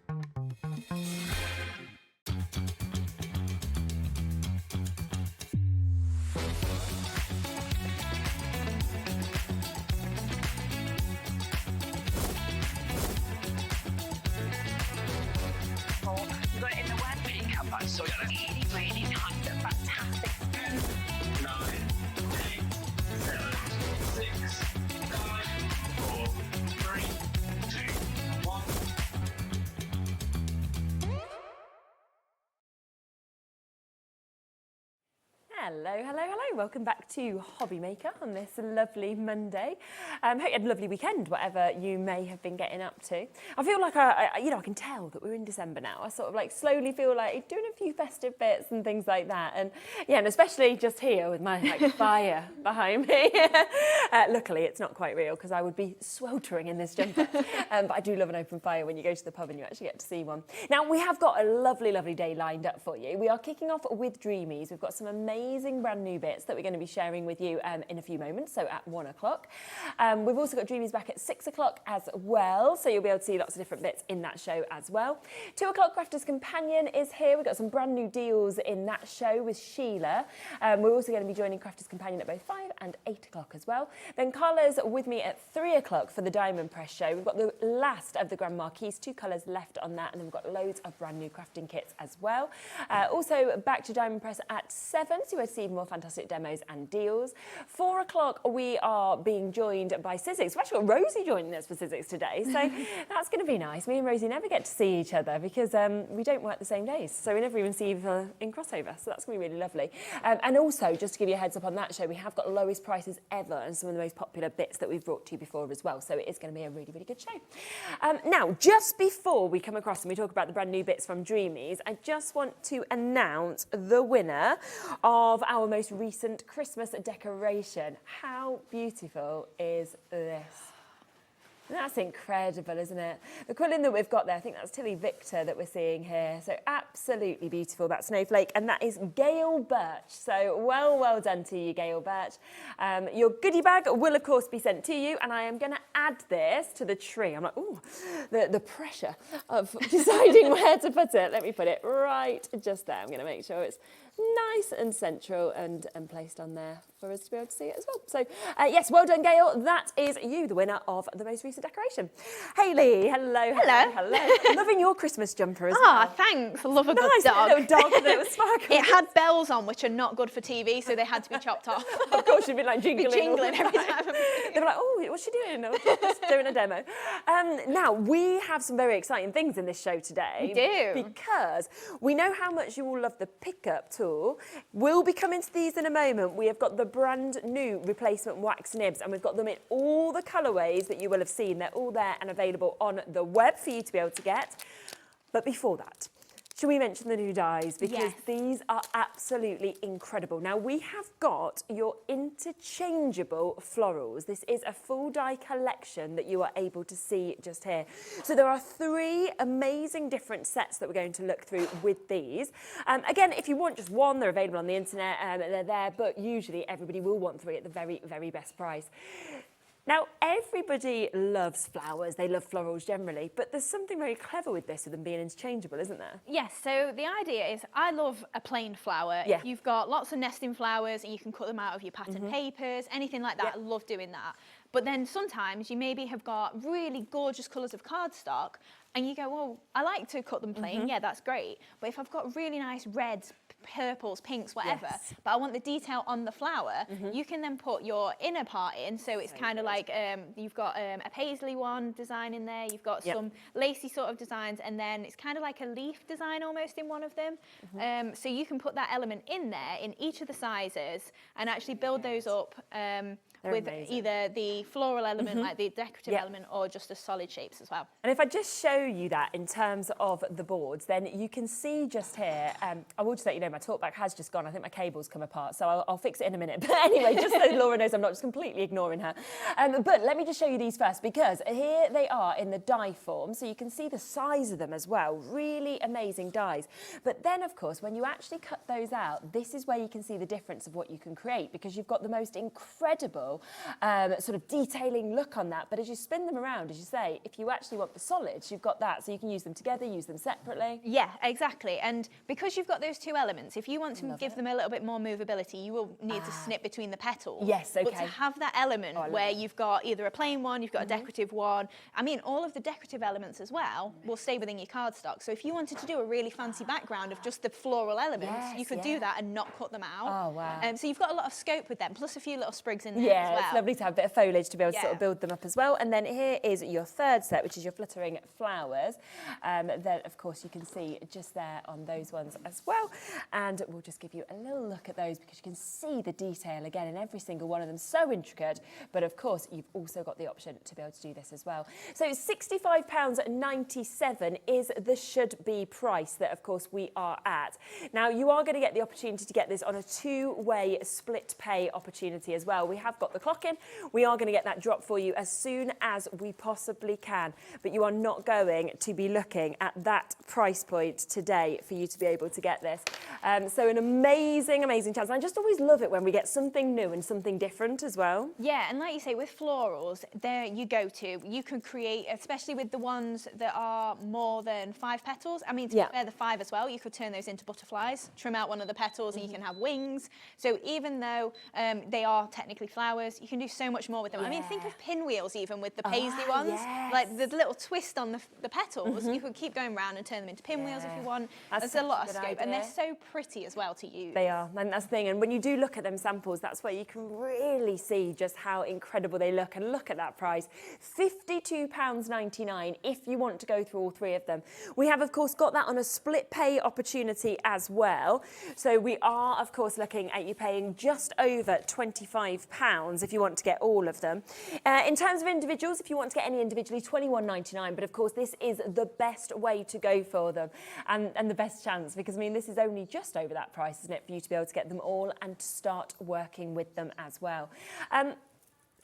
You've got it in the word, but you can cut back. So really, really kind of fantastic. 9, 8, 7, 6, 5, 4, 3, 2, 1. Hello, hello, hello. Welcome back to Hobby Maker on this lovely Monday. Hope you had a lovely weekend, whatever you may have been getting up to. I feel like I can tell that we're in December now. I sort of like slowly feel like doing a few festive bits and things like that. And yeah, and especially just here with my fire behind me. Luckily, it's not quite real because I would be sweltering in this jumper. But I do love an open fire when you go to the pub and you actually get to see one. Now, we have got a lovely, lovely day lined up for you. We are kicking off with Dreamees. We've got some amazing brand new bits that we're going to be sharing with you in a few moments, so at 1 o'clock. We've also got Dreamees back at 6 o'clock as well, so you'll be able to see lots of different bits in that show as well. 2 o'clock, Crafter's Companion is here. We've got some brand new deals in that show with Sheila. We're also going to be joining Crafter's Companion at both 5 and 8 o'clock as well. Then Carla's with me at 3 o'clock for the Diamond Press show. We've got the last of the Grand Marquise, 2 colours left on that, and then we've got loads of brand new crafting kits as well. Also back to Diamond Press at 7, so we'll see even more fantastic demos and deals. 4 o'clock, we are being joined by Sizzix. We've actually got Rosie joining us for Sizzix today, so that's going to be nice. Me and Rosie never get to see each other because we don't work the same days, so we never even see each other in crossover, so that's going to be really lovely. And also, just to give you a heads up on that show, we have got the lowest prices ever and some of the most popular bits that we've brought to you before as well, so it is going to be a really, really good show. Now, just before we come across and we talk about the brand new bits from Dreamees, I just want to announce the winner of our most recent Christmas decoration. How beautiful is this? That's incredible, isn't it? The quilling that we've got there, I think that's Tilly Victor that we're seeing here. So absolutely beautiful, that snowflake. And that is Gail Birch. So well done to you, Gail Birch. Your goodie bag will, of course, be sent to you. And I am going to add this to the tree. I'm like, ooh, the pressure of deciding where to put it. Let me put it right just there. I'm going to make sure it's nice and central and placed on there for us to be able to see it as well. So yes, well done, Gail. That is you, the winner of the most recent decoration. Hayley, hello. Loving your Christmas jumper as well. Ah, thanks. I love a good dog. Little dog with a little sparkle. It had bells on, which are not good for TV, so they had to be chopped off. Of course, you'd be like jingling. Every time. They were like, oh, what's she doing? No, just doing a demo. Now, we have some very exciting things in this show today. We do. Because we know how much you all love the pickup tool. We'll be coming to these in a moment. We have got the brand new replacement wax nibs, and we've got them in all the colourways that you will have seen. They're all there and available on the web for you to be able to get. But before that, should we mention the new dies? Because these are absolutely incredible. Now, we have got your interchangeable florals. This is a full die collection that you are able to see just here. So there are 3 amazing different sets that we're going to look through with these. Again, if you want just one, they're available on the internet. They're there, but usually everybody will want 3 at the very, very best price. Now, everybody loves flowers, they love florals generally, but there's something very clever with this, with them being interchangeable, isn't there? Yes, so the idea is I love a plain flower. Yeah. If you've got lots of nesting flowers and you can cut them out of your pattern papers, anything like that, I love doing that. But then sometimes you maybe have got really gorgeous colours of cardstock and you go, well, I like to cut them plain, yeah, that's great. But if I've got really nice reds, purples, pinks, whatever, but I want the detail on the flower, you can then put your inner part in. So it's kind of like you've got a paisley one design in there, you've got some lacy sort of designs, and then it's kind of like a leaf design almost in one of them. So you can put that element in there in each of the sizes and actually build those up with either the floral element, like the decorative element, or just the solid shapes as well. And if I just show you that in terms of the boards, then you can see just here, I will just let you know my talkback has just gone. I think my cable's come apart, so I'll fix it in a minute. But anyway, just so Laura knows I'm not just completely ignoring her. But let me just show you these first, because here they are in the die form, so you can see the size of them as well. Really amazing dies. But then, of course, when you actually cut those out, this is where you can see the difference of what you can create, because you've got the most incredible beautiful sort of detailing look on that. But as you spin them around, as you say, if you actually want the solids, you've got that. So you can use them together, use them separately. Yeah, exactly. And because you've got those two elements, if you want to give them a little bit more movability, you will need to snip between the petals. Yes, okay. But to have that element where you've got either a plain one, you've got a decorative one, I mean, all of the decorative elements as well will stay within your cardstock. So if you wanted to do a really fancy background of just the floral elements, you could do that and not cut them out. Oh, wow. So you've got a lot of scope with them, plus a few little sprigs in there Yeah, as well. it's lovely to have a bit of foliage to be able to sort of build them up as well. And then here is your third set, which is your fluttering flowers. Then, of course, you can see just there on those ones as well. And we'll just give you a little look at those because you can see the detail again in every single one of them. So intricate. But, of course, you've also got the option to be able to do this as well. So £65.97 is the should-be price that, of course, we are at. Now, you are going to get the opportunity to get this on a two-way split pay opportunity as well. We have got the clock in. We are going to get that drop for you as soon as we possibly can. But you are not going to be looking at that price point today for you to be able to get this. So an amazing, amazing chance. I just always love it when we get something new and something different as well. Yeah, and like you say, with florals, there you go to. You can create, especially with the ones that are more than 5 petals. I mean, to be fair, the 5 as well, you could turn those into butterflies, trim out one of the petals and you can have wings. So even though they are technically flowers, you can do so much more with them. I mean, think of pinwheels even with the paisley ones. Like the little twist on the petals, you could keep going around and turn them into pinwheels if you want. There's a lot of scope and they're so pretty as well to use. They are, and that's the thing. And when you do look at them samples, that's where you can really see just how incredible they look. And look at that price, £52.99 if you want to go through all 3 of them. We have, of course, got that on a split pay opportunity as well. So we are, of course, looking at you paying just over £25 if you want to get all of them. In terms of individuals, if you want to get any individually, £21.99. But of course, this is the best way to go for them and the best chance because, I mean, this is only just over that price, isn't it, for you to be able to get them all and to start working with them as well.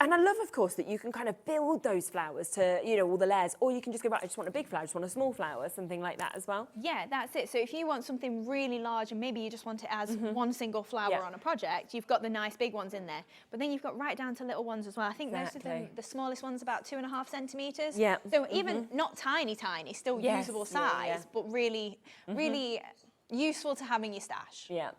And I love, of course, that you can kind of build those flowers to, you know, all the layers, or you can just go, right, I just want a big flower, I just want a small flower, something like that as well. Yeah, that's it. So if you want something really large and maybe you just want it as one single flower on a project, you've got the nice big ones in there. But then you've got right down to little ones as well. I think most of them, the smallest one's about 2.5 centimetres. Yeah. So even not tiny, still usable size, but really, really useful to have in your stash. Yeah.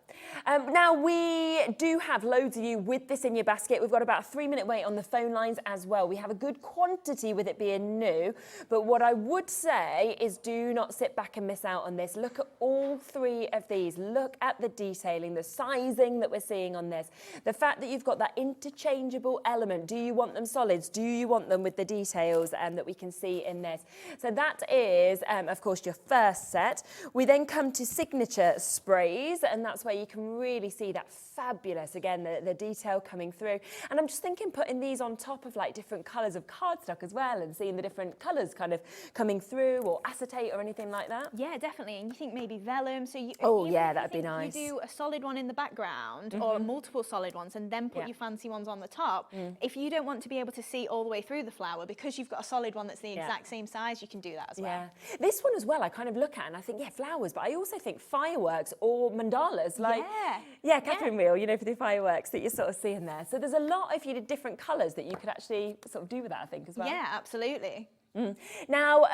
Now, we do have loads of you with this in your basket. We've got about a 3-minute wait on the phone lines as well. We have a good quantity with it being new. But what I would say is do not sit back and miss out on this. Look at all 3 of these. Look at the detailing, the sizing that we're seeing on this. The fact that you've got that interchangeable element. Do you want them solids? Do you want them with the details that we can see in this? So that is, of course, your first set. We then come to signature sprays, and that's where you can really see that fabulous, again, the detail coming through. And I'm just thinking putting these on top of like different colours of cardstock as well and seeing the different colours kind of coming through, or acetate or anything like that. Yeah, definitely. And you think maybe vellum. So you, that'd be nice. You do a solid one in the background or multiple solid ones and then put your fancy ones on the top. If you don't want to be able to see all the way through the flower because you've got a solid one that's the exact same size, you can do that as well. Yeah. This one as well, I kind of look at and I think, flowers, but I also think fireworks or mandalas, like Catherine wheel, you know, for the fireworks that you're sort of seeing there. So there's a lot of different colours that you could actually sort of do with that, I think, as well. Yeah, absolutely. Now,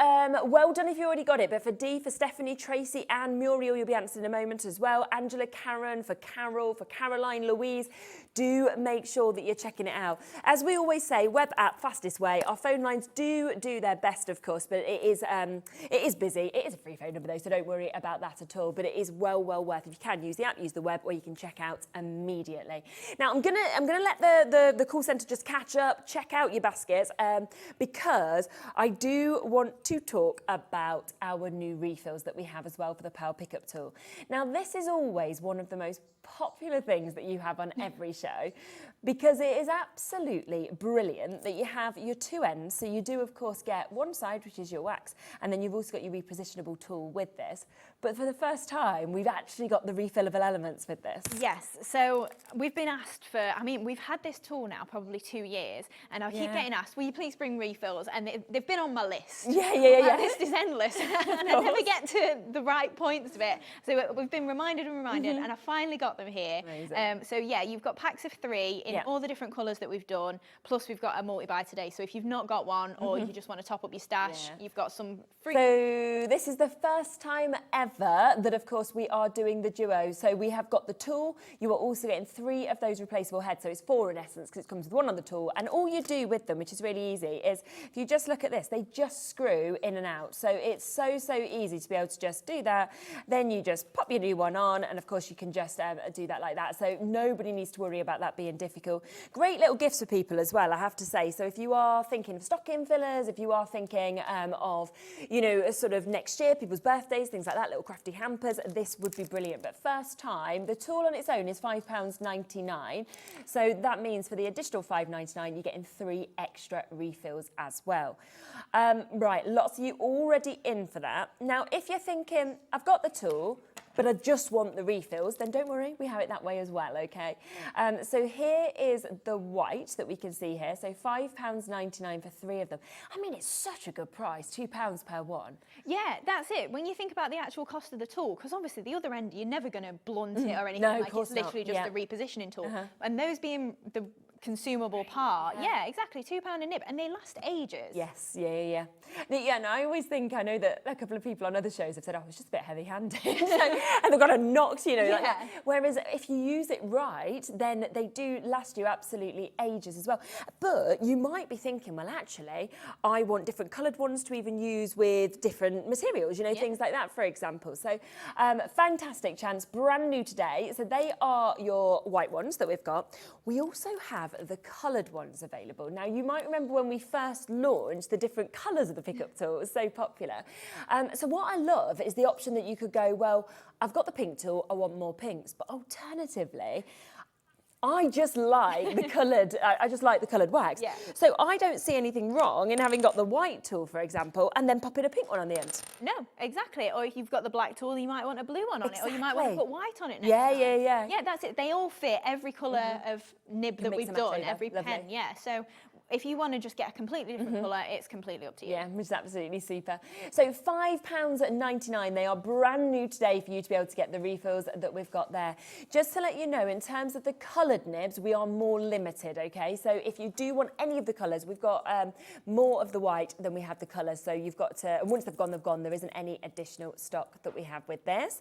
well done if you already got it, but for D, for Stephanie, Tracy, Anne, Muriel, you'll be answered in a moment as well. Angela, Karen, for Carol, for Caroline, Louise, do make sure that you're checking it out. As we always say, web app, fastest way. Our phone lines do their best, of course, but it is busy. It is a free phone number though, so don't worry about that at all. But it is well worth. If you can use the app, use the web, or you can check out immediately. Now, I'm gonna let the call centre just catch up, check out your baskets, because I do want to talk about our new refills that we have as well for the Pearl Pickup Tool. Now, this is always one of the most popular things that you have on every show, because it is absolutely brilliant that you have your 2 ends. So you do, of course, get one side, which is your wax, and then you've also got your repositionable tool with this. But for the first time, we've actually got the refillable elements with this. Yes, so we've been asked for, we've had this tool now probably 2 years, and I keep getting asked, will you please bring refills? And they've been been on my list. Yeah. My list is endless, and I never get to the right points of it. So we've been reminded and reminded, and I finally got them here. Amazing. So yeah, you've got packs of 3 in all the different colours that we've done. Plus, we've got a multi-buy today. So if you've not got one, or you just want to top up your stash, you've got some free. So this is the first time ever that, of course, we are doing the duo. So we have got the tool. You are also getting 3 of those replaceable heads. So it's 4 in essence, because it comes with 1 on the tool. And all you do with them, which is really easy, is if you just look at this, they just screw in and out. So it's so easy to be able to just do that. Then you just pop your new one on, and of course you can just do that like that. So nobody needs to worry about that being difficult. Great little gifts for people as well, I have to say. So if you are thinking of stocking fillers, if you are thinking of, you know, sort of next year, people's birthdays, things like that, little crafty hampers, this would be brilliant. But first time, the tool on its own is £5.99. So that means for the additional £5.99, you're getting 3 extra refills as well. Right, lots of you already in for that. Now, if you're thinking, I've got the tool, but I just want the refills, then don't worry, we have it that way as well, okay? So here is the white that we can see here. So £5.99 for 3 of them. I mean, it's such a good price, £2 per one. Yeah, that's it. When you think about the actual cost of the tool, because obviously the other end, you're never going to blunt it or anything like it's literally just a repositioning tool. And those being the consumable part, yeah, exactly, £2 a nib, and they last ages. Yes, yeah. And I always think, I know that a couple of people on other shows have said, oh, it's just a bit heavy-handed, and they've got a knocked, you know, like that. Whereas if you use it right, then they do last you absolutely ages as well. But you might be thinking, well, actually, I want different coloured ones to even use with different materials, you know, things like that, for example. So fantastic chance, brand new today. So they are your white ones that we've got. We also have the coloured ones available. Now, you might remember when we first launched, the different colours of the pickup tool was so popular. So what I love is the option that you could go, well, I've got the pink tool, I want more pinks, but alternatively, I just like the coloured. I just like the coloured wax. Yeah. So I don't see anything wrong in having got the white tool, for example, and then popping a pink one on the end. No, exactly. Or if you've got the black tool, you might want a blue one on it, or you might want to put white on it next time. Yeah. Yeah, that's it. They all fit every colour of nib that we've done, every pen. Yeah. So if you want to just get a completely different colour, it's completely up to you. Yeah, which is absolutely super. So £5.99, they are brand new today for you to be able to get the refills that we've got there. Just to let you know, in terms of the coloured nibs, we are more limited, okay? So if you do want any of the colours, we've got more of the white than we have the colours. So you've got to, and once they've gone, there isn't any additional stock that we have with this.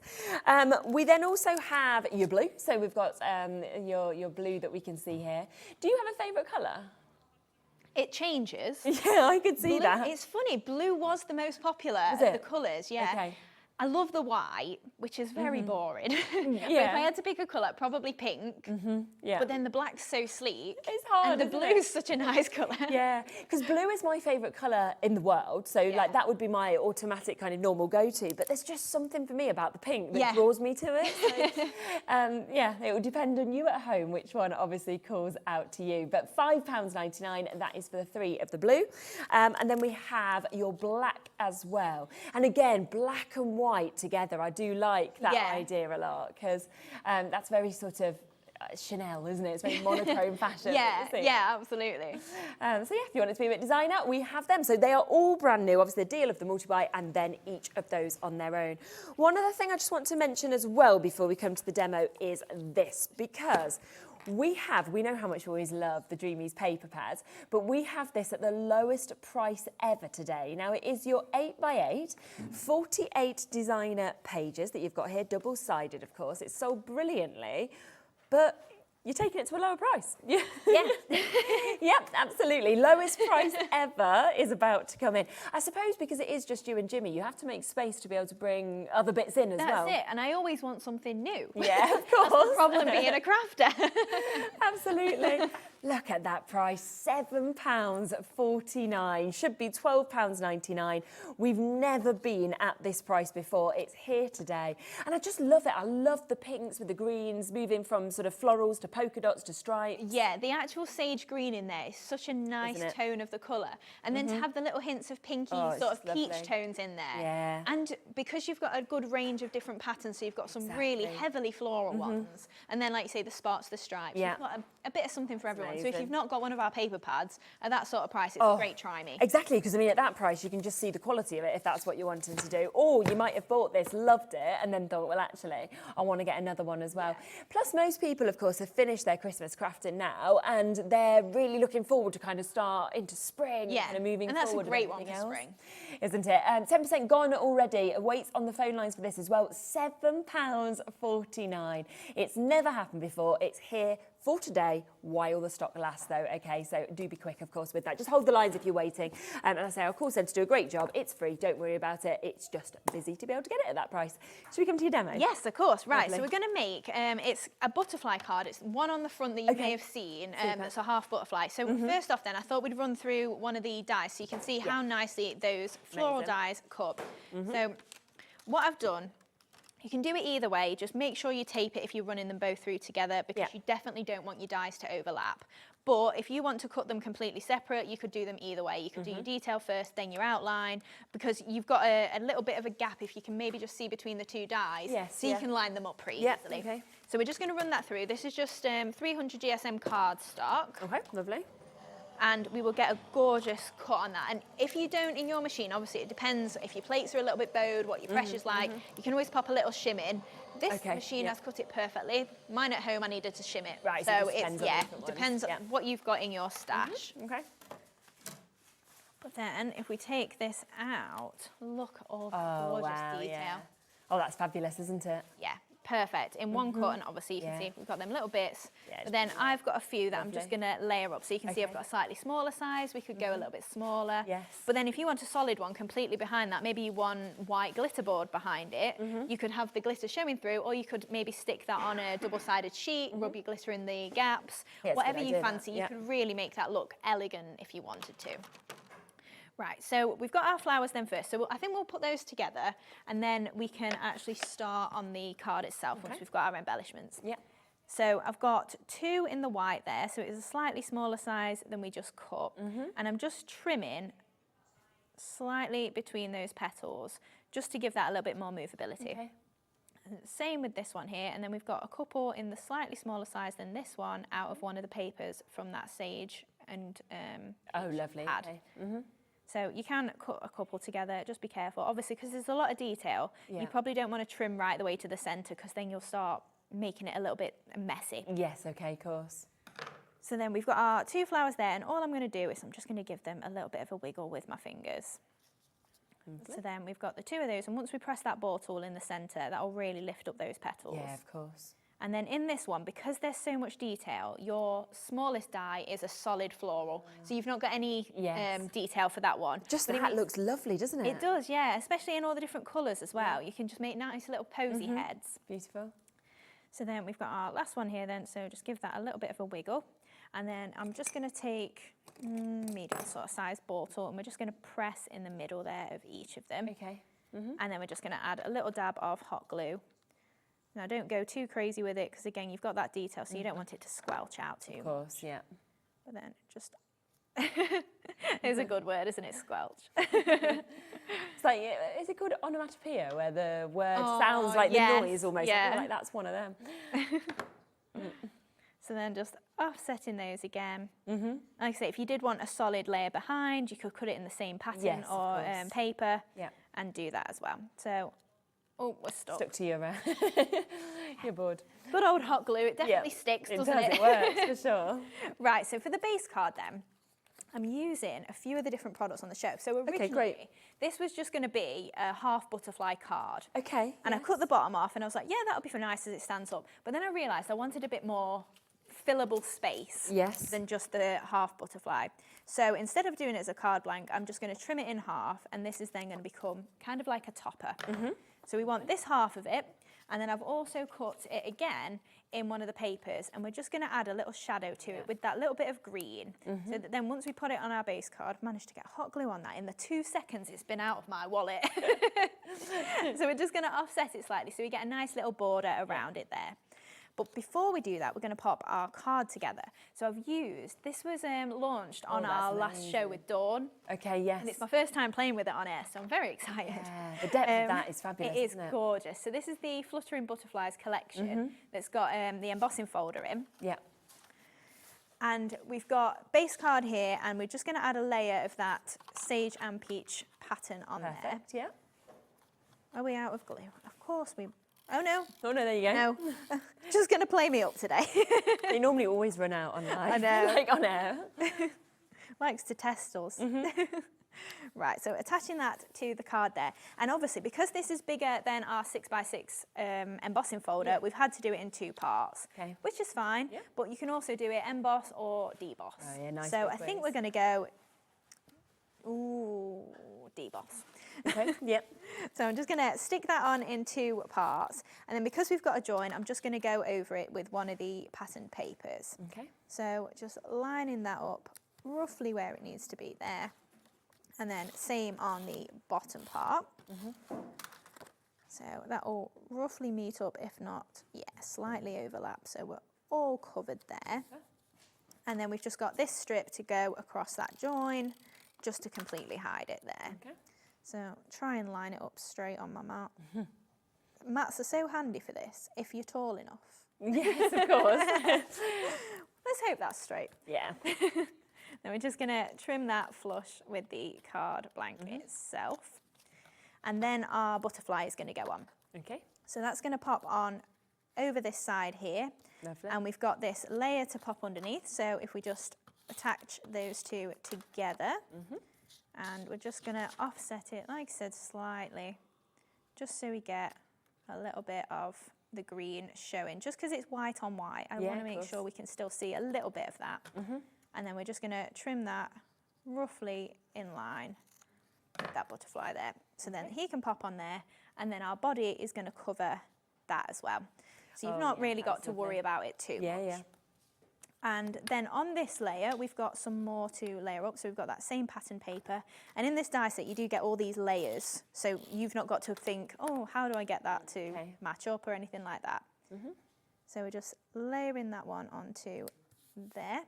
We then also have your blue. So we've got your blue that we can see here. Do you have a favourite colour? It changes. Yeah, I could see that. It's funny, blue was the most popular of the colours, yeah. Okay. I love the white, which is very boring. But if I had to pick a colour, probably pink. But then the black's so sleek. It's hard, and the blue is such a nice colour. Yeah, because blue is my favourite colour in the world. So like that would be my automatic kind of normal go-to. But there's just something for me about the pink that draws me to it. So, it would depend on you at home which one obviously calls out to you. But £5.99, that is for the 3 of the blue. And then we have your black as well. And again, black and white together. I do like that idea a lot because that's very sort of Chanel, isn't it? It's very monochrome fashion. Yeah, absolutely. So if you want it to be a bit designer, we have them. So they are all brand new, obviously the deal of the multi-buy and then each of those on their own. One other thing I just want to mention as well before we come to the demo is this, because we know how much we always love the Dreamees paper pads, but we have this at the lowest price ever today. Now, it is your 8x8, 48 designer pages that you've got here, double-sided, of course. It's sold brilliantly, but you're taking it to a lower price. Yeah. Yep, absolutely. Lowest price ever is about to come in. I suppose because it is just you and Jimmy, you have to make space to be able to bring other bits in as well. That's it, and I always want something new. Yeah, of course. That's the problem being a crafter. Absolutely. Look at that price, £7.49. Should be £12.99. We've never been at this price before. It's here today. And I just love it. I love the pinks with the greens, moving from sort of florals to polka dots to stripes. Yeah, the actual sage green in there is such a nice tone of the colour. And then to have the little hints of pinky sort of peach tones in there. Yeah. And because you've got a good range of different patterns, so you've got some really heavily floral ones. And then, like you say, the spots, the stripes. Yeah. You've got a bit of something for everyone. So if you've not got one of our paper pads, at that sort of price, it's a great try me. Exactly, because I mean, at that price, you can just see the quality of it if that's what you're wanting to do. Or you might have bought this, loved it, and then thought, well, actually, I want to get another one as well. Yeah. Plus, most people, of course, have finished their Christmas crafting now, and they're really looking forward to kind of start into spring and kind of moving and that's forward. a great one with for everything spring. else, isn't it? 7% gone already. Waits on the phone lines for this as well. £7.49. It's never happened before. It's here for today while the stock lasts though, okay? So do be quick, of course, with that. Just hold the lines if you're waiting. And I say our call centre do a great job. It's free, don't worry about it. It's just busy to be able to get it at that price. Should we come to your demo? Yes, of course. Right, Lovely. so we're going to make, it's a butterfly card. It's one on the front that you may have seen. It's a half butterfly. So first off then, I thought we'd run through one of the dies so you can see how nicely those floral dies cut. So what I've done, you can do it either way, just make sure you tape it if you're running them both through together because you definitely don't want your dies to overlap. But if you want to cut them completely separate, you could do them either way. You could do your detail first, then your outline, because you've got a little bit of a gap if you can maybe just see between the two dies, so you can line them up pretty easily. Okay. So we're just going to run that through. This is just 300 GSM cardstock. Okay, lovely. And we will get a gorgeous cut on that. And if you don't in your machine, obviously it depends if your plates are a little bit bowed, what your pressure's like, you can always pop a little shim in. This machine has cut it perfectly. Mine at home, I needed to shim it. Right, so it it's, depends on what you've got in your stash. Okay. But then if we take this out, look at all the gorgeous detail. Yeah. Oh, that's fabulous, isn't it? Yeah, perfect. In one cut, and obviously you can see we've got them little bits. Yeah, but then I've got a few that I'm just going to layer up. So you can see I've got a slightly smaller size. We could go a little bit smaller. Yes. But then if you want a solid one completely behind that, maybe you want white glitter board behind it, you could have the glitter showing through, or you could maybe stick that on a double-sided sheet, rub your glitter in the gaps. Yeah, it's a whatever good you idea, fancy, that. you could really make that look elegant if you wanted to. Right, so we've got our flowers then first. So I think we'll put those together and then we can actually start on the card itself once we've got our embellishments. Yeah. So I've got 2 in the white there, so it is a slightly smaller size than we just cut. And I'm just trimming slightly between those petals just to give that a little bit more movability. Okay. And same with this one here, and then we've got a couple in the slightly smaller size than this one out of one of the papers from that sage and Oh, lovely. pad. Okay. So you can cut a couple together, just be careful. Obviously, because there's a lot of detail, you probably don't want to trim right the way to the centre because then you'll start making it a little bit messy. Yes, okay, of course. So then we've got our 2 flowers there, and all I'm going to do is I'm just going to give them a little bit of a wiggle with my fingers. So then we've got the 2 of those, and once we press that ball tool in the centre, that will really lift up those petals. Yeah, of course. And then in this one, because there's so much detail, your smallest die is a solid floral. So you've not got any detail for that one. Just But that looks lovely, doesn't it? it does, yeah, especially in all the different colours as well. You can just make nice little posy heads. Beautiful. So then we've got our last one here then, so just give that a little bit of a wiggle. And then I'm just going to take medium sort of size ball tool, and we're just going to press in the middle there of each of them. Okay. And then we're just going to add a little dab of hot glue. Now don't go too crazy with it because again you've got that detail, so you don't want it to squelch out too much. Of course, yeah. But then just it's a good word, isn't it? Squelch. It's like, is it called onomatopoeia where the word sounds like the noise almost? I feel like that's one of them. So then just offsetting those again. Like I say, if you did want a solid layer behind, you could cut it in the same pattern or paper and do that as well. So, we're stuck. Stuck to your, your board. Good old hot glue, it definitely sticks, doesn't it? It works, for sure. Right, so for the base card then, I'm using a few of the different products on the show. So originally, this was just going to be a half butterfly card. Okay. And I cut the bottom off and I was like, yeah, that'll be for nice as it stands up. But then I realised I wanted a bit more fillable space than just the half butterfly. So instead of doing it as a card blank, I'm just going to trim it in half, and this is then going to become kind of like a topper. So we want this half of it, and then I've also cut it again in one of the papers, and we're just going to add a little shadow to it with that little bit of green. So that then once we put it on our base card, I've managed to get hot glue on that in the 2 seconds it's been out of my wallet. So we're just going to offset it slightly so we get a nice little border around it there. But before we do that, we're going to pop our card together. So I've used, this was launched on our last show with Dawn. Okay, yes. And it's my first time playing with it on air, so I'm very excited. Yeah, the depth of that is fabulous, It is isn't it? gorgeous. So this is the Fluttering Butterflies collection that's got the embossing folder in. Yeah. And we've got base card here, and we're just going to add a layer of that sage and peach pattern on there. Perfect, yeah. Are we out of glue? Of course we... Oh, no. Oh, no, there you go. No. Just going to play me up today. They normally always run out on live. I know. Like on air. Likes to test us. Right, so attaching that to the card there. And obviously, because this is bigger than our 6x6 embossing folder, we've had to do it in 2 parts, which is fine. Yeah. But you can also do it emboss or deboss. Oh, yeah, nice. So I think we're going to go, ooh, deboss. Okay, yep. So I'm just going to stick that on in 2 parts. And then because we've got a join, I'm just going to go over it with one of the pattern papers. Okay. So just lining that up roughly where it needs to be there. And then same on the bottom part. So that will roughly meet up, if not, yeah, slightly overlap. So we're all covered there. And then we've just got this strip to go across that join, just to completely hide it there. Okay. So try and line it up straight on my mat. Mats are so handy for this, if you're tall enough. Yes, of course. Let's hope that's straight. Yeah. Then we're just going to trim that flush with the card blank itself. And then our butterfly is going to go on. Okay. So that's going to pop on over this side here. Lovely. And we've got this layer to pop underneath. So if we just attach those 2 together, and we're just going to offset it, like I said, slightly, just so we get a little bit of the green showing. Just because it's white on white, I want to make sure we can still see a little bit of that. And then we're just going to trim that roughly in line with that butterfly there. So then he can pop on there, and then our body is going to cover that as well. So you've not really got to worry about it too much. Yeah. And then on this layer, we've got some more to layer up. So we've got that same pattern paper. And in this die set, you do get all these layers. So you've not got to think, oh, how do I get that to match up or anything like that. So we're just layering that one onto there.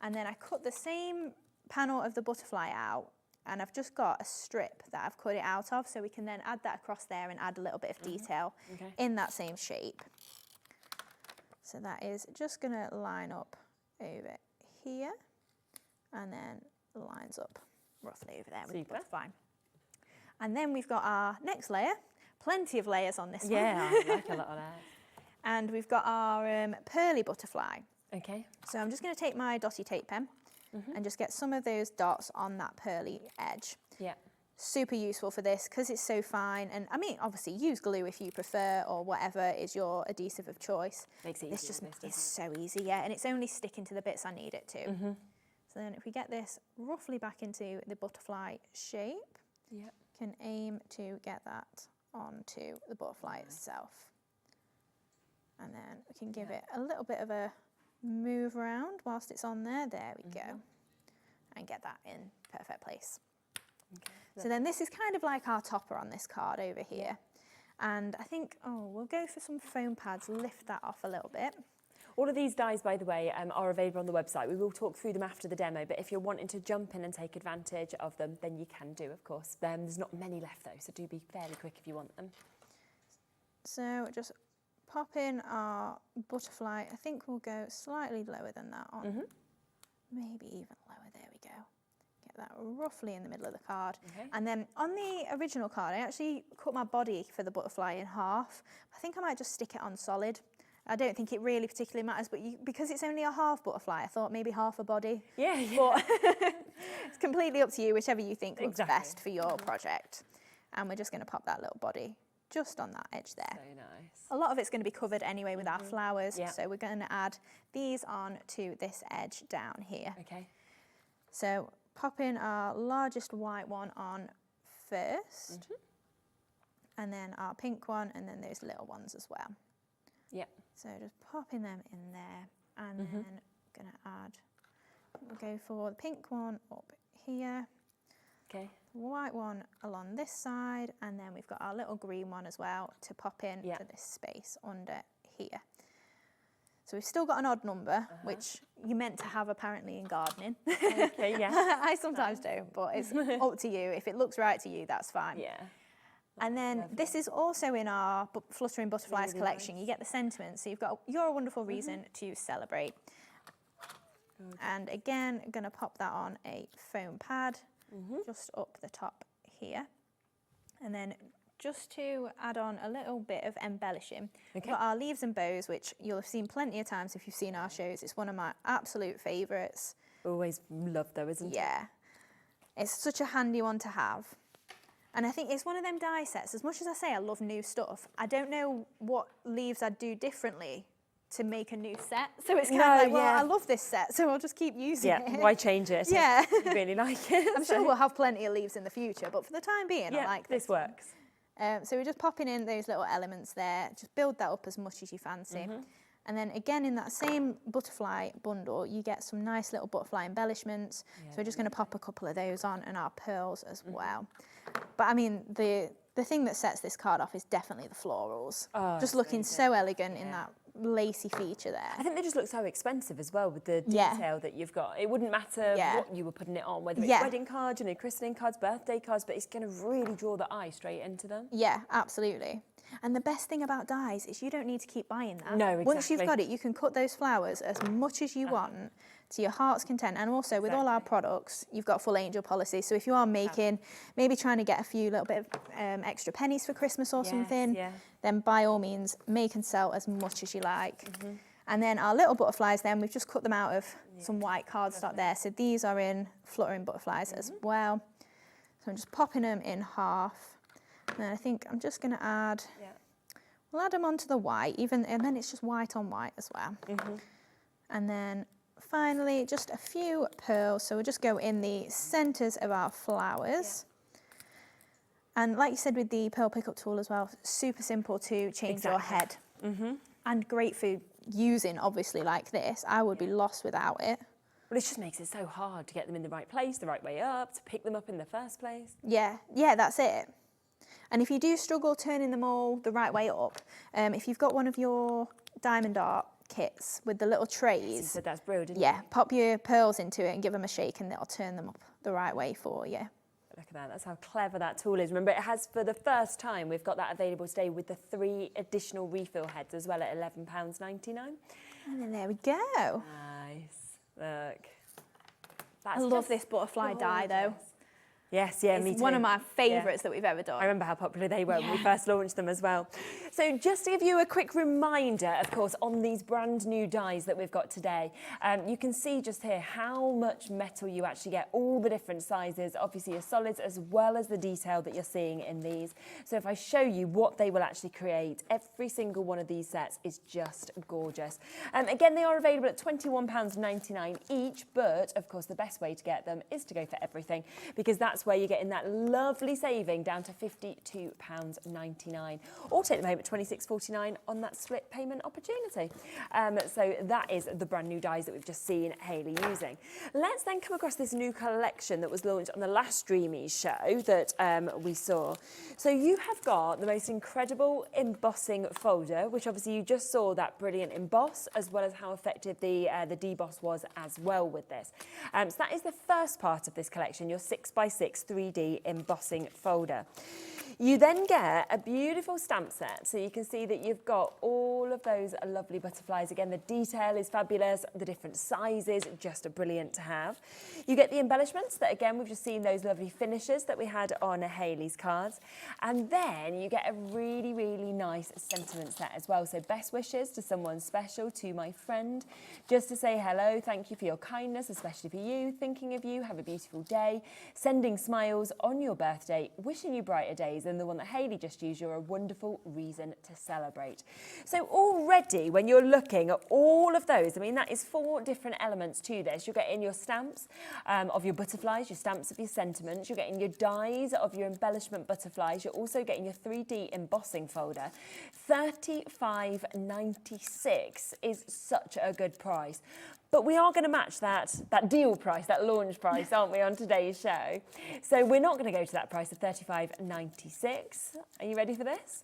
And then I cut the same panel of the butterfly out, and I've just got a strip that I've cut it out of, so we can then add that across there and add a little bit of detail in that same shape. So that is just going to line up over here, and then lines up roughly over there with the butterfly. And then we've got our next layer, plenty of layers on this one. Yeah, I like a lot of that. And we've got our pearly butterfly. Okay. So I'm just going to take my dotty tape pen and just get some of those dots on that pearly edge. Yeah. Super useful for this because it's so fine. And I mean, obviously use glue if you prefer, or whatever is your adhesive of choice. Makes it easy. It's so easy, yeah. And it's only sticking to the bits I need it to. So then if we get this roughly back into the butterfly shape, can aim to get that onto the butterfly itself. And then we can give it a little bit of a move around whilst it's on there. There we go. And get that in perfect place. So then this is kind of like our topper on this card over here. And I think, we'll go for some foam pads, lift that off a little bit. All of these dies, by the way, are available on the website. We will talk through them after the demo, but if you're wanting to jump in and take advantage of them, then you can do, of course. There's not many left, though, so do be fairly quick if you want them. So just pop in our butterfly. I think we'll go slightly lower than that on. Maybe even lower. There we go. Get that roughly in the middle of the card. And then on the original card, I actually cut my body for the butterfly in half. I think I might just stick it on solid. I don't think it really particularly matters, but because it's only a half butterfly, I thought maybe half a body. Yeah. But it's completely up to you, whichever you think looks best for your project. And we're just going to pop that little body just on that edge there. So nice. A lot of it's going to be covered anyway with our flowers, so we're going to add these on to this edge down here. Okay. So pop in our largest white one on first, and then our pink one, and then those little ones as well. Yeah. So just popping them in there, and then going to add, we'll go for the pink one up here. Okay. The white one along this side, and then we've got our little green one as well to pop in to this space under here. So we've still got an odd number, which you're meant to have apparently in gardening. Okay, yeah. I sometimes don't, but it's up to you. If it looks right to you, that's fine. Yeah. And then this is also in our Fluttering Butterflies collection. You get the sentiment, so you've got You're a Wonderful Reason to Celebrate. And again, I'm going to pop that on a foam pad just up the top here. And then just to add on a little bit of embellishing, we've got our leaves and bows, which you'll have seen plenty of times if you've seen our shows. It's one of my absolute favourites. Always love though, isn't it? Yeah. It's such a handy one to have. And I think it's one of them die sets. As much as I say I love new stuff, I don't know what leaves I'd do differently to make a new set. So it's kind of like, well, I love this set, so I'll just keep using it. Yeah, why change it? Yeah. You really like it. I'm sure we'll have plenty of leaves in the future, but for the time being, I like this works. So we're just popping in those little elements there. Just build that up as much as you fancy. And then again, in that same butterfly bundle, you get some nice little butterfly embellishments. So we're just going to pop a couple of those on, and our pearls as well. But I mean, the thing that sets this card off is definitely the florals. Just looking so elegant in that lacy feature there. I think they just look so expensive as well with the detail that you've got. It wouldn't matter what you were putting it on, whether it's wedding cards, you know, christening cards, birthday cards, but it's going to really draw the eye straight into them. Yeah, absolutely. And the best thing about dies is you don't need to keep buying that. No, exactly. Once you've got it, you can cut those flowers as much as you want to your heart's content. And also with all our products, you've got full angel policy. So if you are making, maybe trying to get a few little bit of extra pennies for Christmas or something, then by all means, make and sell as much as you like. And then our little butterflies, then we've just cut them out of some white cardstock there. So these are in fluttering butterflies as well. So I'm just popping them in half. And then I think I'm just going to add, we'll add them onto the white, and then it's just white on white as well. And then finally, just a few pearls. So we'll just go in the centres of our flowers. And like you said with the pearl pickup tool as well, super simple to change your head. And great for using, obviously, like this. I would be lost without it. Well, it just makes it so hard to get them in the right place, the right way up, to pick them up in the first place. Yeah, that's it. And if you do struggle turning them all the right way up, if you've got one of your diamond art kits with the little trays, you said that's brilliant, didn't you? pop your pearls into it and give them a shake and it'll turn them up the right way for you. Look at that, that's how clever that tool is. Remember, it has, for the first time, we've got that available today with the 3 additional refill heads as well at £11.99. And then there we go. Nice, look. I love this butterfly die though. Yes, me It's too. one of my favourites that we've ever done. I remember how popular they were when we first launched them as well. So just to give you a quick reminder, of course, on these brand new dies that we've got today, you can see just here how much metal you actually get, all the different sizes, obviously your solids as well as the detail that you're seeing in these. So if I show you what they will actually create, every single one of these sets is just gorgeous. Again, they are available at £21.99 each, but of course the best way to get them is to go for everything, because that's where you're getting that lovely saving down to £52.99, or take them home at £26.49 on that split payment opportunity. So that is the brand new dies that we've just seen Hayley using. Let's then come across this new collection that was launched on the last Dreamees show that we saw. So you have got the most incredible embossing folder, which obviously you just saw that brilliant emboss, as well as how effective the deboss was as well with this. So that is the first part of this collection, your 6x6 3D embossing folder. You then get a beautiful stamp set, so you can see that you've got all of those lovely butterflies. Again, the detail is fabulous, the different sizes, just brilliant to have. You get the embellishments that, again, we've just seen those lovely finishes that we had on Hayley's cards. And then you get a really, really nice sentiment set as well. So best wishes to someone special, to my friend, just to say hello, thank you for your kindness, especially for you, thinking of you, have a beautiful day, sending smiles on your birthday, wishing you brighter days than the one that Hayley just used. You're a wonderful reason to celebrate. So already when you're looking at all of those, I mean, that is 4 different elements to this. You're getting your stamps of your butterflies, your stamps of your sentiments, you're getting your dies of your embellishment butterflies, you're also getting your 3D embossing folder. $35.96 is such a good price. But we are going to match that deal price, that launch price, aren't we, on today's show? So we're not going to go to that price of $35.96. Are you ready for this?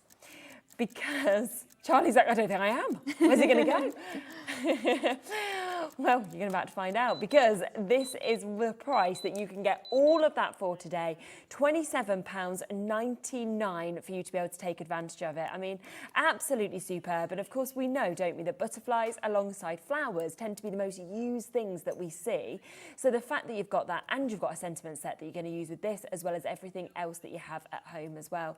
because Charlie's like, I don't think I am. Where's he going to go? Well, you're about to find out, because this is the price that you can get all of that for today. £27.99 for you to be able to take advantage of it. I mean, absolutely superb. And of course, we know, don't we, that butterflies alongside flowers tend to be the most used things that we see. So the fact that you've got that, and you've got a sentiment set that you're going to use with this, as well as everything else that you have at home as well.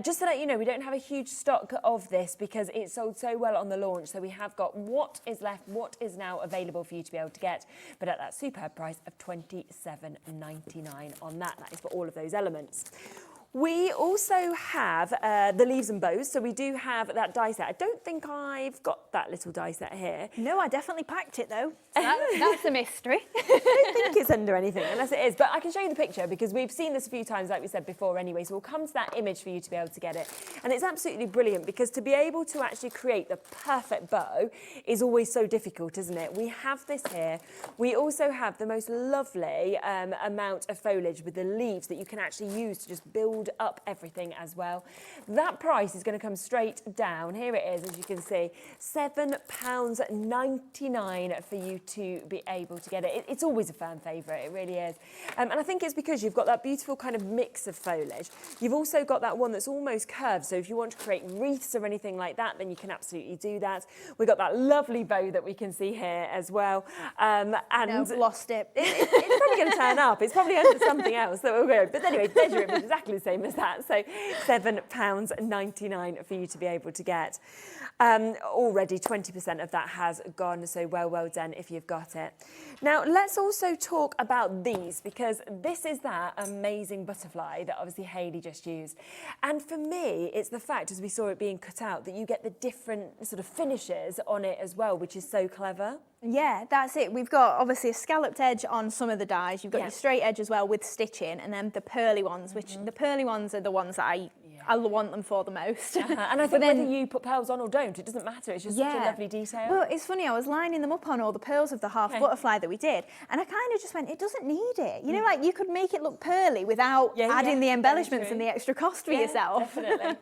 Just to let you know, we don't have a huge stock of this because it sold so well on the launch. So we have got what is left, what is now available for you to be able to get, but at that superb price of £27.99 on that. That is for all of those elements. We also have the leaves and bows, so we do have that die set. I don't think I've got that little die set here. No, I definitely packed it though. So that's a mystery. I don't think it's under anything, unless it is. But I can show you the picture because we've seen this a few times, like we said before anyway, so we'll come to that image for you to be able to get it. And it's absolutely brilliant because to be able to actually create the perfect bow is always so difficult, isn't it? We have this here. We also have the most lovely amount of foliage with the leaves that you can actually use to just build up everything as well. That price is going to come straight down. Here it is, as you can see, £7.99 for you to be able to get it. It's always a fan favourite, it really is. And I think it's because you've got that beautiful kind of mix of foliage. You've also got that one that's almost curved, so if you want to create wreaths or anything like that, then you can absolutely do that. We've got that lovely bow that we can see here as well. And no, I've lost it. It's probably going to turn up. It's probably under something else that will go. But anyway, measure it exactly the same as that. So £7.99 for you to be able to get. Already 20% of that has gone, so well done if you've got it. Now, let's also talk about these, because this is that amazing butterfly that obviously Hayley just used. And for me, it's the fact, as we saw it being cut out, that you get the different sort of finishes on it as well, which is so clever. Yeah, that's it. We've got obviously a scalloped edge on some of the dies. You've got your straight edge as well with stitching, and then the pearly ones, which the pearly ones are the ones that I want them for the most. And I think whether you put pearls on or don't, it doesn't matter. It's just such a lovely detail. Well, it's funny, I was lining them up on all the pearls of the half butterfly that we did, and I kind of just went, it doesn't need it. You know, like you could make it look pearly without adding the embellishments and the extra cost for yourself. Definitely.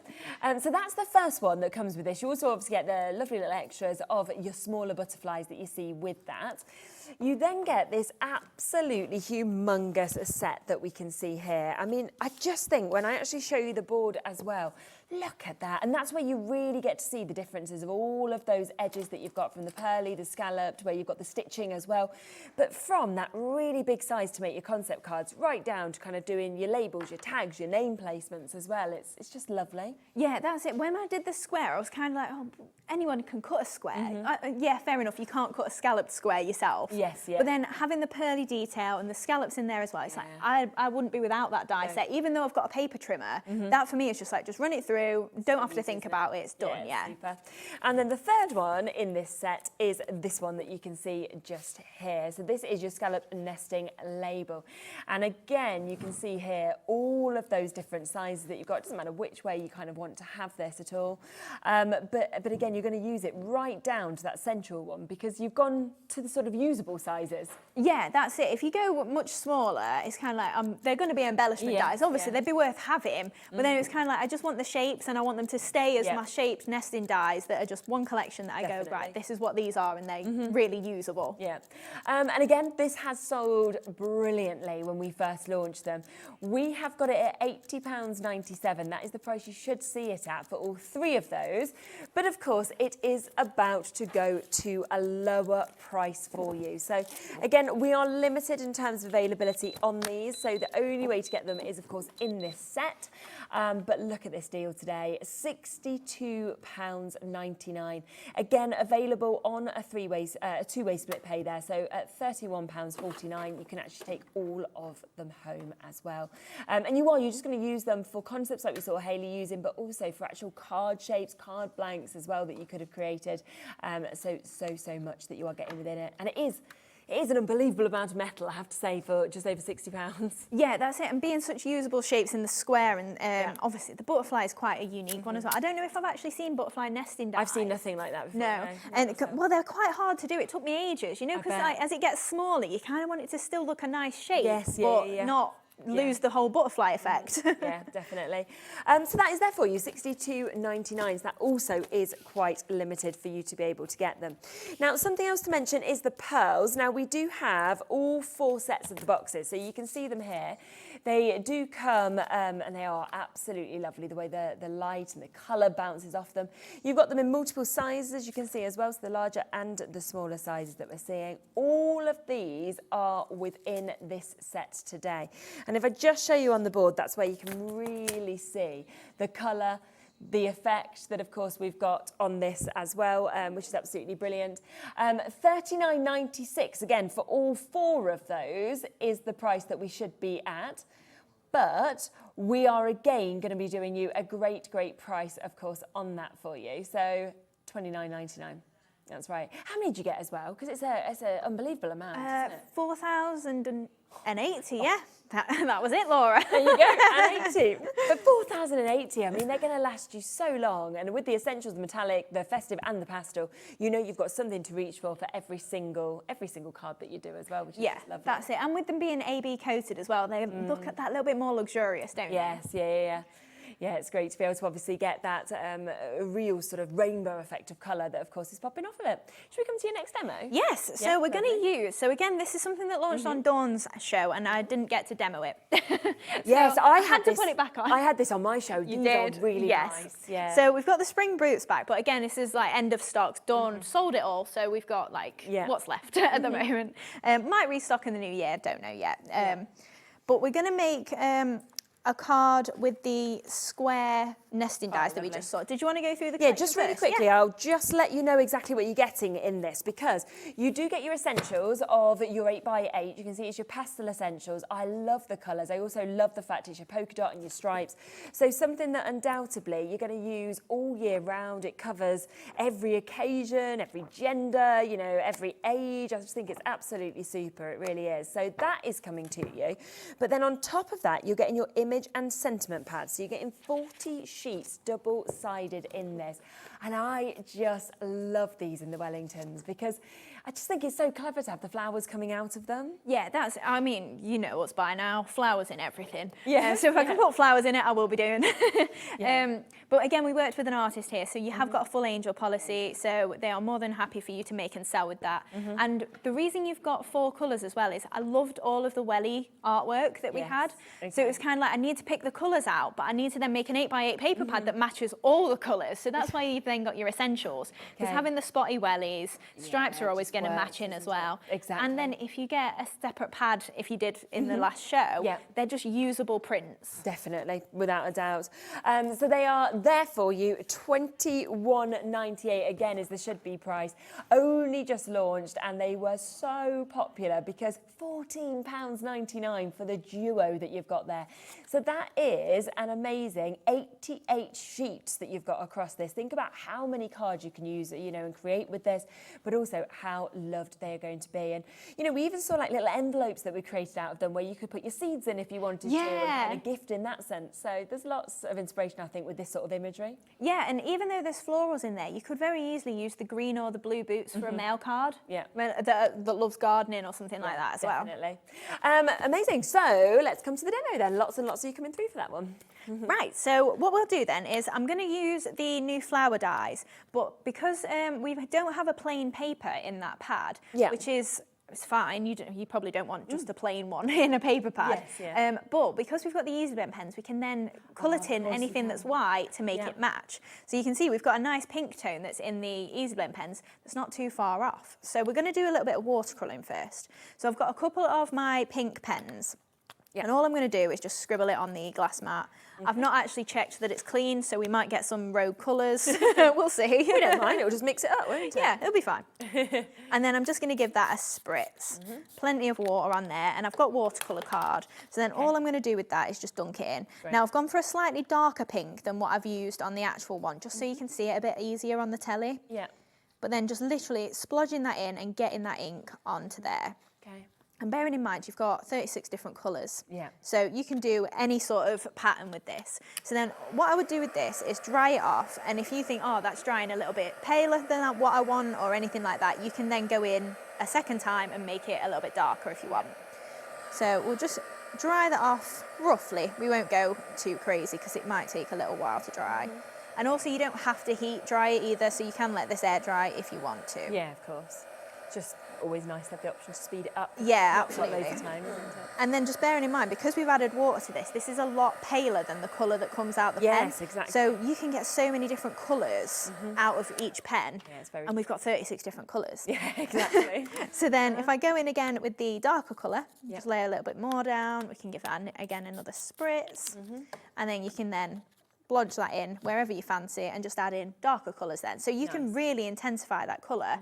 So that's the first one that comes with this. You also obviously get the lovely little extras of your smaller butterflies that you see with that. You then get this absolutely humongous set that we can see here. I mean, I just think when I actually show you the board as well, look at that. And that's where you really get to see the differences of all of those edges that you've got from the pearly, the scalloped, where you've got the stitching as well. But from that really big size to make your concept cards right down to kind of doing your labels, your tags, your name placements as well. It's just lovely. Yeah, that's it. When I did the square, I was kind of like, oh, anyone can cut a square. Yeah, fair enough. You can't cut a scalloped square yourself. Yes, yeah. But then having the pearly detail and the scallops in there as well, it's like, I wouldn't be without that die set. Even though I've got a paper trimmer, that for me is just like, just run it through. Don't have to think about it. It's done. Yeah. Super. And then the third one in this set is this one that you can see just here. So this is your scallop nesting label. And again, you can see here all of those different sizes that you've got. It doesn't matter which way you kind of want to have this at all. But again, you're going to use it right down to that central one because you've gone to the sort of usable sizes. Yeah, that's it. If you go much smaller, it's kind of like they're going to be embellishment dies. Obviously, they'd be worth having, but then it's kind of like I just want the shapes and I want them to stay as my shapes nesting dies that are just one collection that I go, right, this is what these are, and they're really usable. Yeah. And again, this has sold brilliantly when we first launched them. We have got it at £80.97. That is the price you should see it at for all three of those. But of course, it is about to go to a lower price for you. So again, we are limited in terms of availability on these. So the only way to get them is, of course, in this set. But look at this deal today, £62.99. Again, available on a two-way split pay there. So at £31.49, you can actually take all of them home as well. And you're just going to use them for concepts like we saw Hayley using, but also for actual card shapes, card blanks as well that you could have created. So much that you are getting within it. And it is an unbelievable amount of metal, I have to say, for just over £60. Yeah, that's it. And being such usable shapes in the square, and obviously the butterfly is quite a unique one as well. I don't know if I've actually seen butterfly nesting dies. I've seen nothing like that before. No. And well, they're quite hard to do. It took me ages, you know, because like, as it gets smaller, you kind of want it to still look a nice shape, but not lose the whole butterfly effect. Yeah, definitely. So that is there for you, $62.99. So that also is quite limited for you to be able to get them. Now, something else to mention is the pearls. Now, we do have all 4 sets of the boxes, so you can see them here. They do come, and they are absolutely lovely, the way the light and the colour bounces off them. You've got them in multiple sizes, as you can see as well, so the larger and the smaller sizes that we're seeing. All of these are within this set today. And if I just show you on the board, that's where you can really see the colour, the effect that, of course, we've got on this as well, which is absolutely brilliant. $39.96, again, for all 4 of those is the price that we should be at. But we are, again, going to be doing you a great, great price, of course, on that for you. So $29.99. That's right. How many did you get as well? Because it's an unbelievable amount, isn't it? 4,080, yeah. That was it, Laura. There you go, and 80. But 4,080, I mean, they're going to last you so long. And with the essentials, the metallic, the festive and the pastel, you know you've got something to reach for every single card that you do as well, which is lovely. That's it. And with them being AB coated as well, they look at that little bit more luxurious, don't they? Yes, yeah. Yeah, it's great to be able to obviously get that real sort of rainbow effect of colour that, of course, is popping off of it. Should we come to your next demo? Yes, so we're going to use, so again, this is something that launched on Dawn's show and I didn't get to demo it. Yes, I had to put it back on. I had this on my show. You These did? are really nice. Yeah. So we've got the spring boots back, but again, this is like end of stock. Dawn sold it all, so we've got like what's left at the moment. Might restock in the new year, don't know yet. But we're going to make a card with the square nesting dies that we just saw. Did you want to go through the collection just really first? quickly, I'll just let you know exactly what you're getting in this, because you do get your essentials of your 8x8. You can see it's your pastel essentials. I love the colours. I also love the fact it's your polka dot and your stripes. So something that undoubtedly you're going to use all year round. It covers every occasion, every gender, you know, every age. I just think it's absolutely super. It really is. So that is coming to you. But then on top of that, you're getting your image and sentiment pads. So you're getting 40 sheets double-sided in this. And I just love these in the Wellingtons because I just think it's so clever to have the flowers coming out of them. Yeah, I mean, you know what's by now, flowers in everything. Yeah. So if I can put flowers in it, I will be doing. But again, we worked with an artist here, so you have got a full angel policy, so they are more than happy for you to make and sell with that. And the reason you've got 4 colours as well is I loved all of the welly artwork that we had. Okay. So it was kind of like, I need to pick the colours out, but I need to then make an 8x8 paper pad that matches all the colours. So that's why you've then got your essentials. Because having the spotty wellies, stripes are always going to match in as well. Exactly. And then if you get a separate pad, if you did in the last show, they're just usable prints. Definitely, without a doubt. So they are there for you. $21.98 again is the should-be price. Only just launched, and they were so popular because £14.99 for the duo that you've got there. So that is an amazing 88 sheets that you've got across this. Think about how many cards you can use, you know, and create with this, but also how loved they are going to be. And, you know, we even saw like little envelopes that we created out of them where you could put your seeds in if you wanted to, and kind of gift in that sense. So there's lots of inspiration, I think, with this sort of imagery. Yeah, and even though there's florals in there, you could very easily use the green or the blue boots for a mail card. Yeah. That loves gardening or something like that as well. Definitely. Amazing. So let's come to the demo then. Lots and lots of you coming through for that one. Right, so what we'll do then is I'm going to use the new flower dies, but because we don't have a plain paper in that pad, which is it's fine, you probably don't want just a plain one in a paper pad. But because we've got the Easy Blend pens, we can then colour tin anything that's white to make it match. So you can see we've got a nice pink tone that's in the Easy Blend pens that's not too far off. So we're going to do a little bit of watercolouring first. So I've got a couple of my pink pens. And all I'm going to do is just scribble it on the glass mat. I've not actually checked that it's clean, so we might get some rogue colours. We'll see. We don't mind, it'll just mix it up, won't it? Yeah, it'll be fine. And then I'm just going to give that a spritz. Plenty of water on there, and I've got watercolour card. So then all I'm going to do with that is just dunk it in. Now I've gone for a slightly darker pink than what I've used on the actual one, just so you can see it a bit easier on the telly. Yeah. But then just literally splodging that in and getting that ink onto there. Okay. And bearing in mind, you've got 36 different colours. Yeah. So you can do any sort of pattern with this. So then what I would do with this is dry it off. And if you think, oh, that's drying a little bit paler than what I want or anything like that, you can then go in a second time and make it a little bit darker if you want. So we'll just dry that off roughly. We won't go too crazy because it might take a little while to dry. And also you don't have to heat dry it either, so you can let this air dry if you want to. Yeah, of course. Just always nice to have the option to speed it up. Yeah, Not absolutely. loads of time, isn't it? And then just bearing in mind, because we've added water to this is a lot paler than the colour that comes out the pen. Yes, exactly. So you can get so many different colours out of each pen. Yeah, it's very and we've got 36 different colours. Yeah, exactly. So then if I go in again with the darker colour, just lay a little bit more down, we can give that again another spritz. And then you can then blodge that in wherever you fancy and just add in darker colours then. So you can really intensify that colour.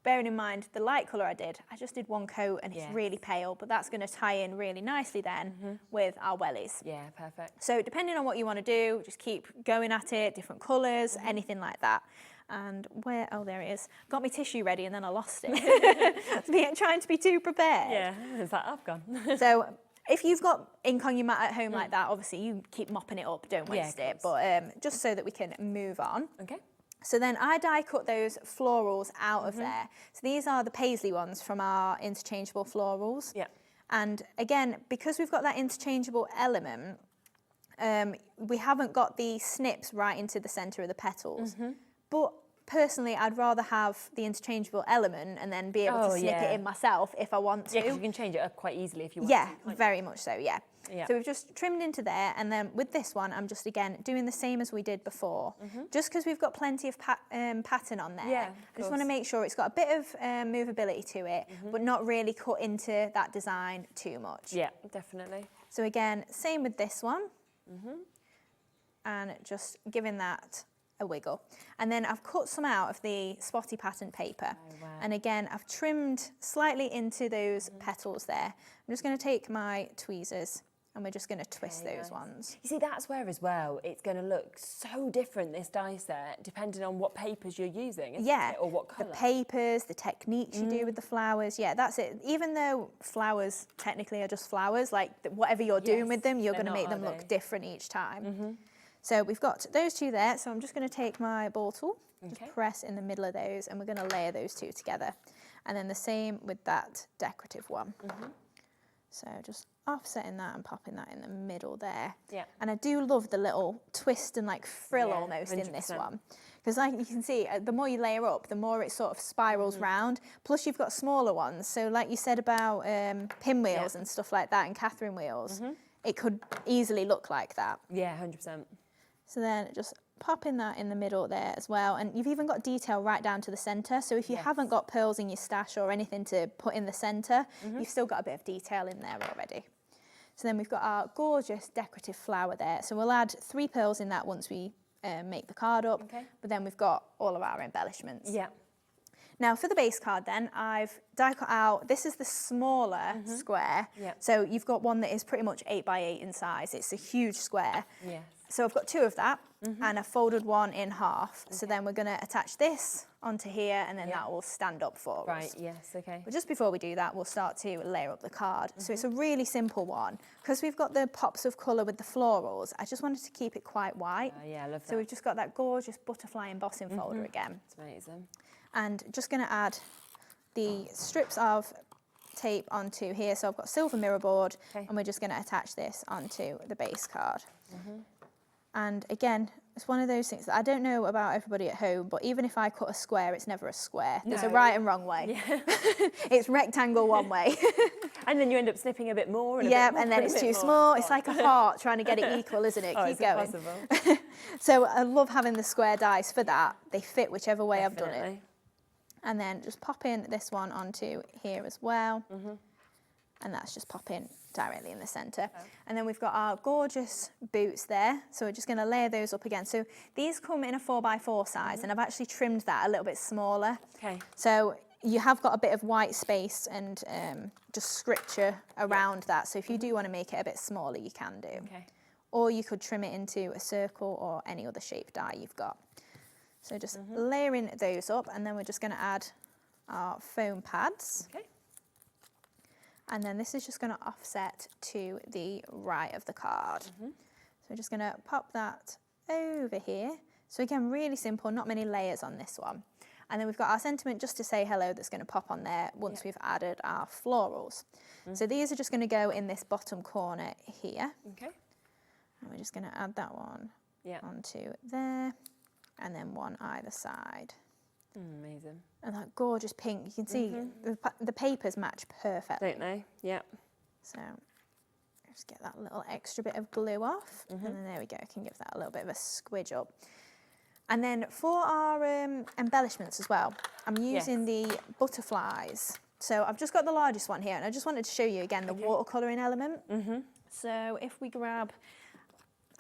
Bearing in mind the light colour I just did one coat and it's really pale, but that's going to tie in really nicely then with our wellies. Yeah, perfect. So depending on what you want to do, just keep going at it, different colours, anything like that. And where, oh, there it is. Got my tissue ready and then I lost it. Trying to be too prepared. Yeah, it's like, I've gone. So if you've got ink on your mat at home like that, obviously you keep mopping it up, don't waste it. But just so that we can move on. Okay. So then I die cut those florals out of there. So these are the paisley ones from our interchangeable florals. Yeah. And again, because we've got that interchangeable element, we haven't got the snips right into the centre of the petals. But personally, I'd rather have the interchangeable element and then be able to snip it in myself if I want to. Yeah, because you can change it up quite easily if you want Yeah, to. very much so, yeah. Yeah. So we've just trimmed into there, and then with this one, I'm just, again, doing the same as we did before. Just because we've got plenty of pattern on there, Yeah, I just want to make sure it's got a bit of movability to it, but not really cut into that design too much. Yeah, definitely. So again, same with this one, and just giving that a wiggle. And then I've cut some out of the spotty pattern paper. Oh, wow. And again, I've trimmed slightly into those petals there. I'm just going to take my tweezers and we're just going to twist those ones. You see, that's where as well, it's going to look so different, this die set, depending on what papers you're using, isn't it? Or what colour. The papers, the techniques you do with the flowers. Yeah, that's it. Even though flowers technically are just flowers, like whatever you're doing with them, you're going to make them look different each time. So we've got those two there. So I'm just going to take my ball tool, just press in the middle of those, and we're going to layer those two together. And then the same with that decorative one. So just offsetting that and popping that in the middle there. Yeah. And I do love the little twist and like frill almost 100%. In this one. Because like you can see, the more you layer up, the more it sort of spirals round. Plus you've got smaller ones. So like you said about pinwheels and stuff like that and Catherine wheels, it could easily look like that. Yeah, 100%. So then just popping that in the middle there as well. And you've even got detail right down to the centre. So if you haven't got pearls in your stash or anything to put in the centre, you've still got a bit of detail in there already. So then we've got our gorgeous decorative flower there. So we'll add 3 pearls in that once we make the card up. But then we've got all of our embellishments. Yeah. Now for the base card then, I've die cut out, this is the smaller square. So you've got one that is pretty much 8 by 8 in size. It's a huge square. Yes. So I've got 2 of that and I've folded one in half. So then we're going to attach this onto here and then that will stand up for us. Right, yes, okay. But just before we do that, we'll start to layer up the card. So it's a really simple one. Because we've got the pops of colour with the florals, I just wanted to keep it quite white. Yeah, I love that. So we've just got that gorgeous butterfly embossing folder again. It's amazing. And just going to add the strips of tape onto here. So I've got silver mirror board and we're just going to attach this onto the base card. And again, it's one of those things that I don't know about everybody at home, but even if I cut a square, it's never a square. There's a right and wrong way. It's rectangle one way. And then you end up snipping a bit more. And and then it's too small. It's like a heart trying to get it equal, isn't it? Keep going. Impossible. So I love having the square dies for that. They fit whichever way I've done it. And then just pop in this one onto here as well. And that's just popping directly in the centre. And then we've got our gorgeous boots there. So we're just going to layer those up again. So these come in a 4x4 size and I've actually trimmed that a little bit smaller. So you have got a bit of white space and just scripture around that. So if you do want to make it a bit smaller, you can do. Or you could trim it into a circle or any other shape die you've got. So just layering those up, and then we're just going to add our foam pads. And then this is just going to offset to the right of the card. So we're just going to pop that over here. So again, really simple, not many layers on this one. And then we've got our sentiment just to say hello that's going to pop on there once we've added our florals. So these are just going to go in this bottom corner here. Okay. And we're just going to add that one onto there, and then one either side. Amazing. And that gorgeous pink, you can see the papers match perfectly. Don't they? Yeah. So just get that little extra bit of glue off, and then there we go. I can give that a little bit of a squidge up. And then for our embellishments as well, I'm using the butterflies. So I've just got the largest one here, and I just wanted to show you again the watercolouring element. So if we grab,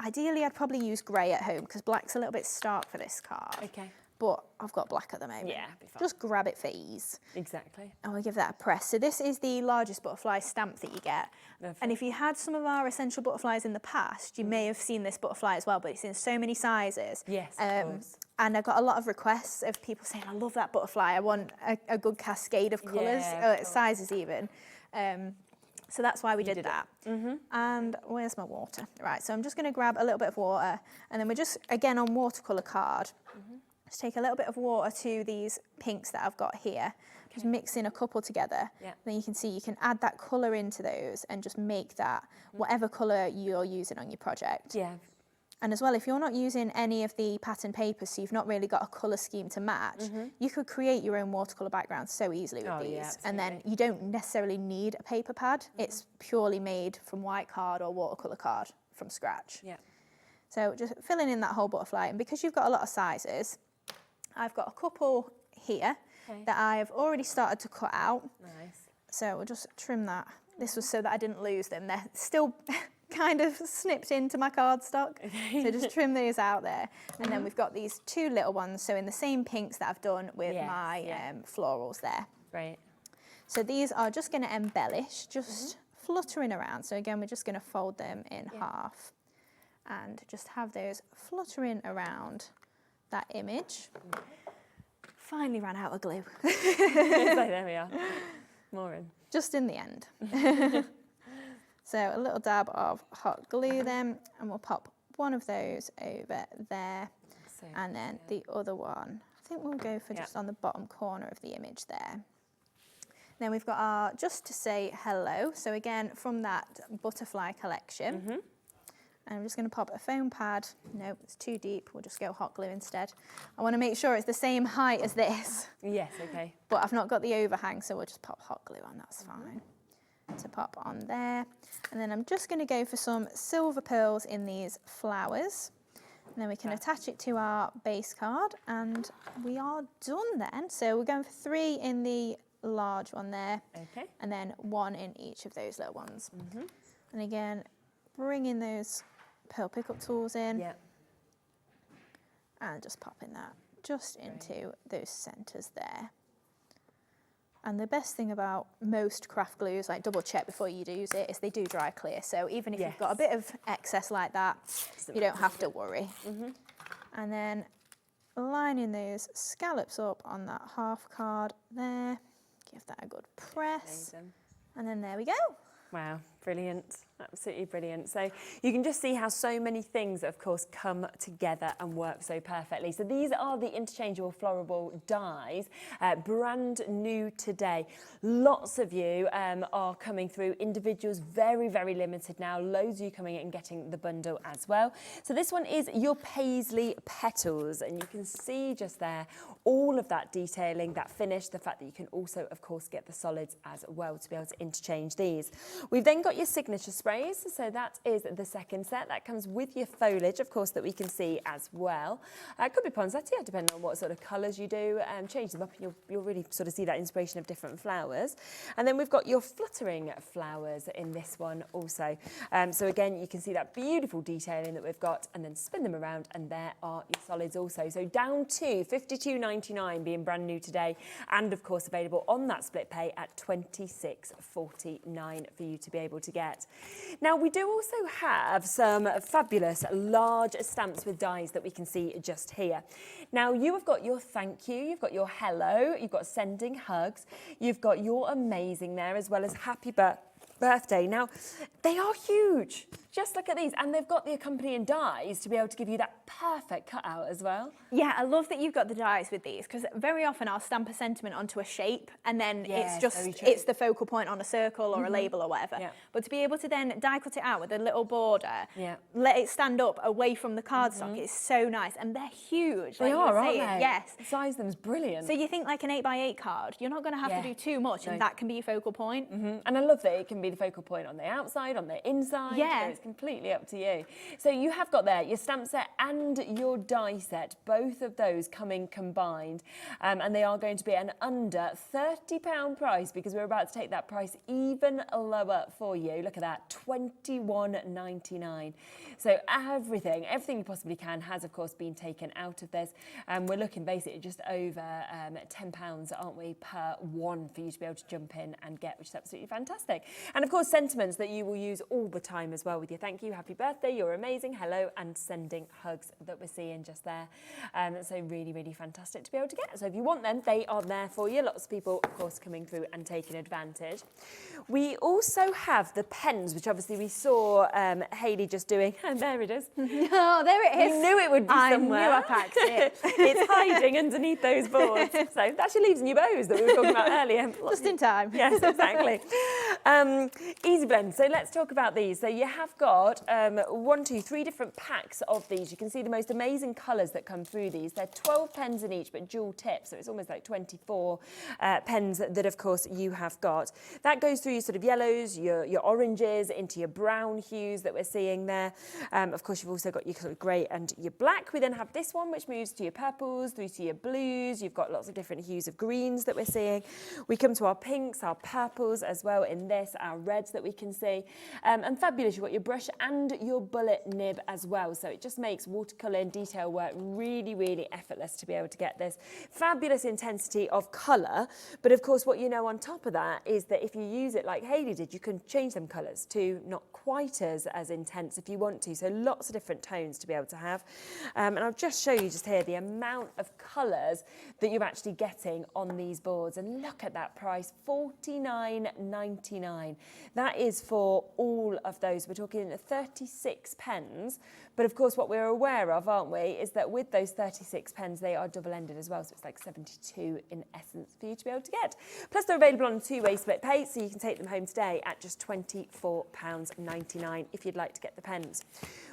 ideally I'd probably use grey at home because black's a little bit stark for this card. Okay. But I've got black at the moment. Yeah, be fine. Just grab it for ease. Exactly. And we'll give that a press. So this is the largest butterfly stamp that you get. Lovely. And if you had some of our essential butterflies in the past, you may have seen this butterfly as well, but it's in so many sizes. Yes, of course. And I got a lot of requests of people saying, I love that butterfly. I want a good cascade of colours, sizes even. So that's why we did that. And where's my water? Right, so I'm just going to grab a little bit of water, and then we're just, again, on watercolour card. Just take a little bit of water to these pinks that I've got here. Just mix in a couple together. Then you can see you can add that colour into those and just make that whatever colour you're using on your project. Yeah. And as well, if you're not using any of the pattern papers, so you've not really got a colour scheme to match, you could create your own watercolour background so easily with these. Yeah, and then you don't necessarily need a paper pad. It's purely made from white card or watercolour card from scratch. Yeah. So just filling in that whole butterfly. And because you've got a lot of sizes, I've got a couple here that I've already started to cut out. Nice. So we'll just trim that. This was so that I didn't lose them. They're still kind of snipped into my cardstock. So just trim those out there. And then we've got these two little ones. So in the same pinks that I've done with my florals there. Great. So these are just going to embellish, just fluttering around. So again, we're just going to fold them in half and just have those fluttering around that image. Finally ran out of glue. So there we are. More in. Just in the end. So a little dab of hot glue then, and we'll pop one of those over there. So and then the other one, I think we'll go for just on the bottom corner of the image there. Then we've got our just to say hello. So again, from that butterfly collection. And I'm just going to pop a foam pad. No, it's too deep. We'll just go hot glue instead. I want to make sure it's the same height as this. Yes, okay. But I've not got the overhang, so we'll just pop hot glue on. That's fine. To pop on there. And then I'm just going to go for some silver pearls in these flowers. And then we can attach it to our base card, and we are done then. So we're going for 3 in the large one there. Okay. And then 1 in each of those little ones. And again, bring in those pearl pickup tools in and just popping that just into those centres there. And the best thing about most craft glues, like double check before you use it, is they do dry clear. So even if you've got a bit of excess like that, you don't have to worry. And then lining those scallops up on that half card there. Give that a good press. Amazing. And then there we go. Wow, brilliant. Absolutely brilliant. So you can just see how so many things, of course, come together and work so perfectly. So these are the interchangeable florable dies, brand new today. Lots of you are coming through. Individuals, very, very limited now. Loads of you coming in and getting the bundle as well. So this one is your paisley petals, and you can see just there all of that detailing, that finish, the fact that you can also, of course, get the solids as well to be able to interchange these. We've then got your signature sprays, so that is the second set. That comes with your foliage, of course, that we can see as well. It could be poinsettia, depending on what sort of colours you do. Change them up and you'll really sort of see that inspiration of different flowers. And then we've got your fluttering flowers in this one also. So again, you can see that beautiful detailing that we've got, and then spin them around, and there are your solids also. So down to £52.99 being brand new today, and of course available on that split pay at £26.49 for you to be able to get. Now we do also have some fabulous large stamps with dies that we can see just here. Now you have got your thank you, you've got your hello, you've got sending hugs, you've got your amazing there, as well as happy birthday. birthday. Now, they are huge. Just look at these. And they've got the accompanying dies to be able to give you that perfect cutout as well. Yeah, I love that you've got the dies with these, because very often I'll stamp a sentiment onto a shape and then Yes, it's very just, true. it's the focal point on a circle or a label or whatever. Yeah. But to be able to then die cut it out with a little border, Yeah. let it stand up away from the cardstock, it's so nice. And they're huge. They like you are, were aren't saying. they? Yes. The size of them is brilliant. So you think like an 8x8 card, you're not going to have Yeah. to do too much, and No. that can be your focal point. And I love that it can be the focal point on the outside, on the inside. Yeah. So it's completely up to you. So you have got there your stamp set and your die set, both of those coming combined. And they are going to be an under £30 price, because we're about to take that price even lower for you. Look at that, £21.99. So everything you possibly can has, of course, been taken out of this. And we're looking basically just over £10, aren't we, per one for you to be able to jump in and get, which is absolutely fantastic. And of course, sentiments that you will use all the time as well with your thank you, happy birthday, you're amazing, hello, and sending hugs that we're seeing just there. So really, really fantastic to be able to get. So if you want them, they are there for you. Lots of people, of course, coming through and taking advantage. We also have the pens, which obviously we saw Hayley just doing. And there it is. Oh, there it is. We knew it would be somewhere. I knew I packed it. It's hiding underneath those boards. So that actually leaves new bows that we were talking about earlier. Just in time. Yes, exactly. Easy blend. So let's talk about these. So you have got 3 different packs of these. You can see the most amazing colours that come through these. They're 12 pens in each, but dual tip. So it's almost like 24 pens that, of course, you have got. That goes through your sort of yellows, your oranges, into your brown hues that we're seeing there. Of course, you've also got your sort of grey and your black. We then have this one, which moves to your purples, through to your blues. You've got lots of different hues of greens that we're seeing. We come to our pinks, our purples as well in this, our reds that we can see. And fabulous, you've got your brush and your bullet nib as well. So it just makes watercolour and detail work really, really effortless to be able to get this fabulous intensity of colour. But of course, what you know on top of that is that if you use it like Hayley did, you can change them colours to not quite as intense if you want to. So lots of different tones to be able to have. And I'll just show you just here the amount of colours that you're actually getting on these boards. And look at that price, £49.99. That is for all of those. We're talking 36 pens. But of course, what we're aware of, aren't we, is that with those 36 pens, they are double-ended as well. So it's like 72 in essence for you to be able to get. Plus, they're available on a two-way split pay, so you can take them home today at just £24.99 if you'd like to get the pens.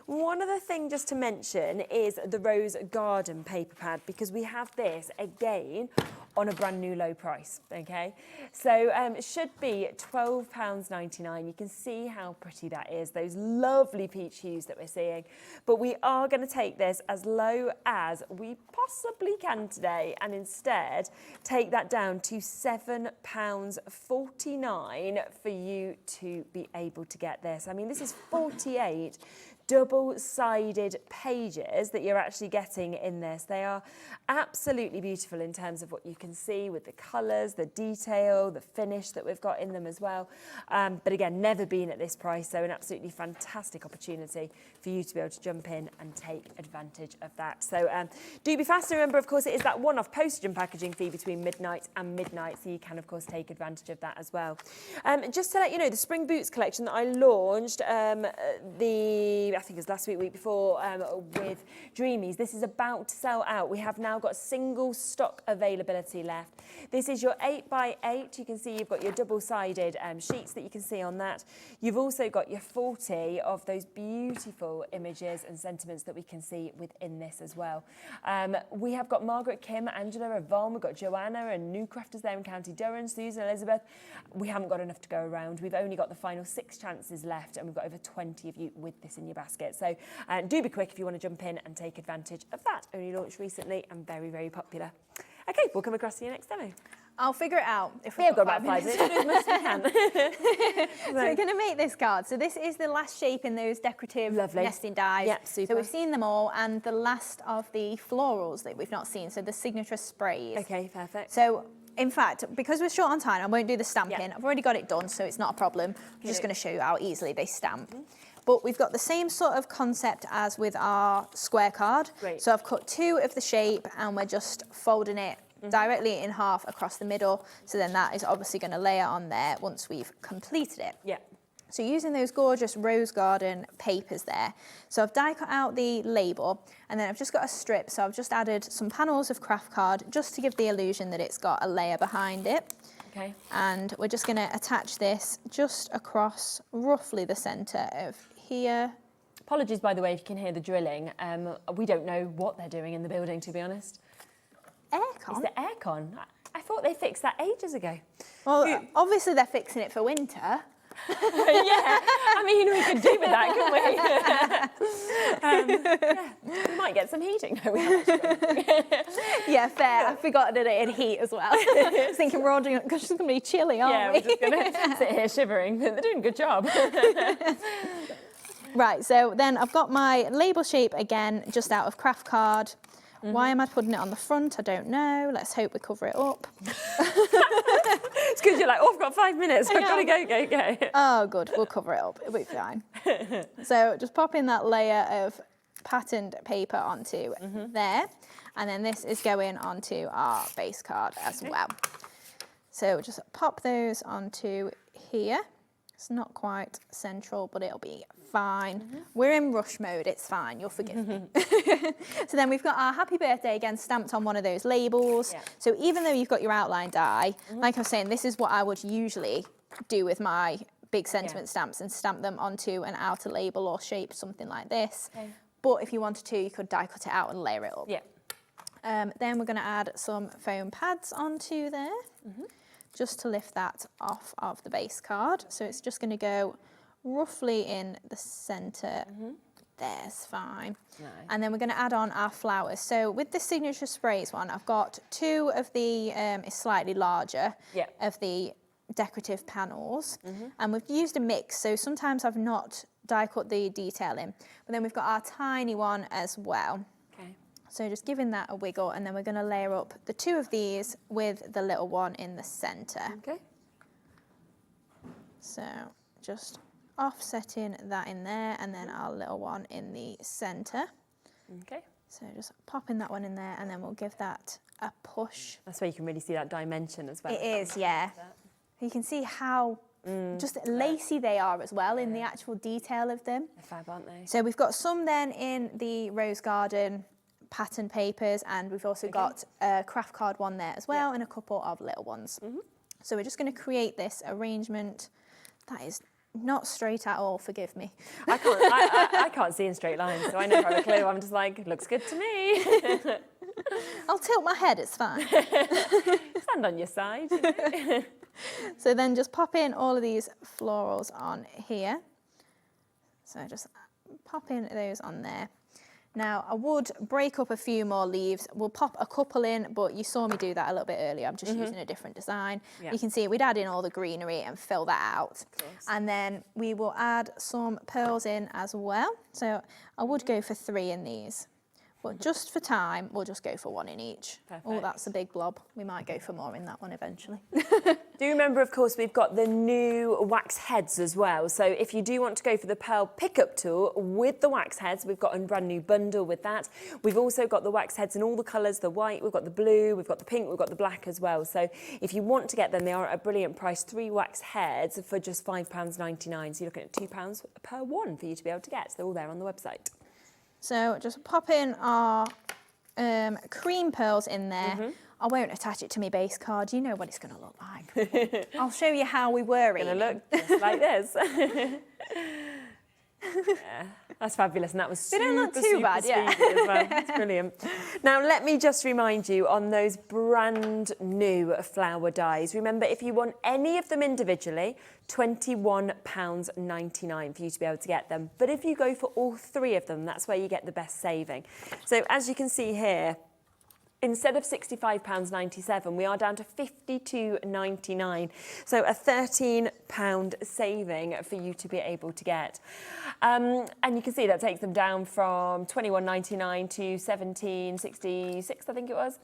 One other thing just to mention is the Rose Garden paper pad, because we have this again on a brand new low price, okay? So it should be £12.99. You can see how pretty that is, those lovely peach hues that we're seeing. But we are going to take this as low as we possibly can today, and instead take that down to £7.49 for you to be able to get this. I mean, this is 48 double-sided pages that you're actually getting in this. They are absolutely beautiful in terms of what you can see with the colours, the detail, the finish that we've got in them as well. But again, never been at this price, so an absolutely fantastic opportunity for you to be able to jump in and take advantage of that. So do be fast. Remember, of course, it is that one-off postage and packaging fee between midnight and midnight, so you can, of course, take advantage of that as well. Just to let you know, the Spring Boots collection that I launched, I think it was last week before, with Dreamees. This is about to sell out. We have now got single stock availability left. This is your 8x8. You can see you've got your double-sided sheets that you can see on that. You've also got your 40 of those beautiful images and sentiments that we can see within this as well. We have got Margaret, Kim, Angela, Yvonne, we've got Joanna and new crafters there in County Durham, Susan, Elizabeth. We haven't got enough to go around. We've only got the final 6 chances left, and we've got over 20 of you with this in your basket. So do be quick if you want to jump in and take advantage of that. Only launched recently and very, very popular. Okay, we'll come across to your next demo. I'll figure it out if We've got about 5 minutes. Do as much as we can. So we're going to make this card. So this is the last shape in those decorative nesting dies. Yep, super. So we've seen them all, and the last of the florals that we've not seen. So the signature sprays. Okay, perfect. So in fact, because we're short on time, I won't do the stamping. Yep. I've already got it done, so it's not a problem. I'm just going to show you how easily they stamp. But we've got the same sort of concept as with our square card. Great. So I've cut 2 of the shape, and we're just folding it directly in half across the middle. So then that is obviously going to layer on there once we've completed it. Yeah. So using those gorgeous rose garden papers there. So I've die cut out the label, and then I've just got a strip. So I've just added some panels of craft card just to give the illusion that it's got a layer behind it. Okay. And we're just going to attach this just across roughly the centre of here. Apologies, by the way, if you can hear the drilling. We don't know what they're doing in the building, to be honest. Aircon? It's the aircon. I thought they fixed that ages ago. Well, obviously they're fixing it for winter. Yeah, I mean, we could do with that, couldn't we? Yeah, we might get some heating. No, we haven't. Yeah, fair. I forgot that it had heat as well. I was thinking we're all doing it because it's going to be chilly, aren't we? Yeah, we're just going to sit here shivering. They're doing a good job. Right, so then I've got my label shape again, just out of craft card. Why am I putting it on the front? I don't know. Let's hope we cover it up. It's because you're like, oh, I've got 5 minutes. I've got to go. Oh, good. We'll cover it up. It'll be fine. So just pop in that layer of patterned paper onto there. And then this is going onto our base card as well. So just pop those onto here. It's not quite central, but it'll be fine. We're in rush mode, it's fine, you'll forgive me. So then we've got our happy birthday again stamped on one of those labels. Yeah. So even though you've got your outline die, like I was saying, this is what I would usually do with my big sentiment stamps and stamp them onto an outer label or shape, something like this. Okay. But if you wanted to, you could die cut it out and layer it up. Yeah. Then we're going to add some foam pads onto there, just to lift that off of the base card. So it's just going to go roughly in the centre. There's fine. Nice. And then we're going to add on our flowers. So with the Signature Sprays one, I've got two of the, it's slightly larger, of the decorative panels. And we've used a mix, so sometimes I've not die cut the detailing. But then we've got our tiny one as well. So just giving that a wiggle, and then we're going to layer up the two of these with the little one in the centre. Okay. So just offsetting that in there, and then our little one in the centre. Okay. So just popping that one in there, and then we'll give that a push. That's where you can really see that dimension as well. It is, yeah. You can see how just lacy they are as well in the actual detail of them. They're fab, aren't they? So we've got some then in the Rose Garden pattern papers, and we've also got a craft card one there as well, and a couple of little ones. So we're just going to create this arrangement that is not straight at all, forgive me. I can't see in straight lines, so I never have a clue. I'm just like, looks good to me. I'll tilt my head, it's fine. Stand on your side. So then just pop in all of these florals on here. So just pop in those on there. Now, I would break up a few more leaves. We'll pop a couple in, but you saw me do that a little bit earlier. I'm just using a different design. Yeah. You can see we'd add in all the greenery and fill that out. And then we will add some pearls in as well. So I would go for 3 in these. But just for time, we'll just go for 1 in each. Perfect. Oh, that's a big blob. We might go for more in that one eventually. Do remember, of course, we've got the new wax heads as well. So if you do want to go for the pearl pickup tool with the wax heads, we've got a brand new bundle with that. We've also got the wax heads in all the colours, the white, we've got the blue, we've got the pink, we've got the black as well. So if you want to get them, they are at a brilliant price. 3 wax heads for just £5.99. So you're looking at £2 per one for you to be able to get. They're all there on the website. So just pop in our cream pearls in there. I won't attach it to my base card. You know what it's going to look like. I'll show you how we were It's going to look just like this. Yeah, that's fabulous, and that was super, they don't look too bad, speedy as well. It's brilliant. Now, let me just remind you on those brand new flower dies. Remember, if you want any of them individually, £21.99 for you to be able to get them. But if you go for all 3 of them, that's where you get the best saving. So as you can see here, instead of £65.97, we are down to £52.99. So a £13 saving for you to be able to get. And you can see that takes them down from £21.99 to £17.66, I think it was.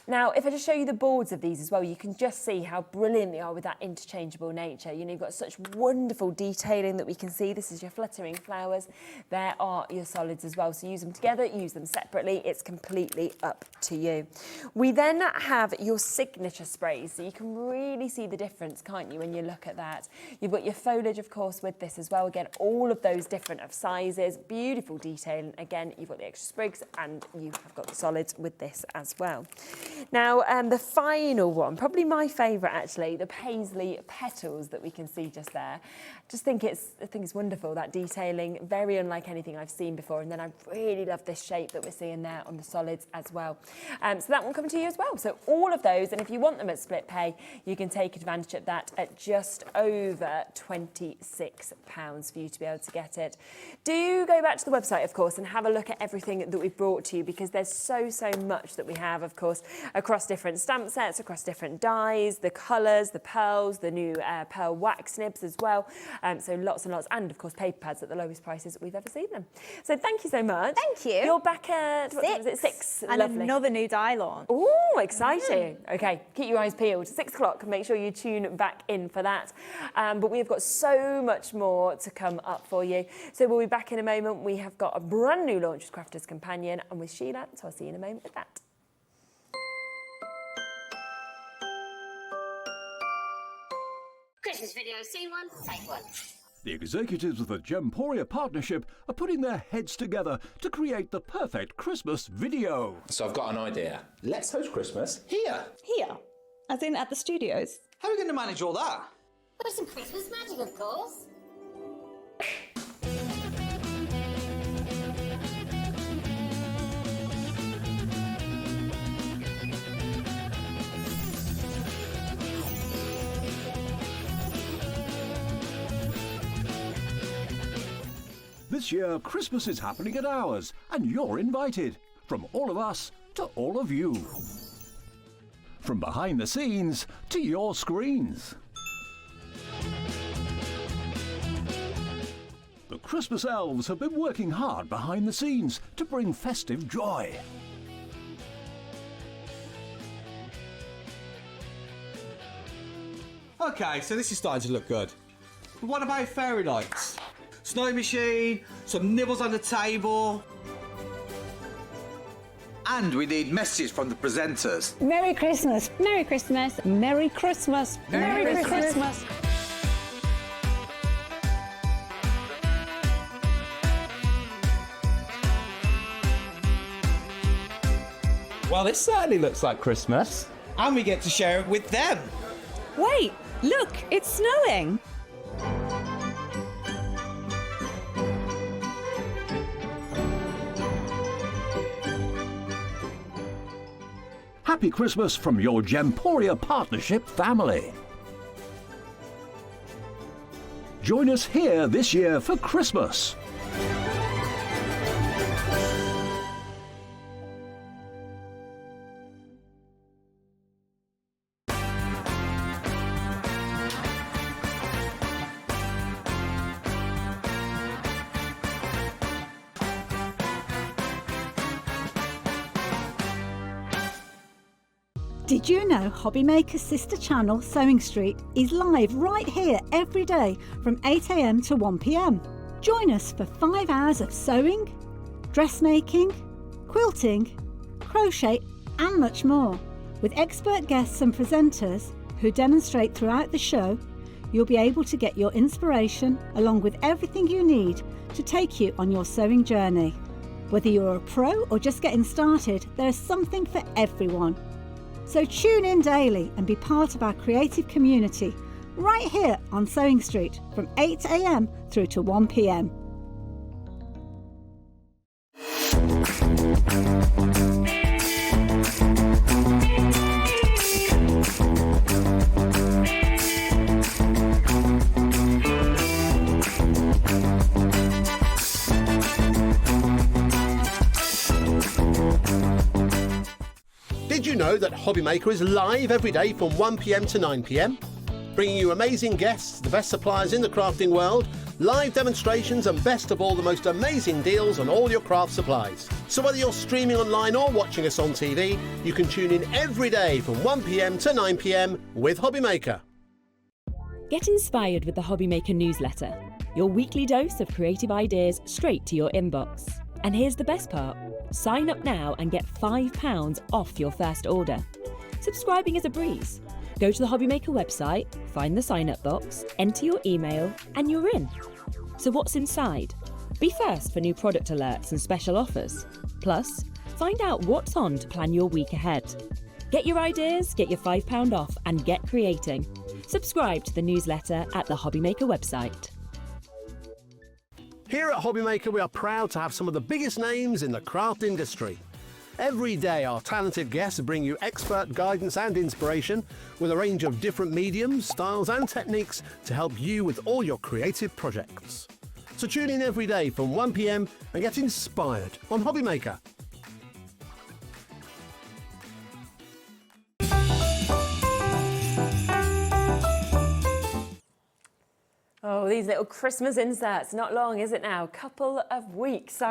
Now, if I just show you the boards of these as well, you can just see how brilliant they are with that interchangeable nature. You know, you've got such wonderful detailing that we can see. This is your fluttering flowers. There are your solids as well. So use them together, use them separately. It's completely up to you. too. We then have your signature sprays, so you can really see the difference, can't you, when you look at that. You've got your foliage, of course, with this as well. Again, all of those different of sizes, beautiful detailing. Again, you've got the extra sprigs and you have got the solids with this as well. Now, the final one, probably my favourite actually, the paisley petals that we can see just there. I think it's wonderful, that detailing, very unlike anything I've seen before. And then I really love this shape that we're seeing there on the solids as well. So that one coming to you as well. So all of those, and if you want them at split pay, you can take advantage of that at just over £26 for you to be able to get it. Do go back to the website, of course, and have a look at everything that we've brought to you, because there's so much that we have, of course, across different stamp sets, across different dyes, the colours, the pearls, the new pearl wax nibs as well. So lots and lots, and of course paper pads at the lowest prices that we've ever seen them. So thank you so much. Thank you. You're back at, what was it, 6? And Lovely. another new dye launch. Oh, exciting. Okay, keep your eyes peeled. 6 o'clock, make sure you tune back in for that. But we've got so much more to come up for you. So we'll be back in a moment. We have got a brand new launch with Crafter's Companion and with Sheila, so I'll see you in a moment with that. Christmas video, scene 1, take 1. The executives of the Gemporia partnership are putting their heads together to create the perfect Christmas video. So I've got an idea. Let's host Christmas here. Here? As in at the studios? How are we going to manage all that? With some Christmas magic, of course. This year, Christmas is happening at ours, and you're invited. From all of us to all of you. From behind the scenes to your screens. The Christmas elves have been working hard behind the scenes to bring festive joy. Okay, so this is starting to look good. But what about fairy lights? Snow machine, some nibbles on the table. And we need messages from the presenters. Merry Christmas! Merry Christmas! Merry Christmas! Merry Christmas! Well, this certainly looks like Christmas. And we get to share it with them. Wait! Look! It's snowing! Happy Christmas from your Gemporia partnership family. Join us here this year for Christmas. Did you know Hobbymaker's sister channel, Sewing Street, is live right here every day from 8 AM to 1 PM? Join us for 5 hours of sewing, dressmaking, quilting, crochet and much more. With expert guests and presenters who demonstrate throughout the show, you'll be able to get your inspiration along with everything you need to take you on your sewing journey. Whether you're a pro or just getting started, there's something for everyone. So tune in daily and be part of our creative community right here on Sewing Street from 8 AM through to 1 PM. Did you know that Hobbymaker is live every day from 1 PM to 9 PM? Bringing you amazing guests, the best suppliers in the crafting world, live demonstrations and best of all, the most amazing deals on all your craft supplies. So whether you're streaming online or watching us on TV, you can tune in every day from 1 PM to 9 PM with Hobbymaker. Get inspired with the Hobbymaker newsletter, your weekly dose of creative ideas straight to your inbox. And here's the best part, Sign up now and get £5 off your first order. Subscribing is a breeze. Go to the Hobby Maker website, find the sign up box, enter your email, and you're in. So what's inside? Be first for new product alerts and special offers. Plus, find out what's on to plan your week ahead. Get your ideas, get your £5 off, and get creating. Subscribe to the newsletter at the Hobby Maker website. Here at Hobby Maker, we are proud to have some of the biggest names in the craft industry. Every day, our talented guests bring you expert guidance and inspiration with a range of different mediums, styles and techniques to help you with all your creative projects. So tune in every day from 1 p.m. and get inspired on Hobby Maker. Oh, these little Christmas inserts. Not long, is it now? Couple of weeks.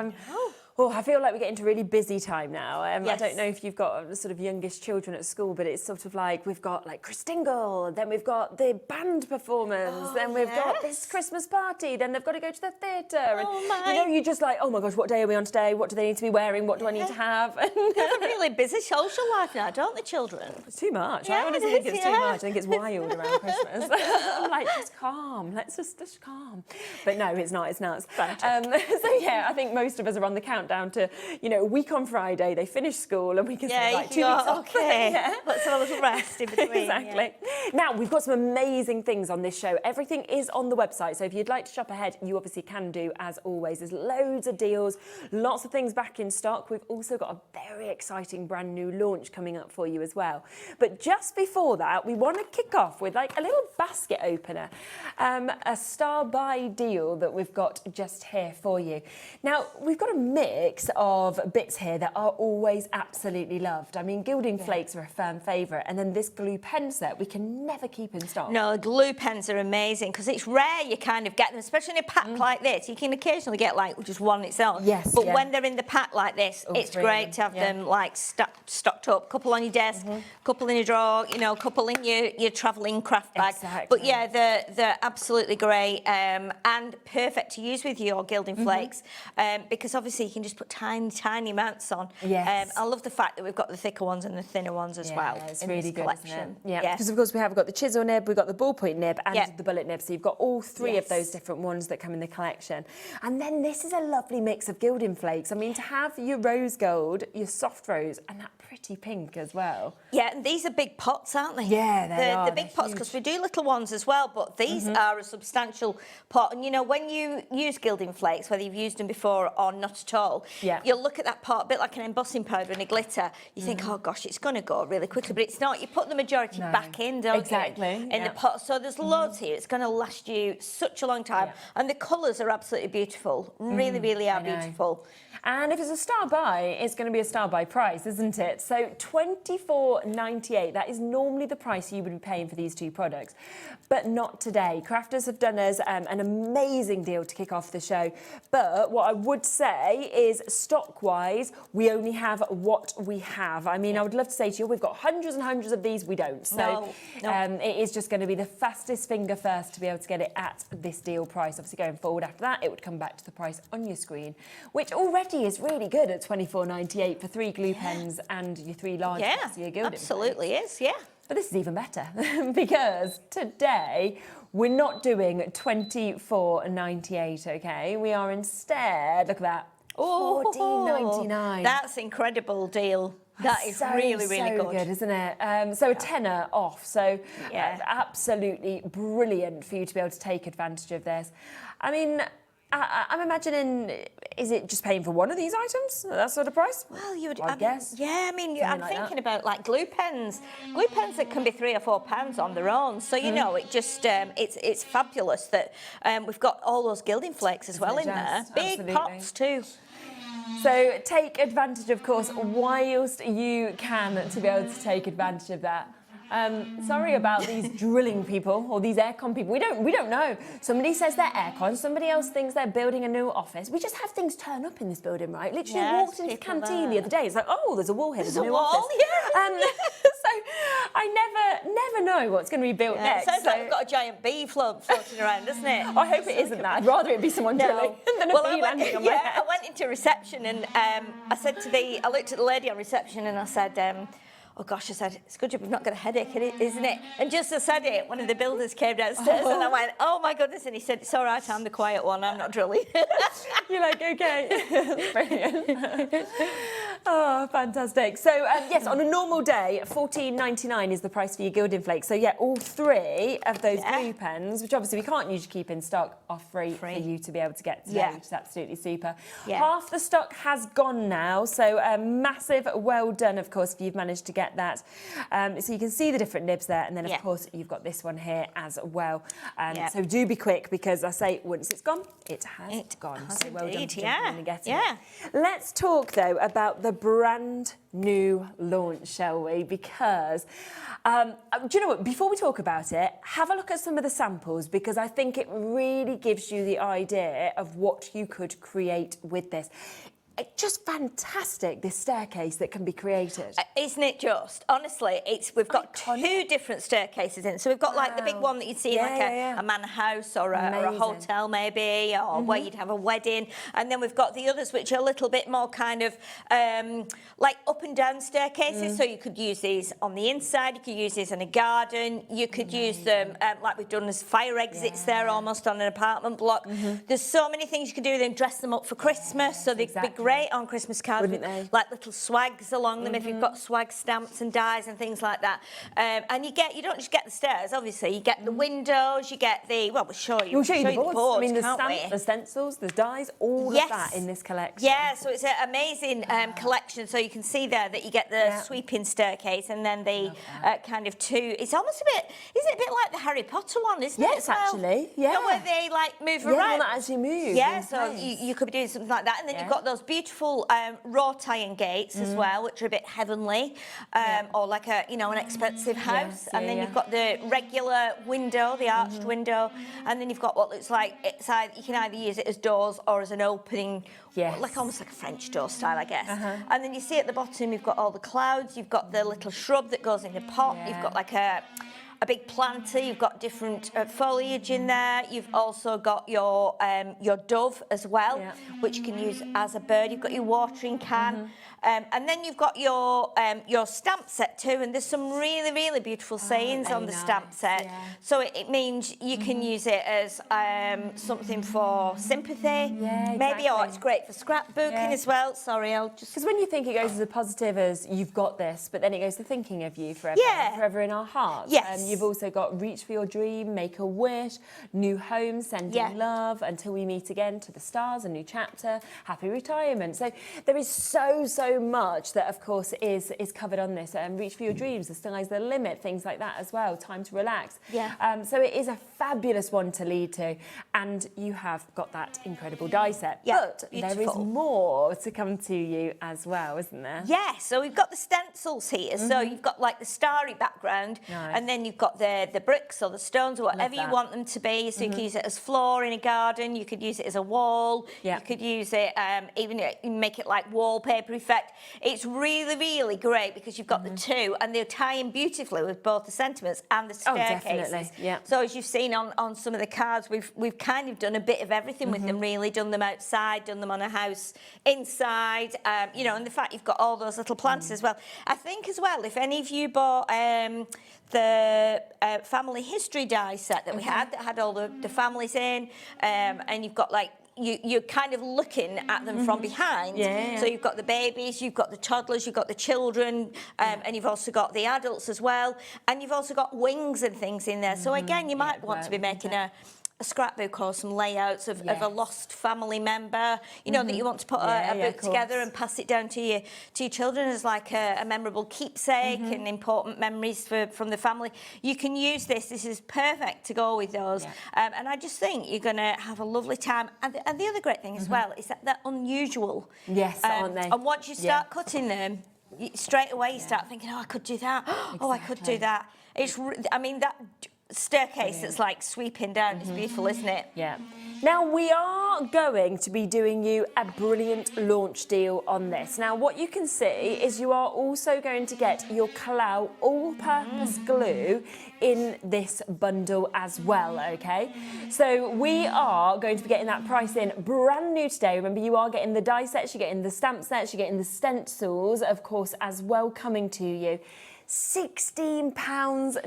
I feel like we're getting to really busy time now. I don't know if you've got sort of youngest children at school, but it's sort of like we've got like Chris Dingle, then we've got the band performance, then we've got this Christmas party, then they've got to go to the theatre. And you're just like, oh my gosh, what day are we on today? What do they need to be wearing? What do I need to have? They have a really busy social life now, don't they, children? It's too much. Yeah, I honestly think it's too much. I think it's wild around Christmas. I'm like, just calm. Let's just calm. But no, it's not. It's nuts. I think most of us are on the countdown to, a week on Friday, they finish school and we can say, like, 2 weeks off. Okay, let's have a little rest in between. Exactly. Yeah. Now, we've got some amazing things on this show. Everything is on the website, so if you'd like to shop ahead, you obviously can do, as always. There's loads of deals, lots of things back in stock. We've also got a very exciting brand new launch coming up for you as well. But just before that, we want to kick off with like a little basket opener, a star buy deal that we've got just here for you. Now, we've got a mix of bits here that are always absolutely loved. I mean, gilding flakes are a firm favourite, and then this glue pen set we can never keep in stock. No, glue pens are amazing because it's rare you kind of get them, especially in a pack like this. You can occasionally get like just one itself. Yes. But when they're in the pack like this, it's great to have them like stocked up. Couple on your desk, couple in your drawer, couple in your travelling craft bag. Exactly. But yeah, they're absolutely great and perfect to use with your gilding flakes because obviously you can just put tiny amounts on. Yes. I love the fact that we've got the thicker ones and the thinner ones as well. It's in really this good, collection. isn't it? Yeah, because of course we have got the chisel nib, we've got the ballpoint nib and the bullet nib, so you've got all three of those different ones that come in the collection. And then this is a lovely mix of gilding flakes. I mean, to have your rose gold, your soft rose and that pretty pink as well. Yeah, and these are big pots, aren't they? Yeah, they are. The big pots, because we do little ones as well, but these are a substantial pot. And when you use gilding flakes, whether you've used them before or not at all, you'll look at that pot a bit like an embossing powder and a glitter. You think, oh gosh, it's going to go really quickly, but it's not. You put the majority back in, don't you? In the pot. So there's loads here. It's going to last you such a long time. And the colours are absolutely beautiful. Really, really are beautiful. And if it's a star buy, it's going to be a star buy price, isn't it? So $24.98, that is normally the price you would be paying for these two products. But not today. Crafters have done us an amazing deal to kick off the show. But what I would say is, stock-wise, we only have what we have. I mean, I would love to say to you, we've got hundreds and hundreds of these. We don't. So it is just going to be the fastest finger first to be able to get it at this deal price. Obviously, going forward after that, it would come back to the price on your screen, which already is really good at $24.98 for 3 glue pens and your 3 large pens of your gilding. Absolutely is, yeah. But this is even better because today we're not doing $24.98, okay? We are instead, look at that, $14.99. That's incredible deal. That is really, really good, isn't it? So a tenner off. So absolutely brilliant for you to be able to take advantage of this. I mean, I'm imagining, is it just paying for one of these items at that sort of price? Well, you would, I guess. Yeah, I mean, I'm thinking about like glue pens that can be £3 or £4 on their own. So you know, it just it's fabulous that we've got all those gilding flakes as well in there. Big pots too. So take advantage, of course, whilst you can, to be able to take advantage of that. Sorry about these drilling people or these aircon people. We don't know. Somebody says they're aircon. Somebody else thinks they're building a new office. We just have things turn up in this building, right? Literally walked into the canteen the other day. It's like, oh, there's a wall here. There's a new office. Yeah. So I never know know what's going to be built next. Sounds like we've got a giant bee floating around, doesn't it? I hope it isn't that. I'd rather it be someone drilling than a bee landing on my head. I went into reception and I looked at the lady on reception and I said, oh gosh, I said, it's a good job we've not got a headache, isn't it? And just as I said it, one of the builders came downstairs and I went, oh my goodness, and he said, it's all right, I'm the quiet one, I'm not drilling. You're like, okay. Brilliant. Oh, fantastic. So, yes, on a normal day, $14.99 is the price for your gilding flakes. So, yeah, all 3 of those blue pens, which obviously we can't usually keep in stock, are free for you to be able to get today, which is absolutely super. Half the stock has gone now, so a massive well done, of course, if you've managed to get that. So you can see the different nibs there, and then, of course, you've got this one here as well. So do be quick, because I say once it's gone, it has gone. So well done for jumping in and getting it. Let's talk, though, about the brand new launch, shall we? Because, do you know what? Before we talk about it, have a look at some of the samples, because I think it really gives you the idea of what you could create with this. It's just fantastic, this staircase that can be created. Isn't it just? Honestly, we've got 2 different staircases in. So we've got like the big one that you'd see in a manor house or a hotel maybe, or where you'd have a wedding. And then we've got the others which are a little bit more kind of like up and down staircases. So you could use these on the inside, you could use these in a garden, you could use them like we've done as fire exits there almost on an apartment block. There's so many things you can do with them, dress them up for Christmas, so they'd be great on Christmas cards with like little swags along them if you've got swag stamps and dies and things like that. And you don't just get the stairs, obviously, you get the windows, you get the, well, we'll show you the boards, I mean, the stencils, the dies, all of that in this collection. Yeah, so it's an amazing collection. So you can see there that you get the sweeping staircase and then the kind of 2, it's almost a bit, isn't it a bit like the Harry Potter one, isn't it? Yes, actually, You know, where they like move around. Yeah, that actually moves. Yeah, so you could be doing something like that. And then you've got those beautiful wrought iron gates as well, which are a bit heavenly, or like a, you know, an expensive house. And then you've got the regular window, the arched window, and then you've got what looks like you can either use it as doors or as an opening, like almost like a French door style, I guess. And then you see at the bottom you've got all the clouds, you've got the little shrub that goes in the pot, you've got like a big planter, you've got different foliage in there. You've also got your dove as well, which you can use as a bird. You've got your watering can. And then you've got your stamp set too, and there's some really, really beautiful sayings on the stamp set. So it means you can use it as something for sympathy, maybe, or it's great for scrapbooking as well. Sorry, I'll just... Because when you think it goes as a positive as you've got this, but then it goes to thinking of you forever, forever in our hearts. You've also got reach for your dream, make a wish, new home, sending love, until we meet again, to the stars, a new chapter, happy retirement. So there is so much that, of course, is covered on this. Reach for your dreams, the sky's the limit, things like that as well, time to relax. So it is a fabulous one to lead to, and you have got that incredible die set. But there is more to come to you as well, isn't there? So we've got the stencils here. So you've got like the starry background, and then you've got the bricks or the stones or whatever you want them to be. So you can use it as floor in a garden, you could use it as a wall, you could use it, even make it like wallpaper effect. It's really, really great because you've got the 2 and they'll tie in beautifully with both the sentiments and the staircases. Definitely, So as you've seen on some of the cards, we've kind of done a bit of everything with them, really. Done them outside, done them on a house inside, you know, and the fact you've got all those little plants as well. I think as well, if any of you bought the family history die set that we had, that had all the families in, and you've got like, you're kind of looking at them from behind. So you've got the babies, you've got the toddlers, you've got the children, and you've also got the adults as well. And you've also got wings and things in there. So again, you might want to be making a scrapbook or some layouts of a lost family member, you know, that you want to put a book together and pass it down to your children as like a memorable keepsake and important memories from the family. You can use this is perfect to go with those. And I just think you're going to have a lovely time. And the other great thing as well is that they're unusual. Aren't they? And once you start cutting them, straight away you start thinking, oh, I could do that. Oh, I could do that. I mean, that staircase that's like sweeping down is beautiful, isn't it? Now, we are going to be doing you a brilliant launch deal on this. Now, what you can see is you are also going to get your Kalau all-purpose glue in this bundle as well, okay? So we are going to be getting that price in brand new today. Remember, you are getting the die sets, you're getting the stamp sets, you're getting the stencils, of course, as well coming to you. £16.99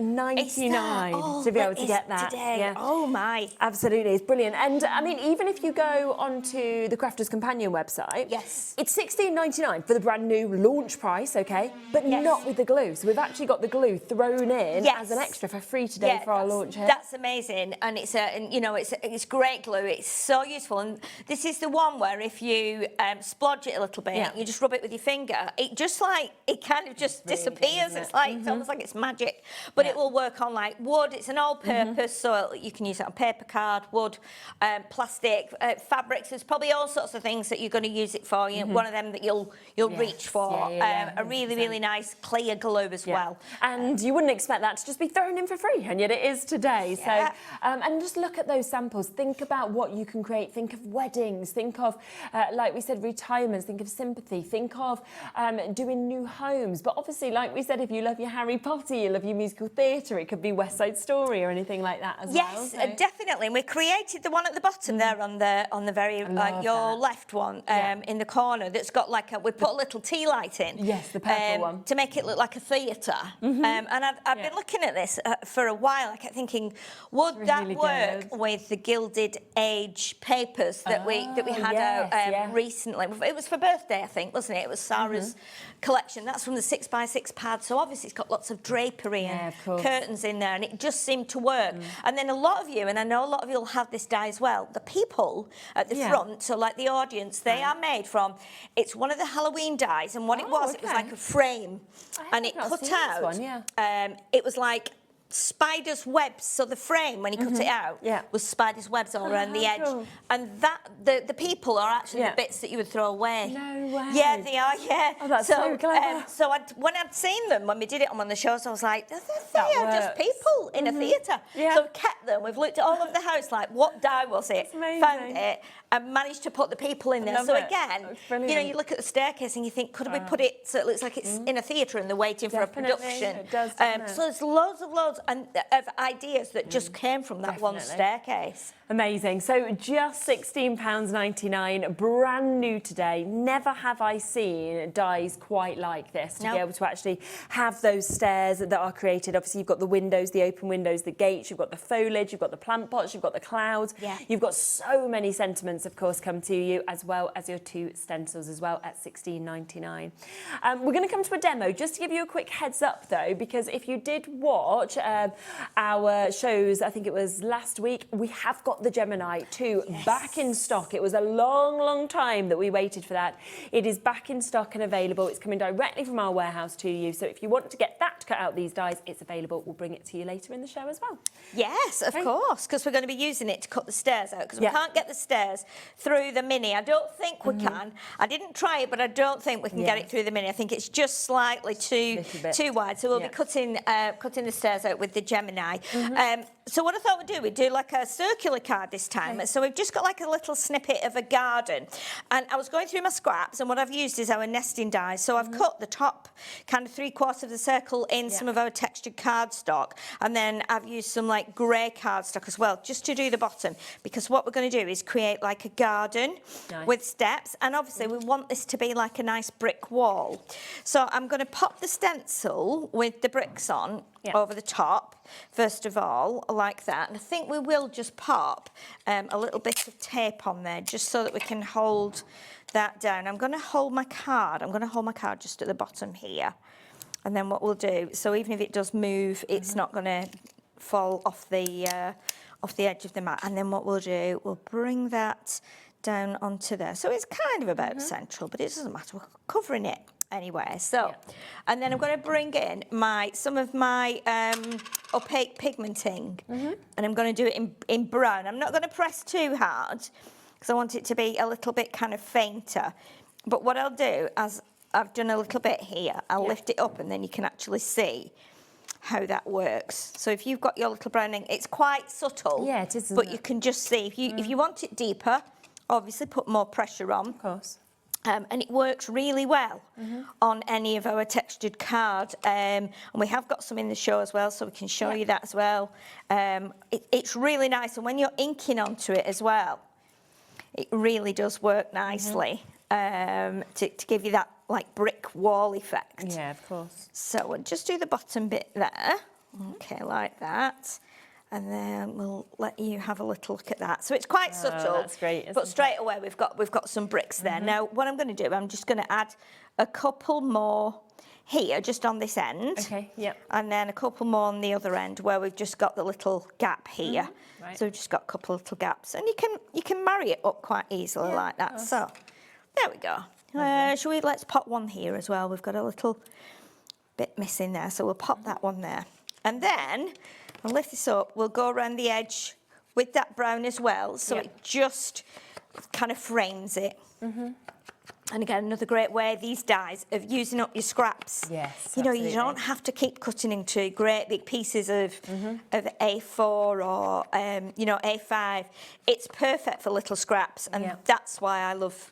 to be able to get that. Today. Yeah. Oh my. Absolutely, it's brilliant. And I mean, even if you go onto the Crafters Companion website, yes, it's £16.99 for the brand new launch price, okay? But not with the glue. So we've actually got the glue thrown in as an extra for free today for our launch here. That's amazing, and it's it's great glue. It's so useful, and this is the one where if you splodge it a little bit, you just rub it with your finger. It just it kind of just disappears. It's like it's almost like it's magic, but it will work on like wood. It's an all-purpose, so you can use it on paper, card, wood, plastic, fabrics. There's probably all sorts of things that you're going to use it for. You know, one of them that you'll reach for. A really nice clear glue as well. And you wouldn't expect that to just be thrown in for free, and yet it is today. So, and just look at those samples. Think about what you can create. Think of weddings. Think of, like we said, retirements. Think of sympathy. Think of doing new homes. But obviously, like we said, if you love your Harry Potter, you love your musical theatre, it could be West Side Story or anything like that as well. Yes, definitely. And we created the one at the bottom there on the very your left one in the corner that's got like we put a little tea light in. Yes, the purple one. To make it look like a theatre. And I've been looking at this for a while. I kept thinking, would that work with the Gilded Age papers that we had out recently? It was for birthday, I think, wasn't it? It was Sarah's collection. That's from the 6x6 pad. So obviously it's got lots of drapery and curtains in there, and it just seemed to work. And then a lot of you, and I know a lot of you will have this die as well, the people at the front, so like the audience, they are made from, it's one of the Halloween dies, and what it was like a frame, and it cut out, it was like spider's webs, so the frame when he cut it out was spider's webs all around the edge, and that the people are actually the bits that you would throw away. No way. Yeah, they are. Yeah. Oh, that's so clever. So when I'd seen them when we did it on one of the shows, I was like, they are just people in a theatre. So we kept them. We've looked at all over the house, like what die was it? Found it and managed to put the people in there. So again, you know, you look at the staircase and you think, could we put it so it looks like it's in a theatre and they're waiting for a production? It does, so there's loads of ideas that just came from that one staircase. Amazing. So just £16.99, brand new today. Never have I seen dies quite like this to be able to actually have those stairs that are created. Obviously, you've got the windows, the open windows, the gates, you've got the foliage, you've got the plant pots, you've got the clouds. You've got so many sentiments, of course, come to you, as well as your two stencils as well at £16.99. We're going to come to a demo, just to give you a quick heads up, though, because if you did watch our shows, I think it was last week, we have got the Gemini 2 back in stock. It was a long time that we waited for that. It is back in stock and available. It's coming directly from our warehouse to you. So if you want to get that to cut out these dies, it's available. We'll bring it to you later in the show as well. Yes, of course, because we're going to be using it to cut the stairs out, because we can't get the stairs through the Mini. I don't think we can. I didn't try it, but I don't think we can get it through the Mini. I think it's just slightly too wide. So we'll be cutting the stairs out with the Gemini. So what I thought we'd do like a circular card this time. So we've just got like a little snippet of a garden. And I was going through my scraps, and what I've used is our nesting dies. So I've cut the top kind of 3/4 of the circle in some of our textured cardstock. And then I've used some like grey cardstock as well, just to do the bottom. Because what we're going to do is create like a garden with steps. And obviously we want this to be like a nice brick wall. So I'm going to pop the stencil with the bricks on over the top, first of all, like that. And I think we will just pop a little bit of tape on there, just so that we can hold that down. I'm going to hold my card. I'm going to hold my card just at the bottom here. And then what we'll do, so even if it does move, it's not going to fall off the edge of the mat. And then what we'll do, we'll bring that down onto there. So it's kind of about central, but it doesn't matter. We're covering it anyway. So, and then I'm going to bring in some of my opaque pigmenting, and I'm going to do it in brown. I'm not going to press too hard because I want it to be a little bit kind of fainter. But what I'll do, as I've done a little bit here, I'll lift it up, and then you can actually see how that works. So if you've got your little brown ink, it's quite subtle. Yeah, it is, but you can just see, if you want it deeper, obviously put more pressure on. Of course. And it works really well on any of our textured card. And we have got some in the show as well, so we can show you that as well. It's really nice, and when you're inking onto it as well, it really does work nicely to give you that like brick wall effect. Yeah, of course. So we'll just do the bottom bit there. Okay, like that. And then we'll let you have a little look at that. So it's quite subtle. That's great, but straight away we've got some bricks there. Now what I'm going to do, I'm just going to add a couple more here, just on this end. Okay, yep. And then a couple more on the other end where we've just got the little gap here. Right. So we've just got a couple of little gaps, and you can marry it up quite easily like that. So there we go. Let's pop one here as well. We've got a little bit missing there, so we'll pop that one there. And then I'll lift this up, we'll go around the edge with that brown as well, so it just kind of frames it. And again, another great way, these dies, of using up your scraps. Yes, you know, you don't have to keep cutting into great big pieces of A4 or, you know, A5. It's perfect for little scraps, and that's why I love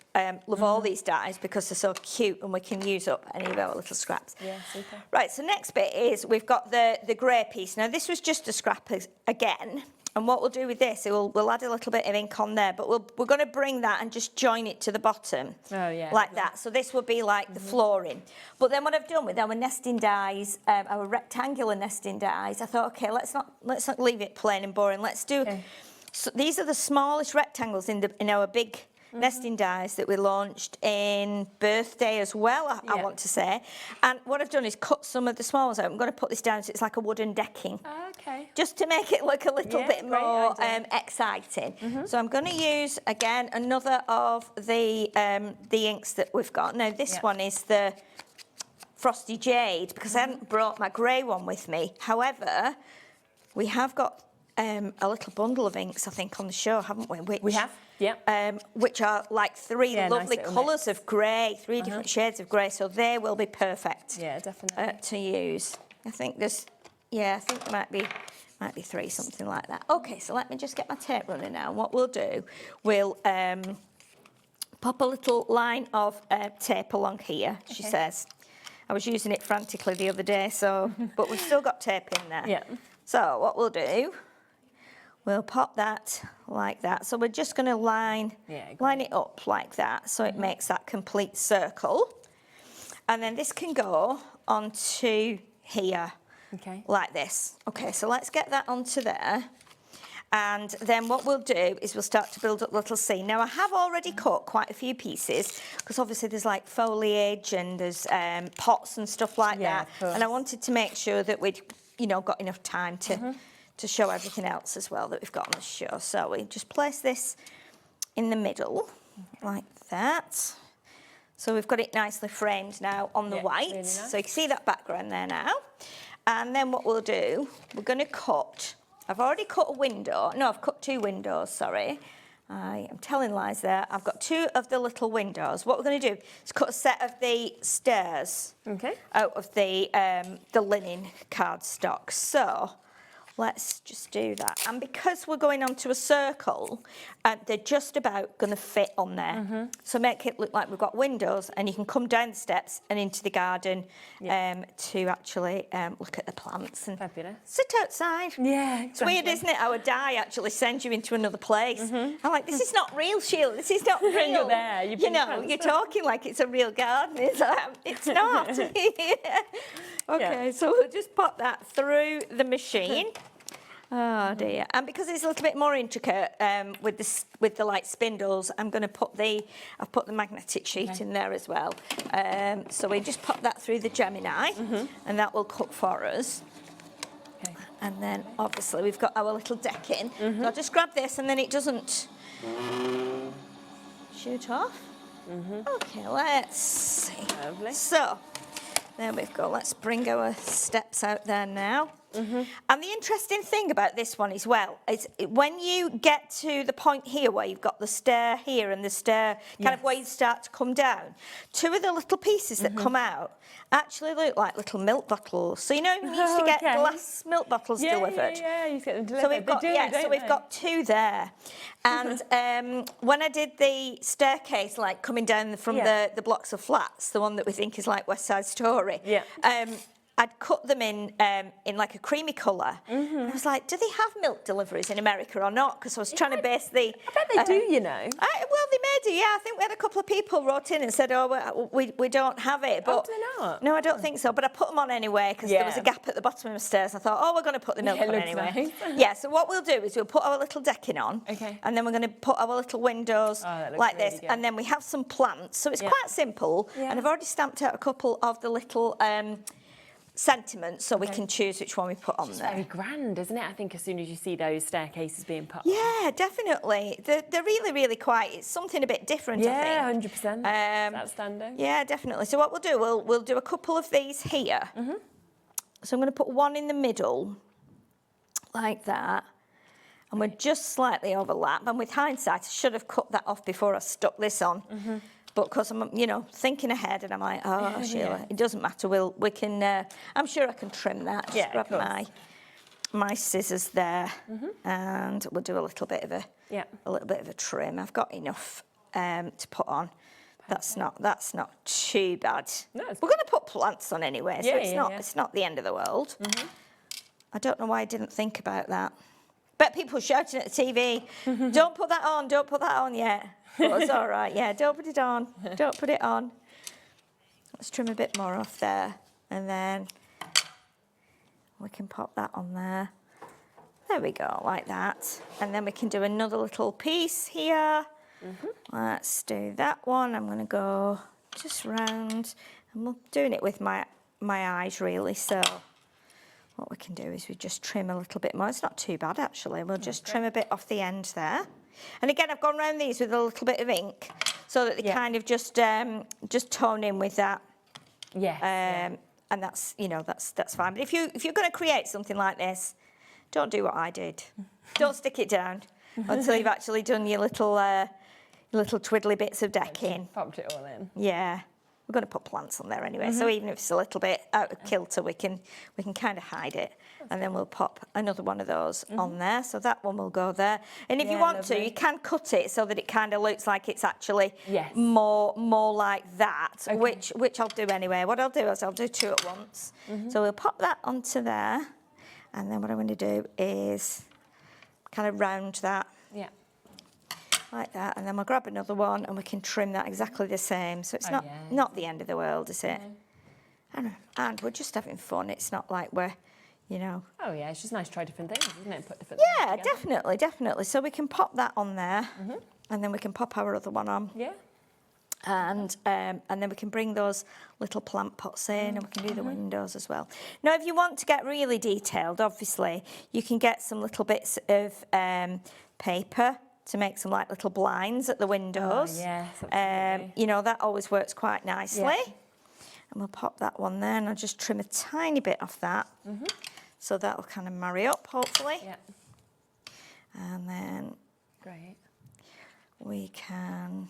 all these dies, because they're so cute and we can use up any of our little scraps. Yeah, super. Right, so next bit is we've got the grey piece. Now, this was just a scrap again. And what we'll do with this, we'll add a little bit of ink on there, but we're going to bring that and just join it to the bottom. Oh, yeah. Like that. So this will be like the flooring. But then what I've done with our nesting dies, our rectangular nesting dies, I thought, okay, let's not leave it plain and boring. Let's do. So these are the smallest rectangles in our big nesting dies that we launched in birthday as well, I want to say. And what I've done is cut some of the small ones out. I'm going to put this down so it's like a wooden decking. Okay. Just to make it look a little bit more exciting. So I'm going to use, again, another of the inks that we've got. Now, this one is the Frosty Jade, because I hadn't brought my grey one with me. However, we have got a little bundle of inks, I think, on the show, haven't we? We have. Yeah. Which are like three lovely nice colours of grey, three different shades of grey, so they will be perfect. Yeah, definitely. To use. I think there's, I think there might be three, something like that. Okay, so let me just get my tape running now. What we'll do, we'll pop a little line of tape along here, she says. I was using it frantically the other day, so, but we've still got tape in there. Yeah. So what we'll do, we'll pop that like that. So we're just going to line it up like that, so it makes that complete circle. And then this can go onto here, like this. Okay, so let's get that onto there. And then what we'll do is we'll start to build up the little scene. Now, I have already cut quite a few pieces, because obviously there's like foliage and there's pots and stuff like that. And I wanted to make sure that we'd, got enough time to show everything else as well that we've got on the show. So we just place this in the middle, like that. So we've got it nicely framed now on the white. Really nice. So you can see that background there now. And then what we'll do, we're going to cut. I've already cut a window. No, I've cut two windows, sorry. I am telling lies there. I've got two of the little windows. What we're going to do is cut a set of the stairs out of the linen cardstock. So let's just do that. And because we're going onto a circle, they're just about going to fit on there. So make it look like we've got windows, and you can come down the steps and into the garden to actually look at the plants and sit outside. Yeah, exactly. It's weird, isn't it? Our die actually sends you into another place. I'm like, this is not real, Sheila. This is not real. You're there. You're talking like it's a real garden. It's not. Okay, so we'll just pop that through the machine. Oh dear! And because it's a little bit more intricate with the like spindles, I'm going to I've put the magnetic sheet in there as well. So we just pop that through the Gemini, and that will cut for us. Okay. And then obviously we've got our little decking. So I'll just grab this, and then it doesn't shoot off. Okay, let's see. Lovely. So there we go. Let's bring our steps out there now. And the interesting thing about this one as well is when you get to the point here where you've got the stair here and the stair kind of where you start to come down, two of the little pieces that come out actually look like little milk bottles. So you know you used to get glass milk bottles delivered? Yeah, you used to get them delivered. So we've got, we've got two there. And when I did the staircase, like coming down from the blocks of flats, the one that we think is like West Side Story, I'd cut them in like a creamy colour. I was like, do they have milk deliveries in America or not? Because I was trying to base the... I bet they do, you know. Well, they may do, yeah. I think we had a couple of people wrote in and said, oh, we don't have it. But do they not? No, I don't think so. But I put them on anyway because there was a gap at the bottom of the stairs. I thought, we're going to put the milk on anyway. Nice. So what we'll do is we'll put our little decking on. And then we're going to put our little windows like this. Really good. And then we have some plants. So it's quite simple. And I've already stamped out a couple of the little... sentiments, so we can choose which one we put on there. Very grand, isn't it? I think as soon as you see those staircases being put on. Yeah, definitely. They're really, really quite. It's something a bit different. I think. 100%. That's standard. Yeah, definitely. So what we'll do, we'll do a couple of these here. So I'm going to put one in the middle, like that, and we'll just slightly overlap. And with hindsight, I should have cut that off before I stuck this on. But because I'm, thinking ahead, and I'm like, Sheila, it doesn't matter. We can. I'm sure I can trim that. Just grab my scissors there, and we'll do a little bit of a trim. I've got enough to put on. That's not too bad. No, we're going to put plants on anyway, so it's not the end of the world. I don't know why I didn't think about that. Bet people shouting at the TV, don't put that on, don't put that on yet. But it's all right, don't put it on, don't put it on. Let's trim a bit more off there, and then we can pop that on there. There we go, like that. And then we can do another little piece here. Let's do that one. I'm going to go just round. I'm doing it with my eyes, really, so... What we can do is we just trim a little bit more. It's not too bad, actually. We'll just trim a bit off the end there. And again, I've gone around these with a little bit of ink so that they kind of just tone in with that. And that's, that's fine. But if you're going to create something like this, don't do what I did. Don't stick it down until you've actually done your little twiddly bits of decking. Popped it all in. Yeah. We're going to put plants on there anyway, so even if it's a little bit out of kilter, we can kind of hide it. And then we'll pop another one of those on there, so that one will go there. And if you want to, you can cut it so that it kind of looks like it's actually more like that, which I'll do anyway. What I'll do is I'll do two at once. So we'll pop that onto there, and then what I'm going to do is kind of round that. Like that, and then we'll grab another one and we can trim that exactly the same. So it's not the end of the world, is it? And we're just having fun. It's not like we're, Oh yeah, it's just nice to try different things, isn't it? Put different things together. Definitely. So we can pop that on there, and then we can pop our other one on. And then we can bring those little plant pots in, and we can do the windows as well. Now, if you want to get really detailed, obviously, you can get some little bits of paper to make some like little blinds at the windows. That always works quite nicely. And we'll pop that one there, and I'll just trim a tiny bit off that. So that'll kind of marry up, hopefully. And then we can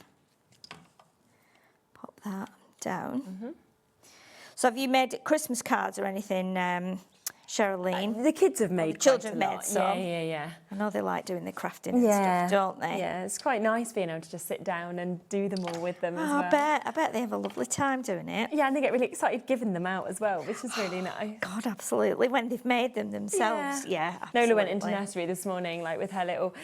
pop that down. So have you made Christmas cards or anything, Sherilyn? The kids have made children have made some. Yeah. I know they like doing the crafting and stuff, don't they? Yeah, it's quite nice being able to just sit down and do them all with them as well. I bet they have a lovely time doing it. Yeah, and they get really excited giving them out as well, which is really nice. God, absolutely. When they've made them themselves, absolutely. Nola went into nursery this morning, like with her little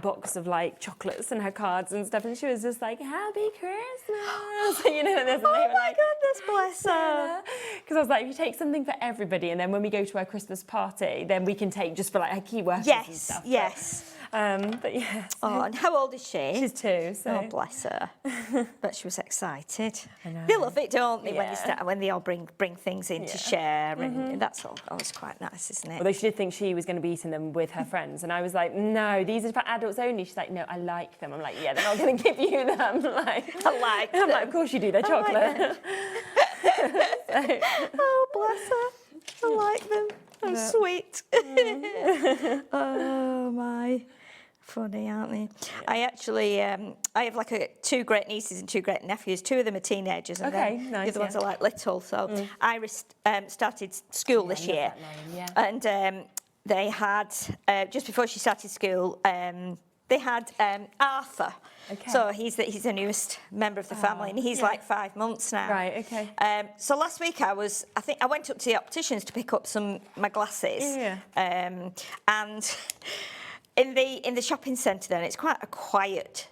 box of like chocolates and her cards and stuff, and she was just like, "Happy Christmas!" There's oh my goodness, bless her. Because I was like, if you take something for everybody, and then when we go to our Christmas party, then we can take just for like her key workers and stuff. But yeah. Oh, and how old is she? She's 2. So. Oh, bless her. But she was excited. I know. They love it, don't they? When they all bring things in to share, and that's always quite nice, isn't it? Although she did think she was going to be eating them with her friends, and I was like, no, these are for adults only. She's like, no, I like them. I'm like, yeah, they're not going to give you them. I like them. I'm like, of course you do. They're chocolate. Oh, bless her. I like them. How sweet. Oh, my. Funny, aren't they? I actually, I have like 2 great nieces and 2 great nephews. 2 of them are teenagers, and then nice, the other ones are like little. So Iris started school this year, and they had just before she started school, they had Arthur. Okay. So he's the newest member of the family, and he's like 5 months now. Right. Okay. So last week I went up to the opticians to pick up my glasses. Yeah. And in the shopping centre, then it's quite a quiet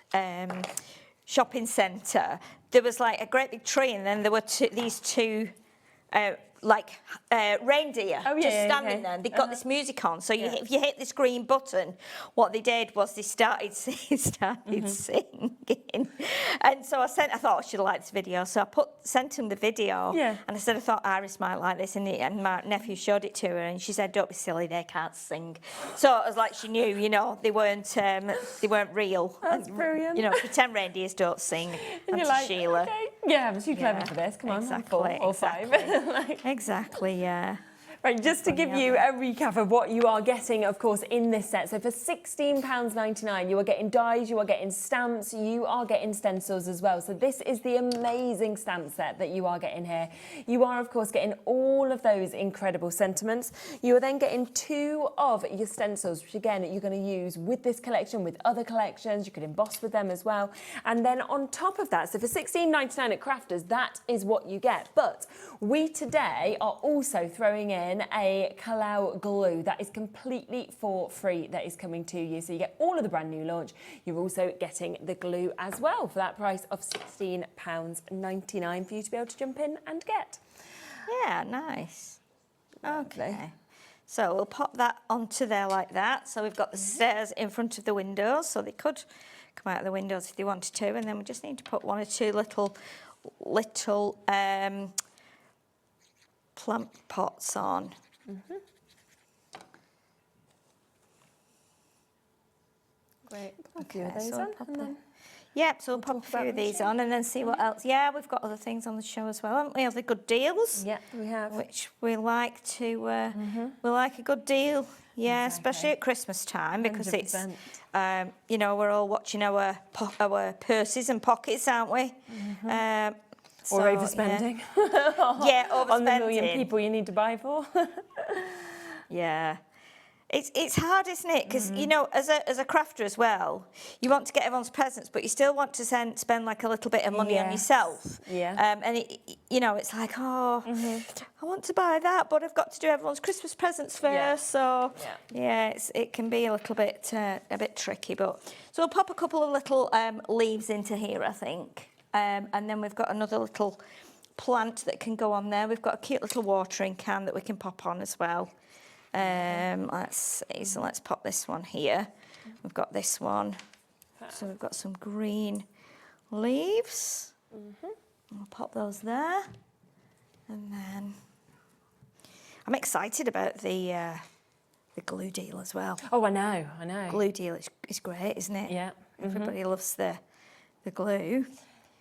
shopping centre. There was like a great big tree, and then there were these two reindeer just standing there. And they got this music on. So if you hit this green button, what they did was they started singing. And so I thought I should have liked this video. So I sent him the video. Yeah. And I said I thought Iris might like this, and my nephew showed it to her, and she said, "Don't be silly, they can't sing." So it was like she knew, they weren't real. That's brilliant. Pretend reindeers don't sing. And you're like, Sheila. Okay. Yeah, I'm too clever for this. Come on, exactly, 4 or 5. Exactly, yeah. Right, just to give you a recap of what you are getting, of course, in this set. So for £16.99, you are getting dies, you are getting stamps, you are getting stencils as well. So this is the amazing stamp set that you are getting here. You are, of course, getting all of those incredible sentiments. You are then getting 2 of your stencils, which again, you're going to use with this collection, with other collections. You could emboss with them as well. And then on top of that, so for £16.99 at Crafters, that is what you get. But we today are also throwing in a Kalau glue that is completely for free, that is coming to you. So you get all of the brand new launch. You're also getting the glue as well for that price of £16.99 for you to be able to jump in and get. Yeah, nice. Okay. So we'll pop that onto there like that. So we've got the stairs in front of the windows, so they could come out of the windows if they wanted to, and then we just need to put 1 or 2 little plant pots on. Great. Pop a few of those on, and then so we'll pop a few of these on and then see what else. Yeah, we've got other things on the show as well, haven't we? Other good deals. Yeah, we have. Which we like to. We like a good deal. Yeah, especially at Christmas time, because 100%. It's we're all watching our purses and pockets, aren't we? Or overspending. Yeah, overspending. On the million people you need to buy for. Yeah. It's hard, isn't it? Because, as a crafter as well, you want to get everyone's presents, but you still want to spend like a little bit of money on yourself. Yeah. And, it's like, I want to buy that, but I've got to do everyone's Christmas presents first. Yeah. So, it can be a little bit tricky. So we'll pop a couple of little leaves into here, I think. And then we've got another little plant that can go on there. We've got a cute little watering can that we can pop on as well. Let's see, so let's pop this one here. We've got this one. So we've got some green leaves. We'll pop those there. And then I'm excited about the glue deal as well. Oh, I know. Glue deal is great, isn't it? Yeah. Everybody loves the glue.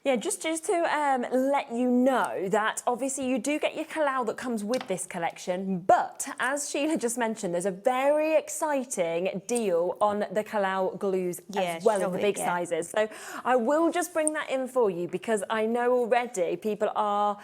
Yeah, just to let you know that obviously you do get your Kalau that comes with this collection, but as Sheila just mentioned, there's a very exciting deal on the Kalau glues as well as the big sizes. So I will just bring that in for you, because I know already people are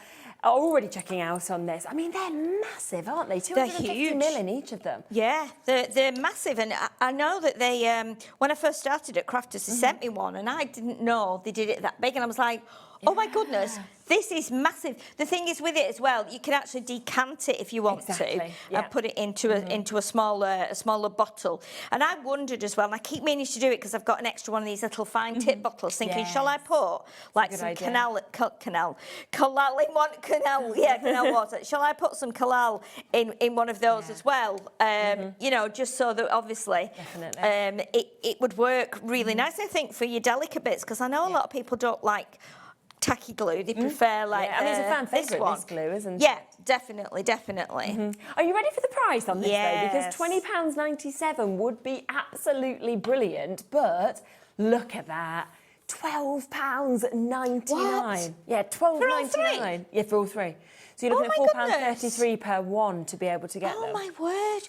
already checking out on this. I mean, they're massive, aren't they? 250 million each of them. Yeah, they're massive. And I know that they, when I first started at Crafters, they sent me one, and I didn't know they did it that big. And I was like, oh my goodness, this is massive. The thing is with it as well, you can actually decant it if you want to, and put it into a smaller bottle. And I wondered as well, and I keep meaning to do it because I've got an extra one of these little fine tip bottles, thinking, shall I put like some canal water? Shall I put some Kalal in one of those as well? Just so that obviously it would work really nice, I think, for your delicate bits, because I know a lot of people don't like tacky glue. They prefer like I mean, it's a fan favourite, this glue, isn't it? Yeah, definitely. Are you ready for the price on this though? Because £20.97 would be absolutely brilliant, but look at that. £12.99. What? Yeah, £12.99. Yeah, for all 3. So you're looking Oh, my at £4.33 per one to be able to get them. Oh my word!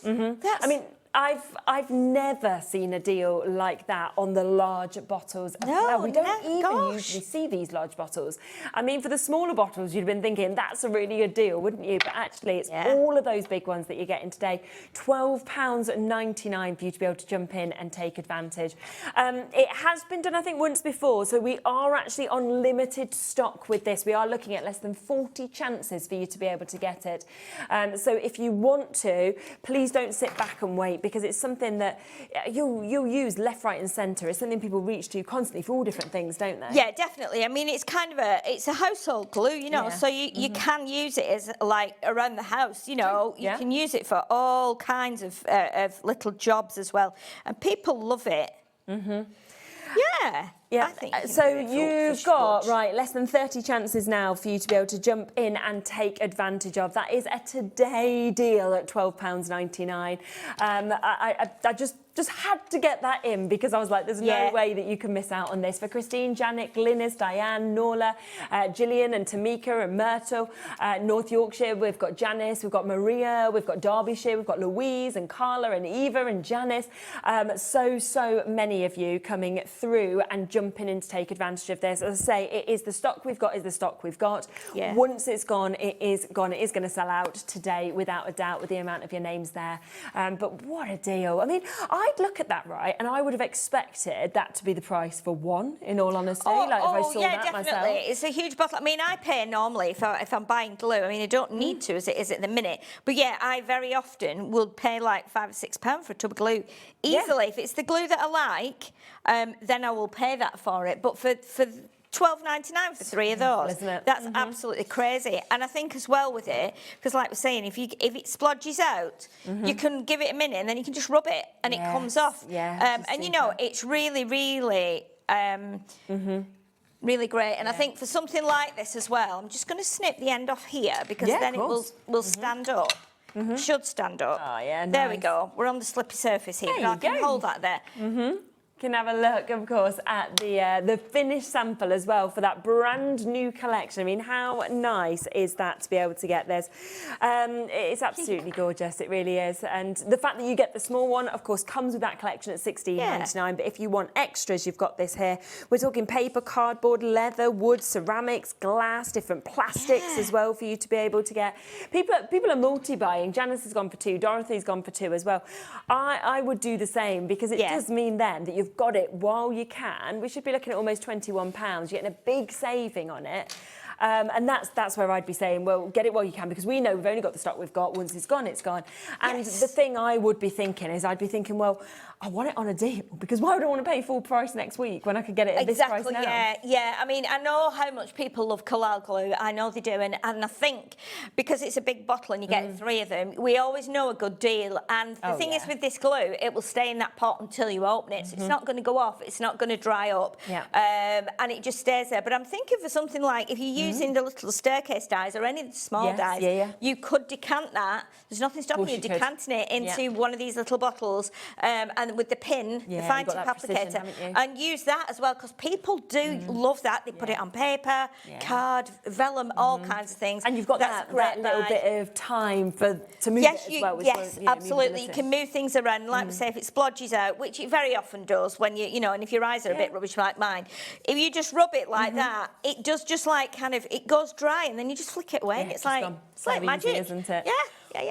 I mean, I've never seen a deal like that on the large bottles. No, we don't even usually see these large bottles. I mean, for the smaller bottles, you'd have been thinking that's a really good deal, wouldn't you? But actually, it's all of those big ones that you're getting today. £12.99 for you to be able to jump in and take advantage. It has been done, I think, once before, so we are actually on limited stock with this. We are looking at less than 40 chances for you to be able to get it. So if you want to, please don't sit back and wait, because it's something that you'll use left, right and centre. It's something people reach to constantly for all different things, don't they? Yeah, definitely. I mean, it's kind of it's a household glue, you know, so you can use it as, like, around the house, you know. You can use it for all kinds of little jobs as well. And people love it. Yeah. Yeah, I think so you've got, right, less than 30 chances now for you to be able to jump in and take advantage of. That is a today deal at £12.99. I just had to get that in because I was like, there's no way that you can miss out on this. For Christine, Janet, Glynis, Diane, Norla, Gillian and Tamika and Myrtle, North Yorkshire, we've got Janice, we've got Maria, we've got Derbyshire, we've got Louise and Carla and Eva and Janice. So many of you coming through and jumping in to take advantage of this. As I say, it is the stock we've got is the stock we've got. Yeah. Once it's gone, it is gone. It is going to sell out today without a doubt with the amount of your names there. But what a deal. I mean, I'd look at that, right, and I would have expected that to be the price for one, in all honesty. If I saw that definitely. myself. It's a huge bottle. I mean, I pay normally if I'm buying glue. I mean, I don't need to as it is at the minute. But yeah, I very often will pay like £5 or £6 for a tub of glue. Easily. If it's the glue that I like, then I will pay that for it. But for £12.99 for 3 of those, that's absolutely crazy. And I think as well with it, because like we're saying, if it splodges out, you can give it a minute and then you can just rub it and it comes off. And you know, it's really, really really great. And I think for something like this as well, I'm just going to snip the end off here because then it will stand up. Should stand up. Oh, yeah, there we go. We're on the slippy surface here. I can hold that there. Can have a look, of course, at the finished sample as well for that brand new collection. I mean, how nice is that to be able to get this? It's absolutely gorgeous, it really is. And the fact that you get the small one, of course, comes with that collection at £16.99. But if you want extras, you've got this here. We're talking paper, cardboard, leather, wood, ceramics, glass, different plastics as well for you to be able to get. People are multi-buying. Janice has gone for 2, Dorothy's gone for 2 as well. I would do the same because it does mean then that you've got it while you can. We should be looking at almost £21. You're getting a big saving on it. And that's where I'd be saying, well, get it while you can, because we know we've only got the stock we've got. Once it's gone, it's gone. And the thing I would be thinking is I'd be thinking, well, I want it on a deal, because why would I want to pay full price next week when I could get it at this price now? Yeah. I mean, I know how much people love Collal glue. I know they do. And I think because it's a big bottle and you get 3 of them, we always know a good deal. And the thing is with this glue, it will stay in that pot until you open it. So it's not going to go off. It's not going to dry up. And it just stays there. But I'm thinking for something like if you're using the little staircase dies or any of the small dies, you could decant that. There's nothing stopping you decanting it into one of these little bottles and with the pin, the fine tip applicator, and use that as well, because people do love that. They put it on paper, card, vellum, all kinds of things. And you've got that little bit of time to move it as well. Yes, absolutely. You can move things around. Like we say, if it splodges out, which it very often does when you know, and if your eyes are a bit rubbish like mine, if you just rub it like that, it does just like kind of, it goes dry and then you just flick it away. It's like magic, isn't it? Yeah.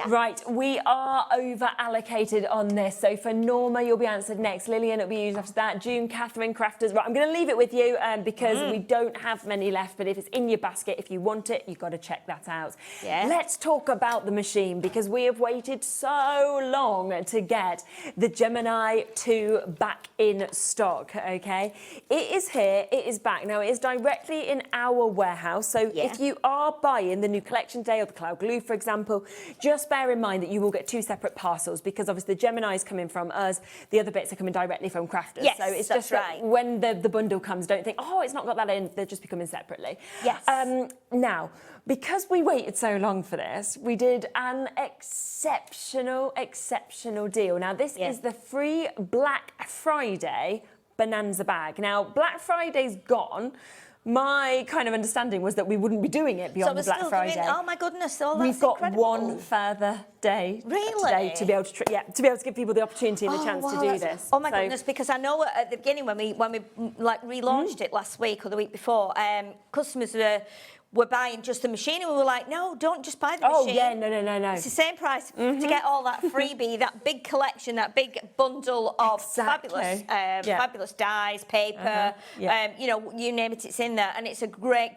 Right, we are over allocated on this. So for Norma, you'll be answered next. Lillian, it'll be used after that. June, Catherine, Crafters. Right, I'm going to leave it with you because we don't have many left. But if it's in your basket, if you want it, you've got to check that out. Let's talk about the machine, because we have waited so long to get the Gemini 2 back in stock, okay? It is here, it is back. Now, it is directly in our warehouse. So if you are buying the new collection day or the cloud glue, for example, just bear in mind that you will get 2 separate parcels, because obviously the Gemini is coming from us, the other bits are coming directly from Crafters. Yes, so it's that's just that when the bundle comes, don't think, oh, it's not got that in, they'll just be coming separately. Yes. Now, because we waited so long for this, we did an exceptional deal. Now, this is the free Black Friday Bonanza bag. Now, Black Friday's gone, my kind of understanding was that we wouldn't be doing it beyond the Black Friday. Oh my goodness, that's We've got incredible. one further day Really? today to be able to give people the opportunity and the chance to do this. Oh my goodness, because I know at the beginning when we like relaunched it last week or the week before, customers were buying just the machine, and we were like, no, don't just buy the machine. Oh yeah, no. It's the same price to get all that freebie, that big collection, that big bundle of fabulous dyes, paper, you know, you name it, it's in there, and it's a great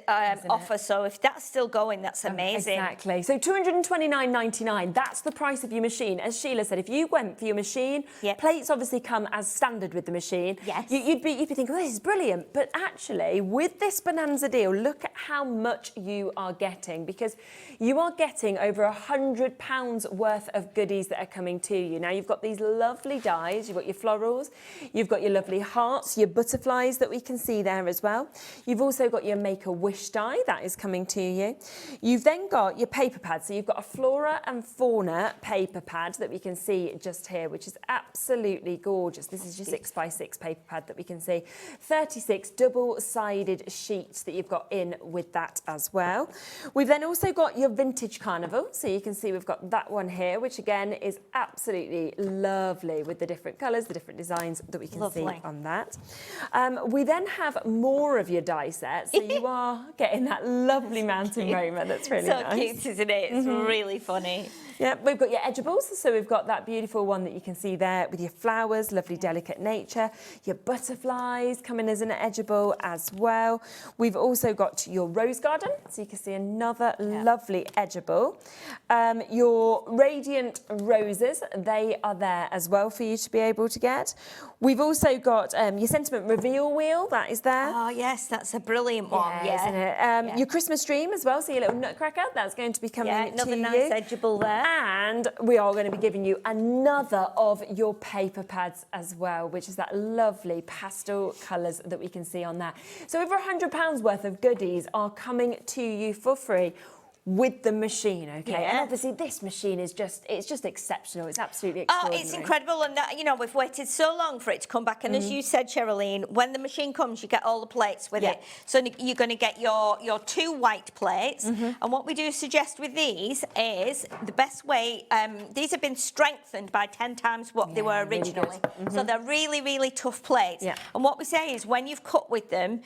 offer. So if that's still going, that's amazing. Exactly. So £229.99. That's the price of your machine. As Sheila said, if you went for your machine, plates obviously come as standard with the machine. Yes. You'd be thinking, oh, this is brilliant. But actually, with this bonanza deal, look at how much you are getting, because you are getting over £100 worth of goodies that are coming to you. Now, you've got these lovely dies, you've got your florals, you've got your lovely hearts, your butterflies that we can see there as well. You've also got your Make-A-Wish die that is coming to you. You've then got your paper pad. So you've got a Flora and Fauna paper pad that we can see just here, which is absolutely gorgeous. This is your 6x6 paper pad that we can see. 36 double-sided sheets that you've got in with that as well. We've then also got your vintage carnival. So you can see we've got that one here, which again is absolutely lovely with the different colours, the different designs that we can see on that. We then have more of your die sets. So you are getting that lovely mountain moment. That's really nice. So cute, isn't it? It's really funny. Yeah, we've got your edibles. So we've got that beautiful one that you can see there with your flowers, lovely delicate nature, your butterflies coming as an edible as well. We've also got your rose garden. So you can see another lovely edible. Your radiant roses, they are there as well for you to be able to get. We've also got your sentiment reveal wheel, that is there. Oh yes, that's a brilliant one. Isn't it? Your Christmas dream as well, so your little nutcracker, that's going to be coming to you. Another nice edible there. And we are going to be giving you another of your paper pads as well, which is that lovely pastel colours that we can see on that. So over £100 worth of goodies are coming to you for free with the machine, okay? And obviously this machine is just exceptional. It's absolutely extraordinary. Oh, it's incredible. And, you know, we've waited so long for it to come back. And as you said, Sherilyn, when the machine comes, you get all the plates with it. So you're going to get your 2 white plates. And what we do suggest with these is the best way, these have been strengthened by 10 times what they were originally. Really so they're really, really tough plates. And what we say is when you've cut with them,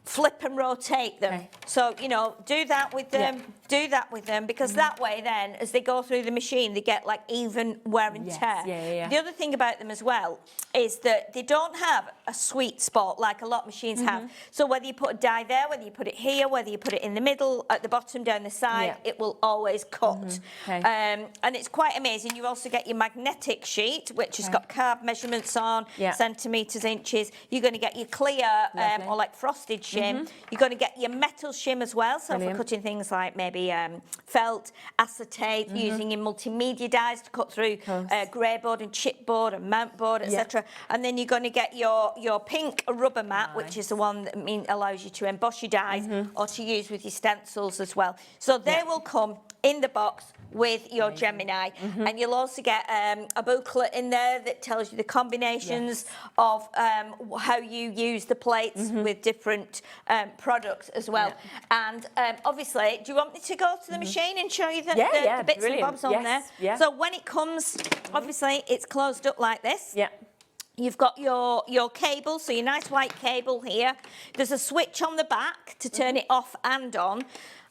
flip and rotate them. So, you know, do that with them, do that with them, because that way then, as they go through the machine, they get like even wear and tear. The other thing about them as well is that they don't have a sweet spot like a lot of machines have. So whether you put a die there, whether you put it here, whether you put it in the middle, at the bottom, down the side, it will always cut. And it's quite amazing. You also get your magnetic sheet, which has got carb measurements on, centimetres, inches. You're going to get your clear or like frosted shim. You're going to get your metal shim as well, so for cutting things like maybe felt, acetate, using your multimedia dies to cut through grey board and chipboard and mount board, etc. And then you're going to get your pink rubber mat, which is the one that allows you to emboss your dies or to use with your stencils as well. So they will come in the box with your Gemini, and you'll also get a booklet in there that tells you the combinations of how you use the plates with different products as well. And obviously, do you want me to go to the machine and show you the bits and bobs on there? So when it comes, obviously it's closed up like this. You've got your cable, so your nice white cable here. There's a switch on the back to turn it off and on,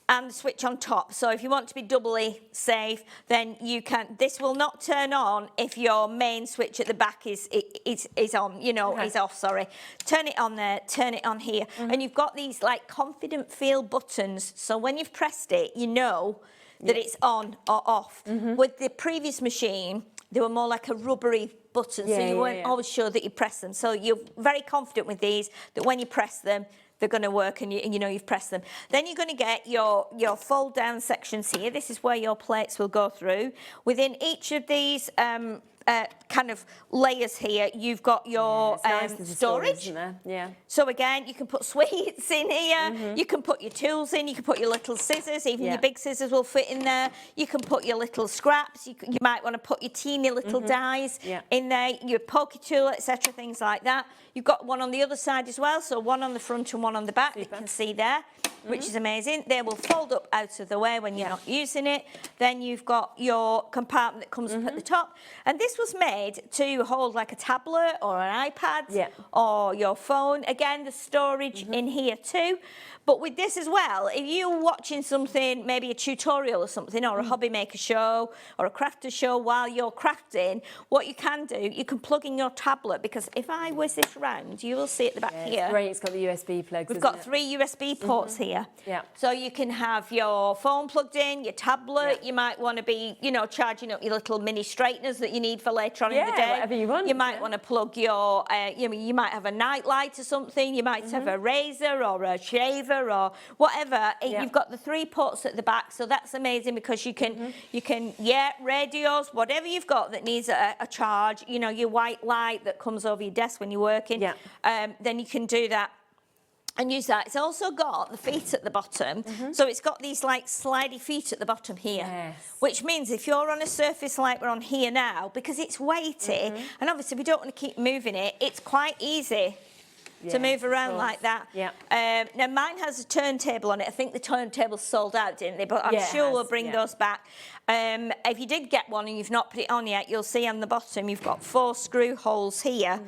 and the switch on top. So if you want to be doubly safe, then you can. This will not turn on if your main switch at the back is on, you know, is off, sorry. Turn it on there, turn it on here. And you've got these like confident feel buttons. So when you've pressed it, you know that it's on or off. With the previous machine, they were more like a rubbery button, so you weren't always sure that you press them. So you're very confident with these that when you press them, they're going to work, and you know you've pressed them. Then you're going to get your fold down sections here. This is where your plates will go through. Within each of these kind of layers here. You've got your storage. Isn't there? Yeah. So again, you can put sweets in here. You can put your tools in. You can put your little scissors. Even your big scissors will fit in there. You can put your little scraps. You might want to put your teeny little dies in there. Your poker tool, etc. Things like that. You've got one on the other side as well. So one on the front and one on the back. You can see there. Which is amazing. They will fold up out of the way when you're not using it. Then you've got your compartment that comes up at the top. And this was made to hold like a tablet or an iPad or your phone. Again, the storage in here too. But with this as well, if you're watching something, maybe a tutorial or something, or a hobby maker show, or a crafter show while you're crafting, what you can do, you can plug in your tablet, because if I whiz this round, you will see at the back here. It's great, it's got the USB plugs. We've got 3 USB ports here. Yeah. So you can have your phone plugged in, your tablet, you might want to be, you know, charging up your little mini straighteners that you need for later on in the day. Whatever you want. You might want to plug your, you might have a night light or something, you might have a razor or a shaver or whatever. You've got the 3 ports at the back, so that's amazing, because you can radios, whatever you've got that needs a charge, you know, your white light that comes over your desk when you're working, then you can do that and use that. It's also got the feet at the bottom, so it's got these like slidey feet at the bottom here, which means if you're on a surface like we're on here now, because it's weighty, and obviously we don't want to keep moving it, it's quite easy to move around like that. Now mine has a turntable on it. I think the turntable's sold out, didn't they? But I'm sure we'll bring those back. If you did get one and you've not put it on yet, you'll see on the bottom you've got 4 screw holes here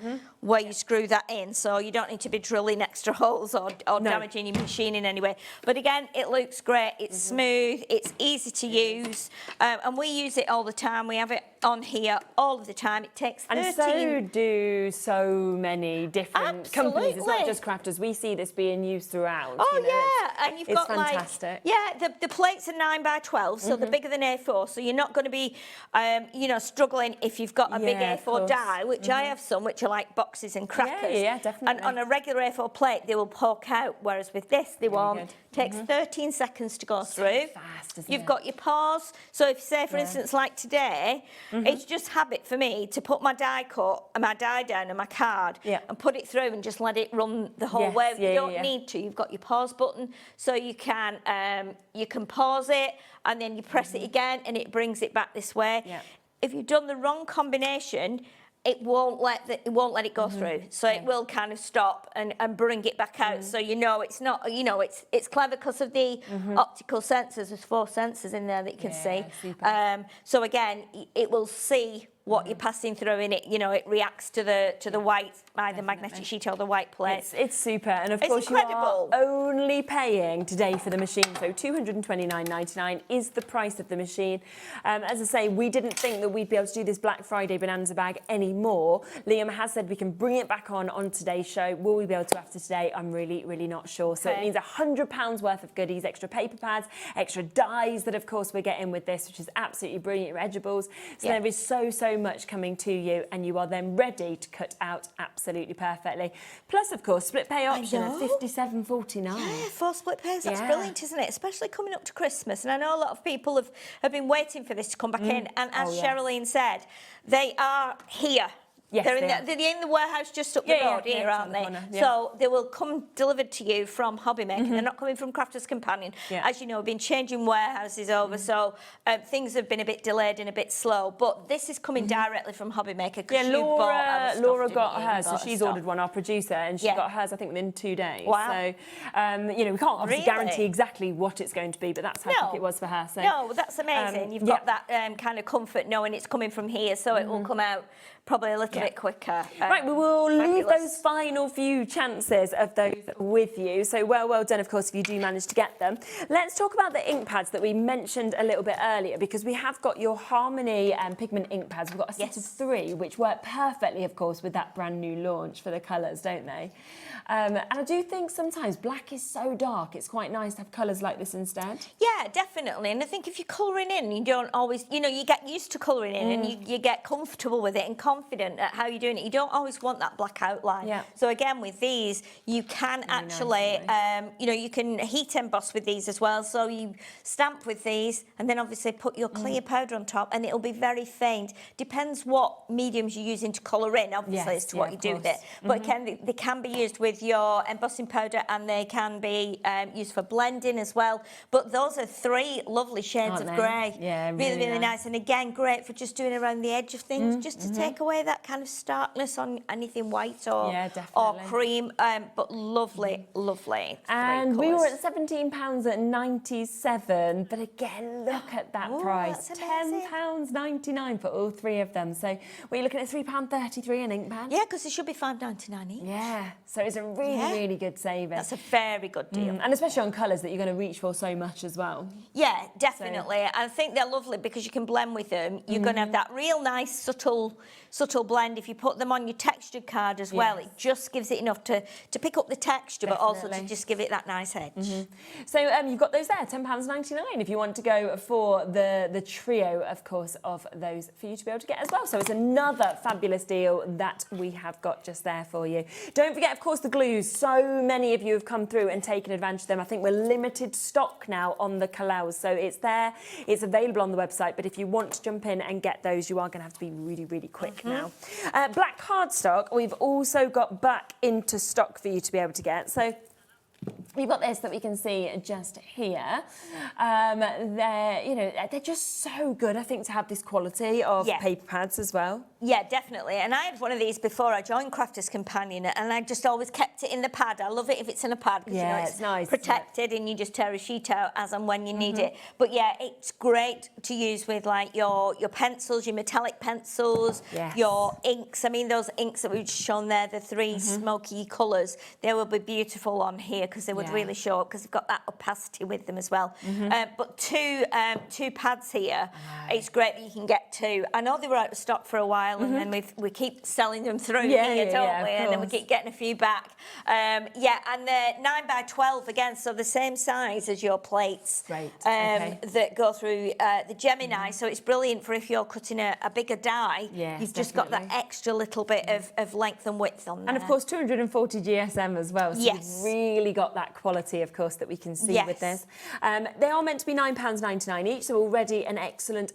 where you screw that in, so you don't need to be drilling extra holes or damaging your machine in any way. But again, it looks great, it's smooth, it's easy to use, and we use it all the time. We have it on here all of the time. It takes 13... And so do so many different companies. It's not just crafters. We see this being used throughout. Oh, you know, and you've it's got fantastic. the plates are 9x12, so they're bigger than A4, so you're not going to be, you know, struggling if you've got a big A4 die, which I have some, which are like boxes and crackers. Yeah, definitely. And on a regular A4 plate, they will poke out, whereas with this, they won't. Takes 13 seconds to go through. Fast, isn't You've got your pause. So if, say, for instance, like today, it's just habit for me to put my die cut and my die down and my card and put it through and just let it run the whole way. You don't need to. You've got your pause button, so you can pause it and then you press it again and it brings it back this way. If you've done the wrong combination, it won't let it go through. So it will kind of stop and bring it back out. So you know it's not, you know, it's clever because of the optical sensors. There's 4 sensors in there that you can see. So again, it will see what you're passing through in it. You know, it reacts to the white, either magnetic sheet or the white plate. It's super, and of course incredible. You are only paying today for the machine, so £229.99 is the price of the machine. As I say, we didn't think that we'd be able to do this Black Friday Bonanza bag anymore. Liam has said we can bring it back on today's show. Will we be able to after today? I'm really, really not sure. So it means £100 worth of goodies, extra paper pads, extra dies that of course we're getting with this, which is absolutely brilliant, your edgeables. So there is so much coming to you, and you are then ready to cut out absolutely perfectly. Plus, of course, split pay option of £57.49. Yeah, 4 split pays. That's brilliant, isn't it? Especially coming up to Christmas. And I know a lot of people have been waiting for this to come back in. And as Sherilyn said, they are here. Yes, they're in the warehouse just up the road here, aren't they? So they will come delivered to you from Hobby Maker. They're not coming from Crafter's Companion. As you know, we've been changing warehouses over, so things have been a bit delayed and a bit slow. But this is coming directly from Hobby Maker. Yeah, Laura got hers, so she's ordered one, our producer, and she got hers, I think, within 2 days. Wow. So, you know, we can't obviously guarantee exactly what it's going to be, but that's how quick it was for her. So, no, that's amazing. You've got that kind of comfort knowing it's coming from here, so it will come out probably a little bit quicker. Right, we will leave those final few chances of those with you. So well done, of course, if you do manage to get them. Let's talk about the ink pads that we mentioned a little bit earlier, because we have got your Harmony pigment ink pads. We've got a set of 3, which work perfectly, of course, with that brand new launch for the colours, don't they? And I do think sometimes black is so dark, it's quite nice to have colours like this instead. Yeah, definitely. And I think if you're colouring in, you don't always, you know, you get used to colouring in and you get comfortable with it and confident. at how you're doing it. You don't always want that black outline. Yeah. So again, with these, you can actually, you know, you can heat emboss with these as well. So you stamp with these and then obviously put your clear powder on top and it'll be very faint. Depends what mediums you're using to colour in, obviously, as to what you do with it. But they can be used with your embossing powder and they can be used for blending as well. But those are 3 lovely shades of grey. Yeah, really nice. And again, great for just doing around the edge of things, just to take away that kind of starkness on anything white or cream. But lovely, lovely. And we were at £17.97, but again, look at that price. £10.99 for all 3 of them. So we're looking at £3.33 an ink pad. Yeah, because it should be $5.99 each. Yeah, so it's a really good saving. That's a very good deal. And especially on colours that you're going to reach for so much as well. Yeah, definitely. I think they're lovely because you can blend with them. You're going to have that real nice, subtle blend. If you put them on your textured card as well, it just gives it enough to pick up the texture, but also to just give it that nice edge. So you've got those there, £10.99 if you want to go for the trio, of course, of those for you to be able to get as well. So it's another fabulous deal that we have got just there for you. Don't forget, of course, the glues. So many of you have come through and taken advantage of them. I think we're limited stock now on the Kalals, so it's there. It's available on the website, but if you want to jump in and get those, you are going to have to be really quick now. Black cardstock, we've also got back into stock for you to be able to get. So we've got this that we can see just here. They're just so good, I think, to have this quality of paper pads as well. Yeah, definitely. And I had one of these before I joined Crafters Companion, and I just always kept it in the pad. I love it if it's in a pad because you know it's nice, protected, and you just tear a sheet out as and when you need it. But yeah, it's great to use with like your pencils, your metallic pencils, your inks. I mean, those inks that we've shown there, the 3 smoky colours, they will be beautiful on here because they would really show up because they've got that opacity with them as well. But two pads here, it's great that you can get 2. I know they were out of stock for a while, and then we keep selling them through here, don't we? And then we keep getting a few back. And they're 9x12 again, so the same size as your plates that go through the Gemini. So it's brilliant for if you're cutting a bigger die. You've just got that extra little bit of length and width on there. And of course, 240 GSM as well. So you've really got that quality, of course, that we can see with this. They are meant to be £9.99 each, so already an excellent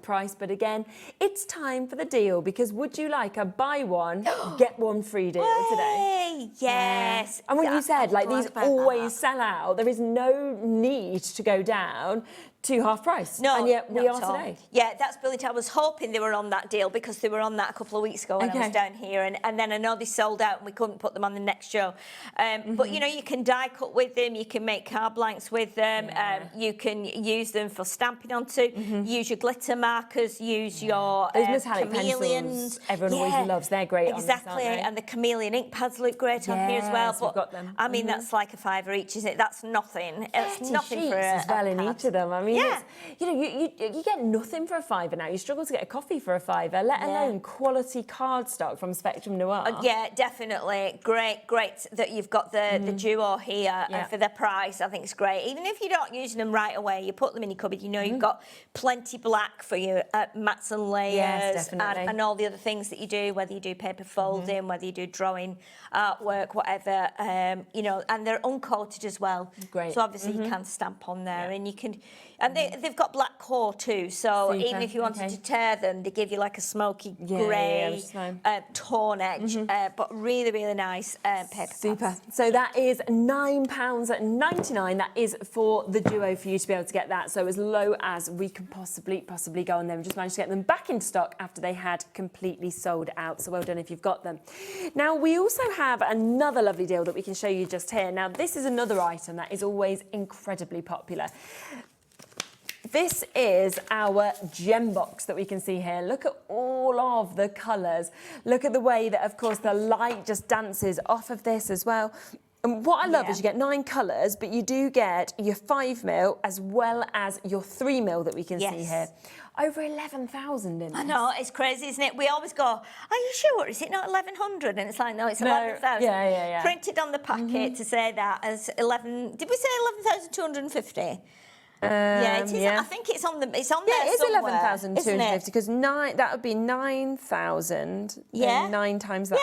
price. But again, it's time for the deal, because would you like a buy one, get one free deal today? Yes. And what you said, like, these always sell out. There is no need to go down to half price. No, and yet we are today. Yeah, that's brilliant. I was hoping they were on that deal because they were on that a couple of weeks ago when I was down here, and then I know they sold out and we couldn't put them on the next show. But you know, you can die cut with them, you can make card blanks with them, you can use them for stamping onto, use your glitter markers, use your those metallic chameleons. Pencils everyone always loves. They're great. Exactly, on this, aren't they? and the chameleon ink pads look great on here as well. But we've got them. I mean, that's like a £5 each, isn't it? That's nothing. It's nothing for as well in each of them. I mean, yeah. You know, you get nothing for a £5 now. You struggle to get a coffee for a £5, let alone quality cardstock from Spectrum Noir. Yeah, definitely. Great that you've got the duo here for the price. I think it's great. Even if you're not using them right away, you put them in your cupboard, you know you've got plenty black for your mats and layers and all the other things that you do, whether you do paper folding, whether you do drawing, artwork, whatever, you know, and they're uncoated as well. Great. So obviously you can stamp on there and you can... And they've got black core too, so even if you wanted to tear them, they give you like a smoky grey torn edge, but really nice paper pads. So that is £9.99. That is for the duo for you to be able to get that. So as low as we can possibly go on them. We just managed to get them back into stock after they had completely sold out. So well done if you've got them. Now we also have another lovely deal that we can show you just here. Now this is another item that is always incredibly popular. This is our gem box that we can see here. Look at all of the colours. Look at the way that, of course, the light just dances off of this as well. And what I love is you get 9 colours, but you do get your 5mm as well as your 3mm that we can see here. Over 11,000 in this. I know, it's crazy, isn't it? We always go, are you sure? Is it not 1,100? And it's like, no, it's 11,000. Yeah. Printed on the packet to say that as 11... Did we say 11,250? Yeah, it is. I think it's on the. It's on there. Yeah, it is somewhere, 11,250 because that would be 9,000. Yeah. 9 times that.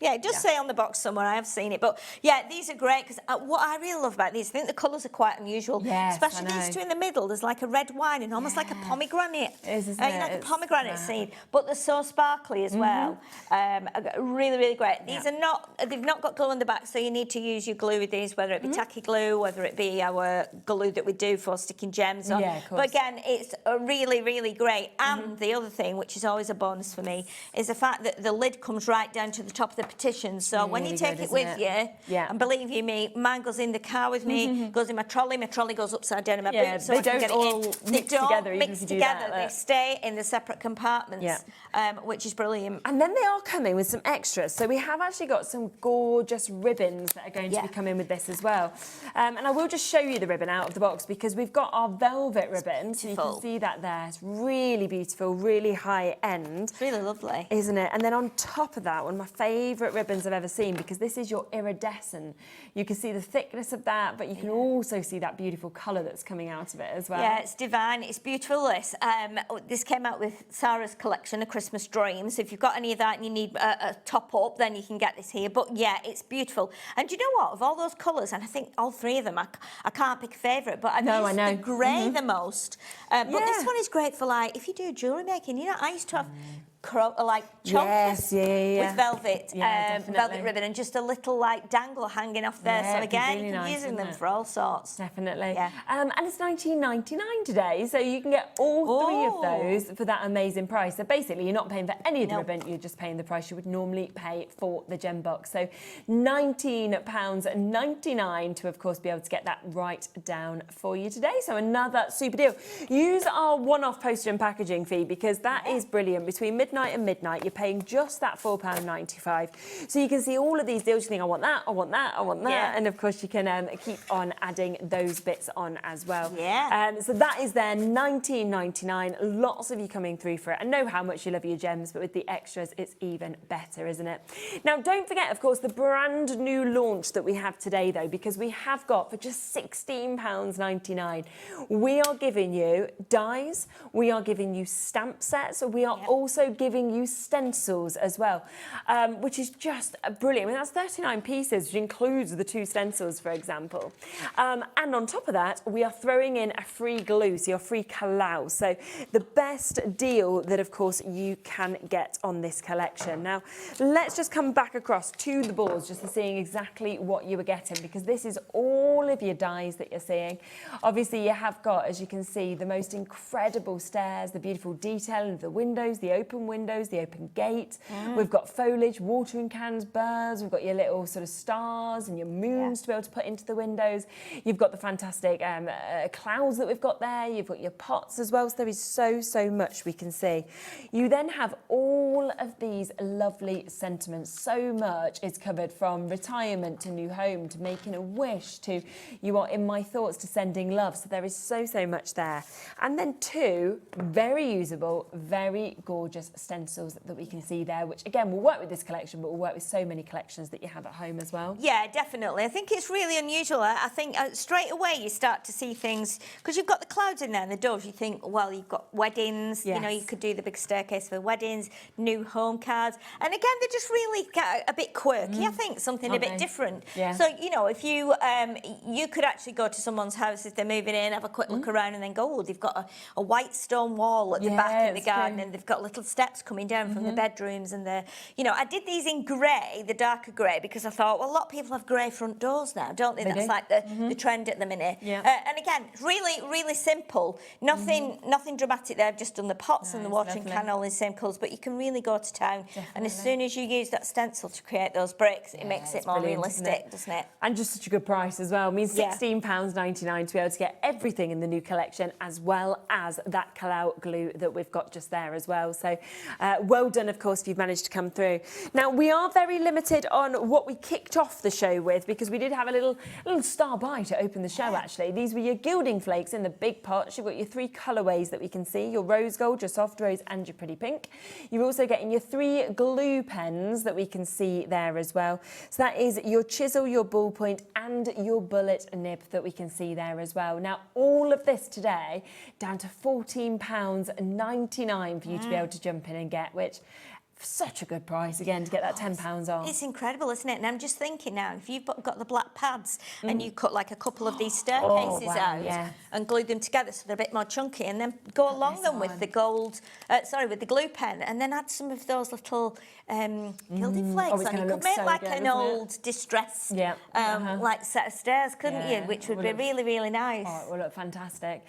Yeah, it does say on the box somewhere. I have seen it, but yeah, these are great because what I really love about these, I think the colours are quite unusual. Yes, especially I know. these two in the middle. There's like a red wine and almost like a pomegranate. It is, isn't You it? know, like It's a pomegranate seed, but they're so sparkly as well. Really, really great. These are not. They've not got glue on the back, so you need to use your glue with these, whether it be tacky glue, whether it be our glue that we do for sticking gems on. Yeah, of course. But again, it's really, really great. And the other thing, which is always a bonus for me, is the fact that the lid comes right down to the top of the petition. So when you Really take good, it with isn't you, Yeah. and believe you me, mine goes in the car with me, goes in my trolley goes upside down in my Yeah, boot, so they I can don't get it all in. mix They don't together, even mix if you do together. that, They stay in the separate compartments, which is brilliant. And then they are coming with some extras. So we have actually got some gorgeous ribbons that are going to be coming with this as well. And I will just show you the ribbon out of the box because we've got our velvet ribbon. So you can see that there. It's really beautiful, really high end. It's really lovely. Isn't it? And then on top of that, one of my favourite ribbons I've ever seen because this is your iridescent. You can see the thickness of that, but you can also see that beautiful colour that's coming out of it as well. Yeah, it's divine. It's beautiful, this. This came out with Sarah's collection, A Christmas Dreams. If you've got any of that and you need a top up, then you can get this here. But yeah, it's beautiful. And do you know what? Of all those colours, and I think all three of them, I can't pick a favourite, but I've used the grey the most. But this one is great for, like, if you do jewellery making. You know, I used to have chokers with velvet ribbon and just a little like dangle hanging off there. So again, really you can nice, using them isn't it? for all sorts. Definitely. Yeah. And it's $19.99 today, so you can get all three of those for that amazing price. So basically, you're not paying for any of the ribbon, you're just paying the price you would normally pay for the gem box. So £19.99 to, of course, be able to get that right down for you today. So another super deal. Use our one-off postage and packaging fee because that is brilliant. Between midnight and midnight, you're paying just that £4.95. So you can see all of these deals. You think, I want that, I want that, I want that. Yeah. And of course, you can keep on adding those bits on as well. Yeah. So that is there, £19.99. Lots of you coming through for it. I know how much you love your gems, but with the extras, it's even better, isn't it? Now, don't forget, of course, the brand new launch that we have today, though, because we have got for just £16.99. We are giving you dies, we are giving you stamp sets, we are also giving you stencils as well, which is just brilliant. I mean, that's 39 pieces, which includes the 2 stencils, for example. And on top of that, we are throwing in a free glue, so your free kalau. So the best deal that, of course, you can get on this collection. Now, let's just come back across to the boards just to seeing exactly what you were getting, because this is all of your dies that you're seeing. Obviously, you have got, as you can see, the most incredible stairs, the beautiful detailing of the windows, the open windows, the open gate. We've got foliage, watering cans, birds. We've got your little sort of stars and your moons to be able to put into the windows. You've got the fantastic clouds that we've got there. You've got your pots as well. So there is so much we can see. You then have all of these lovely sentiments. So much is covered, from retirement to new home to making a wish to you are in my thoughts to sending love. So there is so much there. And then 2 very usable, very gorgeous stencils that we can see there, which again will work with this collection, but will work with so many collections that you have at home as well. Yeah, definitely. I think it's really unusual. I think straight away you start to see things, because you've got the clouds in there and the doves. You think, well, you've got weddings. You know, you could do the big staircase for weddings, new home cards, and again they just really get a bit quirky. I think something a bit different. So you know, if you you could actually go to someone's house if they're moving in, have a quick look around, and then go, oh, they've got a white stone wall at the back of the garden, and they've got little steps coming down from the bedrooms, and the, you know, I did these in grey, the darker grey, because I thought, well, a lot of people have grey front doors now, don't they? That's like the trend at the minute. And again, really simple. Nothing dramatic there. I've just done the pots and the watering can all in the same colours, but you can really go to town. And as soon as you use that stencil to create those bricks, it makes it more realistic, doesn't it? And just such a good price as well. It means £16.99 to be able to get everything in the new collection, as well as that kalau glue that we've got just there as well. So Well done, of course, if you've managed to come through. Now, we are very limited on what we kicked off the show with because we did have a little star buy to open the show, actually. These were your gilding flakes in the big pots. You've got your 3 colourways that we can see, your rose gold, your soft rose and your pretty pink. You're also getting your 3 glue pens that we can see there as well. So that is your chisel, your ballpoint and your bullet nib that we can see there as well. Now, all of this today down to £14.99 for you to be able to jump in and get, which such a good price again to get that £10 off. It's incredible, isn't it? And I'm just thinking now, if you've got the black pads and you cut like a couple of these staircases out and glue them together so they're a bit more chunky, and then go along them with the gold, with the glue pen, and then add some of those little gilding flakes on. You could make like an old distress like set of stairs, couldn't you? Which would be really, really nice. Oh, it will look fantastic.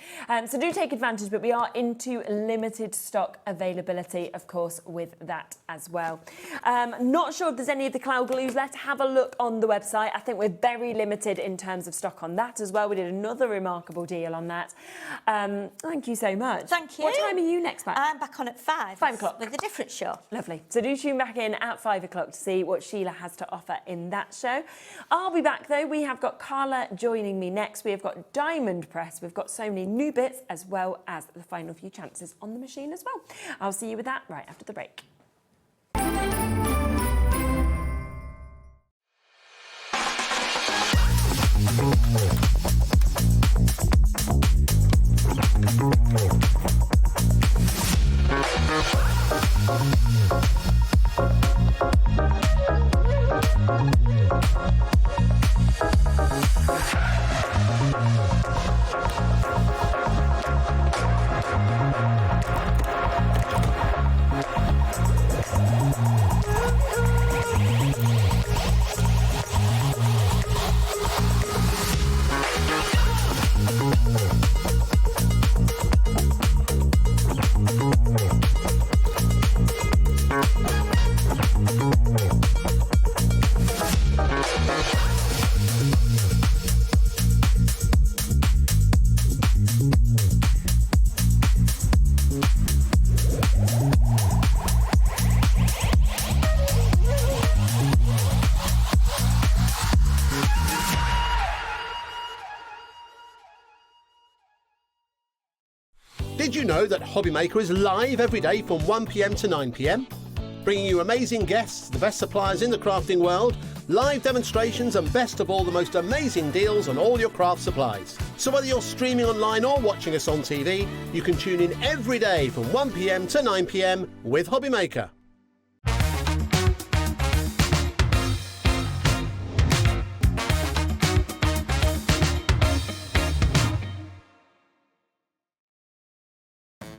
So do take advantage, but we are into limited stock availability, of course, with that as well. Not sure if there's any of the cloud glues left. Have a look on the website. I think we're very limited in terms of stock on that as well. We did another remarkable deal on that. Thank you so much. Thank you. What time are you next back? I'm back on at 5. 5 o'clock. With a different show. Lovely. So do tune back in at 5 o'clock to see what Sheila has to offer in that show. I'll be back though. We have got Carla joining me next. We have got Diamond Press. We've got so many new bits as well as the final few chances on the machine as well. I'll see you with that right after the break. Did you know that Hobby Maker is live every day from 1 p.m. to 9 p.m? Bringing you amazing guests, the best suppliers in the crafting world, live demonstrations and best of all, the most amazing deals on all your craft supplies. So whether you're streaming online or watching us on TV, you can tune in every day from 1 p.m. to 9 p.m. with Hobby Maker.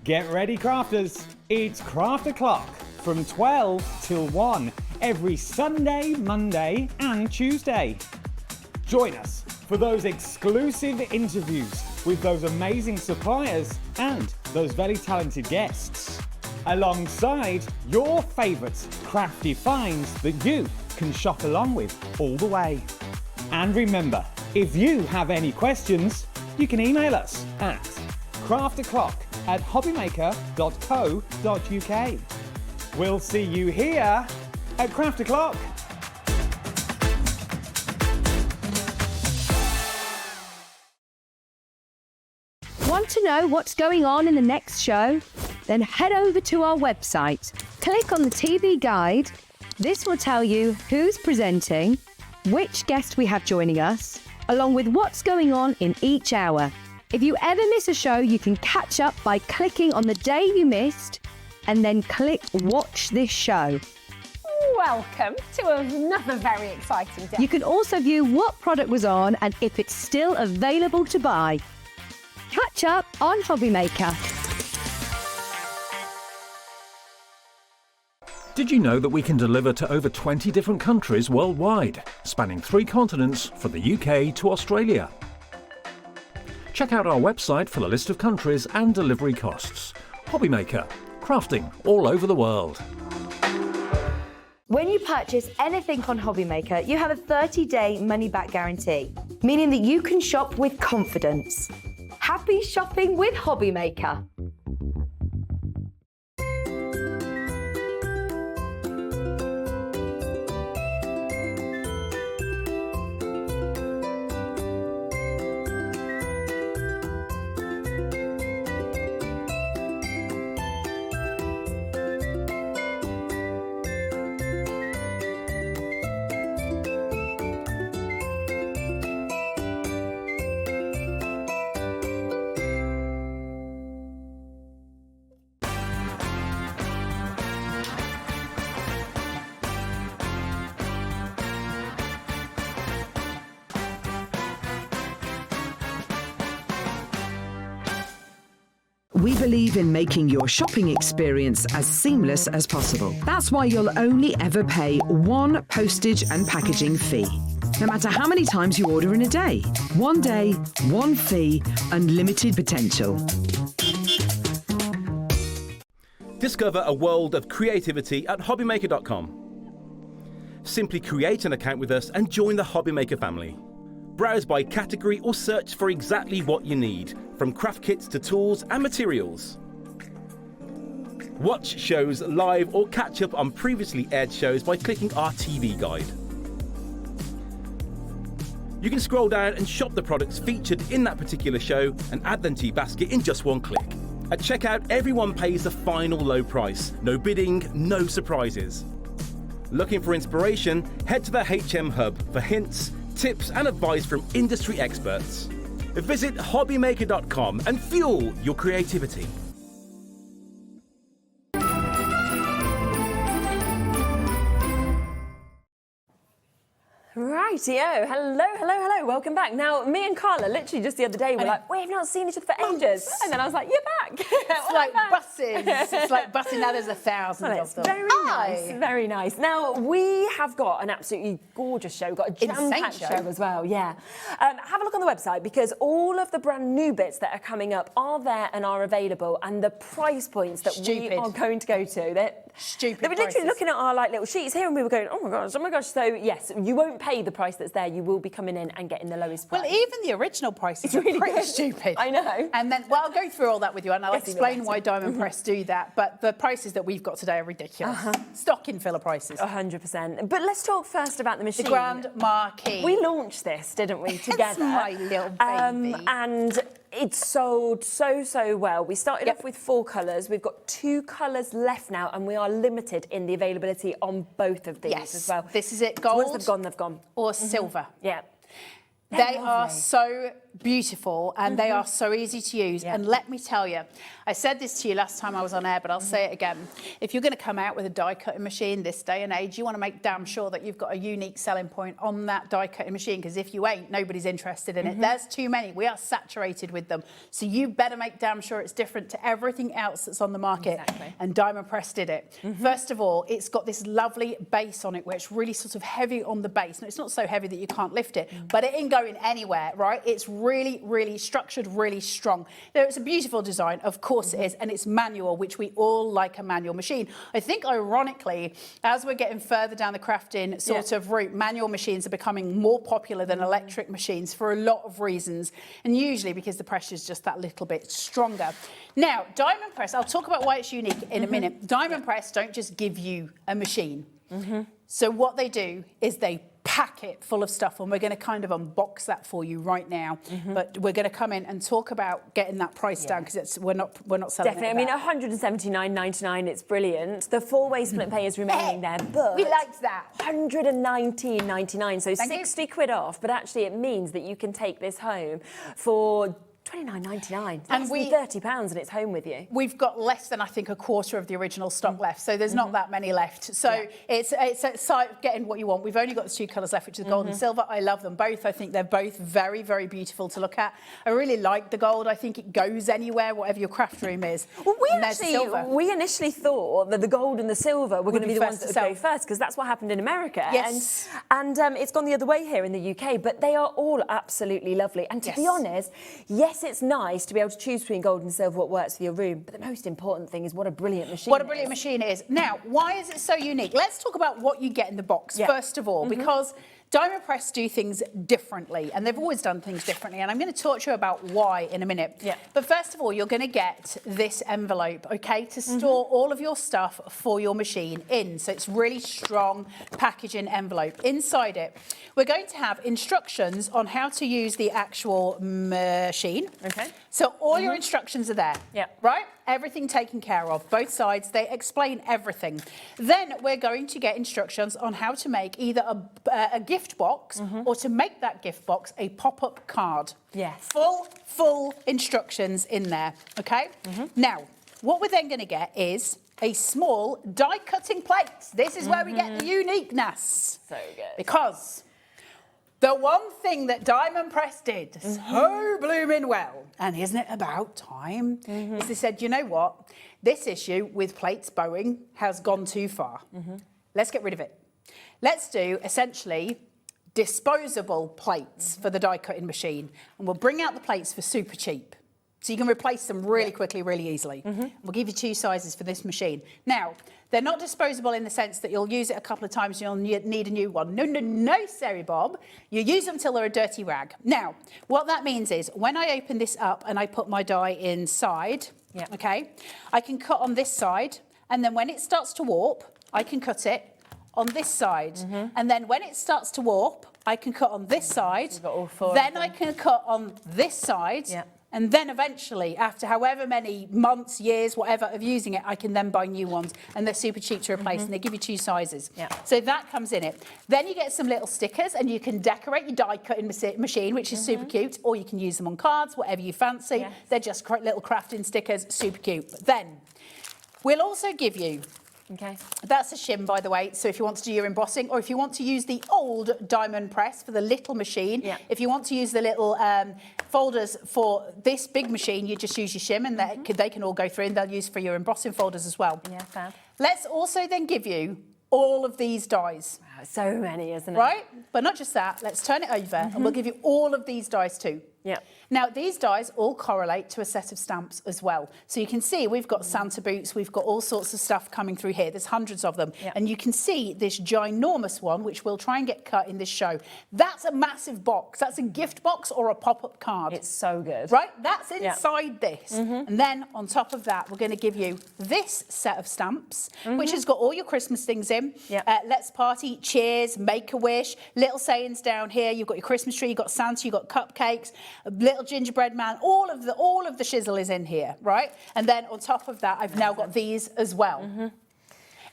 Get ready, crafters. It's Craft O'Clock from 12 till 1 every Sunday, Monday and Tuesday. Join us for those exclusive interviews with those amazing suppliers and those very talented guests, alongside your favourite crafty finds that you can shop along with all the way. And remember, if you have any questions, you can email us at crafto'clock@hobbymaker.co.uk. We'll see you here at Craft O'Clock. Want to know what's going on in the next show? Then head over to our website. Click on the TV guide. This will tell you who's presenting, which guest we have joining us, along with what's going on in each hour. If you ever miss a show, you can catch up by clicking on the day you missed and then click Watch This Show. Welcome to another very exciting day. You can also view what product was on and if it's still available to buy. Catch up on Hobby Maker. Did you know that we can deliver to over 20 different countries worldwide, spanning 3 continents from the UK to Australia? Check out our website for the list of countries and delivery costs. Hobby Maker, crafting all over the world. When you purchase anything on Hobby Maker, you have a 30-day money-back guarantee, meaning that you can shop with confidence. Happy shopping with Hobby Maker. We believe in making your shopping experience as seamless as possible. That's why you'll only ever pay one postage and packaging fee. No matter how many times you order in a day. One day, one fee, unlimited potential. Discover a world of creativity at hobbymaker.com. Simply create an account with us and join the Hobbymaker family. Browse by category or search for exactly what you need, from craft kits to tools and materials. Watch shows live or catch up on previously aired shows by clicking our TV guide. You can scroll down and shop the products featured in that particular show and add them to your basket in just one click. At checkout, everyone pays the final low price. No bidding, no surprises. Looking for inspiration? Head to the HM Hub for hints, tips and advice from industry experts. Visit hobbymaker.com and fuel your creativity. Rightio. Hello. Welcome back. Now, me and Carla, literally just the other day, were like, we've not seen each other for ages. And then I was like, you're back. It's like buses. It's like buses. Now there's 1,000 of them. Very nice. Very nice. Now, we have got an absolutely gorgeous show. We've got a jam-packed show as well. Yeah. Have a look on the website because all of the brand new bits that are coming up are there and are available, and the price points that we are going to go to, they're stupid. They were literally looking at our like little sheets here, and we were going, oh my gosh. So yes, you won't pay the price that's there. You will be coming in and getting the lowest price. Well, even the original prices are really pretty stupid. I know. And then, well, I'll go through all that with you, and I'll explain why Diamond Press do that. But the prices that we've got today are ridiculous. Stocking filler prices. 100%. But let's talk first about the machine. The Grand Marquise. We launched this, didn't we, together? That's my little baby. And it sold so well. We started off with 4 colours. We've got 2 colours left now, and we are limited in the availability on both of these as well. This is it, gold. Once they've gone. Or silver. Yeah. They are so beautiful and they are so easy to use. And let me tell you, I said this to you last time I was on air, but I'll say it again. If you're going to come out with a die cutting machine this day and age, you want to make damn sure that you've got a unique selling point on that die cutting machine, because if you ain't, nobody's interested in it. There's too many. We are saturated with them. So you better make damn sure it's different to everything else that's on the market. And Diamond Press did it. First of all, it's got this lovely base on it where it's really sort of heavy on the base. Now, it's not so heavy that you can't lift it, but it ain't going anywhere, right? It's really structured, really strong. Now, it's a beautiful design, of course it is, and it's manual, which we all like a manual machine. I think, ironically, as we're getting further down the crafting sort of route, manual machines are becoming more popular than electric machines for a lot of reasons, and usually because the pressure is just that little bit stronger. Now, Diamond Press, I'll talk about why it's unique in a minute. Diamond Press don't just give you a machine. So what they do is they pack it full of stuff, and we're going to kind of unbox that for you right now. But we're going to come in and talk about getting that price down, because we're not selling it. Definitely. I mean, £179.99. It's brilliant. The 4-way split pay is remaining there, but we liked that. £119.99, so 60 quid off. But actually, it means that you can take this home for £29.99. And £30 and it's home with you. We've got less than, I think, a quarter of the original stock left, so there's not that many left. So it's getting what you want. We've only got the 2 colours left, which is gold and silver. I love them both. I think they're both very, very beautiful to look at. I really like the gold. I think it goes anywhere, whatever your craft room is. Well, we initially thought that the gold and the silver were going to be the ones that would go first, because that's what happened in America. Yes. And it's gone the other way here in the UK, but they are all absolutely lovely. And to be honest, yes, it's nice to be able to choose between gold and silver what works for your room, but the most important thing is what a brilliant machine What a brilliant machine it is. Now, why is it so unique? Let's talk about what you get in the box, first of all, because Diamond Press do things differently, and they've always done things differently, and I'm going to talk to you about why in a minute. But first of all, you're going to get this envelope, okay, to store all of your stuff for your machine in. So it's really strong packaging envelope. Inside it, we're going to have instructions on how to use the actual machine. Okay. So all your instructions are there. Right? Everything taken care of. Both sides, they explain everything. Then we're going to get instructions on how to make either a gift box or to make that gift box a pop-up card. Yes. Full instructions in there, okay? Now, what we're then going to get is a small die-cutting plate. This is where we get the uniqueness. So good. Because The one thing that Diamond Press did so blooming well, and isn't it about time, is they said, you know what? This issue with plates bowing has gone too far. Let's get rid of it. Let's do, essentially, disposable plates for the die cutting machine. And we'll bring out the plates for super cheap. So you can replace them really quickly, really easily. We'll give you 2 sizes for this machine. Now, they're not disposable in the sense that you'll use it a couple of times and you'll need a new one. No, Sarah Bob. You use them till they're a dirty rag. Now, what that means is when I open this up and I put my die inside, okay, I can cut on this side, and then when it starts to warp, I can cut it on this side. And then when it starts to warp, I can cut on this side. Then I can cut on this side. And then eventually, after however many months, years, whatever of using it, I can then buy new ones, and they're super cheap to replace, and they give you 2 sizes. So that comes in it. Then you get some little stickers, and you can decorate your die cutting machine, which is super cute, or you can use them on cards, whatever you fancy. They're just little crafting stickers, super cute. But then we'll also give you. That's a shim, by the way, so if you want to do your embossing, or if you want to use the old Diamond Press for the little machine, if you want to use the little folders for this big machine, you just use your shim, and they can all go through, and they'll use for your embossing folders as well. Fab. Let's also then give you all of these dies. Wow, so many, isn't it? Right? But not just that, let's turn it over, and we'll give you all of these dies too. Now, these dies all correlate to a set of stamps as well. So you can see we've got Santa boots, we've got all sorts of stuff coming through here. There's hundreds of them. And you can see this ginormous one, which we'll try and get cut in this show. That's a massive box. That's a gift box or a pop-up card. It's so good. Right? That's inside this. And then on top of that, we're going to give you this set of stamps, which has got all your Christmas things in. Let's Party, Cheers, Make-A-Wish, little sayings down here. You've got your Christmas tree, you've got Santa, you've got cupcakes, a little gingerbread man, all of the shizzle is in here, right? And then on top of that, I've now got these as well.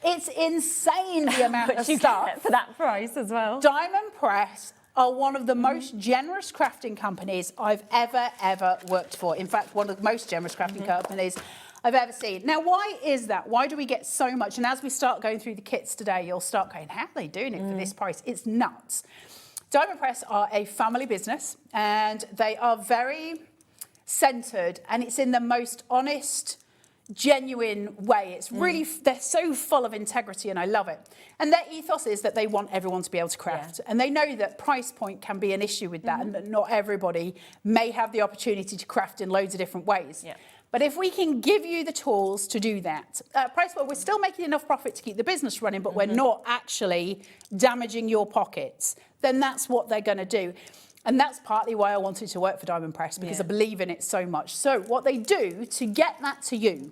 It's insane the amount of stuff for that price as well. Diamond Press are one of the most generous crafting companies I've ever worked for. In fact, one of the most generous crafting companies I've ever seen. Now, why is that? Why do we get so much? And as we start going through the kits today, you'll start going, how are they doing it for this price? It's nuts. Diamond Press are a family business, and they are very centred, and it's in the most honest, genuine way. It's really, they're so full of integrity, and I love it. And their ethos is that they want everyone to be able to craft. And they know that price point can be an issue with that, and that not everybody may have the opportunity to craft in loads of different ways. But if we can give you the tools to do that, price point, we're still making enough profit to keep the business running, but we're not actually damaging your pockets, then that's what they're going to do. And that's partly why I wanted to work for Diamond Press, because I believe in it so much. So what they do to get that to you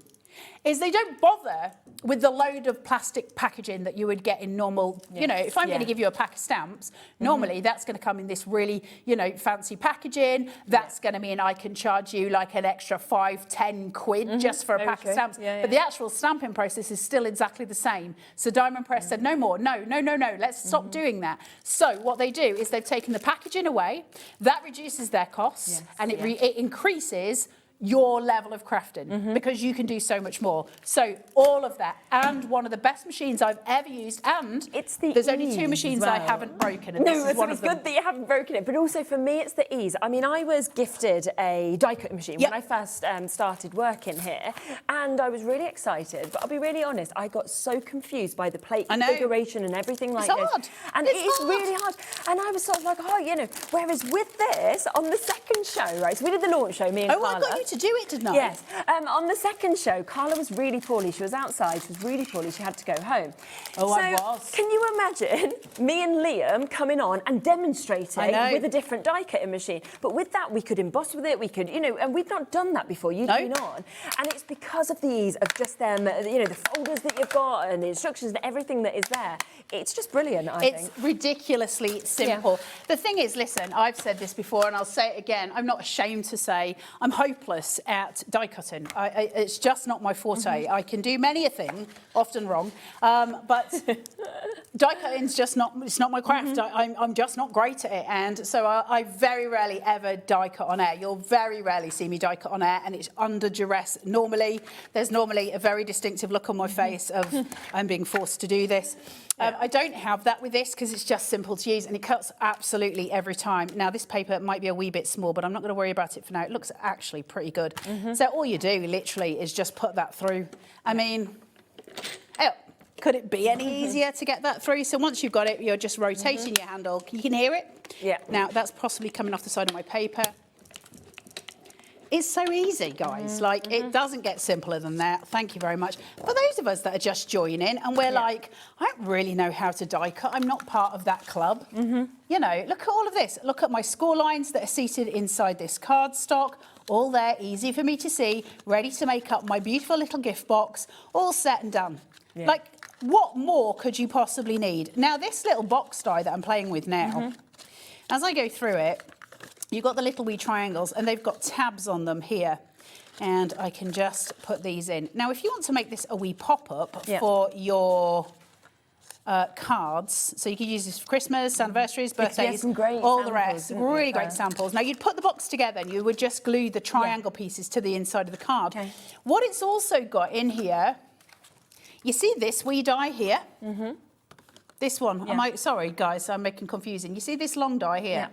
is they don't bother with the load of plastic packaging that you would get in normal, you know, if I'm going to give you a pack of stamps, normally that's going to come in this really, you know, fancy packaging. That's going to mean I can charge you like an extra 5-10 quid just for a pack of stamps. But the actual stamping process is still exactly the same. So Diamond Press said, no more, no, let's stop doing that. So what they do is they've taken the packaging away, that reduces their costs, and it increases your level of crafting because you can do so much more. So all of that, and one of the best machines I've ever used, and there's only 2 machines I haven't broken, and this is one of them. It's good that you haven't broken it, but also for me it's the ease. I mean, I was gifted a die cutting machine when I first started working here, and I was really excited, but I'll be really honest, I got so confused by the plate configuration and everything like this. And it's really hard. And I was sort of like, oh, you know, whereas with this, on the second show, right, so we did the launch show, me and Carla. I got you to do it, didn't I? Yes. On the second show, Carla was really poorly. She was outside. She was really poorly. She had to go home. I was. Can you imagine me and Liam coming on and demonstrating with a different die cutting machine? But with that, we could emboss with it. We could, you know, and we've not done that before. You've been on. And it's because of the ease of just them, you know, the folders that you've got and the instructions and everything that is there. It's just brilliant, I think. It's ridiculously simple. The thing is, listen, I've said this before and I'll say it again. I'm not ashamed to say I'm hopeless at die cutting. It's just not my forte. I can do many a thing, often wrong, but die cutting's just not, it's not my craft. I'm just not great at it. And so I very rarely ever die cut on air. You'll very rarely see me die cut on air, and it's under duress. There's normally a very distinctive look on my face of I'm being forced to do this. I don't have that with this because it's just simple to use and it cuts absolutely every time. Now this paper might be a wee bit small, but I'm not going to worry about it for now. It looks actually pretty good. So all you do literally is just put that through. I mean, could it be any easier to get that through? So once you've got it, you're just rotating your handle. You can hear it? Yeah. Now that's possibly coming off the side of my paper. It's so easy, guys. Like, it doesn't get simpler than that. Thank you very much. For those of us that are just joining and we're like, I don't really know how to die cut. I'm not part of that club. You know, look at all of this. Look at my score lines that are seated inside this cardstock. All there, easy for me to see, ready to make up my beautiful little gift box, all set and done. Like, what more could you possibly need? Now, this little box die that I'm playing with now, as I go through it, you've got the little wee triangles and they've got tabs on them here. And I can just put these in. Now, if you want to make this a wee pop-up for your cards, so you could use this for Christmas, anniversaries, birthdays, all the rest. Really great samples. Now, you'd put the box together and you would just glue the triangle pieces to the inside of the card. What it's also got in here, you see this wee die here? This one, sorry guys, I'm making confusing. You see this long die here?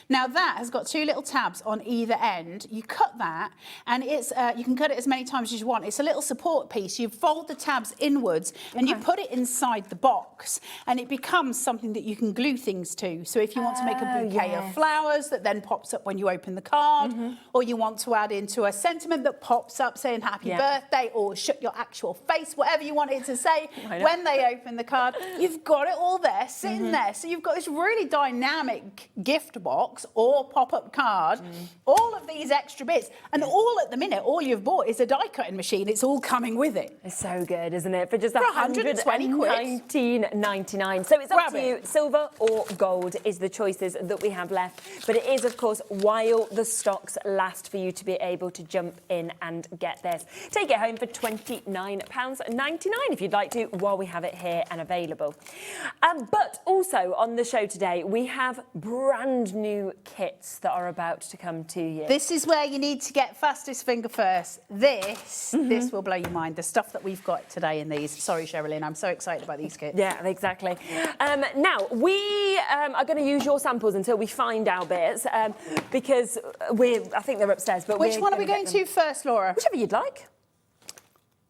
Now that has got two little tabs on either end. You cut that and it's, you can cut it as many times as you want. It's a little support piece. You fold the tabs inwards and you put it inside the box and it becomes something that you can glue things to. So if you want to make a bouquet of flowers that then pops up when you open the card, or you want to add into a sentiment that pops up saying happy birthday or shut your actual face, whatever you want it to say when they open the card, you've got it all there, sitting there. So you've got this really dynamic gift box or pop-up card, all of these extra bits, and all at the minute, all you've bought is a die cutting machine. It's all coming with it. It's so good, isn't it? For just £119.99. So it's up to you. Silver or gold is the choices that we have left. But it is, of course, while the stocks last for you to be able to jump in and get this. Take it home for £29.99 if you'd like to, while we have it here and available. But also on the show today, we have brand new kits that are about to come to you. This is where you need to get fastest finger first. This will blow your mind. The stuff that we've got today in these. Sorry, Sherilyn, I'm so excited about these kits. Yeah, exactly. Now, we are going to use your samples until we find our bits, because I think they're upstairs. But which one are we going to first, Laura? Whichever you'd like.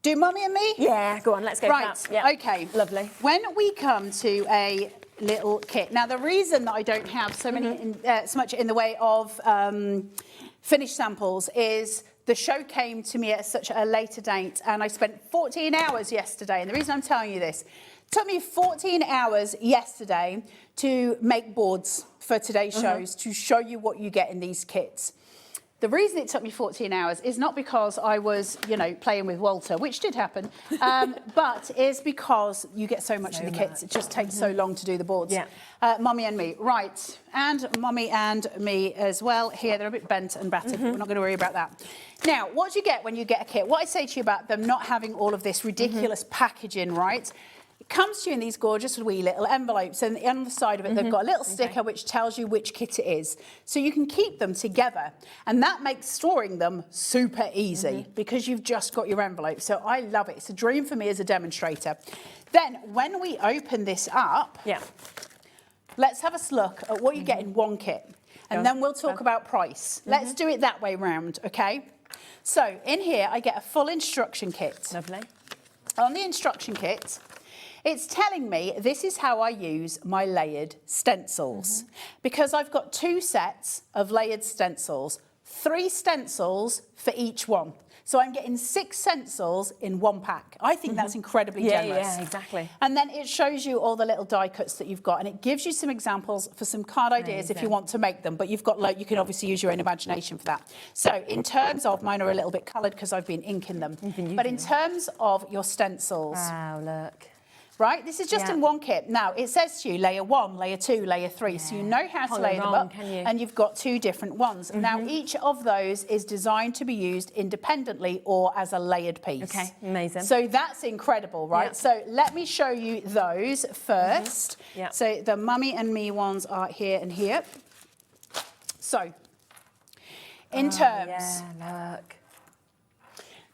Do Mummy and me? Yeah, go on, let's go for that. Yeah. Okay. Lovely. When we come to a little kit, now the reason that I don't have so many, so much in the way of finished samples is the show came to me at such a later date, and I spent 14 hours yesterday. And the reason I'm telling you this, it took me 14 hours yesterday to make boards for today's shows to show you what you get in these kits. The reason it took me 14 hours is not because I was, you know, playing with Walter, which did happen, but is because you get so much in the kits. It just takes so long to do the boards. Yeah. Mummy and me, right. And Mummy and me as well. Here, they're a bit bent and battered, but we're not going to worry about that. Now, what do you get when you get a kit? What I say to you about them not having all of this ridiculous packaging, right? It comes to you in these gorgeous wee little envelopes, and on the side of it they've got a little sticker which tells you which kit it is. So you can keep them together, and that makes storing them super easy because you've just got your envelope. So I love it. It's a dream for me as a demonstrator. Then when we open this up, let's have a look at what you get in one kit, and then we'll talk about price. Let's do it that way round, okay? So in here I get a full instruction kit. Lovely. On the instruction kit, it's telling me this is how I use my layered stencils, because I've got 2 sets of layered stencils, 3 stencils for each one. So I'm getting 6 stencils in one pack. I think that's incredibly generous. Yeah, exactly. And then it shows you all the little die cuts that you've got, and it gives you some examples for some card ideas if you want to make them, but you've got, like, you can obviously use your own imagination for that. So in terms of, mine are a little bit coloured because I've been inking them, but in terms of your stencils. Wow, look. right? This is just in one kit. Now, it says to you layer 1, layer 2, layer 3, so you know how to layer them up, and you've got 2 different ones. Now, each of those is designed to be used independently or as a layered piece. Okay, amazing. So that's incredible, right? So let me show you those first. So the Mummy and Me ones are here and here. So, in terms... look.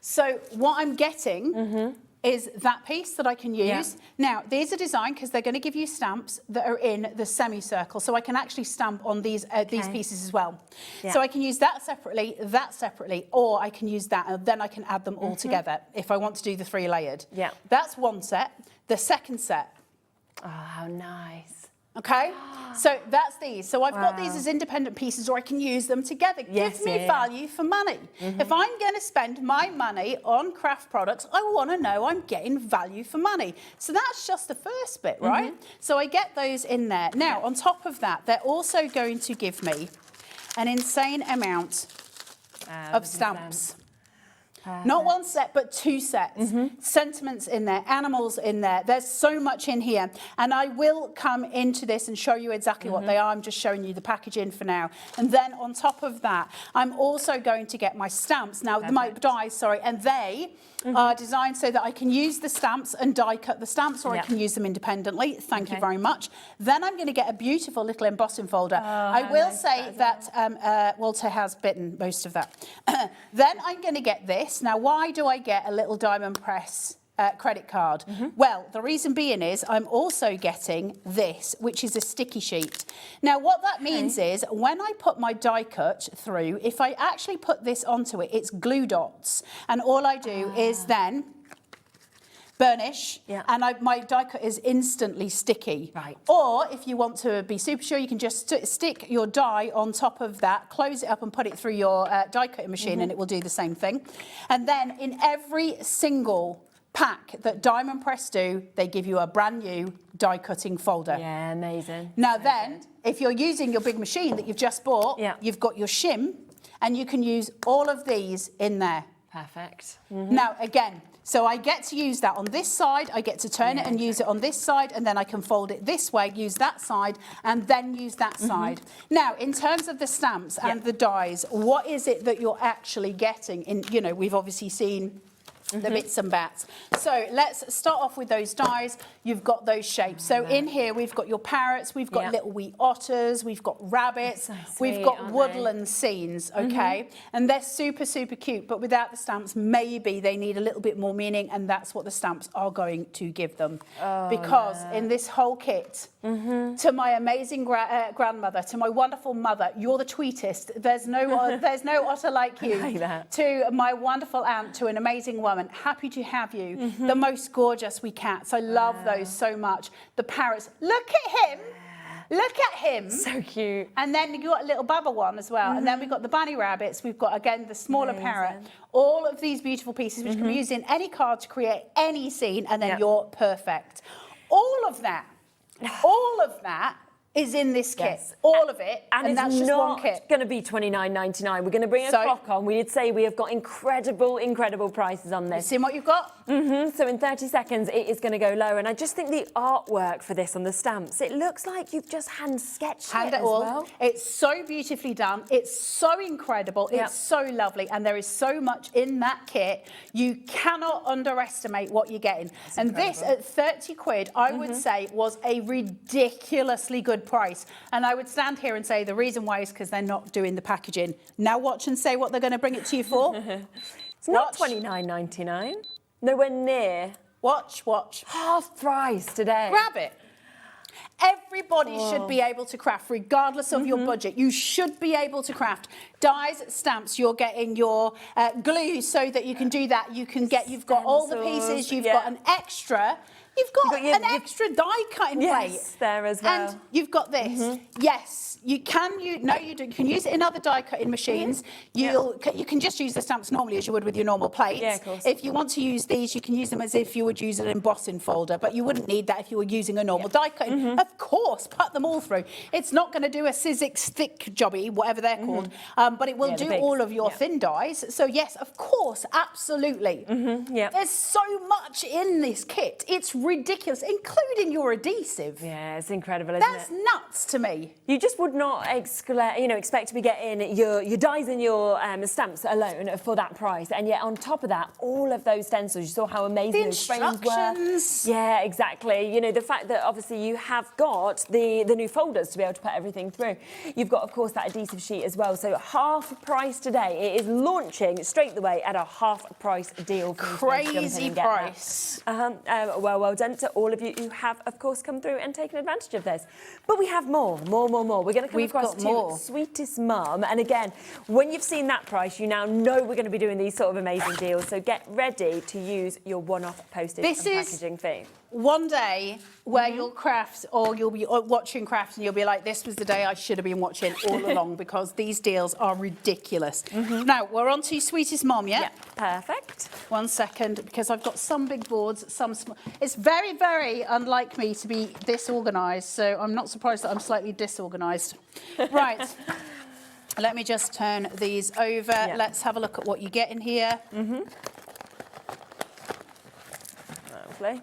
So what I'm getting is that piece that I can use. Now, these are designed because they're going to give you stamps that are in the semicircle, so I can actually stamp on these pieces as well. So I can use that separately, or I can use that, and then I can add them all together if I want to do the 3 layered. That's one set. The second set. Oh, how nice. Okay, so that's these. So I've got these as independent pieces, or I can use them together. Give me value for money. If I'm going to spend my money on craft products, I want to know I'm getting value for money. So that's just the first bit, right? So I get those in there. Now, on top of that, they're also going to give me an insane amount of stamps. Not 1 set, but 2 sets. Sentiments in there, animals in there. There's so much in here. And I will come into this and show you exactly what they are. I'm just showing you the packaging for now. And then on top of that, I'm also going to get my stamps. Now, my dies, sorry, and they are designed so that I can use the stamps and die cut the stamps, or I can use them independently. Thank you very much. Then I'm going to get a beautiful little embossing folder. I will say that Walter has bitten most of that. Then I'm going to get this. Now, why do I get a little diamond press credit card? Well, the reason being is I'm also getting this, which is a sticky sheet. Now, what that means is when I put my die cut through, if I actually put this onto it, it's glue dots. And all I do is then burnish, and my die cut is instantly sticky. Or if you want to be super sure, you can just stick your die on top of that, close it up and put it through your die cutting machine, and it will do the same thing. And then in every single pack that Diamond Press do, they give you a brand new die cutting folder. Yeah, amazing. Now then, if you're using your big machine that you've just bought, you've got your shim, and you can use all of these in there. Perfect. Now, again, so I get to use that on this side, I get to turn it and use it on this side, and then I can fold it this way, use that side, and then use that side. Now, in terms of the stamps and the dies, what is it that you're actually getting? In, you know, we've obviously seen the bits and bats. So let's start off with those dies. You've got those shapes. So in here, we've got your parrots, we've got little wee otters, we've got rabbits, we've got woodland scenes, okay? And they're super, super cute, but without the stamps, maybe they need a little bit more meaning, and that's what the stamps are going to give them. Because in this whole kit, to my amazing grandmother, to my wonderful mother, you're the tweetest. There's no otter like you. To my wonderful aunt, to an amazing woman, happy to have you. The most gorgeous wee cats. I love those so much. The parrots, look at him. Look at him. So cute. And then you've got a little baba one as well. And then we've got the bunny rabbits. We've got, again, the smaller parrot. All of these beautiful pieces, which can be used in any card to create any scene, and then you're perfect. All of that is in this kit. All of it. And that's just one kit. It's going to be $29.99. We're going to bring a clock on. We did say we have got incredible, incredible prices on this. See what you've got? So in 30 seconds, it is going to go lower. And I just think the artwork for this on the stamps, it looks like you've just hand-sketched it as well. It's so beautifully done. It's so incredible. It's so lovely. And there is so much in that kit. You cannot underestimate what you're getting. And this, at 30 quid, I would say was a ridiculously good price. And I would stand here and say the reason why is because they're not doing the packaging. Now watch and say what they're going to bring it to you for. It's not $29.99. Nowhere near. Watch. Half price today. Grab it. Everybody should be able to craft, regardless of your budget. You should be able to craft. Dies, stamps, you're getting your glue so that you can do that. You've got all the pieces, you've got an extra. You've got an extra die cutting plate. Yes, there as well. And you've got this. Yes, you can. You can use it in other die cutting machines. You can just use the stamps normally as you would with your normal plates. Yeah, of course. If you want to use these, you can use them as if you would use an embossing folder, but you wouldn't need that if you were using a normal die cutting. Of course, put them all through. It's not going to do a Sizzix thick jobby, whatever they're called, but it will do all of your thin dies. So yes, of course, absolutely. There's so much in this kit. It's ridiculous, including your adhesive. Yeah, it's incredible, isn't That's it? nuts to me. You just would not expect to be getting your dies and your stamps alone for that price, and yet on top of that, all of those stencils. You saw how amazing those frames were. Yeah, exactly. You know, the fact that obviously you have got the new folders to be able to put everything through. You've got, of course, that adhesive sheet as well. So half price today. It is launching straight away at a half price deal. Crazy price. Well done to all of you who have, of course, come through and taken advantage of this. But we have more. We're going to come across to Sweetest Mum. And again, when you've seen that price, you now know we're going to be doing these sort of amazing deals. So get ready to use your one-off postage and packaging fee. One day where you'll craft, or you'll be watching craft and you'll be like, this was the day I should have been watching all along, because these deals are ridiculous. Now, we're on to Sweetest Mum, yeah? Perfect. 1 second, because I've got some big boards, some small. It's very, very unlike me to be this organised, so I'm not surprised that I'm slightly disorganised. Right. Let me just turn these over. Let's have a look at what you get in here. Lovely.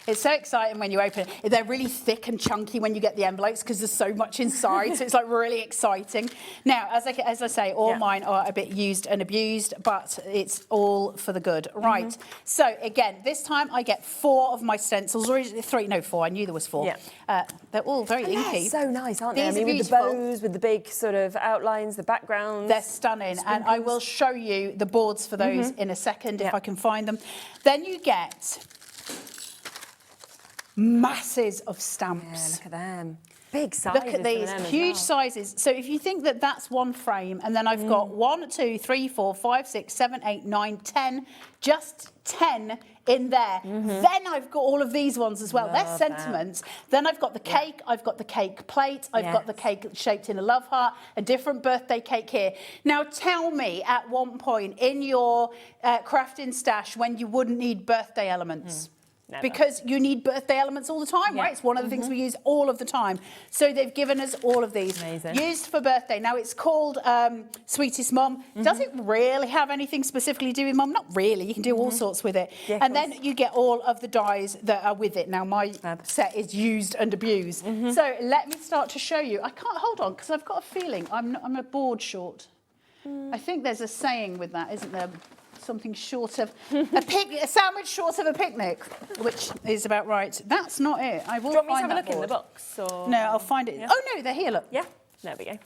It's so exciting when you open it. They're really thick and chunky when you get the envelopes because there's so much inside. So it's like really exciting. Now, as I say, all mine are a bit used and abused, but it's all for the good. Right. So again, this time I get 4 of my stencils, or 3? No, 4. I knew there was 4. They're all very inky. So nice, aren't they? These are with the bows, with the big sort of outlines, the backgrounds. They're stunning, and I will show you the boards for those in a second if I can find them. Then you get masses of stamps. Yeah, look at them. Big sizes. Look at these, huge sizes. So if you think that that's one frame, and then I've got 1, 2, 3, 4, 5, 6, 7, 8, 9, 10, just 10 in there. Then I've got all of these ones as well. They're sentiments. Then I've got the cake, I've got the cake plate, I've got the cake shaped in a love heart, a different birthday cake here. Now tell me at one point in your crafting stash when you wouldn't need birthday elements. Never. Because you need birthday elements all the time, right? It's one of the things we use all of the time. So they've given us all of these. Used for birthday. Now it's called Sweetest Mum. Does it really have anything specifically to do with Mum? Not really. You can do all sorts with it. And then you get all of the dies that are with it. Now my set is used and abused. So let me start to show you. I can't hold on because I've got a feeling I'm a board short. I think there's a saying with that, isn't there? Something short of a sandwich short of a picnic, which is about right. That's not it. I will find find that that board. In the box? Or... No, I'll find it. Oh no, they're here. Look. Yeah, there we go.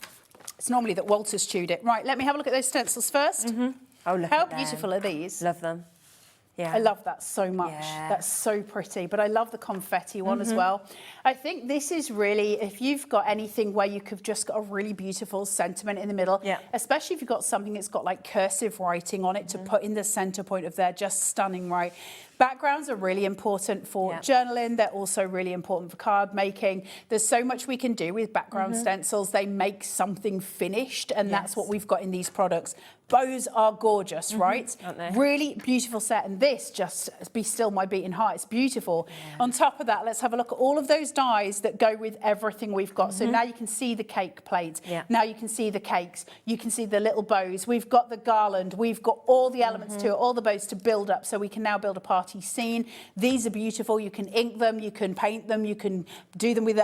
It's normally that Walter's chewed it. Right, let me have a look at those stencils first. Oh, look How at beautiful are these? Love them. Yeah. I love that so much. That's so pretty. But I love the confetti one as well. I think this is really, if you've got anything where you could just got a really beautiful sentiment in the middle, especially if you've got something that's got like cursive writing on it to put in the center point of there, just stunning, right? Backgrounds are really important for journaling. They're also really important for card making. There's so much we can do with background stencils. They make something finished, and that's what we've got in these products. Bows are gorgeous, right? Aren't they? Really beautiful set. And this, just be still my beating heart, it's beautiful. On top of that, let's have a look at all of those dies that go with everything we've got. So now you can see the cake plate. Now you can see the cakes. You can see the little bows. We've got the garland. We've got all the elements to it, all the bows to build up. So we can now build a party scene. These are beautiful. You can ink them. You can paint them. You can do them with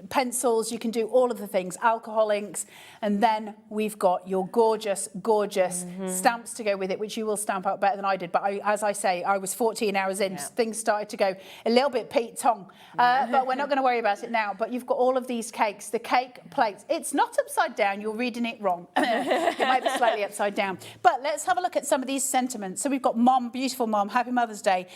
pencils. You can do all of the things, alcohol inks. And then we've got your gorgeous, gorgeous stamps to go with it, which you will stamp out better than I did. But as I say, I was 14 hours in. Things started to go a little bit Pete Tong. But we're not going to worry about it now. But you've got all of these cakes, the cake plates. It's not upside down. You're reading it wrong. It might be slightly upside down. But let's have a look at some of these sentiments. So we've got Mom, beautiful Mom, Happy Mother's Day,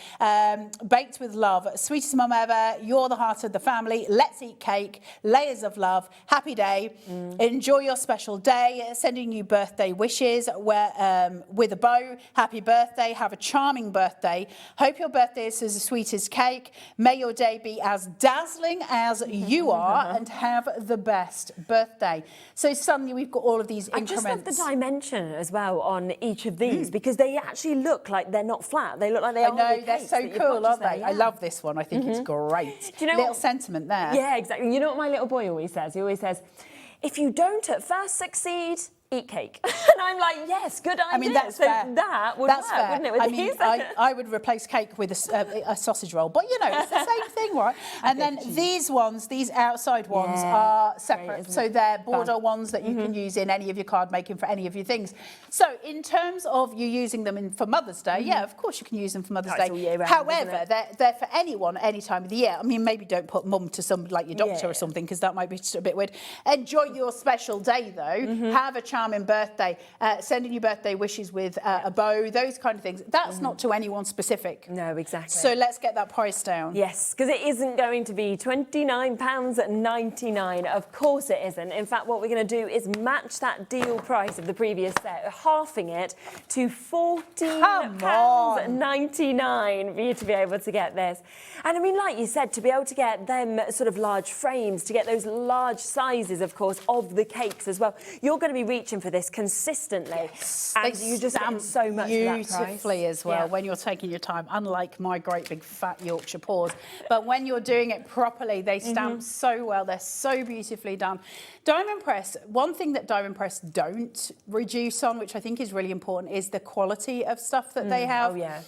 baked with love, sweetest Mum ever, you're the heart of the family, let's eat cake, layers of love, happy day, enjoy your special day, sending you birthday wishes with a bow, happy birthday, have a charming birthday, hope your birthday is as sweet as cake, may your day be as dazzling as you are, and have the best birthday. So suddenly we've got all of these increments. I just love the dimension as well on each of these, because they actually look like they're not flat. They look like they are. I know, they're so cool, aren't they? I love this one. I think it's great. Do you know little sentiment there. Yeah, exactly. You know what my little boy always says? He always says, if you don't at first succeed, eat cake. And I'm like, yes, good idea. I mean, that's so fair. that would That's work, fair. wouldn't it? With I mean, these? I would replace cake with a sausage roll, but you know, it's the same thing, right? And then these ones, these outside ones are separate. So they're border ones that you can use in any of your card making for any of your things. So in terms of you using them for Mother's Day, yeah, of course you can use them for Mother's Day. All year round, However, they're for anyone, any time of the year. I mean, maybe don't put mum to somebody like your doctor or something, because that might be just a bit weird. Enjoy your special day, though. Have a charming birthday. Sending your birthday wishes with a bow, those kind of things. That's not to anyone specific. No, exactly. So let's get that price down. Yes, because it isn't going to be £29.99. Of course it isn't. In fact, what we're going to do is match that deal price of the previous set, halving it to £14.99 for you to be able to get this. And I mean, like you said, to be able to get them sort of large frames, to get those large sizes, of course, of the cakes as well, you're going to be reaching for this consistently. Yes. And They you just get so much for that price. beautifully as well when you're taking your time, unlike my great big fat Yorkshire paws. But when you're doing it properly, they stamp so well. They're so beautifully done. Diamond Press, one thing that Diamond Press don't reduce on, which I think is really important, is the quality of stuff that they have. Oh, yeah.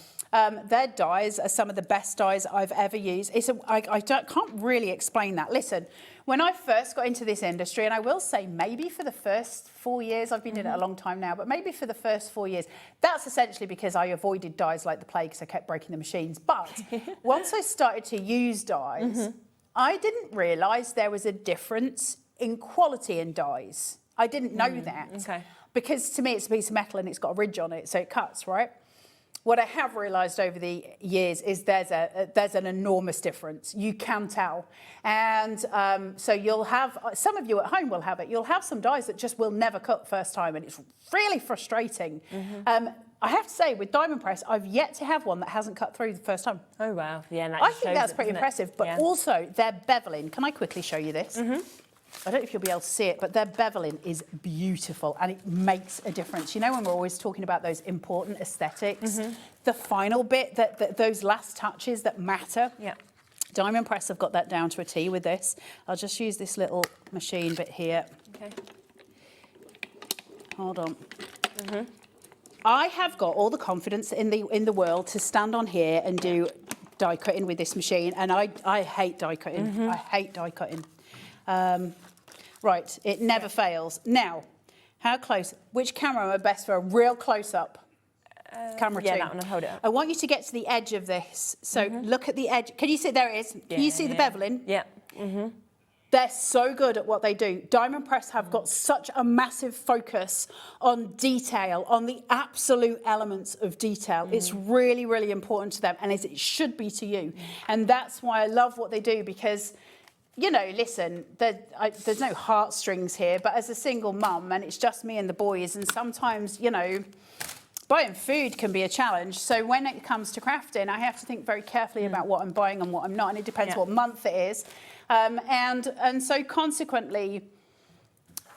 Their dyes are some of the best dyes I've ever used. I can't really explain that. Listen, when I first got into this industry, and I will say maybe for the first 4 years, I've been doing it a long time now, but maybe for the first 4 years, that's essentially because I avoided dyes like the plague, because I kept breaking the machines. But once I started to use dyes, I didn't realise there was a difference in quality in dyes. I didn't know that. Okay. Because to me, it's a piece of metal and it's got a ridge on it, so it cuts, right? What I have realised over the years is there's an enormous difference. You can tell. And so you'll have, some of you at home will have it, you'll have some dyes that just will never cut first time, and it's really frustrating. I have to say, with Diamond Press, I've yet to have one that hasn't cut through the first time. Oh, wow. Yeah, and that I just think shows that's it, pretty doesn't it? impressive. But also, their beveling, can I quickly show you this? I don't know if you'll be able to see it, but their beveling is beautiful and it makes a difference. You know, when we're always talking about those important aesthetics, the final bit, that those last touches that matter. Yeah. Diamond Press have got that down to a T with this. I'll just use this little machine bit here. Okay. Hold on. I have got all the confidence in the world to stand on here and do die cutting with this machine, and I hate die cutting. I hate die cutting. Right, it never fails. Now, how close? Which camera am I best for a real close-up? Camera 2. Yeah, that one, I'll hold it up. I want you to get to the edge of this. So look at the edge. Can you see? There it is. Can you see the beveling? Yeah. They're so good at what they do. Diamond Press have got such a massive focus on detail, on the absolute elements of detail. It's really, really important to them, and as it should be to you. And that's why I love what they do, because, you know, listen, there's no heartstrings here, but as a single mum, and it's just me and the boys, and sometimes, you know, buying food can be a challenge. So when it comes to crafting, I have to think very carefully about what I'm buying and what I'm not, and it depends what month it is. And so consequently,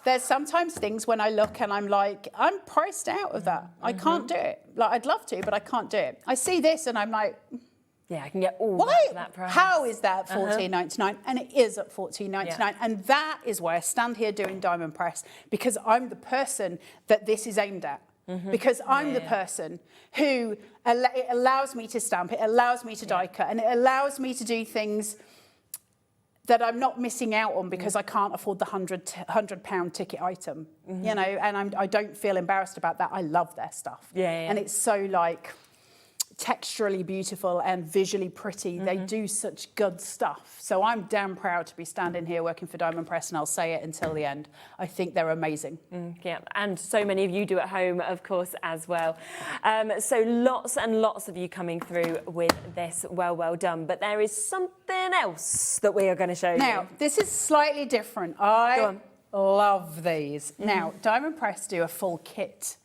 there's sometimes things when I look and I'm like, I'm priced out of that. I can't do it. Like, I'd love to, but I can't do it. I see this and I'm like, yeah, I can get all why? for that price. How is that $14.99? And it is at $14.99. And that is why I stand here doing Diamond Press, because I'm the person that this is aimed at. Because I'm the person who, it allows me to stamp, it allows me to die cut, and it allows me to do things that I'm not missing out on because I can't afford the £100 ticket item, you know, and I don't feel embarrassed about that. I love their stuff. And it's so, like, texturally beautiful and visually pretty. They do such good stuff. So I'm damn proud to be standing here working for Diamond Press, and I'll say it until the end. I think they're amazing. Yeah, and so many of you do at home, of course, as well. So lots and lots of you coming through with this well done. But there is something else that we are going to show you. Now, this is slightly different. I love these. Now, Diamond Press do a full kit.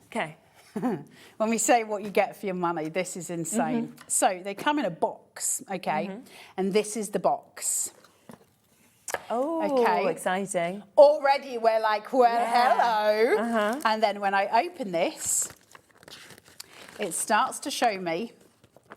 Okay. When we say what you get for your money, this is insane. So they come in a box, okay? And this is the box. Oh, okay. Exciting. Already we're like, well, hello. And then when I open this, it starts to show me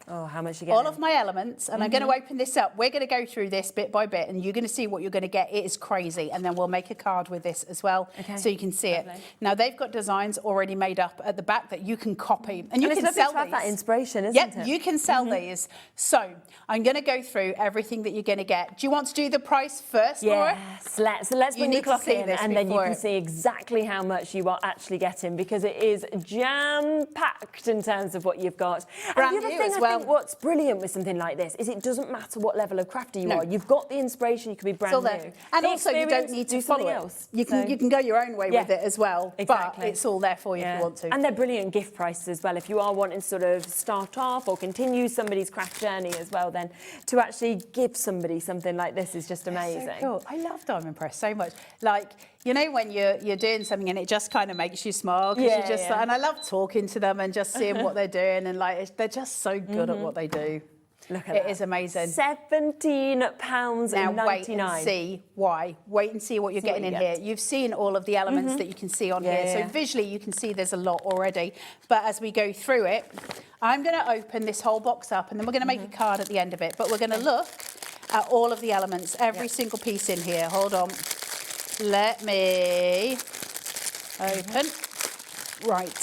Oh, how much you get? All of my elements, and I'm going to open this up. We're going to go through this bit by bit, and you're going to see what you're going to get. It is crazy, and then we'll make a card with this as well, so you can see it. Now they've got designs already made up at the back that you can copy, and you can sell these. That inspiration, isn't yep, it? you can sell these. So I'm going to go through everything that you're going to get. Do you want to do the price first, Laura? Yes, let's bring the clock in, and then you can see exactly how much you are actually getting, because it is jam-packed in terms of what you've got. Brand and the other new thing as I well. think what's brilliant with something like this is it doesn't matter what level of crafter you are. You've got the inspiration. You can be brand new. And the also, you don't need to do follow something it. else. You can go your own way with it as well. Exactly. But it's all there for you if you want to. And they're brilliant gift prices as well. If you are wanting to sort of start off or continue somebody's craft journey as well, then to actually give somebody something like this is just amazing. So cool. I love Diamond Press so much. Like, you know, when you're doing something and it just kind of makes you smile, and I love talking to them and just seeing what they're doing, and like they're just so good at what they do. Look at it. It is amazing. £17.99. Now wait and see why. Wait and see what you're getting in here. You've seen all of the elements that you can see on here. So visually you can see there's a lot already. But as we go through it, I'm going to open this whole box up, and then we're going to make a card at the end of it. But we're going to look at all of the elements, every single piece in here. Hold on. Let me open. Right.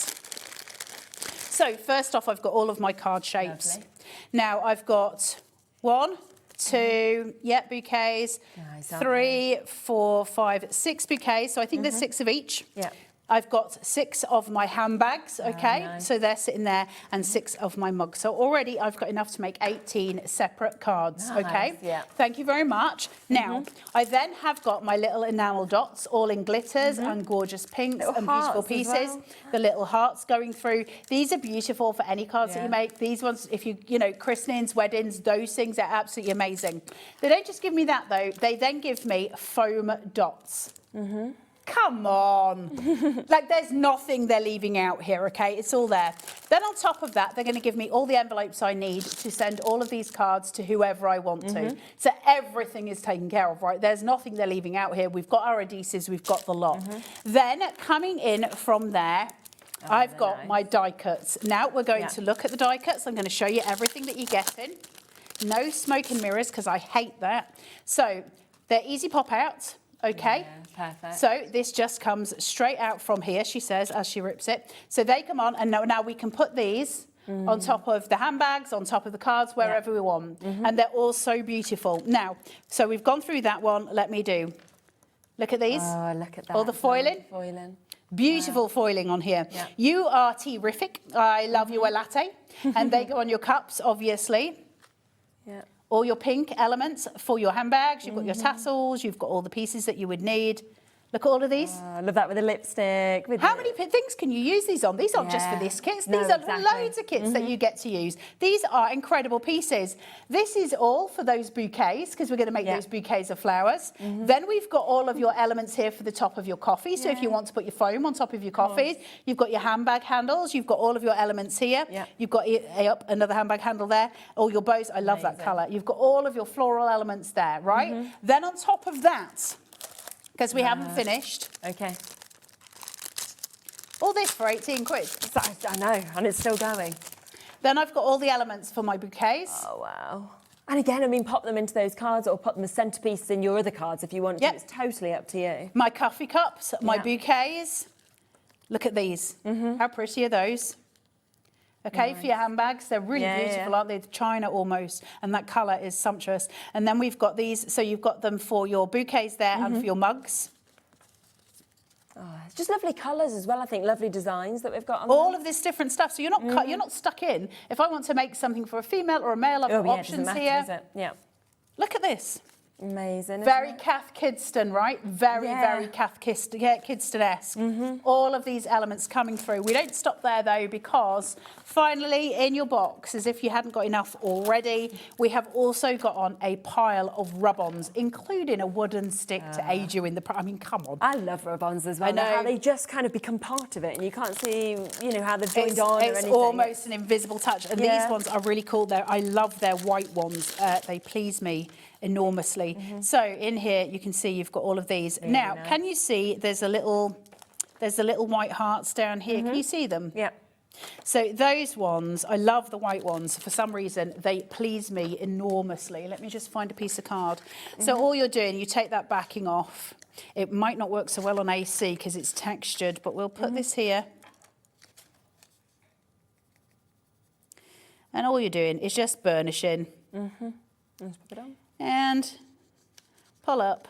So first off, I've got all of my card shapes. Lovely. Now I've got 1, 2, bouquets, 3, 4, 5, 6 bouquets. So I think there's 6 of each. Yeah. I've got 6 of my handbags, okay? Nice. So they're sitting there, and 6 of my mugs. So already I've got enough to make 18 separate cards, okay? Yeah. Thank you very much. Now, I then have got my little enamel dots, all in glitters and gorgeous pinks and beautiful pieces. The little hearts going through. These are beautiful for any cards that you make. These ones, if you know, christenings, weddings, those things are absolutely amazing. They don't just give me that, though. They then give me foam dots. Come on. Like, there's nothing they're leaving out here, okay? It's all there. Then on top of that, they're going to give me all the envelopes I need to send all of these cards to whoever I want to. So everything is taken care of, right? There's nothing they're leaving out here. We've got our adhesives, we've got the lot. Then coming in from there, I've got my die cuts. Now we're going to look at the die cuts. I'm going to show you everything that you get in. No smoke and mirrors, because I hate that. So they're easy pop out. Okay, perfect. So this just comes straight out from here, she says, as she rips it. So they come on, and now we can put these on top of the handbags, on top of the cards, wherever we want. And they're all so beautiful. Now, so we've gone through that one. Let me do. Look at these. Oh, look at that. All the foiling. Beautiful foiling on here. You are terrific. I love you a latte. And they go on your cups, obviously. Yeah. All your pink elements for your handbags. You've got your tassels. You've got all the pieces that you would need. Look at all of these. I love that with the lipstick. How many things can you use these on? These aren't just for this kits. These are loads of kits that you get to use. These are incredible pieces. This is all for those bouquets, because we're going to make those bouquets of flowers. Then we've got all of your elements here for the top of your coffee. So if you want to put your foam on top of your coffees, you've got your handbag handles. You've got all of your elements here. You've got another handbag handle there. All your bows. I love that colour. You've got all of your floral elements there, right? Then on top of that, because we haven't finished. Okay. All this for 18 quid. I know, and it's still going. Then I've got all the elements for my bouquets. Oh, wow. And again, I mean, pop them into those cards or pop them as centerpieces in your other cards if you want to. It's totally up to you. My coffee cups, my bouquets. Look at these. How pretty are those? Okay, for your handbags, they're really beautiful, aren't they? China almost, and that colour is sumptuous. And then we've got these, so you've got them for your bouquets there and for your mugs. Oh, it's just lovely colours as well, I think, lovely designs that we've got on all of this different stuff, so you're not you're not stuck in. If I want to make something for a female or a male, I've got options here. Is it? Yeah. Look at this. Amazing. Very Kath Kidston, right? Very Kath Kidston-esque. All of these elements coming through. We don't stop there, though, because finally, in your box, as if you hadn't got enough already, we have also got on a pile of rub-ons, including a wooden stick to aid you in the... I mean, come on. I love rub-ons as well. I know. How they just kind of become part of it, and you can't see, you know, how they've joined on or anything. It's almost an invisible touch. And these ones are really cool. I love their white ones. They please me enormously. So in here you can see you've got all of these. Now, can you see there's a little white hearts down here? Can you see them? Yeah. So those ones, I love the white ones. For some reason, they please me enormously. Let me just find a piece of card. So all you're doing, you take that backing off. It might not work so well on AC because it's textured, but we'll put this here. And all you're doing is just burnishing. Let's pop it on. And pull up.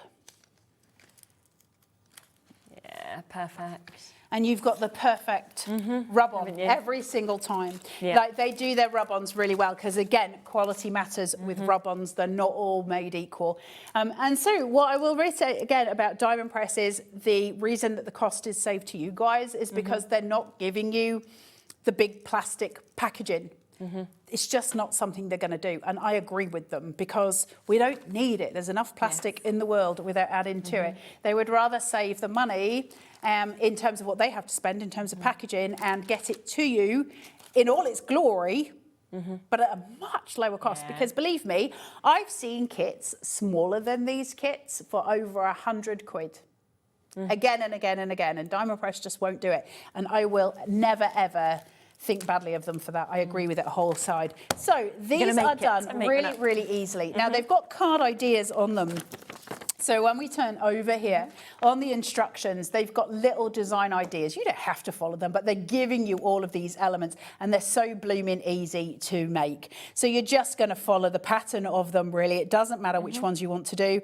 Yeah, perfect. And you've got the perfect rub-on every single time. Yeah. Like they do their rub-ons really well because, again, quality matters with rub-ons. They're not all made equal. And so what I will really say, again, about diamond press is the reason that the cost is saved to you guys is because they're not giving you the big plastic packaging. It's just not something they're going to do. And I agree with them because we don't need it. There's enough plastic in the world without adding to it. They would rather save the money in terms of what they have to spend in terms of packaging and get it to you in all its glory, but at a much lower cost. Because believe me, I've seen kits smaller than these kits for over £100. Again and again and again. And Diamond Press just won't do it. And I will never, ever think badly of them for that. I agree with it whole side. So these are done really, really easily. Now they've got card ideas on them. So when we turn over here, on the instructions, they've got little design ideas. You don't have to follow them, but they're giving you all of these elements, and they're so blooming easy to make. So you're just going to follow the pattern of them, really. It doesn't matter which ones you want to do.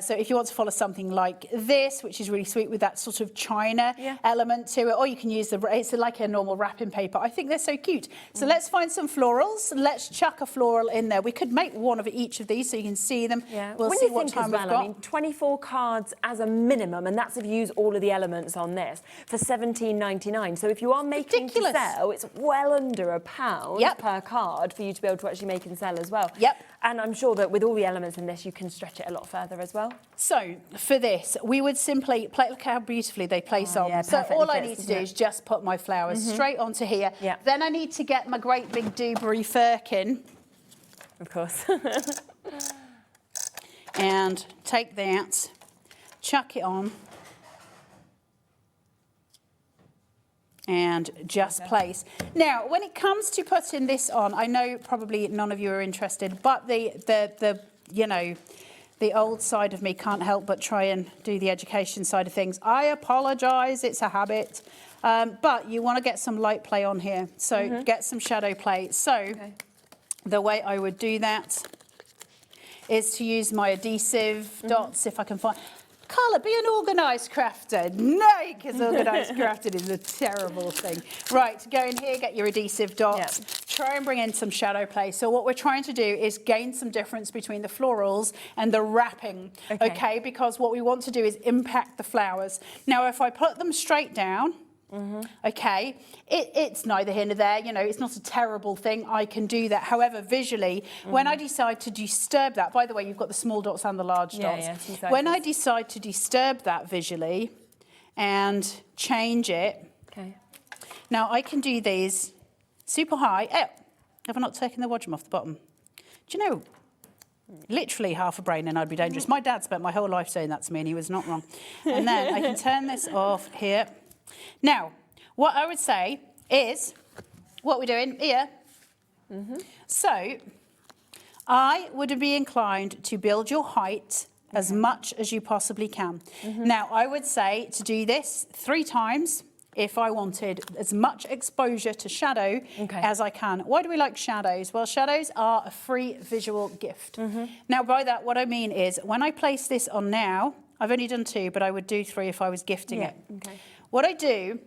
So if you want to follow something like this, which is really sweet with that sort of china element to it, or you can use it's like a normal wrapping paper. I think they're so cute. So let's find some florals. Let's chuck a floral in there. We could make one of each of these so you can see them. We'll see what time we've got. I mean, 24 cards as a minimum, and that's if you use all of the elements on this, for £17.99. So if you are making to sell, it's well under £1 per card for you to be able to actually make and sell as well. And I'm sure that with all the elements in this, you can stretch it a lot further as well. So for this, we would simply play, look how beautifully they place on. So all I need to do is just put my flowers straight onto here. Then I need to get my great big Dewberry firkin. Of course. And take that, chuck it on, and just place. Now, when it comes to putting this on, I know probably none of you are interested, but the you know, the old side of me can't help but try and do the education side of things. I apologise, it's a habit. But you want to get some light play on here, so get some shadow play. So the way I would do that is to use my adhesive dots, if I can find. Carla, be an organised crafter. No, because organised crafting is a terrible thing. Right, go in here, get your adhesive dots. Try and bring in some shadow play. So what we're trying to do is gain some difference between the florals and the wrapping, okay? Because what we want to do is impact the flowers. Now, if I put them straight down, okay, it's neither here nor there, you know, it's not a terrible thing. I can do that. However, visually, when I decide to disturb that, by the way, you've got the small dots and the large dots. When I decide to disturb that visually and change it, now I can do these super high. Oh, have I not taken the wadgum off the bottom? Do you know, literally half a brain and I'd be dangerous. My dad spent my whole life saying that to me and he was not wrong. And then I can turn this off here. Now, what I would say is, what we're doing here, so I would be inclined to build your height as much as you possibly can. Now, I would say to do this 3 times if I wanted as much exposure to shadow as I can. Why do we like shadows? Well, shadows are a free visual gift. Now, by that, what I mean is, when I place this on now, I've only done 2, but I would do 3 if I was gifting it. What I do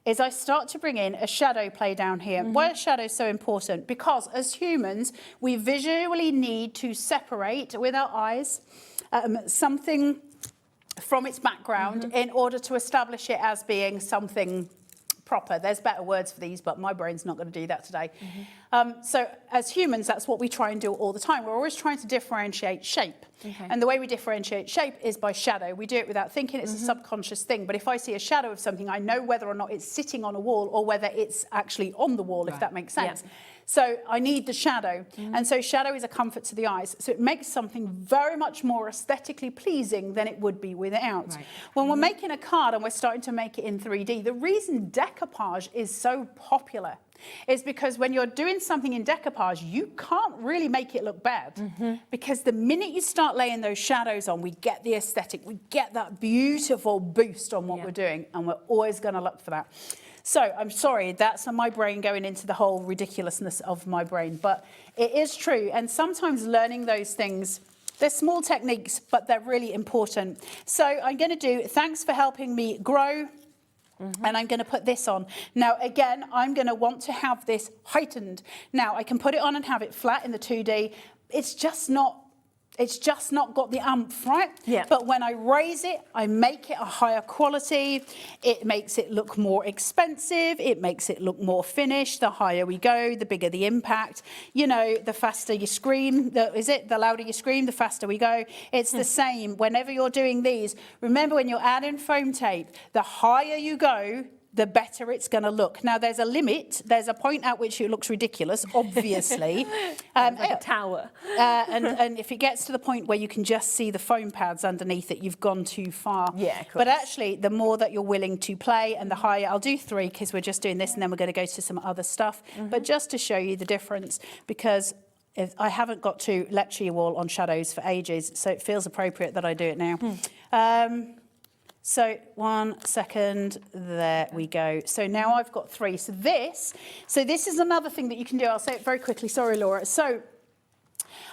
is I start to bring in a shadow play down here. Why are shadows so important? Because as humans, we visually need to separate with our eyes something from its background in order to establish it as being something proper. There's better words for these, but my brain's not going to do that today. So as humans, that's what we try and do all the time. We're always trying to differentiate shape. And the way we differentiate shape is by shadow. We do it without thinking. It's a subconscious thing. But if I see a shadow of something, I know whether or not it's sitting on a wall or whether it's actually on the wall, if that makes sense. So I need the shadow. And so shadow is a comfort to the eyes. So it makes something very much more aesthetically pleasing than it would be without. When we're making a card and we're starting to make it in 3D, the reason decoupage is so popular is because when you're doing something in decoupage, you can't really make it look bad. Because the minute you start laying those shadows on, we get the aesthetic, we get that beautiful boost on what we're doing, and we're always going to look for that. So I'm sorry, that's my brain going into the whole ridiculousness of my brain, but it is true. And sometimes learning those things, they're small techniques, but they're really important. So I'm going to do, thanks for helping me grow. And I'm going to put this on. Now, again, I'm going to want to have this heightened. Now, I can put it on and have it flat in the 2D. It's just not got the oomph, right? Yeah. But when I raise it, I make it a higher quality. It makes it look more expensive. It makes it look more finished. The higher we go, the bigger the impact. You know, the faster you scream, the louder you scream, the faster we go. It's the same. Whenever you're doing these, remember when you're adding foam tape, the higher you go, the better it's going to look. Now, there's a limit. There's a point at which it looks ridiculous, obviously. Like a tower. And if it gets to the point where you can just see the foam pads underneath it, you've gone too far. Yeah, of course. But actually, the more that you're willing to play and the higher, I'll do 3 because we're just doing this and then we're going to go to some other stuff. But just to show you the difference, because I haven't got to lecture you all on shadows for ages, so it feels appropriate that I do it now. So 1 second, there we go. So now I've got 3. So this is another thing that you can do. I'll say it very quickly. Sorry, Laura. So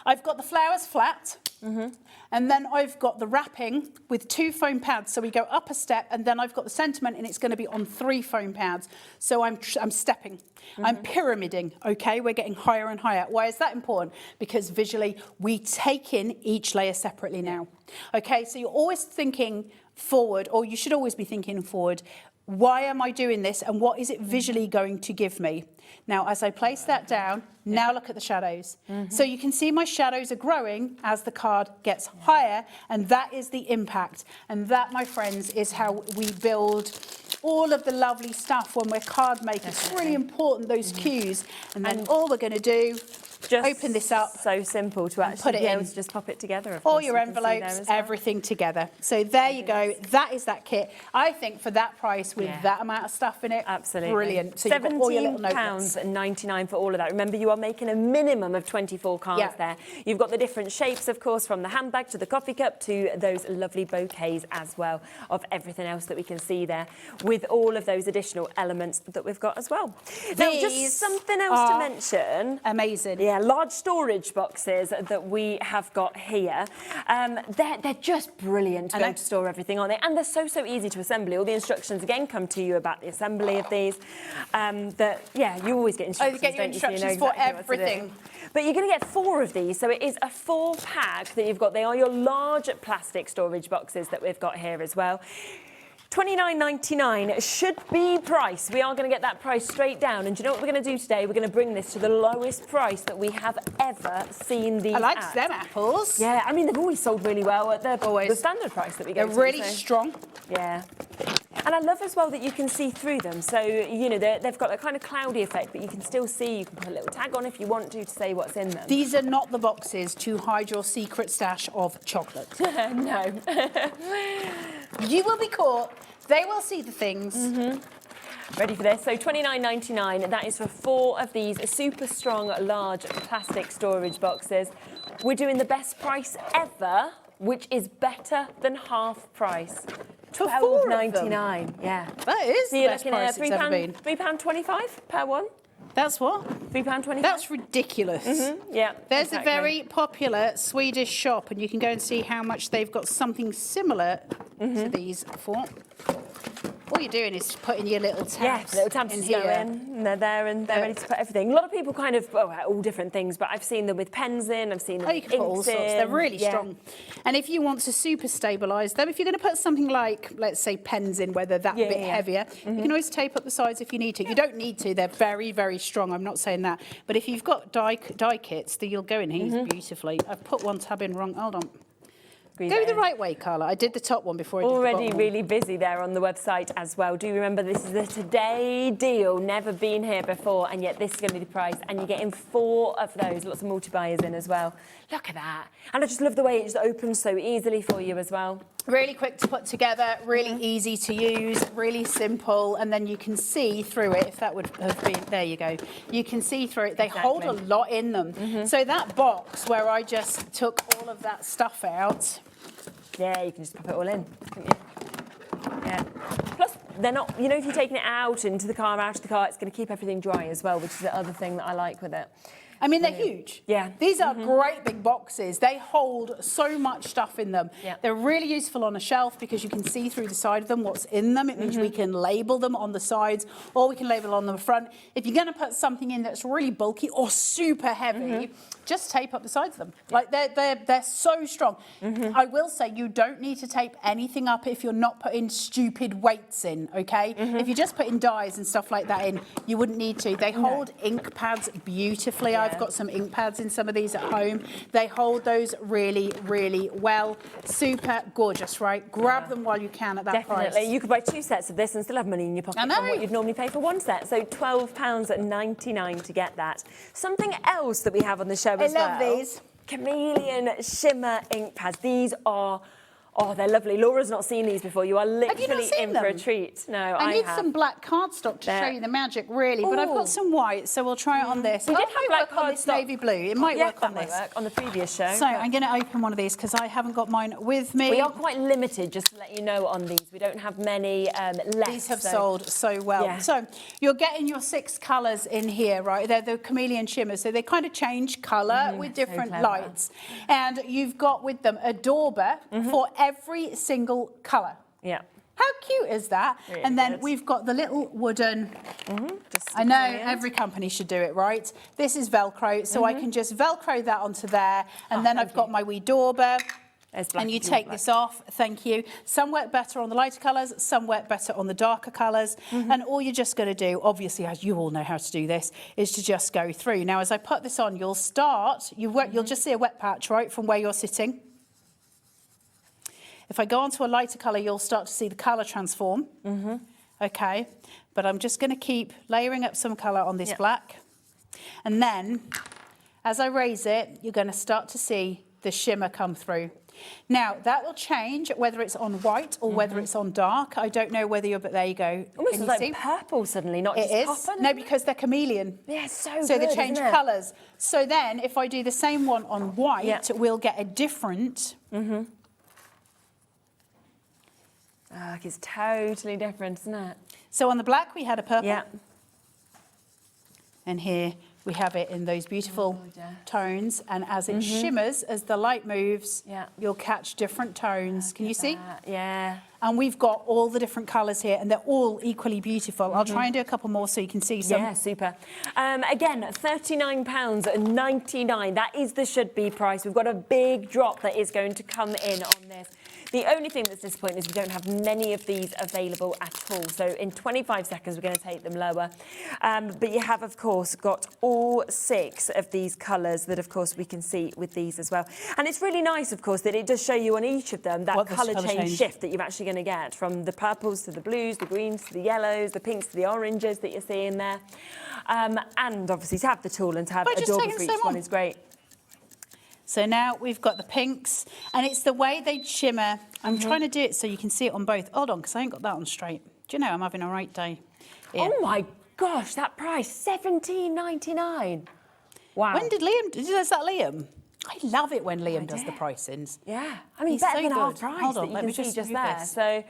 I've got the flowers flat, and then I've got the wrapping with 2 foam pads. So we go up a step, and then I've got the sentiment, and it's going to be on 3 foam pads. So I'm stepping. I'm pyramiding, okay? We're getting higher and higher. Why is that important? Because visually, we take in each layer separately now. Okay, so you're always thinking forward, or you should always be thinking forward. Why am I doing this, and what is it visually going to give me? Now, as I place that down, now look at the shadows. So you can see my shadows are growing as the card gets higher, and that is the impact. And that, my friends, is how we build all of the lovely stuff when we're card making. It's really important, those cues. And then all we're going to do, just open this up. So simple to actually put it be able in. to just pop it together. All your envelopes, everything together. So there you go. That is that kit. I think for that price, with that amount of stuff in it, absolutely brilliant. So you've got all your little notebooks. £17.99 for all of that. Remember, you are making a minimum of 24 cards there. You've got the different shapes, of course, from the handbag to the coffee cup to those lovely bouquets as well, of everything else that we can see there, with all of those additional elements that we've got as well. Now, just something else to mention. Amazing. Yeah, large storage boxes that we have got here. They're just brilliant to be able to store everything on it, and they're so easy to assemble. All the instructions again come to you about the assembly of these. You always get instructions. You get your instructions for everything. But you're going to get 4 of these, so it is a 4-pack that you've got. They are your large plastic storage boxes that we've got here as well. $29.99 should be price. We are going to get that price straight down. And do you know what we're going to do today? We're going to bring this to the lowest price that we have ever seen these I like at. them apples. Yeah, I mean, they've always sold really well at the standard price that we get. They're really strong. Yeah. And I love as well that you can see through them. So, you know, they've got that kind of cloudy effect, but you can still see. You can put a little tag on if you want to say what's in them. These are not the boxes to hide your secret stash of chocolate. No. You will be caught. They will see the things. Ready for this? So $29.99, that is for 4 of these super strong, large plastic storage boxes. We're doing the best price ever, which is better than half price. $12.99. Yeah. That is so the you're best looking price at it's ever been. £3.25 per one. That's what? £3.25. That's ridiculous. Yeah. There's a very popular Swedish shop, and you can go and see how much they've got something similar to these for. All you're doing is putting your little tabs little tabs in go here. in, and they're there and they're ready to put everything. A lot of people kind of, all different things, but I've seen them with pens in, I've seen them with you can put all inks sorts. in. They're really strong. And if you want to super stabilise them, if you're going to put something like, let's say, pens in, where they're that bit heavier, you can always tape up the sides if you need to. You don't need to. They're very, very strong. I'm not saying that. But if you've got die kits, you'll go in here beautifully. I've put one tab in wrong. Hold on. Go the right way, Carla. I did the top one before I did the Already bottom really busy there on the website as well. Do remember this is a today deal, never been here before, and yet this is going to be the price, and you're getting 4 of those, lots of multi-buyers in as well. Look at that. And I just love the way it just opens so easily for you as well. Really quick to put together, really easy to use, really simple, and then you can see through it, if that would have been, there you go. You can see through it, they hold a lot in them. So that box where I just took all of that stuff out. Yeah, you can just pop it all in, can't you? Yeah. Plus, they're not, you know, if you're taking it out into the car, out of the car, it's going to keep everything dry as well, which is the other thing that I like with it. I mean, they're huge. Yeah. These are great big boxes. They hold so much stuff in them. Yeah. They're really useful on a shelf because you can see through the side of them what's in them. It means we can label them on the sides or we can label on the front. If you're going to put something in that's really bulky or super heavy, just tape up the sides of them. Like they're so strong. I will say you don't need to tape anything up if you're not putting stupid weights in, okay? If you're just putting dies and stuff like that in, you wouldn't need to. They hold ink pads beautifully. I've got some ink pads in some of these at home. They hold those really, really well. Super gorgeous, right? Grab them while you can at that price. Definitely. You could buy 2 sets of this and still have money in your pocket from what you'd normally pay for 1 set. So £12.99 to get that. Something else that we have on the show as well. I love these. Chameleon Shimmer ink pads. These are... Oh, they're lovely. Laura's not seen these before. You are literally in for a treat. No, I need some black cardstock to show you the magic, really. But I've got some white, so we'll try it on this. We did have black on this navy blue. It might work on this. On the previous show. So I'm going to open one of these because I haven't got mine with me. We are quite limited, just to let you know, on these. We don't have many left. These have sold so well. Yeah. So you're getting your 6 colours in here, right? They're the chameleon shimmers, so they kind of change colour with different lights. And you've got with them a dauber for every single colour. Yeah. How cute is that? Really and then good. we've got the little wooden... I know every company should do it, right? This is Velcro, so I can just Velcro that onto there. And then I've got my wee dauber. And you take this off, thank you. Some work better on the lighter colours, some work better on the darker colours. And all you're just going to do, obviously, as you all know how to do this, is to just go through. Now, as I put this on, you'll start, you'll just see a wet patch, right, from where you're sitting. If I go onto a lighter colour, you'll start to see the colour transform. Okay, but I'm just going to keep layering up some colour on this black. And then, as I raise it, you're going to start to see the shimmer come through. Now, that will change whether it's on white or whether it's on dark. I don't know whether you're, but there you go. Almost like purple suddenly, not just copper. No, because they're chameleon. Yeah, so they good, change isn't it? colours. So then, if I do the same one on white, we'll get a different... It's totally different, isn't it? So on the black, we had a purple. Yeah. And here we have it in those beautiful tones. And as it shimmers, as the light moves, you'll catch different tones. Can you see? Yeah. And we've got all the different colours here, and they're all equally beautiful. I'll try and do a couple more so you can see some. Yeah, super. Again, £39.99. That is the should-be price. We've got a big drop that is going to come in on this. The only thing that's disappointing is we don't have many of these available at all. So in 25 seconds, we're going to take them lower. But you have, of course, got all 6 of these colours that, of course, we can see with these as well. And it's really nice, of course, that it does show you on each of them that colour change shift that you're actually going to get, from the purples to the blues, the greens to the yellows, the pinks to the oranges that you're seeing there. And obviously to have the tool and to have a dauber for each one is great. So now we've got the pinks, and it's the way they shimmer. I'm trying to do it so you can see it on both. Hold on, because I ain't got that on straight. Do you know, I'm having a right day. Oh my gosh, that price, $17.99. Wow. When did Liam, is that Liam? I love it when Liam does the pricings. Yeah, I mean, He's better so than half good. price Hold on, that you let can me see just just move there. this. So,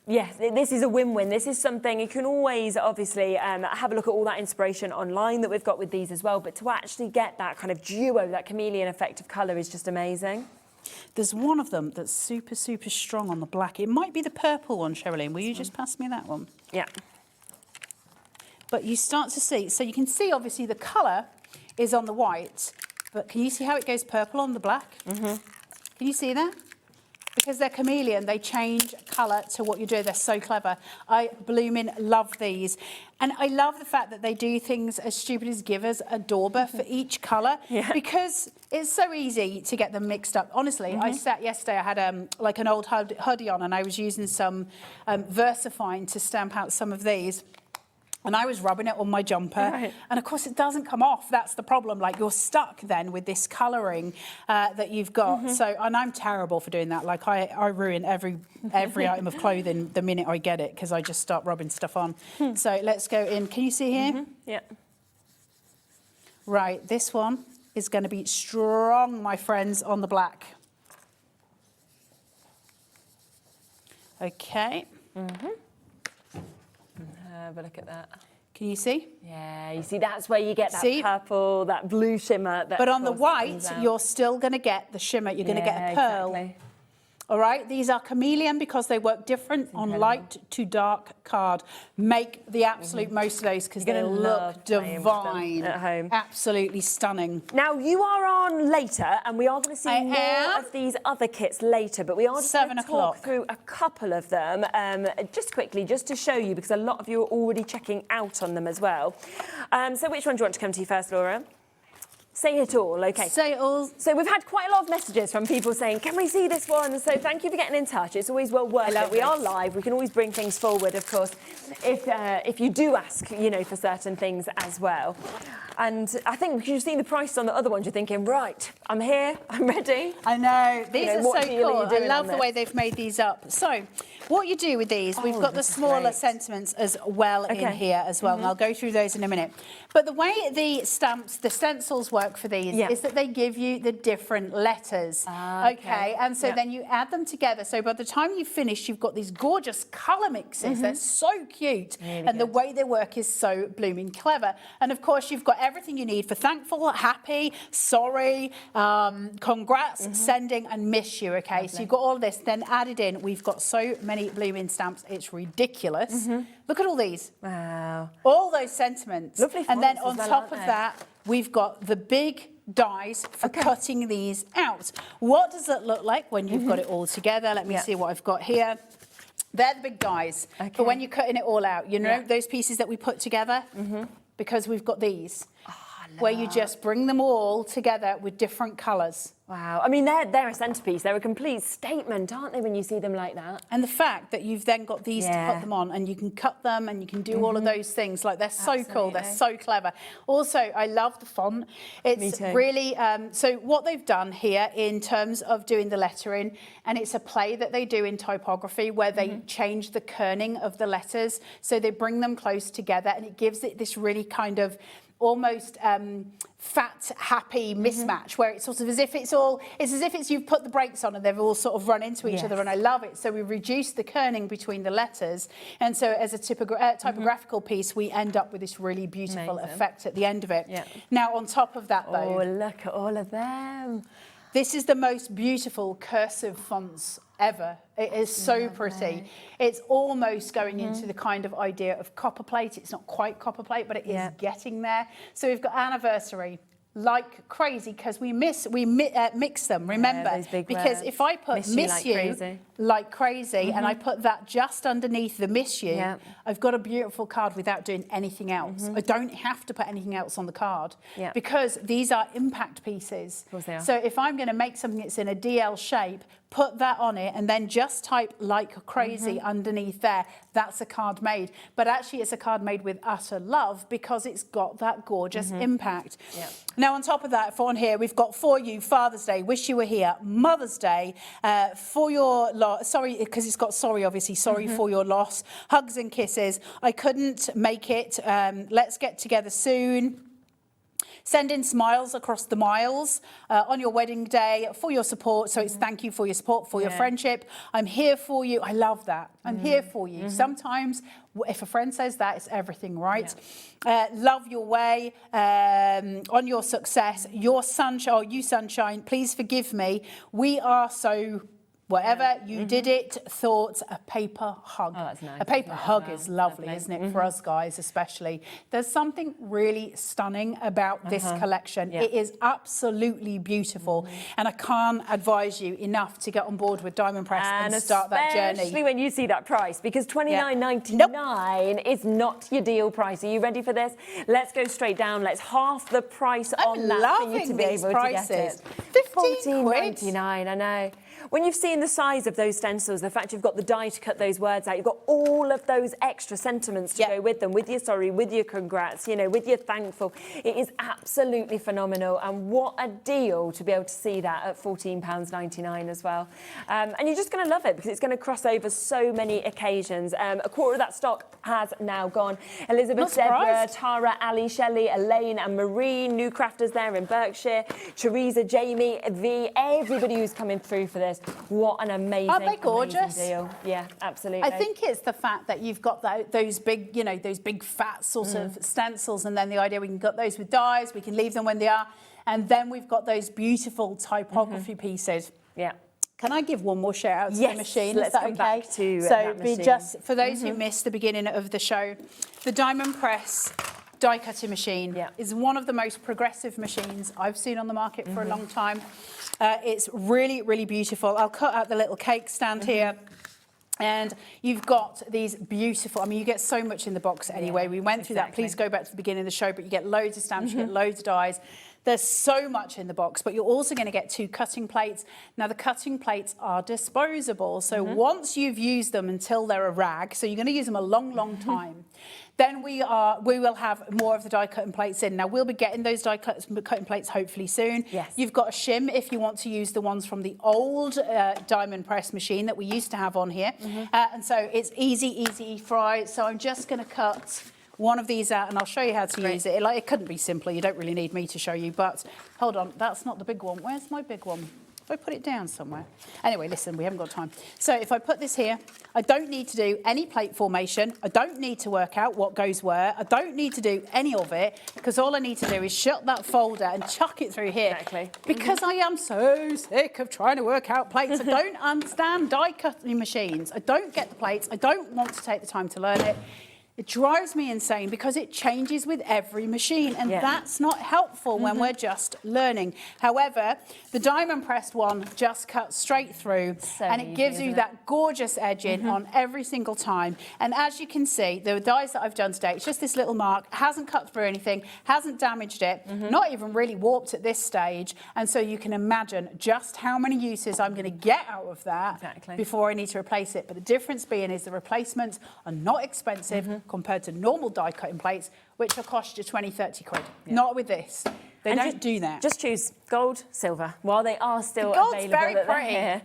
yes, this is a win-win. This is something you can always, obviously, have a look at all that inspiration online that we've got with these as well. But to actually get that kind of duo, that chameleon effect of colour is just amazing. There's one of them that's super, super strong on the black. It might be the purple one, Sherilyn. Will you just pass me that one? Yeah. But you start to see, so you can see, obviously, the colour is on the white, but can you see how it goes purple on the black? Can you see that? because they're chameleon, they change colour to what you're doing. They're so clever. I blooming love these. And I love the fact that they do things as stupid as give us a dauber for each colour, because it's so easy to get them mixed up. Honestly, I sat yesterday, I had like an old hoodie on, and I was using some VersaFine to stamp out some of these. And I was rubbing it on my jumper, and of course it doesn't come off. That's the problem. Like, you're stuck then with this colouring that you've got. So, and I'm terrible for doing that. Like, I ruin every item of clothing the minute I get it, because I just start rubbing stuff on. So let's go in. Can you see here? Yeah. Right, this one is going to be strong, my friends, on the black. Okay. Have a look at that. Can you see? Yeah, you see, that's where you get that purple, that blue shimmer. That but on the white, you're still going to get the shimmer. You're going to get a pearl. Exactly. All right, these are chameleon because they work different on light to dark card. Make the absolute most of those because they look divine at home. Absolutely stunning. Now, you are on later, and we are going to see more of these other kits later, but we are just going to talk through a couple of them just quickly, just to show you, because a lot of you are already checking out on them as well. So which one do you want to come to first, Laura? Say it all, okay. Say it all. So we've had quite a lot of messages from people saying, can we see this one? So thank you for getting in touch. It's always well worth it. We are live. We can always bring things forward, of course, if you do ask, you know, for certain things as well. And I think because you've seen the price on the other ones, you're thinking, right, I'm here, I'm ready. I know. These are so cool. I love the way this? they've made these up. So what you do with these, we've got the smaller sentiments as well in here as well, and I'll go through those in a minute. But the way the stamps, the stencils work for these is that they give you the different letters. Okay, and so then you add them together. So by the time you finish, you've got these gorgeous colour mixes. They're so cute. And the way they work is so blooming clever. And of course, you've got everything you need for thankful, happy, sorry, congrats, sending, and miss you. Okay, so you've got all of this. Then added in, we've got so many blooming stamps. It's ridiculous. Look at all these. Wow. All those sentiments. Lovely and then on well, top of that, we've got the big dies for cutting these out. What does it look like when you've got it all together? Let me see what I've got here. They're the big dies for when you're cutting it all out. You know, those pieces that we put together? Because we've got these. Where you just bring them all together with different colours. Wow. I mean, they're a centrepiece. They're a complete statement, aren't they, when you see them like that? And the fact that you've then got these to put them on, and you can cut them and you can do all of those things. Like, they're so cool. They're so clever. Also, I love the font. It's really... so what they've done here in terms of doing the lettering, and it's a play that they do in typography where they change the kerning of the letters. So they bring them close together, and it gives it this really kind of almost fat, happy mismatch where it's sort of as if it's as if you've put the brakes on and they've all sort of run into each other, and I love it. So we reduce the kerning between the letters, and so as a typographical piece, we end up with this really beautiful effect at the end of it. Now, on top of that, though... Oh, look at all of them. This is the most beautiful cursive fonts ever. It is so pretty. It's almost going into the kind of idea of copper plate. It's not quite copper plate, but it is getting there. So we've got anniversary like crazy because we mix them, remember? Because if I put miss you like crazy and I put that just underneath the miss you, I've got a beautiful card without doing anything else. I don't have to put anything else on the card because these are impact pieces. Of course they are. So if I'm going to make something that's in a DL shape, put that on it and then just type like crazy underneath there. That's a card made. But actually it's a card made with utter love because it's got that gorgeous impact. Now on top of that, on here, we've got for you, Father's Day, wish you were here, Mother's Day, for your loss, sorry, because it's got sorry, obviously, sorry for your loss, hugs and kisses, I couldn't make it, let's get together soon. Send in smiles across the miles on your wedding day for your support. So it's thank you for your support, for your friendship. I'm here for you. I love that. I'm here for you. Sometimes if a friend says that, it's everything, right? Love your way, on your success, your sunshine, you sunshine, please forgive me. We are so Whatever you did it, thought a paper hug. Oh, that's nice. A paper hug is lovely, isn't it? For us guys especially. There's something really stunning about this collection. It is absolutely beautiful. And I can't advise you enough to get on board with Diamond Press and start that journey. Especially when you see that price, because $29.99 is not your deal price. Are you ready for this? Let's go straight down. Let's half the price on that for you to be able to get it. $14.99, I know. When you've seen the size of those stencils, the fact you've got the die to cut those words out, you've got all of those extra sentiments to go with them, with your sorry, with your congrats, you know, with your thankful. It is absolutely phenomenal, and what a deal to be able to see that at £14.99 as well. And you're just going to love it because it's going to cross over so many occasions. A quarter of that stock has now gone. Elizabeth, Deborah, Tara, Ali, Shelley, Elaine and Marie, new crafters there in Berkshire, Teresa, Jamie, V, everybody who's coming through for this. What an amazing, aren't they gorgeous? Amazing deal. Yeah, absolutely. I think it's the fact that you've got those big, you know, those big fat sort of stencils, and then the idea we can cut those with dies, we can leave them when they are, and then we've got those beautiful typography pieces. Yeah. Can I give one more shout out to the machine? Let's Is that come okay? back to so that machine. just for those who missed the beginning of the show, the Diamond Press die cutting machine is one of the most progressive machines I've seen on the market for a long time. It's really, really beautiful. I'll cut out the little cake stand here. And you've got these beautiful, I mean, you get so much in the box anyway. We went through that. Please go back to the beginning of the show, but you get loads of stamps, you get loads of dies. There's so much in the box, but you're also going to get 2 cutting plates. Now, the cutting plates are disposable. So once you've used them until they're a rag, so you're going to use them a long, long time, then we will have more of the die cutting plates in. Now, we'll be getting those die cutting plates hopefully soon. Yes. You've got a shim if you want to use the ones from the old Diamond Press machine that we used to have on here. And so it's easy fry. So I'm just going to cut one of these out, and I'll show you how to use it. It couldn't be simpler. You don't really need me to show you, but hold on, that's not the big one. Where's my big one? If I put it down somewhere. Anyway, listen, we haven't got time. So if I put this here, I don't need to do any plate formation. I don't need to work out what goes where. I don't need to do any of it, because all I need to do is shut that folder and chuck it through here. Exactly. Because I am so sick of trying to work out plates. I don't understand die cutting machines. I don't get the plates. I don't want to take the time to learn it. It drives me insane because it changes with every machine, and that's not helpful when we're just learning. However, the Diamond Pressed one just cuts straight through, and it gives you that gorgeous edging on every single time. And as you can see, the dies that I've done today, it's just this little mark, hasn't cut through anything, hasn't damaged it, not even really warped at this stage. And so you can imagine just how many uses I'm going to get out of that before I need to replace it. But the difference being is the replacements are not expensive compared to normal die cutting plates, which will cost you 20, 30 quid. Not with this. They don't do that. Just choose gold, silver, while they are still Gold's available. very pretty. Here.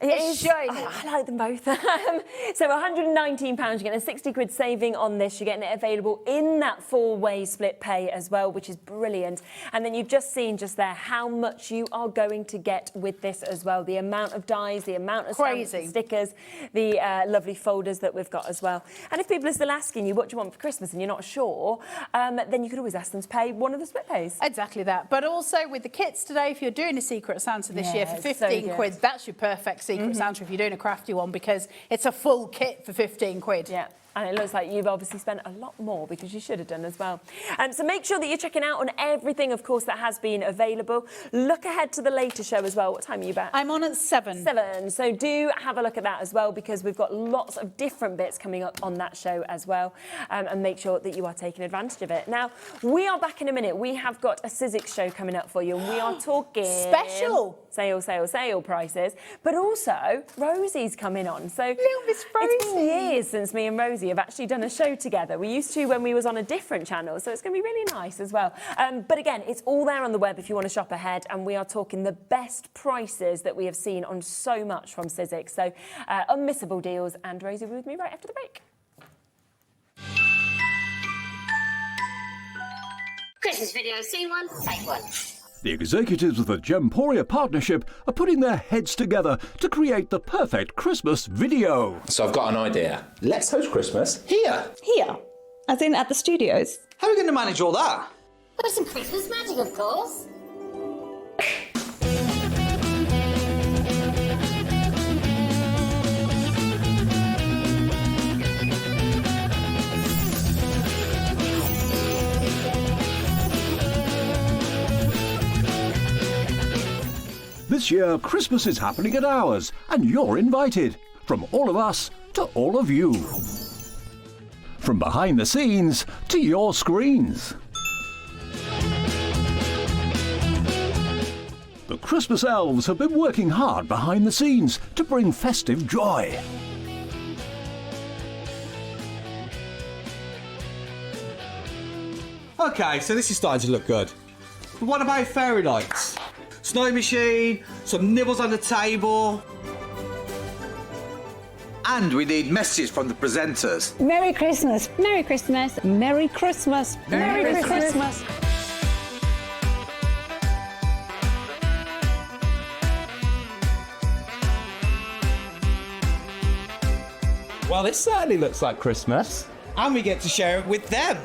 It's shiny. I like them both. So £119, you're getting a 60 quid saving on this. You're getting it available in that 4-way split pay as well, which is brilliant. And then you've just seen just there how much you are going to get with this as well. The amount of dies, the amount of stamps and stickers, the lovely folders that we've got as well. And if people are still asking you what do you want for Christmas and you're not sure, then you could always ask them to pay one of the split pays. Exactly that. But also with the kits today, if you're doing a Secret Santa this year for 15 quid, that's your perfect Secret Santa if you're doing a crafty one, because it's a full kit for 15 quid. Yeah. And it looks like you've obviously spent a lot more, because you should have done as well. So make sure that you're checking out on everything, of course, that has been available. Look ahead to the later show as well. What time are you back? I'm on at 7. 7. So do have a look at that as well, because we've got lots of different bits coming up on that show as well. And make sure that you are taking advantage of it. Now, we are back in a minute. We have got a Sizzix show coming up for you. And we are talking... Special! Sale prices. But also, Rosie's coming on. So Little Miss Rosie. It's been years since me and Rosie have actually done a show together. We used to when we was on a different channel, so it's going to be really nice as well. But again, it's all there on the web if you want to shop ahead, and we are talking the best prices that we have seen on so much from Sizzix. So unmissable deals, and Rosie will be with me right after the break. Christmas video, see one, take one. The executives of the Gemporia partnership are putting their heads together to create the perfect Christmas video. So I've got an idea. Let's host Christmas here. Here? As in at the studios? How are we going to manage all that? With some Christmas magic, of course. This year, Christmas is happening at ours, and you're invited. From all of us to all of you. From behind the scenes to your screens. The Christmas elves have been working hard behind the scenes to bring festive joy. Okay, so this is starting to look good. But what about fairy lights? Snow machine, some nibbles on the table. And we need messages from the presenters. Merry Christmas. Merry Christmas. Merry Christmas. Merry Christmas. Well, this certainly looks like Christmas. And we get to share it with them.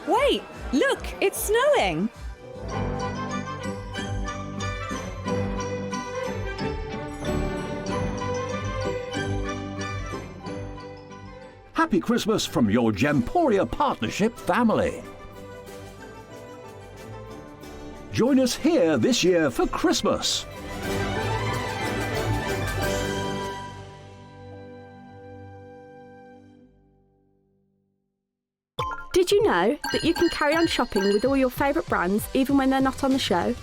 Wait, look, it's snowing. Happy Christmas from your Gemporia Partnership family. Join us here this year for Christmas. Did you know that you can carry on shopping with all your favourite brands even when they're not on the show?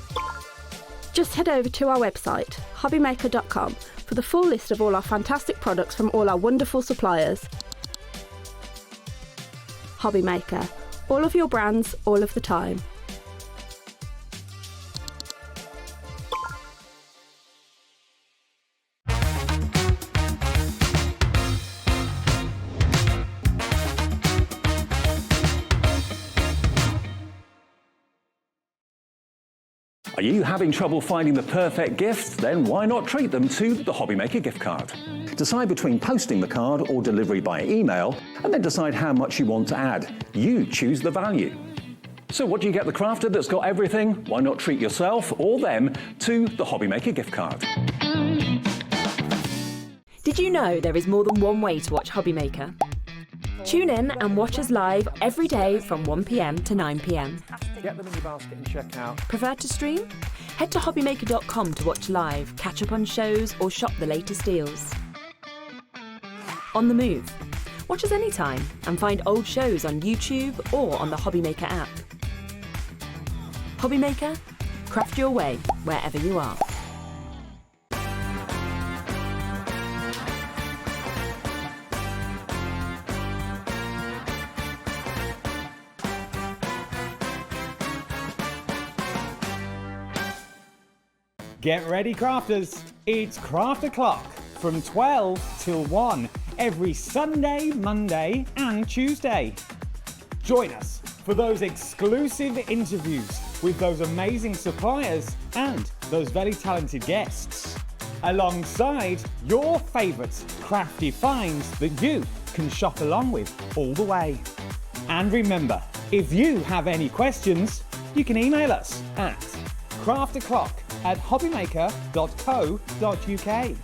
Just head over to our website, hobbymaker.com, for the full list of all our fantastic products from all our wonderful suppliers. Hobbymaker. All of your brands, all of the time. Are you having trouble finding the perfect gift? Then why not treat them to the Hobbymaker gift card? Decide between posting the card or delivery by email, and then decide how much you want to add. You choose the value. So what do you get the crafter that's got everything? Why not treat yourself or them to the Hobbymaker gift card? Did you know there is more than one way to watch Hobbymaker? Tune in and watch us live every day from 1 p.m. to 9 p.m. Get them in your basket and check out. Prefer to stream? Head to hobbymaker.com to watch live, catch up on shows, or shop the latest deals. On the move. Watch us anytime and find old shows on YouTube or on the Hobbymaker app. Hobbymaker, craft your way wherever you are. Get ready, crafters. It's Craft O'Clock from 12 till 1 every Sunday, Monday and Tuesday. Join us for those exclusive interviews with those amazing suppliers and those very talented guests, alongside your favourite crafty finds that you can shop along with all the way. And remember, if you have any questions, you can email us at crafto'clock@hobbymaker.co.uk.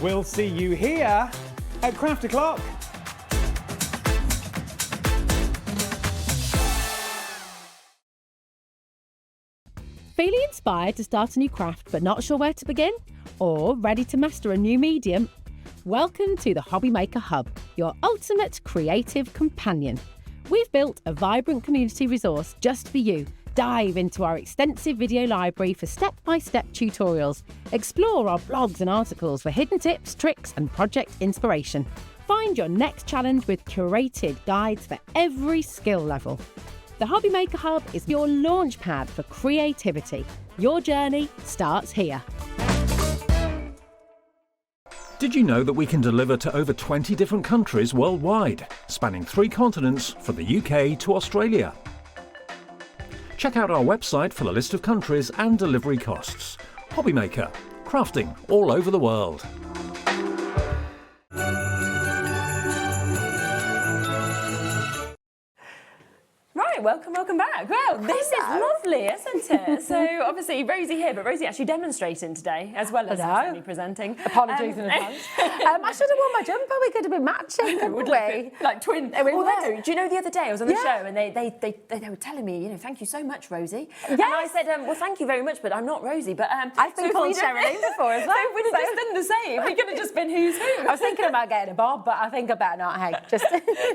We'll see you here at Craft O'Clock. Feeling inspired to start a new craft but not sure where to begin? Or ready to master a new medium? Welcome to the Hobbymaker Hub, your ultimate creative companion. We've built a vibrant community resource just for you. Dive into our extensive video library for step-by-step tutorials. Explore our blogs and articles for hidden tips, tricks and project inspiration. Find your next challenge with curated guides for every skill level. The Hobbymaker Hub is your launch pad for creativity. Your journey starts here. Did you know that we can deliver to over 20 different countries worldwide, spanning 3 continents from the UK to Australia? Check out our website for the list of countries and delivery costs. Hobbymaker, crafting all over the world. Right, welcome back. Well, this is lovely, isn't it? So obviously Rosie here, but Rosie actually demonstrating today as well as me presenting. Apologies in advance. I should have worn my jumper. We could have been matching, couldn't we? Like twins. Although, do you know the other day I was on the show and they were telling me, you know, thank you so much, Rosie. Yes. And I said, well, thank you very much, but I'm not Rosie. But I've been called Sherilyn before as well. So if we'd have just done the same, we could have just been who's who. I was thinking about getting a bob, but I think I better not. Hey, just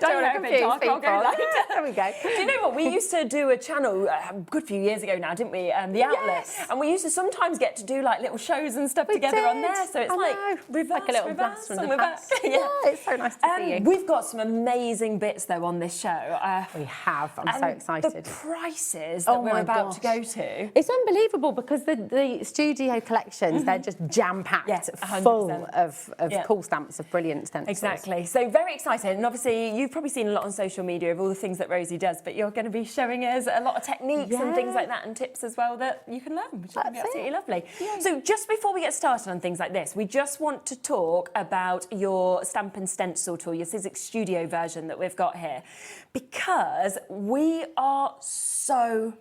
don't confuse people. There we go. Do you know what? We used to do a channel a good few years ago now, didn't we? The Outlet. Yes. And we used to sometimes get to do like little shows and stuff together on there. So it's like reverse, like a little blast from the past. Yeah, it's so nice to see you. We've got some amazing bits though on this show. We have. I'm so excited. The prices that we're about to go to. It's unbelievable because the studio collections, they're just jam-packed, full of cool stamps, of brilliant stencils. Exactly. So very excited. And obviously you've probably seen a lot on social media of all the things that Rosie does, but you're going to be showing us a lot of techniques and things like that and tips as well that you can learn, which is going to be absolutely lovely. Yeah. So just before we get started on things like this, we just want to talk about your stamp and stencil tool, your Sizzix Studio version that we've got here, because we are so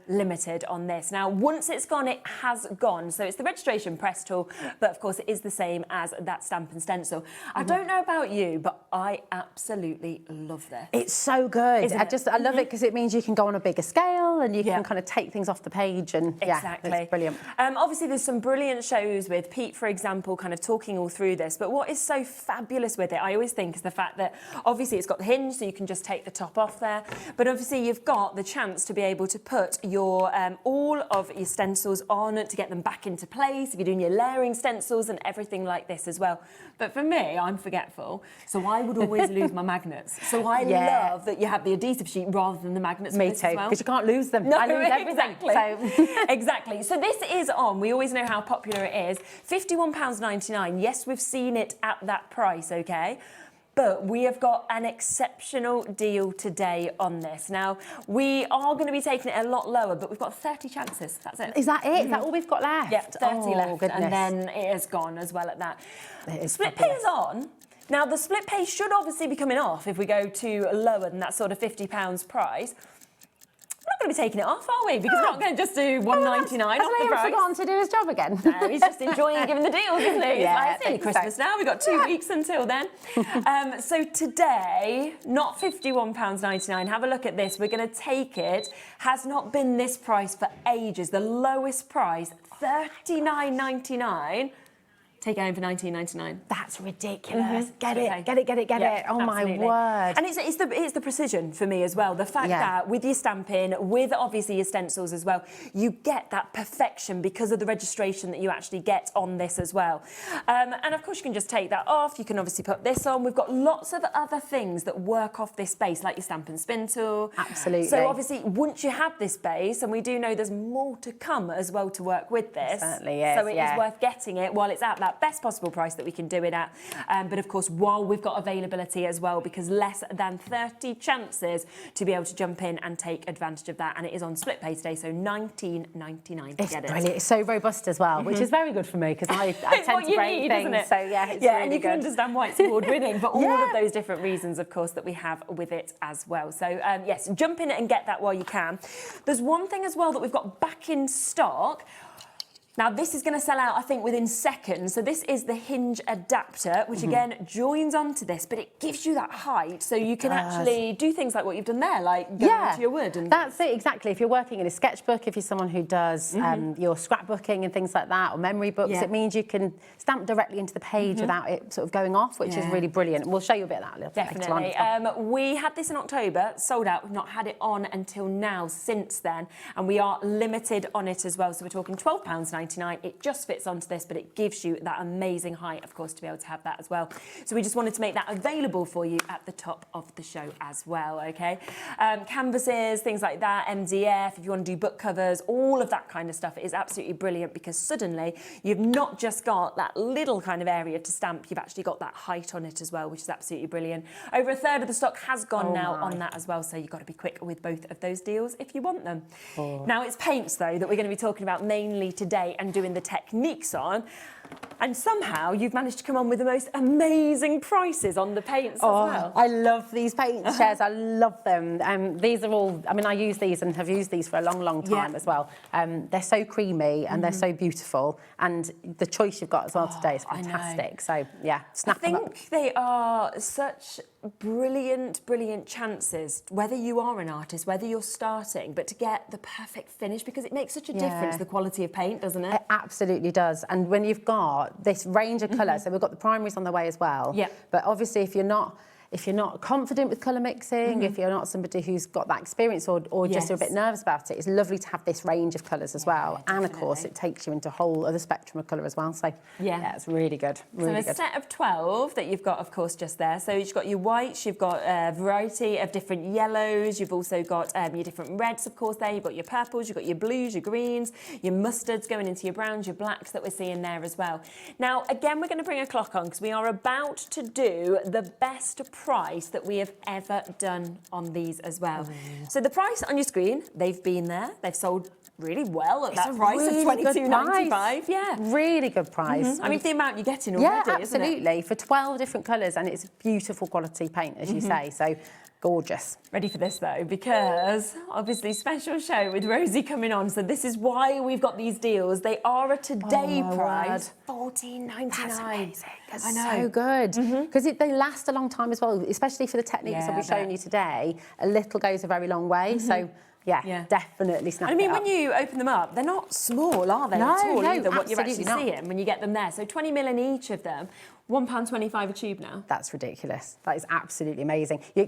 limited on this. Now, once it's gone, it has gone. So it's the registration press tool, but of course it is the same as that stamp and stencil. I don't know about you, but I absolutely love this. It's so good. I love it because it means you can go on a bigger scale and you can kind of take things off the page and it's brilliant. Obviously there's some brilliant shows with Pete, for example, kind of talking all through this, but what is so fabulous with it, I always think, is the fact that obviously it's got the hinge, so you can just take the top off there, but obviously you've got the chance to be able to put your all of your stencils on to get them back into place, if you're doing your layering stencils and everything like this as well. But for me, I'm forgetful, so I would always lose my magnets. So I love that you have the adhesive sheet rather than the magnets. Me too, because you can't lose them. I lose everything. Exactly. Exactly. So this is on. We always know how popular it is. £51.99. Yes, we've seen it at that price, okay? But we have got an exceptional deal today on this. Now, we are going to be taking it a lot lower, but we've got 30 chances. That's it. Is that it? Is that all we've got left? Yeah, 30 left. Goodness. And then it is gone as well at that. Split pay is on. Now, the split pay should obviously be coming off if we go to lower than that sort of £50 price. We're not going to be taking it off, are we? Because we're not going to just do £1.99 off the price. Has Liam forgotten to do his job again? No, he's just enjoying giving the deals, isn't he? Yeah, it's nearly Christmas now. We've got 2 weeks until then. So today, not £51.99. Have a look at this. We're going to take it. Has not been this price for ages. The lowest price, $39.99. Take it home for $19.99. That's ridiculous. Get it. Oh, my word. And it's the precision for me as well. The fact that with your stamping, with obviously your stencils as well, you get that perfection because of the registration that you actually get on this as well. And of course, you can just take that off. You can obviously put this on. We've got lots of other things that work off this base, like your stamp and spin tool. Absolutely. So obviously, once you have this base, and we do know there's more to come as well to work with this. It certainly is, so it is worth getting it while it's at that best possible price that we can do it at, but of course while we've got availability as well, because less than 30 chances to be able to jump in and take advantage of that, and it is on split pay today, so $19.99 to get it. It's brilliant. It's so robust as well, which is very good for me because I tend to break things. Isn't it? So it's really and you can understand why it's award winning, but all of those different reasons, of course, that we have with it as well. So yes, jump in and get that while you can. There's one thing as well that we've got back in stock. Now, this is going to sell out, I think, within seconds. So this is the hinge adapter, which, again, joins onto this, but it gives you that height, so you can actually do things like what you've done there, like go into your wood. And that's it, exactly. If you're working in a sketchbook, if you're someone who does your scrapbooking and things like that, or memory books, it means you can stamp directly into the page without it sort of going off, which is really brilliant. We'll show you a bit of that later on. Definitely. We had this in October, sold out. We've not had it on until now since then, and we are limited on it as well. So we're talking £12.99. It just fits onto this, but it gives you that amazing height, of course, to be able to have that as well. So we just wanted to make that available for you at the top of the show as well, okay? Canvases, things like that, MDF, if you want to do book covers, all of that kind of stuff is absolutely brilliant because suddenly you've not just got that little kind of area to stamp, you've actually got that height on it as well, which is absolutely brilliant. Over a third of the stock has gone now on that as well, so you've got to be quick with both of those deals if you want them. Now, it's paints, though, that we're going to be talking about mainly today and doing the techniques on. And somehow you've managed to come on with the most amazing prices on the paints as well. I love these paint chairs. I love them. These are all, I mean, I use these and have used these for a long, long time as well. They're so creamy and they're so beautiful. And the choice you've got as well today is fantastic. So, yeah, snap them up. I think they are such brilliant, brilliant chances, whether you are an artist, whether you're starting, but to get the perfect finish, because it makes such a difference, the quality of paint, doesn't it? It absolutely does. And when you've got this range of colours, so we've got the primaries on the way as well. Yeah. But obviously, if you're not confident with colour mixing, if you're not somebody who's got that experience or just a bit nervous about it, it's lovely to have this range of colours as well. And of course, it takes you into a whole other spectrum of colour as well. So yeah, it's really good. Really so a set of 12 that you've got, of course, just there. So you've got your whites, you've got a variety of different yellows, you've also got your different reds, of course, there. You've got your purples, you've got your blues, your greens, your mustards going into your browns, your blacks that we're seeing there as well. Now, again, we're going to bring a clock on because we are about to do the best price that we have ever done on these as well. So the price on your screen, they've been there. They've sold really well at that price of $22.95. Yeah, really good price. I mean, the amount you're getting already, absolutely, isn't it? For 12 different colours, and it's beautiful quality paint, as you say. So gorgeous. Ready for this though, because obviously special show with Rosie coming on. So this is why we've got these deals. They are a today price, $14.99. That's amazing. That's I know. so good. Because they last a long time as well, especially for the techniques that we've shown you today. A little goes a very long way. So yeah, definitely snap it up. I mean, when you open them up, they're not small, are they, at all, either, what you're actually seeing when you get them there. So 20 mil in each of them, £1.25 a tube now. That's ridiculous. That is absolutely amazing. You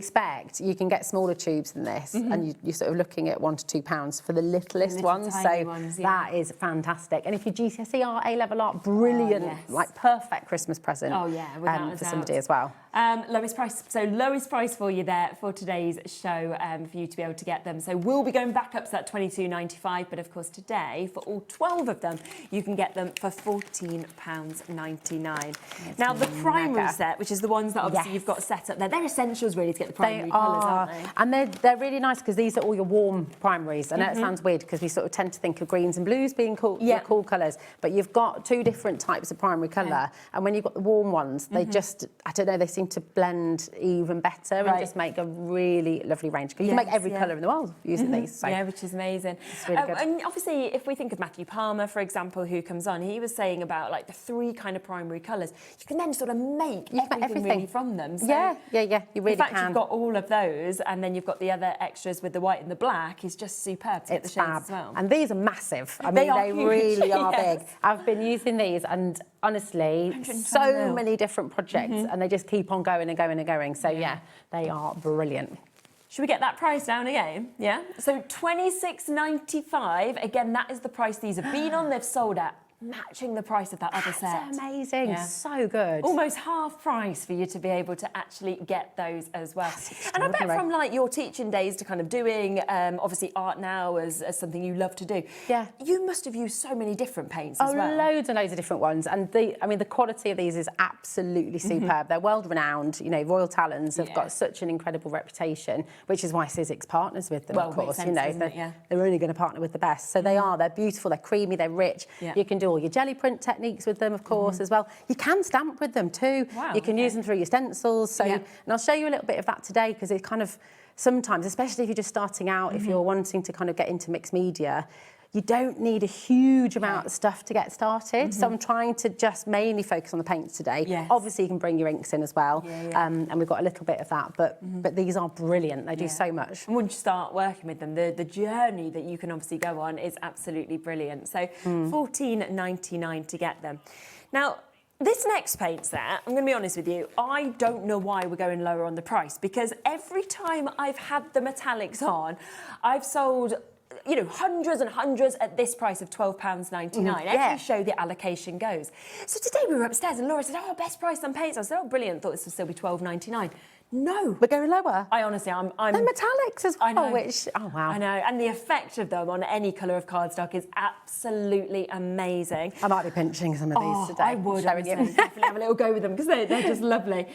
can get smaller tubes than this, and you're sort of looking at £1 to £2 for the littlest ones. So that is fantastic. And if you GCSE art, A-level art, brilliant, like perfect Christmas present for somebody as well. Lowest price. So lowest price for you there for today's show for you to be able to get them. So we'll be going back up to that $22.95, but of course today, for all 12 of them, you can get them for £14.99. Now the primary set, which is the ones that obviously you've got set up there, they're essentials really to get the primary colours, aren't they? And they're really nice because these are all your warm primaries. And that sounds weird because we sort of tend to think of greens and blues being cool colours, but you've got two different types of primary colour. And when you've got the warm ones, they just, I don't know, they seem to blend even better and just make a really lovely range. You can make every colour in the world using these. So. Yeah, which is amazing. It's really good. And obviously, if we think of Matthew Palmer, for example, who comes on, he was saying about like the 3 kind of primary colours. You can then sort of make everything really from them. So you really can. The fact you've got all of those and then you've got the other extras with the white and the black is just superb to get the shades as well. And these are massive. I mean, they really are big. I've been using these and honestly, so many different projects and they just keep on going and going and going. So yeah, they are brilliant. Should we get that price down again? Yeah. So $26.95. Again, that is the price these have been on. They've sold at matching the price of that other set. That's amazing. So good. Almost half price for you to be able to actually get those as well. And I bet from like your teaching days to kind of doing obviously art now as something you love to do. Yeah. You must have used so many different paints as well. Loads and loads of different ones. And the quality of these is absolutely superb. They're world renowned. You know, Royal Talons have got such an incredible reputation, which is why Sizzix partners with them, of course. Sense, you know, they're only going to partner with the best. So they're beautiful, they're creamy, they're rich. You can do all your jelly print techniques with them, of course, as well. You can stamp with them too. Wow, you can use them through your stencils. So, and I'll show you a little bit of that today because it kind of sometimes, especially if you're just starting out, if you're wanting to kind of get into mixed media, you don't need a huge amount of stuff to get started. So I'm trying to just mainly focus on the paints today. Obviously, you can bring your inks in as well. And we've got a little bit of that. But these are brilliant. They do so much. And once you start working with them, the journey that you can obviously go on is absolutely brilliant. So $14.99 to get them. Now, this next paint set, I'm going to be honest with you, I don't know why we're going lower on the price because every time I've had the metallics on, I've sold hundreds and hundreds at this price of £12.99. Every show the allocation goes. So today we were upstairs and Laura said, best price on paints. I said, brilliant, thought this would still be £12.99. No. We're going lower. I honestly, I'm... And metallics as well, I know. which, oh wow. I know, and the effect of them on any colour of cardstock is absolutely amazing. I might be pinching some of these today. I would, definitely have a little go with them because they're just lovely.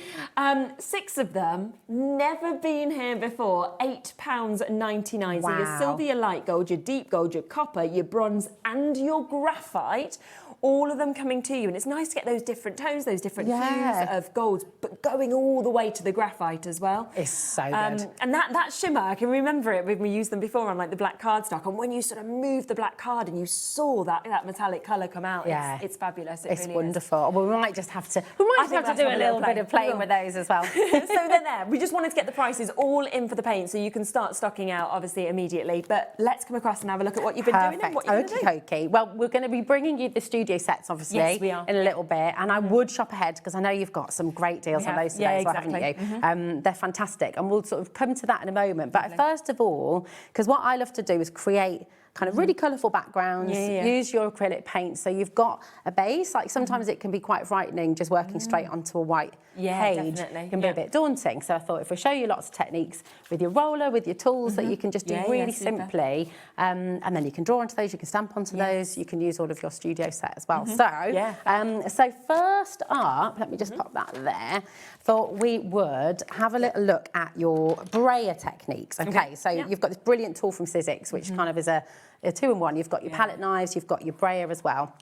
6 of them, never been here before, £8.99. So your silver, your light gold, your deep gold, your copper, your bronze and your graphite, all of them coming to you. And it's nice to get those different tones, those different hues of golds, but going all the way to the graphite as well. It's so good. And that shimmer, I can remember it when we used them before on like the black cardstock. And when you sort of moved the black card and you saw that metallic colour come out, it's fabulous. It's really wonderful. Well, we might just have to do a little bit of playing with those as well. So they're there. We just wanted to get the prices all in for the paint so you can start stocking out obviously immediately. But let's come across and have a look at what you've been doing and what you're going to do. Well, we're going to be bringing you the studio sets obviously in a little bit, and I would shop ahead because I know you've got some great deals on those today as well, haven't you? They're fantastic, and we'll sort of come to that in a moment. But first of all, because what I love to do is create kind of really colourful backgrounds, use your acrylic paint so you've got a base. Like sometimes it can be quite frightening just working straight onto a white page. It can be a bit daunting. So I thought if we show you lots of techniques with your roller, with your tools that you can just do really simply, and then you can draw onto those, you can stamp onto those, you can use all of your studio set as well. So first up, let me just pop that there. Thought we would have a little look at your brayer techniques. Okay, so you've got this brilliant tool from Sizzix, which kind of is a 2-in-1. You've got your palette knives, you've got your brayer as well.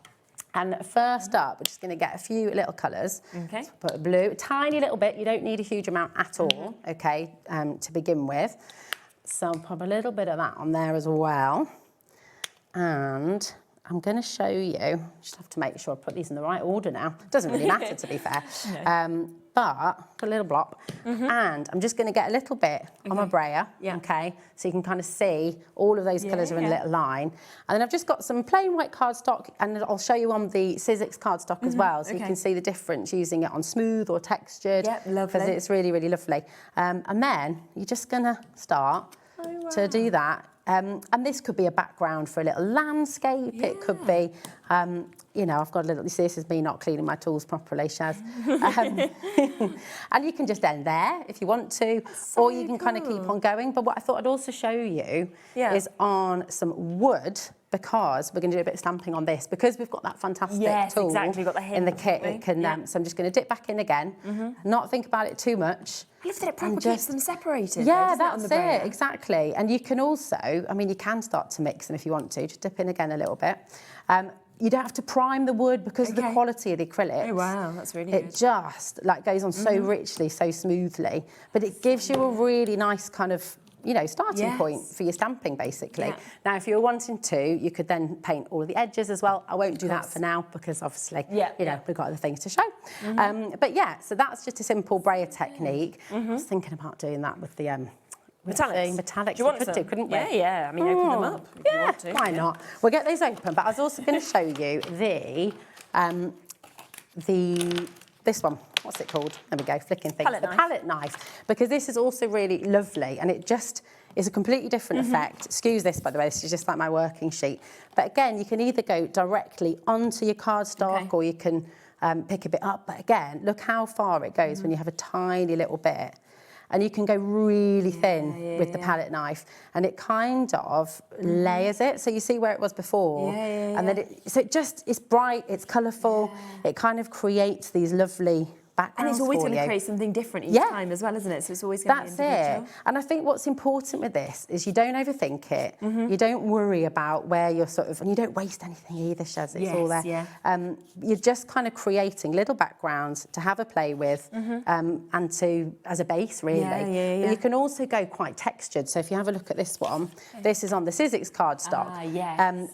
And first up, we're just going to get a few little colours. Okay. So put a blue, a tiny little bit. You don't need a huge amount at all, okay, to begin with. So I'll pop a little bit of that on there as well. And I'm going to show you, just have to make sure I put these in the right order now. Doesn't really matter, to be fair. But a little blob. And I'm just going to get a little bit on my brayer, okay? So you can kind of see all of those colours are in a little line. And then I've just got some plain white cardstock, and I'll show you on the Sizzix cardstock as well, so you can see the difference using it on smooth or textured. Lovely. Because it's really, really lovely. And then you're just going to start to do that. And this could be a background for a little landscape. It could be, you know, I've got a little, you see, this is me not cleaning my tools properly, Shaz. And you can just end there if you want to, or you can kind of keep on going. But what I thought I'd also show you is on some wood, because we're going to do a bit of stamping on this, because we've got that fantastic tool We've got the in the kit. It can, so I'm just going to dip back in again, not think about it too much. Lifted it properly, keeps them separated. Yeah, that's it, exactly. And you can also, I mean, you can start to mix them if you want to. Just dip in again a little bit. You don't have to prime the wood because of the quality of the acrylics. Oh, wow, that's really good. It just, like, goes on so richly, so smoothly. But it gives you a really nice kind of, you know, starting point for your stamping, basically. Now, if you were wanting to, you could then paint all of the edges as well. I won't do that for now because, obviously, you know, we've got other things to show. But, yeah, so that's just a simple brayer technique. I was thinking about doing that with the... metallics. Do you want we could do, couldn't we? Yeah. I mean, open them up if you want to. Why not? We'll get those open, but I was also going to show you this one. What's it called? There we go, flicking things. Palette knife. Because this is also really lovely, and it just is a completely different effect. Excuse this, by the way, this is just like my working sheet. But again, you can either go directly onto your cardstock, or you can pick a bit up. But again, look how far it goes when you have a tiny little bit. And you can go really thin with the palette knife, and it kind of layers it. So you see where it was before, and then it's bright, it's colourful. It kind of creates these lovely backgrounds. And it's always going to create something different each time as well, isn't it? So it's always going to be individual. That's it. And I think what's important with this is you don't overthink it. You don't worry about where you're sort of, and you don't waste anything either, Shaz. It's all there. You're just kind of creating little backgrounds to have a play with, and to as a base, really. But you can also go quite textured. So if you have a look at this one, this is on the Sizzix cardstock.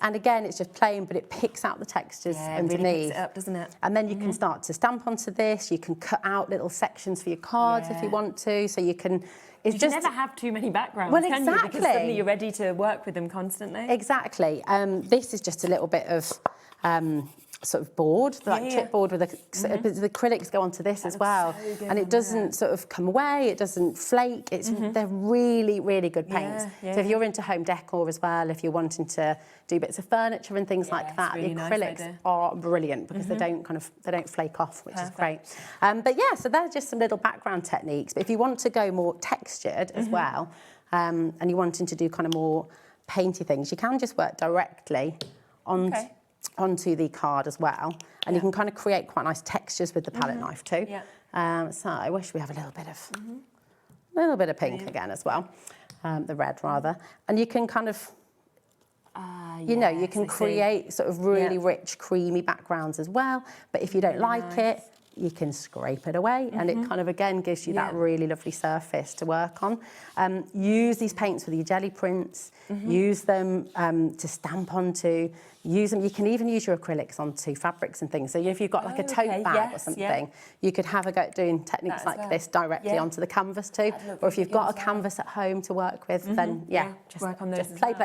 And again, it's just plain, but it picks out the textures underneath. Really picks it up, doesn't it? And then you can start to stamp onto this. You can cut out little sections for your cards if you want to. So you can, is you just... can never have too many backgrounds, Well, can exactly. you? Because suddenly you're ready to work with them constantly. Exactly. This is just a little bit of sort of board, like chipboard with the acrylics go onto this as well. So good, and it doesn't sort of come away, it doesn't flake. It's They're really, really good paints. So if you're into home decor as well, if you're wanting to do bits of furniture and things like that, really the nice acrylics idea. are brilliant because they don't flake off, which is great. But yeah, so there's just some little background techniques. But if you want to go more textured as well, and you're wanting to do kind of more painty things, you can just work directly onto the card as well, and you can kind of create quite nice textures with the palette knife too. So I wish we have a little bit of pink again as well, the red rather, and you can kind of you can create sort of really rich creamy backgrounds as well, but if you don't like it, you can scrape it away and it kind of again gives you that really lovely surface to work on. Use these paints with your jelly prints, use them to stamp onto, use them. You can even use your acrylics onto fabrics and things. So if you've got like a tote bag or something, you could have a go at doing techniques like this directly onto the canvas too. Or if you've got a canvas at home to work with, then just work on those. Just play.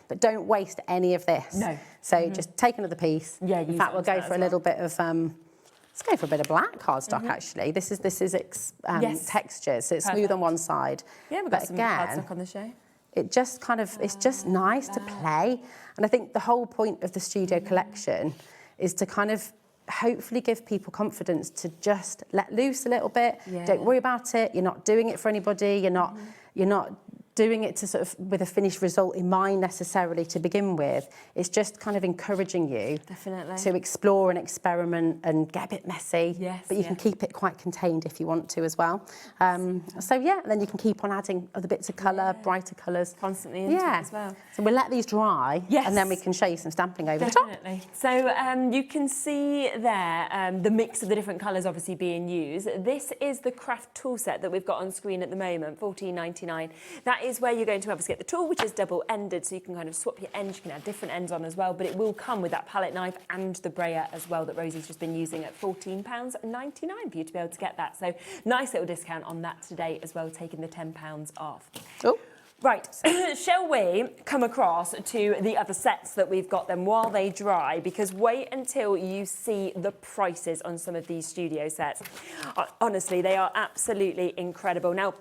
But don't waste any of this. No. So just take another piece. In fact, we'll go for a little bit of let's go for a bit of black cardstock, actually. This is the Sizzix texture, so it's smooth on one side. Yeah, we've got some cardstock on the show. It just kind of, it's just nice to play. And I think the whole point of the studio collection is to kind of hopefully give people confidence to just let loose a little bit. Don't worry about it. You're not doing it for anybody. You're not doing it to sort of with a finished result in mind necessarily to begin with. It's just kind of encouraging you to explore and experiment and get a bit messy, but you can keep it quite contained if you want to as well. So yeah, and then you can keep on adding other bits of colour, brighter colours. Constantly into it as well. So we'll let these dry and then we can show you some stamping over the top. So you can see there the mix of the different colours obviously being used. This is the craft tool set that we've got on screen at the moment, $14.99. That is where you're going to obviously get the tool, which is double-ended, so you can kind of swap your ends. You can add different ends on as well, but it will come with that palette knife and the brayer as well that Rosie's just been using at £14.99 for you to be able to get that. So nice little discount on that today as well, taking the £10 off. Oh. Right, shall we come across to the other sets that we've got then while they dry, because wait until you see the prices on some of these studio sets. Honestly, they are absolutely incredible. Now,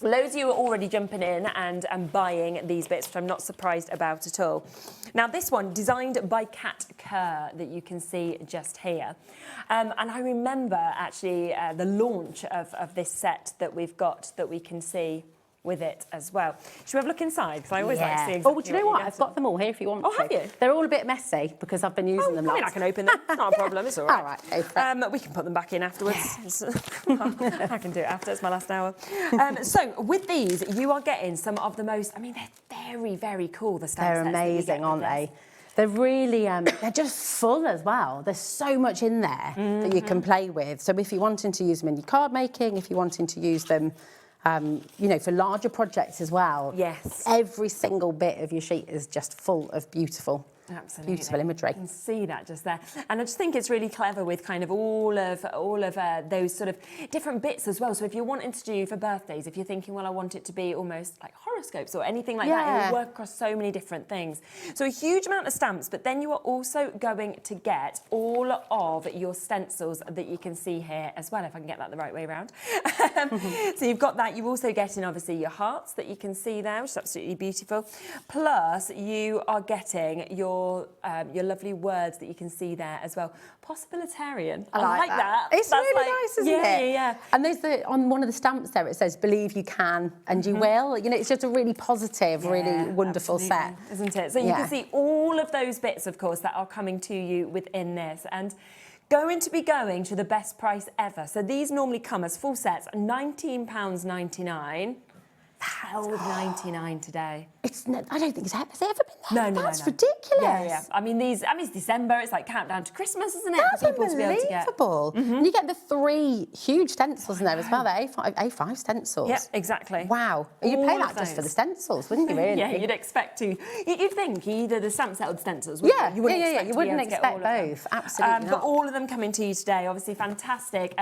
loads of you are already jumping in and buying these bits, which I'm not surprised about at all. Now, this one, designed by Kat Kerr, that you can see just here. And I remember, actually, the launch of this set that we've got that we can see with it as well. Should we have a look inside? Because I always like to see exactly. Oh, do you know what? I've got them all here if you want to. Oh, have you? They're all a bit messy because I've been using them. I mean, I can open them. It's not a problem. It's all right. All right. Go for it. We can put them back in afterwards. I can do it after. It's my last hour. So with these, you are getting some of the most. I mean, they're very, very cool. The stamp They're sets amazing, aren't they? They're really, they're just full as well. There's so much in there that you can play with. So if you're wanting to use them in your card making, if you're wanting to use them you know, for larger projects as well. Yes. Every single bit of your sheet is just full of beautiful imagery. You can see that just there. And I just think it's really clever with kind of all of those sort of different bits as well. So if you're wanting to do for birthdays, if you're thinking, well, I want it to be almost like horoscopes or anything like that, it will work across so many different things. So a huge amount of stamps, but then you are also going to get all of your stencils that you can see here as well, if I can get that the right way around. So you've got that. You're also getting, obviously, your hearts that you can see there, which is absolutely beautiful. Plus, you are getting your lovely words that you can see there as well. Possibilitarian. I like that. It's That's really nice, isn't it? Yeah. And there's on one of the stamps there, it says, believe you can and you will. You know, it's just a really positive, really wonderful set. Isn't it? So you can see all of those bits, of course, that are coming to you within this. And going to be going to the best price ever. So these normally come as full sets, £19.99. £12.99 today. I don't think has it ever been there? No. That's ridiculous. Yeah. I mean, it's December. It's like countdown to Christmas, isn't it? That's unbelievable. And you get the 3 huge stencils in there as well. They're A5 stencils. Yeah, exactly. Wow. You'd pay that just for the stencils, wouldn't you, really? Yeah, you'd expect to. You'd think either the stamp set or the stencils, wouldn't you? You wouldn't expect both. Absolutely not. But all of them coming to you today, obviously fantastic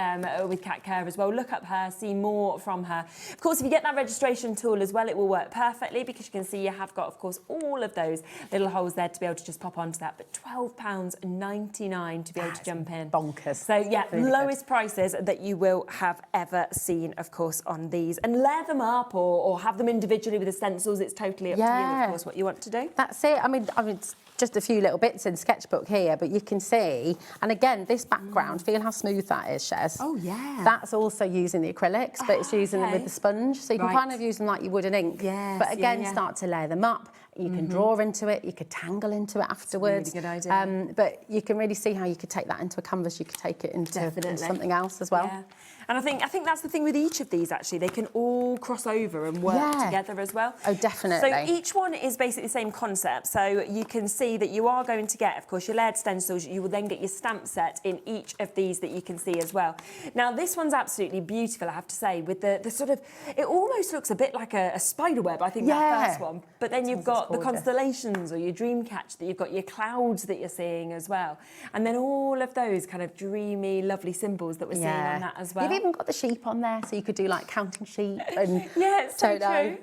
with Kat Kerr as well. Look up her, see more from her. Of course, if you get that registration tool as well, it will work perfectly because you can see you have got, of course, all of those little holes there to be able to just pop onto that. But £12.99 to be able to jump in. Bonkers. So, yeah, really lowest prices that you will have ever seen, of course, on these. And layer them up or have them individually with the stencils. It's totally up to you, of course, what you want to do. That's it. I mean, it's just a few little bits in sketchbook here, but you can see, and again, this background, feel how smooth that is, Shez. Oh, yeah. That's also using the acrylics, but it's using them with the sponge, so you can kind of use them like you would an ink. Yes, but again, start to layer them up. You can draw into it, you could tangle into it afterwards. That's a really good idea. But you can really see how you could take that into a canvas, you could take it into something else as well. Yeah. And I think that's the thing with each of these, actually. They can all cross over and work together as well. Oh, definitely. So each one is basically the same concept. So you can see that you are going to get, of course, your layered stencils. You will then get your stamp set in each of these that you can see as well. Now, this one's absolutely beautiful, I have to say, with the sort of... It almost looks a bit like a spider web, I think, that first one. But then you've got the constellations or your dream catch, that you've got your clouds that you're seeing as well. And then all of those kind of dreamy, lovely symbols that we're seeing on that as well. You've even got the sheep on there, so you could do like counting sheep and it's so true.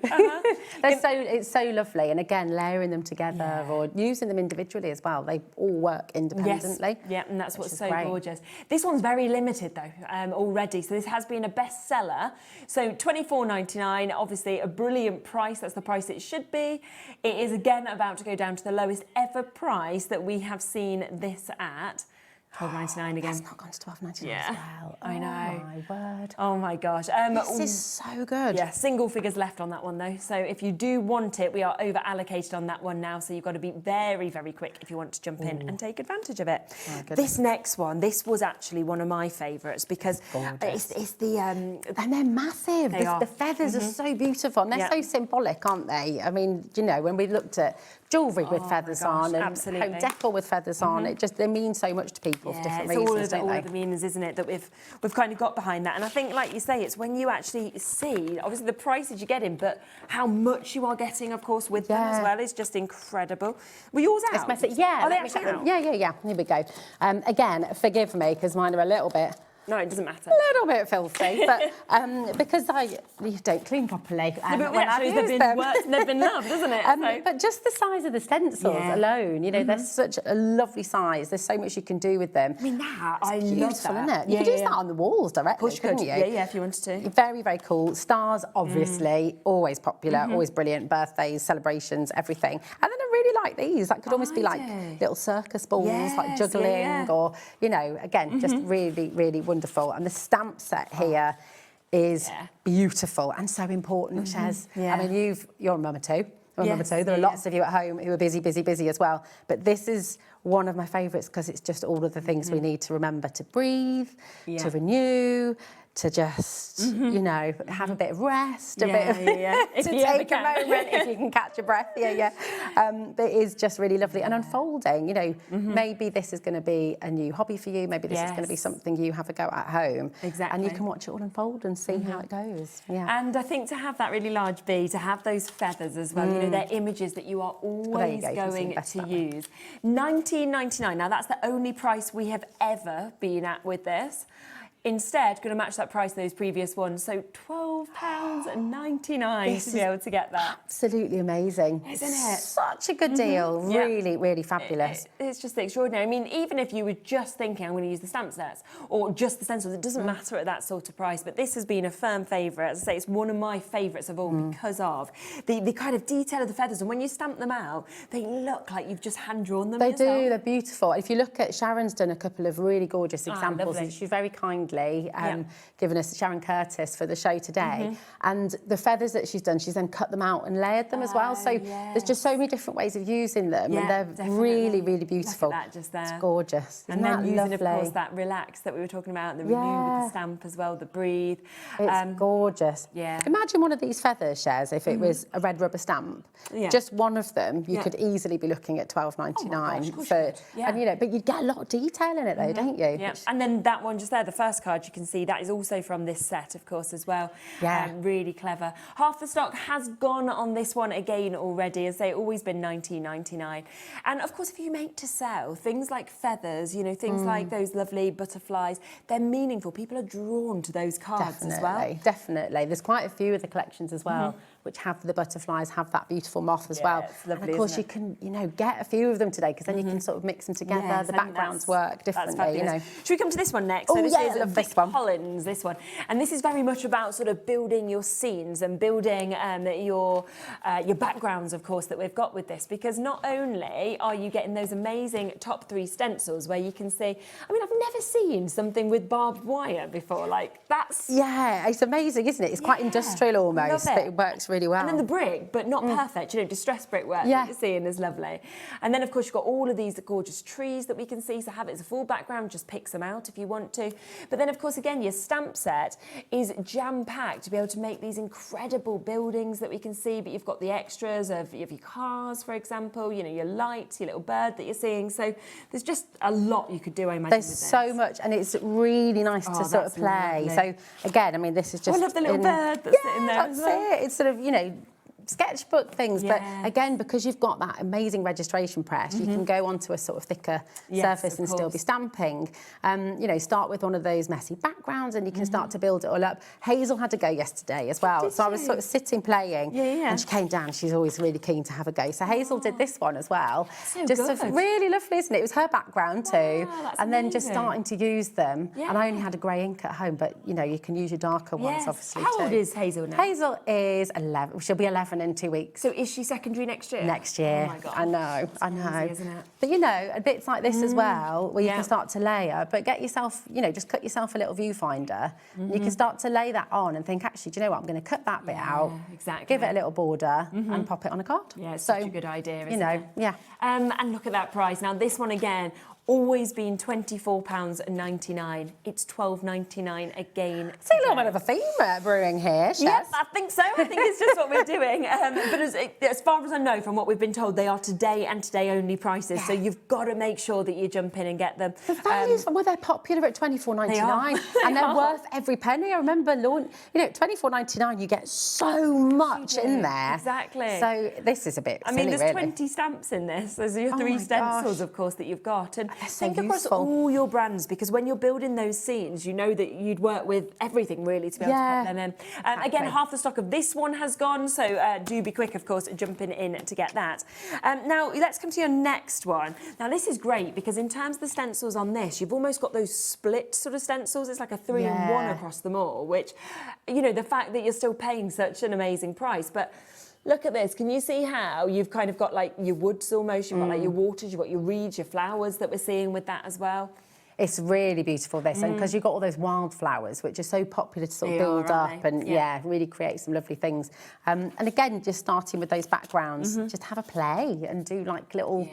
It's so lovely, and again, layering them together or using them individually as well. They all work independently. Yes. Yeah, and that's what's so gorgeous. This one's very limited though already, so this has been a bestseller. So £24.99, obviously a brilliant price. That's the price it should be. It is again about to go down to the lowest ever price that we have seen this at. £12.99 again. It's not gone to £12.99 as well. I know. Oh, my word. Oh, my gosh. This is so good. Yeah, single figures left on that one, though. So if you do want it, we are over-allocated on that one now, so you've got to be very, very quick if you want to jump in and take advantage of it. This next one, this was actually one of my favourites because it's the... and they're massive. The feathers are so beautiful, and they're so symbolic, aren't they? I mean, you know, when we looked at jewellery with feathers on and home decor with feathers on, they mean so much to people for different reasons, all of the meanings, isn't it, that we've kind of got behind that. And I think, like you say, it's when you actually see, obviously, the prices you're getting, but how much you are getting, of course, with them as well is just incredible. Were yours out? Are they actually out? Yeah. Here we go. Again, forgive me, because mine are a little bit... No, it doesn't matter. A little bit filthy, but because you don't clean properly. They've been loved, isn't it? But just the size of the stencils alone, you know, they're such a lovely size. There's so much you can do with them. I mean, I love that. Isn't it? You could use that on the walls directly, couldn't you? Yeah, if you wanted to. Very, very cool. Stars, obviously, always popular, always brilliant. Birthdays, celebrations, everything. And then I really like these. That could almost be like little circus balls, like juggling, or, you know, again, just really, really wonderful. And the stamp set here is beautiful and so important, Shez. I mean, you're a mumma too. There are lots of you at home who are busy as well. But this is one of my favourites because it's just all of the things we need to remember to breathe, to renew, to just, you know, have a bit of rest, to take a moment if you can catch your breath. But it is just really lovely. And unfolding, you know, maybe this is going to be a new hobby for you. Maybe this is going to be something you have a go at home. Exactly. And you can watch it all unfold and see how it goes. Yeah. And I think to have that really large bee, to have those feathers as well, you know, they're images that you are always going to use. £19.99. Now, that's the only price we have ever been at with this. Instead, going to match that price those previous ones, so £12.99 to be able to get that. Absolutely amazing. Isn't it? Such a good deal. Really, really fabulous. It's just extraordinary. I mean, even if you were just thinking, I'm going to use the stamp sets or just the stencils, it doesn't matter at that sort of price. But this has been a firm favourite. As I say, it's one of my favourites of all because of the kind of detail of the feathers. And when you stamp them out, they look like you've just hand-drawn them. They do. They're beautiful. If you look at Sharon's done a couple of really gorgeous examples. And she's very kindly given us Sharon Curtis for the show today. day. And the feathers that she's done, she's then cut them out and layered them as well. So there's just so many different ways of using them, and they're really, really beautiful. Look at that just there. It's gorgeous. And then using, of course, that relax that we were talking about, the renew with the stamp as well, the breathe. It's gorgeous. Yeah. Imagine one of these feathers, Shez, if it was a red rubber stamp. Just one of them, you could easily be looking at £12.99 for, and you know, but you'd get a lot of detail in it though, don't you? Yeah. And then that one just there, the first card you can see, that is also from this set, of course, as well. Yeah. Really clever. Half the stock has gone on this one again already, as they always been £19.99. And of course, if you make to sell, things like feathers, you know, things like those lovely butterflies, they're meaningful. People are drawn to those cards as well. Definitely. There's quite a few of the collections as well, which have the butterflies, have that beautiful moth as well. It's lovely, and of course, isn't you can, you know, get a few of them today because then you can sort of mix them together. The backgrounds work differently, you know. Should we come to this one next? Oh, so this yeah, is Vic Collins, this one. And this is very much about sort of building your scenes and building your backgrounds, of course, that we've got with this, because not only are you getting those amazing top 3 stencils where you can see, I mean, I've never seen something with barbed wire before. Like, that's... Yeah, it's amazing, isn't it? It's quite industrial almost, but it works really well. And then the brick, but not perfect, you know, distressed brickwork that you're seeing is lovely. And then, of course, you've got all of these gorgeous trees that we can see, so have it as a full background, just pick some out if you want to. But then, of course, again, your stamp set is jam-packed to be able to make these incredible buildings that we can see, but you've got the extras of your cars, for example, you know, your lights, your little bird that you're seeing. So there's just a lot you could do, I imagine, There's with this. so much, and it's really nice to sort of play. Lovely. So, again, I mean, this is just... I love the little bird that's sitting there as well. That's it. It's sort of, you know, sketchbook things, but again, because you've got that amazing registration press, you can go onto a sort of thicker surface and still be stamping. You know, start with one of those messy backgrounds and you can start to build it all up. Hazel had a go yesterday as well, so I was sort of sitting playing and she came down. She's always really keen to have a go. So Hazel did this one as well. So just good. really lovely, isn't it? It was her background too, and then just starting to use them. And I only had a grey ink at home, but you know, you can use your darker ones obviously How too. old is Hazel now? Hazel is 11. She'll be 11 in 2 weeks. So is she secondary next year? Next year. Oh my God. I know, I know. Crazy, isn't it? But you know, bits like this as well, where you can start to layer, but get yourself, you know, just cut yourself a little viewfinder. And you can start to lay that on and think, actually, do you know what? I'm going to cut that bit out, give it a little border and pop it on a card. Yeah, it's such a good idea, isn't it? Yeah. And look at that price. Now, this one again, always been £24.99. It's £12.99 again. It's a little bit of a theme brewing here, Chef. Yes, I think so. I think it's just what we're doing. But as far as I know, from what we've been told, they are today and today only prices. So you've got to make sure that you jump in and get them. The values, well, they're popular at £24.99 and they're worth every penny. I remember, you know, £24.99, you get so much in there. Exactly. So this is a bit silly, I mean, there's really. 20 stamps in this. There's your 3 stencils, of course, that you've got. And think across useful. all your brands, because when you're building those scenes, you know that you'd work with everything really to be able to pop them in. Again, half the stock of this one has gone, so do be quick, of course, jumping in to get that. Now, let's come to your next one. Now, this is great because in terms of the stencils on this, you've almost got those split sort of stencils. It's like a 3-in-1 across them all, which, you know, the fact that you're still paying such an amazing price, but look at this. Can you see how you've kind of got like your woods almost, you've got like your waters, you've got your reeds, your flowers that we're seeing with that as well? It's really beautiful, this, and because you've got all those wildflowers, which are so popular to sort of build up and, really create some lovely things. And again, just starting with those backgrounds, just have a play and do like little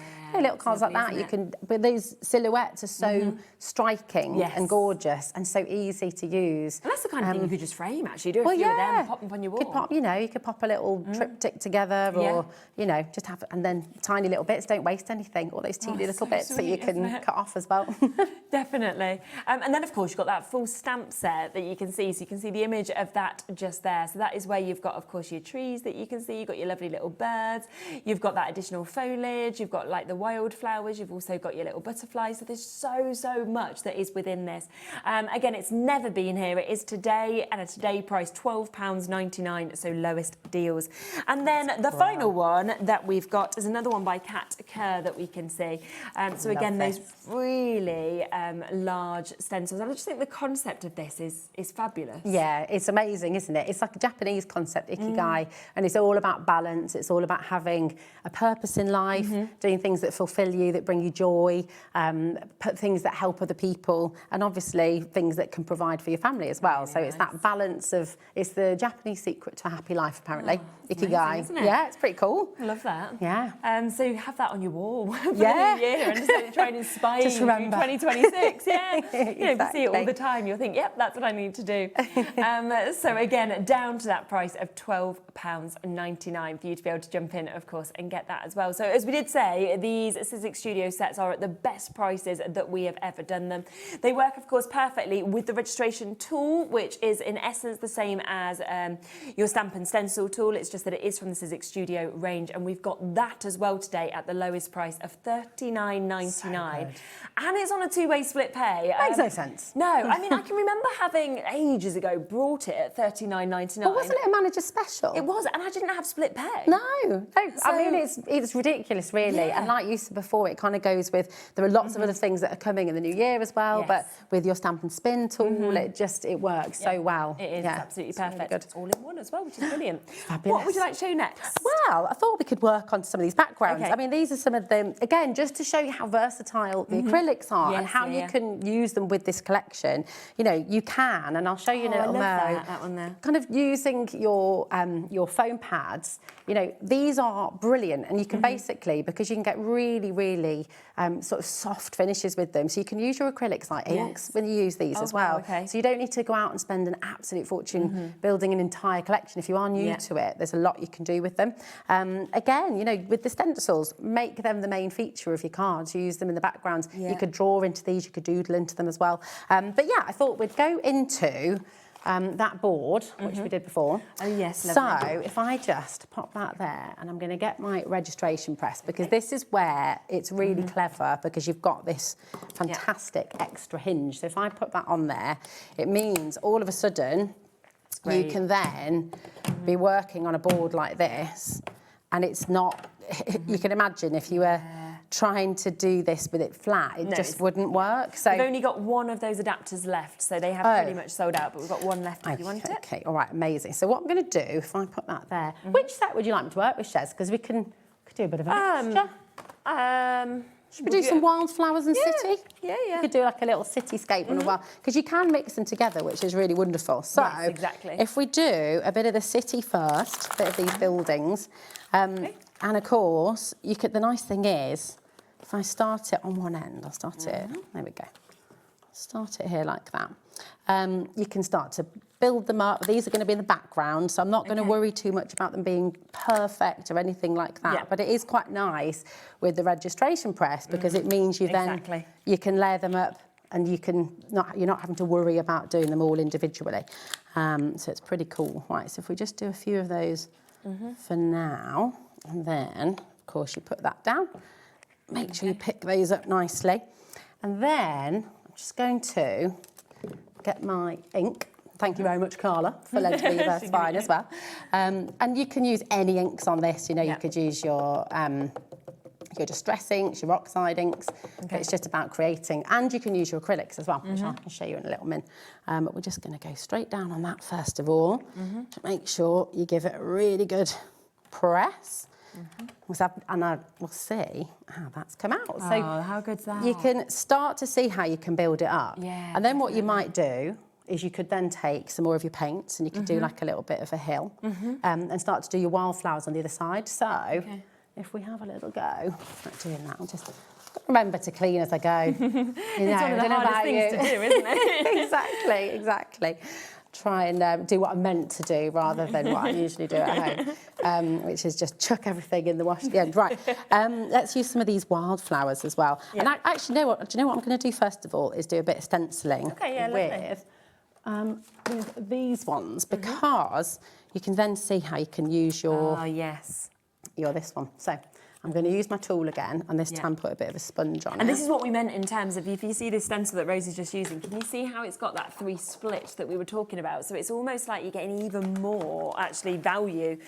cards like that. You can, but those silhouettes are so striking and gorgeous and so easy to use. And that's the kind of thing you could just frame, actually. Do a few of them, pop them on your wall. Could pop, you know, you could pop a little triptych together or, you know, just have, and then tiny little bits, don't waste anything, all those teeny little bits that you can cut off as well. Definitely. And then, of course, you've got that full stamp set that you can see. So you can see the image of that just there. So that is where you've got, of course, your trees that you can see. You've got your lovely little birds. You've got that additional foliage. You've got, like, the wildflowers. You've also got your little butterflies. So there's so much that is within this. Again, it's never been here. It is today, and a today price, £12.99, so lowest deals. And then the final one that we've got is another one by Kat Kerr that we can see. So again, those really large stencils. And I just think the concept of this is fabulous. Yeah, it's amazing, isn't it? It's like a Japanese concept, ikigai, and it's all about balance. It's all about having a purpose in life, doing things that fulfill you, that bring you joy, things that help other people, and obviously things that can provide for your family as well. So it's that balance of, it's the Japanese secret to a happy life, apparently. Ikigai. Amazing, isn't it? Yeah, it's pretty cool. I love that. Yeah. So you have that on your wall for Yeah. the new year and just try and inspire Just you remember. 2026. Yeah. You know, if you see it all Exactly. the time, you'll think, yep, that's what I need to do. So again, down to that price of £12.99 for you to be able to jump in, of course, and get that as well. So as we did say, these Sizzix Studio sets are at the best prices that we have ever done them. They work, of course, perfectly with the registration tool, which is in essence the same as your stamp and stencil tool. It's just that it is from the Sizzix Studio range, and we've got that as well today at the lowest price of $39.99. And it's on a two-way split pay. Makes no sense. No, I mean, I can remember having ages ago brought it at $39.99. But wasn't it a manager special? It was, and I didn't have split pay. No. I mean, it's ridiculous, really. Yeah. And like you said before, it kind of goes with, there are lots of other things that are coming in the new year as well, but with your stamp and spin tool, it works so well. It is absolutely perfect. Really good. It's all in one as well, which is brilliant. Fabulous. What would you like to show next? Well, I thought we could work on some of these backgrounds. Okay. I mean, these are some of them, again, just to show you how versatile the acrylics are and how you can use them with this collection. You know, you can, and I'll show you in a little that one there. kind of using your foam pads. You know, these are brilliant, and you can basically, because you can get really, really sort of soft finishes with them, so you can use your acrylics like inks when you use these as well. Okay. So you don't need to go out and spend an absolute fortune building an entire collection. If you are new to it, there's a lot you can do with them. Again, you know, with the stencils, make them the main feature of your cards. You use them in the backgrounds. You could draw into these, you could doodle into them as well. But yeah, I thought we'd go into that board, which we did before. Oh, yes, lovely. So if I just pop that there, and I'm going to get my registration press, because this is where it's really clever, because you've got this fantastic extra hinge. So if I put that on there, it means all of a sudden you can then be working on a board like this, and it's not, you can imagine if you were trying to do this with it flat, it just wouldn't work. So we've only got one of those adapters left, so they have pretty much sold out, but we've got one left if you want it. Okay, all right, amazing. So what I'm going to do, if I put that there, which set would you like me to work with, Shez? Because we could do a bit of an extra. Should we do some wildflowers and city? Yeah. We could do like a little cityscape on a wild, because you can mix them together, which is really wonderful. So Yes, exactly. if we do a bit of the city first, a bit of these buildings, and of course, you could. The nice thing is, if I start it on one end, I'll start it. There we go. Start it here like that. You can start to build them up. These are going to be in the background, so I'm not going to worry too much about them being perfect or anything like that. But it is quite nice with the registration press, because it means you then you can layer them up, and you're not having to worry about doing them all individually. So it's pretty cool. Right, so if we just do a few of those for now, and then of course you put that down. Make sure you pick those up nicely, and then I'm just going to get my ink. Thank you very much, Carla, for lending me your first fine as well. And you can use any inks on this. You know, you could use your distress inks, your oxide inks. It's just about creating. And you can use your acrylics as well, which I can show you in a little minute. But we're just going to go straight down on that first of all, to make sure you give it a really good press. And I will see how that's come out. So how good's that? You can start to see how you can build it up. Yeah, and then what you might do is you could then take some more of your paints, and you could do like a little bit of a hill, and start to do your wildflowers on the other side. So if we have a little go at doing that, I'll just remember to clean as I go. You know, it's one of the hardest things to do, isn't it? Exactly. Try and do what I'm meant to do rather than what I usually do at home, which is just chuck everything in the wash at the end. Right, let's use some of these wildflowers as well. And I actually know what, do you know what I'm going to do first of all is do a bit of stenciling with these ones, because you can then see how you can use your this one. So I'm going to use my tool again, and this time put a bit of a sponge on it. And this is what we meant in terms of, if you see this stencil that Rosie's just using, can you see how it's got that 3 split that we were talking about? So it's almost like you're getting even more, actually, value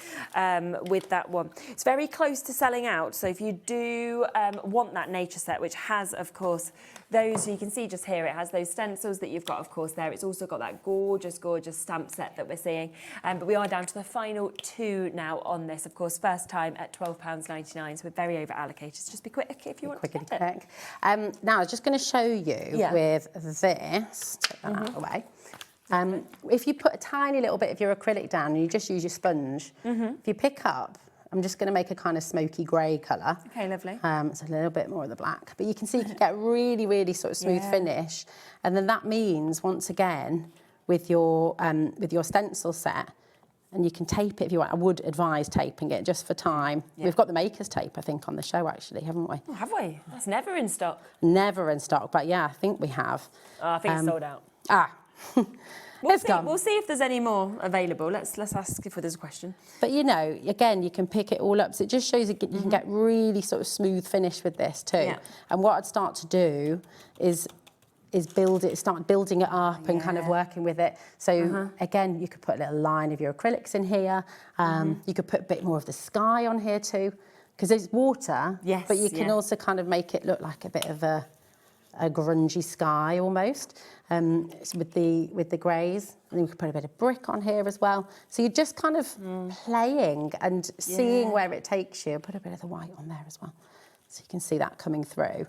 with that one. It's very close to selling out, so if you do want that nature set, which has, of course, those, so you can see just here, it has those stencils that you've got, of course, there. It's also got that gorgeous, gorgeous stamp set that we're seeing. But we are down to the final 2 now on this, of course, first time at £12.99, so we're very over allocated. So just be quick if you want to get it. Now, I was just going to show you with this, take that out of the way. If you put a tiny little bit of your acrylic down and you just use your sponge, if you pick up, I'm just going to make a kind of smoky grey colour. Okay, lovely. It's a little bit more of the black, but you can see you can get really, really sort of smooth finish, and then that means once again with your stencil set, and you can tape it if you want. I would advise taping it just for time. We've got the maker's tape, I think, on the show actually, haven't we? Oh, have we? That's never in stock. Never in stock, but yeah, I think we have. Oh, I think it's sold out. We'll see if there's any more available. Let's ask if there's a question. But you know, again, you can pick it all up. So it just shows you can get really sort of smooth finish with this too. Yeah. And what I'd start to do is start building it up and kind of working with it. So again, you could put a little line of your acrylics in here. You could put a bit more of the sky on here too, because it's water. Yes. But you can also kind of make it look like a bit of a grungy sky almost, with the greys. And you could put a bit of brick on here as well. So you're just kind of playing and seeing where it takes you. Put a bit of the white on there as well, so you can see that coming through.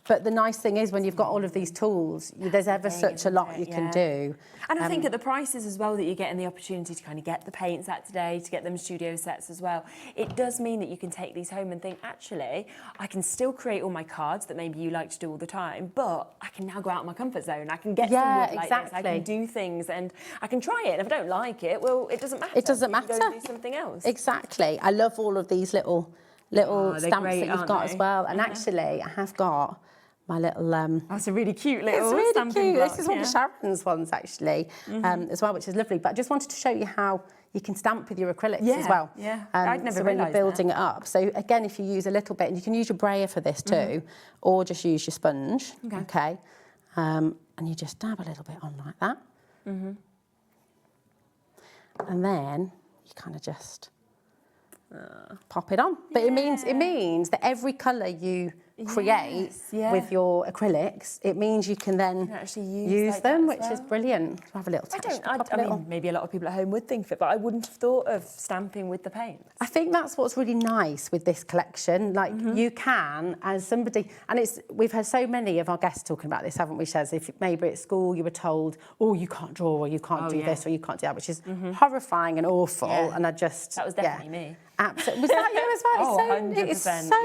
But the nice thing is when you've got all of these tools, there's ever such a lot you can do. And I think at the prices as well that you're getting the opportunity to kind of get the paints out today, to get them studio sets as well, it does mean that you can take these home and think, actually, I can still create all my cards that maybe you like to do all the time, but I can now go out of my comfort zone. I can get some wood like this. I can do things and I can try it. And if I don't like it, well, it doesn't matter. It doesn't matter. You can go and do something else. Exactly. I love all of these little stamps that you've got as well. And actually, I have got my little... That's a really cute little It's really stamping cute. block, This is one of Sharon's ones, actually, as well, which is lovely. But I just wanted to show you how you can stamp with your acrylics as well. Yeah, I'd never so when you're realised building it up. So again, if you use a little bit, and you can use your brayer for this too, or just use your sponge, okay? And you just dab a little bit on like that. And then you kind of just pop it on. But it means that every colour you create with your acrylics, it means you can then actually use them, which is brilliant. Have a little touch. I mean, maybe a lot of people at home would think of it, but I wouldn't have thought of stamping with the paints. I think that's what's really nice with this collection. Like you can, as somebody, and we've had so many of our guests talking about this, haven't we, Shez? If maybe at school you were told, oh, you can't draw, or you can't do this, or you can't do that, which is horrifying and awful. And I just... That was definitely me. Absolutely. Was that you as well? It's so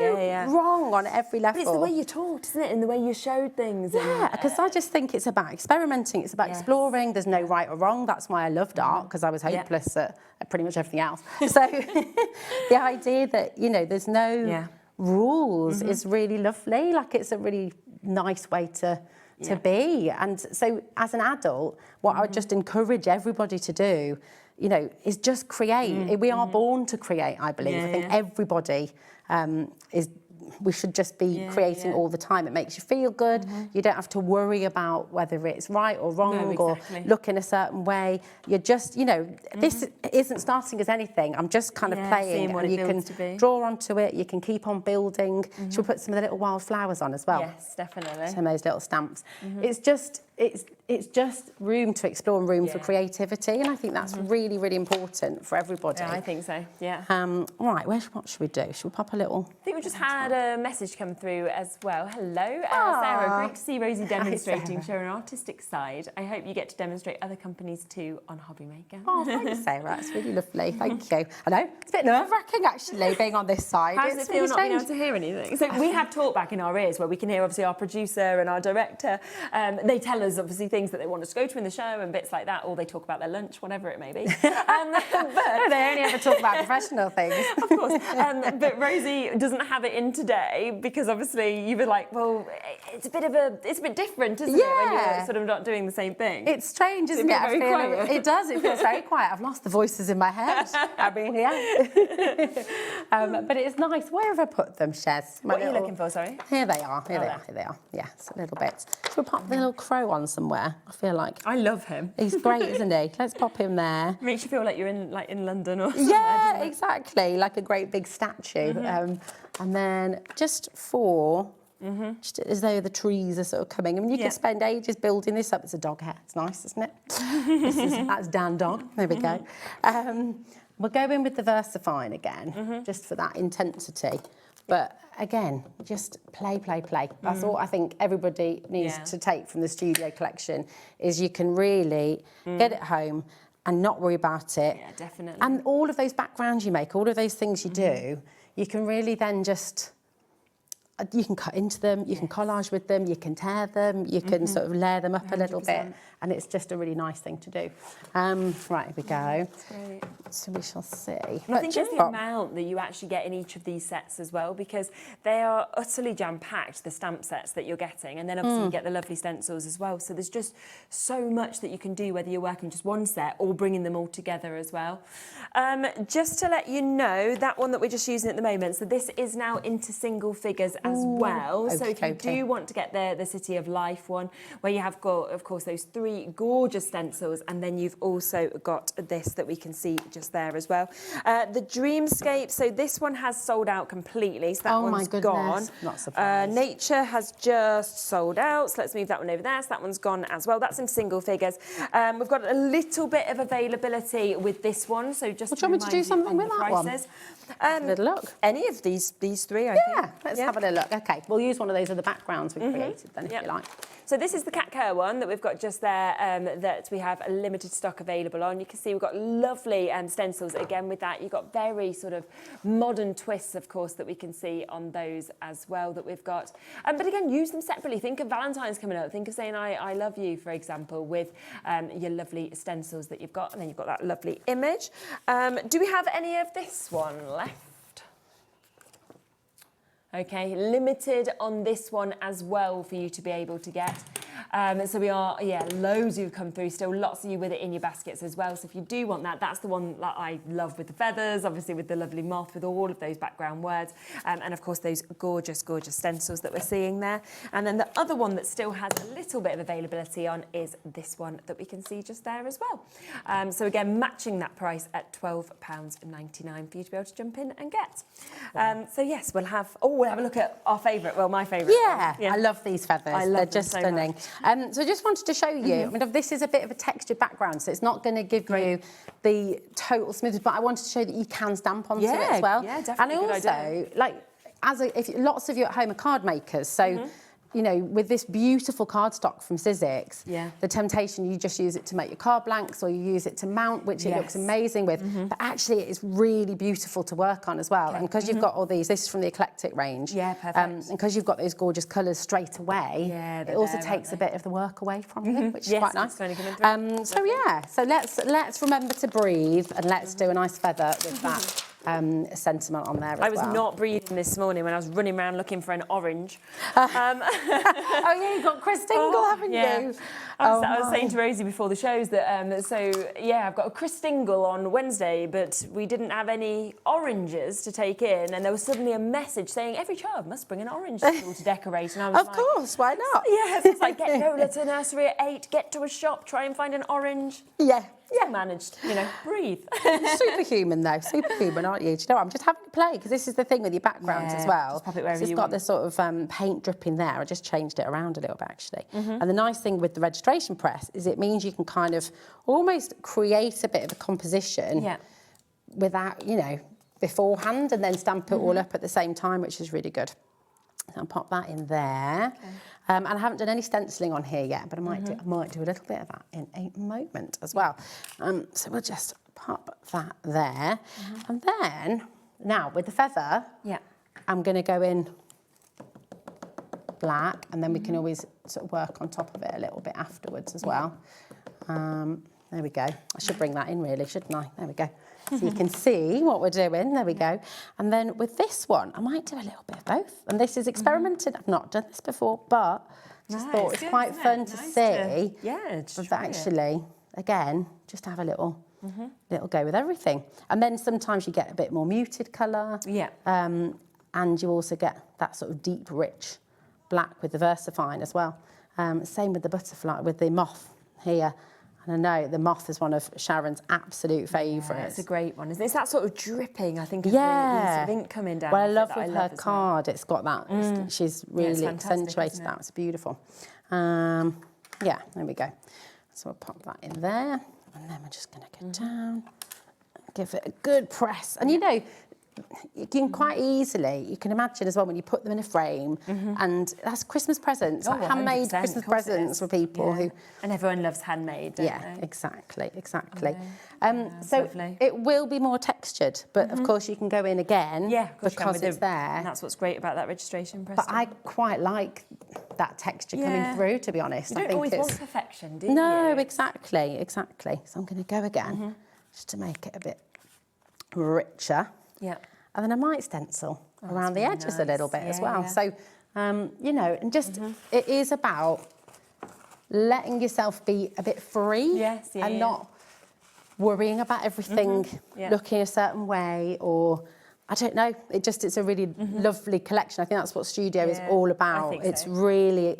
wrong on every level. But it's the way you're taught, isn't it? And the way you showed things. Yeah, because I just think it's about experimenting. It's about exploring. There's no right or wrong. That's why I loved art, because I was hopeless at pretty much everything else. So the idea that, you know, there's no rules is really lovely. Like, it's a really nice way to be. And so as an adult, what I would just encourage everybody to do, you know, is just create. We are born to create, I believe. I think everybody we should just be creating all the time. It makes you feel good. You don't have to worry about whether it's right or wrong or look in a certain way. You're just, you know, this isn't starting as anything. I'm just kind of playing, and you can draw onto it. You can keep on building. Should we put some of the little wildflowers on as well? Yes, definitely. Some of those little stamps. It's just room to explore and room for creativity, and I think that's really, really important for everybody. Yeah, I think so, yeah. Right, what should we do? Should we pop a little... I think we just had a message come through as well. Hello, Sarah. Great to see Rosie demonstrating, showing an artistic side. I hope you get to demonstrate other companies too on Hobby Maker. Oh, thanks, Sarah. That's really lovely. Thank you. I know, it's a bit nerve-wracking, actually, being on this side. How does it feel not being able to hear anything? So we have talk back in our ears where we can hear, obviously, our producer and our director. They tell us, obviously, things that they want us to go to in the show and bits like that, or they talk about their lunch, whatever it may be. But they only ever talk about professional things. Of course. But Rosie doesn't have it in today because obviously you were like, well, it's a bit different, isn't it, when you're sort of not doing the same thing? It's strange, isn't it? It does. It feels very quiet. I've lost the voices in my head. I mean, but it's nice. Where have I put them, Shez? What are you looking for, sorry? Here they are. Here they are. Yes, a little bit. Should we pop the little crow on somewhere? I feel like I love him. He's great, isn't he? Let's pop him there. Makes you feel like you're in London or something. Yeah, exactly, like a great big statue. And then just for just as though the trees are sort of coming. I mean, you could spend ages building this up. It's a dog hair. It's nice, isn't it? That's Dan Dog. There we go. We'll go in with the VersaFine again, just for that intensity. But again, just play. That's all I think everybody needs to take from the studio collection, is you can really get it home and not worry about it. Yeah, definitely. And all of those backgrounds you make, all of those things you do, you can really then just... You can cut into them, you can collage with them, you can tear them, you can sort of layer them up a little bit, and it's just a really nice thing to do. Right, here we go. Great. So we shall see. And I think it's the amount that you actually get in each of these sets as well, because they are utterly jam-packed, the stamp sets that you're getting, and then obviously you get the lovely stencils as well. So there's just so much that you can do, whether you're working just one set or bringing them all together as well. Just to let you know, that one that we're just using at the moment, so this is now into single figures as well. So if you do want to get the City of Life one, where you have got, of course, those 3 gorgeous stencils, and then you've also got this that we can see just there as well. The Dreamscape, so this one has sold out completely, so that one's gone. Not surprised. Nature has just sold out, so let's move that one over there. So that one's gone as well. That's in single figures. We've got a little bit of availability with this one, so just do you want me to do something with that one? Have a little look. Any of these 3, I think. Yeah, let's have a little look. Okay, we'll use one of those other backgrounds we created then, if you like. So this is the cat care one that we've got just there, that we have a limited stock available on. You can see we've got lovely stencils again with that. You've got very sort of modern twists, of course, that we can see on those as well that we've got. But again, use them separately. Think of Valentine's coming up. Think of saying I love you, for example, with your lovely stencils that you've got. And then you've got that lovely image. Do we have any of this one left? Okay, limited on this one as well for you to be able to get. So we are, loads who've come through, still lots of you with it in your baskets as well. So if you do want that, that's the one that I love, with the feathers, obviously with the lovely moth, with all of those background words. And of course, those gorgeous, gorgeous stencils that we're seeing there. And then the other one that still has a little bit of availability on is this one that we can see just there as well. So again, matching that price at £12.99 for you to be able to jump in and get. So yes, we'll have a look at our favourite, well, my favourite. Yeah, I love these feathers. They're just so stunning. So I just wanted to show you, I mean, this is a bit of a textured background, so it's not going to give you the total smoothness, but I wanted to show that you can stamp onto it as well. Yeah, definitely. And also, like, if lots of you at home are card makers, so you know, with this beautiful cardstock from Sizzix, the temptation, you just use it to make your card blanks, or you use it to mount, which it looks amazing with. But actually, it is really beautiful to work on as well. And because you've got all these, this is from the eclectic range. Yeah, perfect. And because you've got those gorgeous colours straight away, it also takes a bit of the work away from you, which is quite nice. So yeah, so let's remember to breathe, and let's do a nice feather with that. Sentiment on there as well. I was not breathing this morning when I was running around looking for an orange. Oh yeah, you got Chris Dingle, haven't you? I was saying to Rosie before the shows that, I've got a Chris Dingle on Wednesday, but we didn't have any oranges to take in, and there was suddenly a message saying every child must bring an orange to school to decorate, and I was of course, why not? Yeah, so it's like, go to nursery at 8, get to a shop, try and find an orange. Yeah, managed, breathe. Superhuman though, superhuman, aren't you? Do you know what? I'm just having to play, because this is the thing with your backgrounds as well. Just pop it wherever it's you got want. this sort of paint dripping there. I just changed it around a little bit actually. And the nice thing with the registration press is it means you can kind of almost create a bit of a composition without, beforehand, and then stamp it all up at the same time, which is really good. I'll pop that in there. Okay. And I haven't done any stenciling on here yet, but I might do a little bit of that in a moment as well. So we'll just pop that there. And then, now with the feather, I'm going to go in black, and then we can always sort of work on top of it a little bit afterwards as well. There we go. I should bring that in really, shouldn't I? There we go. So you can see what we're doing. There we go. And then with this one, I might do a little bit of both. And this is experimented. I've not done this before, but just thought it's quite fun to see. But actually, again, just have a little go with everything. And then sometimes you get a bit more muted colour. And you also get that sort of deep, rich black with the VersaFine as well. Same with the butterfly, with the moth here. And I know the moth is one of Sharon's absolute favourites. Yeah, it's a great one, isn't it? It's that sort of dripping, I think, of yeah. the sort of ink coming down. Well, I love with her card, it's got that, she's really accentuated that, it's beautiful. Yeah, there we go. So we'll pop that in there, and then we're just going to go down, give it a good press. And you know, you can quite easily, you can imagine as well when you put them in a frame, and that's Christmas presents, like handmade Christmas presents for people who... And everyone loves handmade, don't they? Exactly. So it will be more textured, but of course you can go in again because it's there. And that's what's great about that registration press. But I quite like that texture coming through, to be honest. You don't always want perfection, do you? No, exactly. So I'm going to go again, just to make it a bit richer. Yeah. And then I might stencil around the edges a little bit as well. So, you know, and just, it is about letting yourself be a bit free and not worrying about everything looking a certain way, or, I don't know, it's a really lovely collection. I think that's what Studio is all about. It's really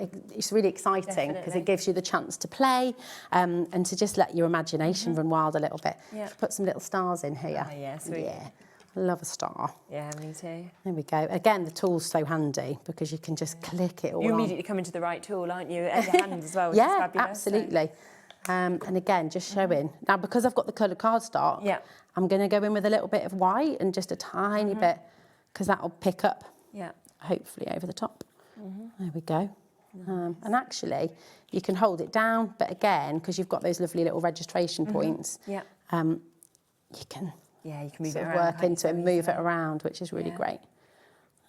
exciting because it gives you the chance to play and to just let your imagination run wild a little bit. Put some little stars in here. Oh, yeah, sweet. Yeah. I love a star. Yeah, me too. There we go. Again, the tool's so handy because you can just click it all You on. immediately come into the right tool, aren't you? And your hands as well, which is fabulous. Absolutely. And again, just showing. Now, because I've got the coloured cardstock, I'm going to go in with a little bit of white and just a tiny bit, because that'll pick up, hopefully, over the top. There we go. And actually, you can hold it down, but again, because you've got those lovely little registration points, you can... Yeah, you can move sort it of around. work into it and move it around, which is really great.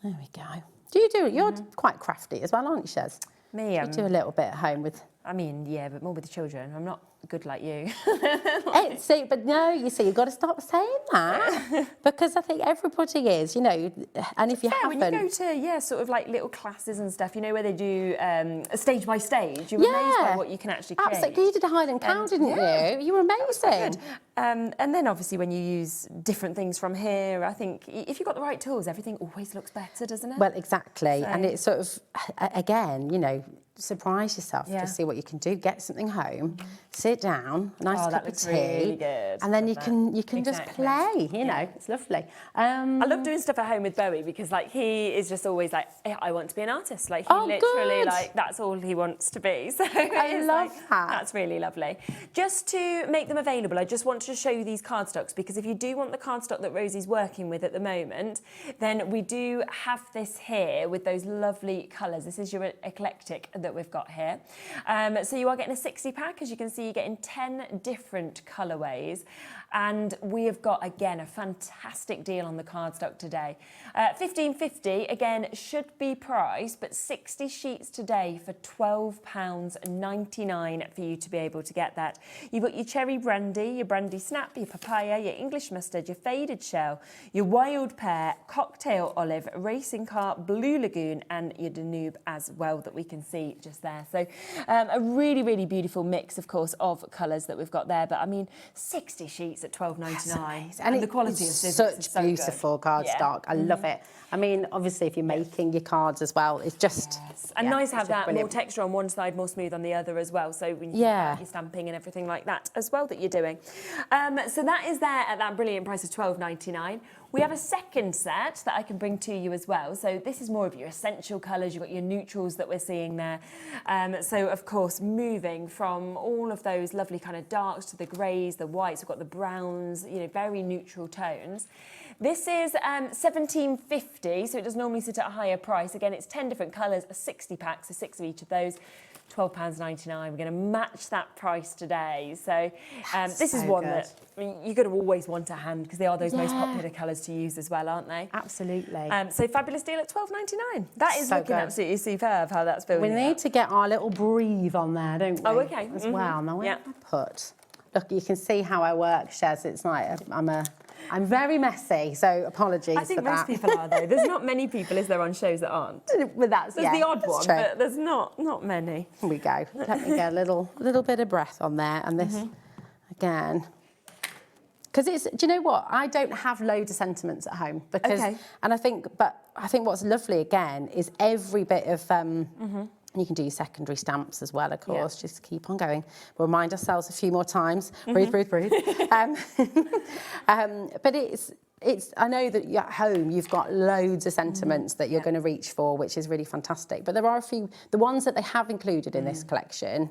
There we go. Do you do it? You're quite crafty as well, aren't you, Shez? Me, you do a little bit at home with... I mean, yeah, but more with the children. I'm not good like you. See, but no, you see, you've got to stop saying that because I think everybody is, you know, and if you haven't... When you go to, sort of like little classes and stuff, you know, where they do stage by stage, you're amazed by what you can actually create. Absolutely. You did a hide and cow, didn't you? You were amazing. And then obviously when you use different things from here, I think if you've got the right tools, everything always looks better, doesn't it? Well, exactly. So. And it's sort of, again, you know, surprise yourself to see what you can do. Get something home, sit down, a nice cup of tea, really good. And then you can just play. You know, it's lovely. I love doing stuff at home with Bowie because like he is just always like, I want to be an artist. Like he literally like that's all he wants to be. So I love that. That's really lovely. Just to make them available, I just want to show you these cardstocks because if you do want the cardstock that Rosie's working with at the moment, then we do have this here with those lovely colours. This is your eclectic that we've got here. So you are getting a 60 pack. As you can see, you're getting 10 different colourways. And we have got, again, a fantastic deal on the cardstock today. £15.50, again, should be priced, but 60 sheets today for £12.99 for you to be able to get that. You've got your cherry brandy, your brandy snap, your papaya, your English mustard, your faded shell, your wild pear, cocktail olive, racing car, blue lagoon, and your Danube as well that we can see just there. So a really, really beautiful mix, of course, of colours that we've got there. But, I mean, 60 sheets at £12.99, and the quality of Sizzix such is so beautiful cardstock. I love it. I mean, obviously, if you're making your cards as well, it's just and nice to have that more texture on one side, more smooth on the other as well. So when you your stamping and everything like that as well that you're doing. So that is there at that brilliant price of £12.99. We have a second set that I can bring to you as well. So this is more of your essential colours. You've got your neutrals that we're seeing there. So, of course, moving from all of those lovely kind of darks to the greys, the whites, we've got the browns, you know, very neutral tones. This is £17.50, so it does normally sit at a higher price. Again, it's 10 different colours, a 60 pack, so 6 of each of those. £12.99. We're going to match that price today. So this is one that I mean, you're going to always want to hand because they are those most popular colours to use as well, aren't they? Absolutely. So fabulous deal at £12.99. That is looking absolutely superb how that's building. We need to get our little breathe on there, don't we? Oh, okay. As well. Now, where I put? Look, you can see how I work, Shez. It's like I'm very messy, so apologies for that. I think most people are, though. There's not many people, is there, on shows that aren't? But there's the odd one, but there's not many. Here we go. Let me get a little bit of breath on there, and this again. Because it's, do you know what? I don't have loads of sentiments at home because, and I think what's lovely again is every bit of And you can do your secondary stamps as well, of course, just to keep on going. We'll remind ourselves a few more times. Breathe, breathe, breathe. But I know that at home you've got loads of sentiments that you're going to reach for, which is really fantastic. But there are a few, the ones that they have included in this collection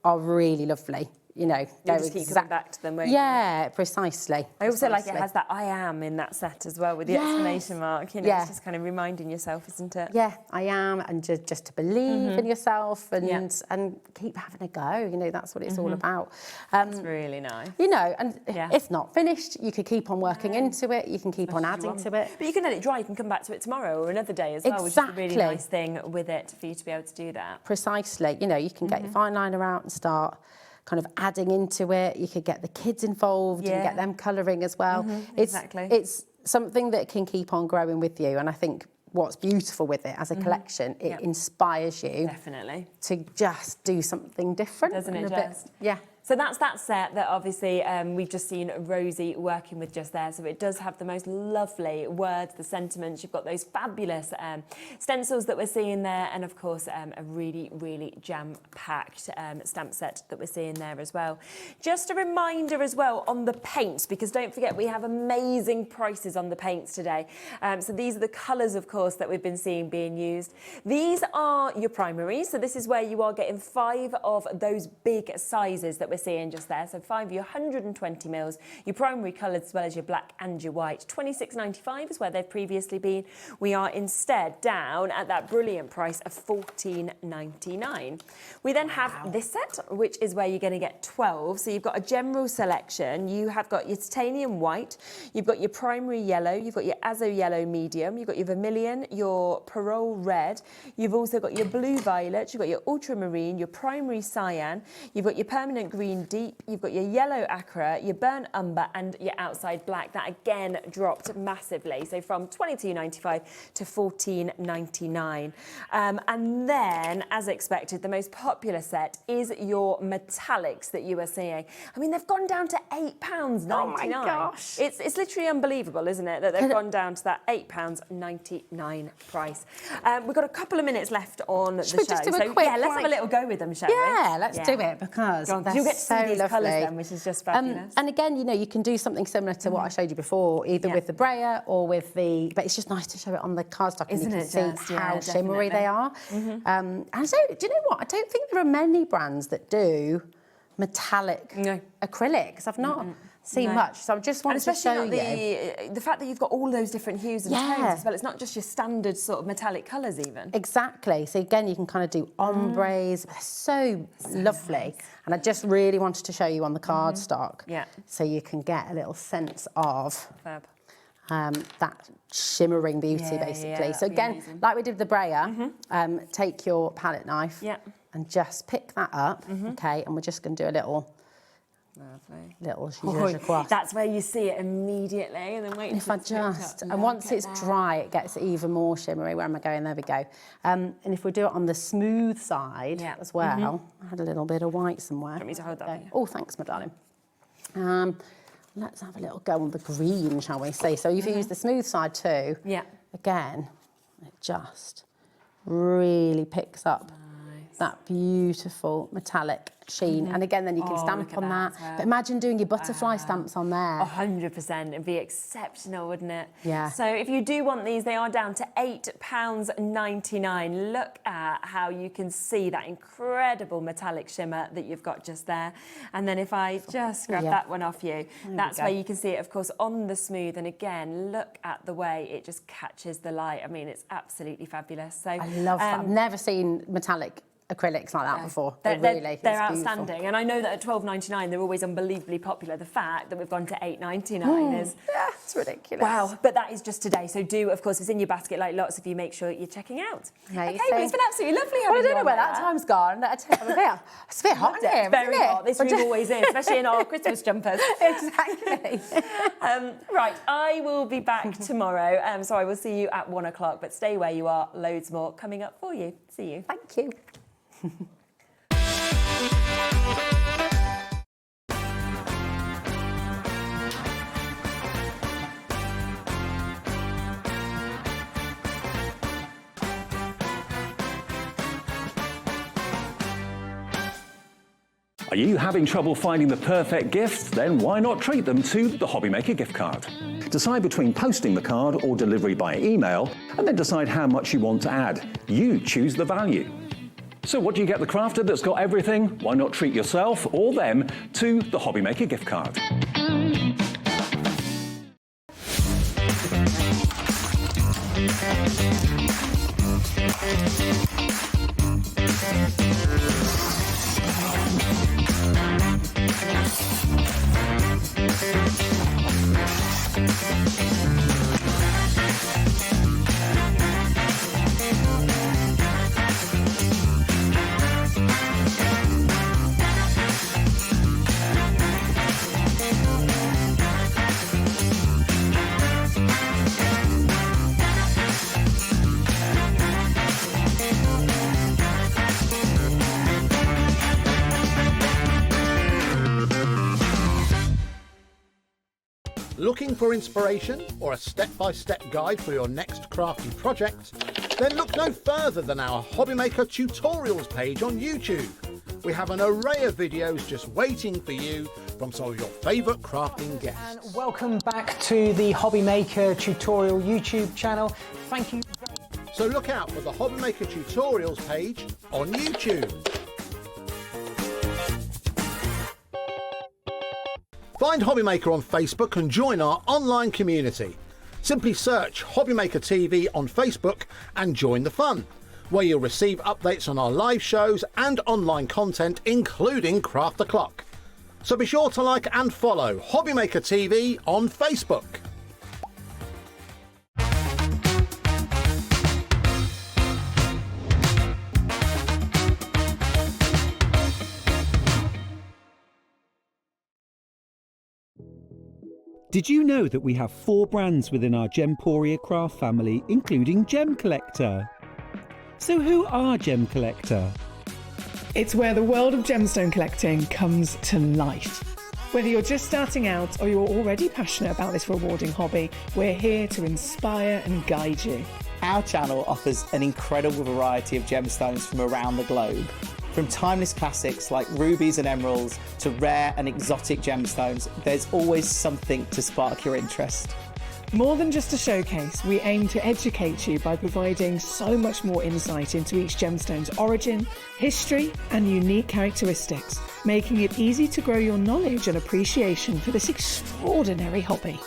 are really lovely. You know, they're just keep coming back to them, won't you? Yeah, precisely. I also like it has that I am in that set as well with the exclamation mark. You know, it's just kind of reminding yourself, isn't it? Yeah, I am, and just to believe in yourself and keep having a go. You know, that's what it's all about. That's really nice. You know, and if not finished, you could keep on working into it. You can keep on adding to it. But you can let it dry. You can come back to it tomorrow or another day as well, which is a really nice thing with it for you to be able to do that. Precisely. You know, you can get your fine liner out and start kind of adding into it. You could get the kids involved and get them colouring as well. It's something that can keep on growing with you, and I think what's beautiful with it as a collection, it inspires you to just do something different. Doesn't it just? Yeah. So that's that set that obviously we've just seen Rosie working with just there. So it does have the most lovely words, the sentiments. You've got those fabulous stencils that we're seeing there. And of course, a really, really jam-packed stamp set that we're seeing there as well. Just a reminder as well on the paints, because don't forget, we have amazing prices on the paints today. So these are the colours, of course, that we've been seeing being used. These are your primaries. So this is where you are getting 5 of those big sizes that we're seeing just there. So 5 of your 120 mils, your primary colours as well as your black and your white. £26.95 is where they've previously been. We are instead down at that brilliant price of £14.99. We then have this set, which is where you're going to get 12. So you've got a general selection. You have got your titanium white, you've got your primary yellow, you've got your azo yellow medium, you've got your vermilion, your parole red, you've also got your blue violet, you've got your ultramarine, your primary cyan, you've got your permanent green deep, you've got your yellow achra, your burnt umber and your outside black. That again dropped massively, so from £22.95 to £14.99. And then, as expected, the most popular set is your metallics that you are seeing. I mean, they've gone down to £8.99. Oh my gosh. It's literally unbelievable, isn't it, that they've gone down to that £8.99 price. We've got a couple of minutes left on the show. Just do a quick, let's have a little go with them, shall we? Yeah, let's do it, because you'll get to see these lovely. colours then, which is just fabulous. And again, you know, you can do something similar to what I showed you before, either with the brayer or with the, but it's just nice to show it on the cardstock, and you can see how shimmery they are. And so, do you know what? I don't think there are many brands that do metallic acrylics. I've not seen much, so I just wanted to show you. The fact that you've got all those different hues and tones as well. It's not just your standard sort of metallic colours even. Exactly. So again, you can kind of do ombres. They're so lovely. Nice. And I just really wanted to show you on the cardstock. So you can get a little sense of that shimmering beauty, basically. So again, amazing. Like we did with the brayer, take your palette knife and just pick that up, okay? And we're just going to do a little... That's where you see it immediately, and then wait. If I just, and once it's dry, it gets even more shimmery. Where am I going? There we go. And if we do it on the smooth side as well, I had a little bit of white somewhere. Want me to hold that? Oh, thanks, my darling. Let's have a little go on the green, shall we say? So if you use the smooth side too, again, it just really picks up that beautiful metallic sheen. And again, then you can stamp on that. But imagine doing your butterfly stamps on there. 100%. It'd be exceptional, wouldn't it? Yeah. So if you do want these, they are down to £8.99. Look at how you can see that incredible metallic shimmer that you've got just there. And then if I just grab that one off you, that's where you can see it, of course, on the smooth. And again, look at the way it just catches the light. I mean, it's absolutely fabulous. So I love that. I've never seen metallic acrylics like that before. They're outstanding, and I know that at £12.99 they're always unbelievably popular. The fact that we've gone to £8.99 is it's ridiculous. Wow, but that is just today. So do, of course, if it's in your basket like lots of you, make sure you're checking out. Okay, but it's been absolutely lovely having I don't you know on where there. that time's gone. It's a bit hot in here, very hot. This room always is, especially in our Christmas jumpers. Exactly. Right, I will be back tomorrow, so I will see you at 1 o'clock, but stay where you are. Loads more coming up for you. See you. Thank you. Are you having trouble finding the perfect gift? Then why not treat them to the Hobbymaker gift card? Decide between posting the card or delivery by email, and then decide how much you want to add. You choose the value. So what do you get the crafter that's got everything? Why not treat yourself or them to the Hobbymaker gift card? Looking for inspiration or a step-by-step guide for your next crafty project? Then look no further than our Hobbymaker tutorials page on YouTube. We have an array of videos just waiting for you from some of your favourite crafting guests. And welcome back to the Hobbymaker tutorial YouTube channel. Thank you. So look out for the Hobbymaker tutorials page on YouTube. Find Hobbymaker on Facebook and join our online community. Simply search Hobbymaker TV on Facebook and join the fun, where you'll receive updates on our live shows and online content, including Craft the Clock. So be sure to like and follow Hobbymaker TV on Facebook. Did you know that we have 4 brands within our Gemporia craft family, including Gem Collector? So who are Gem Collector? It's where the world of gemstone collecting comes to life. Whether you're just starting out or you're already passionate about this rewarding hobby, we're here to inspire and guide you. Our channel offers an incredible variety of gemstones from around the globe. From timeless classics like rubies and emeralds to rare and exotic gemstones, there's always something to spark your interest. More than just a showcase, we aim to educate you by providing so much more insight into each gemstone's origin, history, and unique characteristics, making it easy to grow your knowledge and appreciation for this extraordinary hobby.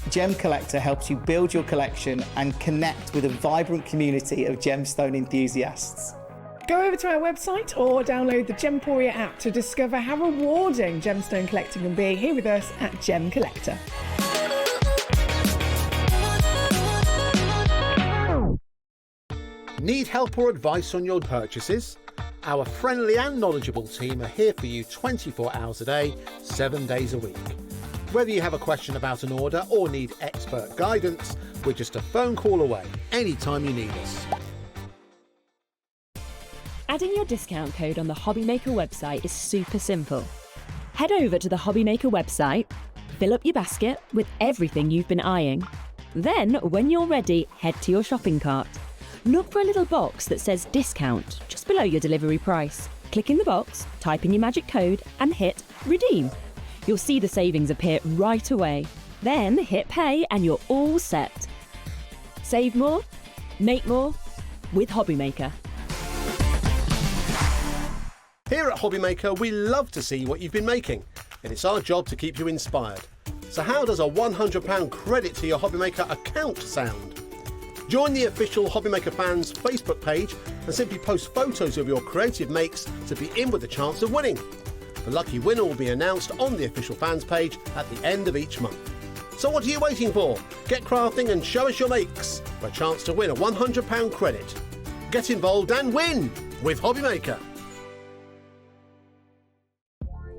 Gem Collector helps you build your collection and connect with a vibrant community of gemstone enthusiasts. Go over to our website or download the Gemporia app to discover how rewarding gemstone collecting can be here with us at Gem Collector. Need help or advice on your purchases? Our friendly and knowledgeable team are here for you 24 hours a day, 7 days a week. Whether you have a question about an order or need expert guidance, we're just a phone call away anytime you need us. Adding your discount code on the Hobbymaker website is super simple. Head over to the Hobbymaker website, fill up your basket with everything you've been eyeing. Then, when you're ready, head to your shopping cart. Look for a little box that says discount just below your delivery price. Click in the box, type in your magic code and hit redeem. You'll see the savings appear right away. Then hit pay and you're all set. Save more, make more with Hobbymaker. Here at Hobbymaker, we love to see what you've been making, and it's our job to keep you inspired. So how does a £100 credit to your Hobbymaker account sound? Join the official Hobbymaker fans Facebook page and simply post photos of your creative makes to be in with a chance of winning. The lucky winner will be announced on the official fans page at the end of each month. So what are you waiting for? Get crafting and show us your makes for a chance to win a £100 credit. Get involved and win with Hobbymaker.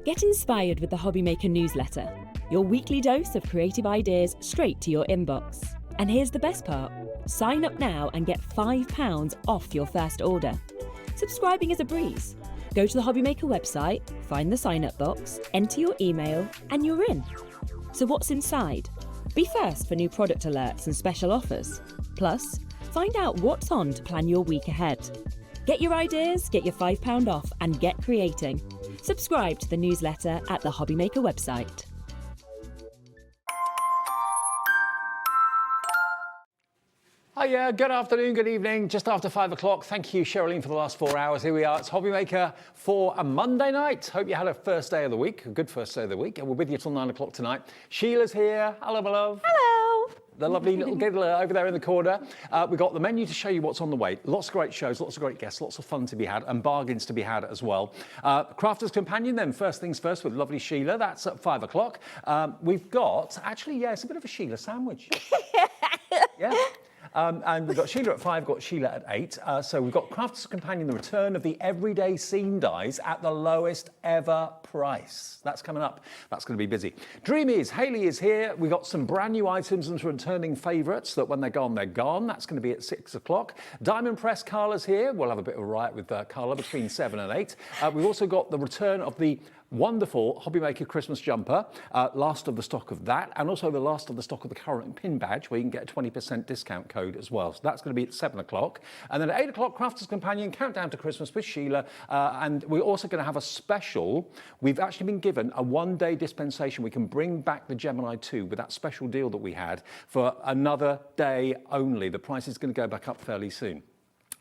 Get inspired with the Hobbymaker newsletter, your weekly dose of creative ideas straight to your inbox. And here's the best part. Sign up now and get £5 off your first order. Subscribing is a breeze. Go to the Hobbymaker website, find the sign-up box, enter your email, and you're in. So what's inside? Be first for new product alerts and special offers. Plus, find out what's on to plan your week ahead. Get your ideas, get your £5 off, and get creating. Subscribe to the newsletter at the Hobby Maker website. Hi, good afternoon, good evening, just after 5 o'clock. Thank you, Sherilyn, for the last 4 hours. Here we are, it's Hobby Maker for a Monday night. Hope you had a first day of the week, a good first day of the week, and we're with you till 9 o'clock tonight. Sheila's here. Hello, my love. Hello. The lovely little giggler over there in the corner. We've got the menu to show you what's on the way. Lots of great shows, lots of great guests, lots of fun to be had, and bargains to be had as well. Crafter's Companion, then, first things first, with lovely Sheila. That's at 5 o'clock. We've got, actually, yeah, it's a bit of a Sheila sandwich. Yeah. And we've got Sheila at 5, got Sheila at 8. So we've got Crafter's Companion, the return of the everyday scene dies at the lowest ever price. That's coming up. That's going to be busy. Dreamees, Hayley is here. We've got some brand new items and some returning favourites that when they're gone, they're gone. That's going to be at 6 o'clock. Diamond Press, Carla's here. We'll have a bit of a riot with Carla between 7 and 8. We've also got the return of the wonderful Hobby Maker Christmas jumper, last of the stock of that, and also the last of the stock of the current pin badge, where you can get a 20% discount code as well. So that's going to be at 7 o'clock. And then at 8 o'clock, Crafter's Companion, Countdown to Christmas with Sheila. And we're also going to have a special. We've actually been given a one-day dispensation. We can bring back the Gemini 2 with that special deal that we had for another day only. The price is going to go back up fairly soon.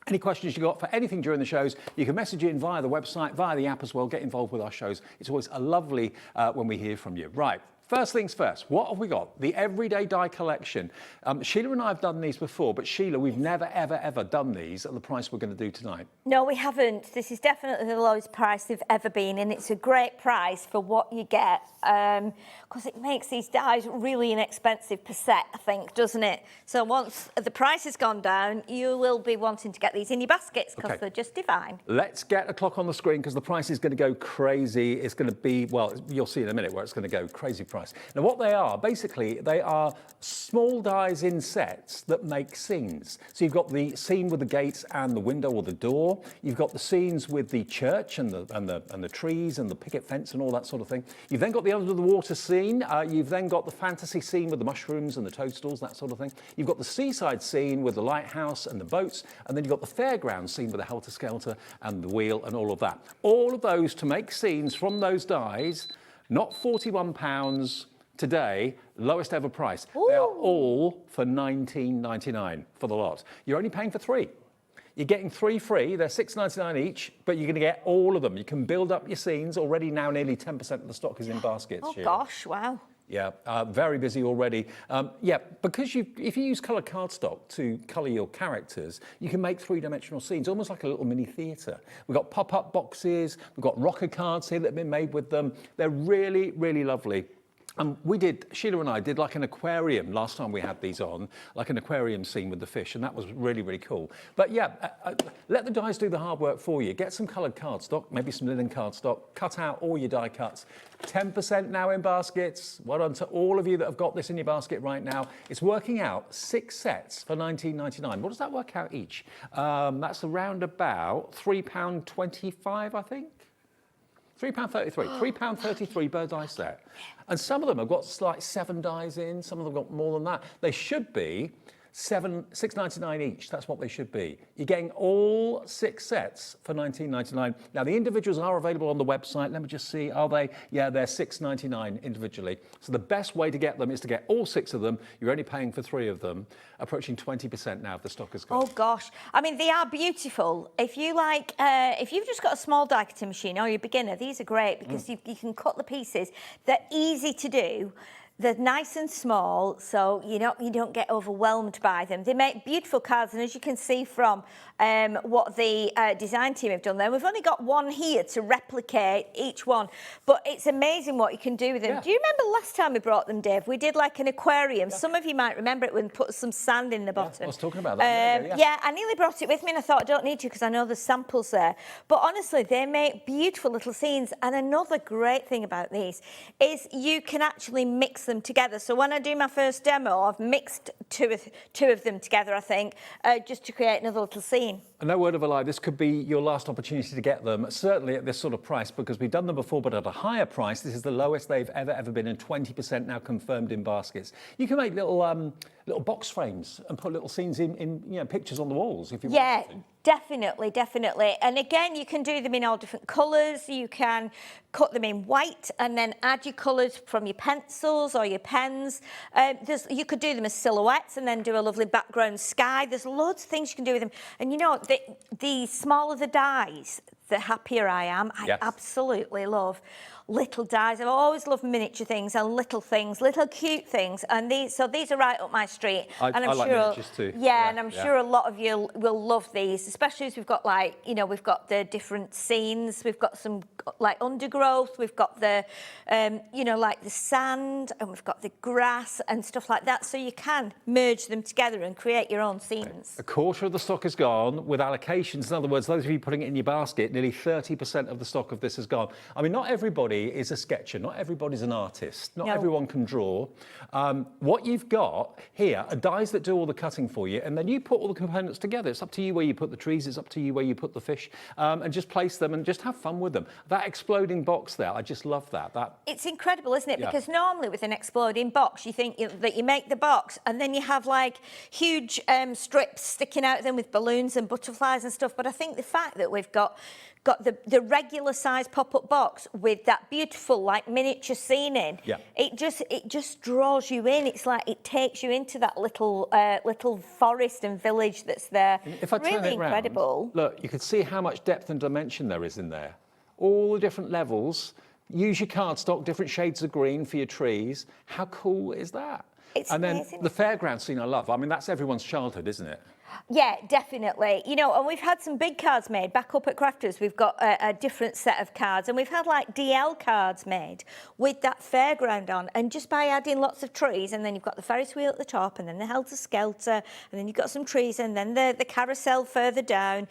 Any questions you got for anything during the shows, you can message in via the website, via the app as well. Get involved with our shows. It's always a lovely when we hear from you. Right. First things first, what have we got? The Everyday Die Collection. Sheila and I have done these before, but Sheila, we've never, ever, ever done these at the price we're going to do tonight. No, we haven't. This is definitely the lowest price they've ever been, and it's a great price for what you get, because it makes these dies really inexpensive per set, I think, doesn't it? So once the price has gone down, you will be wanting to get these in your baskets, because they're just divine. Let's get a clock on the screen, because the price is going to go crazy. It's going to be, well, you'll see in a minute where it's going to go crazy price. Now, what they are, basically, they are small dies in sets that make scenes. So you've got the scene with the gates and the window or the door. You've got the scenes with the church and the trees and the picket fence and all that sort of thing. You've then got the under the water scene. You've then got the fantasy scene with the mushrooms and the toadstools, that sort of thing. You've got the seaside scene with the lighthouse and the boats. And then you've got the fairground scene with the helter-skelter and the wheel and all of that. All of those to make scenes from those dies. Not £41 today, lowest ever price. Ooh. They are all for $19.99 for the lot. You're only paying for 3. You're getting 3 free. They're $6.99 each, but you're going to get all of them. You can build up your scenes. Already now nearly 10% of the stock is in baskets. Oh, gosh, wow. Yeah, very busy already. Yeah, because if you use coloured cardstock to colour your characters, you can make 3-dimensional scenes, almost like a little mini theatre. We've got pop-up boxes, we've got rocker cards here that have been made with them. They're really, really lovely. Sheila and I did like an aquarium last time we had these on, like an aquarium scene with the fish, and that was really, really cool. But yeah, let the dies do the hard work for you. Get some coloured cardstock, maybe some linen cardstock, cut out all your die cuts. 10% now in baskets. Well done to all of you that have got this in your basket right now. It's working out 6 sets for $19.99. What does that work out each? That's around about £3.25, I think. £3.33, £3.33 per die set. And some of them have got like 7 dies in, some of them have got more than that. They should be $6.99 each. That's what they should be. You're getting all 6 sets for $19.99. Now, the individuals are available on the website. Let me just see. Are they? Yeah, they're $6.99 individually. So the best way to get them is to get all 6 of them. You're only paying for 3 of them, approaching 20% now if the stock is gone. Oh, gosh. I mean, they are beautiful. If you like, if you've just got a small die cutting machine or you're a beginner, these are great because you can cut the pieces. They're easy to do. They're nice and small, so you don't get overwhelmed by them. They make beautiful cards, and as you can see from what the design team have done there, we've only got one here to replicate each one, but it's amazing what you can do with them. Yeah. Do you remember last time we brought them, Dave? We did like an aquarium. Yeah. Some of you might remember it when we put some sand in the bottom. I was talking about that. Yeah, I nearly brought it with me, and I thought I don't need to because I know there's samples there. But honestly, they make beautiful little scenes, and another great thing about these is you can actually mix them together. So when I do my first demo, I've mixed two of them together, I think, just to create another little scene. And no word of a lie, this could be your last opportunity to get them, certainly at this sort of price, because we've done them before, but at a higher price. This is the lowest they've ever been, and 20% now confirmed in baskets. You can make little box frames and put little scenes in pictures on the walls if you want to. Definitely, definitely. And again, you can do them in all different colours. You can cut them in white and then add your colours from your pencils or your pens. You could do them as silhouettes and then do a lovely background sky. There's loads of things you can do with them. And you know, the smaller the dies, the happier I am. I absolutely love little dies. I've always loved miniature things and little cute things. And these are right up my street. I like miniatures too. Yeah, and I'm sure a lot of you will love these, especially as we've got we've got the different scenes. We've got some like undergrowth. We've got the, like the sand, and we've got the grass and stuff like that. So you can merge them together and create your own scenes. A quarter of the stock is gone with allocations. In other words, those of you putting it in your basket, nearly 30% of the stock of this is gone. I mean, not everybody is a sketcher. Not everybody's an artist. Not everyone can draw. What you've got here are dies that do all the cutting for you, and then you put all the components together. It's up to you where you put the trees. It's up to you where you put the fish, and just place them and just have fun with them. That exploding box there, I just love that. It's incredible, isn't it? Because normally with an exploding box, you think that you make the box and then you have like huge strips sticking out of them with balloons and butterflies and stuff. But I think the fact that we've got the regular size pop-up box with that beautiful like miniature scene in, it just draws you in. It's like it takes you into that little forest and village that's there. If I turn really it round, incredible. Look, you can see how much depth and dimension there is in there. All the different levels. Use your cardstock, different shades of green for your trees. How cool is that? It's amazing. Then the fairground scene I love. I mean, that's everyone's childhood, isn't it? Yeah, definitely. You know, and we've had some big cards made. Back up at Crafters, we've got a different set of cards, and we've had like DL cards made with that fairground on, and just by adding lots of trees, and then you've got the Ferris wheel at the top, and then the helter-skelter, and then you've got some trees, and then the carousel further down.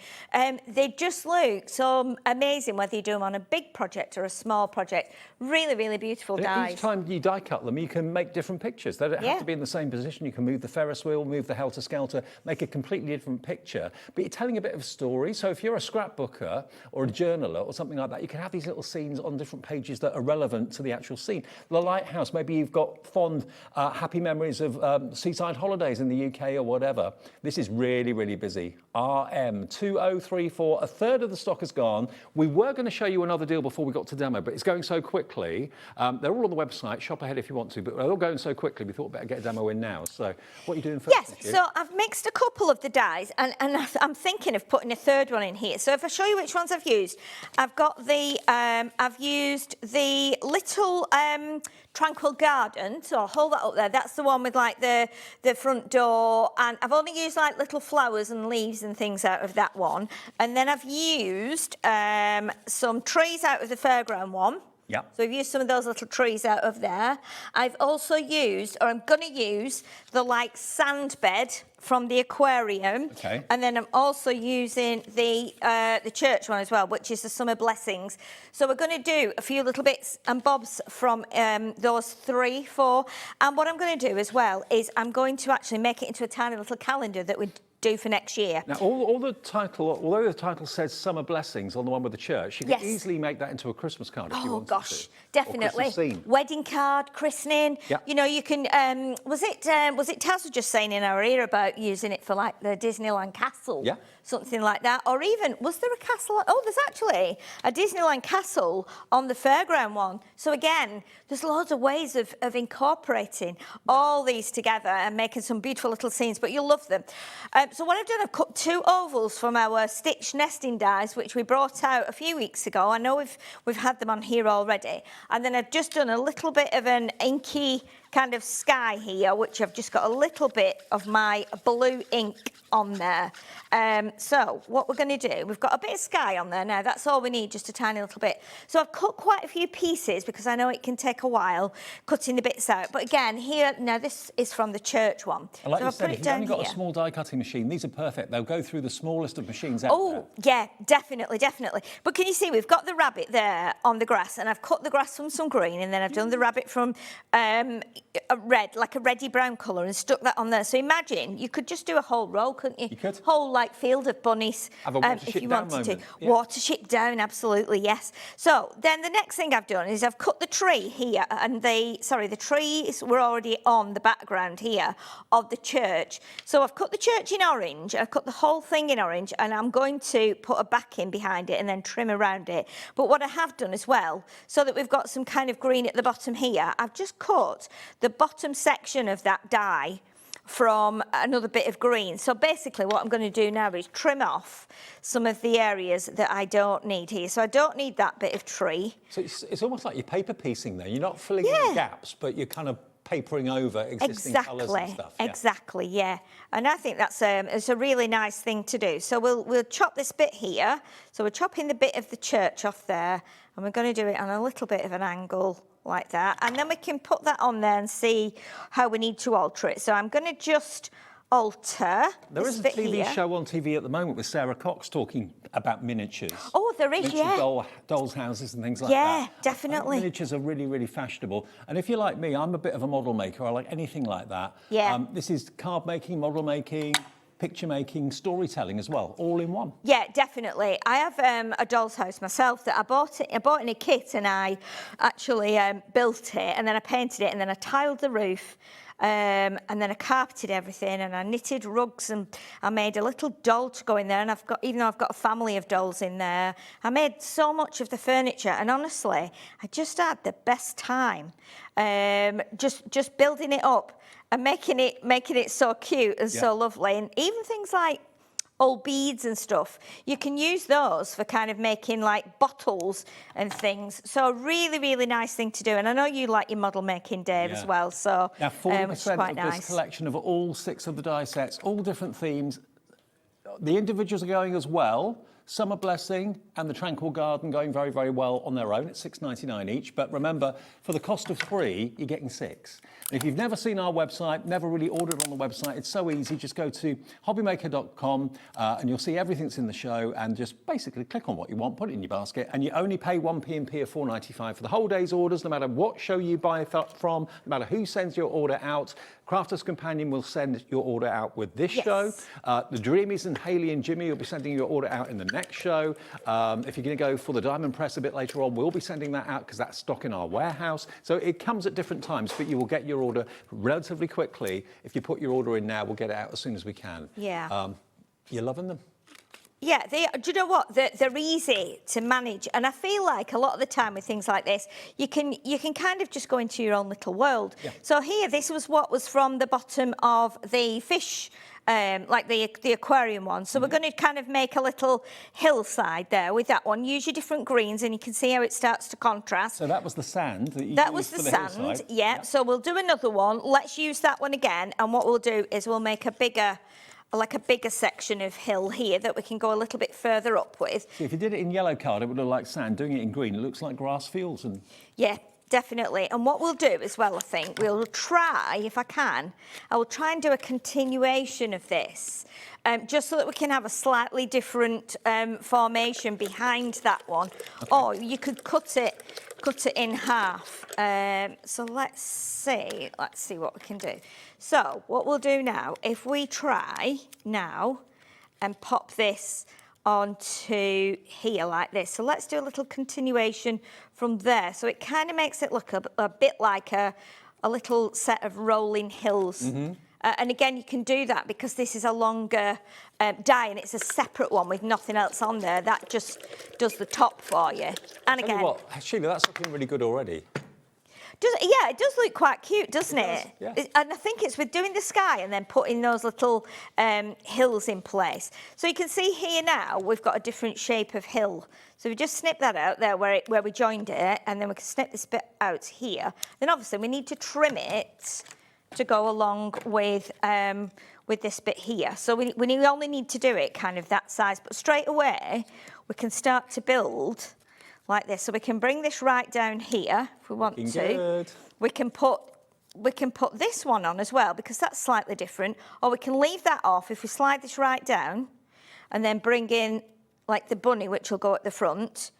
They just look so amazing, whether you do them on a big project or a small project. Really, really beautiful dies. Each time you die cut them, you can make different pictures. They don't have to be in the same position. You can move the Ferris wheel, move the helter-skelter, make a completely different picture, but you're telling a bit of a story. So if you're a scrapbooker or a journaler or something like that, you can have these little scenes on different pages that are relevant to the actual scene. The lighthouse, maybe you've got fond, happy memories of seaside holidays in the UK or whatever. This is really, really busy. RM2034, a third of the stock is gone. We were going to show you another deal before we got to demo, but it's going so quickly. They're all on the website. Shop ahead if you want to, but they're all going so quickly, we thought we'd better get a demo in now. So what are you doing first? Yes, so I've mixed a couple of the dies, and I'm thinking of putting a third one in here. So if I show you which ones I've used, I've got the, I've used the little Tranquil Garden, so I'll hold that up there. That's the one with like the front door, and I've only used like little flowers and leaves and things out of that one. And then I've used some trees out of the fairground one. Yeah. So I've used some of those little trees out of there. I've also used, or I'm going to use, the like sand bed from the aquarium. Okay. And then I'm also using the church one as well, which is the Summer Blessings. So we're going to do a few little bits and bobs from those 3, 4. And what I'm going to do as well is I'm going to actually make it into a tiny little calendar that we do for next year. Now, all the title, although the title says Summer Blessings on the one with the church, you can easily make that into a Christmas card if you want to. Oh gosh, definitely. Wedding card, christening. Yep. You know, you can. Was it Taz was just saying in our ear about using it for like the Disneyland castle? Yeah. Something like that, or even was there a castle? Oh, there's actually a Disneyland castle on the fairground one. So again, there's loads of ways of incorporating all these together and making some beautiful little scenes. But you'll love them. So what I've done, I've cut 2 ovals from our stitch nesting dies, which we brought out a few weeks ago. I know we've had them on here already, and then I've just done a little bit of an inky kind of sky here, which I've just got a little bit of my blue ink on there. So what we're going to do, we've got a bit of sky on there now. That's all we need, just a tiny little bit. So I've cut quite a few pieces because I know it can take a while cutting the bits out. But again, here, now this is from the church one. And like so you said, if you've only got a small die cutting machine, these are perfect. They'll go through the smallest of machines out there. Yeah, definitely, definitely. But can you see, we've got the rabbit there on the grass, and I've cut the grass from some green, and then I've done the rabbit from a red, like a reddy brown colour, and stuck that on there. So imagine, you could just do a whole row, couldn't you? You could. Whole, like, field of bunnies. Have a water if ship you down wanted moment. to. Yeah. Water ship down, absolutely, yes. So then the next thing I've done is I've cut the tree here, and the trees were already on the background here of the church. So I've cut the church in orange, I've cut the whole thing in orange, and I'm going to put a backing behind it and then trim around it. But what I have done as well, so that we've got some kind of green at the bottom here, I've just cut the bottom section of that die from another bit of green. So basically what I'm going to do now is trim off some of the areas that I don't need here. So I don't need that bit of tree. So it's almost like you're paper piecing there. You're not filling in the gaps, but you're kind of papering over existing colours and stuff. Yeah. Exactly, yeah. And I think that's it's a really nice thing to do. So we'll chop this bit here. So we're chopping the bit of the church off there, and we're going to do it on a little bit of an angle like that. And then we can put that on there and see how we need to alter it. So I'm going to just alter There this is a bit TV here. show on TV at the moment with Sarah Cox talking about miniatures. Oh, there is, Miniature yeah. dolls' houses and things like that. Yeah, I think definitely. miniatures are really, really fashionable. And if you're like me, I'm a bit of a model maker. I like anything like that. Yeah. This is card making, model making, picture making, storytelling as well, all in one. Yeah, definitely. I have a doll's house myself that I bought in a kit, and I actually built it, and then I painted it, and then I tiled the roof, and then I carpeted everything, and I knitted rugs, and I made a little doll to go in there. And even though I've got a family of dolls in there, I made so much of the furniture, and honestly, I just had the best time, just building it up and making it so cute and so lovely. And even things like old beads and stuff, you can use those for kind of making like bottles and things. So a really, really nice thing to do. And I know you like your model making, Dave, as well. So now 40% quite of nice. this collection of all 6 of the die sets, all different themes. The individuals are going as well. Summer Blessing and the Tranquil Garden going very, very well on their own. It's $6.99 each. But remember, for the cost of 3, you're getting 6. And if you've never seen our website, never really ordered on the website, it's so easy. Just go to hobbymaker.com and you'll see everything that's in the show, and just basically click on what you want, put it in your basket, and you only pay 1 P&P of $4.95 for the whole day's orders, no matter what show you buy from, no matter who sends your order out. Crafters Companion will send your order out with this show. The Dreamees and Hayley and Jimmy will be sending your order out in the next show. If you're going to go for the Diamond Press a bit later on, we'll be sending that out because that's stock in our warehouse. So it comes at different times, but you will get your order relatively quickly. If you put your order in now, we'll get it out as soon as we can. Yeah. You're loving them? Yeah, do you know what? They're easy to manage, and I feel like a lot of the time with things like this, you can kind of just go into your own little world. Yeah. So here, this was what was from the bottom of the fish, like the aquarium one. So we're going to kind of make a little hillside there with that one. Use your different greens, and you can see how it starts to contrast. So that was the sand that you That used was the for sand, hillside. yeah. So we'll do another one. Let's use that one again, and what we'll do is we'll make a bigger section of hill here that we can go a little bit further up with. So if you did it in yellow card, it would look like sand. Doing it in green, it looks like grass fields. And yeah, definitely. And what we'll do as well, I think, we'll try, if I can, I will try and do a continuation of this, just so that we can have a slightly different formation behind that one. Okay. Or you could cut it in half. So let's see what we can do. So what we'll do now, if we try now and pop this onto here like this. So let's do a little continuation from there. So it kind of makes it look a bit like a little set of rolling hills. Mm-hmm. And again, you can do that because this is a longer die and it's a separate one with nothing else on there. That just does the top for you. And again... Tell you what, Sheila, that's looking really good already. Yeah, it does look quite cute, doesn't it? Yeah. And I think it's with doing the sky and then putting those little hills in place. So you can see here now, we've got a different shape of hill. So we just snip that out there where we joined it, and then we can snip this bit out here. Then obviously we need to trim it to go along with this bit here. So we only need to do it kind of that size, but straight away we can start to build like this. So we can bring this right down here if we want to. Good. We can put this one on as well because that's slightly different, or we can leave that off if we slide this right down and then bring in like the bunny, which will go at the front.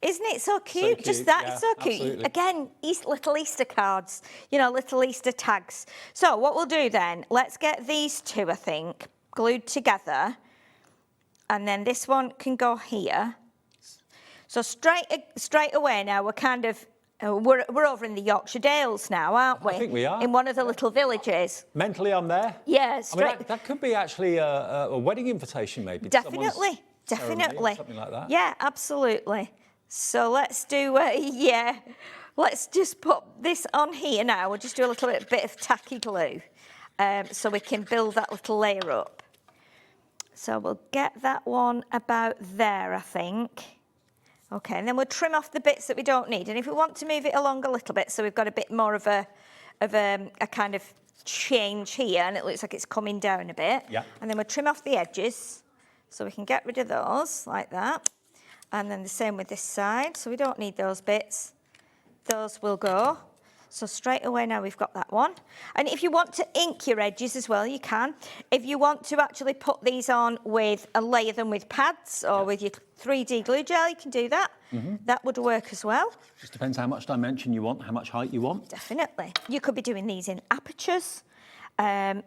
Isn't it so cute? Just that, it's so cute. Absolutely. Again, little Easter cards, little Easter tags. So what we'll do then, let's get these two, I think, glued together. And then this one can go here. So straight away now, we're kind of, we're over in the Yorkshire Dales now, aren't we? I think we are. In one of the little villages. Mentally, I'm there. Yeah, straight. I mean, that could be actually a wedding invitation, maybe. Definitely. Ceremony, something like that. Yeah, absolutely. So let's do, let's just put this on here now. We'll just do a little bit of tacky glue so we can build that little layer up. So we'll get that one about there, I think. Okay, and then we'll trim off the bits that we don't need. And if we want to move it along a little bit so we've got a bit more of a kind of change here and it looks like it's coming down a bit. Yeah. And then we'll trim off the edges so we can get rid of those like that. And then the same with this side, so we don't need those bits. Those will go. So straight away now we've got that one. And if you want to ink your edges as well, you can. If you want to actually put these on with and layer them with pads or with your 3D glue gel, you can do that. That would work as well. Just depends how much dimension you want, how much height you want. Definitely. You could be doing these in apertures. So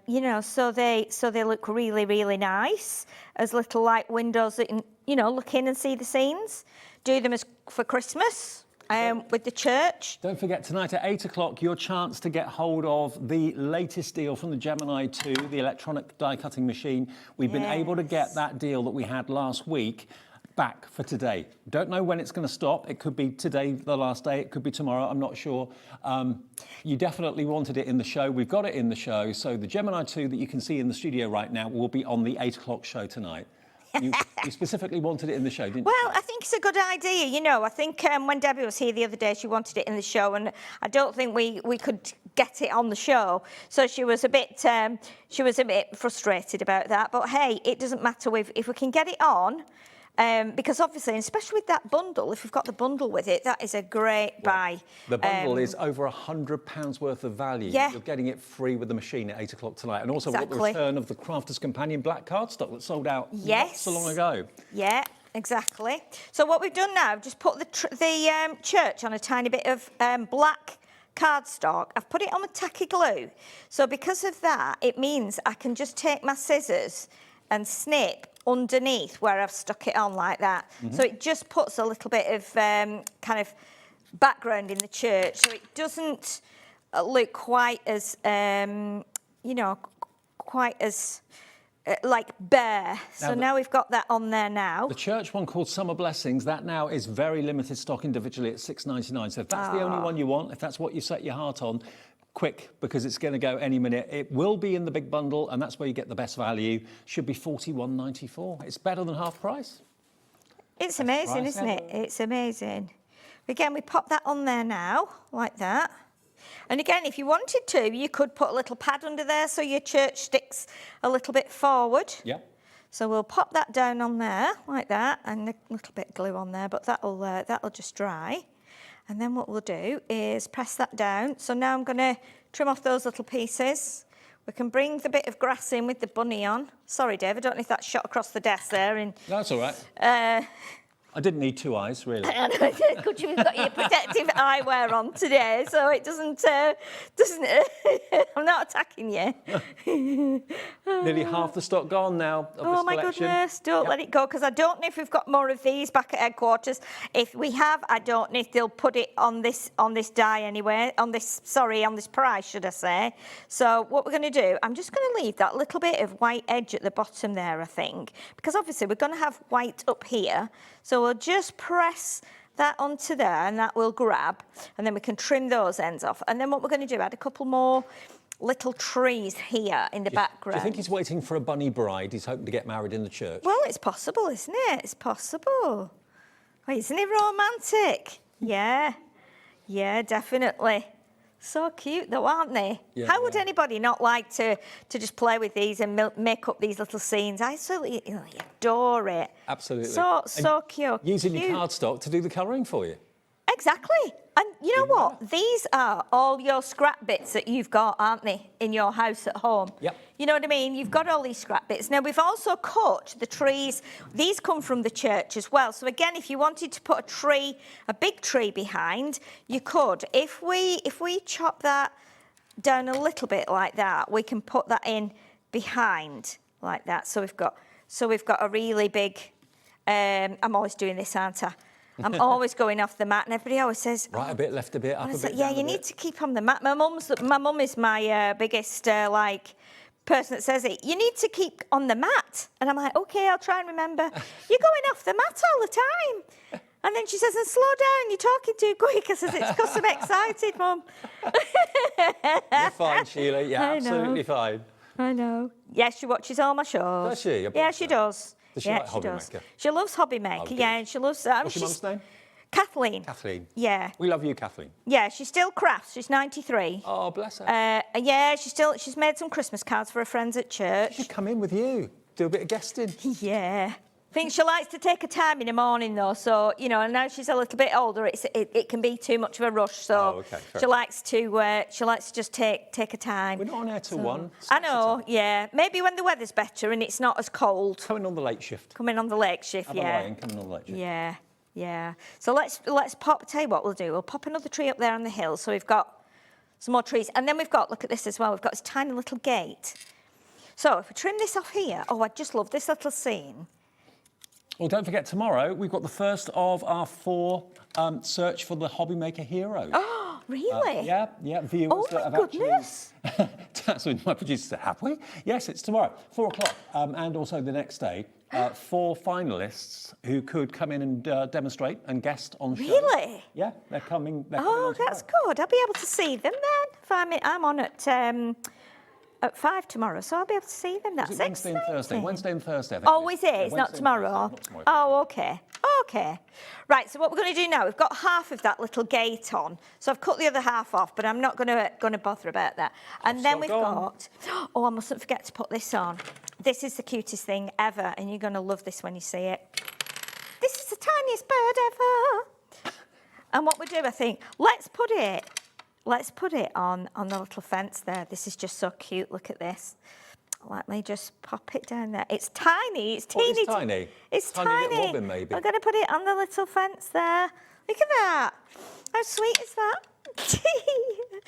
they look really, really nice as little light windows that you can, look in and see the scenes. Do them as for Christmas with the church. Don't forget, tonight at 8 o'clock, your chance to get hold of the latest deal from the Gemini 2, the electronic die-cutting machine. We've been able to get that deal that we had last week back for today. Don't know when it's going to stop. It could be today, the last day. It could be tomorrow. I'm not sure. You definitely wanted it in the show. We've got it in the show. So the Gemini 2 that you can see in the studio right now will be on the 8 o'clock show tonight. You specifically wanted it in the show, didn't you? Well, I think it's a good idea. I think when Debbie was here the other day, she wanted it in the show, and I don't think we could get it on the show. So she was a bit frustrated about that. But hey, it doesn't matter if we can get it on. Because obviously, especially with that bundle, if we've got the bundle with it, that is a great buy. The bundle is over £100 worth of value. Yeah. You're getting it free with the machine at 8 o'clock tonight. And also we've got the return of the Crafter's Companion black cardstock that sold out not so long ago. Yeah, exactly. So what we've done now, just put the church on a tiny bit of black cardstock. I've put it on with tacky glue. So because of that, it means I can just take my scissors and snip underneath where I've stuck it on like that. So it just puts a little bit of kind of background in the church, so it doesn't look quite as, like bare. So now we've got that on there now. The church one called Summer Blessings, that now is very limited stock individually at £6.99. So if that's the only one you want, if that's what you set your heart on, quick, because it's going to go any minute. It will be in the big bundle, and that's where you get the best value. Should be £41.94. It's better than half price. It's amazing, isn't it? It's amazing. Again, we pop that on there now, like that. And again, if you wanted to, you could put a little pad under there so your church sticks a little bit forward. Yeah. So we'll pop that down on there, like that, and a little bit of glue on there, but that'll just dry. And then what we'll do is press that down. So now I'm going to trim off those little pieces. We can bring the bit of grass in with the bunny on. Sorry, Dave, I don't know if that shot across the desk there. No, that's all right. I didn't need two eyes, really. Could you've got your protective eyewear on today, so it doesn't. I'm not attacking you. Nearly half the stock gone now of this my collection. Goodness, don't let it go, because I don't know if we've got more of these back at headquarters. If we have, I don't know if they'll put it on this die anyway, on this price, should I say. So what we're going to do, I'm just going to leave that little bit of white edge at the bottom there, I think, because obviously we're going to have white up here. So we'll just press that onto there, and that will grab, and then we can trim those ends off. And then what we're going to do, add a couple more little trees here in the background. Do you think he's waiting for a bunny bride? He's hoping to get married in the church. Well, it's possible, isn't it? It's possible. Wait, isn't it romantic? Yeah, definitely. So cute though, aren't they? Yeah, How would anybody not like to just play with these and make up these little scenes? I absolutely adore it. Absolutely. So cute. Using your cardstock to do the colouring for you. Exactly. And you know what? These are all your scrap bits that you've got, aren't they, in your house at home? Yep. You know what I mean? You've got all these scrap bits. Now, we've also cut the trees. These come from the church as well. So again, if you wanted to put a tree, a big tree behind, you could. If we chop that down a little bit like that, we can put that in behind like that. So we've got a really big, I'm always doing this, aren't I? I'm always going off the mat, and everybody always says, right a bit, left a bit, up a bit, yeah, you need to keep on the mat. My mum is my biggest person that says it. You need to keep on the mat, and I'm like, okay, I'll try and remember. You're going off the mat all the time. And then she says, and slow down, you're talking too quick. I says, it's because I'm excited, Mum. You're fine, Sheila. You're absolutely fine. I know. Yes, she watches all my shows. Does she? Yeah, she does. Does she like Hobby Maker? She loves Hobby Maker, yeah, and she loves... What's your mum's name? Kathleen. Kathleen. Yeah. We love you, Kathleen. Yeah, she still crafts. She's 93. Oh, bless her. Yeah, she's made some Christmas cards for her friends at church. She should come in with you, do a bit of guesting. Yeah. I think she likes to take her time in the morning, though, so, you know, and now she's a little bit older, it can be too much of a rush, so she likes to just take her time. We're not on air till 1. I know, yeah. Maybe when the weather's better and it's not as cold. Coming on the late shift. Coming on the late shift, yeah. Coming on the late shift. Yeah, yeah. So let's pop, tell you what we'll do, we'll pop another tree up there on the hill, so we've got some more trees, and then we've got, look at this as well, we've got this tiny little gate. So if we trim this off here, oh, I just love this little scene. Well, don't forget, tomorrow we've got the first of our 4 search for the Hobby Maker heroes. Oh, really? Yeah, viewers. Oh, my goodness. That's what my producer said, have we? Yes, it's tomorrow, 4 o'clock, and also the next day. 4 finalists who could come in and demonstrate and guest on show. Really? Yeah, they're coming. Oh, that's good. I'll be able to see them then. I'm on at 5 tomorrow, so I'll be able to see them. That's Wednesday and Thursday. Wednesday and Thursday. I think Oh, is it? It's not tomorrow. Oh, okay. Okay. Right. So what we're going to do now? We've got half of that little gate on, so I've cut the other half off, but I'm not going to bother about that. And then we've got. Oh, I mustn't forget to put this on. This is the cutest thing ever, and you're going to love this when you see it. This is the tiniest bird ever. And what we do, I think, let's put it on the little fence there. This is just so cute. Look at this. Let me just pop it down there. It's tiny. It's teeny. It's tiny. It's tiny. Little robin, maybe. I'm going to put it on the little fence there. Look at that. How sweet is that?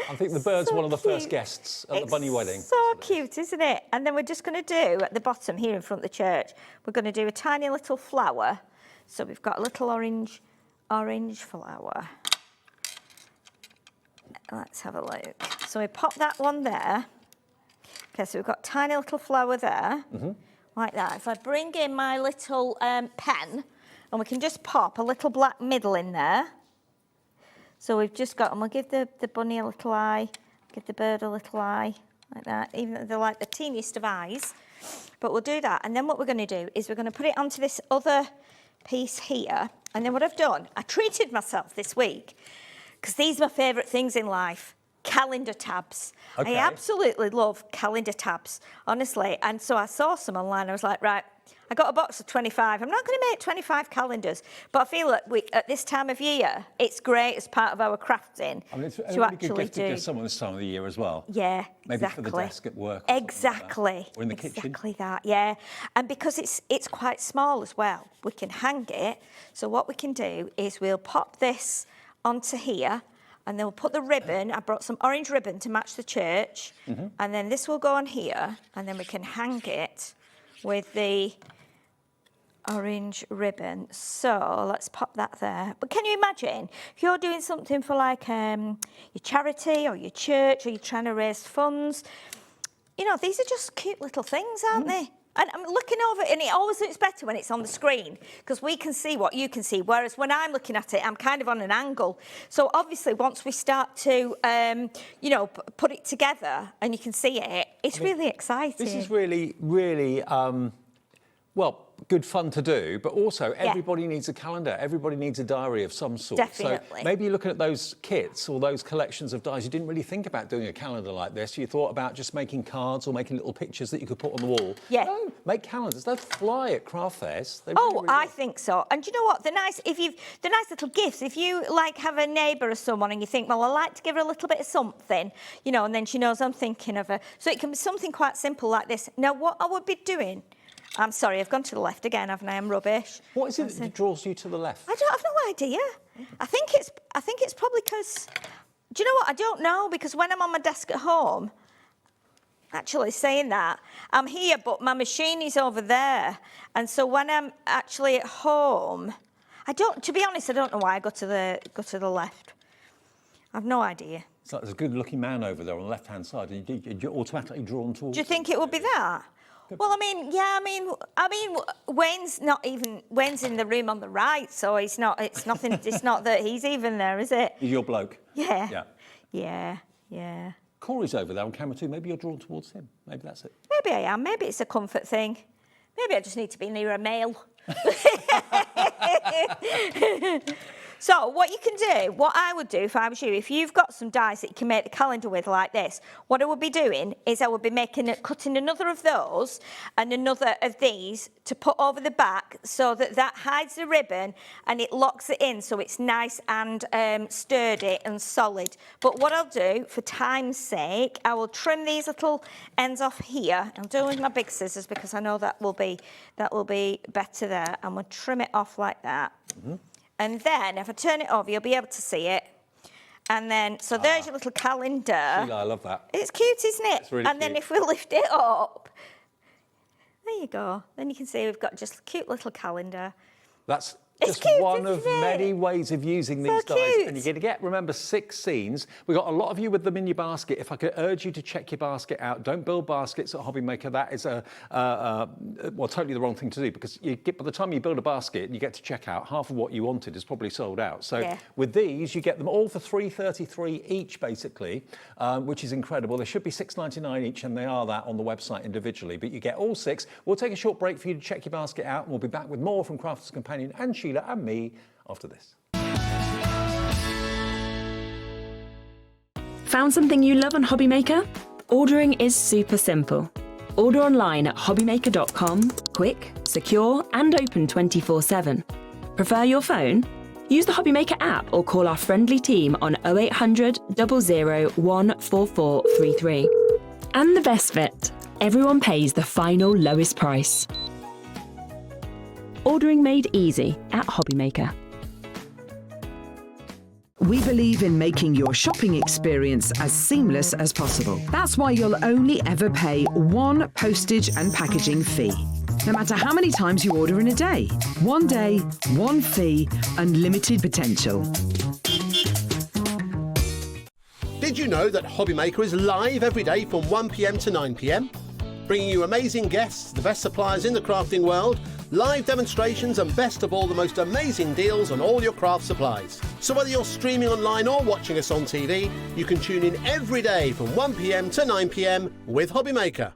I think the bird's one of the first guests at the bunny wedding. So cute, isn't it? And then we're just going to do, at the bottom here in front of the church, we're going to do a tiny little flower. So we've got a little orange flower. Let's have a look. So we pop that one there. Okay, so we've got a tiny little flower there, like that. If I bring in my little pen, and we can just pop a little black middle in there. So we've just got, and we'll give the bunny a little eye, give the bird a little eye, like that, even though they're like the teeniest of eyes. But we'll do that, and then what we're going to do is we're going to put it onto this other piece here. And then what I've done, I treated myself this week, because these are my favourite things in life, calendar tabs. Okay. I absolutely love calendar tabs, honestly. And so I saw some online. I was like, right, I got a box of 25. I'm not going to make 25 calendars, but I feel like at this time of year, it's great as part of our crafting it's a to really actually good gift to do. give someone this time of the year as well. Yeah, Maybe exactly. for the desk at work. Or exactly. Like that. Or in the kitchen. Exactly that, yeah. And because it's quite small as well, we can hang it. So what we can do is we'll pop this onto here, and then we'll put the ribbon. I brought some orange ribbon to match the church, and then this will go on here, and then we can hang it with the orange ribbon. So let's pop that there. But can you imagine if you're doing something for like your charity or your church, or you're trying to raise funds? You know, these are just cute little things, aren't they? And I'm looking over it, and it always looks better when it's on the screen, because we can see what you can see, whereas when I'm looking at it, I'm kind of on an angle. So obviously, once we start to, you know, put it together and you can see it, it's really exciting. This is really, really, well, good fun to do, but also everybody needs a calendar. Everybody needs a diary of some sort. Definitely. So maybe you're looking at those kits or those collections of dies. You didn't really think about doing a calendar like this. You thought about just making cards or making little pictures that you could put on the wall. Yeah. No, make calendars. They fly at craft fairs. They Oh, really I think so. And do you know what? The nice little gifts. If you like have a neighbour or someone and you think, well, I like to give her a little bit of something, you know, and then she knows I'm thinking of her. So it can be something quite simple like this. Now, what I would be doing. I'm sorry, I've gone to the left again, haven't I? I'm rubbish. What is it that draws you to the left? I have no idea. I think it's probably because. Do you know what? I don't know, because when I'm on my desk at home, actually saying that, I'm here, but my machine is over there, and so when I'm actually at home, to be honest, I don't know why I go to the left. I've no idea. It's like there's a good-looking man over there on the left-hand side, and you're automatically drawn towards. Do you think it would be that? Well, I mean, Wayne's in the room on the right, so it's nothing. It's not that he's even there, is it? He's your bloke. Yeah. Yeah. Corey's over there on camera too. Maybe you're drawn towards him. Maybe that's it. Maybe I am. Maybe it's a comfort thing. Maybe I just need to be near a male. So what you can do, what I would do if I was you, if you've got some dies that you can make the calendar with like this, what I would be doing is I would be cutting another of those and another of these to put over the back so that hides the ribbon and it locks it in so it's nice and sturdy and solid. But what I'll do, for time's sake, I will trim these little ends off here. I'll do it with my big scissors because I know that will be better there. And we'll trim it off like that. Mm-hmm. And then, if I turn it over, you'll be able to see it. And then, so there's your little calendar. Sheila, I love that. It's cute, isn't it? It's really and cute. Then if we lift it up, there you go. Then you can see we've got just a cute little calendar. That's It's just cute, one of isn't it? many ways of using these So dies. cute. And you're going to get, remember, 6 scenes. We've got a lot of you with them in your basket. If I could urge you to check your basket out, don't build baskets at Hobby Maker. That is totally the wrong thing to do, because by the time you build a basket and you get to check out, half of what you wanted is probably sold out. So with these, you get them all for $3.33 each, basically, which is incredible. They should be $6.99 each, and they are that on the website individually. But you get all 6. We'll take a short break for you to check your basket out, and we'll be back with more from Crafters Companion and Sheila and me after this. Found something you love on Hobby Maker? Ordering is super simple. Order online at hobbymaker.com, quick, secure and open 24/7. Prefer your phone? Use the Hobby Maker app or call our friendly team on 0800 00 14433. And the best bit, everyone pays the final lowest price. Ordering made easy at Hobby Maker. We believe in making your shopping experience as seamless as possible. That's why you'll only ever pay one postage and packaging fee, no matter how many times you order in a day. One day, one fee, unlimited potential. Did you know that Hobby Maker is live every day from 1 p.m. to 9 p.m? Bringing you amazing guests, the best suppliers in the crafting world, live demonstrations and best of all, the most amazing deals on all your craft supplies. So whether you're streaming online or watching us on TV, you can tune in every day from 1 p.m. to 9 p.m. with Hobby Maker.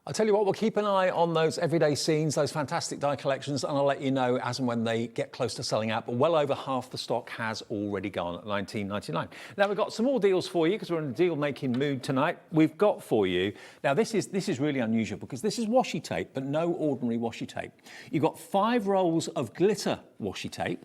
I'll tell you what, we'll keep an eye on those everyday scenes, those fantastic die collections, and I'll let you know as and when they get close to selling out. But well over half the stock has already gone at $19.99. Now, we've got some more deals for you because we're in a deal-making mood tonight. We've got for you, now this is really unusual because this is washi tape, but no ordinary washi tape. You've got 5 rolls of glitter washi tape.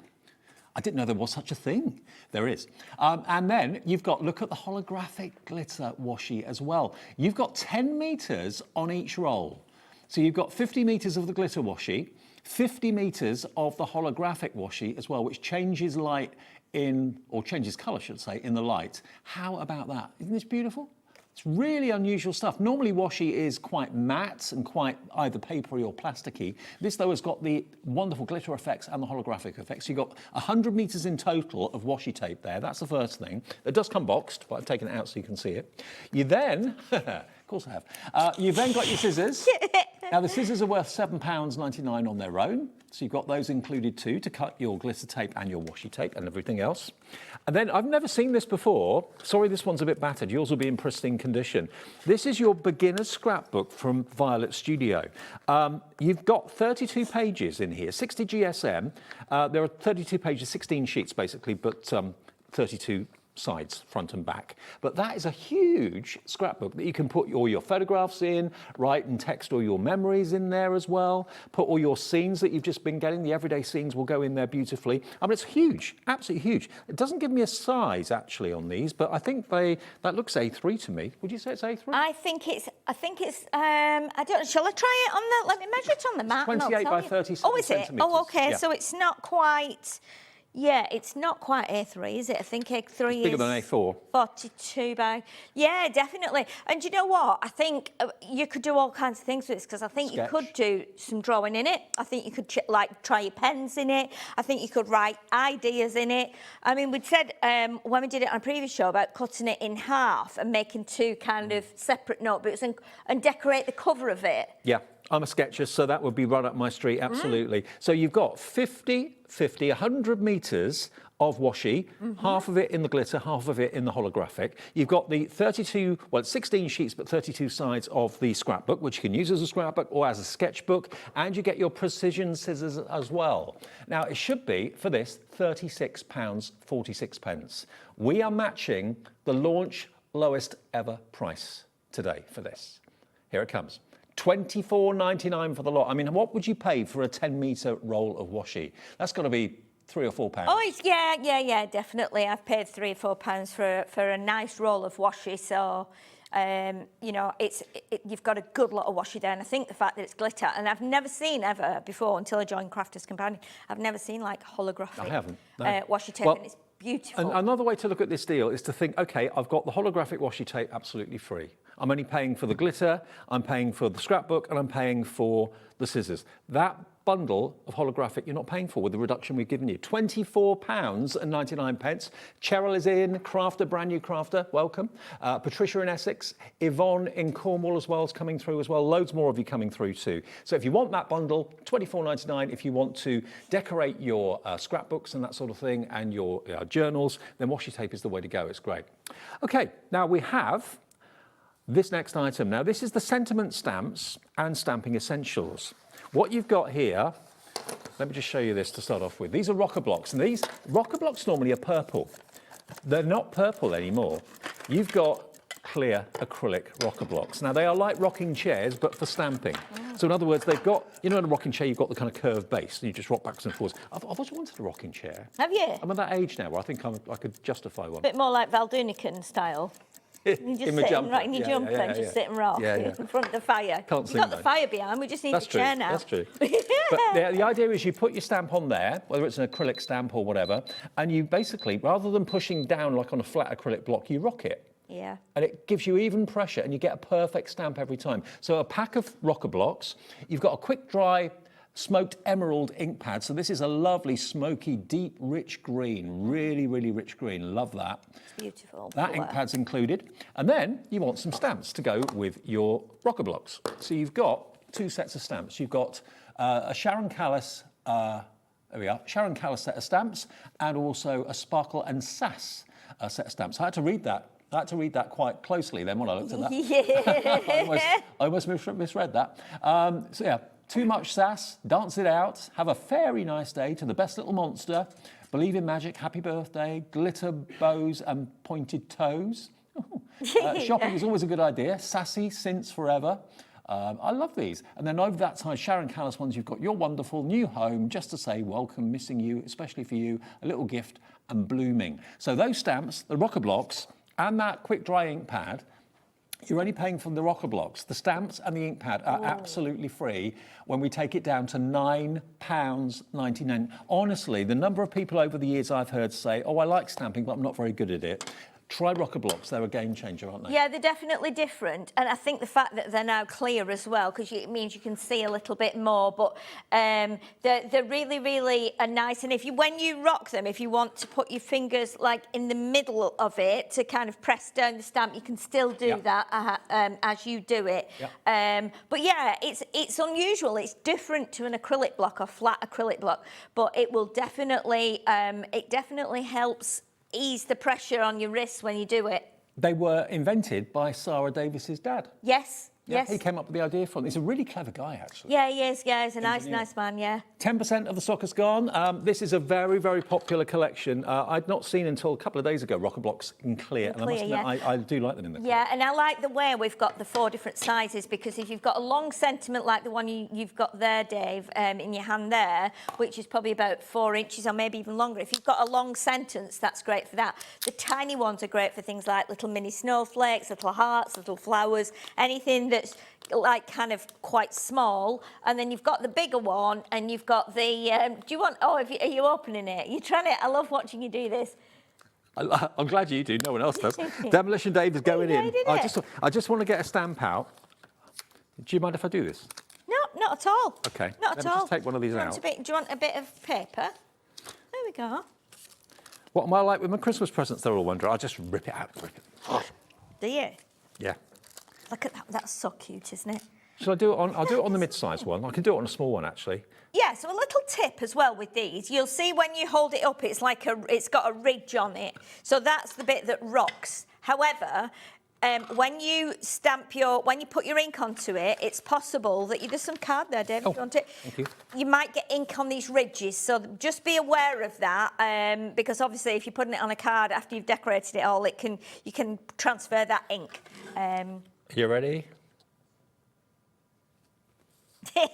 I didn't know there was such a thing. There is. And then you've got, look at the holographic glitter washi as well. You've got 10 metres on each roll. So you've got 50 metres of the glitter washi, 50 metres of the holographic washi as well, which changes light or changes colour, I should say, in the light. How about that? Isn't this beautiful? It's really unusual stuff. Normally washi is quite matte and quite either papery or plasticky. This though has got the wonderful glitter effects and the holographic effects. You've got 100 metres in total of washi tape there. That's the first thing. It does come boxed, but I've taken it out so you can see it. You then, of course I have. You've then got your scissors. Now the scissors are worth £7.99 on their own. So you've got those included too, to cut your glitter tape and your washi tape and everything else. And then, I've never seen this before. Sorry, this one's a bit battered. Yours will be in pristine condition. This is your beginner's scrapbook from Violet Studio. You've got 32 pages in here, 60 GSM. There are 32 pages, 16 sheets basically, but 32 sides, front and back. But that is a huge scrapbook that you can put all your photographs in, write and text all your memories in there as well, put all your scenes that you've just been getting, the everyday scenes will go in there beautifully. I mean, it's huge, absolutely huge. It doesn't give me a size actually on these, but I think that looks A3 to me. Would you say it's A3? I think it's, I don't know, shall I try it on the, let me measure it on the mat. 28 by 37 Oh, is it? centimetres. Oh, okay, Yeah. so it's not quite... Yeah, it's not quite A3, is it? I think A3 is... Bigger than A4. 42 by... Yeah, definitely. And you know what? I think you could do all kinds of things with this, because I think you could do some drawing in it. I think you could, try your pens in it. I think you could write ideas in it. I mean, we'd said when we did it on a previous show about cutting it in half and making two kind of separate notebooks and decorate the cover of it. Yeah. I'm a sketcher, so that would be right up my street, absolutely. So you've got 100 metres of washi, half of it in the glitter, half of it in the holographic. You've got the 32, well, 16 sheets, but 32 sides of the scrapbook, which you can use as a scrapbook or as a sketchbook, and you get your precision scissors as well. Now, it should be, for this, £36.46. We are matching the launch lowest ever price today for this. Here it comes. £24.99 for the lot. I mean, what would you pay for a 10-metre roll of washi? That's got to be £3 or £4. Oh, it's, yeah, definitely. I've paid £3 or £4 for a nice roll of washi, so... you know, you've got a good lot of washi there, and I think the fact that it's glitter, and I've never seen ever before until I joined Crafters Companion, I've never seen like holographic washi tape, and it's beautiful. And another way to look at this deal is to think, okay, I've got the holographic washi tape absolutely free. I'm only paying for the glitter, I'm paying for the scrapbook, and I'm paying for the scissors. That bundle of holographic you're not paying for with the reduction we've given you. £24.99. Cheryl is in, Crafter, brand new Crafter, welcome. Patricia in Essex, Yvonne in Cornwall as well is coming through as well. Loads more of you coming through too. So if you want that bundle, £24.99. If you want to decorate your scrapbooks and that sort of thing and your journals, then washi tape is the way to go. It's great. Okay, now we have this next item. Now this is the sentiment stamps and stamping essentials. What you've got here, let me just show you this to start off with. These are rocker blocks, and these rocker blocks normally are purple. They're not purple anymore. You've got clear acrylic rocker blocks. Now they are like rocking chairs, but for stamping. So in other words, they've got, you know, in a rocking chair, you've got the kind of curved base, and you just rock backwards and forwards. I've always wanted a rocking chair. Have you? I'm at that age now where I think I could justify one. A bit more like Valdunican style. You just in sit jumper. in your jumper and just sit and rock in front of the fire. Can't You've got the fire behind, we just need the chair now. That's true. But the idea is you put your stamp on there, whether it's an acrylic stamp or whatever, and you basically, rather than pushing down like on a flat acrylic block, you rock it. Yeah. And it gives you even pressure, and you get a perfect stamp every time. So a pack of rocker blocks, you've got a quick dry smoked emerald ink pad. So this is a lovely, smoky, deep, rich green. Really, really rich green. Love that. It's beautiful. That ink pad's included. And then you want some stamps to go with your rocker blocks. So you've got two sets of stamps. You've got a Sharon Callis, there we are, Sharon Callis set of stamps, and also a Sparkle and Sass set of stamps. I had to read that. I had to read that quite closely then when I looked at that. Yeah. I almost misread that. So yeah. Too much sass, dance it out, have a very nice day to the best little monster, believe in magic, happy birthday, glitter bows and pointed toes. Shopping is always a good idea. Sassy, since forever. I love these. And then over that side, Sharon Callis ones, you've got your wonderful new home, just to say welcome, missing you, especially for you, a little gift and blooming. So those stamps, the rocker blocks, and that quick dry ink pad, you're only paying for the rocker blocks. The stamps and the ink pad are absolutely free when we take it down to £9.99. Honestly, the number of people over the years I've heard say, oh, I like stamping, but I'm not very good at it. Try rocker blocks. They're a game changer, aren't they? Yeah, they're definitely different. And I think the fact that they're now clear as well, because it means you can see a little bit more. But they're really, really nice. And when you rock them, if you want to put your fingers like in the middle of it to kind of press down the stamp, you can still do that as you do it. But yeah, it's unusual. It's different to an acrylic block or flat acrylic block, but it will definitely helps ease the pressure on your wrists when you do it. They were invented by Sarah Davis's dad. Yes. Yeah, he came up with the idea for them. He's a really clever guy, actually. Yeah, he is. Yeah, he's a nice man, yeah. 10% of the stock is gone. This is a very, very popular collection. I'd not seen until a couple of days ago rocker blocks in clear. And I must admit, I do like them in the clear. Yeah, and I like the way we've got the 4 different sizes, because if you've got a long sentiment like the one you've got there, Dave, in your hand there, which is probably about 4 inches or maybe even longer, if you've got a long sentence, that's great for that. The tiny ones are great for things like little mini snowflakes, little hearts, little flowers, anything that's like kind of quite small. And then you've got the bigger one, and you've got the are you opening it? You're trying to, I love watching you do this. I'm glad you do, no one else does. Demolition Dave is going in. I just want to get a stamp out. Do you mind if I do this? No, not at all. Okay. Not at all. Just take one of these out. Do you want a bit of paper? There we go. What am I like with my Christmas presents? They're all wondering. I'll just rip it out. Do you? Yeah. Look at that. That's so cute, isn't it? Shall I do it on? I'll do it on the mid-sized one. I can do it on a small one, actually. Yeah. So a little tip as well with these. You'll see when you hold it up, it's like it's got a ridge on it. So that's the bit that rocks. However, when you put your ink onto it, it's possible that there's some card there, Dave. If you want it. Thank you. You might get ink on these ridges, so just be aware of that, because obviously if you're putting it on a card after you've decorated it all, you can transfer that ink. You ready? You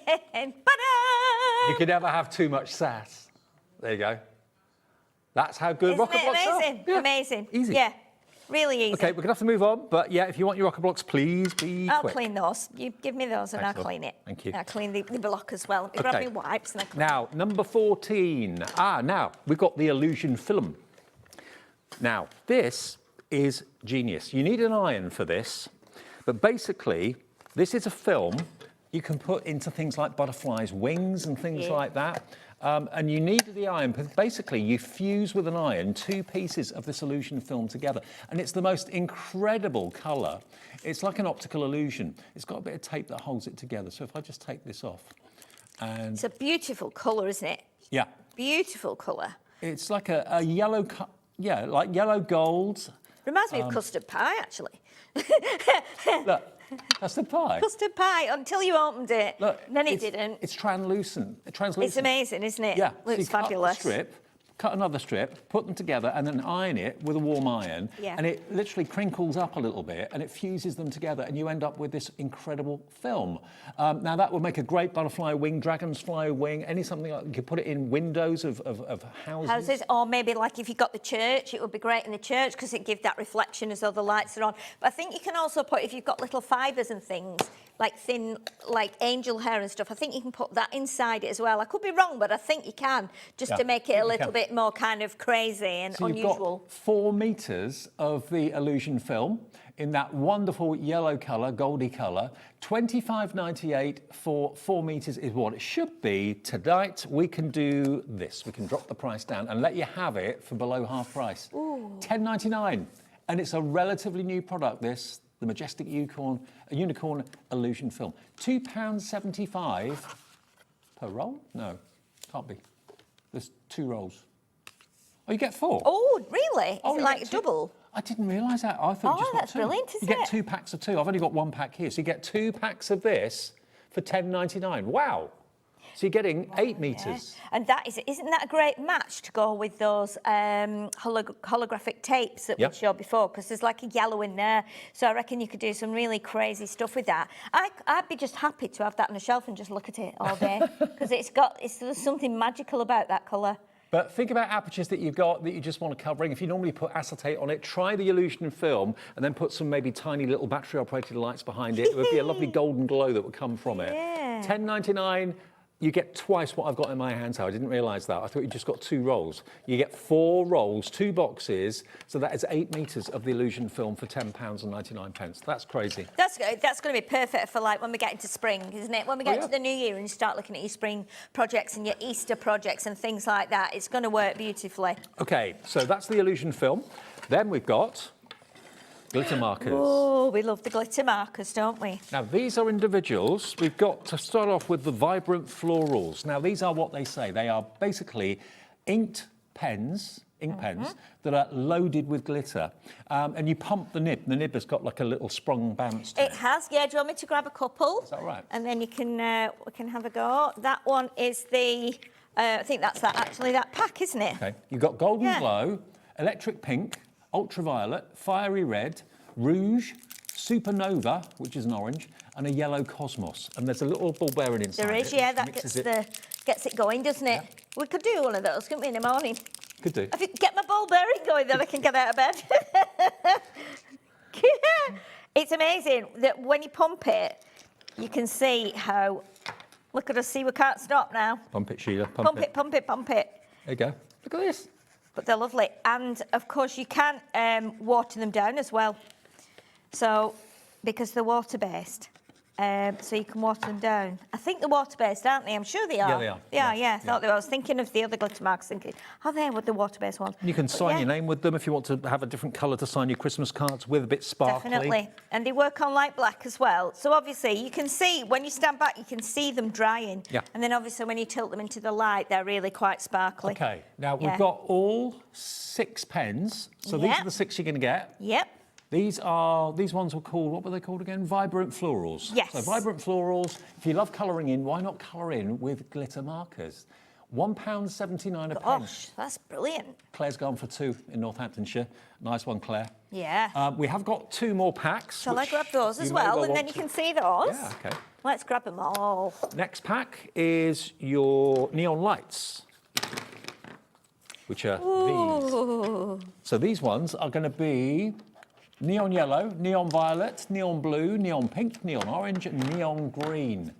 can never have too much sass. There you go. That's how good rocker blocks are. Amazing? Yeah. Amazing. Easy. Yeah. Really easy. Okay, we're going to have to move on, but yeah, if you want your rocker blocks, please be I'll quick. clean those. You give me those and Excellent. I'll clean it. Thank you. I'll clean the block as well. You grab me wipes and I clean. Now, number 14. Now, we've got the illusion film. Now, this is genius. You need an iron for this, but basically, this is a film you can put into things like butterflies' wings and things like that. And you need the iron, but basically you fuse with an iron 2 pieces of this illusion film together. And it's the most incredible colour. It's like an optical illusion. It's got a bit of tape that holds it together. So if I just take this off and... It's a beautiful colour, isn't it? Yeah. Beautiful colour. It's like a yellow, like yellow gold. Reminds me of custard pie, actually. Look. Custard pie? Custard pie, until you opened it. Look, then it didn't. It's translucent. It's amazing, isn't it? Yeah. Looks so fabulous. Cut another strip, put them together, and then iron it with a warm iron. Yeah. And it literally crinkles up a little bit, and it fuses them together, and you end up with this incredible film. Now, that would make a great butterfly wing, dragonfly wing, something like you could put it in windows of houses. Or maybe like if you've got the church, it would be great in the church because it gives that reflection as though the lights are on. But I think you can also put, if you've got little fibres and things, like thin, like angel hair and stuff, I think you can put that inside it as well. I could be wrong, but I think you can, just to make it a little bit more kind of crazy and unusual. You've got 4 metres of the illusion film in that wonderful yellow colour, goldy colour. $25.98 for 4 metres is what it should be. Tonight, we can do this. We can drop the price down and let you have it for below half price. $10.99. And it's a relatively new product, this. The Majestic Unicorn Illusion Film. £2.75 per roll? No, can't be. There's 2 rolls. Oh, you get 4? Oh, really? Is it like double? I didn't realise that. I thought you just got 2. That's brilliant, isn't it? You get 2 packs of 2. I've only got 1 pack here. So you get 2 packs of this for $10.99. Wow. So you're getting 8 metres. And isn't that a great match to go with those holographic tapes that we showed before? Because there's like a yellow in there. So I reckon you could do some really crazy stuff with that. I'd be just happy to have that on a shelf and just look at it all day. Because there's something magical about that colour. But think about apertures that you've got that you just want to covering. If you normally put acetate on it, try the illusion film and then put some maybe tiny little battery-operated lights behind it. It would be a lovely golden glow that would come from it. $10.99. you get twice what I've got in my hands here. I didn't realise that. I thought you just got 2 rolls. You get 4 rolls, 2 boxes, so that is 8 metres of the illusion film for £10.99. That's crazy. That's good. That's going to be perfect for like when we get into spring, isn't it? When we get to the new year and you start looking at your spring projects and your Easter projects and things like that, it's going to work beautifully. Okay, so that's the illusion film. Then we've got glitter markers. Oh, we love the glitter markers, don't we? Now, these are individuals. We've got to start off with the vibrant florals. Now, these are what they say. They are basically ink pens that are loaded with glitter. And you pump the nib. The nib has got like a little sprung bounce to it. It has, yeah. Do you want me to grab a couple? Is that right? And then you can, we can have a go. That one is the, I think that's that pack, isn't it? Okay. You've got golden glow, electric pink, ultraviolet, fiery red, rouge, supernova, which is an orange, and a yellow cosmos. And there's a little ball bearing inside. There is, yeah, that gets it going, doesn't it? Yeah. We could do one of those, couldn't we, in the morning? Could do. If you get my ball bearing going, then I can get out of bed. It's amazing that when you pump it, you can see how... Look at us, see, we can't stop now. Pump it, Sheila, pump it. Pump it, pump it. There you go. Look at this. But they're lovely. And, of course, you can water them down as well. So, because they're water-based. So you can water them down. I think they're water-based, aren't they? I'm sure they are. Yeah, they are. Yeah. I thought they were. I was thinking of the other glitter marks, thinking, oh, they were the water-based ones. You can sign your name with them if you want to have a different colour to sign your Christmas cards with, a bit sparkly. Definitely. And they work on light black as well. So, obviously, you can see, when you stand back, you can see them drying. Yeah. And then, obviously, when you tilt them into the light, they're really quite sparkly. OK. Now, we've got all 6 pens. So these are the 6 you're going to get. Yep. These ones were called, what were they called again? Vibrant florals. Yes. So vibrant florals. If you love colouring in, why not colour in with glitter markers? £1.79 a pen. Gosh, that's brilliant. Claire's gone for 2 in Northamptonshire. Nice one, Claire. Yeah. We have got 2 more packs. Shall I grab those as well? And then you can see those. Yeah, OK. Let's grab them all. Next pack is your neon lights, which are these. So these ones are going to be neon yellow, neon violet, neon blue, neon pink, neon orange, and neon green.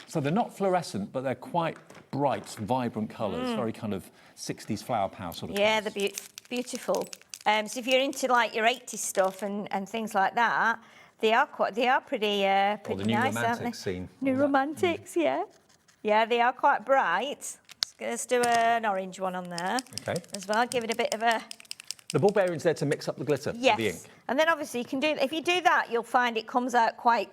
So they're not fluorescent, but they're quite bright, vibrant colours, very kind of 60s flower power sort of Yeah, colours. they're beautiful. So if you're into like your 80s stuff and things like that, they are pretty Or the new nice, aren't romantic they? scene. New romantics, yeah. Yeah, they are quite bright. Let's do an orange one on there. Okay. As well, give it a bit of a... The ball bearing's there to mix up the glitter with the ink. Yes, and then obviously you can do... If you do that, you'll find it comes out quite,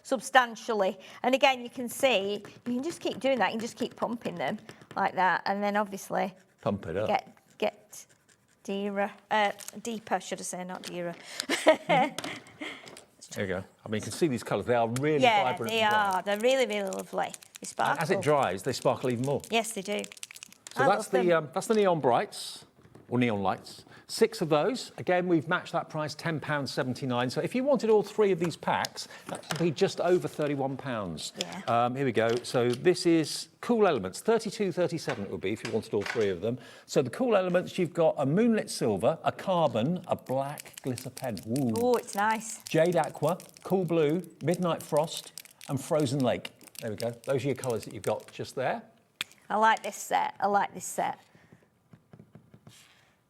substantially. And again, you can see, you can just keep doing that. You can just keep pumping them like that. And then obviously... Pump it up. Get deeper, should I say, not dearer. There you go. I mean, you can see these colours. They are really vibrant. Yeah, they are. They're really, really lovely. They sparkle. And as it dries, they sparkle even more. Yes, they do. So that's the neon brights, or neon lights. 6 of those. Again, we've matched that price, £10.79. So if you wanted all 3 of these packs, that would be just over £31. Yeah. Here we go. So this is Cool Elements. £32.37 it would be if you wanted all 3 of them. So the Cool Elements, you've got a Moonlit Silver, a Carbon, a Black Glitter Pen. Ooh. Oh, it's nice. Jade Aqua, Cool Blue, Midnight Frost, and Frozen Lake. There we go. Those are your colours that you've got just there. I like this set.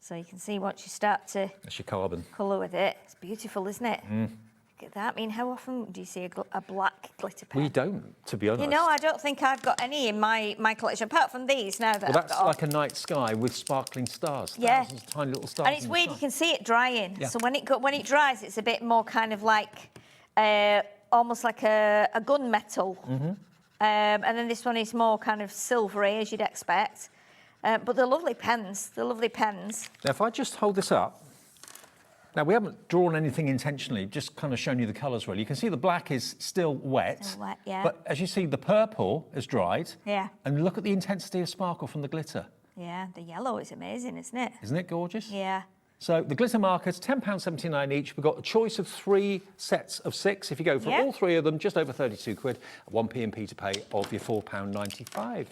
So you can see once you start to... That's your Carbon. Colour with it. It's beautiful, isn't it? Mm. Look at that. I mean, how often do you see a black glitter pen? We don't, to be honest. I don't think I've got any in my collection, apart from these now that Well, I've that's got. like a night sky with sparkling stars. Yeah. Thousands of tiny little stars. And it's weird, you can see it drying. Yeah. So when it dries, it's a bit more kind of like, almost like a gunmetal. Mm-hmm. And then this one is more kind of silvery, as you'd expect. But they're lovely pens. Now, if I just hold this up, now we haven't drawn anything intentionally, just kind of shown you the colours really. You can see the black is still wet. Still wet, yeah. But as you see, the purple has dried. Yeah. And look at the intensity of sparkle from the glitter. Yeah, the yellow is amazing, isn't it? Isn't it gorgeous? Yeah. So the glitter markers, £10.79 each. We've got a choice of 3 sets of 6. If you go for all 3 of them, just over £32, £1p and P to pay of your £4.95.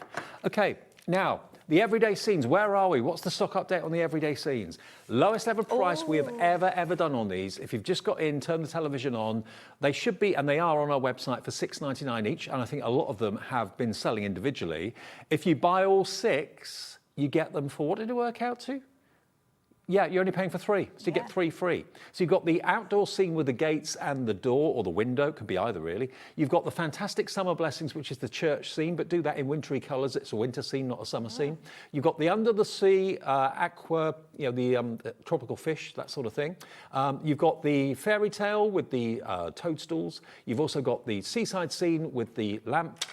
OK, now, The everyday scenes, where are we? What's the stock update on the everyday scenes? Lowest ever price we have ever done on these. If you've just got in, turn the television on, they should be, and they are on our website for $6.99 each, and I think a lot of them have been selling individually. If you buy all 6, you get them for, what did it work out to? Yeah, you're only paying for 3, so you get 3 free. So you've got the outdoor scene with the gates and the door, or the window, it could be either really. You've got the fantastic summer blessings, which is the church scene, but do that in wintry colours. It's a winter scene, not a summer scene. You've got the under the sea, aqua, you know, the tropical fish, that sort of thing. You've got the fairy tale with the toadstools. You've also got the seaside scene with the lamp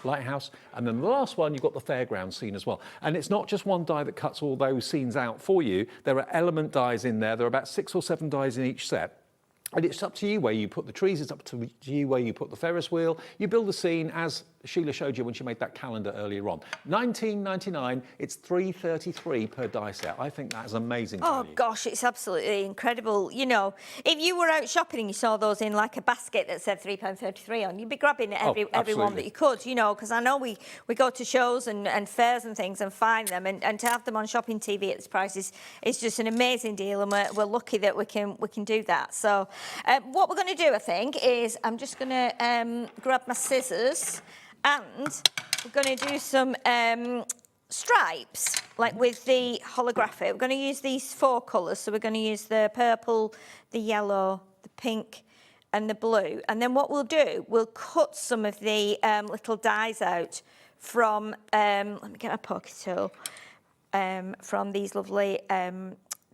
lighthouse. And then the last one, you've got the fairground scene as well. And it's not just one die that cuts all those scenes out for you. There are element dies in there. There are about 6 or 7 dies in each set. And it's up to you where you put the trees, it's up to you where you put the Ferris wheel. You build the scene as Sheila showed you when she made that calendar earlier on. $19.99, it's $3.33 per die set. I think that's amazing value. Oh gosh, it's absolutely incredible. You know, if you were out shopping and you saw those in like a basket that said £3.33 on, you'd be grabbing every one that you could, you know, because I know we go to shows and fairs and things and find them, and to have them on shopping TV at this price is just an amazing deal, and we're lucky that we can do that. So what we're going to do, I think, is I'm just going to grab my scissors, and we're going to do some stripes, like with the holographic. We're going to use these 4 colours. So we're going to use the purple, the yellow, the pink, and the blue. And then what we'll do, we'll cut some of the little dies out from, let me get my pocket tool, from these lovely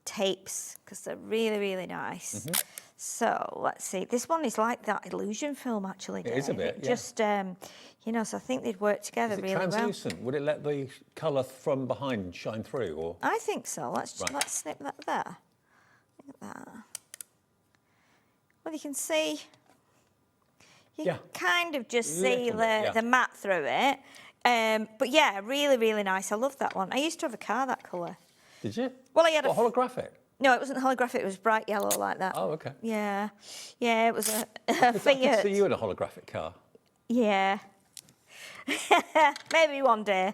tapes, because they're really, really nice. So let's see. This one is like that illusion film, actually. It is a bit, yeah. Just, you know, so I think they'd work together really well. Translucent? Would it let the colour from behind shine through, or? I think so. Let's snip that there. Look at that. Well, you can see. You kind of just see the matte through it. But yeah, really, really nice. I love that one. I used to have a car that colour. Did you? Well, I had holographic. No, it wasn't holographic. It was bright yellow like that. Oh, okay. Yeah, it was a I Fiat. could see you in a holographic car. Yeah. Maybe one day.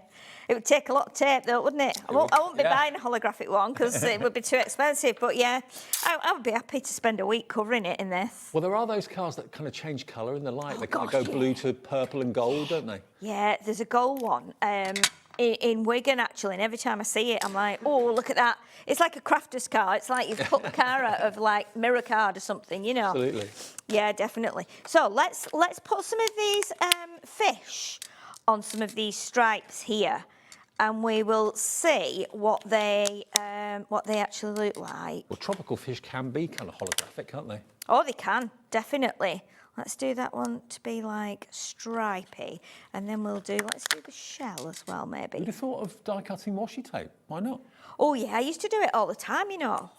It would take a lot of tape, though, wouldn't it? I won't be buying a holographic one because it would be too expensive. But yeah, I would be happy to spend a week covering it in this. Well, there are those cars that kind of change colour in the light. They kind of go blue to purple and gold, don't they? Yeah, there's a gold one in Wigan, actually, and every time I see it, I'm like, oh, look at that. It's like a crafter's car. It's like you've put the car out of, like, mirror card or something, you know. Absolutely. Yeah, definitely. So let's put some of these fish on some of these stripes here, and we will see what they actually look like. Well, tropical fish can be kind of holographic, can't they? Oh, they can, definitely. Let's do that one to be like stripy, and then let's do the shell as well, maybe. Would you thought of die cutting washi tape? Why not? Oh yeah, I used to do it all the time, you know.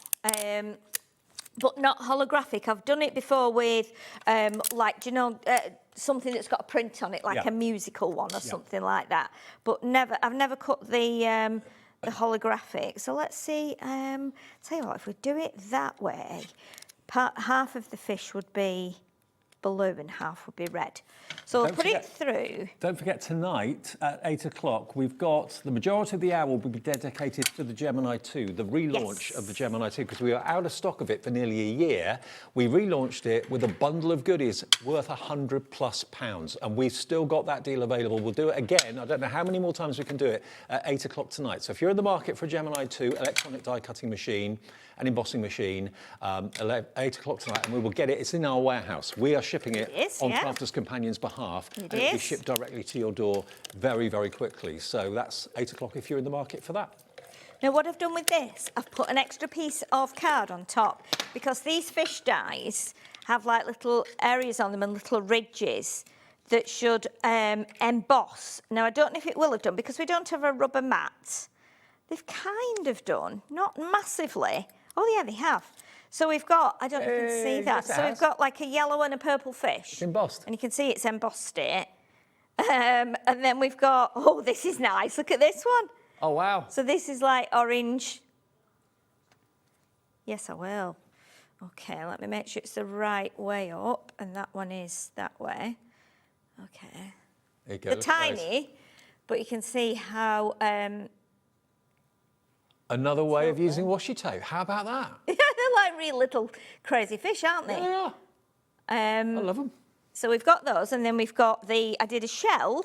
But not holographic. I've done it before with, like, do you know, something that's got a print on it, like a musical one or something like that. But I've never cut the holographic. So let's see. Tell you what, if we do it that way, half of the fish would be blue and half would be red. So we'll put it through. Don't forget, tonight at 8 o'clock, we've got the majority of the hour will be dedicated to the Gemini 2, the relaunch of the Gemini 2, because we were out of stock of it for nearly a year. We relaunched it with a bundle of goodies worth £100+, and we've still got that deal available. We'll do it again. I don't know how many more times we can do it at 8 o'clock tonight. So if you're in the market for a Gemini 2 electronic die cutting machine, an embossing machine, 8 o'clock tonight, and we will get it. It's in our warehouse. We are shipping it on Crafters Companion's behalf. It will be shipped directly to your door very, very quickly. So that's 8 o'clock if you're in the market for that. Now, what I've done with this, I've put an extra piece of card on top, because these fish dies have like little areas on them and little ridges that should emboss. Now, I don't know if it will have done, because we don't have a rubber mat. They've kind of done, not massively. Oh, yeah, they have. So we've got, I don't know if you can see that. So we've got like a yellow and a purple fish. It's embossed. And you can see it's embossed it. And then we've got, oh, this is nice. Look at this one. Oh, wow. So this is like orange. Yes, I will. Okay, let me make sure it's the right way up. And that one is that way. Okay. There you go. They're tiny, But you can see how... Another way of using washi tape. How about that? They're like real little crazy fish, aren't they? Yeah. I love them. So we've got those, and then we've got I did a shell,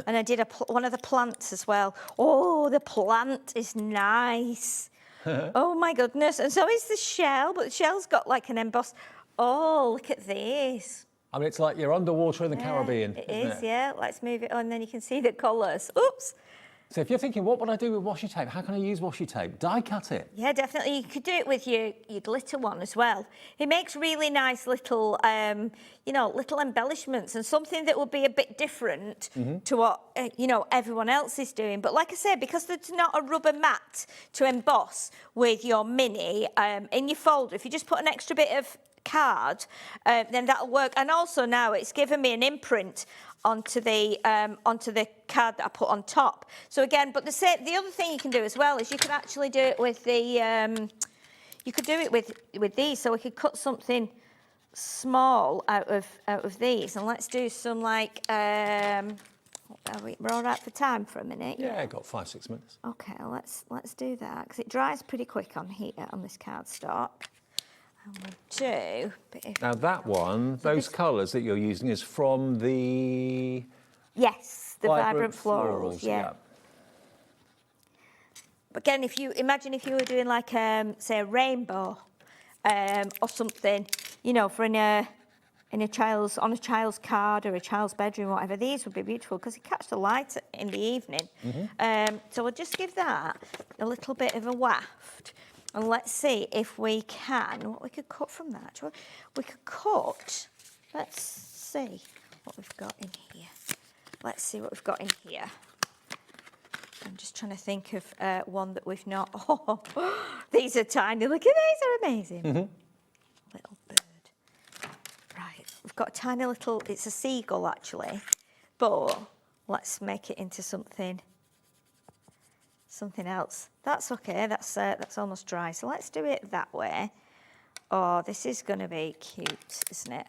and I did one of the plants as well. Oh, the plant is nice. Oh my goodness. And so is the shell, but the shell's got like an embossed... Oh, look at this. I mean, it's like you're underwater in the Caribbean. It is, yeah. Let's move it on, and then you can see the colours. Oops. So if you're thinking, what would I do with washi tape? How can I use washi tape? Die cut it. Yeah, definitely. You could do it with your glitter one as well. It makes really nice little, little embellishments and something that would be a bit different to what, everyone else is doing. But like I said, because there's not a rubber mat to emboss with your mini in your folder, if you just put an extra bit of card, then that'll work. And also now it's given me an imprint onto the card that I put on top. So again, but the other thing you can do as well is you can actually do it with with these. So we could cut something small out of these, and let's do some like. We're all right for time for a minute. Yeah, got 5-6 minutes. Okay, let's do that because it dries pretty quick on here on this cardstock. Now that one, those colours that you're using is from the... Yes, the vibrant florals, yeah. But again, imagine if you were doing like, say, a rainbow or something, for on a child's card or a child's bedroom, whatever, these would be beautiful because you catch the light in the evening. So we'll just give that a little bit of a waft. And let's see if we can, what we could cut from that. We could cut, let's see what we've got in here. Let's see what we've got in here. I'm just trying to think of one that we've not, these are tiny, look at these, they're amazing. Little bird. Right, we've got a tiny little, it's a seagull actually, but let's make it into something else. That's okay, that's almost dry. So let's do it that way. Oh, this is going to be cute, isn't it?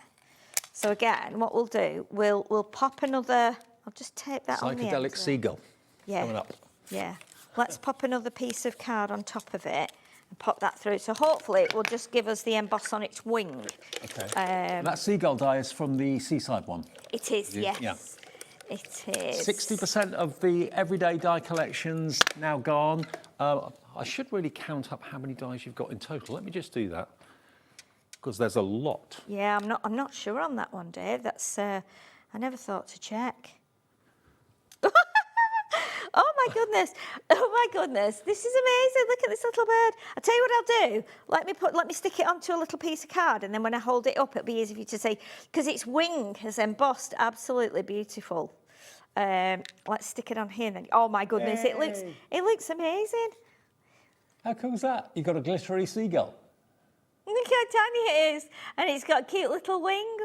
So again, what we'll do, we'll pop another, I'll just tape that on the end. Psychedelic seagull. Yeah. Coming up. Yeah. Let's pop another piece of card on top of it and pop that through. So hopefully it will just give us the emboss on its wing. Okay. That seagull die is from the seaside one. It is, yes. Yeah. It is. 60% of the everyday die collection's now gone. I should really count up how many dies you've got in total. Let me just do that, because there's a lot. Yeah, I'm not sure on that one, Dave. That's I never thought to check. Oh my goodness! Oh my goodness! This is amazing. Look at this little bird. I'll tell you what I'll do. Let me stick it onto a little piece of card, and then when I hold it up, it'll be easy for you to see because its wing has embossed absolutely beautiful. Let's stick it on here then. Oh my goodness! Hey. It looks amazing. How cool is that? You've got a glittery seagull. Look how tiny it is, and it's got a cute little wing.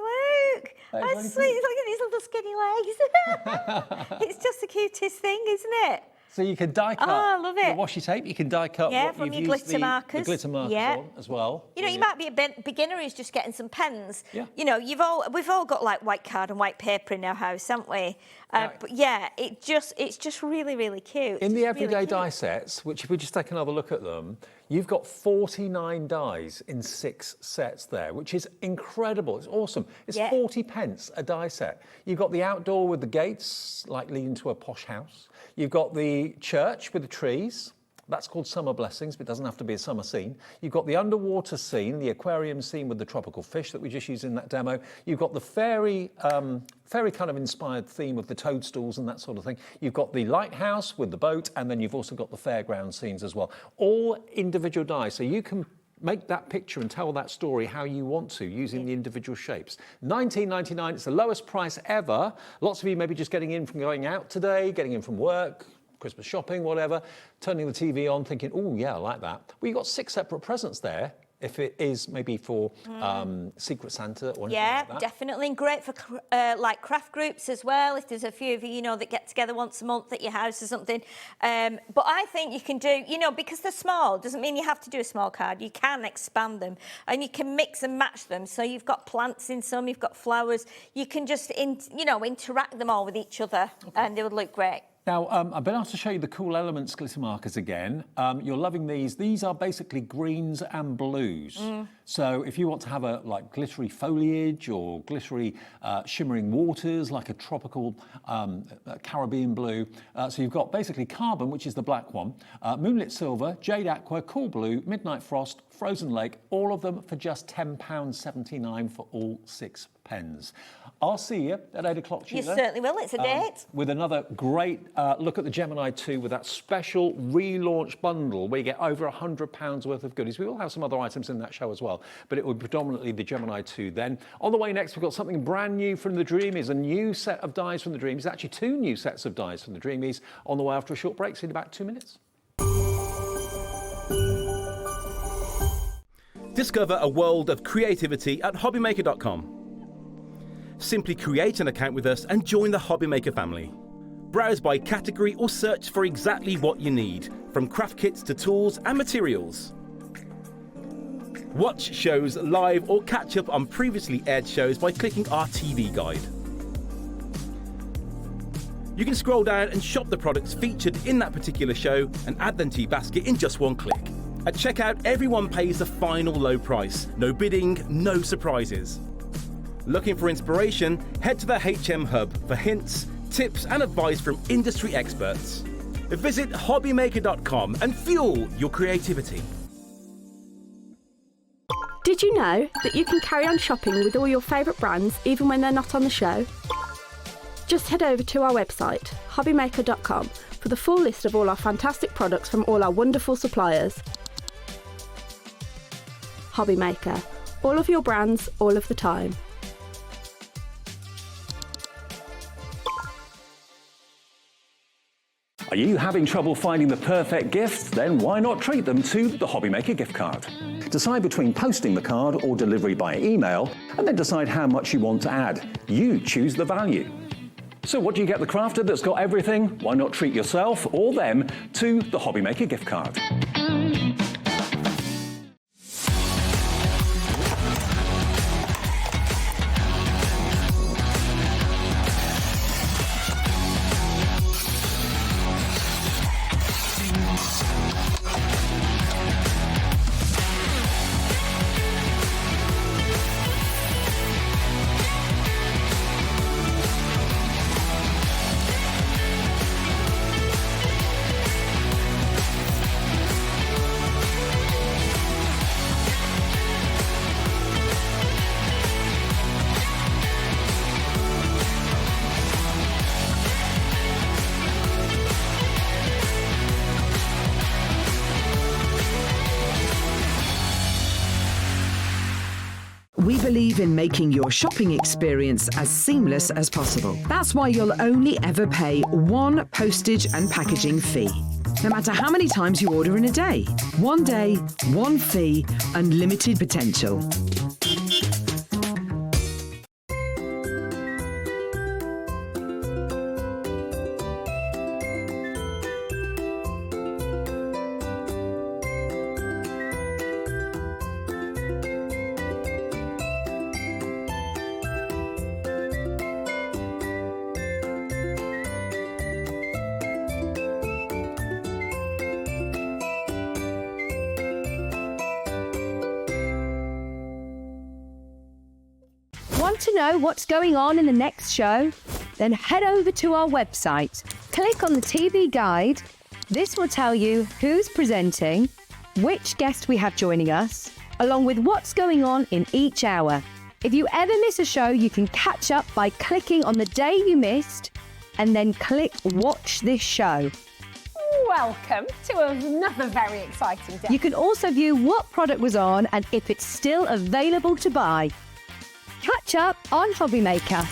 Look, that's sweet. Look at these little skinny legs. It's just the cutest thing, isn't it? So you can die cut I love it. the washi tape. You can die cut what from you've your used glitter markers. The glitter markers on as well. You might be a beginner who's just getting some pens. Yeah. We've all got like white card and white paper in our house, haven't we? Right. But yeah, it's just really, really cute. In the everyday die sets, which if we just take another look at them, you've got 49 dies in 6 sets there, which is incredible. It's awesome. It's 40 pence a die set. You've got the outdoor with the gates, like leading to a posh house. You've got the church with the trees. That's called Summer Blessings, but it doesn't have to be a summer scene. You've got the underwater scene, the aquarium scene with the tropical fish that we just used in that demo. You've got the fairy kind of inspired theme of the toadstools and that sort of thing. You've got the lighthouse with the boat, and then you've also got the fairground scenes as well. All individual dies, so you can make that picture and tell that story how you want to using the individual shapes. $19.99, it's the lowest price ever. Lots of you maybe just getting in from going out today, getting in from work, Christmas shopping, whatever, turning the TV on thinking, oh yeah, I like that. Well, you've got 6 separate presents there if it is maybe for Secret Santa or anything Yeah, like that? definitely. And great for like craft groups as well. If there's a few of you, that get together once a month at your house or something. But I think you can do, because they're small, doesn't mean you have to do a small card. You can expand them and you can mix and match them. So you've got plants in some, you've got flowers. You can just, interact them all with each other and they would look great. Now, I've been asked to show you the Cool Elements glitter markers again. You're loving these. These are basically greens and blues. So if you want to have a glittery foliage or glittery shimmering waters, like a tropical Caribbean blue. So you've got basically carbon, which is the black one, moonlit silver, jade aqua, cool blue, midnight frost, frozen lake, all of them for just £10.79 for all 6 pens. I'll see you at 8 o'clock, Sheila. You certainly will. It's a date. With another great look at the Gemini 2 with that special relaunch bundle where you get over £100 worth of goodies. We will have some other items in that show as well, but it will be predominantly the Gemini 2 then. On the way next, we've got something brand new from the Dreamees, a new set of dies from the Dreamees, actually 2 new sets of dies from the Dreamees on the way after a short break. See you in about 2 minutes. Discover a world of creativity at hobbymaker.com. Simply create an account with us and join the Hobbymaker family. Browse by category or search for exactly what you need, from craft kits to tools and materials. Watch shows live or catch up on previously aired shows by clicking our TV guide. You can scroll down and shop the products featured in that particular show and add them to your basket in just one click. At checkout, everyone pays the final low price. No bidding, no surprises. Looking for inspiration? Head to the HM Hub for hints, tips and advice from industry experts. Visit hobbymaker.com and fuel your creativity. Did you know that you can carry on shopping with all your favourite brands even when they're not on the show? Just head over to our website, hobbymaker.com, for the full list of all our fantastic products from all our wonderful suppliers. Hobbymaker, all of your brands, all of the time. Are you having trouble finding the perfect gift? Then why not treat them to the Hobbymaker gift card? Decide between posting the card or delivery by email, and then decide how much you want to add. You choose the value. So what do you get the crafter that's got everything? Why not treat yourself or them to the Hobbymaker gift card? We believe in making your shopping experience as seamless as possible. That's why you'll only ever pay one postage and packaging fee. No matter how many times you order in a day. One day, one fee, unlimited potential. Want to know what's going on in the next show? Then head over to our website. Click on the TV guide. This will tell you who's presenting, which guest we have joining us, along with what's going on in each hour. If you ever miss a show, you can catch up by clicking on the day you missed and then click Watch This Show. Welcome to another very exciting day. You can also view what product was on and if it's still available to buy. Catch up on Hobbymaker.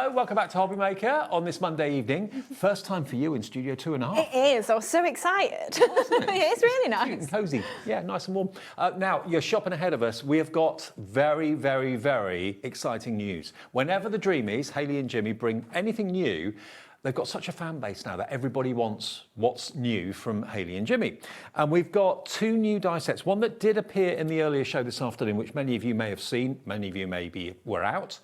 Hello, welcome back to Hobby Maker on this Monday evening. First time for you in Studio 2.5. It is. I was so excited. It's really nice. Cute and cosy. Yeah, nice and warm. Now, you're shopping ahead of us. We have got very, very, very exciting news. Whenever the Dreamees, Hayley and Jimmy, bring anything new, they've got such a fan base now that everybody wants what's new from Hayley and Jimmy. And we've got 2 new die sets. One that did appear in the earlier show this afternoon, which many of you may have seen, many of you maybe were out.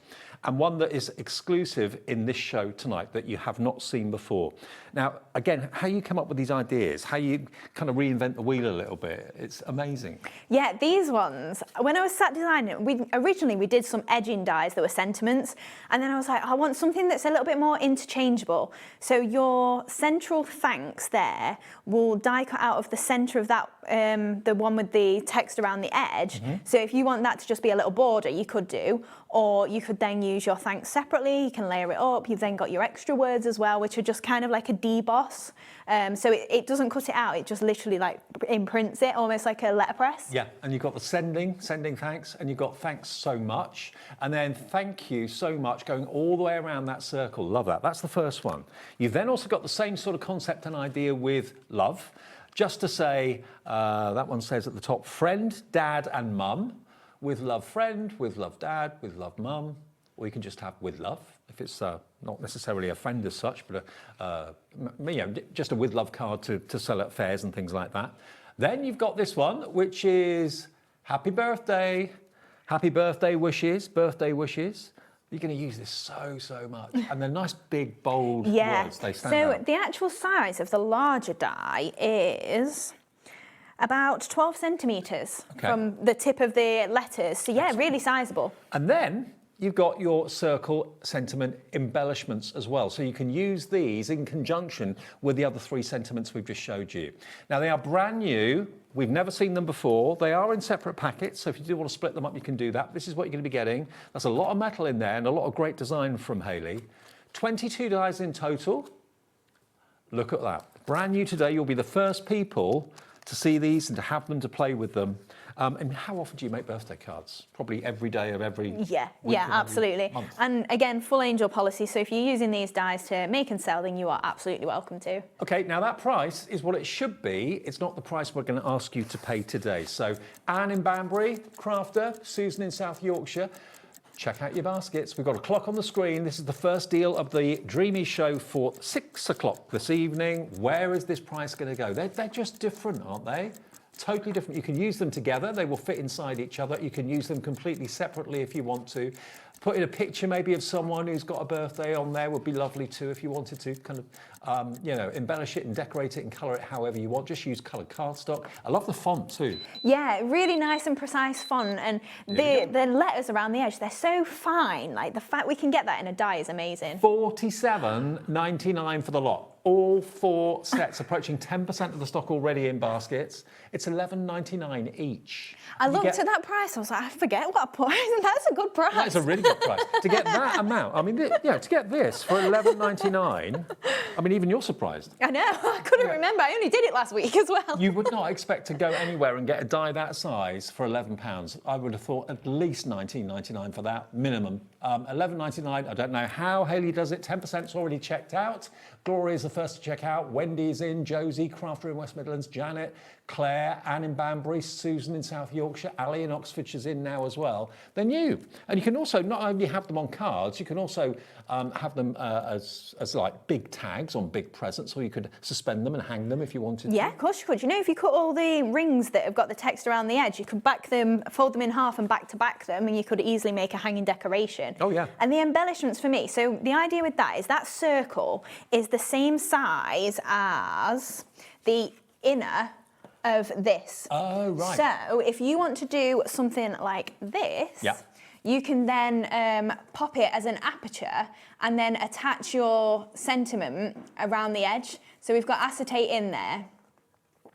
And one that is exclusive in this show tonight that you have not seen before. Now, again, how you come up with these ideas, how you kind of reinvent the wheel a little bit, it's amazing. Yeah, these ones, when I was sat designing, originally we did some edging dies that were sentiments, and then I was like, I want something that's a little bit more interchangeable. So your central thanks there will die cut out of the centre of that, the one with the text around the edge. So if you want that to just be a little border, you could do, or you could then use your thanks separately. You can layer it up. You've then got your extra words as well, which are just kind of like a deboss. So it doesn't cut it out. It just literally like imprints it, almost like a letterpress. Yeah, and you've got the sending thanks, and you've got thanks so much, and then thank you so much going all the way around that circle. Love that. That's the first one. You've then also got the same sort of concept and idea with love. Just to say, that one says at the top, friend, dad, and mum. With love friend, with love dad, with love mum, or you can just have with love, if it's not necessarily a friend as such, but just a with love card to sell at fairs and things like that. Then you've got this one, which is happy birthday wishes. You're going to use this so much. And they're nice, big, bold words. They stand out. So the actual size of the larger die is about 12 centimetres from the tip of the letters. So yeah, really sizable. And then you've got your circle sentiment embellishments as well. So you can use these in conjunction with the other 3 sentiments we've just showed you. Now they are brand new. We've never seen them before. They are in separate packets. So if you do want to split them up, you can do that. This is what you're going to be getting. That's a lot of metal in there and a lot of great design from Hayley. 22 dies in total. Look at that. Brand new today. You'll be the first people to see these and to have them, to play with them. And how often do you make birthday cards? Probably every day of every week. Yeah, absolutely. And again, full angel policy. So if you're using these dies to make and sell, then you are absolutely welcome to. Okay, now that price is what it should be. It's not the price we're going to ask you to pay today. So Anne in Banbury, crafter, Susan in South Yorkshire. Check out your baskets. We've got a clock on the screen. This is the first deal of the Dreamees show for 6 o'clock this evening. Where is this price going to go? They're just different, aren't they? Totally different. You can use them together. They will fit inside each other. You can use them completely separately if you want to. Put in a picture maybe of someone who's got a birthday on there would be lovely too if you wanted to kind of, embellish it and decorate it and colour it however you want. Just use coloured cardstock. I love the font too. Yeah, really nice and precise font, and the letters around the edge, they're so fine. Like the fact we can get that in a die is amazing. $47.99 for the lot. All 4 sets, approaching 10% of the stock already in baskets. It's $11.99 each. I looked at that price, I was like, I forget what I put. That's a good price. That's a really good price. To get that amount, I mean, to get this for $11.99, I mean, even you're surprised. I know, I couldn't remember. I only did it last week as well. You would not expect to go anywhere and get a die that size for £11. I would have thought at least $19.99 for that, minimum. $11.99, I don't know how Hayley does it. 10%'s already checked out. Gloria's the first to check out. Wendy's in, Josie, Crafter in West Midlands, Janet, Claire, Anne in Banbury, Susan in South Yorkshire, Ali in Oxfordshire's in now as well. They're new. And you can also not only have them on cards, you can also have them as like big tags on big presents, or you could suspend them and hang them if you wanted to. Yeah, of course you could. You know, if you cut all the rings that have got the text around the edge, you could back them, fold them in half and back to back them, and you could easily make a hanging decoration. Oh, yeah. And the embellishments for me, so the idea with that is that circle is the same size as the inner of this. Oh, right. So if you want to do something like this, you can then pop it as an aperture and then attach your sentiment around the edge. So we've got acetate in there.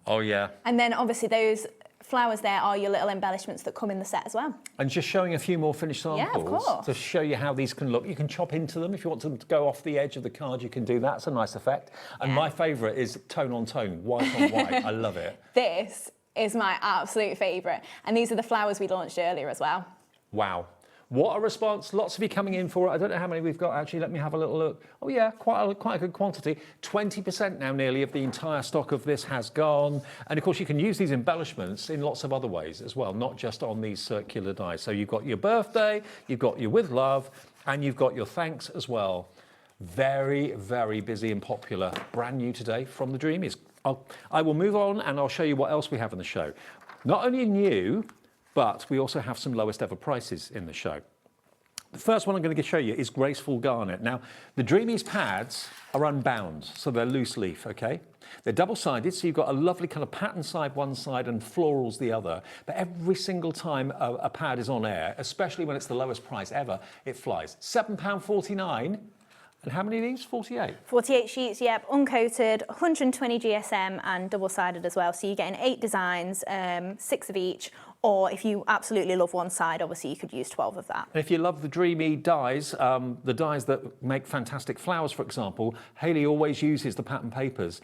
Oh, yeah. And then obviously those flowers there are your little embellishments that come in the set as well. And just showing a few more finished samples Yeah, of course. to show you how these can look. You can chop into them. If you want them to go off the edge of the card, you can do that. It's a nice effect. And my favourite is tone on tone, white on white. I love it. This is my absolute favourite. And these are the flowers we launched earlier as well. Wow. What a response. Lots of you coming in for it. I don't know how many we've got, actually. Let me have a little look. Oh, yeah, quite a good quantity. 20% now nearly of the entire stock of this has gone. And, of course, you can use these embellishments in lots of other ways as well, not just on these circular dies. So you've got your birthday, you've got your with love, and you've got your thanks as well. Very, very busy and popular. Brand new today from the Dreamees. I will move on and I'll show you what else we have in the show. Not only new, but we also have some lowest ever prices in the show. The first one I'm going to show you is Graceful Garnet. Now, the Dreamees pads are unbound, so they're loose leaf, okay? They're double-sided, so you've got a lovely kind of pattern side one side and florals the other. But every single time a pad is on air, especially when it's the lowest price ever, it flies. £7.49. And how many of these? 48? 48 sheets, yep, uncoated, 120 GSM and double-sided as well. So you're getting 8 designs, 6 of each, or if you absolutely love one side, obviously you could use 12 of that. And if you love the Dreamy dies, the dies that make fantastic flowers, for example, Hayley always uses the pattern papers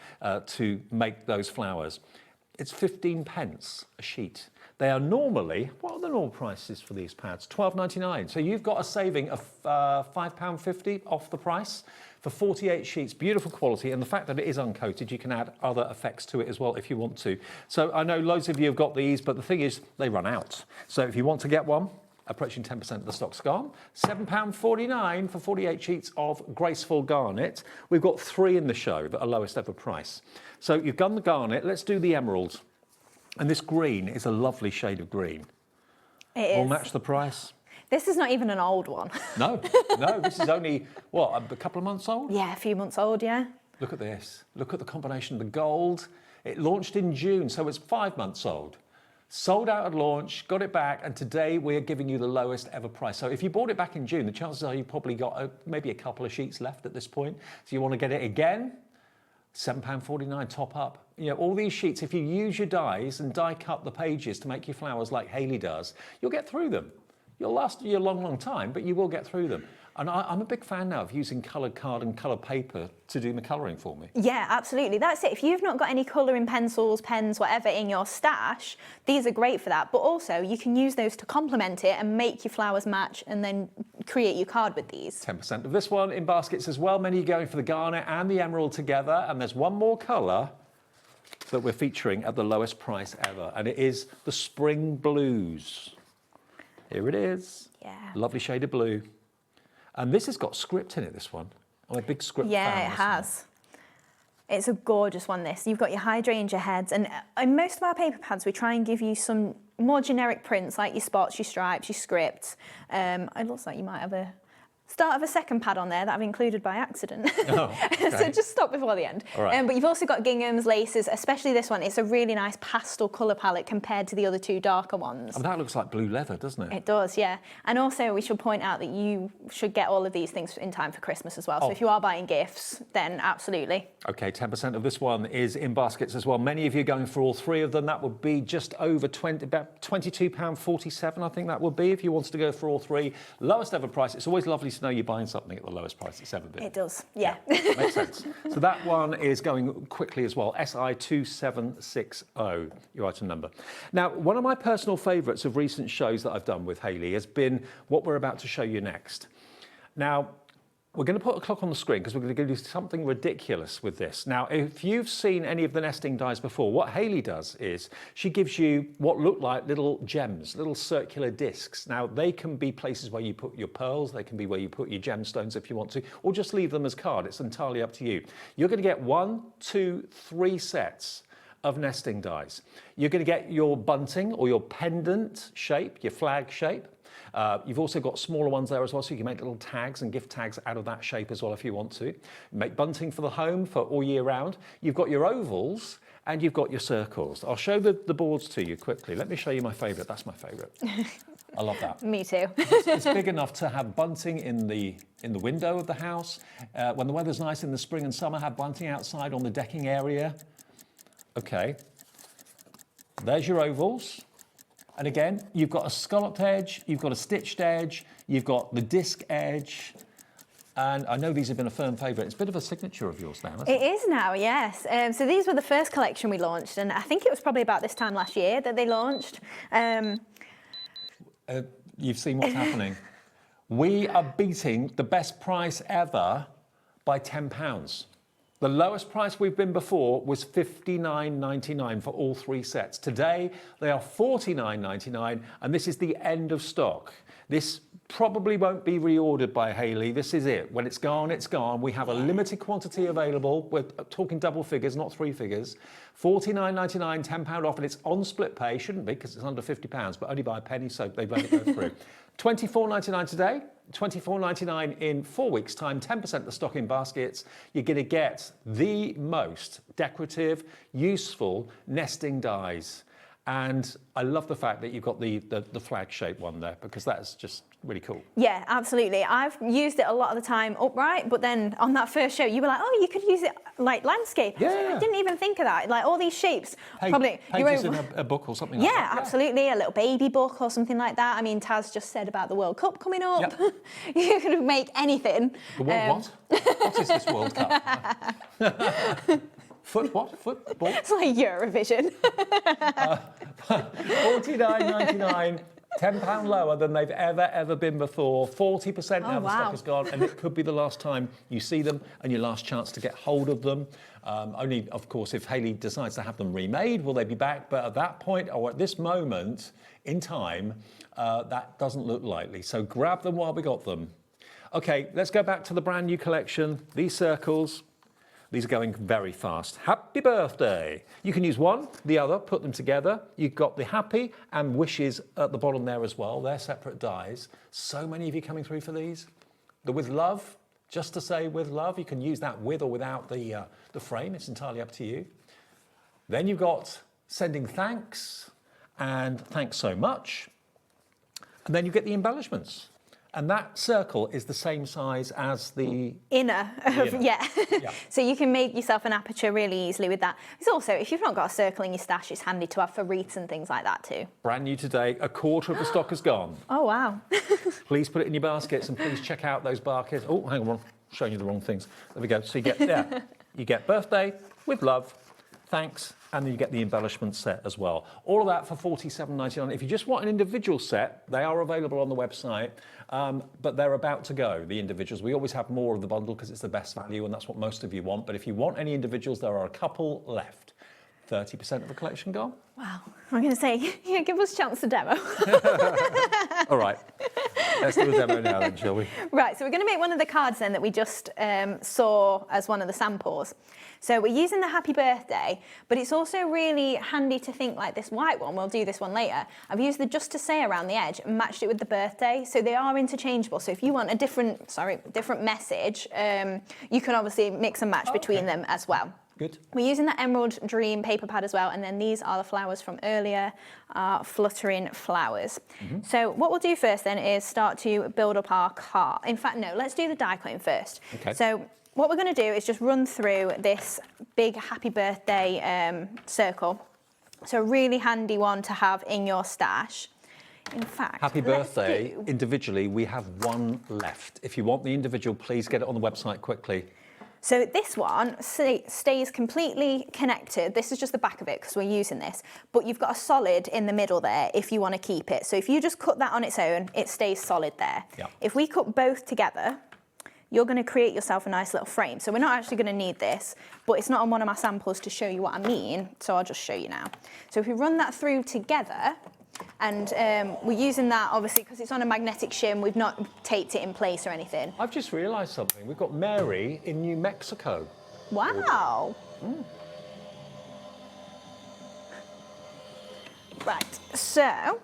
to make those flowers. It's 15p a sheet. They are normally, what are the normal prices for these pads? £12.99. So you've got a saving of £5.50 off the price for 48 sheets. Beautiful quality, and the fact that it is uncoated, you can add other effects to it as well if you want to. So I know loads of you have got these, but the thing is, they run out. So if you want to get one, approaching 10% of the stock's gone. £7.49 for 48 sheets of Graceful Garnet. We've got 3 in the show that are lowest ever price. So you've done the garnet, let's do the emerald. And this green is a lovely shade of green. It is. Will match the price. This is not even an old one. No, no, this is only, what, a couple of months old? Yeah, a few months old, yeah. Look at this. Look at the combination of the gold. It launched in June, so it's 5 months old. Sold out at launch, got it back, and today we're giving you the lowest ever price. So if you bought it back in June, the chances are you probably got maybe a couple of sheets left at this point. So you want to get it again? £7.49 top up. You know, all these sheets, if you use your dies and die cut the pages to make your flowers like Hayley does, you'll get through them. You'll last you a long, long time, but you will get through them. And I'm a big fan now of using coloured card and coloured paper to do my colouring for me. Yeah, absolutely. That's it. If you've not got any colouring pencils, pens, whatever in your stash, these are great for that. But also, you can use those to complement it and make your flowers match and then create your card with these. 10% of this one in baskets as well. Many are going for the garnet and the emerald together. And there's one more colour that we're featuring at the lowest price ever. And it is the Spring Blues. Here it is. Yeah. Lovely shade of blue. And this has got script in it, this one. I'm a big script fan. Yeah, it has. It's a gorgeous one, this. You've got your hydrangea heads. And in most of our paper pads, we try and give you some more generic prints, like your spots, your stripes, your script. It looks like you might have a start of a second pad on there that I've included by accident. Oh, okay. So just stop before the end. All right. But you've also got ginghams, laces, especially this one. It's a really nice pastel colour palette compared to the other 2 darker ones. Oh, that looks like blue leather, doesn't it? It does, yeah. And also we should point out that you should get all of these things in time for Christmas as well. So if you are buying gifts, then absolutely. Okay, 10% of this one is in baskets as well. Many of you are going for all 3 of them. That would be just over about £22.47, I think that would be, if you wanted to go for all 3. Lowest ever price. It's always lovely to know you're buying something at the lowest price it's ever been. It does, yeah. Makes sense. So that one is going quickly as well. SI2760, your item number. Now, one of my personal favourites of recent shows that I've done with Hayley has been what we're about to show you next. Now, we're going to put a clock on the screen because we're going to do something ridiculous with this. Now, if you've seen any of the nesting dies before, what Hayley does is she gives you what look like little gems, little circular discs. Now, they can be places where you put your pearls, they can be where you put your gemstones if you want to, or just leave them as card. It's entirely up to you. You're going to get 1, 2, 3 sets of nesting dies. You're going to get your bunting or your pendant shape, your flag shape. You've also got smaller ones there as well, so you can make little tags and gift tags out of that shape as well if you want to. Make bunting for the home for all year round. You've got your ovals and you've got your circles. I'll show the boards to you quickly. Let me show you my favourite. That's my favourite. I love that. Me too. It's big enough to have bunting in the window of the house. When the weather's nice in the spring and summer, have bunting outside on the decking area. Okay. There's your ovals. And again, you've got a scalloped edge, you've got a stitched edge, you've got the disc edge. And I know these have been a firm favourite. It's a bit of a signature of yours now, isn't it? It is now, yes. So these were the first collection we launched, and I think it was probably about this time last year that they launched. You've seen what's happening. We are beating the best price ever by £10. The lowest price we've been before was $59.99 for all 3 sets. Today, they are $49.99, and this is the end of stock. This probably won't be reordered by Hayley. This is it. When it's gone, it's gone. We have a limited quantity available. We're talking double figures, not 3 figures. $49.99, £10 off, and it's on split pay. Shouldn't be, because it's under £50, but only by a penny, so they've let it go through. $24.99 today, $24.99 in 4 weeks' time, 10% of the stock in baskets. You're going to get the most decorative, useful nesting dies. And I love the fact that you've got the flag shape one there, because that's just really cool. Yeah, absolutely. I've used it a lot of the time upright, but then on that first show, you were like, oh, you could use it like landscape. Yeah. I didn't even think of that. Like all these shapes. Probably pages in a book or something like that. Yeah, absolutely. A little baby book or something like that. I mean, Taz just said about the World Cup coming up. Yep. You could make anything. The what? What is this World Cup? Football? It's like Eurovision. $49.99, £10 lower than they've ever been before. 40% now the stock is gone, and it could be the last time you see them and your last chance to get hold of them. Only, of course, if Hayley decides to have them remade, will they be back? But at that point, or at this moment in time, that doesn't look likely. So grab them while we got them. Okay, let's go back to the brand new collection. These circles. These are going very fast. Happy birthday. You can use one, the other, put them together. You've got the happy and wishes at the bottom there as well. They're separate dies. So many of you coming through for these. The with love, just to say with love. You can use that with or without the frame. It's entirely up to you. Then you've got sending thanks and thanks so much. And then you get the embellishments. And that circle is the same size as the inner. Yeah. So you can make yourself an aperture really easily with that. It's also, if you've not got a circle in your stash, it's handy to have for wreaths and things like that too. Brand new today, a quarter of the stock is gone. Oh, wow. Please put it in your baskets and please check out those baskets. Oh, hang on, I'm showing you the wrong things. There we go. So you get, you get birthday with love, thanks, and then you get the embellishment set as well. All of that for $47.99. If you just want an individual set, they are available on the website, but they're about to go, the individuals. We always have more of the bundle because it's the best value, and that's what most of you want. But if you want any individuals, there are a couple left. 30% of the collection gone. Wow. I'm going to say, yeah, give us a chance to demo. All right. Let's do a demo now then, shall we? Right, so we're going to make one of the cards then that we just saw as one of the samples. So we're using the happy birthday, but it's also really handy to think like this white one. We'll do this one later. I've used the just to say around the edge and matched it with the birthday. So they are interchangeable. So if you want a different message, you can obviously mix and match between them as well. Good. We're using the Emerald Dream paper pad as well, and then these are the flowers from earlier, fluttering flowers. So what we'll do first then is start to build up our card. In fact, no, let's do the die cutting first. Okay. So what we're going to do is just run through this big happy birthday circle. So a really handy one to have in your stash. In fact, happy birthday. Individually, we have one left. If you want the individual, please get it on the website quickly. So this one stays completely connected. This is just the back of it because we're using this, but you've got a solid in the middle there if you want to keep it. So if you just cut that on its own, it stays solid there. Yep. If we cut both together, you're going to create yourself a nice little frame. So we're not actually going to need this, but it's not on one of my samples to show you what I mean, so I'll just show you now. So if we run that through together, and we're using that obviously because it's on a magnetic shim. We've not taped it in place or anything. I've just realised something. We've got Mary in New Mexico. Wow. Right, so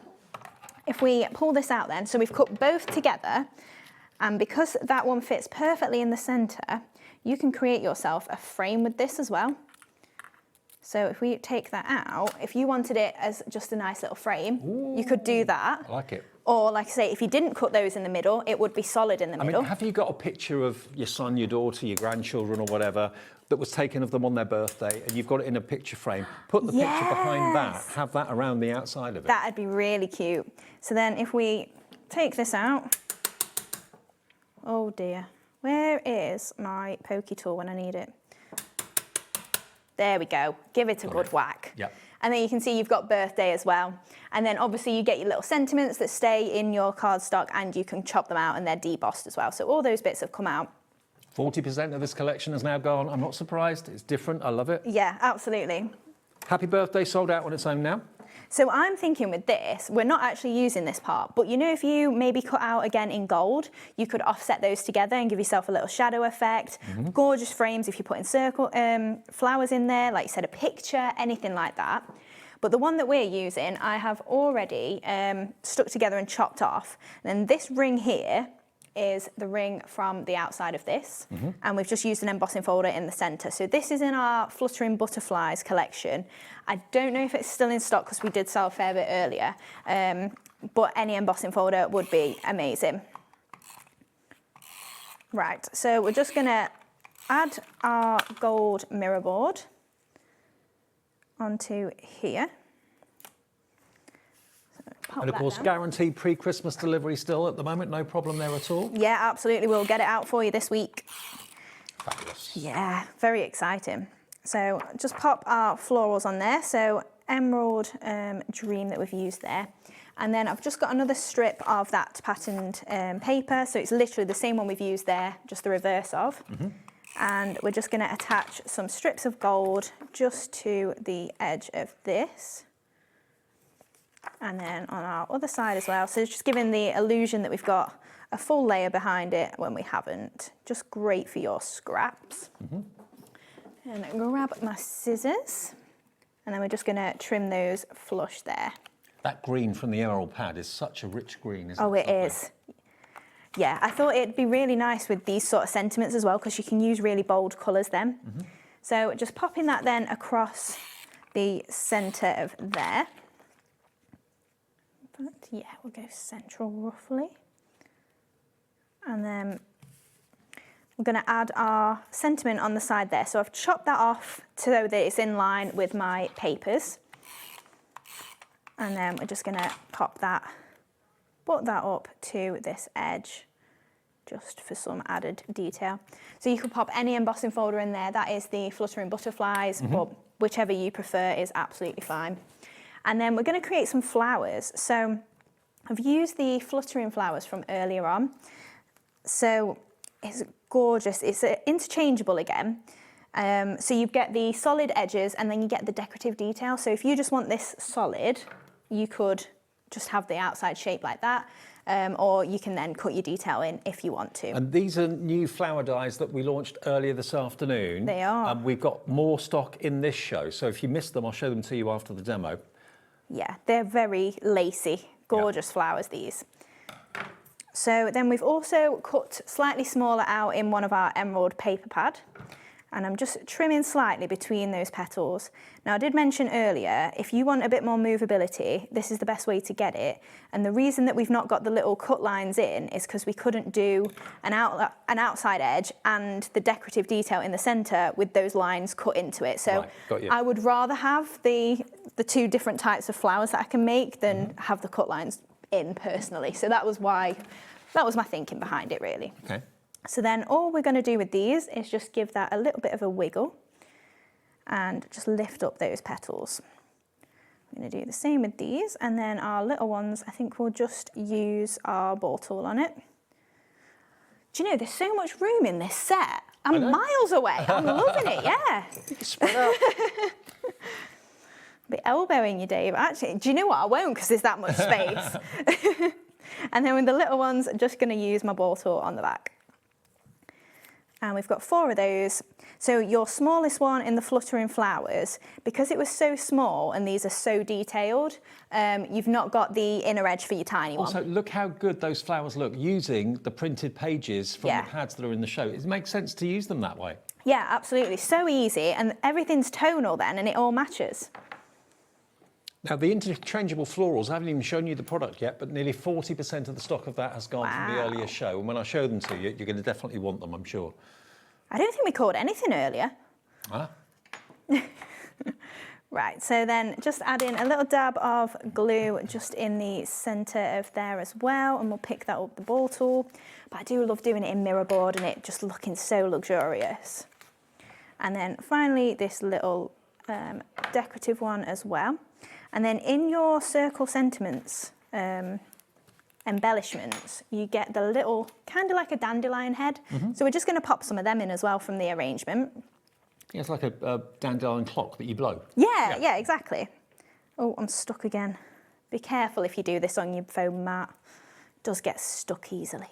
if we pull this out then, so we've cut both together, and because that one fits perfectly in the centre, you can create yourself a frame with this as well. So if we take that out, if you wanted it as just a nice little frame, you could do that. I like it. Or like I say, if you didn't cut those in the middle, it would be solid in the middle. I mean, have you got a picture of your son, your daughter, your grandchildren or whatever that was taken of them on their birthday and you've got it in a picture frame? Put the picture behind that, have that around the outside of it. That'd be really cute. So then if we take this out, oh dear, where is my pokey tool when I need it? There we go. Give it a good whack. Yep. And then you can see you've got birthday as well. And then obviously you get your little sentiments that stay in your cardstock, and you can chop them out and they're debossed as well. So all those bits have come out. 40% of this collection has now gone. I'm not surprised. It's different. I love it. Yeah, absolutely. Happy Birthday sold out on its own now. So I'm thinking with this, we're not actually using this part, but you know, if you maybe cut out again in gold, you could offset those together and give yourself a little shadow effect. Gorgeous frames if you're putting circle flowers in there, like you said, a picture, anything like that. But the one that we're using, I have already stuck together and chopped off. And then this ring here is the ring from the outside of this, and we've just used an embossing folder in the centre. So this is in our Fluttering Butterflies collection. I don't know if it's still in stock because we did sell a fair bit earlier, but any embossing folder would be amazing. Right, so we're just gonna add our gold mirror board onto here. And of course, guaranteed pre-Christmas delivery still at the moment, no problem there at all? Yeah, absolutely, we'll get it out for you this week. Fabulous. Yeah, very exciting. So just pop our florals on there. So emerald dream that we've used there. And then I've just got another strip of that patterned paper. So it's literally the same one we've used there, just the reverse of. And we're just gonna attach some strips of gold just to the edge of this. And then on our other side as well. So it's just giving the illusion that we've got a full layer behind it when we haven't. Just great for your scraps. And grab my scissors. And then we're just gonna trim those flush there. That green from the emerald pad is such a rich green, isn't it? Oh, it is. Yeah, I thought it'd be really nice with these sort of sentiments as well, because you can use really bold colours then. So just popping that then across the centre of there. But yeah, we'll go central roughly. And then we're going to add our sentiment on the side there. So I've chopped that off so that it's in line with my papers. And then we're just going to pop that, put that up to this edge, just for some added detail. So you could pop any embossing folder in there. That is the Fluttering Butterflies, but whichever you prefer is absolutely fine. And then we're going to create some flowers. So I've used the fluttering flowers from earlier on. So it's gorgeous. It's interchangeable again. So you get the solid edges and then you get the decorative detail. So if you just want this solid, you could just have the outside shape like that. Or you can then cut your detail in if you want to. And these are new flower dies that we launched earlier this afternoon. They are. We've got more stock in this show. So if you missed them, I'll show them to you after the demo. Yeah, they're very lacy, gorgeous flowers, these. So then we've also cut slightly smaller out in one of our emerald paper pad. And I'm just trimming slightly between those petals. Now, I did mention earlier, if you want a bit more movability, this is the best way to get it. And the reason that we've not got the little cut lines in is because we couldn't do an outside edge and the decorative detail in the centre with those lines cut into it. So I would rather have the two different types of flowers that I can make than have the cut lines in personally. So that was my thinking behind it, really. Okay. So then all we're going to do with these is just give that a little bit of a wiggle and just lift up those petals. I'm going to do the same with these, and then our little ones, I think we'll just use our ball tool on it. Do you know, there's so much room in this set. I'm miles away. I'm loving it, yeah. Spread out. Be elbowing you, Dave. Actually, do you know what? I won't, because there's that much space. And then with the little ones, I'm just going to use my ball tool on the back. And we've got 4 of those. So your smallest one in the fluttering flowers, because it was so small and these are so detailed, you've not got the inner edge for your tiny one. Also, look how good those flowers look using the printed pages from the pads that are in the show. It makes sense to use them that way. Yeah, absolutely. So easy. And everything's tonal then, and it all matches. Now, the interchangeable florals, I haven't even shown you the product yet, but nearly 40% of the stock of that has gone from the earlier show. And when I show them to you, you're going to definitely want them, I'm sure. I don't think we called anything earlier. Ah. Right, so then just add in a little dab of glue just in the centre of there as well, and we'll pick that up with the ball tool. But I do love doing it in mirror board and it just looking so luxurious. And then finally, this little decorative one as well. And then in your circle sentiments embellishments, you get the little, kind of like a dandelion head. So we're just going to pop some of them in as well from the arrangement. Yeah, it's like a dandelion clock that you blow. Yeah, exactly. Oh, I'm stuck again. Be careful if you do this on your foam mat. It does get stuck easily.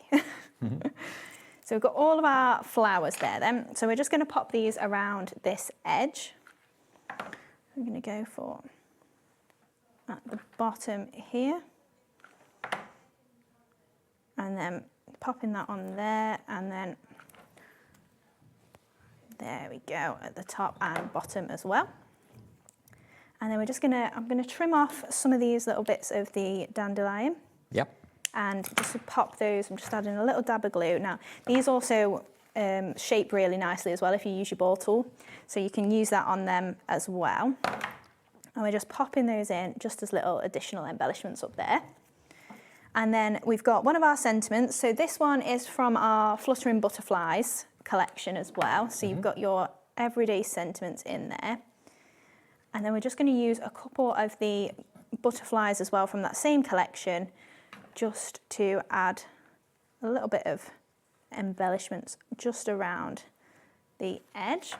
So we've got all of our flowers there then. So we're just going to pop these around this edge. I'm going to go for at the bottom here. And then popping that on there, and then there we go at the top and bottom as well. And then we're just I'm gonna trim off some of these little bits of the dandelion. Yep. And just to pop those, I'm just adding a little dab of glue. Now, these also shape really nicely as well if you use your ball tool. So you can use that on them as well. And we're just popping those in just as little additional embellishments up there. And then we've got one of our sentiments. So this one is from our Fluttering Butterflies collection as well. So you've got your everyday sentiments in there. And then we're just going to use a couple of the butterflies as well from that same collection, just to add a little bit of embellishments just around the edge.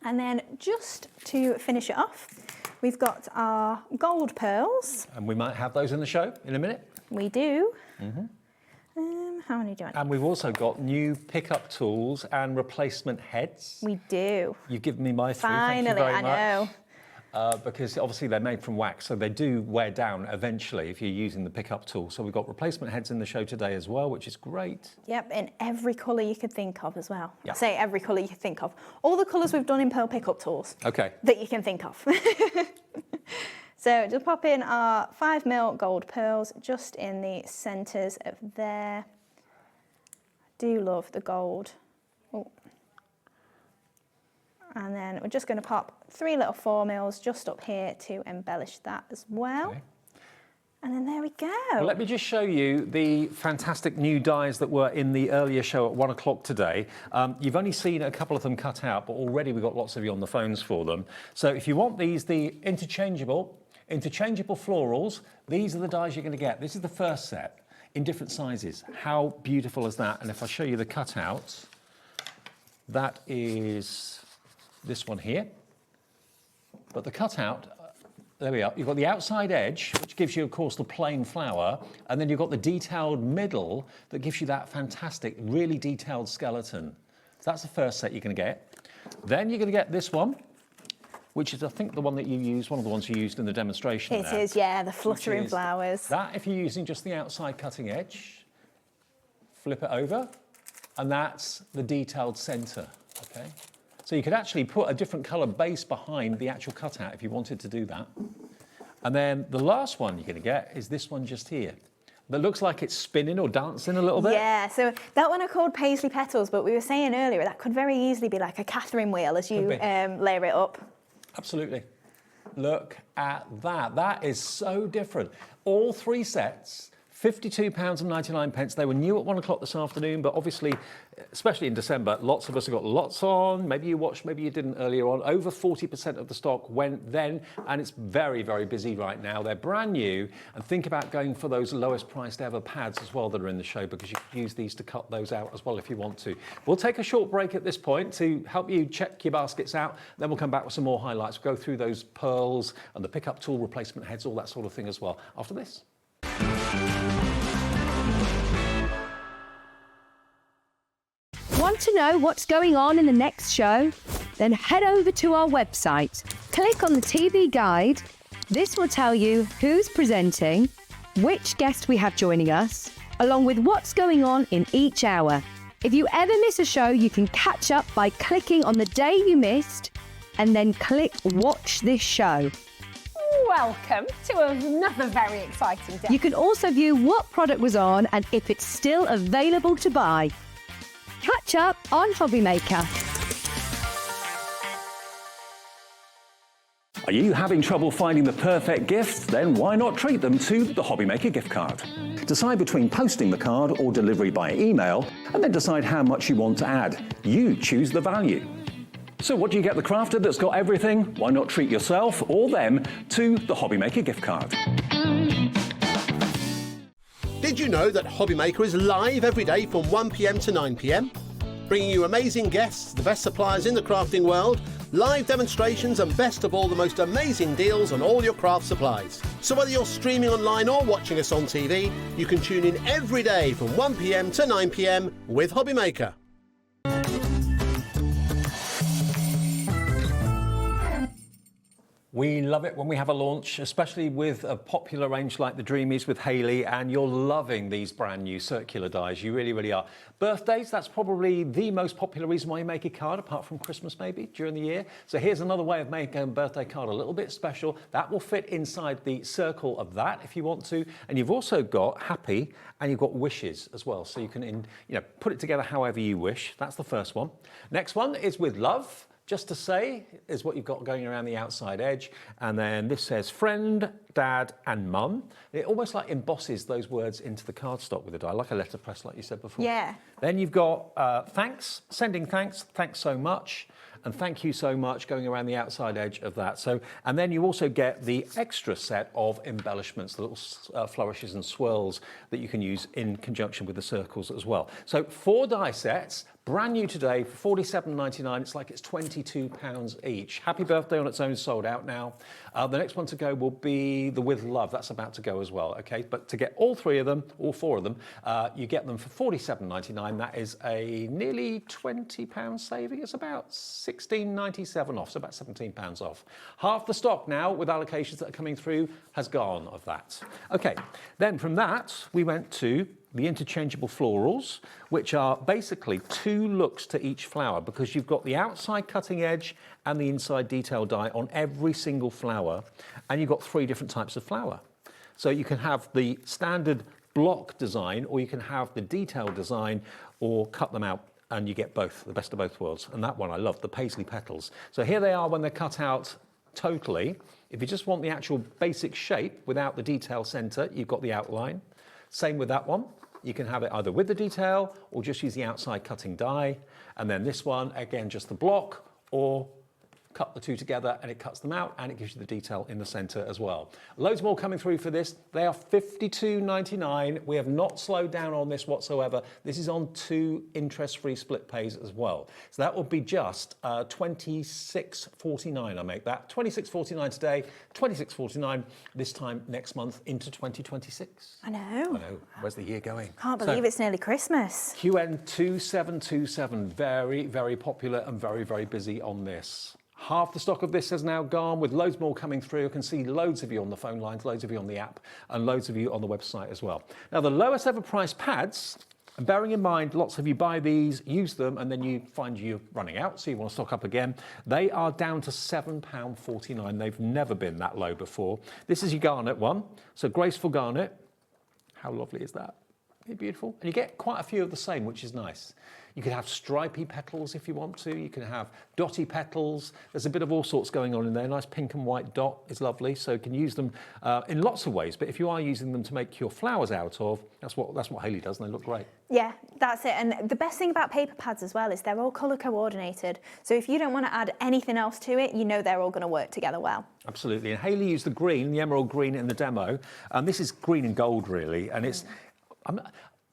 And then just to finish it off, we've got our gold pearls. And we might have those in the show in a minute. We do. How many do I need? And we've also got new pickup tools and replacement heads. We do. You've given me my three. Finally, Thank you very I much. know. Because obviously they're made from wax, so they do wear down eventually if you're using the pickup tool. So we've got replacement heads in the show today as well, which is great. Yep, in every colour you could think of as well. Yep. I say every colour you could think of. All the colours we've done in pearl pickup tools. Okay. That you can think of. So just pop in our 5mm gold pearls just in the centres of there. I do love the gold. Oh. And then we're just going to pop 3 little 4mm just up here to embellish that as well. Okay. And then there we go. Well, let me just show you the fantastic new dies that were in the earlier show at 1 o'clock today. You've only seen a couple of them cut out, but already we've got lots of you on the phones for them. So if you want these, the interchangeable florals, these are the dies you're going to get. This is the first set in different sizes. How beautiful is that? And if I show you the cutouts, that is this one here. But the cutout, there we are. You've got the outside edge, which gives you, of course, the plain flower, and then you've got the detailed middle that gives you that fantastic, really detailed skeleton. So that's the first set you're going to get. Then you're going to get this one, which is, I think, the one that you used, one of the ones you used in the demonstration. It is, yeah, the fluttering flowers. That, if you're using just the outside cutting edge, flip it over, and that's the detailed centre, okay? So you could actually put a different colour base behind the actual cutout if you wanted to do that. And then the last one you're going to get is this one just here. That looks like it's spinning or dancing a little bit. Yeah, so that one are called paisley petals, but we were saying earlier that could very easily be like a Catherine wheel as you layer it up. Absolutely. Look at that. That is so different. All 3 sets, £52.99. They were new at 1 o'clock this afternoon, but obviously, especially in December, lots of us have got lots on. Maybe you watched, maybe you didn't earlier on. Over 40% of the stock went then, and it's very, very busy right now. They're brand new, and think about going for those lowest priced ever pads as well that are in the show, because you can use these to cut those out as well if you want to. We'll take a short break at this point to help you check your baskets out. Then we'll come back with some more highlights. We'll go through those pearls and the pickup tool replacement heads, all that sort of thing as well after this. Want to know what's going on in the next show? Then head over to our website. Click on the TV guide. This will tell you who's presenting, which guest we have joining us, along with what's going on in each hour. If you ever miss a show, you can catch up by clicking on the day you missed and then click Watch This Show. Welcome to another very exciting day. You can also view what product was on and if it's still available to buy. Catch up on Hobby Maker. Are you having trouble finding the perfect gift? Then why not treat them to the Hobby Maker gift card? Decide between posting the card or delivery by email, and then decide how much you want to add. You choose the value. So what do you get the crafter that's got everything? Why not treat yourself or them to the Hobby Maker gift card? Did you know that Hobby Maker is live every day from 1 p.m. to 9 p.m? Bringing you amazing guests, the best suppliers in the crafting world, live demonstrations and best of all, the most amazing deals on all your craft supplies. So whether you're streaming online or watching us on TV, you can tune in every day from 1 p.m. to 9 p.m. with Hobby Maker. We love it when we have a launch, especially with a popular range like the Dreamees with Hayley, and you're loving these brand new circular dies. You really, really are. Birthdays, that's probably the most popular reason why you make a card, apart from Christmas maybe, during the year. So here's another way of making a birthday card a little bit special. That will fit inside the circle of that if you want to. And you've also got happy and you've got wishes as well. So you can put it together however you wish. That's the first one. Next one is with love. Just to say is what you've got going around the outside edge. And then this says friend, dad, and mum. It almost like embosses those words into the cardstock with a die, like a letterpress, like you said before. Yeah. Then you've got thanks, sending thanks so much, and thank you so much going around the outside edge of that. So, and then you also get the extra set of embellishments, the little flourishes and swirls that you can use in conjunction with the circles as well. So 4 die sets, brand new today for £47.99. It's like it's £22 each. Happy Birthday on its own, sold out now. The next one to go will be the With Love. That's about to go as well, okay? But to get all 4 of them, you get them for £47.99. That is a nearly £20 saving. It's about £16.97 off, so about £17 off. Half the stock now, with allocations that are coming through, has gone of that. Okay, then from that, we went to the interchangeable florals, which are basically 2 looks to each flower, because you've got the outside cutting edge and the inside detail die on every single flower, and you've got 3 different types of flower. So you can have the standard block design, or you can have the detail design, or cut them out, and you get both, the best of both worlds. And that one I love, the paisley petals. So here they are when they're cut out totally. If you just want the actual basic shape without the detail center, you've got the outline. Same with that one. You can have it either with the detail or just use the outside cutting die. And then this one, again, just the block, or cut the 2 together and it cuts them out and it gives you the detail in the center as well. Loads more coming through for this. They are £52.99. We have not slowed down on this whatsoever. This is on 2 interest-free split pays as well. So that will be just £26.49. I make that. £26.49 today, £26.49 this time next month into 2026. I know. I know. Where's the year going? Can't believe it's nearly Christmas. QN2727, very, very popular and very, very busy on this. Half the stock of this has now gone, with loads more coming through. I can see loads of you on the phone lines, loads of you on the app, and loads of you on the website as well. Now, the lowest ever price pads, and bearing in mind lots of you buy these, use them, and then you find you're running out, so you want to stock up again, they are down to £7.49. They've never been that low before. This is your garnet one, so graceful garnet. How lovely is that? Isn't it beautiful? And you get quite a few of the same, which is nice. You can have stripy petals if you want to. You can have dotty petals. There's a bit of all sorts going on in there. Nice pink and white dot is lovely. So you can use them in lots of ways. But if you are using them to make your flowers out of, that's what Hayley does, and they look great. Yeah, that's it. And the best thing about paper pads as well is they're all colour coordinated. So if you don't want to add anything else to it, you know they're all going to work together well. Absolutely. And Hayley used the green, the emerald green in the demo. And this is green and gold, really. And it's...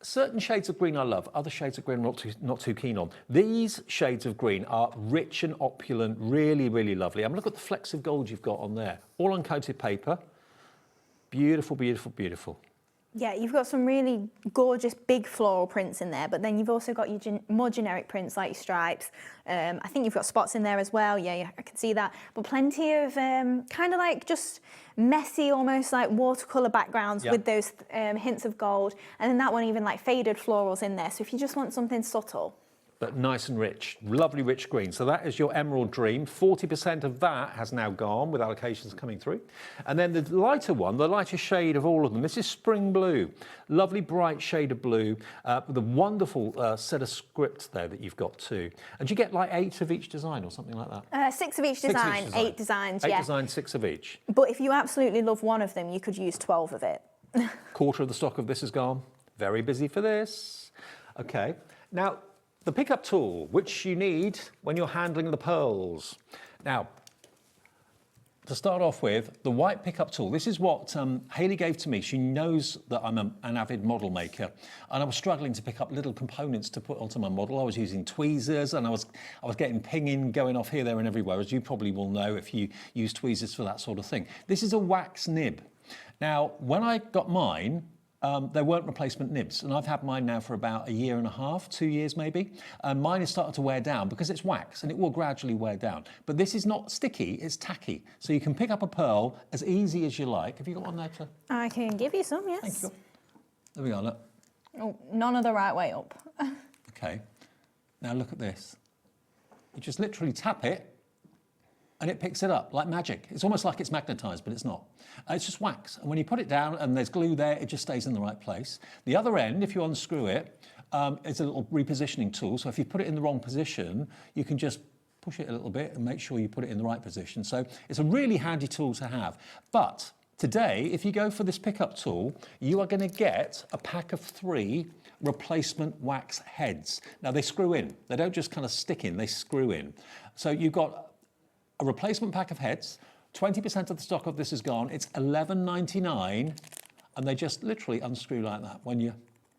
certain shades of green I love, other shades of green I'm not too keen on. These shades of green are rich and opulent, really, really lovely. I mean, look at the flecks of gold you've got on there. All uncoated paper. Beautiful, beautiful, beautiful. Yeah, you've got some really gorgeous big floral prints in there, but then you've also got your more generic prints like your stripes. I think you've got spots in there as well. Yeah, I can see that. But plenty of kind of like just messy, almost like watercolour backgrounds with those hints of gold. And then that one even like faded florals in there. So if you just want something subtle. But nice and rich, lovely rich green. So that is your Emerald Dream. 40% of that has now gone with allocations coming through. And then the lighter one, the lighter shade of all of them, this is Spring Blue. Lovely bright shade of blue with a wonderful set of scripts there that you've got too. And you get like 8 of each design or something like that? 6 of each design, 8 designs, 8 designs, 6 of each. But if you absolutely love one of them, you could use 12 of it. Quarter of the stock of this is gone. Very busy for this. Okay. Now, The pickup tool, which you need when you're handling the pearls. Now, to start off with, the white pickup tool. This is what Hayley gave to me. She knows that I'm an avid model maker, and I was struggling to pick up little components to put onto my model. I was using tweezers, and I was getting pinging going off here, there, and everywhere, as you probably will know if you use tweezers for that sort of thing. This is a wax nib. Now, when I got mine, there weren't replacement nibs, and I've had mine now for about 1.5 years, 2 years maybe. And mine has started to wear down because it's wax, and it will gradually wear down. But this is not sticky, it's tacky. So you can pick up a pearl as easy as you like. Have you got one there, Claire? I can give you some, yes. Thank you. There we are, look. Oh, none of the right way up. Okay. Now look at this. You just literally tap it, and it picks it up like magic. It's almost like it's magnetised, but it's not. It's just wax. And when you put it down and there's glue there, it just stays in the right place. The other end, if you unscrew it, it's a little repositioning tool. So if you put it in the wrong position, you can just push it a little bit and make sure you put it in the right position. So it's a really handy tool to have. But today, if you go for this pickup tool, you are going to get a pack of 3 replacement wax heads. Now they screw in. They don't just kind of stick in, they screw in. So you've got a replacement pack of heads. 20% of the stock of this is gone. It's $11.99, and they just literally unscrew like that. When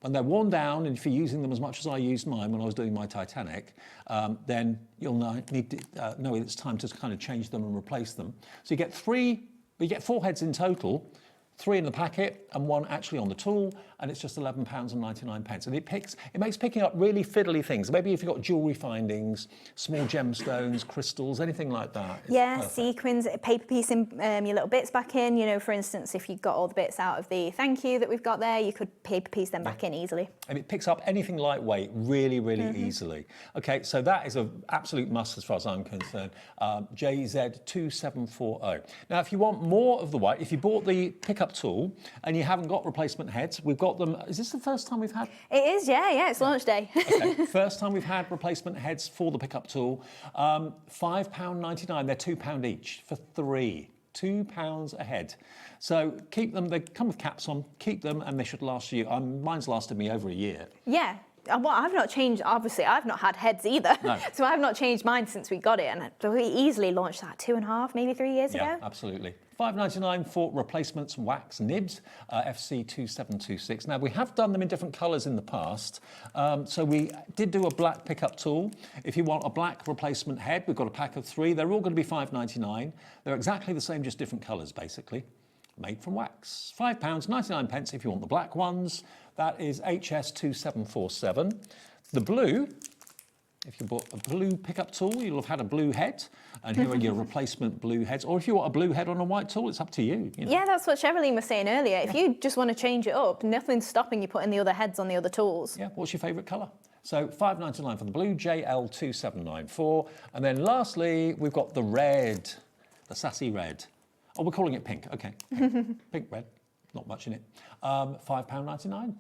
they're worn down, and if you're using them as much as I used mine when I was doing my Titanic, then you'll need to know it's time to kind of change them and replace them. So you get 4 heads in total. 3 in the packet and 1 actually on the tool, and it's just £11.99. And it makes picking up really fiddly things. Maybe if you've got jewellery findings, small gemstones, crystals, anything like that. Yeah, sequins, paper piecing your little bits back in. You know, for instance, if you got all the bits out of the thank you that we've got there, you could paper piece them back in easily. And it picks up anything lightweight really, really easily. Okay, so that is an absolute must as far as I'm concerned. JZ2740. Now, if you want more of the white, if you bought the pickup tool and you haven't got replacement heads, we've got them. Is this the first time we've had? It is, yeah, it's launch day. Okay, first time we've had replacement heads for the pickup tool. £5.99, they're £2 each for 3. £2 a head. So keep them, they come with caps on, keep them, and they should last you. Mine's lasted me over 1 year. Yeah. Well, I've not changed, obviously, I've not had heads either. No. So I've not changed mine since we got it, and we easily launched that 2.5, maybe 3 years ago. Yeah, absolutely. £5.99 for replacements wax nibs, FC2726. Now, we have done them in different colours in the past. So we did do a black pickup tool. If you want a black replacement head, we've got a pack of 3. They're all going to be £5.99. They're exactly the same, just different colours, basically. Made from wax. £5.99 if you want the black ones. That is HS2747. The blue, if you bought a blue pickup tool, you'll have had a blue head, and here are your replacement blue heads. Or if you want a blue head on a white tool, it's up to you. You know. Yeah, that's what Sherilyn was saying earlier. If you just want to change it up, nothing's stopping you putting the other heads on the other tools. Yeah, what's your favourite colour? So £5.99 for the blue, JL2794. And then lastly, we've got the red, the sassy red. Oh, we're calling it pink, okay. Pink, red, not much in it. £5.99.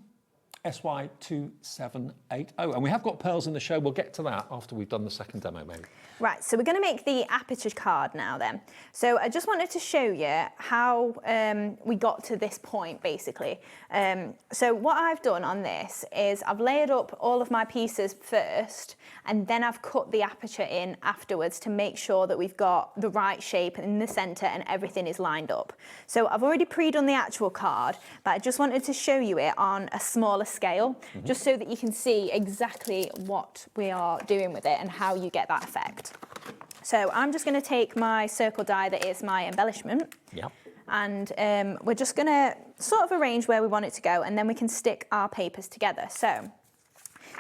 SY2780. And we have got pearls in the show. We'll get to that after we've done the second demo, maybe. Right, so we're going to make the aperture card now then. So I just wanted to show you how we got to this point, basically. So what I've done on this is I've layered up all of my pieces first, and then I've cut the aperture in afterwards to make sure that we've got the right shape in the centre and everything is lined up. So I've already pre-done the actual card, but I just wanted to show you it on a smaller scale, just so that you can see exactly what we are doing with it and how you get that effect. So I'm just going to take my circle die that is my embellishment, and we're just going to sort of arrange where we want it to go, and then we can stick our papers together. So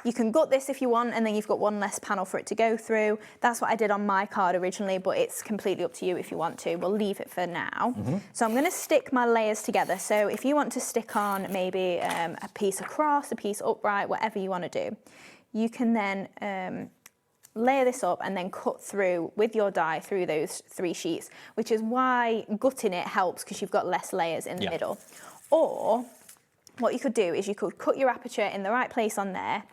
you can gut this if you want, and then you've got one less panel for it to go through. That's what I did on my card originally, but it's completely up to you if you want to. We'll leave it for now. So I'm going to stick my layers together. So if you want to stick on maybe a piece across, a piece upright, whatever you want to do, you can then layer this up and then cut through with your die through those 3 sheets, which is why gutting it helps, because you've got less layers in the middle. Or what you could do is you could cut your aperture in the right place on there,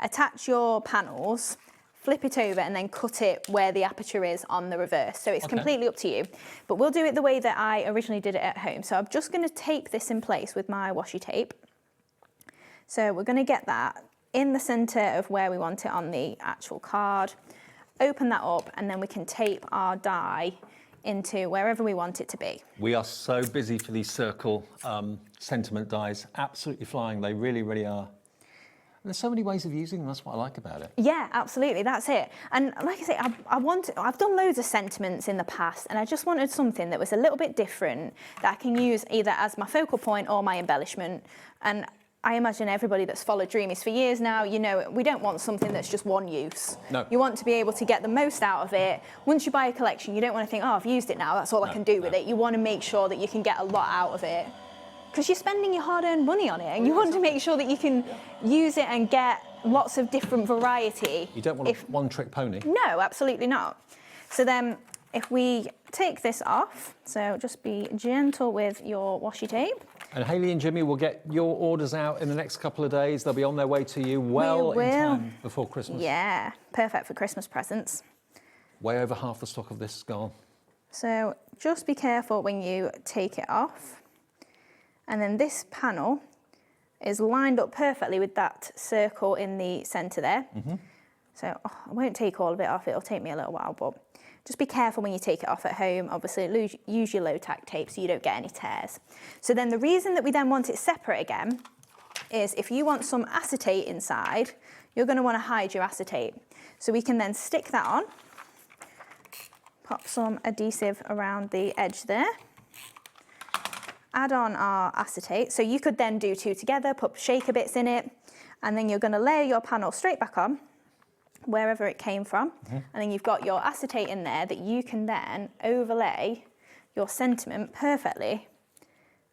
attach your panels, flip it over, and then cut it where the aperture is on the reverse. So it's completely up to you. But we'll do it the way that I originally did it at home. So I'm just going to tape this in place with my washi tape. So we're going to get that in the centre of where we want it on the actual card, open that up, and then we can tape our die into wherever we want it to be. We are so busy for these circle sentiment dies, absolutely flying. They really, really are. And there's so many ways of using them. That's what I like about it. Yeah, absolutely. That's it. And like I say, I've done loads of sentiments in the past, and I just wanted something that was a little bit different that I can use either as my focal point or my embellishment. And I imagine everybody that's followed Dreamees for years now, you know, we don't want something that's just one use. No. You want to be able to get the most out of it. Once you buy a collection, you don't want to think, oh, I've used it now, that's all I can do with it. You want to make sure that you can get a lot out of it, because you're spending your hard-earned money on it, and you want to make sure that you can use it and get lots of different variety. You don't want a one-trick pony. No, absolutely not. So then if we take this off, so just be gentle with your washi tape. And Hayley and Jimmy will get your orders out in the next couple of days. They'll be on their way to you well in time before Christmas. Yeah, perfect for Christmas presents. Way over half the stock of this is gone. So just be careful when you take it off. And then this panel is lined up perfectly with that circle in the centre there. So I won't take all of it off, it'll take me a little while, but just be careful when you take it off at home. Obviously, use your low-tack tape so you don't get any tears. So then the reason that we then want it separate again is if you want some acetate inside, you're going to want to hide your acetate. So we can then stick that on, pop some adhesive around the edge there, add on our acetate. So you could then do two together, put shaker bits in it, and then you're going to layer your panel straight back on, wherever it came from. And then you've got your acetate in there that you can then overlay your sentiment perfectly.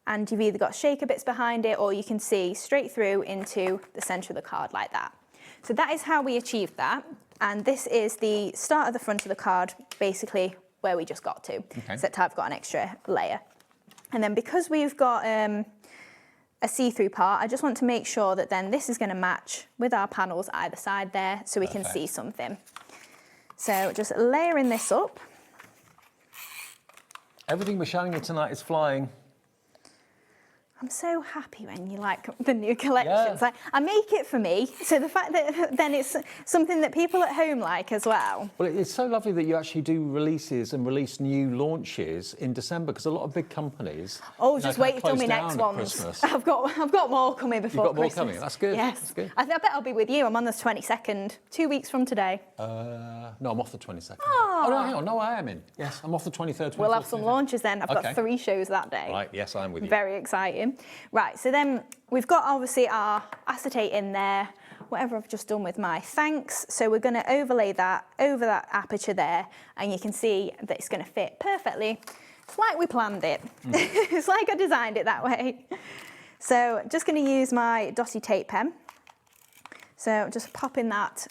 And you've either got shaker bits behind it, or you can see straight through into the centre of the card like that. So that is how we achieved that. And this is the start of the front of the card, basically where we just got to, except I've got an extra layer. And then because we've got a see-through part, I just want to make sure that then this is going to match with our panels either side there, so we can see something. So just layering this up. Everything we're showing you tonight is flying. I'm so happy when you like the new collections. I make it for me, so the fact that then it's something that people at home like as well. Well, it's so lovely that you actually do releases and release new launches in December, because a lot of big companies. Oh, just wait till my next ones. I've got more coming before You've got Christmas. more coming. That's good. Yes, that's good. I bet I'll be with you. I'm on the 22nd, 2 weeks from today. No, I'm off the 22nd. Oh no, hang on. No, I am in. Yes, I'm off the 23rd. 24th. We'll have some launches then. I've got 3 shows that day. Right. Yes, I'm with you. Very exciting. Right, so then we've got obviously our acetate in there, whatever I've just done with my thanks. So we're going to overlay that over that aperture there, and you can see that it's going to fit perfectly. It's like we planned it. It's like I designed it that way. So just going to use my dotty tape pen. So just popping that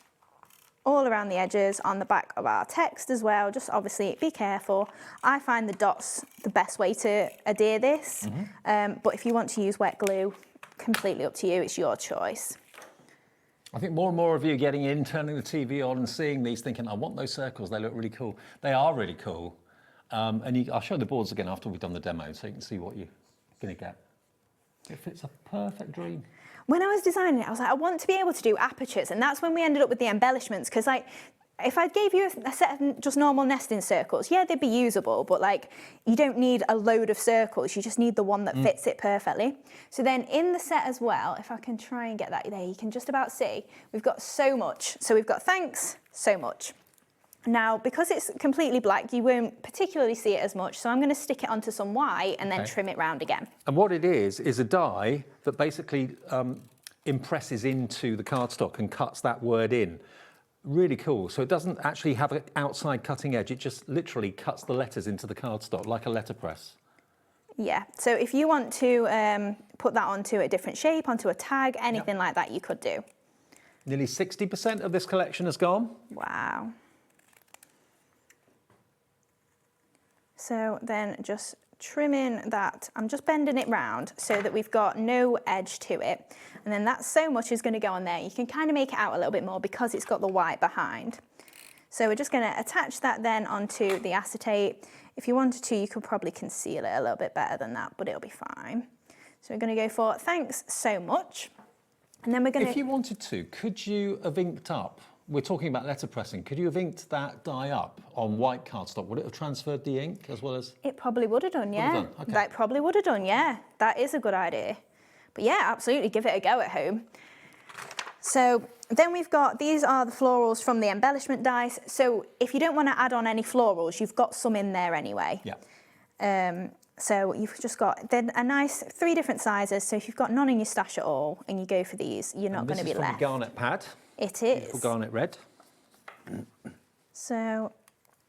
all around the edges on the back of our text as well. Just obviously be careful. I find the dots the best way to adhere this, but if you want to use wet glue, completely up to you, it's your choice. I think more and more of you are getting in, turning the TV on and seeing these, thinking, I want those circles, they look really cool. They are really cool. And I'll show the boards again after we've done the demo, so you can see what you're going to get. It fits a perfect dream. When I was designing it, I was like, I want to be able to do apertures, and that's when we ended up with the embellishments, because like, if I gave you a set of just normal nesting circles, yeah, they'd be usable, but like, you don't need a load of circles, you just need the one that fits it perfectly. So then in the set as well, if I can try and get that there, you can just about see, we've got so much. So we've got thanks, so much. Now, because it's completely black, you won't particularly see it as much, so I'm going to stick it onto some white and then trim it round again. And what it is a die that basically impresses into the cardstock and cuts that word in. Really cool. So it doesn't actually have an outside cutting edge, it just literally cuts the letters into the cardstock like a letterpress. Yeah, so if you want to put that onto a different shape, onto a tag, anything like that, you could do. Nearly 60% of this collection has gone. Wow. So then just trimming that, I'm just bending it round so that we've got no edge to it. And then that so much is going to go on there. You can kind of make it out a little bit more because it's got the white behind. So we're just going to attach that then onto the acetate. If you wanted to, you could probably conceal it a little bit better than that, but it'll be fine. So we're going to go for thanks so much. And then we're going to... If you wanted to, could you have inked up, we're talking about letterpressing, could you have inked that die up on white cardstock? Would it have transferred the ink as well as... It probably would have done, yeah. Would have done, okay. That probably would have done, yeah. That is a good idea. But yeah, absolutely, give it a go at home. So then we've got, these are the florals from the embellishment dies. So if you don't want to add on any florals, you've got some in there anyway. Yeah. So you've just got then a nice 3 different sizes. So if you've got none in your stash at all and you go for these, you're not going to be left. This is from the garnet pad. It is. Beautiful garnet red. So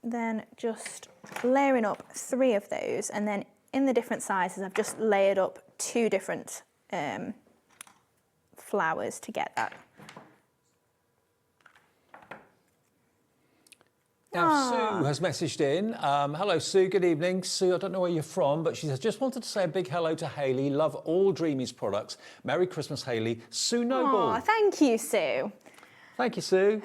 then just layering up 3 of those, and then in the different sizes, I've just layered up 2 different flowers to get that. Now, Sue has messaged in. Hello, Sue. Good evening. Sue, I don't know where you're from, but she says, just wanted to say a big hello to Hayley. Love all Dreamees products. Merry Christmas, Hayley. Sue Noble. Oh, thank you, Sue. Thank you, Sue.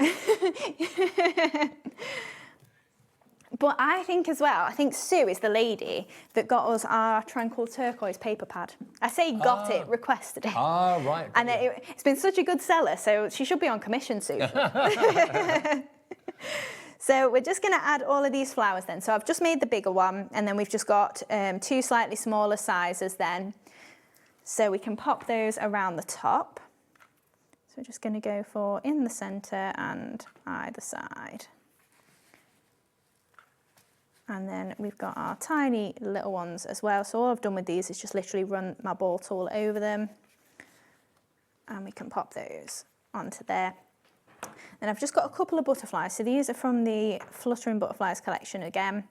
But I think as well, I think Sue is the lady that got us our Tranquil Turquoise paper pad. I say got it, requested it. Ah, right. And it's been such a good seller, so she should be on commission soon. So we're just going to add all of these flowers then. So I've just made the bigger one, and then we've just got 2 slightly smaller sizes then. So we can pop those around the top. So we're just going to go for in the centre and either side. And then we've got our tiny little ones as well. So all I've done with these is just literally run my ball tool over them. And we can pop those onto there. And I've just got a couple of butterflies. So these are from the Fluttering Butterflies collection again.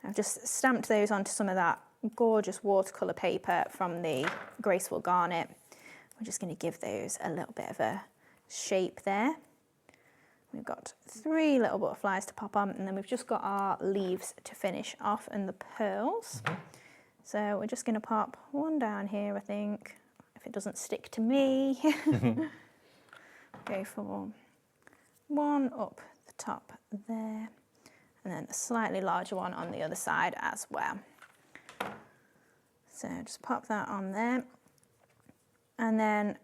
I've just stamped those onto some of that gorgeous watercolour paper from the Graceful Garnet. We're just going to give those a little bit of a shape there. We've got 3 little butterflies to pop on, and then we've just got our leaves to finish off and the pearls. So we're just going to pop one down here, I think, if it doesn't stick to me. Go for one up the top there, and then a slightly larger one on the other side as well. So just pop that on there. And then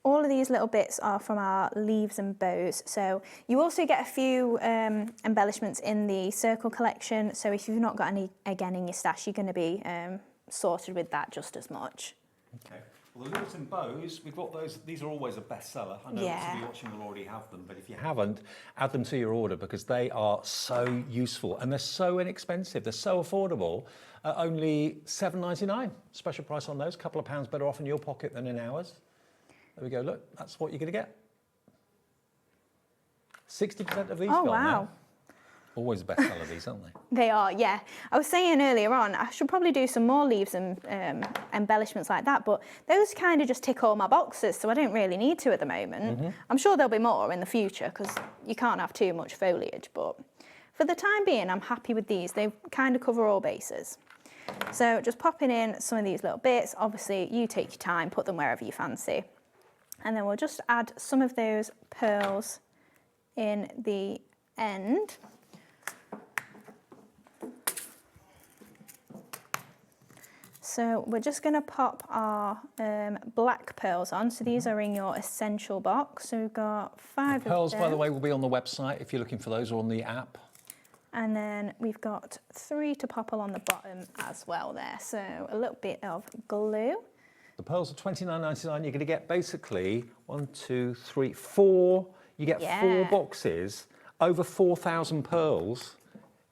all of these little bits are from our leaves and bows. So you also get a few embellishments in the circle collection. So if you've not got any, again, in your stash, you're going to be sorted with that just as much. Okay. Well, the leaves and bows, we've got those. These are always a bestseller. I know lots of you watching will already have them, but if you haven't, add them to your order because they are so useful and they're so inexpensive. They're so affordable. Only $7.99. Special price on those. A couple of pounds better off in your pocket than in ours. There we go. Look, that's what you're going to get. 60% of these gone now. Always a bestseller, these, aren't they? They are, yeah. I was saying earlier on, I should probably do some more leaves and embellishments like that, but those kind of just tick all my boxes, so I don't really need to at the moment. I'm sure there'll be more in the future because you can't have too much foliage, but for the time being, I'm happy with these. They kind of cover all bases. So just popping in some of these little bits. Obviously, you take your time, put them wherever you fancy. And then we'll just add some of those pearls in the end. So we're just going to pop our black pearls on. So these are in your essential box. So we've got 5 of them. Pearls, by the way, will be on the website if you're looking for those, or on the app. And then we've got 3 to pop along the bottom as well there. So a little bit of glue. The pearls are $29.99. You're going to get basically 1, 2, 3, 4. You get 4 boxes, over 4,000 pearls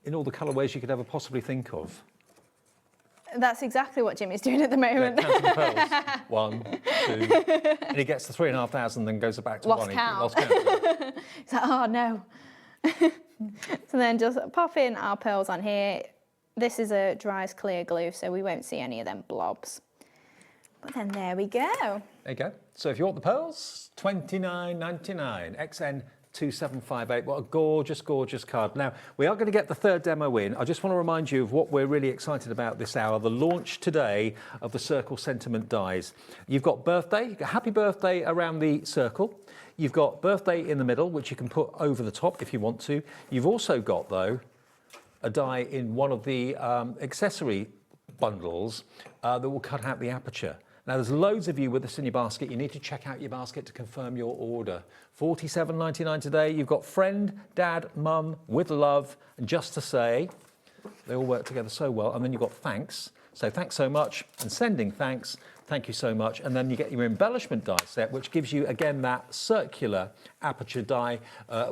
in all the colourways you could ever possibly think of. That's exactly what Jimmy's doing at the moment. Yeah, pearls. 1, 2, and he gets to 3,500, then goes back to lost 1. Count. Lost count. It's like, oh no. So then just pop in our pearls on here. This is a dries clear glue, so we won't see any of them blobs. But then there we go. There you go. So if you want the pearls, $29.99, XN 2758. What a gorgeous, gorgeous card. Now, we are going to get the third demo in. I just want to remind you of what we're really excited about this hour, the launch today of the Circle Sentiment dies. You've got birthday, you've got happy birthday around the circle. You've got birthday in the middle, which you can put over the top if you want to. You've also got, though, a die in one of the accessory bundles that will cut out the aperture. Now, there's loads of you with this in your basket. You need to check out your basket to confirm your order. $47.99 today. You've got friend, dad, mum, with love, and just to say, they all work together so well. And then you've got thanks. So thanks so much, and sending thanks. Thank you so much. And then you get your embellishment die set, which gives you, again, that circular aperture die,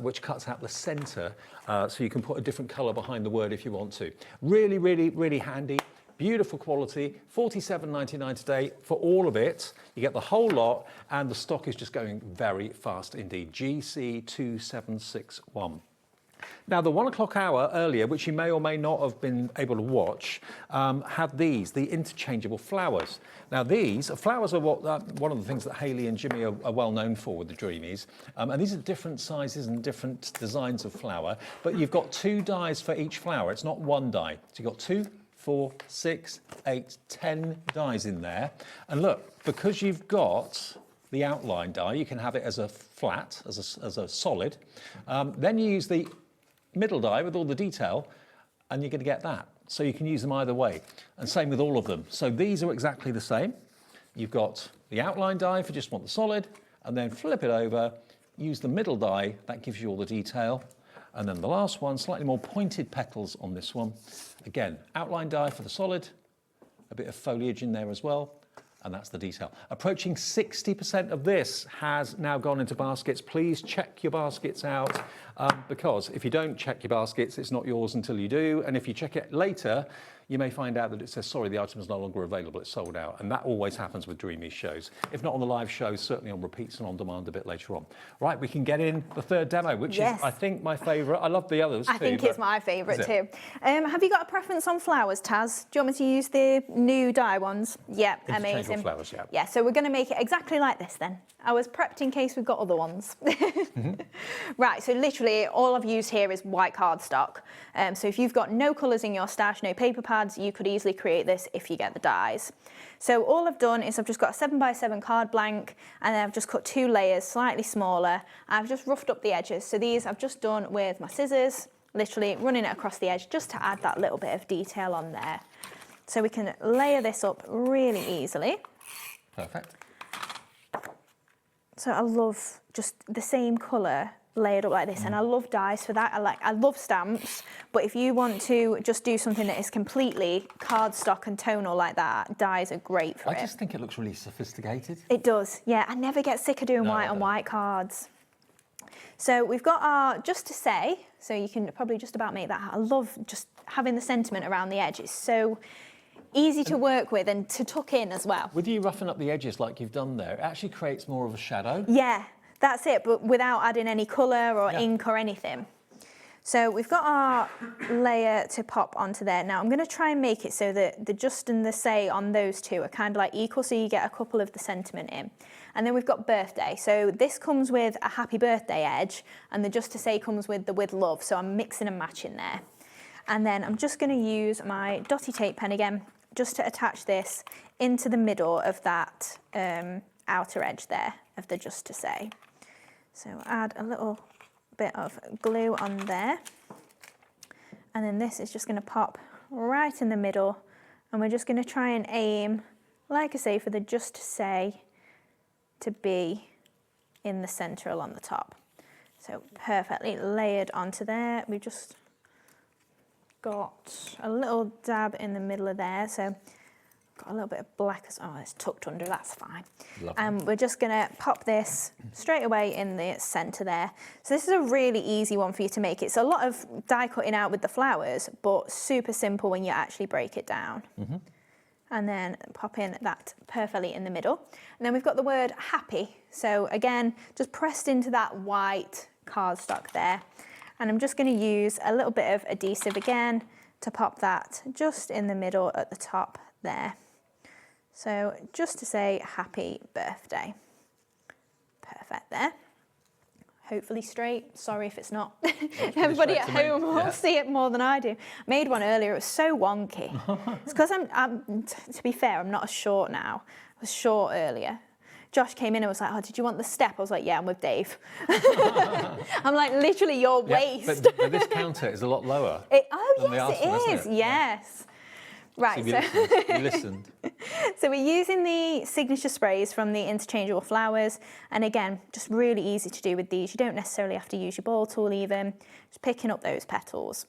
which cuts out the center, so you can put a different color behind the word if you want to. Really, really, really handy. Beautiful quality, $47.99 today for all of it. You get the whole lot, and the stock is just going very fast indeed. GC2761. Now, the 1 o'clock hour earlier, which you may or may not have been able to watch, had these, the interchangeable flowers. Now, these flowers are one of the things that Hayley and Jimmy are well known for with the Dreamees. And these are different sizes and different designs of flower, but you've got 2 dies for each flower. It's not 1 die. So you've got 2, 4, 6, 8, 10 dies in there. And look, because you've got the outline die, you can have it as a flat, as a solid. Then you use the middle die with all the detail, and you're going to get that. So you can use them either way. And same with all of them. So these are exactly the same. You've got the outline die if you just want the solid, and then flip it over, use the middle die, that gives you all the detail. And then the last one, slightly more pointed petals on this one. Again, outline die for the solid, a bit of foliage in there as well, and that's the detail. Approaching 60% of this has now gone into baskets. Please check your baskets out, because if you don't check your baskets, it's not yours until you do. And if you check it later, you may find out that it says, sorry, the item is no longer available, it's sold out. And that always happens with Dreamees shows. If not on the live shows, certainly on repeats and on demand a bit later on. Right, we can get in the third demo, which is, I think, my favourite. I love the others I think it's my favourite too. Have you got a preference on flowers, Taz? Do you want me to use the new dye ones? Yeah, amazing. Flowers, yeah. Yeah, so we're going to make it exactly like this then. I was prepped in case we've got other ones. Right, so literally all I've used here is white cardstock. So if you've got no colours in your stash, no paper pads, you could easily create this if you get the dies. So all I've done is I've just got a 7x7 card blank, and then I've just cut 2 layers slightly smaller. I've just roughed up the edges. So these I've just done with my scissors, literally running it across the edge just to add that little bit of detail on there. So we can layer this up really easily. Perfect. So I love just the same colour layered up like this, and I love dies for that. I love stamps, but if you want to just do something that is completely cardstock and tonal like that, dies are great for it. I just think it looks really sophisticated. It does, yeah. I never get sick of doing white on white cards. So we've got our just to say, so you can probably just about make that. I love just having the sentiment around the edge. It's so easy to work with and to tuck in as well. With you roughing up the edges like you've done there, it actually creates more of a shadow. Yeah, that's it, but without adding any colour or ink or anything. So we've got our layer to pop onto there. Now I'm going to try and make it so that the just and the say on those two are kind of like equal, so you get a couple of the sentiment in. And then we've got birthday. So this comes with a happy birthday edge, and the just to say comes with the with love. So I'm mixing and matching there. And then I'm just going to use my dotty tape pen again, just to attach this into the middle of that outer edge there of the just to say. So add a little bit of glue on there, and then this is just going to pop right in the middle, and we're just going to try and aim, like I say, for the just to say to be in the centre along the top. So perfectly layered onto there. We just got a little dab in the middle of there, so got a little bit of black. Oh, it's tucked under, that's fine. And we're just gonna pop this straight away in the centre there. So this is a really easy one for you to make. It's a lot of die cutting out with the flowers, but super simple when you actually break it down. And then pop in that perfectly in the middle. And then we've got the word happy. So again, just pressed into that white cardstock there. And I'm just going to use a little bit of adhesive again to pop that just in the middle at the top there. So just to say happy birthday. Perfect there. Hopefully straight. Sorry if it's not. Everybody at home will see it more than I do. I made one earlier. It was so wonky. It's because to be fair, I'm not as short now. I was short earlier. Josh came in and was like, oh, did you want the step? I was like, yeah, I'm with Dave. I'm like, literally your waist. But this counter is a lot lower. Oh, yes, it is. Yes. Right. So you listened. So So we're using the signature sprays from the interchangeable flowers, and again, just really easy to do with these. You don't necessarily have to use your ball tool even, just picking up those petals.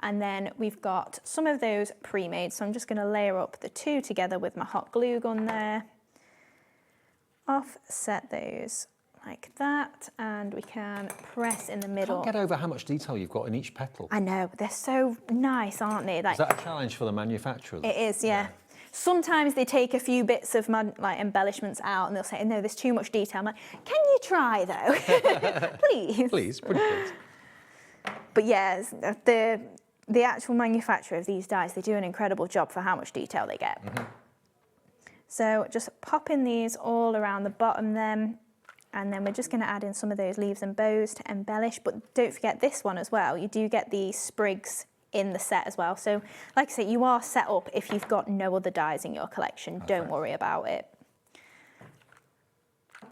And then we've got some of those pre-made, so I'm just going to layer up the two together with my hot glue gun there. Offset those like that, and we can press in the middle. Can't get over how much detail you've got in each petal. I know, but they're so nice, aren't they? Like, is that a challenge for the manufacturer? It is, yeah. Sometimes they take a few bits of like embellishments out and they'll say, no, there's too much detail. I'm like, can you try though? Please. Please, pretty please. But yeah, the actual manufacturer of these dies, they do an incredible job for how much detail they get. So just popping these all around the bottom then. And then we're just going to add in some of those leaves and bows to embellish. But don't forget this one as well. You do get the sprigs in the set as well. So like I say, you are set up if you've got no other dies in your collection. Okay. Don't worry about it.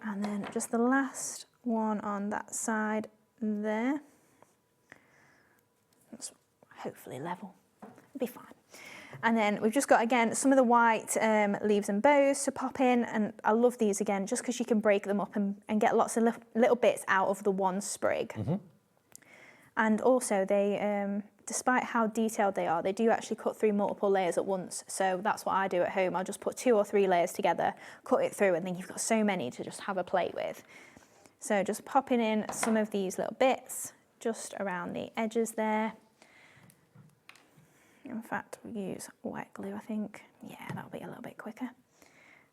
And then just the last one on that side there. That's hopefully level. It'll be fine. And then we've just got, again, some of the white leaves and bows to pop in. And I love these, again, just because you can break them up and get lots of little bits out of the one sprig. And also, they, despite how detailed they are, they do actually cut through multiple layers at once. So that's what I do at home. I'll just put 2 or 3 layers together, cut it through, and then you've got so many to just have a play with. So just popping in some of these little bits just around the edges there. In fact, we'll use wet glue, I think. Yeah, that'll be a little bit quicker.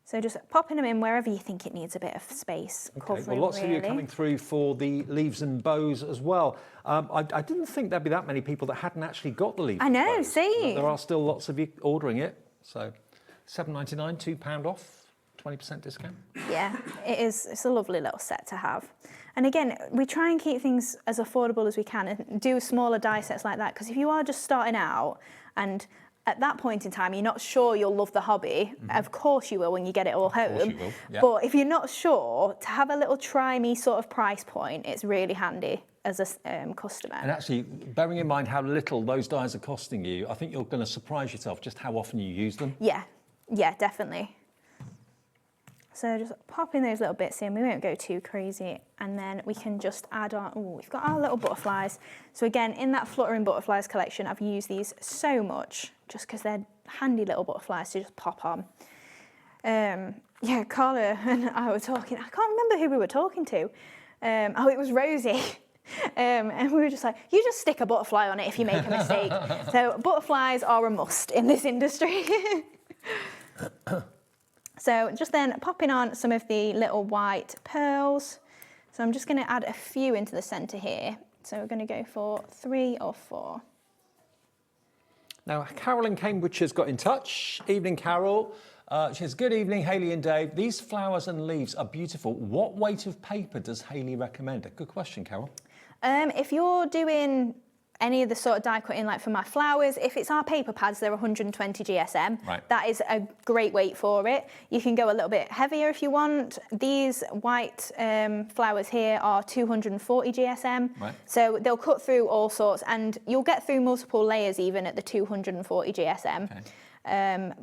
So just popping them in wherever you think it needs a bit of space. Okay, well, lots of you coming through for the leaves and bows as well. I didn't think there'd be that many people that hadn't actually got the leaves. I know, and bows. see? There are still lots of you ordering it. So £7.99, £2 off, 20% discount. Yeah, it is. It's a lovely little set to have. And again, we try and keep things as affordable as we can and do smaller die sets like that, because if you are just starting out and at that point in time you're not sure you'll love the hobby, of course you will when you get it all home. Yeah. But if you're not sure, to have a little try me sort of price point, it's really handy as a customer. And actually, bearing in mind how little those dies are costing you, I think you're going to surprise yourself just how often you use them. Yeah, yeah, definitely. So just popping those little bits in, we won't go too crazy, and then we can just add on, we've got our little butterflies. So again, in that Fluttering Butterflies collection, I've used these so much, just because they're handy little butterflies to just pop on. Yeah, Carla and I were talking, I can't remember who we were talking to. Oh, it was Rosie. And we were just like, you just stick a butterfly on it if you make a mistake. So butterflies are a must in this industry. So just then popping on some of the little white pearls. So I'm just going to add a few into the centre here. So we're going to go for 3 or 4. Now, Carol in Cambridge has got in touch. Evening, Carol. She says, good evening, Hayley and Dave. These flowers and leaves are beautiful. What weight of paper does Hayley recommend? A good question, Carol. If you're doing any of the sort of die cutting, like for my flowers, if it's our paper pads, they're 120 GSM. Right. That is a great weight for it. You can go a little bit heavier if you want. These white flowers here are 240 GSM. Right. So they'll cut through all sorts, and you'll get through multiple layers even at the 240 GSM. Okay.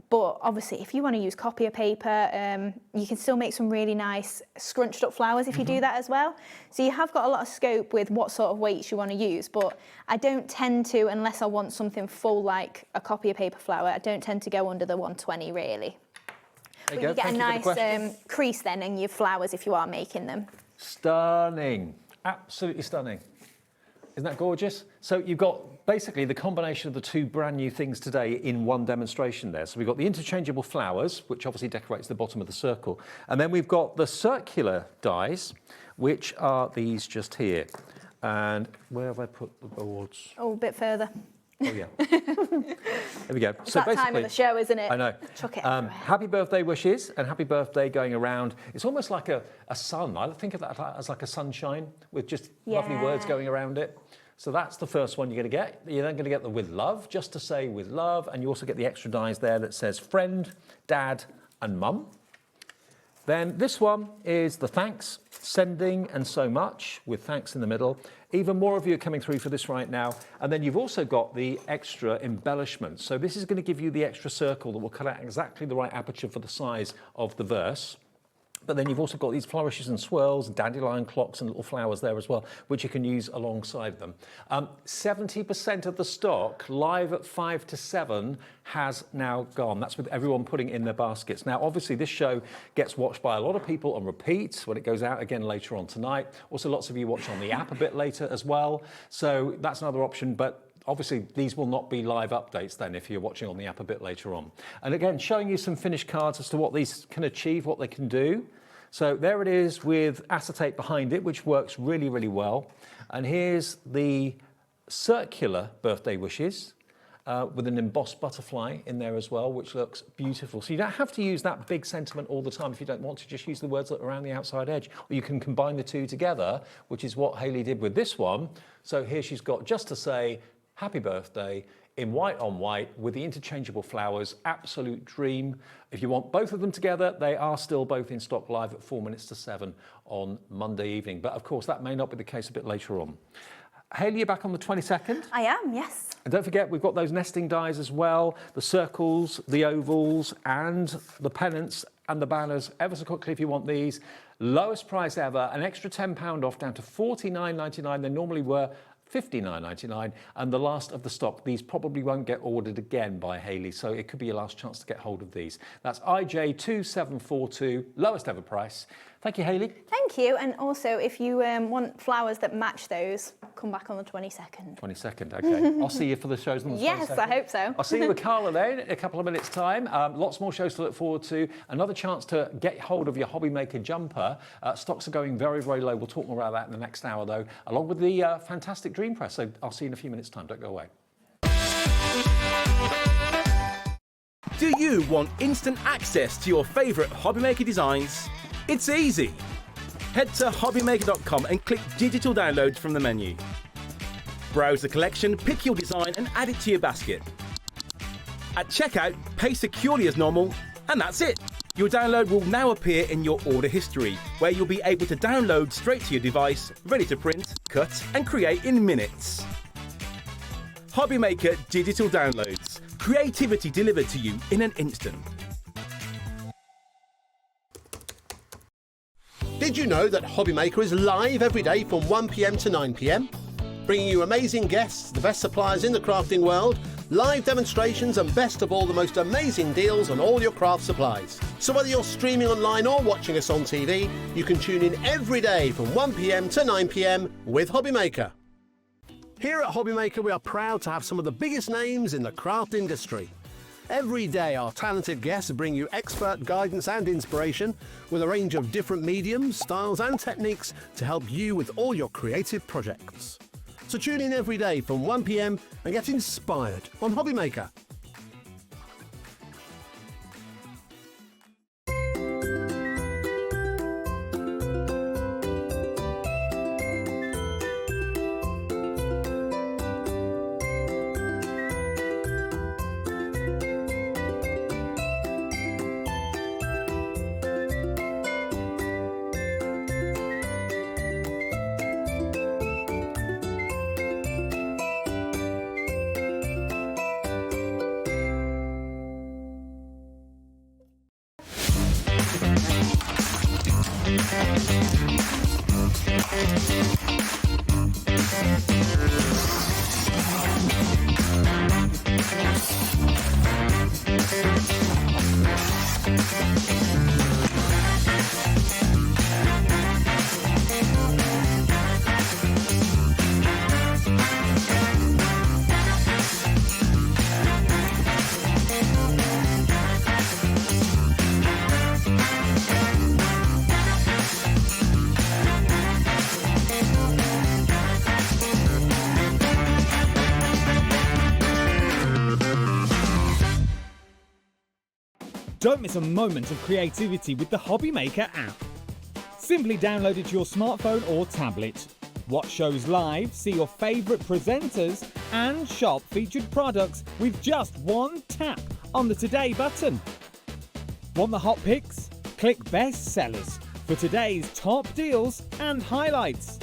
But obviously, if you want to use copier paper, you can still make some really nice scrunched up flowers if you do that as well. So you have got a lot of scope with what sort of weights you want to use, but I don't tend to, unless I want something full like a copier paper flower, I don't tend to go under the 120 really. But you get a nice crease then in your flowers if you are making them. Stunning, absolutely stunning. Isn't that gorgeous? So you've got basically the combination of the 2 brand new things today in one demonstration there. So we've got the interchangeable flowers, which obviously decorates the bottom of the circle. And then we've got the circular dies, which are these just here. And where have I put the boards? Oh, a bit further. Oh, yeah. There we go. It's so that time of the show, isn't it? I know. Chuck it happy birthday wishes and happy birthday going around. It's almost like a sun. I think of that as like a sunshine with just lovely words going around it. So that's the first one you're going to get. You're then going to get the with love, just to say with love. And you also get the extra dies there that says friend, dad and mum. Then this one is the thanks, sending and so much, with thanks in the middle. Even more of you are coming through for this right now. And then you've also got the extra embellishment. So this is going to give you the extra circle that will cut out exactly the right aperture for the size of the verse. But then you've also got these flourishes and swirls, dandelion clocks and little flowers there as well, which you can use alongside them. 70% of the stock, live at 5 to 7, has now gone. That's with everyone putting in their baskets. Now, obviously, this show gets watched by a lot of people on repeat when it goes out again later on tonight. Also, lots of you watch on the app a bit later as well. So that's another option. But obviously, these will not be live updates then if you're watching on the app a bit later on. And again, showing you some finished cards as to what these can achieve, what they can do. So there it is with acetate behind it, which works really, really well. And here's the circular birthday wishes with an embossed butterfly in there as well, which looks beautiful. So you don't have to use that big sentiment all the time if you don't want to. Just use the words that are around the outside edge. Or you can combine the two together, which is what Hayley did with this one. So here she's got just to say, happy birthday, in white on white with the interchangeable flowers, absolute dream. If you want both of them together, they are still both in stock live at 4 minutes to 7 on Monday evening. But of course, that may not be the case a bit later on. Hayley, you're back on the 22nd? I am, yes. And don't forget, we've got those nesting dies as well, the circles, the ovals, and the pennants and the banners, ever so quickly if you want these. Lowest price ever, an extra £10 off, down to $49.99. They normally were $59.99, and the last of the stock. These probably won't get ordered again by Hayley, so it could be your last chance to get hold of these. That's IJ2742, lowest ever price. Thank you, Hayley. Thank you. And also, if you want flowers that match those, come back on the 22nd. 22nd, okay. I'll see you for the shows on the 22nd. Yes, I hope so. I'll see you with Carla then in a couple of minutes' time. Lots more shows to look forward to. Another chance to get hold of your Hobby Maker jumper. Stocks are going very, very low. We'll talk more about that in the next hour, though, along with the fantastic Dream Press. So I'll see you in a few minutes' time. Don't go away. Do you want instant access to your favourite Hobby Maker designs? It's easy. Head to hobbymaker.com and click digital downloads from the menu. Browse the collection, pick your design and add it to your basket. At checkout, pay securely as normal, and that's it. Your download will now appear in your order history, where you'll be able to download straight to your device, ready to print, cut and create in minutes. Hobby Maker digital downloads. Creativity delivered to you in an instant. Did you know that Hobby Maker is live every day from 1 PM to 9 PM? Bringing you amazing guests, the best suppliers in the crafting world, live demonstrations and best of all, the most amazing deals on all your craft supplies. So whether you're streaming online or watching us on TV, you can tune in every day from 1 PM to 9 PM with Hobby Maker. Here at Hobby Maker, we are proud to have some of the biggest names in the craft industry. Every day, our talented guests bring you expert guidance and inspiration with a range of different mediums, styles and techniques to help you with all your creative projects. So tune in every day from 1 PM and get inspired on Hobby Maker. Don't miss a moment of creativity with the Hobby Maker app. Simply download it to your smartphone or tablet. Watch shows live, see your favourite presenters, and shop featured products with just one tap on the Today button. Want the hot picks? Click Best Sellers for today's top deals and highlights.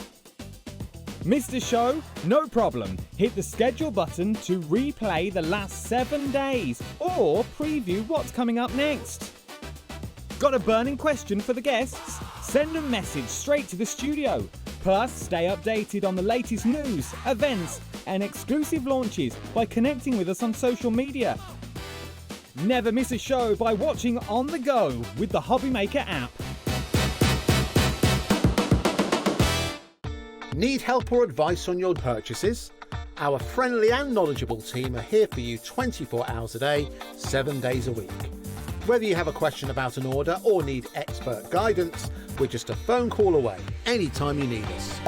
Missed a show? No problem. Hit the schedule button to replay the last 7 days or preview what's coming up next. Got a burning question for the guests? Send a message straight to the studio. Plus, stay updated on the latest news, events, and exclusive launches by connecting with us on social media. Never miss a show by watching on the go with the Hobby Maker app. Need help or advice on your purchases? Our friendly and knowledgeable team are here for you 24 hours a day, 7 days a week. Whether you have a question about an order or need expert guidance, we're just a phone call away anytime you need us.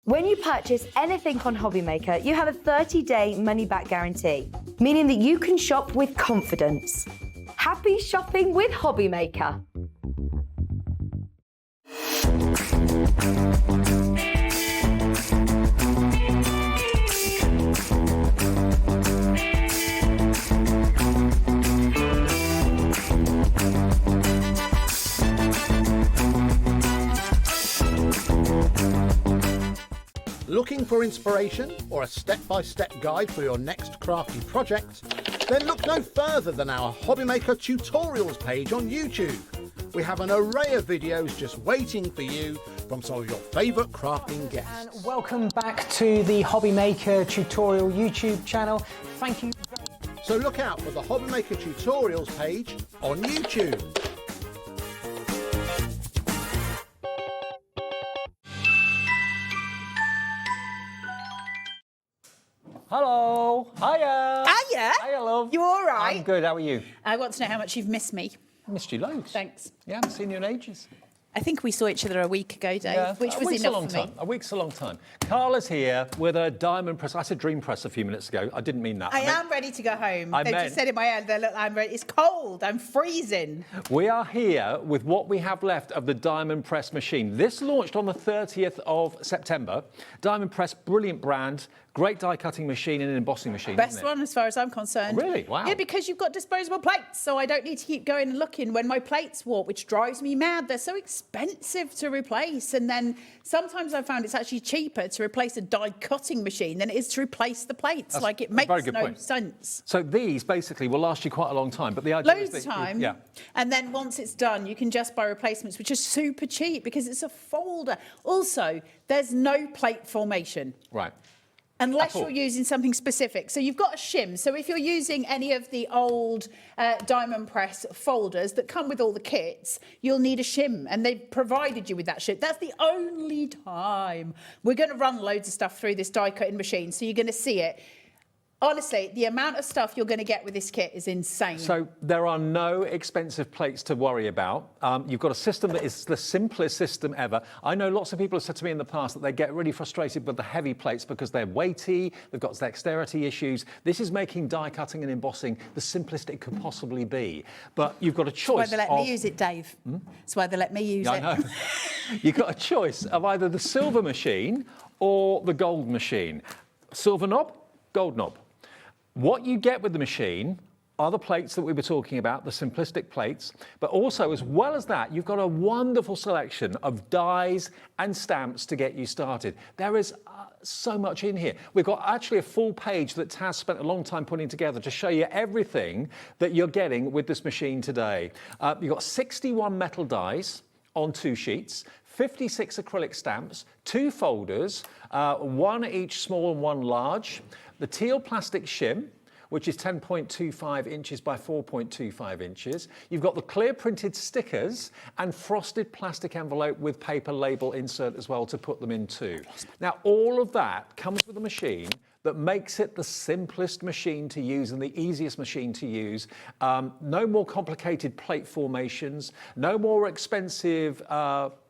When you purchase anything on Hobby Maker, you have a 30-day money-back guarantee, meaning that you can shop with confidence. Happy shopping with Hobby Maker. Looking for inspiration or a step-by-step guide for your next crafty project? Then look no further than our Hobby Maker tutorials page on YouTube. We have an array of videos just waiting for you from some of your favourite crafting guests. And welcome back to the Hobby Maker tutorial YouTube channel. Thank you. So look out for the Hobby Maker tutorials page on YouTube. Hello. Hiya. Hiya. Hiya, love. You all right? I'm good. How are you? I want to know how much you've missed me. I missed you loads. Thanks. Yeah, I haven't seen you in ages. I think we saw each other a week ago, Dave, Yeah, which a was week's enough a long for me. time. A week's a long time. Carla's here with a diamond press. I said dream press a few minutes ago. I didn't mean that. I am ready to go home. I They've meant- just said in my head, look, I'm ready. It's cold. I'm freezing. We are here with what we have left of the diamond press machine. This launched on the 30th of September. Diamond press, brilliant brand. Great die cutting machine and an embossing machine. Best isn't it? one as far as I'm concerned. Oh, really? Wow. Yeah, because you've got disposable plates, so I don't need to keep going and looking when my plates warp, which drives me mad. They're so expensive to replace. And then sometimes I found it's actually cheaper to replace a die cutting machine than it is to replace the plates. That's like, it a very makes good no point. sense. So these basically will last you quite a long time. But the idea Loads is of that time. yeah. And then once it's done, you can just buy replacements, which are super cheap because it's a folder. Also, there's no plate formation. Right. Unless you're using something specific. So you've got a shim. So if you're using any of the old diamond press folders that come with all the kits, you'll need a shim. And they've provided you with that shim. That's the only time. We're going to run loads of stuff through this die cutting machine. So you're going to see it. Honestly, the amount of stuff you're going to get with this kit is insane. So there are no expensive plates to worry about. You've got a system that is the simplest system ever. I know lots of people have said to me in the past that they get really frustrated with the heavy plates because they're weighty, they've got dexterity issues. This is making die cutting and embossing the simplest it could possibly be. But you've got a choice. That's why they let me use it, Dave. That's why they let me use it. I know. You've got a choice of either the silver machine or the gold machine. Silver knob, gold knob. What you get with the machine are the plates that we were talking about, the simplistic plates, but also, as well as that, you've got a wonderful selection of dies and stamps to get you started. There is so much in here. We've got actually a full page that Taz spent a long time putting together to show you everything that you're getting with this machine today. You've got 61 metal dies on 2 sheets, 56 acrylic stamps, 2 folders, 1 each small and 1 large, the teal plastic shim, which is 10.25 inches by 4.25 inches. You've got the clear printed stickers and frosted plastic envelope with paper label insert as well to put them in too. Now, all of that comes with a machine that makes it the simplest machine to use and the easiest machine to use. No more complicated plate formations, no more expensive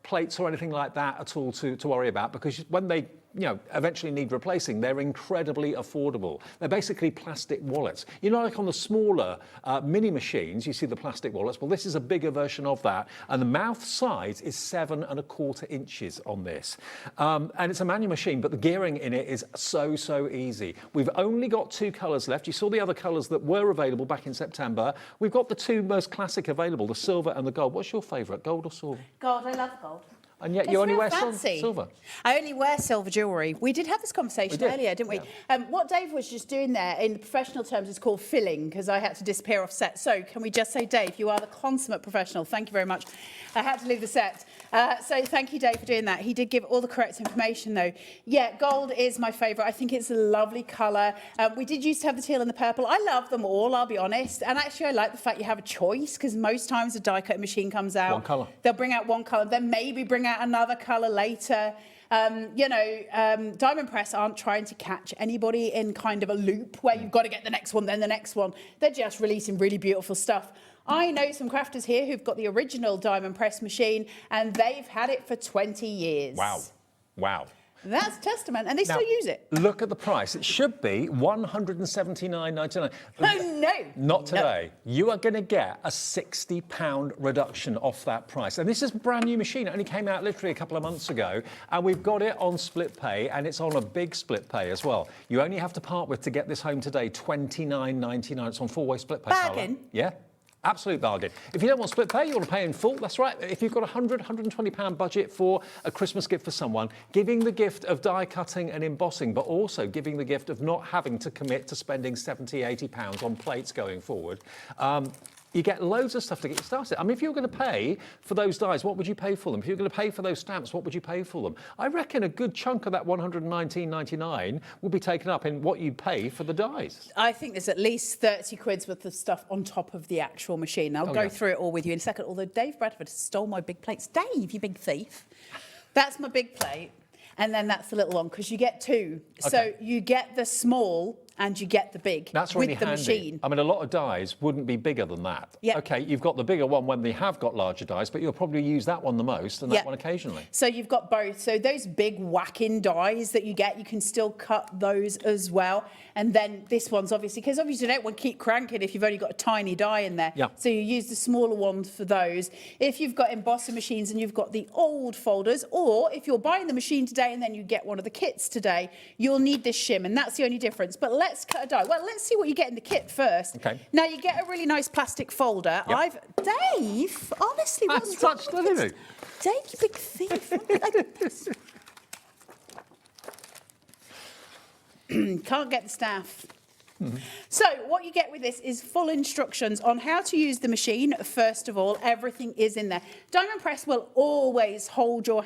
plates or anything like that at all to worry about, because when they eventually need replacing, they're incredibly affordable. They're basically plastic wallets. You know, like on the smaller mini machines, you see the plastic wallets. Well, this is a bigger version of that, and the mouth size is 7¼ inches on this. And it's a manual machine, but the gearing in it is so easy. We've only got 2 colours left. You saw the other colours that were available back in September. We've got the 2 most classic available, the silver and the gold. What's your favourite, gold or silver? Gold, I love gold. And yet you only wear silver. I only wear silver jewellery. We did have this conversation earlier, didn't we? Yeah. What Dave was just doing there, in professional terms, is called filling, because I had to disappear off set. So can we just say, Dave, you are the consummate professional. Thank you very much. I had to leave the set. So thank you, Dave, for doing that. He did give all the correct information, though. Yeah, gold is my favourite. I think it's a lovely colour. We did used to have the teal and the purple. I love them all, I'll be honest. And actually, I like the fact you have a choice, because most times a die-cutting machine comes out. One colour. They'll bring out one colour, then maybe bring out another colour later. Diamond Press aren't trying to catch anybody in kind of a loop where you've got to get the next one, then the next one. They're just releasing really beautiful stuff. I know some crafters here who've got the original Diamond Press machine, and they've had it for 20 years. Wow. That's testament, and they still use it. Look at the price. It should be £179.99. Oh, no. Not today. No. You are going to get a £60 reduction off that price. And this is a brand new machine. It only came out literally a couple of months ago. And we've got it on split pay, and it's on a big split pay as well. You only have to part with to get this home today, £29.99. It's on 4-way split pay. Bargain. Yeah. Absolute bargain. If you don't want split pay, you want to pay in full, that's right. If you've got a £120 budget for a Christmas gift for someone, giving the gift of die cutting and embossing, but also giving the gift of not having to commit to spending £70, £80 on plates going forward, you get loads of stuff to get you started. I mean, if you were going to pay for those dies, what would you pay for them? If you were going to pay for those stamps, what would you pay for them? I reckon a good chunk of that £119.99 will be taken up in what you pay for the dies. I think there's at least 30 quid's worth of stuff on top of the actual machine. I'll go through it all with you in a second, although Dave Bradford stole my big plates. Dave, you big thief. That's my big plate. And then that's the little one, because you get 2. Okay. So you get the small and you get the big. That's really with the handy. Machine. I mean, a lot of dies wouldn't be bigger than that. Yeah. Okay, you've got the bigger one when they have got larger dies, but you'll probably use that one the most and that one occasionally. So you've got both. So those big whacking dies that you get, you can still cut those as well. And then this one's obviously, because obviously you don't want to keep cranking if you've only got a tiny die in there. Yeah. So you use the smaller ones for those. If you've got embossing machines and you've got the old folders, or if you're buying the machine today and then you get one of the kits today, you'll need this shim, and that's the only difference. But let's cut a die. Well, let's see what you get in the kit first. Okay. Now you get a really nice plastic folder. Yep. Dave, honestly, what's wrong with this? Dave, you big thief. Can't get the staff. So what you get with this is full instructions on how to use the machine. First of all, everything is in there. Diamond Press will always hold your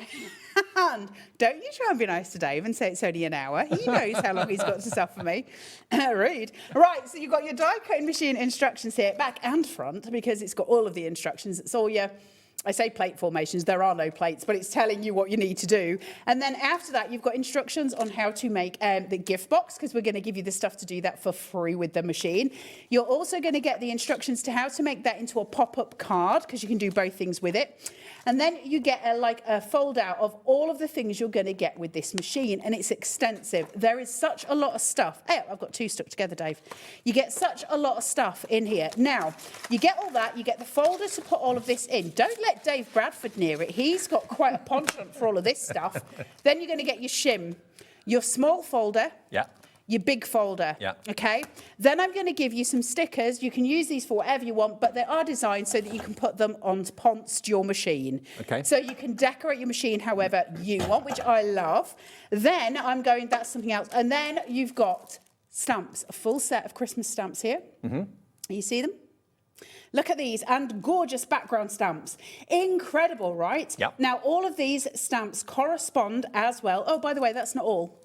hand. Don't you try and be nice to Dave and say it's only an hour. He knows how long he's got to suffer me. Rude. Right, so you've got your die cutting machine instructions here, back and front, because it's got all of the instructions. It's all your, I say plate formations, there are no plates, but it's telling you what you need to do. And then after that, you've got instructions on how to make the gift box, because we're going to give you the stuff to do that for free with the machine. You're also going to get the instructions to how to make that into a pop-up card, because you can do both things with it. And then you get a fold out of all of the things you're going to get with this machine, and it's extensive. There is such a lot of stuff. Oh, I've got 2 stuck together, Dave. You get such a lot of stuff in here. Now, you get all that, you get the folder to put all of this in. Don't let Dave Bradford near it. He's got quite a penchant for all of this stuff. Then you're going to get your shim, your small folder. Yeah. Your big folder, yeah. Okay? Then I'm going to give you some stickers. You can use these for whatever you want, but they are designed so that you can put them onto your machine. Okay. So you can decorate your machine however you want, which I love. Then that's something else. And then you've got stamps, a full set of Christmas stamps here. Mm-hmm. You see them? Look at these, and gorgeous background stamps. Incredible, right? Yep. Now, all of these stamps correspond as well. Oh, by the way, that's not all,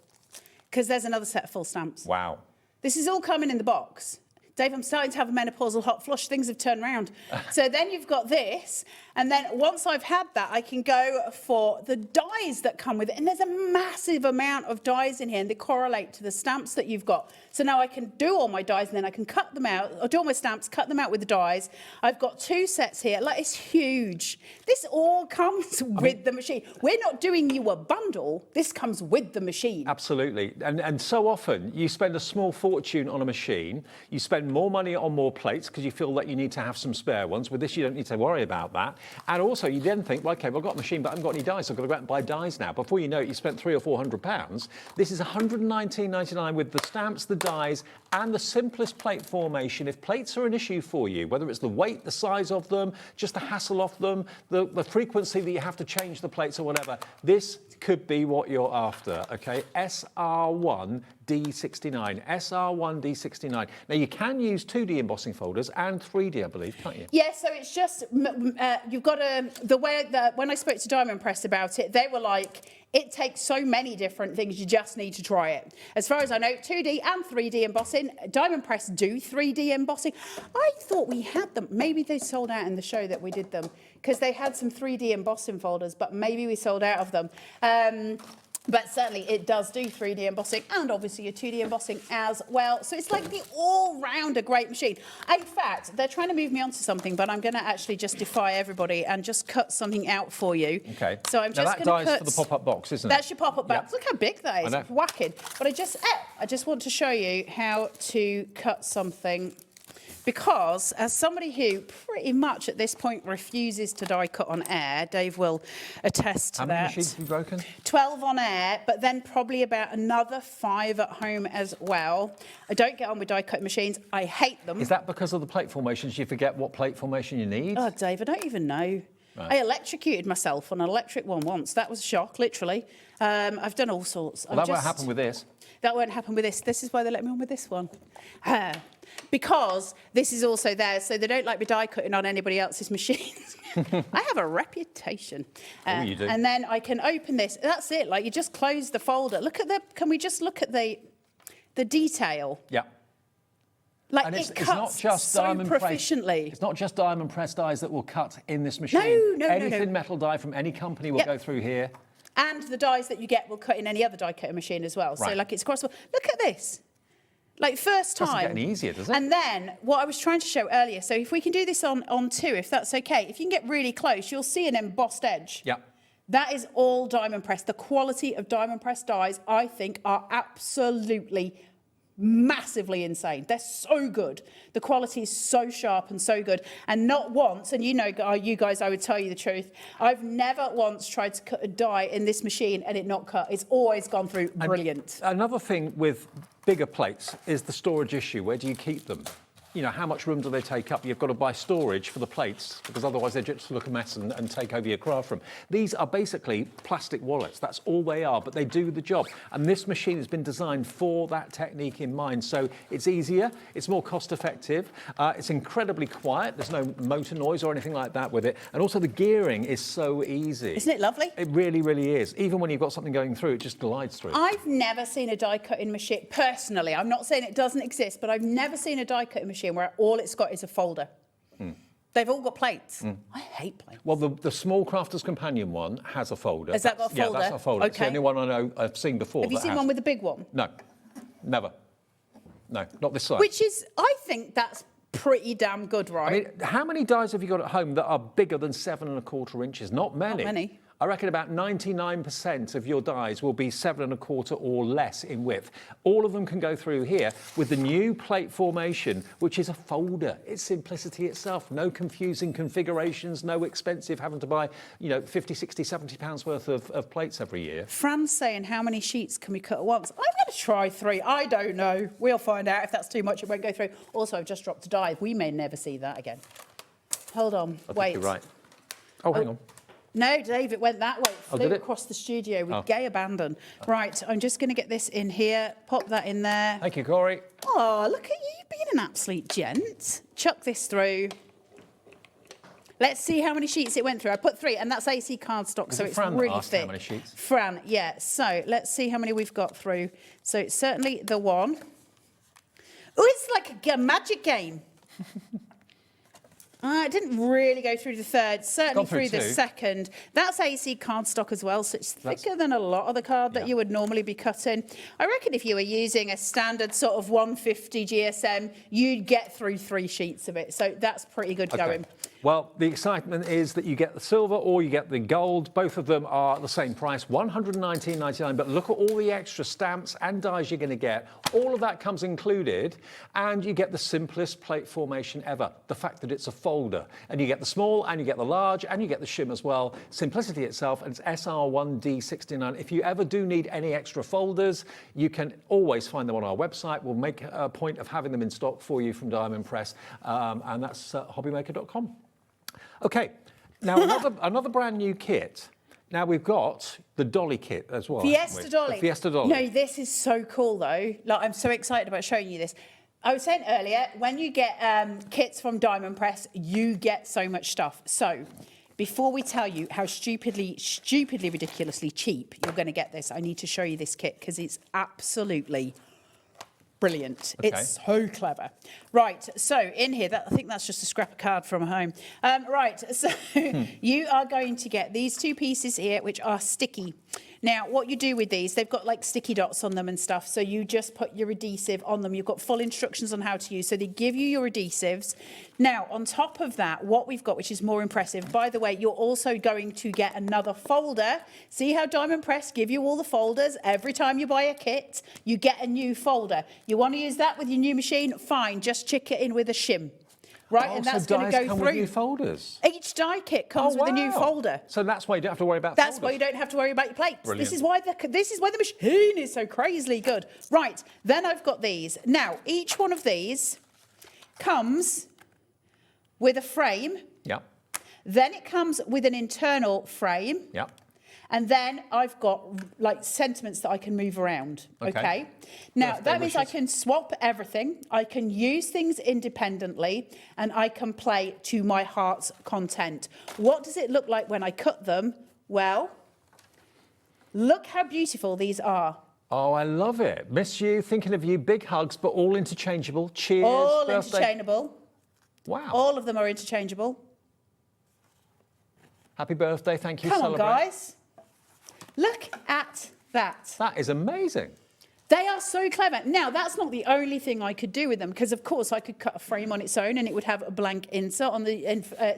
because there's another set of full stamps. Wow. This is all coming in the box. Dave, I'm starting to have a menopausal hot flush. Things have turned round. So then you've got this, and then once I've had that, I can go for the dies that come with it. And there's a massive amount of dies in here, and they correlate to the stamps that you've got. So now I can do all my dies and then I can cut them out, or do all my stamps, cut them out with the dies. I've got 2 sets here. Like, it's huge. This all comes with the machine. We're not doing you a bundle. This comes with the machine. Absolutely. And so often you spend a small fortune on a machine, you spend more money on more plates because you feel that you need to have some spare ones. With this, you don't need to worry about that. And also you then think, well, okay, well, I've got a machine, but I haven't got any dies, so I've got to go out and buy dies now. Before you know it, you spent £300 or £400. This is £119.99 with the stamps, the dies, and the simplest plate formation. If plates are an issue for you, whether it's the weight, the size of them, just the hassle of them, the frequency that you have to change the plates or whatever, this could be what you're after, okay? SR1D69, SR1D69. Now, you can use 2D embossing folders and 3D, I believe, can't you? Yeah, so it's just, you've got to, when I spoke to Diamond Press about it, they were like, it takes so many different things, you just need to try it. As far as I know, 2D and 3D embossing. Diamond Press do 3D embossing. I thought we had them. Maybe they sold out in the show that we did them, because they had some 3D embossing folders, but maybe we sold out of them. But certainly it does do 3D embossing and obviously a 2D embossing as well. So it's like the all-round a great machine. In fact, they're trying to move me onto something, but I'm going to actually just defy everybody and just cut something out for you. Okay. So I'm just going to cut... for the pop-up box, isn't it? That's your pop-up box. Yep. Look how big that is. I know. Whacking. But I just want to show you how to cut something, because as somebody who pretty much at this point refuses to die cut on air, Dave will attest to that. How many machines have you broken? 12 on air, but then probably about another 5 at home as well. I don't get on with die cut machines. I hate them. Is that because of the plate formations? You forget what plate formation you need? Oh, Dave, I don't even know. Right. I electrocuted myself on an electric one once. That was a shock, literally. I've done all sorts. Well, that won't happen with this. That won't happen with this. This is why they let me on with this one. Because this is also there, so they don't like me die cutting on anybody else's machines. I have a reputation. You do. And then I can open this. That's it. Like, you just close the folder. Look at the. Can we just look at the detail? Yeah. Like, and it it's not cuts just so diamond proficiently. It's not just diamond press dies that will cut in this machine. No. Any thin metal die from any company will go through here. And the dies that you get will cut in any other die cutting machine as well. Right. So, like, it's crossable. Look at this. Like, first time. Doesn't get any easier, does it? And then, what I was trying to show earlier, so if we can do this on 2, if that's okay, if you can get really close, you'll see an embossed edge. Yeah. That is all diamond press. The quality of diamond press dies, I think, are absolutely massively insane. They're so good. The quality is so sharp and so good. And not once, and you know, you guys, I would tell you the truth, I've never once tried to cut a die in this machine and it not cut. It's always gone through brilliant. And another thing with bigger plates is the storage issue. Where do you keep them? You know, how much room do they take up? You've got to buy storage for the plates, because otherwise they just look a mess and take over your craft room. These are basically plastic wallets. That's all they are, but they do the job. And this machine has been designed for that technique in mind. So it's easier, it's more cost effective, it's incredibly quiet. There's no motor noise or anything like that with it. And also the gearing is so easy. Isn't it lovely? It really, really is. Even when you've got something going through, it just glides through. I've never seen a die cutting machine, personally, I'm not saying it doesn't exist, but I've never seen a die cutting machine where all it's got is a folder. They've all got plates. I hate plates. Well, the small Crafter's Companion one has a folder. Has that got a folder? Yeah, that's a folder. Okay. It's the only one I know I've seen before. Have you seen one with the big one? No, never. No, not this size. Which is, I think that's pretty damn good, right? I mean, how many dies have you got at home that are bigger than 7¼ inches? Not many. Not many. I reckon about 99% of your dies will be 7¼ or less in width. All of them can go through here with the new plate formation, which is a folder. It's simplicity itself. No confusing configurations, no expensive having to buy, you know, 50, 60, 70 pounds worth of plates every year. Fran's saying, how many sheets can we cut at once? I'm going to try 3. I don't know. We'll find out. If that's too much, it won't go through. Also, I've just dropped a die. We may never see that again. Hold on. I Wait. think you're right. Oh, hang on. No, Dave, it went that way. It flew did it? across the studio with gay abandon. Right, I'm just going to get this in here, pop that in there. Thank you, Corey. Oh, look at you being an absolute gent. Chuck this through. Let's see how many sheets it went through. I put 3, and that's AC cardstock, so it's Fran really asked thick. how many sheets? Fran, yeah. So let's see how many we've got through. So it's certainly the one. Oh, it's like a magic game. I didn't really go through the third, certainly through the two. second. That's AC cardstock as well, so it's thicker than a lot of the card that you would normally be cutting. I reckon if you were using a standard sort of 150 GSM, you'd get through 3 sheets of it. So that's pretty good going. Well, the excitement is that you get the silver or you get the gold. Both of them are the same price, $119.99. But look at all the extra stamps and dies you're going to get. All of that comes included, and you get the simplest plate formation ever. The fact that it's a folder, and you get the small, and you get the large, and you get the shim as well. Simplicity itself, and it's SR1D69. If you ever do need any extra folders, you can always find them on our website. We'll make a point of having them in stock for you from Diamond Press, and that's hobbymaker.com. Okay, now another brand new kit. Now we've got the dolly kit as well. Fiesta Dolly. The Fiesta Dolly. No, this is so cool though. Like, I'm so excited about showing you this. I was saying earlier, when you get kits from Diamond Press, you get so much stuff. So before we tell you how stupidly, ridiculously cheap you're going to get this, I need to show you this kit because it's absolutely brilliant. Okay. It's so clever. Right, so in here, I think that's just a scrap of card from home. Right, so you are going to get these 2 pieces here, which are sticky. Now, what you do with these, they've got like sticky dots on them and stuff, so you just put your adhesive on them. You've got full instructions on how to use, so they give you your adhesives. Now, on top of that, what we've got, which is more impressive, by the way, you're also going to get another folder. See how Diamond Press give you all the folders? Every time you buy a kit, you get a new folder. You want to use that with your new machine? Fine, just chick it in with a shim. Right, and that's going to go through. With new folders. Each die kit comes with a new folder. So that's why you don't have to worry about That's folders. why you don't have to worry about your plates. Brilliant. This is why the machine is so crazily good. Right, then I've got these. Now, each one of these comes with a frame. Yeah. Then it comes with an internal frame. Yeah. And then I've got like sentiments that I can move around. Okay. Now that means I can swap everything. I can use things independently, and I can play to my heart's content. What does it look like when I cut them? Well, look how beautiful these are. Oh, I love it. Miss you, thinking of you. Big hugs, but all interchangeable. Cheers. All birthday. interchangeable. Wow. All of them are interchangeable. Happy birthday. Thank you. Come Celebrate. on, guys. Look at that. That is amazing. They are so clever. Now, that's not the only thing I could do with them, because, of course, I could cut a frame on its own and it would have a blank insert on the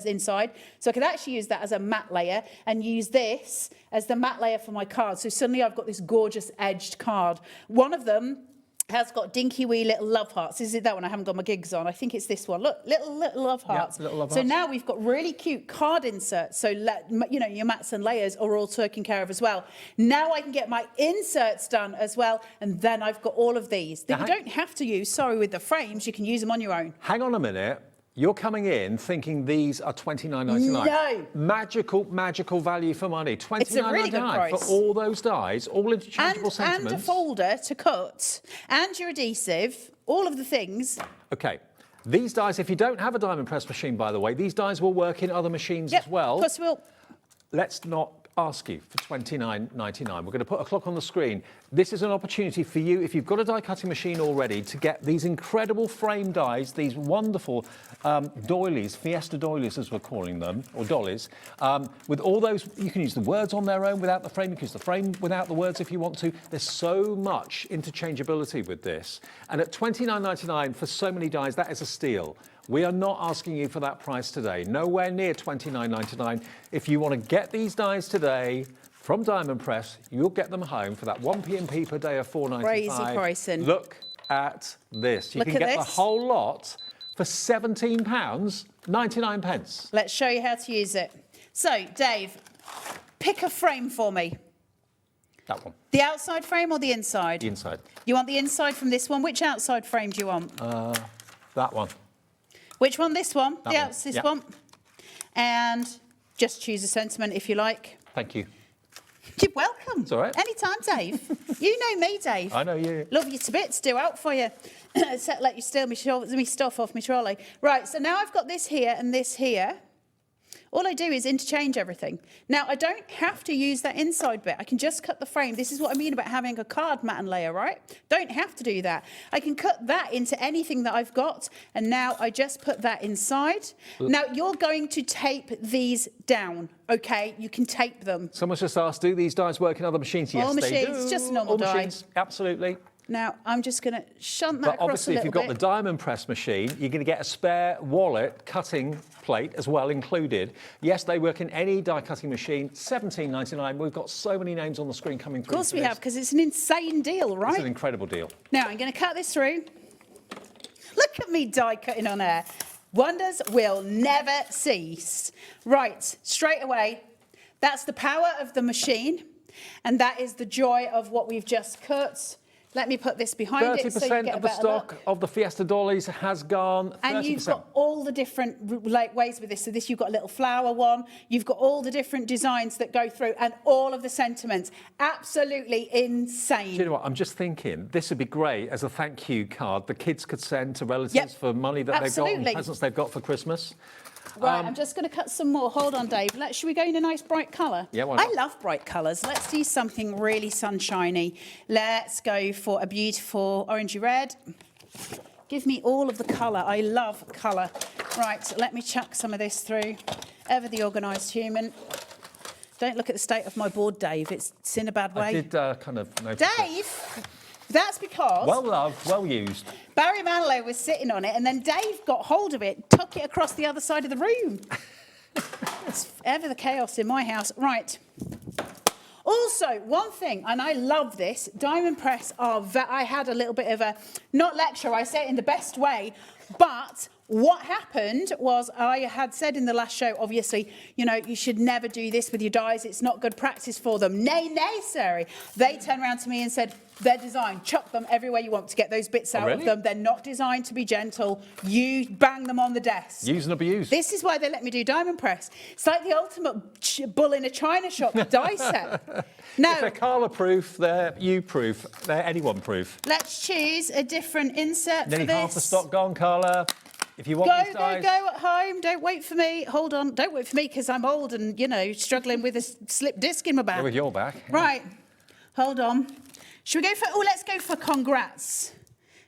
inside. So I could actually use that as a matte layer and use this as the matte layer for my card. So suddenly I've got this gorgeous edged card. One of them has got dinky wee little love hearts. Is it that one? I haven't got my gigs on. I think it's this one. Look, little love hearts. Yeah, little love so hearts. now we've got really cute card inserts. So, you know, your mats and layers are all taken care of as well. Now I can get my inserts done as well. And then I've got all of these that you don't have to use, with the frames. You can use them on your own. Hang on a minute. You're coming in thinking these are $29.99. No. Magical value for money. $29.99 It's a really good price. for all those dies, all interchangeable sentiments. And a folder to cut, and your adhesive, all of the things. Okay. These dies, if you don't have a Diamond Press machine, by the way, these dies will work in other machines as well. Plus Let's not ask you for $29.99. We're going to put a clock on the screen. This is an opportunity for you, if you've got a die cutting machine already, to get these incredible frame dies, these wonderful doilies, Fiesta doilies as we're calling them, or dollies. With all those, you can use the words on their own without the frame. You can use the frame without the words if you want to. There's so much interchangeability with this. And at $29.99 for so many dies, that is a steal. We are not asking you for that price today. Nowhere near $29.99. If you want to get these dies today from Diamond Press, you'll get them home for that 1p&p per day of $4.95. Crazy pricing. Look at this. You can get the whole lot for £17.99. Let's show you how to use it. So, Dave, pick a frame for me. That one. The outside frame or the inside? The inside. You want the inside from this one? Which outside frame do you want? That one. Which one? This one? This one. And just choose a sentiment if you like. Thank you. You're welcome. It's all right. Anytime, Dave. You know me, Dave. I know you. Love you to bits. Do out for you. Let you steal me stuff off my trolley. Right, so now I've got this here and this here. All I do is interchange everything. Now, I don't have to use that inside bit. I can just cut the frame. This is what I mean about having a card mat and layer, right? Don't have to do that. I can cut that into anything that I've got, and now I just put that inside. Now, you're going to tape these down, okay? You can tape them. Someone's just asked, do these dies work in other machines? Yes, All they machines, do. just normal All die. machines, absolutely. Now, I'm just going to shunt that But across a obviously, if little you've got bit. the diamond press machine, you're going to get a spare wallet cutting plate as well included. Yes, they work in any die cutting machine. $17.99. We've got so many names on the screen coming through. Of course we have, because it's an insane deal, right? It's an incredible deal. Now, I'm going to cut this through. Look at me die cutting on air. Wonders will never cease. Right, straight away, that's the power of the machine, and that is the joy of what we've just cut. Let me put this behind it so you 30% get a of the better stock look. of the Fiesta dollies has gone. 30%. And you've got all the different ways with this. So this, you've got a little flower one. You've got all the different designs that go through and all of the sentiments. Absolutely insane. Do you know what? I'm just thinking this would be great as a thank you card the kids could send to relatives for money that they've got and presents they've got for Christmas. Right, I'm just going to cut some more. Hold on, Dave. Should we go in a nice bright colour? Yeah, why not? I love bright colours. Let's do something really sunshiny. Let's go for a beautiful orangey red. Give me all of the colour. I love colour. Right, let me chuck some of this through. Ever the organised human. Don't look at the state of my board, Dave. It's in a bad way. I did kind of notice Dave! That's because... Well loved, well used. Barry Manilow was sitting on it, and then Dave got hold of it, took it across the other side of the room. It's ever the chaos in my house. Right. Also, one thing, and I love this, Diamond Press are... I had a little bit of a... Not lecture, I say it in the best way, but... What happened was I had said in the last show, obviously, you know, you should never do this with your dies. It's not good practice for them. Nay, nay, Sari. They turned around to me and said, they're designed. Chuck them everywhere you want to get those bits out of them. They're not designed to be gentle. You bang them on the desk. Use and abuse. This is why they let me do Diamond Press. It's like the ultimate bull in a china shop die set. Now, if they're Carla proof, they're you proof, they're anyone proof. Let's choose a different insert for this. Nearly half the stock gone, Carla. If you want these dies... Go at home. Don't wait for me. Hold on. Don't wait for me because I'm old and, you know, struggling with a slipped disc in my back. With your back. Yeah. Right. Hold on. Should we go for... Oh, let's go for congrats.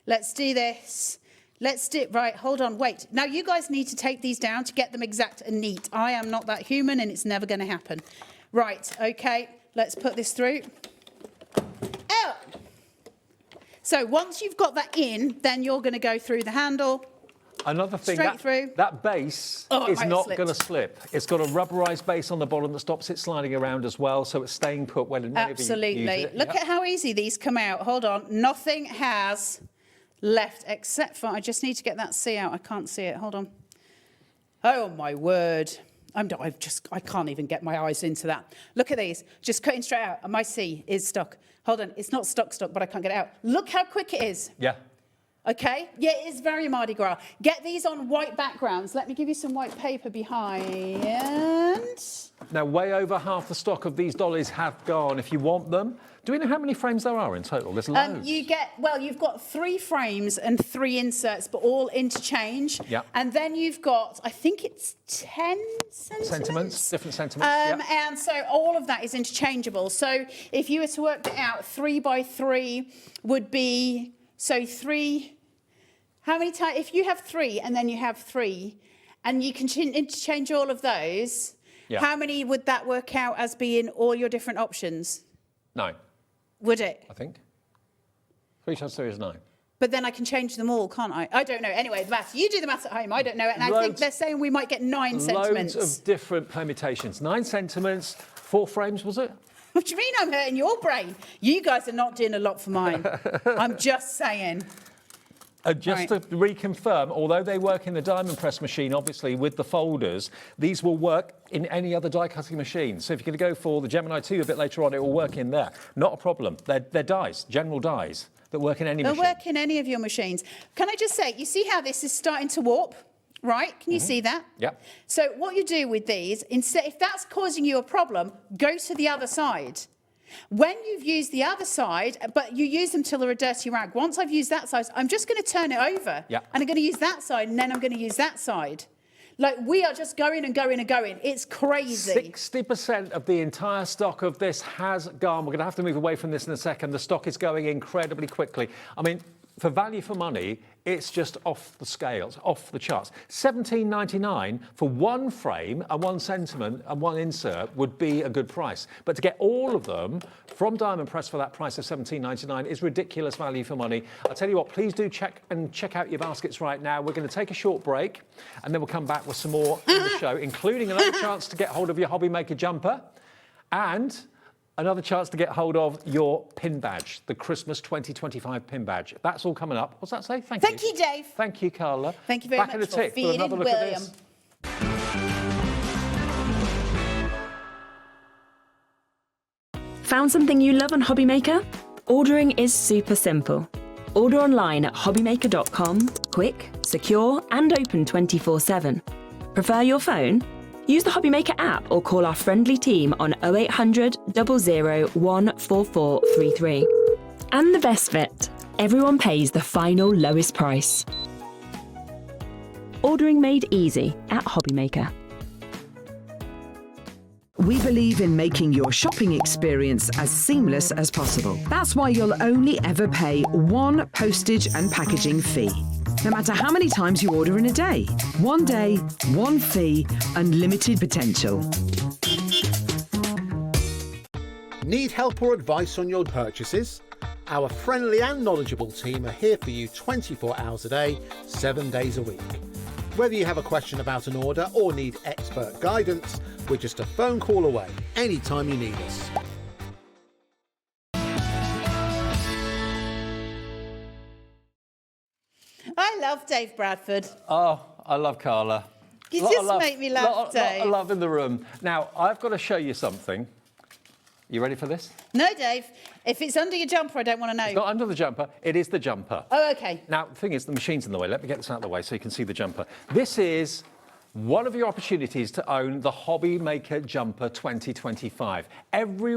Let's do this. Let's do... Right, hold on. Wait. Now, you guys need to take these down to get them exact and neat. I am not that human and it's never going to happen. Right, OK. Let's put this through. Out. So once you've got that in, then you're going to go through the handle... Another thing, that base is not going to slip. It's got a rubberised base on the bottom that stops it sliding around as well, so it's staying put whenever you use it. Look at how easy these come out. Hold on. Nothing has left except for... I just need to get that C out. I can't see it. Hold on. Oh, my word. I can't even get my eyes into that. Look at these. Just cutting straight out. And my C is stuck. Hold on. It's not stuck, but I can't get it out. Look how quick it is. Yeah. OK? Yeah, it is very Mardi Gras. Get these on white backgrounds. Let me give you some white paper behind. Now, way over half the stock of these dollies have gone. If you want them, do we know how many frames there are in total? There's loads. You've got 3 frames and 3 inserts, but all interchange. Yeah. And then you've got, I think it's 10 sentiments. Different sentiments. And so all of that is interchangeable. So if you were to work it out, 3 by 3 would be, so 3... How many times, if you have 3 and then you have 3 and you can interchange all of those, how many would that work out as being all your different options? 9. Would it? I think. 3 times 3 is 9. But then I can change them all, can't I? I don't know. Anyway, the maths. You do the maths at home. I don't know it. And I think they're saying we might get 9 sentiments. Loads of different permutations. 9 sentiments, 4 frames, was it? What do you mean I'm hurting your brain? You guys are not doing a lot for mine. I'm just saying. Just to reconfirm, although they work in the diamond press machine, obviously, with the folders, these will work in any other die-cutting machine. So if you're going to go for the Gemini 2 a bit later on, it will work in there. Not a problem. They're dies, general dies, that work in any machine. They'll work in any of your machines. Can I just say, you see how this is starting to warp? Right? Can you see that? Yeah. So what you do with these, instead, if that's causing you a problem, go to the other side. When you've used the other side, but you use them till they're a dirty rag. Once I've used that side, I'm just going to turn it over. Yeah. And I'm going to use that side, and then I'm going to use that side. Like, we are just going and going and going. It's crazy. 60% of the entire stock of this has gone. We're going to have to move away from this in a second. The stock is going incredibly quickly. I mean, for value for money, it's just off the scales, off the charts. $17.99 for one frame and one sentiment and one insert would be a good price. But to get all of them from Diamond Press for that price of $17.99 is ridiculous value for money. I'll tell you what, please do check out your baskets right now. We're going to take a short break and then we'll come back with some more in the show, including another chance to get hold of your Hobby Maker jumper and another chance to get hold of your pin badge, the Christmas 2025 pin badge. That's all coming up. What's that say? Thank you. Thank you, Dave. Thank you, Carla. Thank you very Back in a much for tick feeding another look William. at this. Found something you love on Hobby Maker? Ordering is super simple. Order online at hobbymaker.com, quick, secure, and open 24/7. Prefer your phone? Use the Hobby Maker app or call our friendly team on 0800 00 14433. And the best bit, everyone pays the final lowest price. Ordering made easy at Hobby Maker. We believe in making your shopping experience as seamless as possible. That's why you'll only ever pay one postage and packaging fee. No matter how many times you order in a day. One day, one fee, unlimited potential. Need help or advice on your purchases? Our friendly and knowledgeable team are here for you 24 hours a day, 7 days a week. Whether you have a question about an order or need expert guidance, we're just a phone call away anytime you need us. I love Dave Bradford. Oh, I love Carla. You just make me laugh, Dave. Lot of love in the room. Now, I've got to show you something. You ready for this? No, Dave. If it's under your jumper, I don't want to know. It's not under the jumper. It is the jumper. Oh, OK. Now, the thing is, the machine's in the way. Let me get this out of the way so you can see the jumper. This is one of your opportunities to own the Hobby Maker Jumper 2025. Every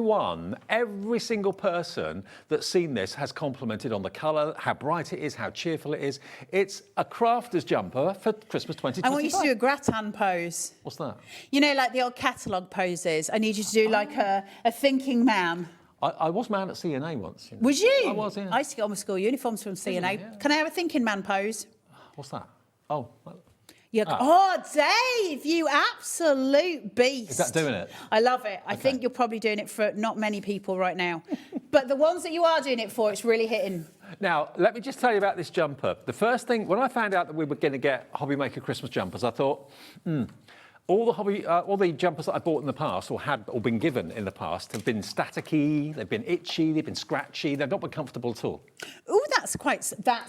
single person that's seen this has complimented on the colour, how bright it is, how cheerful it is. It's a crafter's jumper for Christmas 2025. I want you to do a gratin pose. What's that? You know, like the old catalogue poses. I need you to do like a thinking man. I was man at CNA once. You know. Was you? I was, yeah. I used to get all my school uniforms from CNA. Yeah. Can I have a thinking man pose? What's that? Oh. Oh, Dave, you absolute beast. Is that doing it? I love it. I think you're probably doing it for not many people right now. But the ones that you are doing it for, it's really hitting. Now, let me just tell you about this jumper. The first thing, when I found out that we were going to get Hobby Maker Christmas jumpers, I thought, all the jumpers that I bought in the past or been given in the past have been staticky, they've been itchy, they've been scratchy, they've not been comfortable at all. Oh, that's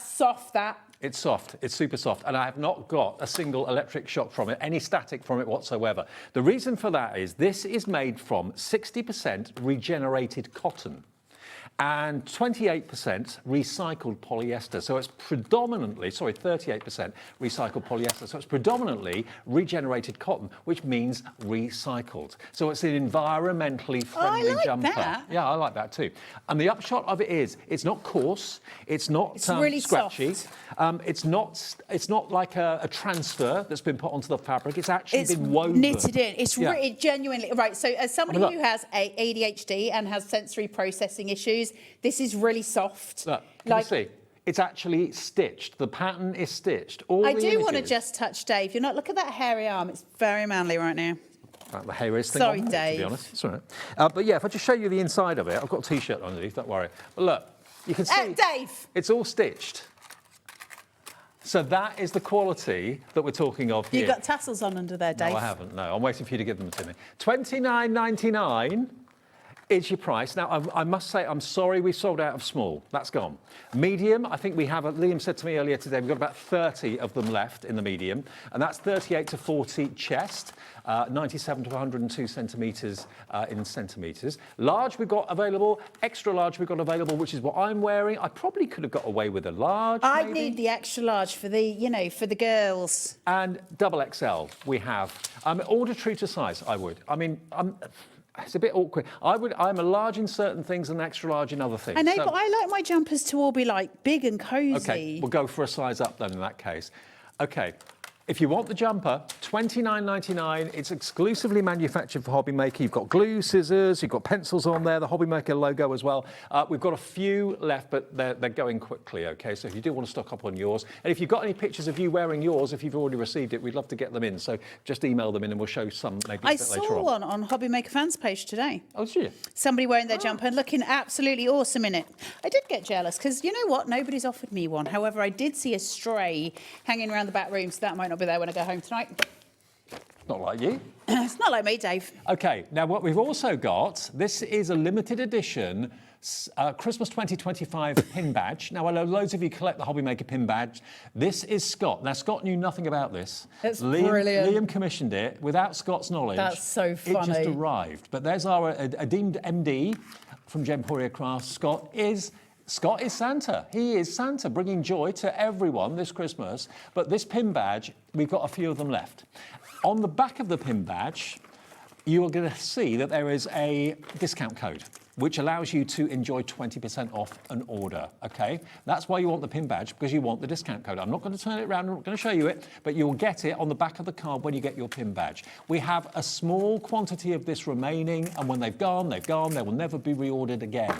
soft, that. It's soft, it's super soft, and I have not got a single electric shock from it, any static from it whatsoever. The reason for that is this is made from 60% regenerated cotton and 28% recycled polyester. So it's predominantly, 38% recycled polyester. So it's predominantly regenerated cotton, which means recycled. So it's an environmentally friendly jumper. That. Yeah, I like that too. And the upshot of it is, it's not coarse, it's not really scratchy. soft. It's not like a transfer that's been put onto the fabric. It's actually been woven. Knitted in. It's really genuinely right. So as somebody who has ADHD and has sensory processing issues, this is really soft. Look, can you see? It's actually stitched. The pattern is stitched. I do want to just touch Dave. You're not. Look at that hairy arm. It's very manly right now. The hairiest thing. Sorry, on, Dave. To be honest, it's all right. But yeah, if I just show you the inside of it, I've got a T-shirt underneath. Don't worry. But look, you can see. Dave. It's all stitched. So that is the quality that we're talking of here. You've got tassels on under there, Dave. No, I haven't. No, I'm waiting for you to give them to me. $29.99 is your price. Now, I must say, I'm sorry we sold out of small. That's gone. Medium, I think we have, Liam said to me earlier today, we've got about 30 of them left in the medium, and that's 38 to 40 chest, 97 to 102 centimetres in centimetres. Large we've got available, extra large we've got available, which is what I'm wearing. I probably could have got away with a large, I need the extra large for the, for the girls. And double XL we have. Order true to size, I would. I mean, it's a bit awkward. I'm a large in certain things and extra large in other things. I know, but I like my jumpers to all be like big and cosy. Okay, we'll go for a size up then in that case. Okay, If you want the jumper, $29.99. It's exclusively manufactured for Hobby Maker. You've got glue, scissors, you've got pencils on there, the Hobby Maker logo as well. We've got a few left, but they're going quickly, okay? So if you do want to stock up on yours, and if you've got any pictures of you wearing yours, if you've already received it, we'd love to get them in. So just email them in and we'll show some maybe a I bit later on. saw one on Hobby Maker fans page today. Oh, did you? Somebody wearing their jumper and looking absolutely awesome in it. I did get jealous because, you know what, nobody's offered me one. However, I did see a stray hanging around the back room, so that might not be there when I go home tonight. Not like you. It's not like me, Dave. Okay, now what we've also got, this is a limited edition Christmas 2025 pin badge. Now, I know loads of you collect the Hobby Maker pin badge. This is Scott. Now, Scott knew nothing about this. It's brilliant. Liam commissioned it without Scott's knowledge. That's so funny. It just arrived. But there's our deemed MD from Gemporia Crafts. Scott is Santa. He is Santa, bringing joy to everyone this Christmas. But this pin badge, we've got a few of them left. On the back of the pin badge, you are going to see that there is a discount code, which allows you to enjoy 20% off an order, okay? That's why you want the pin badge, because you want the discount code. I'm not going to turn it around, I'm not going to show you it, but you'll get it on the back of the card when you get your pin badge. We have a small quantity of this remaining, and when they've gone, they will never be reordered again.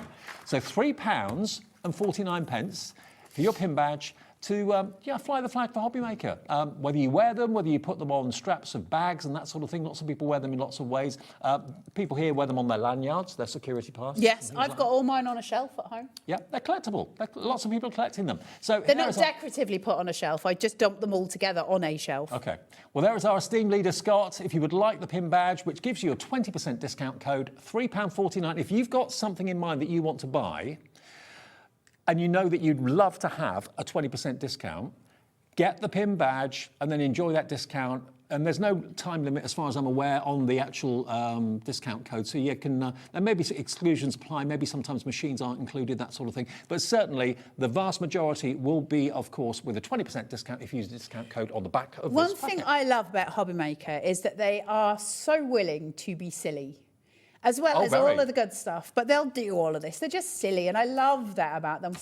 So £3.49 for your pin badge to fly the flag for Hobby Maker. Whether you wear them, whether you put them on straps of bags and that sort of thing, lots of people wear them in lots of ways. People here wear them on their lanyards, their security pass. Yes, I've got all mine on a shelf at home. Yeah, they're collectible. Lots of people are collecting them. So they're not decoratively put on a shelf. I just dump them all together on a shelf. Okay. Well, there is our esteemed leader, Scott. If you would like the pin badge, which gives you a 20% discount code, £3.49. If you've got something in mind that you want to buy, and you know that you'd love to have a 20% discount, get the pin badge and then enjoy that discount. And there's no time limit, as far as I'm aware, on the actual discount code. So you can, there may be exclusions apply, maybe sometimes machines aren't included, that sort of thing. But certainly, the vast majority will be, of course, with a 20% discount if you use the discount code on the back of One this thing packet. I love about Hobby Maker is that they are so willing to be silly, as well as all of the good stuff, but they'll do all of this. They're just silly, and I love that about them.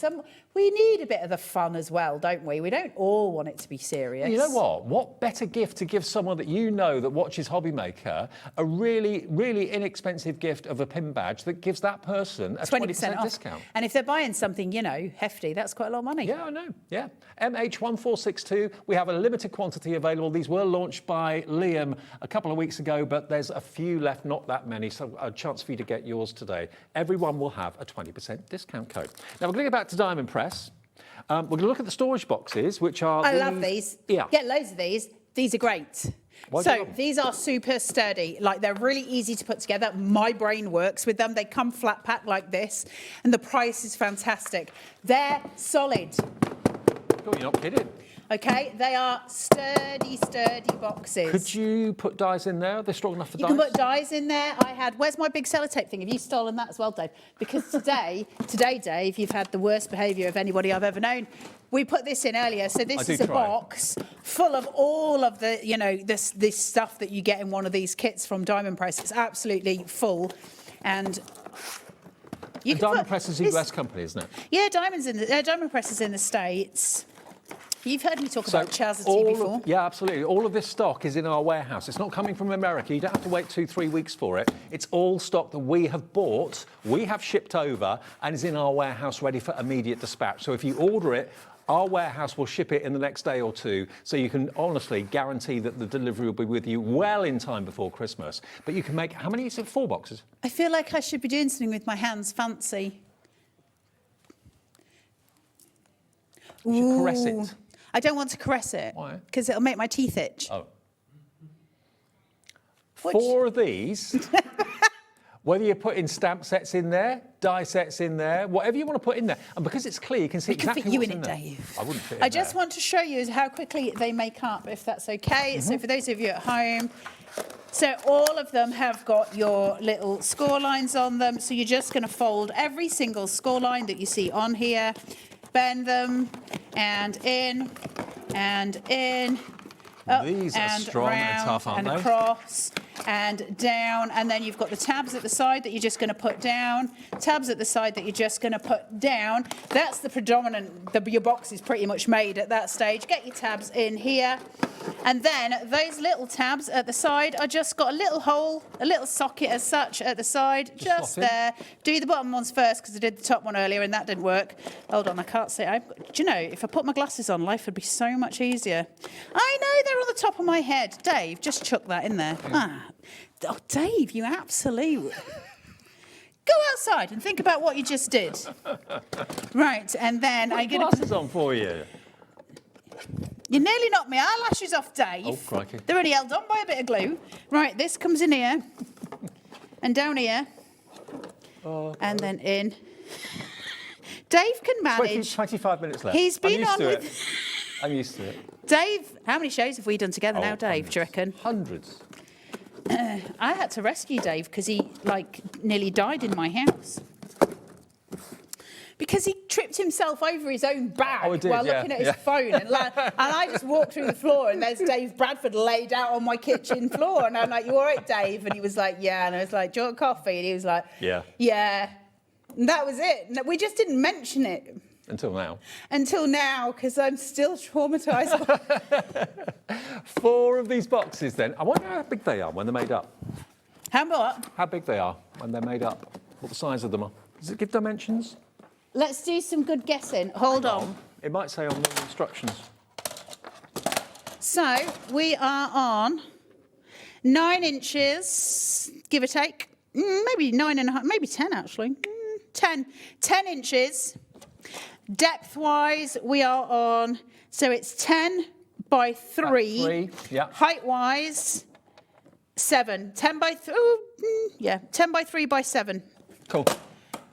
We need a bit of the fun as well, don't we? We don't all want it to be serious. You know what? What better gift to give someone that you know that watches Hobby Maker a really, really inexpensive gift of a pin badge that gives that person a 20% discount. And if they're buying something, you know, hefty, that's quite a lot of money. Yeah, I know. Yeah. MH1462, we have a limited quantity available. These were launched by Liam a couple of weeks ago, but there's a few left, not that many, so a chance for you to get yours today. Everyone will have a 20% discount code. Now, we're going to get back to Diamond Press. We're going to look at the storage boxes, which are I love these. Yeah. Get loads of these. These are great. So these are super sturdy. Like, they're really easy to put together. My brain works with them. They come flat packed like this, and the price is fantastic. They're solid. Oh, you're not kidding. Okay, they are sturdy boxes. Could you put dies in there? Are they strong enough for You dies? can put dies in there. Where's my big sellotape thing? Have you stolen that as well, Dave? Because today, Dave, you've had the worst behaviour of anybody I've ever known. We put this in earlier, so this is a box full of all of the, you know, this stuff that you get in one of these kits from Diamond Press. It's absolutely full, and Diamond Press is a US company, isn't it? Yeah, Diamond Press is in the States. You've heard me talk about Chazity before. Yeah, absolutely. All of this stock is in our warehouse. It's not coming from America. You don't have to wait 2-3 weeks for it. It's all stock that we have bought, we have shipped over, and is in our warehouse ready for immediate dispatch. So if you order it, our warehouse will ship it in the next day or two, so you can honestly guarantee that the delivery will be with you well in time before Christmas. But you can make, how many is it? 4 boxes? I feel like I should be doing something with my hands. Fancy. You should caress it. I don't want to caress it. Why? Because it'll make my teeth itch. Oh. 4 of these, whether you're putting stamp sets in there, die sets in there, whatever you want to put in there. And because it's clear, you can see exactly what's in there. It could fit you in it, Dave. I wouldn't fit in I just want to show you how quickly they make up, if that's okay. So for those of you at home, so all of them have got your little score lines on them. So you're just going to fold every single score line that you see on here, bend them, and in, These are strong and tough, aren't they? And across. and down, and then you've got the tabs at the side that you're just going to put down, tabs at the side that you're just going to put down. That's the predominant, your box is pretty much made at that stage. Get your tabs in here, and then those little tabs at the side are just got a little hole, a little socket as such at the side, just there. Do the bottom ones first because I did the top one earlier and that didn't work. Hold on, I can't see. Do you know, if I put my glasses on, life would be so much easier. I know they're on the top of my head. Dave, just chuck that in there. Oh, Dave, you absolute... Go outside and think about what you just did. Right, and then I get glasses on for you. You nearly knocked my eyelashes off, Dave. Oh, crikey. They're only held on by a bit of glue. Right, this comes in here and down here and then in. Dave can manage. 25 minutes left. He's been on with... I'm used to it. Dave, how many shows have we done together now, Dave, do you reckon? Hundreds. I had to rescue Dave because he, nearly died in my house. Because he tripped himself over his own bag while looking at his phone. And I just walked through the floor and there's Dave Bradford laid out on my kitchen floor. And I'm like, you all right, Dave? And he was like, yeah. And I was like, do you want coffee? And he was like, yeah. And that was it. We just didn't mention it. Until now. Until now, because I'm still traumatised. 4 of these boxes then. I wonder how big they are when they're made up. How what? How big they are when they're made up. What the size of them are. Does it give dimensions? Let's do some good guessing. Hold on. It might say on the instructions. So, we are on 9 inches, give or take. Maybe 9.5, maybe 10 actually. 10 inches. Depth-wise, we are on, so it's 10 by 3. Height-wise, 7. 10 by 3 by 7. Cool.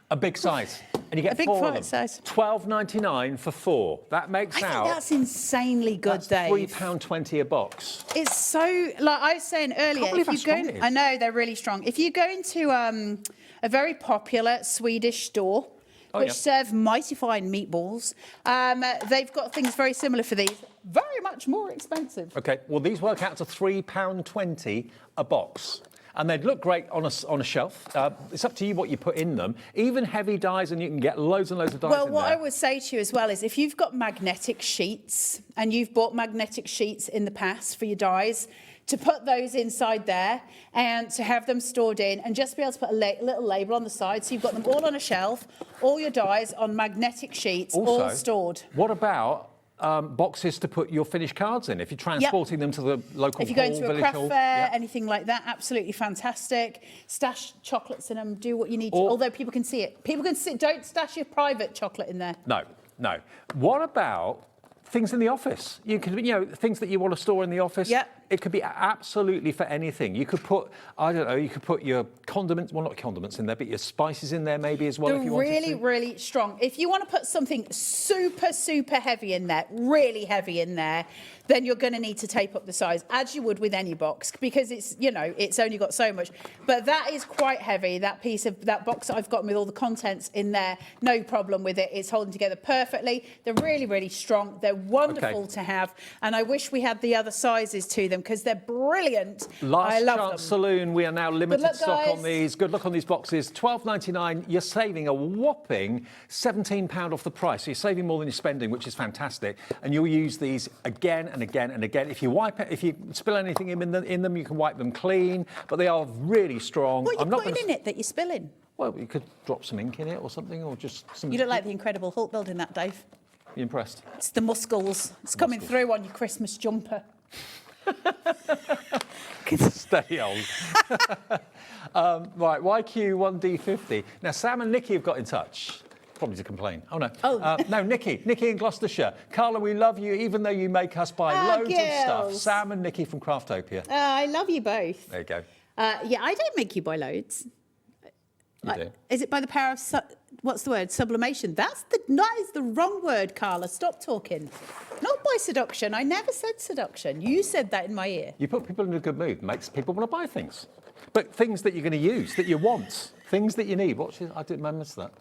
A big size. And you get a big 4 of them. Size. $12.99 for 4. That makes I think that's insanely good, Dave. £3.20 a box. It's so, like I was saying earlier, if you go, I know they're really strong. If you go into a very popular Swedish store, which serve mighty fine meatballs, they've got things very similar for these, very much more expensive. Okay, well these work out to £3.20 a box. And they'd look great on a shelf. It's up to you what you put in them. Even heavy dyes, and you can get loads and loads of dyes in there. Well, what I would say to you as well is if you've got magnetic sheets, and you've bought magnetic sheets in the past for your dyes, to put those inside there and to have them stored in and just be able to put a little label on the side so you've got them all on a shelf, all your dyes on magnetic sheets, also, all stored. What about boxes to put your finished cards in if you're transporting them to the local if you go hall, into a village craft hall? fair, anything like that, absolutely fantastic. Stash chocolates in them, do what you need to, although people can see it. People can see it. Don't stash your private chocolate in there. No. What about things in the office? You could, things that you want to store in the office. Yeah. It could be absolutely for anything. You could put, I don't know, you could put your condiments, well, not condiments in there, but your spices in there maybe as well if you wanted to. They're really strong. If you want to put something super, super heavy in there, really heavy in there, then you're going to need to tape up the size, as you would with any box, because it's, it's only got so much. But that is quite heavy, that box that I've got with all the contents in there, no problem with it. It's holding together perfectly. They're really, really strong. They're wonderful to have. And I wish we had the other sizes to them, because they're brilliant. Last I love Chance them. Saloon, we are now limited stock on these. Good luck on these boxes. $12.99. You're saving a whopping £17 off the price. So you're saving more than you're spending, which is fantastic. And you'll use these again and again and again. If you spill anything in them, you can wipe them clean. But they are really strong. What are you putting in it that you're spilling? Well, you could drop some ink in it or something, or just some... You look like the Incredible Hulk building that, Dave. You impressed? It's the muscles. It's coming through on your Christmas jumper. Stay old. Right, YQ1D50. Now, Sam and Nikki have got in touch. Probably to complain. Oh, no. No, Nikki in Gloucestershire. Carla, we love you, even though you make us buy loads of stuff. Sam and Nikki from Craftopia. I love you both. There you go. Yeah, I don't make you buy loads. You do. Is it by the power of, what's the word, sublimation? That is the wrong word, Carla. Stop talking. Not by seduction. I never said seduction. You said that in my ear. You put people in a good mood, makes people want to buy things. But things that you're going to use, that you want, things that you need. I didn't miss that.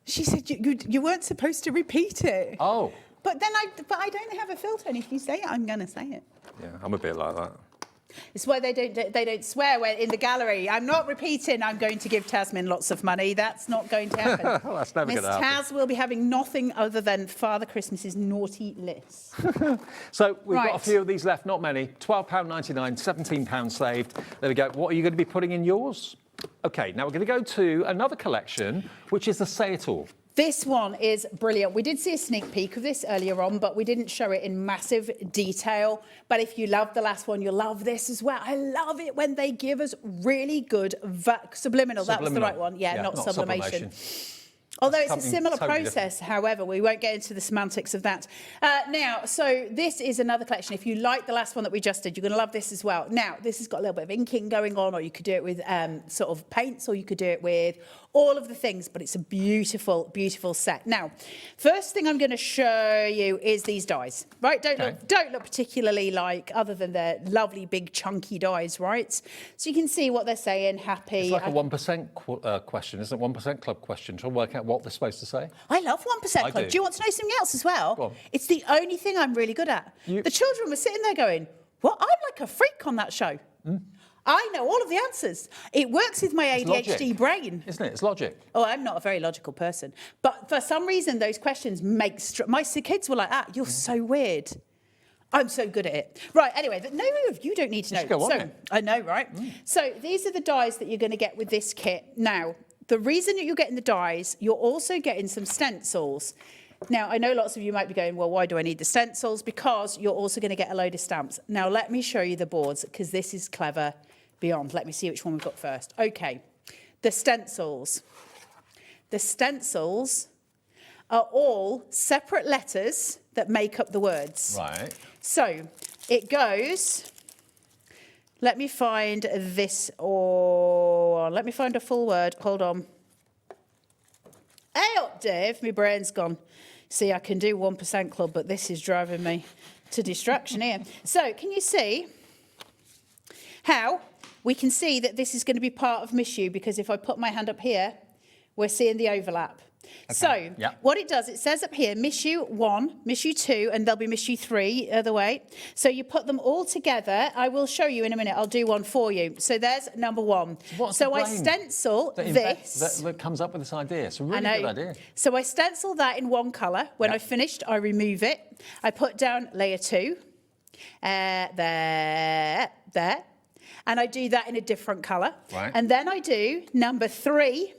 She said you weren't supposed to repeat it. Oh. But then I don't have a filter, and if you say it, I'm going to say it. Yeah, I'm a bit like that. It's why they don't swear when in the gallery. I'm not repeating. I'm going to give Tasmin lots of money. That's not going to happen. Well, that's never Miss going to happen. Taz will be having nothing other than Father Christmas's naughty list. So we've got a Right. few of these left, not many. £12.99, £17 saved. There we go. What are you going to be putting in yours? OK, now we're going to go to another collection, which is the Say It All. This one is brilliant. We did see a sneak peek of this earlier on, but we didn't show it in massive detail. But if you loved the last one, you'll love this as well. I love it when they give us really good subliminal. That was the right one. Yeah, not sublimation. Although it's a similar process, however, we won't get into the semantics of that. Now, so this is another collection. If you like the last one that we just did, you're going to love this as well. Now, this has got a little bit of inking going on, or you could do it with sort of paints, or you could do it with all of the things, but it's a beautiful, beautiful set. Now, first thing I'm going to show you is these dies, right? Don't look particularly like, other than their lovely big chunky dies, right? So you can see what they're saying, happy. It's like a 1% question, isn't it? 1% club question, trying to work out what they're supposed to say. I love 1% club. Do you want to know something else as well? Go on. It's the only thing I'm really good at. The children were sitting there going, well, I'm like a freak on that show. I know all of the answers. It works with my ADHD brain. Isn't it? It's logic. Oh, I'm not a very logical person. But for some reason, those questions make... My kids were like, you're so weird. I'm so good at it. Right, anyway, you don't need to know. Go on then. I know, right? So these are the dies that you're going to get with this kit. Now, the reason that you're getting the dies, you're also getting some stencils. Now, I know lots of you might be going, well, why do I need the stencils? Because you're also going to get a load of stamps. Now, let me show you the boards, because this is clever beyond. Let me see which one we've got first. OK, the stencils. The stencils are all separate letters that make up the words. Right. So it goes... Let me find this, or let me find a full word. Hold on. Hey up, Dave. My brain's gone. See, I can do 1% club, but this is driving me to distraction here. So, can you see how we can see that this is going to be part of Miss You? Because if I put my hand up here, we're seeing the overlap. Okay. So, what it does, it says up here, Miss You 1, Miss You 2, and there'll be Miss You 3 the other way. So you put them all together. I will show you in a minute. I'll do one for you. So there's number 1. So I stencil this. That comes up with this idea. It's a really good idea. So I stencil that in one colour. When I've finished, I remove it. I put down layer 2. There. And I do that in a different colour. Right. And then I do number 3.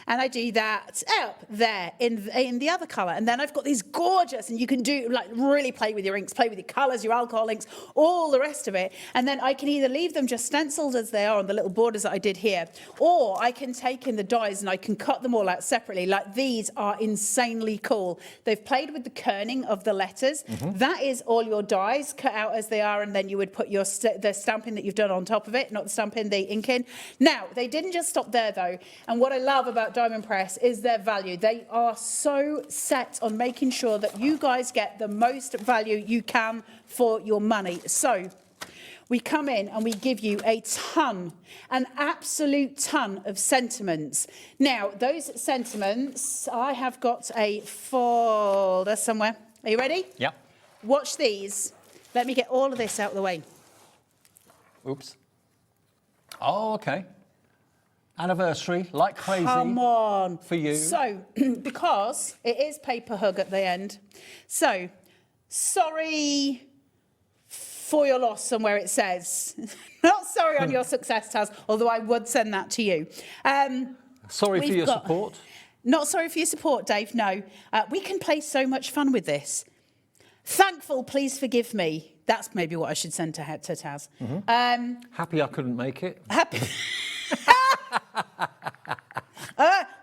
And I do that up there in the other colour. And then I've got these gorgeous, and you can do, like, really play with your inks, play with your colours, your alcohol inks, all the rest of it. And then I can either leave them just stenciled as they are on the little borders that I did here, or I can take in the dies and I can cut them all out separately. Like, these are insanely cool. They've played with the kerning of the letters. That is all your dies cut out as they are, and then you would put your the stamping that you've done on top of it, not the stamping, the inking. Now, they didn't just stop there, though. And what I love about Diamond Press is their value. They are so set on making sure that you guys get the most value you can for your money. So we come in and we give you a ton, an absolute ton of sentiments. Now, those sentiments, I have got a folder somewhere. Are you ready? Yep. Watch these. Let me get all of this out of the way. Oops. Oh, OK. Anniversary, like crazy. Come on. For you. So, because it is paper hug at the end. So, sorry for your loss somewhere it says. Not sorry on your success, Taz, although I would send that to you. Sorry for your support. Not sorry for your support, Dave, no. We can play so much fun with this. Thankful, please forgive me. That's maybe what I should send to Taz. Happy I couldn't make it. Happy...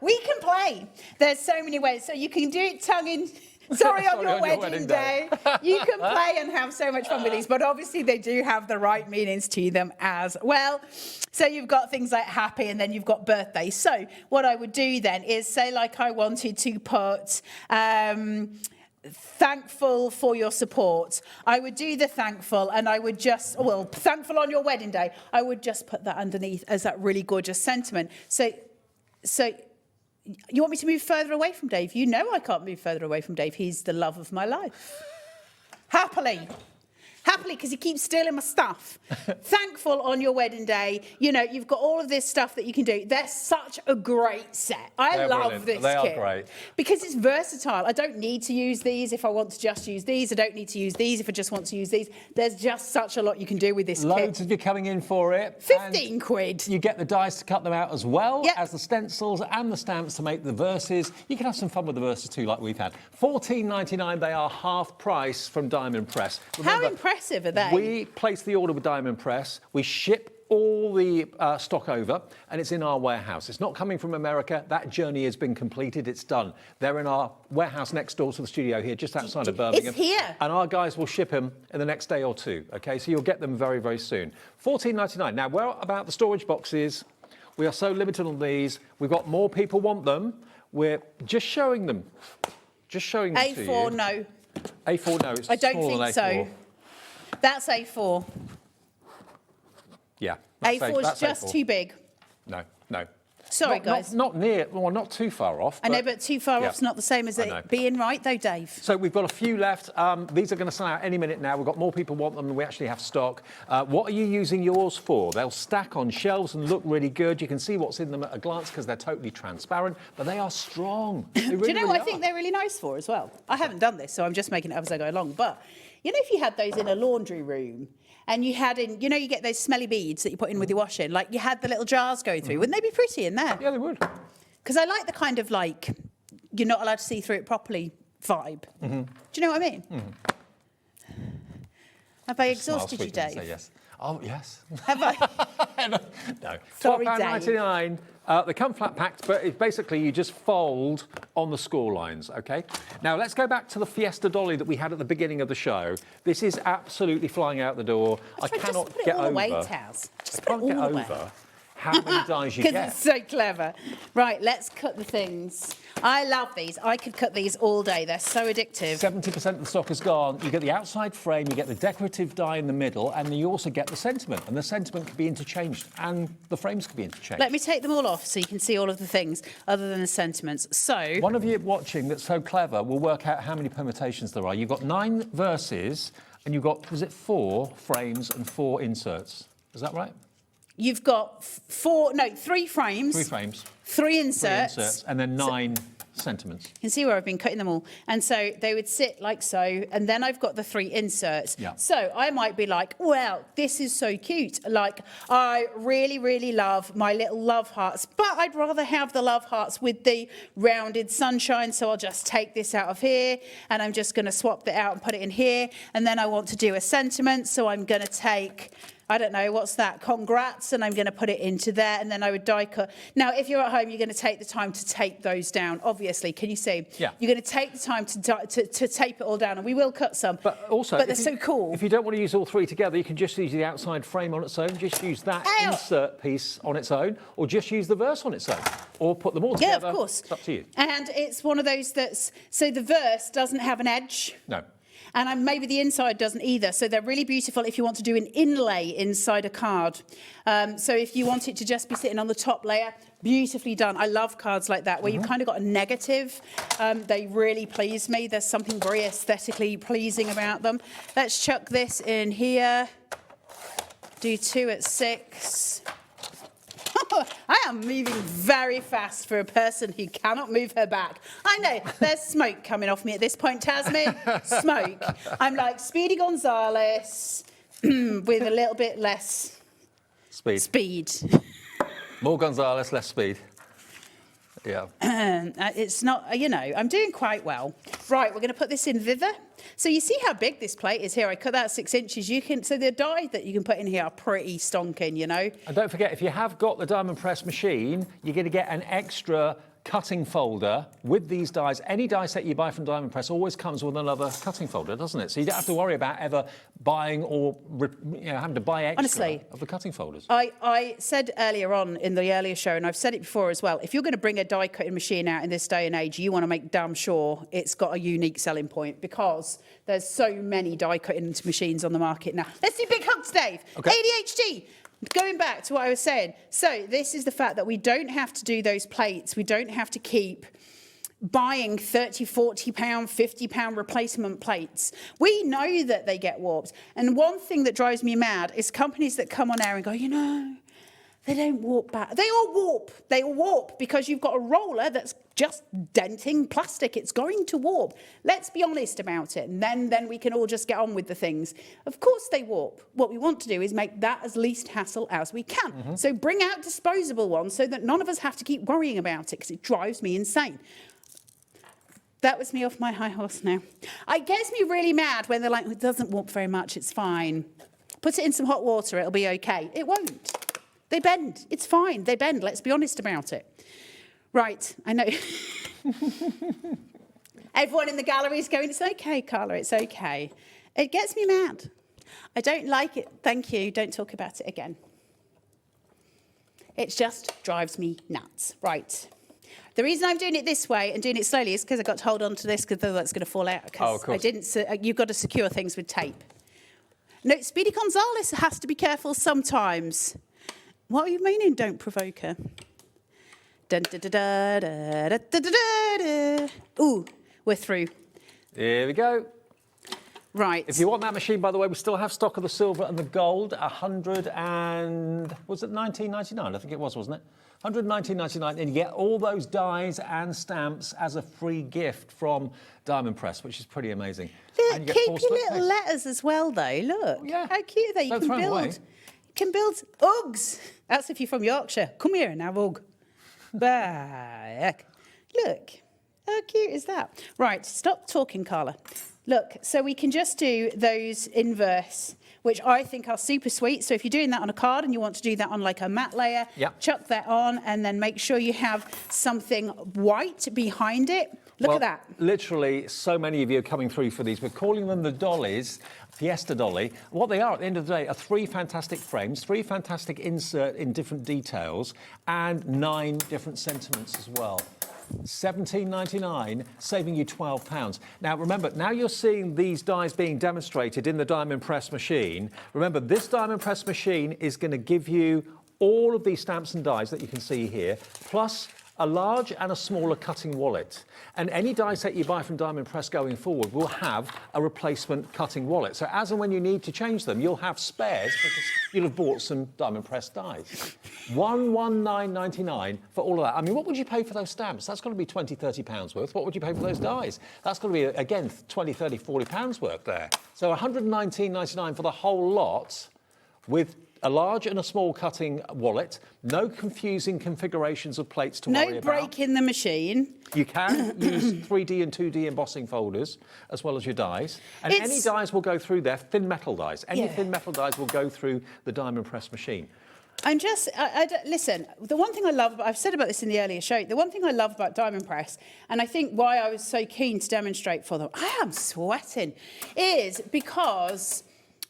we can play. There's so many ways. So you can do it tongue in... Sorry, on your wedding day. You can play and have so much fun with these, but obviously they do have the right meanings to them as well. So you've got things like happy, and then you've got birthday. So what I would do then is say, like, I wanted to put... thankful for your support. I would do the thankful, and I would just, well, thankful on your wedding day. I would just put that underneath as that really gorgeous sentiment. So you want me to move further away from Dave? You know I can't move further away from Dave. He's the love of my life. Happily. Happily, because he keeps stealing my stuff. Thankful on your wedding day. You know, you've got all of this stuff that you can do. They're such a great set. I love this kit. They are great. Because it's versatile. I don't need to use these if I want to just use these. I don't need to use these if I just want to use these. There's just such a lot you can do with this kit. Loads of you coming in for it. 15 quid. You get the dies to cut them out as well as the stencils and the stamps to make the verses. You can have some fun with the verses too, like we've had. $14.99. They are half price from Diamond Press. Remember, how impressive are they? We place the order with Diamond Press. We ship all the stock over, and it's in our warehouse. It's not coming from America. That journey has been completed. It's done. They're in our warehouse next door to the studio here, just outside of Birmingham. It's here. And our guys will ship them in the next day or two. Okay, so you'll get them very, very soon. $14.99. Now, where about the storage boxes? We are so limited on these. We've got more people want them. We're just showing them. Just showing them to you. A4, no. A4, no. It's I don't smaller think than A4. so. That's A4. Yeah. A4 is that's just A4. too big. No, no. Sorry, guys. Not near, well, not too far off. I know, but too far off's not the same as I know. it being right, though, Dave. So we've got a few left. These are going to sell out any minute now. We've got more people want them than we actually have stock. What are you using yours for? They'll stack on shelves and look really good. You can see what's in them at a glance because they're totally transparent, but they are strong. They really, Do you know what really I think they're really nice for as well? I haven't done this, so I'm just making it up as I go along. But, you know, if you had those in a laundry room, and you had in, you know, you get those smelly beads that you put in with your washing, like you had the little jars going through. Wouldn't they be pretty in there? Yeah, they would. Because I like the kind of like, you're not allowed to see through it properly vibe. Do you know what I mean? Have I exhausted you, Dave? Say yes. Oh, yes. Have I? No. Sorry, £12.99. They come flat packed, but it's basically you just fold on the score lines, OK? Now, let's go back to the Fiesta Dolly that we had at the beginning of the show. This is absolutely flying out the door. I cannot just put get it all over. away, Taz. Just I put can't it get all away. over how many dies you Because get. it's so clever. Right, let's cut the things. I love these. I could cut these all day. They're so addictive. 70% of the stock is gone. You get the outside frame, you get the decorative die in the middle, and you also get the sentiment. And the sentiment can be interchanged, and the frames can be interchanged. Let me take them all off so you can see all of the things other than the sentiments. So, one of you watching that's so clever will work out how many permutations there are. You've got 9 verses, and you've got, was it 4 frames and 4 inserts? Is that right? you've got 3 frames. 3 frames. 3 inserts. 3 inserts, and then 9 sentiments. You can see where I've been cutting them all. And so they would sit like so, and then I've got the 3 inserts. Yeah. So I might be like, well, this is so cute. Like, I really, really love my little love hearts, but I'd rather have the love hearts with the rounded sunshine. So I'll just take this out of here, and I'm just going to swap that out and put it in here. And then I want to do a sentiment, so I'm going to take, I don't know, what's that? Congrats, and I'm going to put it into there, and then I would die cut. Now, if you're at home, you're going to take the time to tape those down, obviously. Can you see? Yeah. You're going to take the time to tape it all down, and we will cut some. But also, they're so cool. If you don't want to use all 3 together, you can just use the outside frame on its own, just use that insert piece on its own, or just use the verse on its own, or put them all together. Yeah, of course. It's up to you. And it's one of those that's, so the verse doesn't have an edge. No. And maybe the inside doesn't either. So they're really beautiful if you want to do an inlay inside a card. So if you want it to just be sitting on the top layer, beautifully done. I love cards like that, where you've kind of got a negative. They really please me. There's something very aesthetically pleasing about them. Let's chuck this in here. Do 2 at 6. I am moving very fast for a person who cannot move her back. I know, there's smoke coming off me at this point, Tasmin. Smoke. I'm like Speedy Gonzales with a little bit less speed. More Gonzales, less speed. Yeah. It's not, you know, I'm doing quite well. Right, we're going to put this in thither. So you see how big this plate is here. I cut that 6 inches. So the die that you can put in here are pretty stonking, you know. And don't forget, if you have got the diamond press machine, you're going to get an extra cutting folder with these dies. Any die set you buy from Diamond Press always comes with another cutting folder, doesn't it? So you don't have to worry about ever buying or having to buy extra Honestly, of the cutting folders. I said earlier on in the earlier show, and I've said it before as well, if you're going to bring a die cutting machine out in this day and age, you want to make damn sure it's got a unique selling point, because there's so many die cutting machines on the market now. Let's do big hugs, Dave. Okay. ADHD. Going back to what I was saying, so this is the fact that we don't have to do those plates. We don't have to keep buying £30, £40, £50 replacement plates. We know that they get warped. And one thing that drives me mad is companies that come on air and go, you know, they don't warp back. They all warp. They all warp because you've got a roller that's just denting plastic. It's going to warp. Let's be honest about it. And then we can all just get on with the things. Of course they warp. What we want to do is make that as least hassle as we can. So bring out disposable ones so that none of us have to keep worrying about it because it drives me insane. That was me off my high horse now. It gets me really mad when they're like, it doesn't warp very much, it's fine. Put it in some hot water, it'll be okay. It won't. They bend. It's fine. They bend. Let's be honest about it. Right, I know. Everyone in the gallery is going, it's okay, Carla, it's okay. It gets me mad. I don't like it. Thank you. Don't talk about it again. It just drives me nuts. Right. The reason I'm doing it this way and doing it slowly is because I've got to hold on to this because otherwise it's going to fall out. Oh, of course. You've got to secure things with tape. No, Speedy Gonzales has to be careful sometimes. What are you meaning, don't provoke her? Dun, da, da, da, da, da, da, da, da. Ooh, we're through. Here we go. Right. If you want that machine, by the way, we still have stock of the silver and the gold. Was it 19.99? I think it was, wasn't it? 119.99, and you get all those dies and stamps as a free gift from Diamond Press, which is pretty amazing. Look, keep your little letters as well, though. Look, how cute are they? You can build Uggs. That's if you're from Yorkshire. Come here and have Ugg. Back. Look, how cute is that? Right, stop talking, Carla. Look, so we can just do those inverse, which I think are super sweet. So if you're doing that on a card and you want to do that on like a matte layer, chuck that on and then make sure you have something white behind it. Look at that. Literally, so many of you are coming through for these. We're calling them the dollies, Fiesta Dolly. What they are at the end of the day are 3 fantastic frames, 3 fantastic insert in different details, and 9 different sentiments as well. £17.99, saving you £12. Now, remember, now you're seeing these dies being demonstrated in the Diamond Press machine. Remember, this Diamond Press machine is going to give you all of these stamps and dies that you can see here, plus a large and a smaller cutting wallet. And any die set you buy from Diamond Press going forward will have a replacement cutting wallet. So as and when you need to change them, you'll have spares because you'll have bought some Diamond Press dies. £119.99 for all of that. I mean, what would you pay for those stamps? That's got to be £20, £30 worth. What would you pay for those dies? That's got to be, again, £20, £30, £40 worth there. So £119.99 for the whole lot with a large and a small cutting wallet, no confusing configurations of plates to worry No about. break in the machine. You can use 3D and 2D embossing folders as well as your dies. And any dies will go through there, thin metal dies. Any thin metal dies will go through the Diamond Press machine. I'm just, listen, the one thing I love, I've said about this in the earlier show, the one thing I love about Diamond Press, and I think why I was so keen to demonstrate for them, I am sweating, is because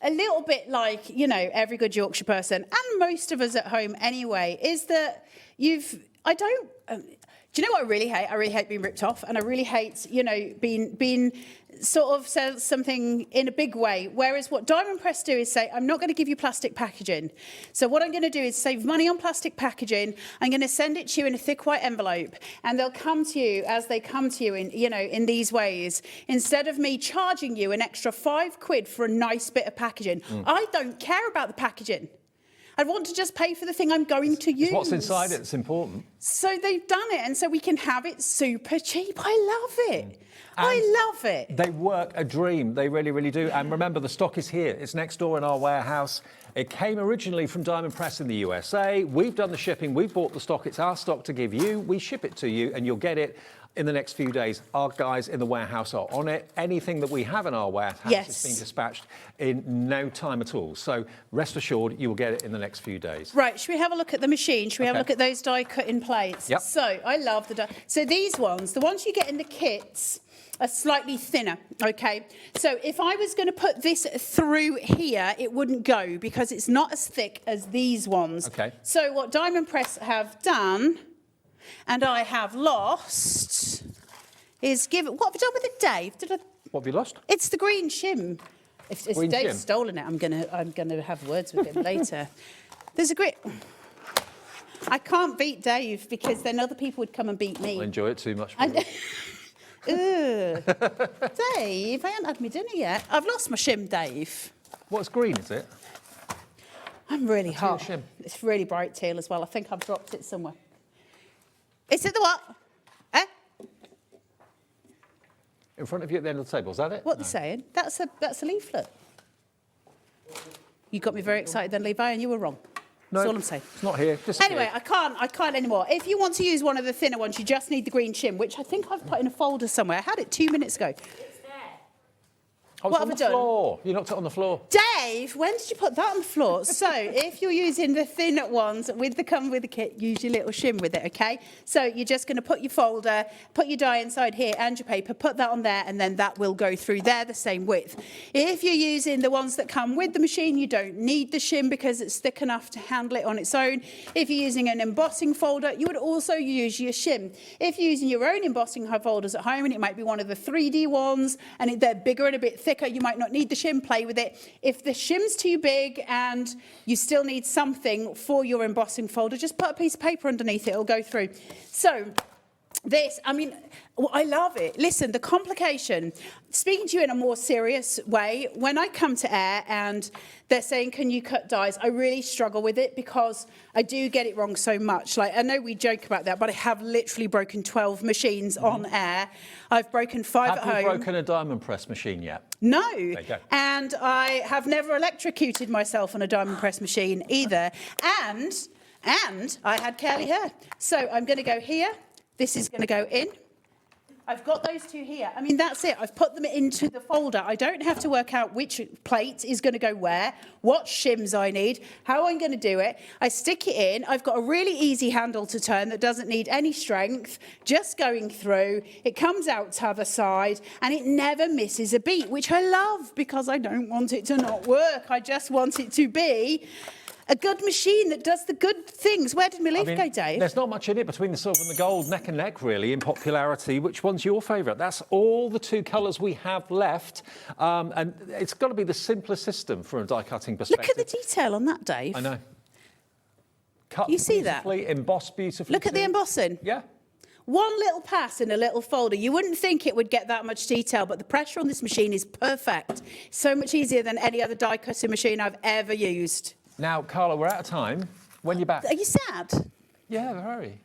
a little bit like, you know, every good Yorkshire person, and most of us at home anyway, is that do you know what I really hate? I really hate being ripped off, and I really hate, you know, being sort of says something in a big way. Whereas what Diamond Press do is say, I'm not going to give you plastic packaging. So what I'm going to do is save money on plastic packaging. I'm going to send it to you in a thick white envelope, and they'll come to you as they come to you in, you know, in these ways. Instead of me charging you an extra £5 for a nice bit of packaging, I don't care about the packaging. I want to just pay for the thing I'm going to use. It's what's inside it that's important. So they've done it, and so we can have it super cheap. I love it. I love it. They work a dream. They really, really do. And remember, the stock is here. It's next door in our warehouse. It came originally from Diamond Press in the USA. We've done the shipping. We've bought the stock. It's our stock to give you. We ship it to you, and you'll get it in the next few days. Our guys in the warehouse are on it. Anything that we have in our warehouse is being dispatched in no time at all. So rest assured, you will get it in the next few days. Right, should we have a look at the machine? Should we have a look at those die cutting plates? Yep. So I love the die. So these ones, the ones you get in the kits, are slightly thinner, okay? So if I was going to put this through here, it wouldn't go because it's not as thick as these ones. Okay. So what Diamond Press have done, and I have lost, is give it. What have I done with it, Dave? What have you lost? It's the green shim. If Green Dave's shim? stolen it, I'm gonna have words with him later. There's a great. I can't beat Dave because then other people would come and beat me. I enjoy it too much. Ugh. Dave, I haven't had my dinner yet. I've lost my shim, Dave. What's green, is it? I'm really That's your hot. shim. It's really bright teal as well. I think I've dropped it somewhere. Is it the what? In front of you at the end of the table, is that it? What they're saying? That's a leaflet. You got me very excited then, Levi, and you were wrong. No, That's all I'm saying. It's not here. Anyway, I can't anymore. If you want to use one of the thinner ones, you just need the green shim, which I think I've put in a folder somewhere. I had it 2 minutes ago. Oh, What it's have I on the done? floor. You knocked it on the floor. Dave, when did you put that on the floor? So, if you're using the thin ones come with the kit, use your little shim with it, okay? So, you're just going to put your folder, put your die inside here and your paper, put that on there, and then that will go through there the same width. If you're using the ones that come with the machine, you don't need the shim because it's thick enough to handle it on its own. If you're using an embossing folder, you would also use your shim. If you're using your own embossing folders at home, and it might be one of the 3D ones, and they're bigger and a bit thicker, you might not need the shim, play with it. If the shim's too big and you still need something for your embossing folder, just put a piece of paper underneath it, it'll go through. So this, I mean, I love it. Listen, the complication, speaking to you in a more serious way, when I come to Air and they're saying, can you cut dies? I really struggle with it because I do get it wrong so much. Like, I know we joke about that, but I have literally broken 12 machines on Air. I've broken 5 at home. Have you broken a diamond press machine yet? No. There you go. And I have never electrocuted myself on a diamond press machine either. And I had curly hair. So I'm going to go here. This is going to go in. I've got those two here. I mean, that's it. I've put them into the folder. I don't have to work out which plate is going to go where, what shims I need, how I'm going to do it. I stick it in. I've got a really easy handle to turn that doesn't need any strength, just going through. It comes out to the other side, and it never misses a beat, which I love because I don't want it to not work. I just want it to be a good machine that does the good things. Where did my leaf go, Dave? There's not much in it between the silver and the gold, neck and neck, really, in popularity. Which one's your favourite? That's all the 2 colours we have left. And it's got to be the simplest system from a die-cutting perspective. Look at the detail on that, Dave. I know. Cut You see that? beautifully, emboss beautifully. Look at the too. embossing. Yeah. One little pass in a little folder. You wouldn't think it would get that much detail, but the pressure on this machine is perfect. So much easier than any other die-cutting machine I've ever used. Now, Carla, we're out of time. When you're back? Are you sad? Yeah, very.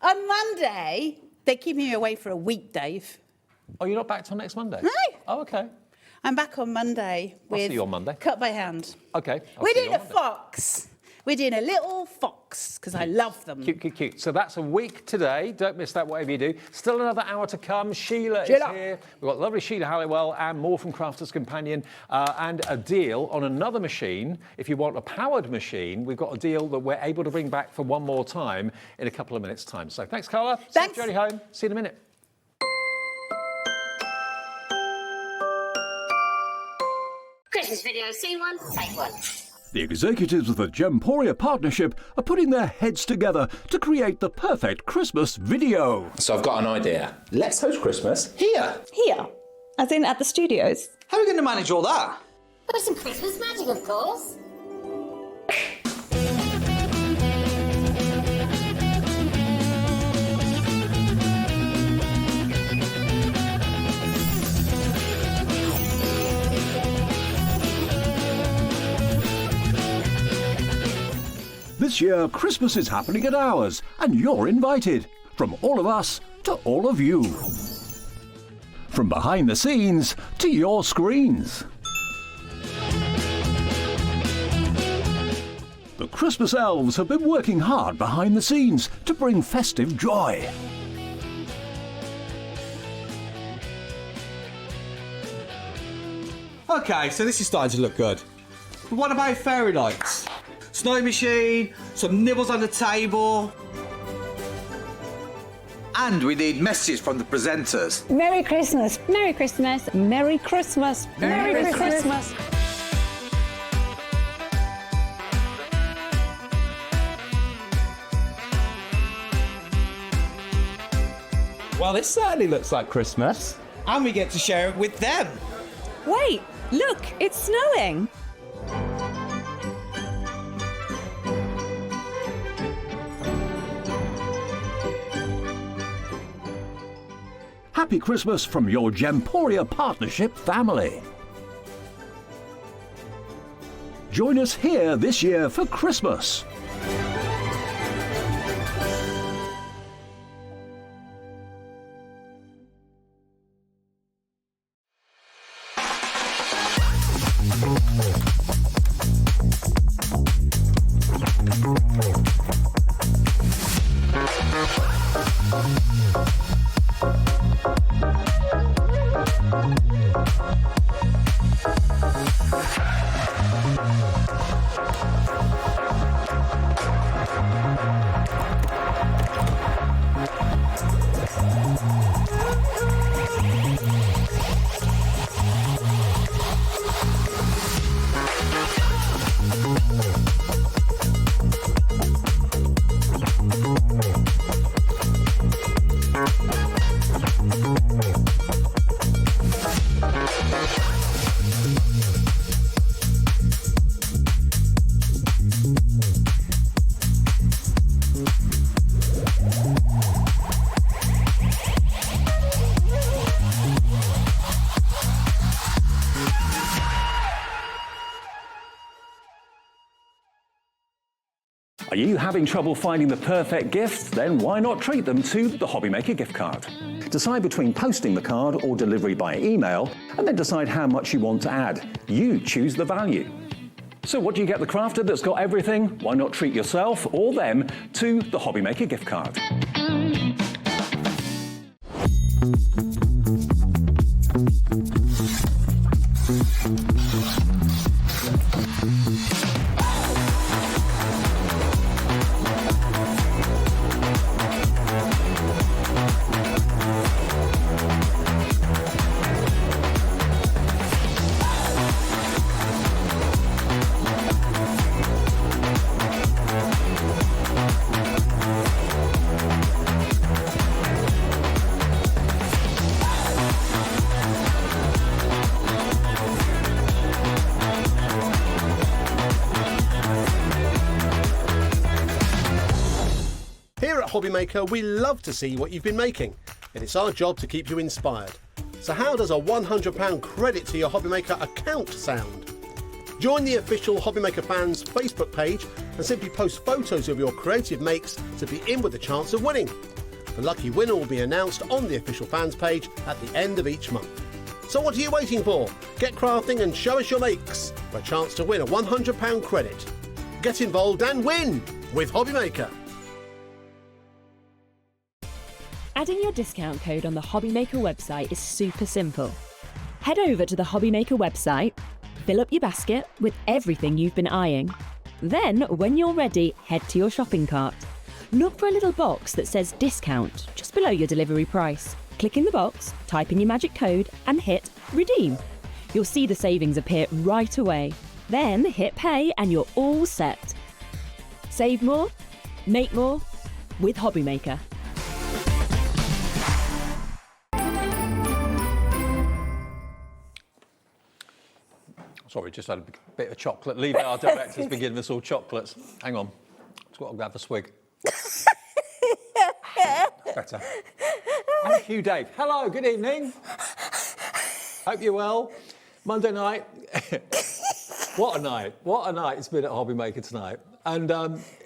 On Monday, they're keeping me away for a week, Dave. Oh, you're not back till next Monday? No. Oh, OK. I'm back on Monday I'll with see you on Monday. cut by hand. OK. We're doing a fox. We're doing a little fox because I love them. Cute, cute, cute. So that's a week today. Don't miss that, whatever you do. Still another hour to come. Sheila is here. We've got lovely Sheila Halliwell and more from Crafters Companion and a deal on another machine. If you want a powered machine, we've got a deal that we're able to bring back for one more time in a couple of minutes' time. So thanks, Carla. Thanks. Safe journey home. See you in a minute. Christmas video, scene 1, take 1. The executives of the Gemporia partnership are putting their heads together to create the perfect Christmas video. So I've got an idea. Let's host Christmas here. Here? As in at the studios? How are we going to manage all that? With some Christmas magic, of course. This year, Christmas is happening at ours, and you're invited. From all of us to all of you. From behind the scenes to your screens. The Christmas elves have been working hard behind the scenes to bring festive joy. Okay, so this is starting to look good. But what about fairy lights? Snow machine, some nibbles on the table. And we need messages from the presenters. Merry Christmas. Merry Christmas. Merry Christmas. Merry Christmas. Well, this certainly looks like Christmas. And we get to share it with them. Wait, look, it's snowing. happy Christmas from your Gemporia Partnership family. Join us here this year for Christmas. Are you having trouble finding the perfect gift? Then why not treat them to the Hobbymaker gift card? Decide between posting the card or delivery by email, and then decide how much you want to add. You choose the value. So what do you get the crafter that's got everything? Why not treat yourself or them to the Hobbymaker gift card? Hobbymaker, we love to see what you've been making, and it's our job to keep you inspired. So how does a £100 credit to your Hobbymaker account sound? Join the official Hobbymaker fans Facebook page and simply post photos of your creative makes to be in with a chance of winning. The lucky winner will be announced on the official fans page at the end of each month. So what are you waiting for? Get crafting and show us your makes for a chance to win a £100 credit. Get involved and win with Hobbymaker. Adding your discount code on the Hobbymaker website is super simple. Head over to the Hobbymaker website, fill up your basket with everything you've been eyeing. Then, when you're ready, head to your shopping cart. Look for a little box that says discount just below your delivery price. Click in the box, type in your magic code and hit redeem. You'll see the savings appear right away. Then hit pay and you're all set. Save more, make more with Hobbymaker. Sorry, just had a bit of chocolate. Leave our directors be giving us all chocolates. Hang on, just got to have a swig. Better. Thank you, Dave. Hello, good evening. Hope you're well. Monday night. What a night. What a night it's been at Hobbymaker tonight. And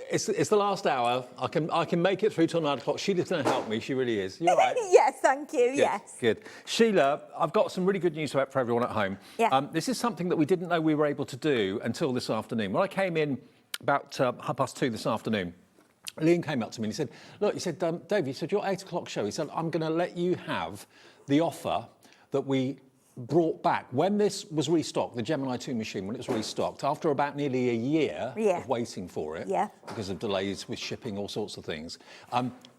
it's the last hour. I can make it through till 9 o'clock. Sheila's going to help me. She really is. You all right? Yes, thank you. Good, yes. Good. Sheila, I've got some really good news for everyone at home. Yeah. This is something that we didn't know we were able to do until this afternoon. When I came in about 2:30 this afternoon, Liam came up to me and he said, look, he said, Dave, he said, your 8 o'clock show, he said, I'm going to let you have the offer that we brought back when this was restocked, the Gemini 2 machine, when it was restocked, after about nearly a year of waiting for it, because of delays with shipping, all sorts of things.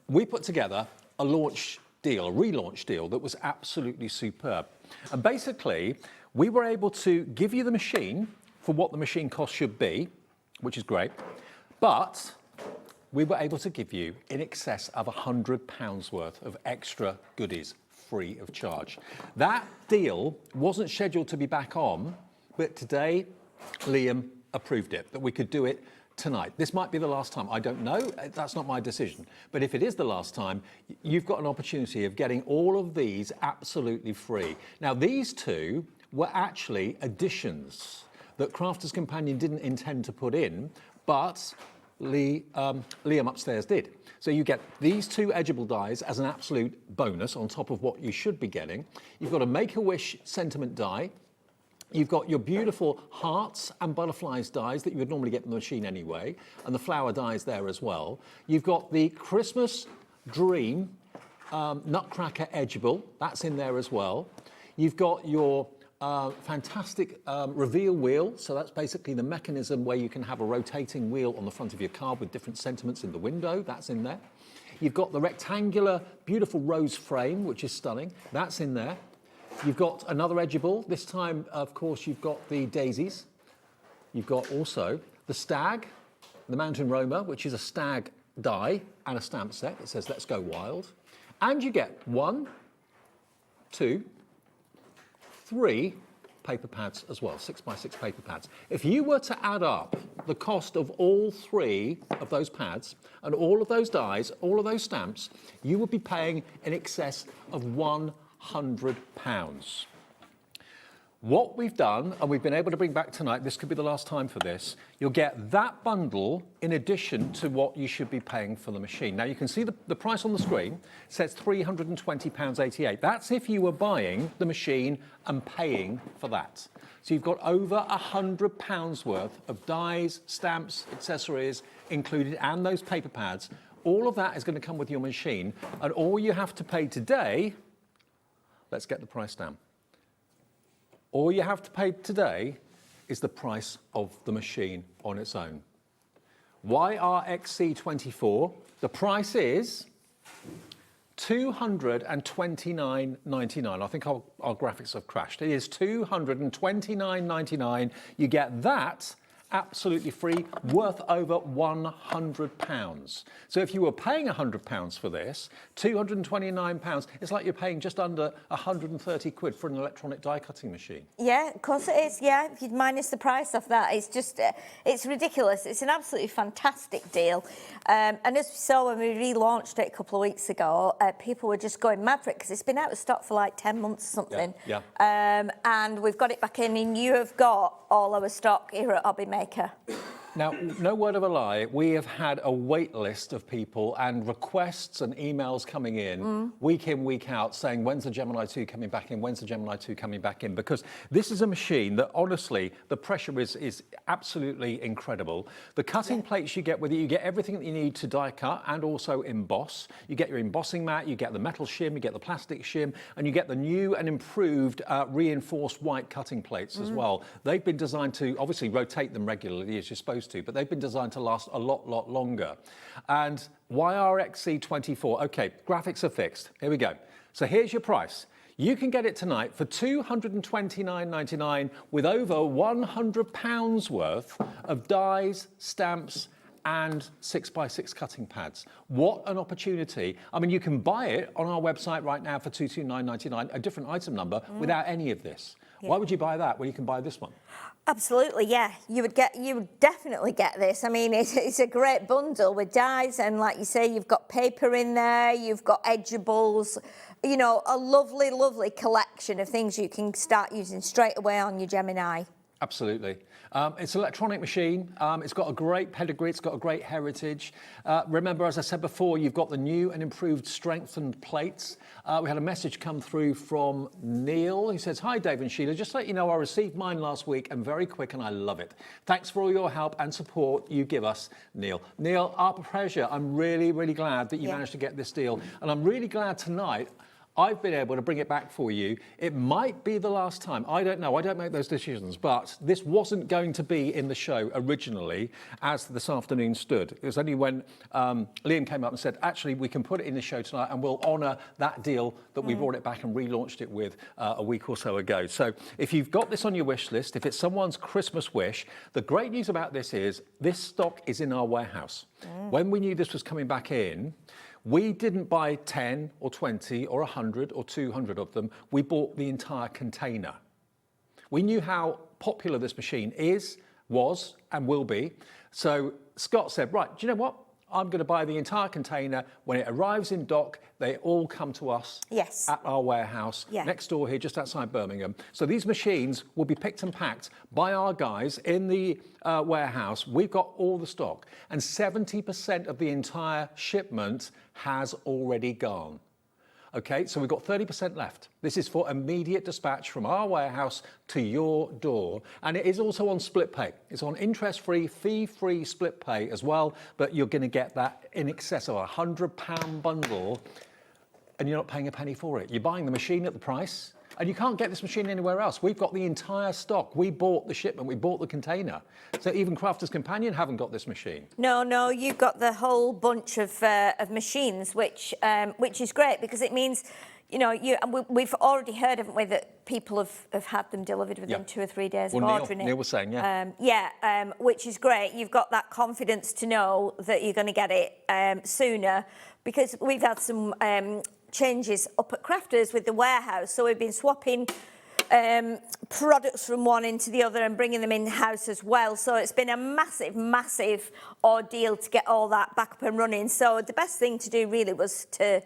We put together a launch deal, a relaunch deal that was absolutely superb. And basically, we were able to give you the machine for what the machine cost should be, which is great, but we were able to give you in excess of £100 worth of extra goodies, free of charge. That deal wasn't scheduled to be back on, but today Liam approved it, that we could do it tonight. This might be the last time. I don't know. That's not my decision. But if it is the last time, you've got an opportunity of getting all of these absolutely free. Now, these two were actually additions that Crafter's Companion didn't intend to put in, but Liam upstairs did. So you get these two edgeable dies as an absolute bonus on top of what you should be getting. You've got a Make-A-Wish sentiment die. You've got your beautiful hearts and butterflies dies that you would normally get in the machine anyway, and the flower dies there as well. You've got the Christmas Dream Nutcracker Edgeable, that's in there as well. You've got your fantastic reveal wheel, so that's basically the mechanism where you can have a rotating wheel on the front of your card with different sentiments in the window, that's in there. You've got the rectangular, beautiful rose frame, which is stunning, that's in there. You've got another edgeable. This time, of course, you've got the daisies. You've got also the stag, the mountain roamer, which is a stag die and a stamp set that says "Let's Go Wild." And you get 1, 2, 3 paper pads as well, 6x6 paper pads. If you were to add up the cost of all 3 of those pads and all of those dies, all of those stamps, you would be paying in excess of £100. What we've done, and we've been able to bring back tonight, this could be the last time for this, you'll get that bundle in addition to what you should be paying for the machine. Now you can see the price on the screen, it says £320.88. That's if you were buying the machine and paying for that. So you've got over £100 worth of dies, stamps, accessories included, and those paper pads. All of that is going to come with your machine, and all you have to pay today, let's get the price down. All you have to pay today is the price of the machine on its own. YRXC24, the price is £229.99. I think our graphics have crashed. It is £229.99. You get that absolutely free, worth over £100. So if you were paying £100 for this, £229, it's like you're paying just under 130 quid for an electronic die cutting machine. Yeah, of course it is, yeah. If you'd minus the price off that, it's just, it's ridiculous. It's an absolutely fantastic deal. And as we saw when we relaunched it a couple of weeks ago, people were just going mad for it because it's been out of stock for like 10 months or something. Yeah. And we've got it back in, and you have got all our stock here at Hobby Maker. Now, no word of a lie, we have had a wait list of people and requests and emails coming in week in, week out saying, when's the Gemini 2 coming back in? When's the Gemini 2 coming back in? Because this is a machine that, honestly, the pressure is absolutely incredible. The cutting plates you get with it, you get everything that you need to die cut and also emboss. You get your embossing mat, you get the metal shim, you get the plastic shim, and you get the new and improved reinforced white cutting plates as well. They've been designed to, obviously, rotate them regularly as you're supposed to, but they've been designed to last a lot longer. And YRXC24, okay, graphics are fixed. Here we go. So here's your price. You can get it tonight for £229.99 with over £100 worth of dies, stamps, and 6x6 cutting pads. What an opportunity. I mean, you can buy it on our website right now for £229.99, a different item number, without any of this. Yeah. Why would you buy that when you can buy this one? Absolutely, yeah. You would definitely get this. I mean, it's a great bundle with dies, and like you say, you've got paper in there, you've got edgeables, you know, a lovely, lovely collection of things you can start using straight away on your Gemini. Absolutely. It's an electronic machine. It's got a great pedigree. It's got a great heritage. Remember, as I said before, you've got the new and improved strengthened plates. We had a message come through from Neil. He says, hi, Dave and Sheila. Just to let you know, I received mine last week and very quick, and I love it. Thanks for all your help and support you give us, Neil. Neil, our pleasure. I'm really, really glad that you managed to get this deal. And I'm really glad tonight I've been able to bring it back for you. It might be the last time. I don't know. I don't make those decisions. But this wasn't going to be in the show originally as this afternoon stood. It was only when Liam came up and said, actually, we can put it in the show tonight and we'll honour that deal that we brought it back and relaunched it with a week or so ago. So if you've got this on your wish list, if it's someone's Christmas wish, the great news about this is this stock is in our warehouse. When we knew this was coming back in, we didn't buy 10 or 20 or 100 or 200 of them. We bought the entire container. We knew how popular this machine is, was, and will be. So Scott said, right, do you know what? I'm going to buy the entire container. When it arrives in dock, they all come to us at our warehouse next door here, just outside Birmingham. So these machines will be picked and packed by our guys in the warehouse. We've got all the stock, and 70% of the entire shipment has already gone. Okay, so we've got 30% left. This is for immediate dispatch from our warehouse to your door. And it is also on split pay. It's on interest-free, fee-free split pay as well, but you're going to get that in excess of a £100 bundle, and you're not paying a penny for it. You're buying the machine at the price, and you can't get this machine anywhere else. We've got the entire stock. We bought the shipment, we bought the container. So even Crafter's Companion haven't got this machine. No, you've got the whole bunch of machines, which is great, because it means, you know, we've already heard, haven't we, that people have had them delivered within 2 or 3 days of ordering it. Neil was saying, which is great. You've got that confidence to know that you're going to get it sooner, because we've had some changes up at Crafters with the warehouse, so we've been swapping products from one into the other and bringing them in-house as well. So it's been a massive ordeal to get all that back up and running. So the best thing to do really was to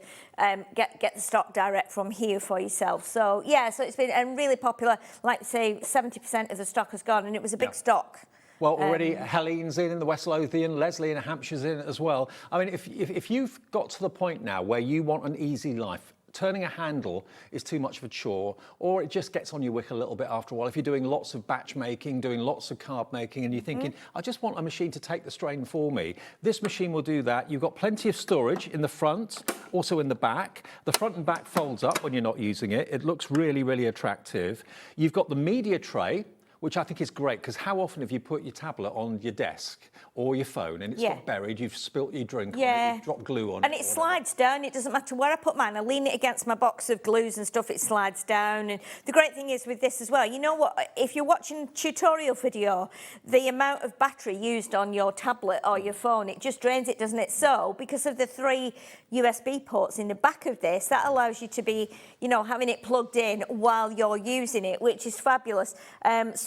get the stock direct from here for yourself. So yeah, so it's been really popular. Like I say, 70% of the stock has gone, and it was a big stock. Well, already Helene's in the West Lothian, Leslie in Hampshire's in as well. I mean, if you've got to the point now where you want an easy life, turning a handle is too much of a chore, or it just gets on your wick a little bit after a while. If you're doing lots of batch making, doing lots of card making, and you're thinking, I just want a machine to take the strain for me, this machine will do that. You've got plenty of storage in the front, also in the back. The front and back folds up when you're not using it. It looks really attractive. You've got the media tray, which I think is great, because how often have you put your tablet on your desk or your phone and it's got buried, you've spilt your drink on it, you've dropped glue on it. And it slides down, it doesn't matter where I put mine. I lean it against my box of glues and stuff, it slides down. And the great thing is with this as well, you know what, if you're watching a tutorial video, the amount of battery used on your tablet or your phone, it just drains it, doesn't it? So, because of the 3 USB ports in the back of this, that allows you to be, you know, having it plugged in while you're using it, which is fabulous.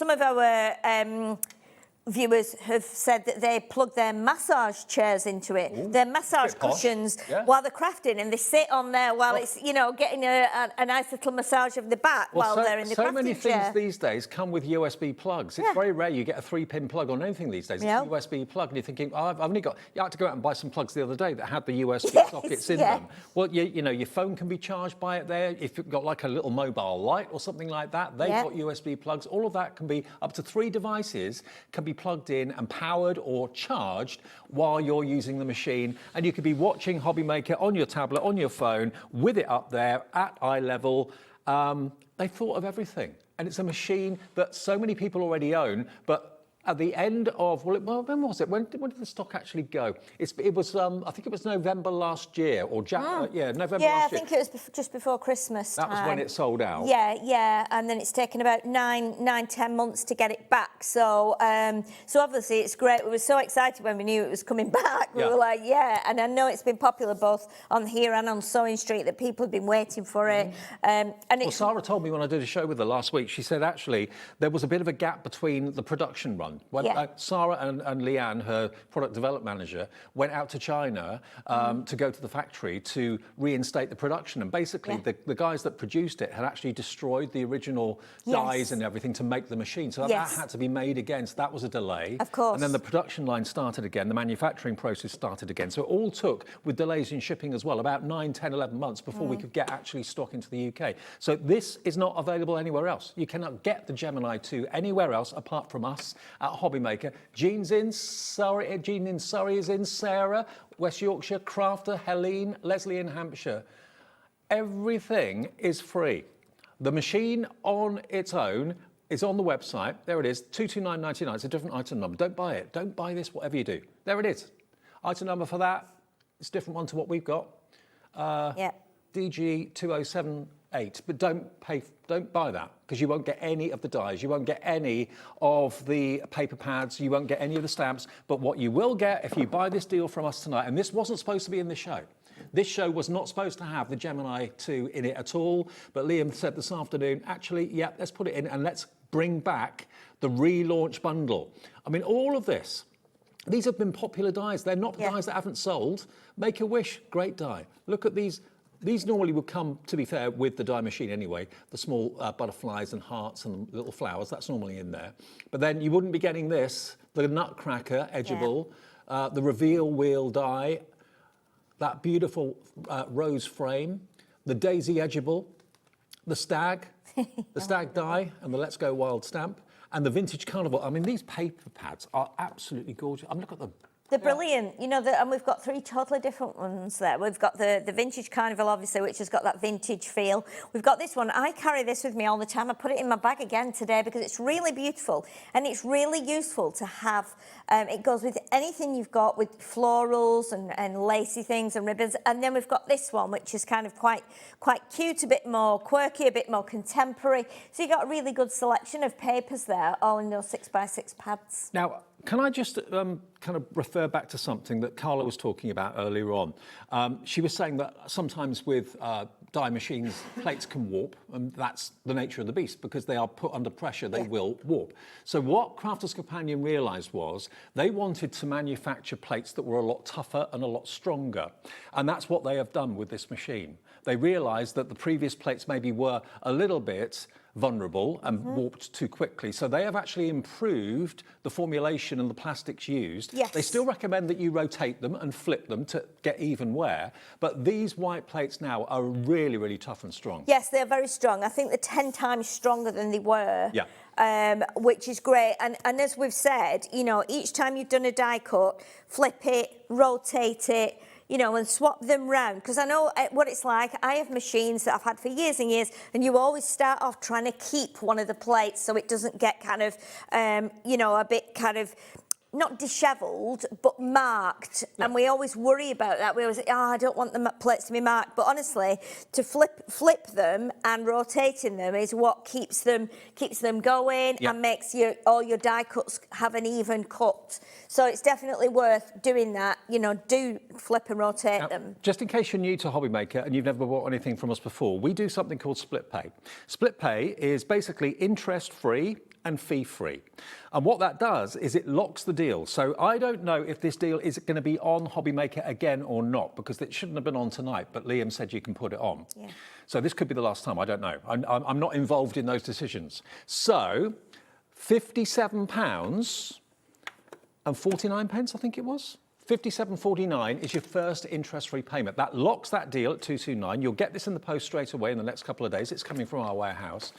Some of our viewers have said that they plug their massage chairs into it, their massage cushions, while they're crafting, and they sit on there while it's, you know, getting a nice little massage of the back while they're in the crafting chair. So many things these days come with USB plugs. It's very rare you get a 3-pin plug on anything these days. It's a USB plug, and you're thinking, oh, I've only got... You had to go out and buy some plugs the other day that had the USB sockets in them. Well, you know, your phone can be charged by it there. If you've got like a little mobile light or something like that, they've got USB plugs. All of that can be, up to 3 devices can be plugged in and powered or charged while you're using the machine, and you could be watching Hobby Maker on your tablet, on your phone, with it up there at eye level. They thought of everything, and it's a machine that so many people already own, but at the end of, when was it? When did the stock actually go? It was, I think it was November last year, or November last year. Yeah, I think it was just before Christmas That was when it sold out. Yeah, and then it's taken about 9-10 months to get it back. So, so obviously it's great. We were so excited when we knew it was coming back. We were like, and I know it's been popular both on here and on Sewing Street, that people have been waiting for it. And well, Sarah told me when I did a show with her last week, she said actually there was a bit of a gap between the production run. When Sarah and Leanne, her product development manager, went out to China to go to the factory to reinstate the production, and basically the guys that produced it had actually destroyed the original dies and everything to make the machine, so that had to be made again, so that was a delay. Of course. And then the production line started again, the manufacturing process started again, so it all took, with delays in shipping as well, about 9, 10, 11 months before we could get actually stock into the UK. So this is not available anywhere else. You cannot get the Gemini 2 anywhere else apart from us at Hobby Maker. Jean's in, Jean in Surrey is in, Sarah, West Yorkshire, Crafter, Helene, Leslie in Hampshire. Everything is free. The machine on its own is on the website. There it is, 229.99. It's a different item number. Don't buy it. Don't buy this, whatever you do. There it is. Item number for that, it's a different one to what we've got. DG 2078. But don't buy that, because you won't get any of the dies. You won't get any of the paper pads. You won't get any of the stamps. But what you will get if you buy this deal from us tonight, and this wasn't supposed to be in the show. This show was not supposed to have the Gemini 2 in it at all. But Liam said this afternoon, actually, let's put it in and let's bring back the relaunch bundle. I mean, all of this These have been popular dies. They're not dies that haven't sold. Make-A-Wish, great die. Look at these. These normally would come, to be fair, with the die machine anyway. The small butterflies and hearts and little flowers, that's normally in there. But then you wouldn't be getting this, the Nutcracker edgeable, the reveal wheel die, that beautiful rose frame, the daisy edgeable, the stag die, and the Let's Go Wild stamp, and the vintage carnival. I mean, these paper pads are absolutely gorgeous. I mean, look at them. They're brilliant, you know, and we've got 3 totally different ones there. We've got the vintage carnival, obviously, which has got that vintage feel. We've got this one. I carry this with me all the time. I put it in my bag again today because it's really beautiful and it's really useful to have. It goes with anything you've got with florals and lacy things and ribbons. And then we've got this one, which is kind of quite cute, a bit more quirky, a bit more contemporary. So you've got a really good selection of papers there, all in those 6x6 pads. Now, can I just kind of refer back to something that Carla was talking about earlier on? She was saying that sometimes with die machines, plates can warp, and that's the nature of the beast because they are put under pressure, they will warp. So what Crafters Companion realised was they wanted to manufacture plates that were a lot tougher and a lot stronger. And that's what they have done with this machine. They realised that the previous plates maybe were a little bit vulnerable and warped too quickly. So they have actually improved the formulation and the plastics used. Yes. They still recommend that you rotate them and flip them to get even wear, but these white plates now are really, really tough and strong. Yes, they're very strong. I think they're 10 times stronger than they were. Yeah. Which is great. And as we've said, you know, each time you've done a die cut, flip it, rotate it, you know, and swap them round. Because I know what it's like. I have machines that I've had for years and years, and you always start off trying to keep one of the plates so it doesn't get kind of, you know, a bit kind of, not dishevelled, but marked. And we always worry about that. We always say, I don't want the plates to be marked. But honestly, to flip them and rotating them is what keeps them going and makes all your die cuts have an even cut. So it's definitely worth doing that. You know, do flip and rotate them. Just in case you're new to Hobby Maker and you've never bought anything from us before, we do something called split pay. Split pay is basically interest-free and fee-free. And what that does is it locks the deal. So I don't know if this deal is going to be on Hobby Maker again or not, because it shouldn't have been on tonight, but Liam said you can put it on. Yeah. So this could be the last time, I don't know. I'm not involved in those decisions. So £57 and 49 pence, I think it was. 57.49 is your first interest-free payment. That locks that deal at 229. You'll get this in the post straight away in the next couple of days. It's coming from our warehouse.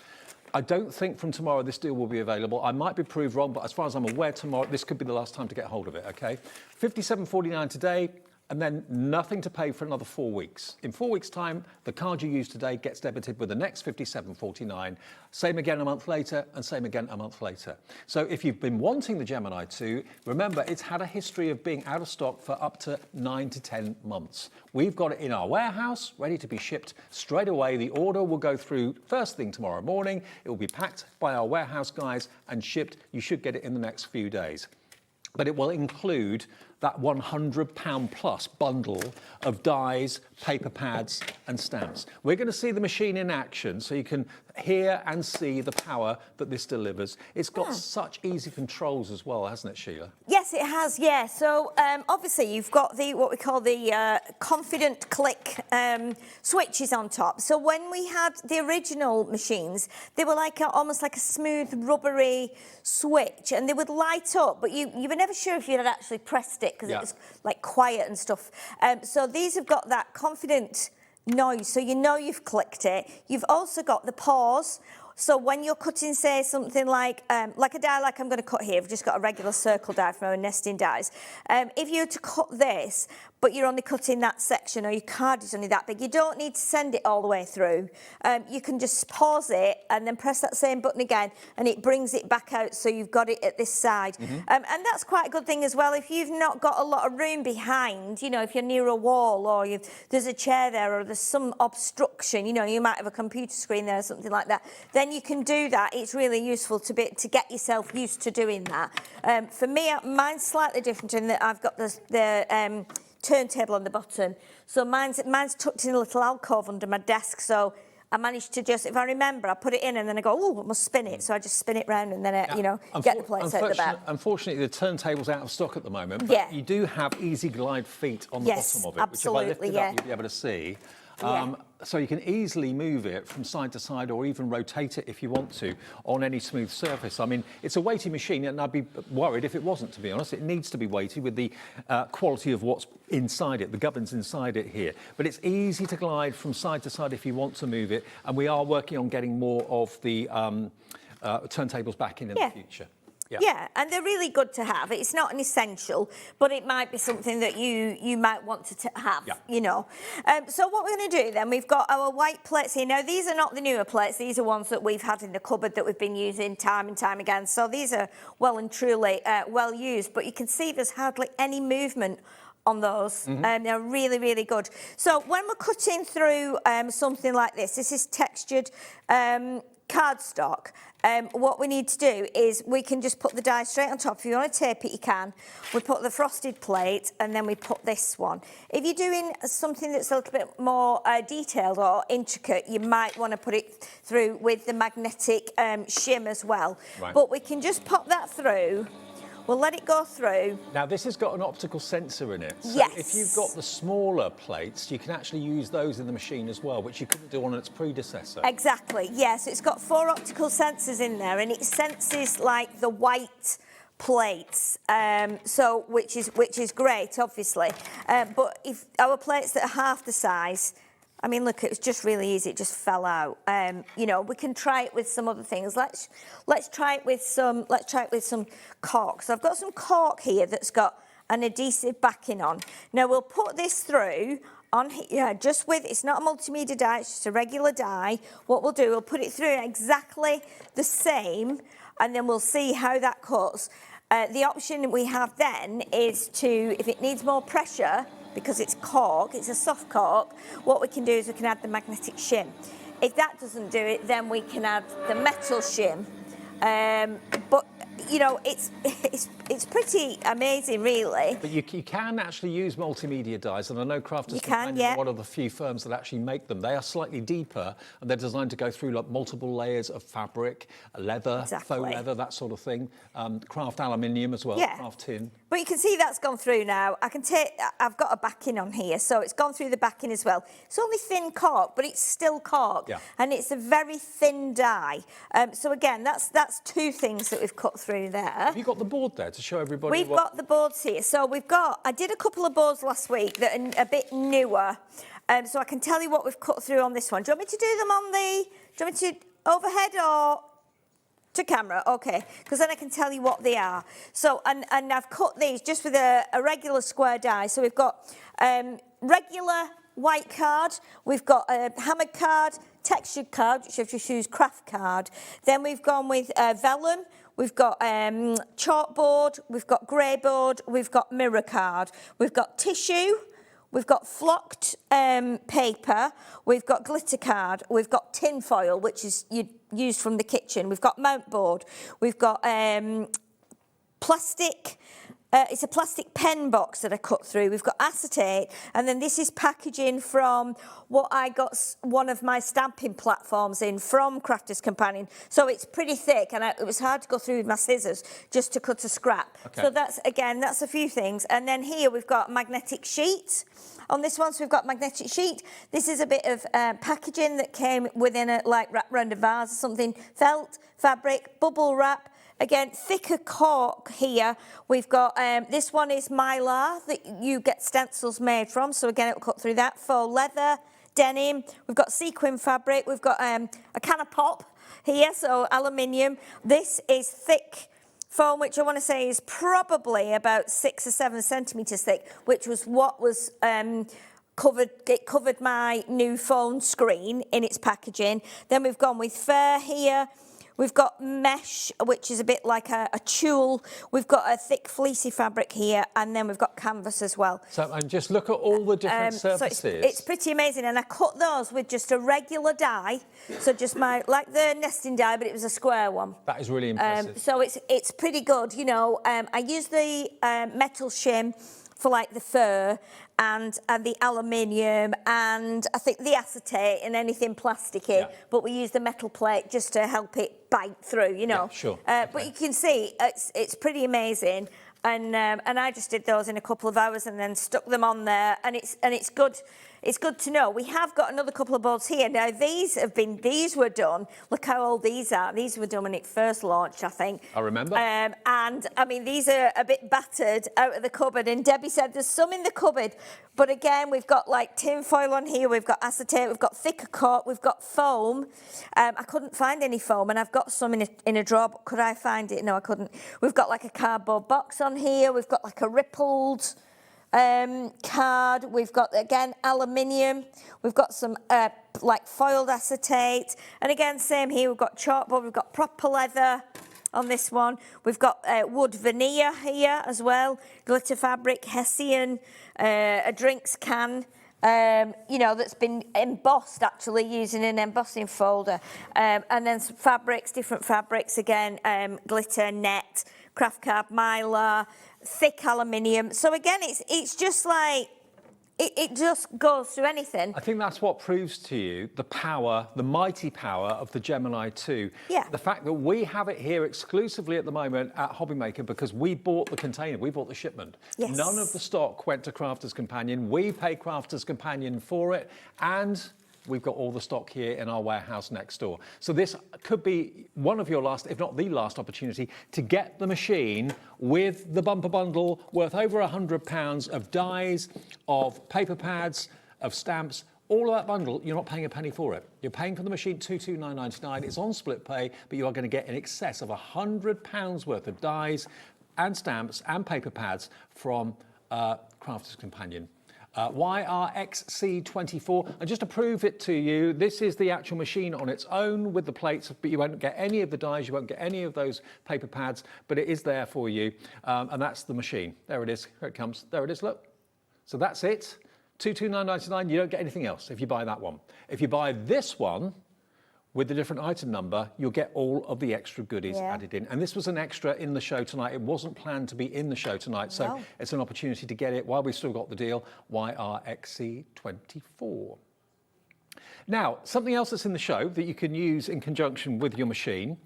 I don't think from tomorrow this deal will be available. I might be proved wrong, but as far as I'm aware, tomorrow this could be the last time to get hold of it, okay? £57.49 today, and then nothing to pay for another 4 weeks. In 4 weeks' time, the card you use today gets debited with the next £57.49. Same again a month later, and same again a month later. So if you've been wanting the Gemini 2, remember it's had a history of being out of stock for up to 9 to 10 months. We've got it in our warehouse, ready to be shipped straight away. The order will go through first thing tomorrow morning. It will be packed by our warehouse guys and shipped. You should get it in the next few days. But it will include that £100 plus bundle of dies, paper pads and stamps. We're going to see the machine in action so you can hear and see the power that this delivers. It's got such easy controls as well, hasn't it, Sheila? Yes, it has, yeah. So obviously you've got what we call the confident click switches on top. So when we had the original machines, they were like almost like a smooth rubbery switch, and they would light up, but you were never sure if you had actually pressed it because it was like quiet and stuff. So these have got that confident noise, so you know you've clicked it. You've also got the pause. So when you're cutting, say, something like a die like I'm going to cut here, I've just got a regular circle die from our nesting dies. If you were to cut this, but you're only cutting that section, or your card is only that big, you don't need to send it all the way through. You can just pause it and then press that same button again, and it brings it back out so you've got it at this side. And that's quite a good thing as well. If you've not got a lot of room behind, you know, if you're near a wall or there's a chair there or there's some obstruction, you know, you might have a computer screen there or something like that, then you can do that. It's really useful to get yourself used to doing that. For me, mine's slightly different in that I've got the turntable on the bottom. So mine's tucked in a little alcove under my desk, so I manage to just, if I remember, I put it in and then I go, oh, I must spin it. So I just spin it round and then, I, you know, get the plates out the back. Unfortunately, the turntable's out of stock at the moment, but Yeah. you do have easy glide feet on the bottom of it, which if I lift it up, you'll be able to see. So you can easily move it from side to side or even rotate it if you want to on any smooth surface. I mean, it's a weighty machine and I'd be worried if it wasn't, to be honest. It needs to be weighty with the quality of what's inside it, the gubbins inside it here. But it's easy to glide from side to side if you want to move it. And we are working on getting more of the turntables back in the future. Yeah, and they're really good to have. It's not an essential, but it might be something that you might want to have, you know. So what we're going to do then, we've got our white plates here. Now, these are not the newer plates. These are ones that we've had in the cupboard that we've been using time and time again. So these are well and truly well used, but you can see there's hardly any movement on those. They're really, really good. So when we're cutting through something like this is textured cardstock. What we need to do is we can just put the die straight on top. If you want to tape it, you can. We put the frosted plate and then we put this one. If you're doing something that's a little bit more detailed or intricate, you might want to put it through with the magnetic shim as well. Right. But we can just pop that through. We'll let it go through. Now, this has got an optical sensor in it. So Yes. if you've got the smaller plates, you can actually use those in the machine as well, which you couldn't do on its predecessor. Exactly, yes. It's got 4 optical sensors in there and it senses like the white plates, which is great, obviously. But if our plates that are half the size, I mean, look, it was just really easy. It just fell out. You know, we can try it with some other things. Let's try it with some. Let's try it with some cork. So I've got some cork here that's got an adhesive backing on. Now we'll put this through on here, just with. It's not a multimedia die. It's just a regular die. What we'll do, we'll put it through exactly the same, and then we'll see how that cuts. The option we have then is to, if it needs more pressure, because it's cork, it's a soft cork, what we can do is we can add the magnetic shim. If that doesn't do it, then we can add the metal shim. But you know, it's pretty amazing, really. But you can actually use multimedia dies, and I know Crafters Companion are one of the few firms that actually make them. They are slightly deeper, and they're designed to go through like multiple layers of fabric, leather, faux leather, that sort of thing. Craft aluminium as well, craft tin. But you can see that's gone through now. I've got a backing on here, so it's gone through the backing as well. It's only thin cork, but it's still cork, and it's a very thin die. So again, that's 2 things that we've cut through there. Have you got the board there to show everybody? We've got the boards here. So I did a couple of boards last week that are a bit newer. So I can tell you what we've cut through on this one. Do you want me to do them on the, do you want me to overhead or to camera? Okay, because then I can tell you what they are. So, and I've cut these just with a regular square die. So we've got regular white card, we've got a hammered card, textured card, which I've just used craft card. Then we've gone with vellum. We've got chalkboard, we've got grey board, we've got mirror card, we've got tissue, we've got flocked paper, we've got glitter card, we've got tin foil, which is used from the kitchen, we've got mount board, we've got plastic. It's a plastic pen box that I cut through. We've got acetate, and then this is packaging from what I got one of my stamping platforms in from Crafters Companion. So it's pretty thick, and it was hard to go through with my scissors just to cut a scrap. Okay. So that's a few things. And then here we've got magnetic sheet. On this one, so we've got magnetic sheet. This is a bit of packaging that came within a, like, wrap around a vase or something. Felt, fabric, bubble wrap. Again, thicker cork here. We've got, this one is mylar that you get stencils made from. So again, it'll cut through that. Faux leather, denim. We've got sequin fabric. We've got a can of pop here, so aluminium. This is thick foam, which I want to say is probably about 6 or 7 centimetres thick, which was what was covered my new phone screen in its packaging. Then we've gone with fur here. We've got mesh, which is a bit like a tulle. We've got a thick fleecy fabric here, and then we've got canvas as well. So, and just look at all the different surfaces. So it's pretty amazing, and I cut those with just a regular die. So just like the nesting die, but it was a square one. That is really impressive. So it's pretty good, you know. I use the metal shim for like the fur and the aluminium and I think the acetate and anything plasticky, but we use the metal plate just to help it bite through, you know. Yeah, sure. But you can see it's pretty amazing. And I just did those in a couple of hours and then stuck them on there, and it's good. It's good to know. We have got another couple of boards here. Now these were done. Look how old these are. These were done when it first launched, I think. I remember. And I mean, these are a bit battered out of the cupboard. And Debbie said there's some in the cupboard, but again, we've got like tin foil on here. We've got acetate. We've got thicker cut. We've got foam. I couldn't find any foam, and I've got some in a drawer. But could I find it? No, I couldn't. We've got like a cardboard box on here. We've got like a rippled card. We've got again aluminium. We've got some like foiled acetate, and again same here. We've got chalkboard. We've got proper leather on this one. We've got wood veneer here as well. Glitter fabric, Hessian, a drinks can. You know, that's been embossed actually using an embossing folder, and then some fabrics, different fabrics again. Glitter, net, craft card, mylar, thick aluminium. So again, it's just like it just goes through anything. I think that's what proves to you the power, the mighty power of the Gemini 2. Yeah. The fact that we have it here exclusively at the moment at Hobbymaker because we bought the container, we bought the shipment. Yes. None of the stock went to Crafter's Companion. We pay Crafter's Companion for it, and we've got all the stock here in our warehouse next door. So this could be one of your last, if not the last opportunity to get the machine with the bumper bundle worth over £100 of dies, of paper pads, of stamps. All of that bundle, you're not paying a penny for it. You're paying for the machine £229.99. It's on split pay, but you are going to get in excess of £100 worth of dies and stamps and paper pads from Crafter's Companion. YRXC24, and just to prove it to you, this is the actual machine on its own with the plates, but you won't get any of the dies, you won't get any of those paper pads, but it is there for you, and that's the machine. There it is, here it comes, there it is, look. So that's it, $229.99, you don't get anything else if you buy that one. If you buy this one, with the different item number, you'll get all of the extra goodies added in. And this was an extra in the show tonight. It wasn't planned to be in the show tonight, so it's an opportunity to get it while we've still got the deal, YRXC24. Now, something else that's in the show that you can use in conjunction with your machine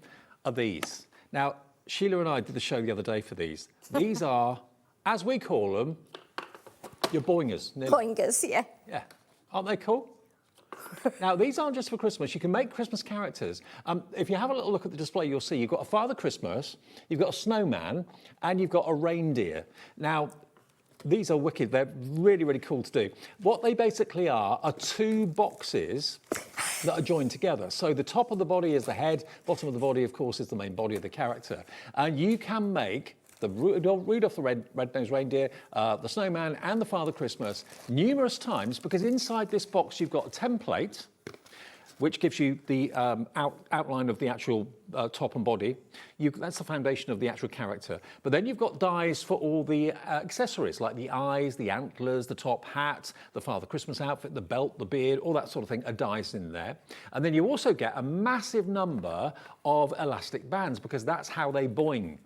are these. Now, Sheila and I did the show the other day for these. These are, as we call them, your boingers. Boingers, yeah. Yeah. Aren't they cool? Now, these aren't just for Christmas. You can make Christmas characters. If you have a little look at the display, you'll see you've got a Father Christmas, you've got a snowman, and you've got a reindeer. Now, these are wicked. They're really, really cool to do. What they basically are two boxes that are joined together. So the top of the body is the head, bottom of the body, of course, is the main body of the character. And you can make the Rudolph the Red-Nosed Reindeer, the Snowman and the Father Christmas numerous times, because inside this box you've got a template which gives you the outline of the actual top and body. That's the foundation of the actual character. But then you've got dies for all the accessories, like the eyes, the antlers, the top hat, the Father Christmas outfit, the belt, the beard, all that sort of thing are dies in there. And then you also get a massive number of elastic bands, because that's how they boing.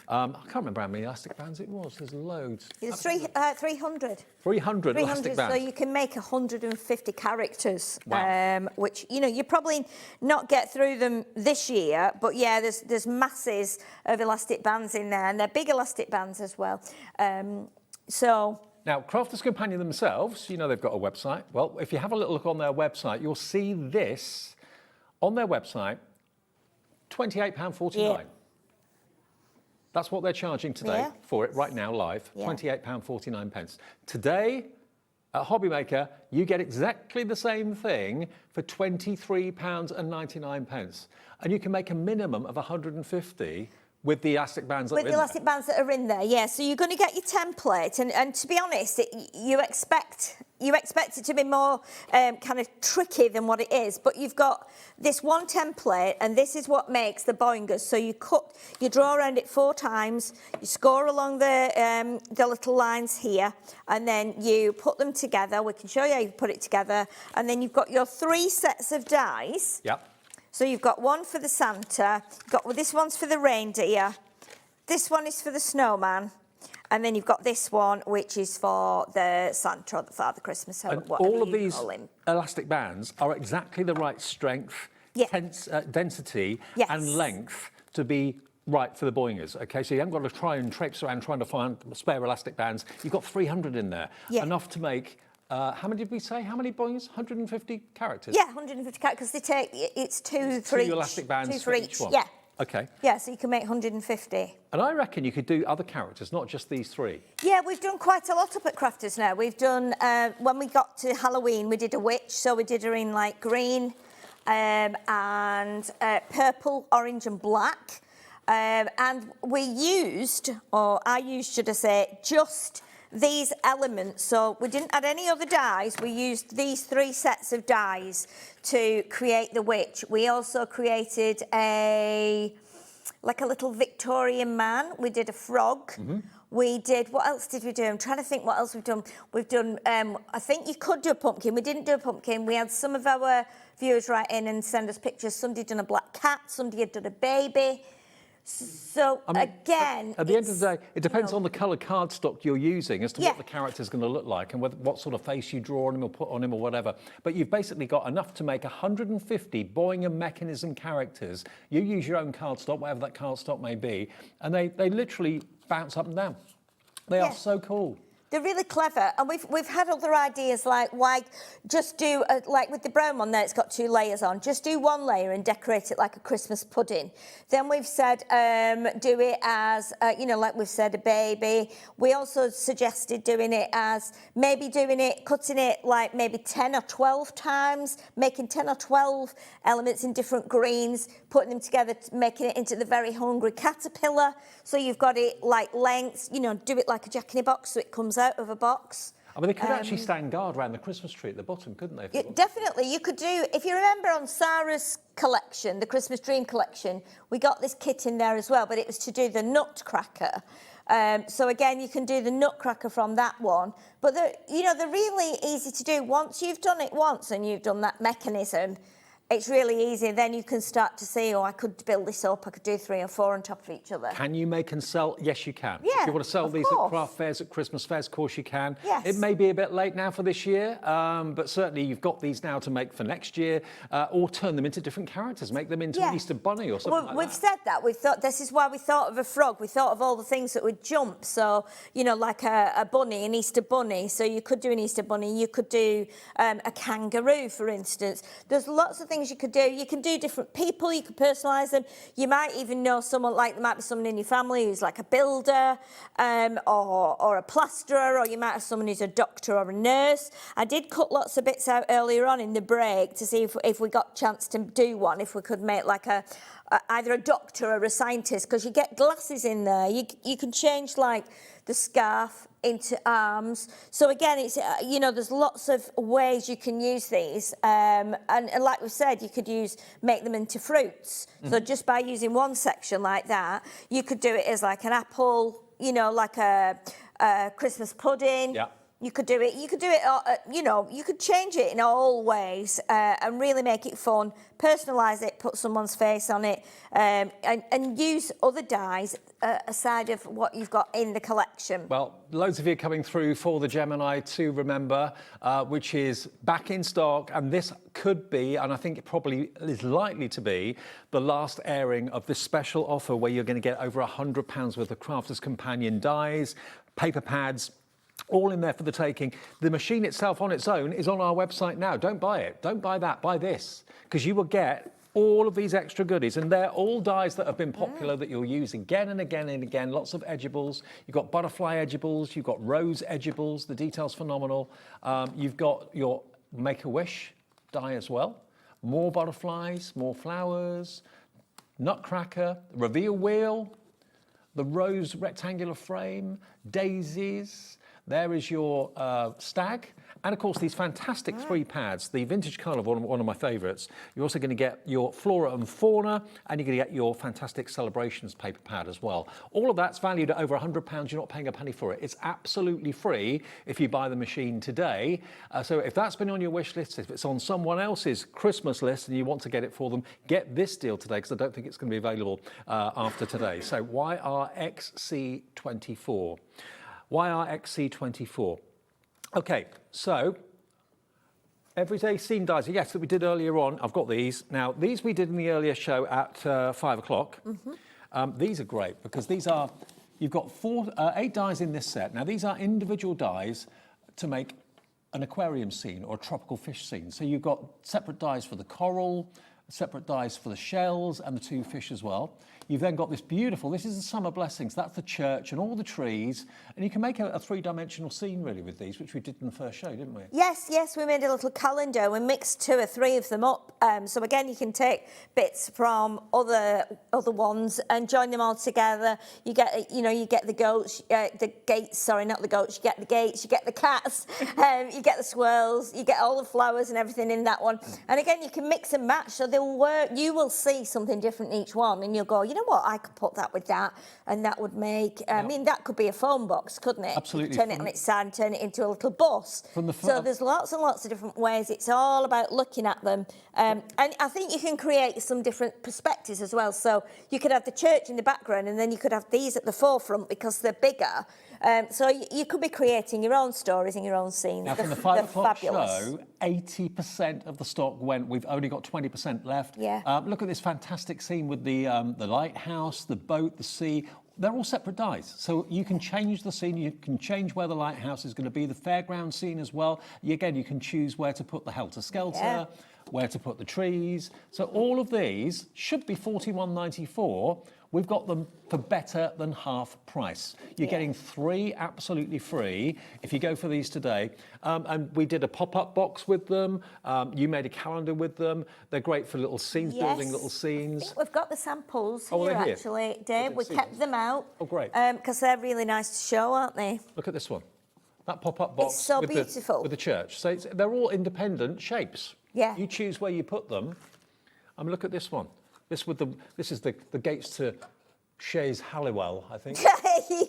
I can't remember how many elastic bands it was. There's loads. It's 300. 300 elastic bands. So you can make 150 characters, Wow. which, you know, you probably not get through them this year, but yeah, there's masses of elastic bands in there, and they're big elastic bands as well. So now, Crafter's Companion themselves, you know they've got a website. Well, if you have a little look on their website, you'll see this on their website, £28.49. Yeah. That's what they're charging today for it right now, live, £28.49. Today, at Hobbymaker, you get exactly the same thing for £23.99. And you can make a minimum of 150 with the elastic bands that are in with the elastic bands that are in there, yeah. So you're going to get your template, and to be honest, you expect it to be more kind of tricky than what it is. But you've got this one template, and this is what makes the boingers. So you draw around it 4 times, you score along the little lines here, and then you put them together. We can show you how you put it together, and then you've got your 3 sets of dies. Yep. So you've got one for the Santa, this one's for the reindeer, this one is for the snowman, And then you've got this one, which is for the Santa or the Father Christmas. So And whatever all of you these call him. elastic bands are exactly the right strength, density and length to be right for the boingers. Okay, so you haven't got to try and traipse around trying to find spare elastic bands. You've got 300 in there, enough to make. How many did we say? How many boingers? 150 characters? Yeah, 150 characters, because they take, it's two for each. Two elastic bands two for each one. Yeah. Okay. Yeah, so you can make 150. And I reckon you could do other characters, not just these 3. Yeah, we've done quite a lot up at Crafters now. We've done, when we got to Halloween, we did a witch, so we did her in like green and purple, orange and black. And we used, or I used, should I say, just these elements. So we didn't add any other dyes. We used these 3 sets of dyes to create the witch. We also created like a little Victorian man. We did a frog. We did, what else did we do? I'm trying to think what else we've done. We've done, I think you could do a pumpkin. We didn't do a pumpkin. We had some of our viewers write in and send us pictures. Somebody had done a black cat, somebody had done a baby. So, again... At the end of the day, it depends on the colour cardstock you're using as to what the character's going to look like and what sort of face you draw on him or put on him or whatever. But you've basically got enough to make 150 Boing and Mechanism characters. You use your own cardstock, whatever that cardstock may be, and they literally bounce up and down. They are so cool. They're really clever, and we've had other ideas like why just do like with the brown one there, it's got 2 layers on. Just do 1 layer and decorate it like a Christmas pudding. Then we've said do it as you know, like we've said, a baby. We also suggested doing it as cutting it like maybe 10 or 12 times, making 10 or 12 elements in different greens, putting them together, making it into the very hungry caterpillar. So you've got it like lengths, you know, do it like a jack-in-a-box so it comes out of a box. I mean, they could actually stand guard around the Christmas tree at the bottom, couldn't they? Definitely, you could do, if you remember on Sarah's collection, the Christmas Dream collection, we got this kit in there as well, but it was to do the nutcracker. So again, you can do the nutcracker from that one. But they're really easy to do. Once you've done it once and you've done that mechanism, it's really easy. Then you can start to see, I could build this up. I could do 3 or 4 on top of each other. Can you make and sell? Yes, you can. Yeah, if you want to sell these at craft fairs, at Christmas fairs, of course you can. Yes. It may be a bit late now for this year, but certainly you've got these now to make for next year, or turn them into different characters. Make them into an Easter bunny or something like we've that. said that. We thought this is why we thought of a frog. We thought of all the things that would jump. So, you know, like a bunny, an Easter bunny. So you could do an Easter bunny. You could do a kangaroo, for instance. There's lots of things you could do. You can do different people. You can personalise them. You might even know someone, like there might be someone in your family who's like a builder or a plasterer, or you might have someone who's a doctor or a nurse. I did cut lots of bits out earlier on in the break to see if we got a chance to do one, if we could make like either a doctor or a scientist, because you get glasses in there. You can change like the scarf into arms. So again, it's there's lots of ways you can use these, and like we said, you could make them into fruits. So just by using one section like that, you could do it as like an apple, like a Christmas pudding. Yeah. You could do it. You could change it in all ways and really make it fun. Personalise it, put someone's face on it, and use other dyes aside of what you've got in the collection. Well, loads of you coming through for the Gemini to remember, which is back in stock, and this could be, and I think it probably is likely to be, the last airing of this special offer where you're going to get over £100 worth of Crafters Companion dyes, paper pads, all in there for the taking. The machine itself on its own is on our website now. Don't buy it. Don't buy that. Buy this, because you will get all of these extra goodies, and they're all dyes that have been popular that you'll use again and again and again. Lots of edgeables. You've got butterfly edgeables. You've got rose edgeables. The detail's phenomenal. You've got your Make-A-Wish dye as well. More butterflies, more flowers, nutcracker, reveal wheel, the rose rectangular frame, daisies, There is your stag. And of course, these fantastic 3 pads, the vintage carnival, one of my favourites. You're also going to get your flora and fauna, and you're going to get your fantastic celebrations paper pad as well. All of that's valued at over £100. You're not paying a penny for it. It's absolutely free if you buy the machine today. So if that's been on your wish list, if it's on someone else's Christmas list and you want to get it for them, get this deal today, because I don't think it's going to be available after today. So YRXC24. YRXC24. Okay, so everyday scene dies. Yes, that we did earlier on. I've got these. Now, these we did in the earlier show at 5 o'clock. These are great because these are, you've got 8 dies in this set. Now, these are individual dies to make an aquarium scene or a tropical fish scene. So you've got separate dies for the coral, separate dies for the shells and the 2 fish as well. You've then got this beautiful, this is the summer blessings, that's the church and all the trees, and you can make a 3-dimensional scene really with these, which we did in the first show, didn't we? Yes, we made a little calendar. We mixed 2 or 3 of them up. So again, you can take bits from other ones and join them all together. You get, you get the goats, the gates. Sorry, not the goats. You get the gates. You get the cats. You get the swirls. You get all the flowers and everything in that one. And again, you can mix and match. So they'll work. You will see something different in each one, and you'll go, you know what? I could put that with that, and that would make. I mean, that could be a phone box, couldn't it? Absolutely. Turn it on its side, and turn it into a little bus. So there's lots and lots of different ways. It's all about looking at them. And I think you can create some different perspectives as well. So you could have the church in the background, and then you could have these at the forefront because they're bigger. So you could be creating your own stories and your own scenes. Now, from the 5 o'clock show, 80% of the stock went. We've only got 20% left. Yeah. Look at this fantastic scene with the lighthouse, the boat, the sea. They're all separate dies, so you can change the scene, you can change where the lighthouse is going to be, the fairground scene as well. Again, you can choose where to put the helter-skelter, where to put the trees. So all of these should be $41.94. We've got them for better than half price. You're getting 3 absolutely free if you go for these today. And we did a pop-up box with them. You made a calendar with them. They're great for little scenes, building little scenes. I think we've got the samples here, they're here. actually, Dave. We kept them out. Oh, great. Because they're really nice to show, aren't they? Look at this one. That pop-up box It's so with beautiful. with the church. So they're all independent shapes. Yeah. You choose where you put them. Look at this one. This is the gates to Shays Halliwell, I think.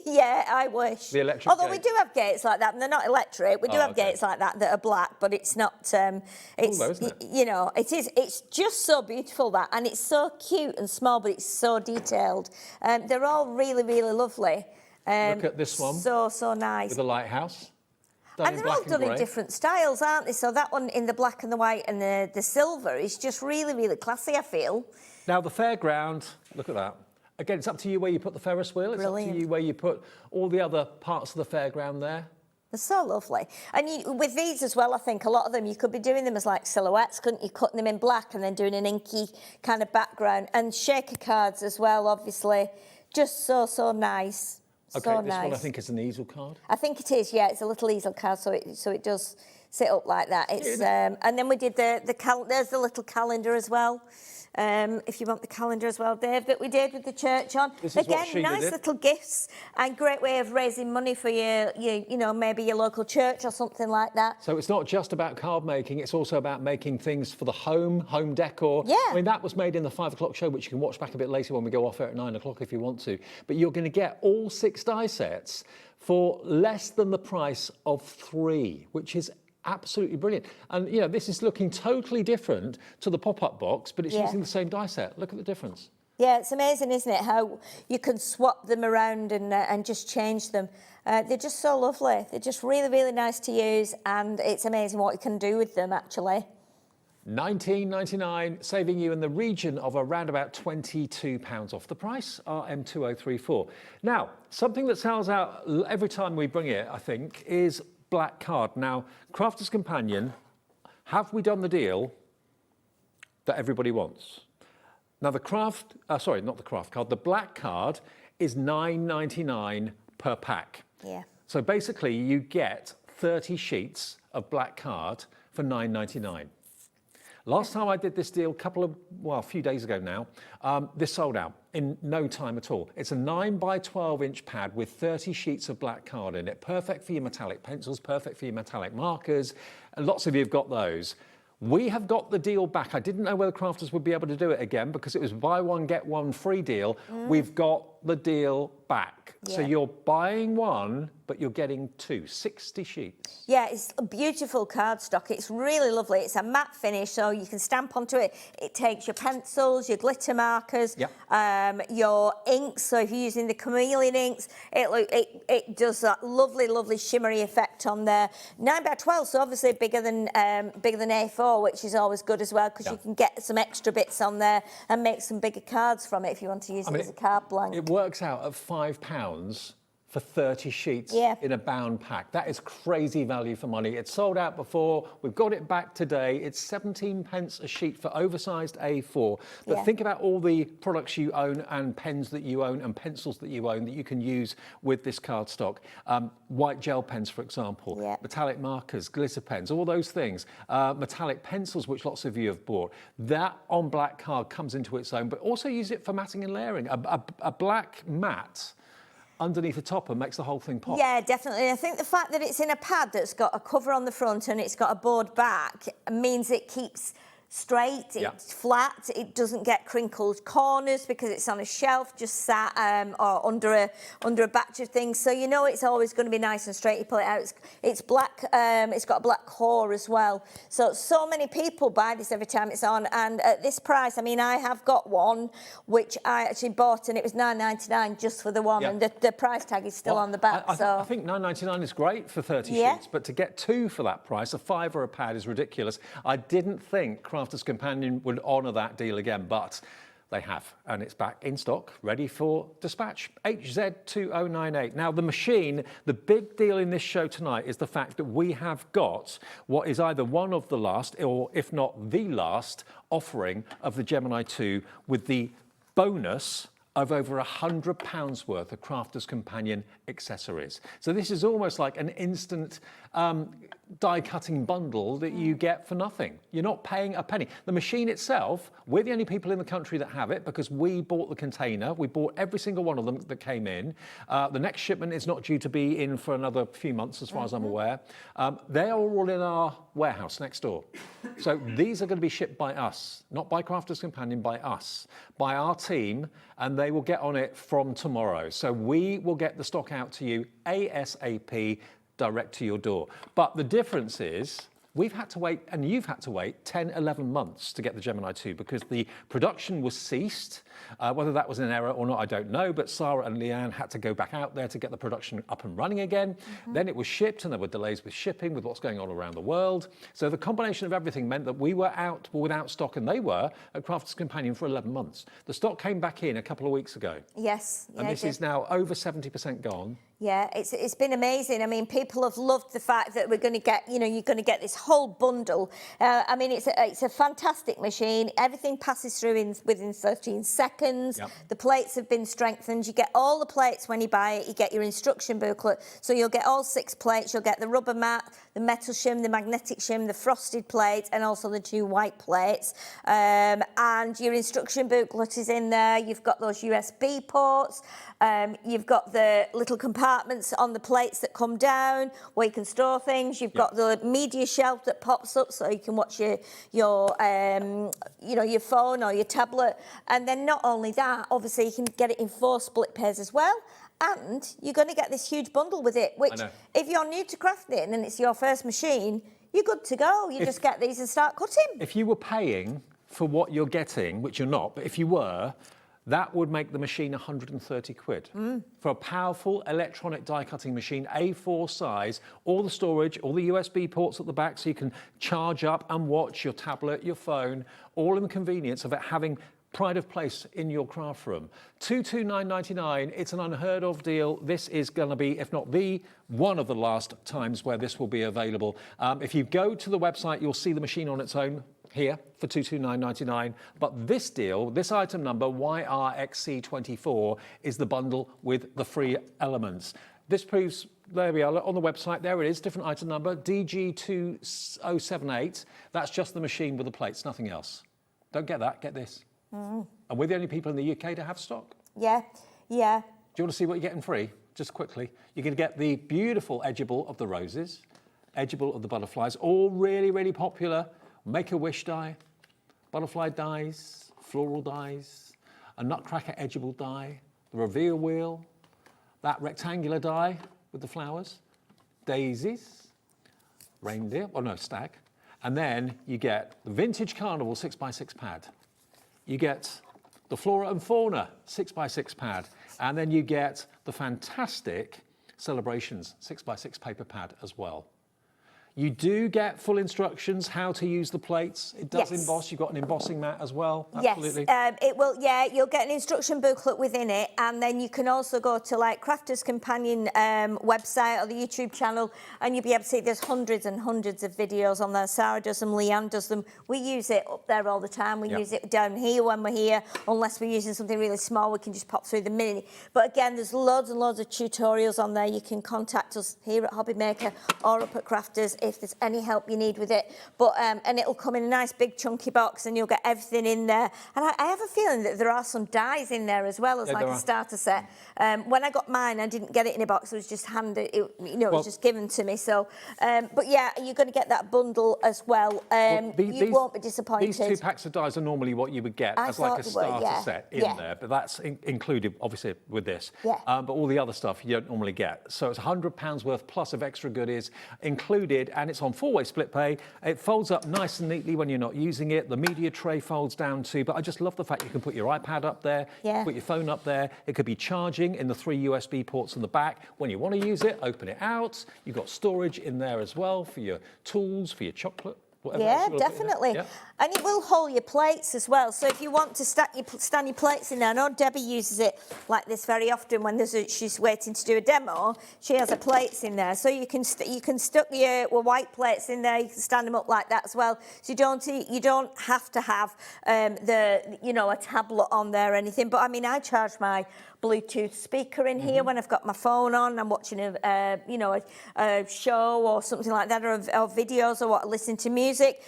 Yeah, I wish. The electric Although we gates. do have gates like that, and they're not electric. We do have gates like that are black, but it's not. It's though, isn't it? it is. It's just so beautiful that, and it's so cute and small, but it's so detailed. They're all really, really lovely. Look at this one. So nice. With the lighthouse. And they're all done in different styles, aren't they? So that one in the black and the white and the silver is just really, really classy, I feel. Now, the fairground, look at that. Again, it's up to you where you put the Ferris wheel. It's up to you where you put all the other parts of the fairground there. They're so lovely. And with these as well, I think a lot of them, you could be doing them as like silhouettes, couldn't you? Cutting them in black and then doing an inky kind of background. And shaker cards as well, obviously. Just so nice. Okay, so this nice. one I think is an easel card. I think it is, yeah. It's a little easel card, so it does sit up like that. It's and then we did there's the little calendar as well. If you want the calendar as well, Dave, that we did with the church on. Again, nice little gifts and great way of raising money for your maybe your local church or something like that. So it's not just about card making, it's also about making things for the home decor. Yeah. I mean, that was made in the 5 o'clock show, which you can watch back a bit later when we go off air at 9 o'clock if you want to. But you're going to get all 6 die sets for less than the price of 3, which is absolutely brilliant. And, this is looking totally different to the pop-up box, but it's using the same die set. Look at the difference. Yeah, it's amazing, isn't it, how you can swap them around and just change them. They're just so lovely. They're just really, really nice to use, and it's amazing what you can do with them, actually. $19.99, saving you in the region of around about £22 off the price, RM2034. Now, something that sells out every time we bring it, I think, is black card. Now, Crafter's Companion, have we done the deal that everybody wants? Now, the black card is $9.99 per pack. Yeah. So basically, you get 30 sheets of black card for $9.99. Last time I did this deal, a few days ago now, this sold out in no time at all. It's a 9 by 12 inch pad with 30 sheets of black card in it. Perfect for your metallic pencils, perfect for your metallic markers. And lots of you have got those. We have got the deal back. I didn't know whether Crafters would be able to do it again because it was buy one, get one free deal. We've got the deal back. So you're buying one, but you're getting 60 sheets. Yeah, it's a beautiful cardstock. It's really lovely. It's a matte finish, so you can stamp onto it. It takes your pencils, your glitter markers, your inks. So if you're using the chameleon inks, it does that lovely, lovely shimmery effect on there. 9 by 12, so obviously bigger than A4, which is always good as well because you can get some extra bits on there and make some bigger cards from it if you want to use it as a card blank. It works out at £5 for 30 sheets in a bound pack. That is crazy value for money. It sold out before. We've got it back today. It's 17 pence a sheet for oversized A4. But think about all the products you own and pens that you own and pencils that you own that you can use with this cardstock. White gel pens, for example, metallic markers, glitter pens, all those things. Metallic pencils, which lots of you have bought. That on black card comes into its own, but also use it for matting and layering. A black mat underneath the topper makes the whole thing pop. Yeah, definitely. I think the fact that it's in a pad that's got a cover on the front and it's got a board back means it keeps straight, it's flat, it doesn't get crinkled corners because it's on a shelf just sat or under a batch of things, so you know it's always going to be nice and straight. You pull it out, it's black, it's got a black core as well, so many people buy this every time it's on, and at this price, I mean, I have got one which I actually bought and it was £9.99 just for the one, and the price tag is still on the back. I think £9.99 is great for 30 sheets, but to get 2 for that price, a £5 a pad, is ridiculous. I didn't think Crafters Companion would honour that deal again, but they have, and it's back in stock, ready for dispatch. HZ2098. Now, the machine, the big deal in this show tonight is the fact that we have got what is either one of the last, or if not the last, offering of the Gemini 2 with the bonus of over £100 worth of Crafters Companion accessories. So this is almost like an instant die-cutting bundle that you get for nothing. You're not paying a penny. The machine itself, we're the only people in the country that have it because we bought the container. We bought every single one of them that came in. The next shipment is not due to be in for another few months, as far as I'm aware. They are all in our warehouse next door. So these are going to be shipped by us, not by Crafters Companion, by us, by our team, and they will get on it from tomorrow. So we will get the stock out to you ASAP, direct to your door. But the difference is we've had to wait, and you've had to wait 10, 11 months to get the Gemini 2 because the production was ceased. Whether that was an error or not, I don't know, but Sarah and Leanne had to go back out there to get the production up and running again. Then it was shipped, and there were delays with shipping with what's going on around the world. So the combination of everything meant that we were out without stock, and they were at Crafters Companion for 11 months. The stock came back in a couple of weeks ago. Yes. And this is now over 70% gone. Yeah, it's been amazing. I mean, people have loved the fact that we're going to get, you know, you're going to get this whole bundle. I mean, it's a fantastic machine. Everything passes through within 13 seconds. The plates have been strengthened. You get all the plates when you buy it. You get your instruction booklet. So you'll get all 6 plates. You'll get the rubber mat, the metal shim, the magnetic shim, the frosted plate, and also the 2 white plates. And your instruction booklet is in there. You've got those USB ports. You've got the little compartments on the plates that come down where you can store things. You've got the media shelf that pops up so you can watch your phone or your tablet. And then not only that, obviously you can get it in 4 split pairs as well. And you're going to get this huge bundle with it, which if you're new to crafting and it's your first machine, you're good to go. You just get these and start cutting. If you were paying for what you're getting, which you're not, but if you were, that would make the machine 130 quid. For a powerful electronic die-cutting machine, A4 size, all the storage, all the USB ports at the back so you can charge up and watch your tablet, your phone, all in the convenience of it having pride of place in your craft room. $229.99, it's an unheard of deal. This is going to be, if not the one of the last times where this will be available. If you go to the website, you'll see the machine on its own here for $229.99. But this deal, this item number, YRXC24, is the bundle with the free elements. This proves, there we are, look, on the website, there it is, different item number, DG2078. That's just the machine with the plates, nothing else. Don't get that, get this. And we're the only people in the UK to have stock. Yeah, yeah. Do you want to see what you're getting free? Just quickly. You're going to get the beautiful edgeable of the roses, edgeable of the butterflies, all really, really popular. Make-A-Wish die, butterfly dies, floral dies, a nutcracker edgeable die, the reveal wheel, that rectangular die with the flowers, daisies, reindeer, well no, stag, and then you get the vintage carnival 6x6 pad. You get the flora and fauna 6x6 pad, and then you get the fantastic celebrations 6x6 paper pad as well. You do get full instructions how to use the plates. It does emboss. You've got an embossing mat as well. Absolutely. Yes, it will. Yeah, you'll get an instruction booklet within it, and then you can also go to like Crafters Companion website or the YouTube channel, and you'll be able to see there's hundreds and hundreds of videos on there. Sarah does them, Leanne does them. We use it up there all the time. We use it down here when we're here, unless we're using something really small. We can just pop through the mini. But again, there's loads and loads of tutorials on there. You can contact us here at Hobby Maker or up at Crafters if there's any help you need with it. But and it'll come in a nice big chunky box, and you'll get everything in there. And I have a feeling that there are some dies in there as well as like a starter set. When I got mine, I didn't get it in a box. It was just handed. It was just given to me. So, but yeah, you're going to get that bundle as well. You won't be disappointed. These 2 packs of dies are normally what you would get as like a starter set in there, but that's included obviously with this. But all the other stuff you don't normally get. So it's £100 worth plus of extra goodies included, and it's on 4-way split pay. It folds up nice and neatly when you're not using it. The media tray folds down too, but I just love the fact you can put your iPad up there, put your phone up there. It could be charging in the 3 USB ports on the back. When you want to use it, open it out. You've got storage in there as well for your tools, for your chocolate. Yeah, definitely. And it will hold your plates as well. So if you want to stand your plates in there, I know Debbie uses it like this very often when she's waiting to do a demo. She has her plates in there, so you can stuck your white plates in there. You can stand them up like that as well. So you don't have to have a tablet on there or anything. But I mean, I charge my Bluetooth speaker in here when I've got my phone on. I'm watching a show or something like that, or videos, or listening to music.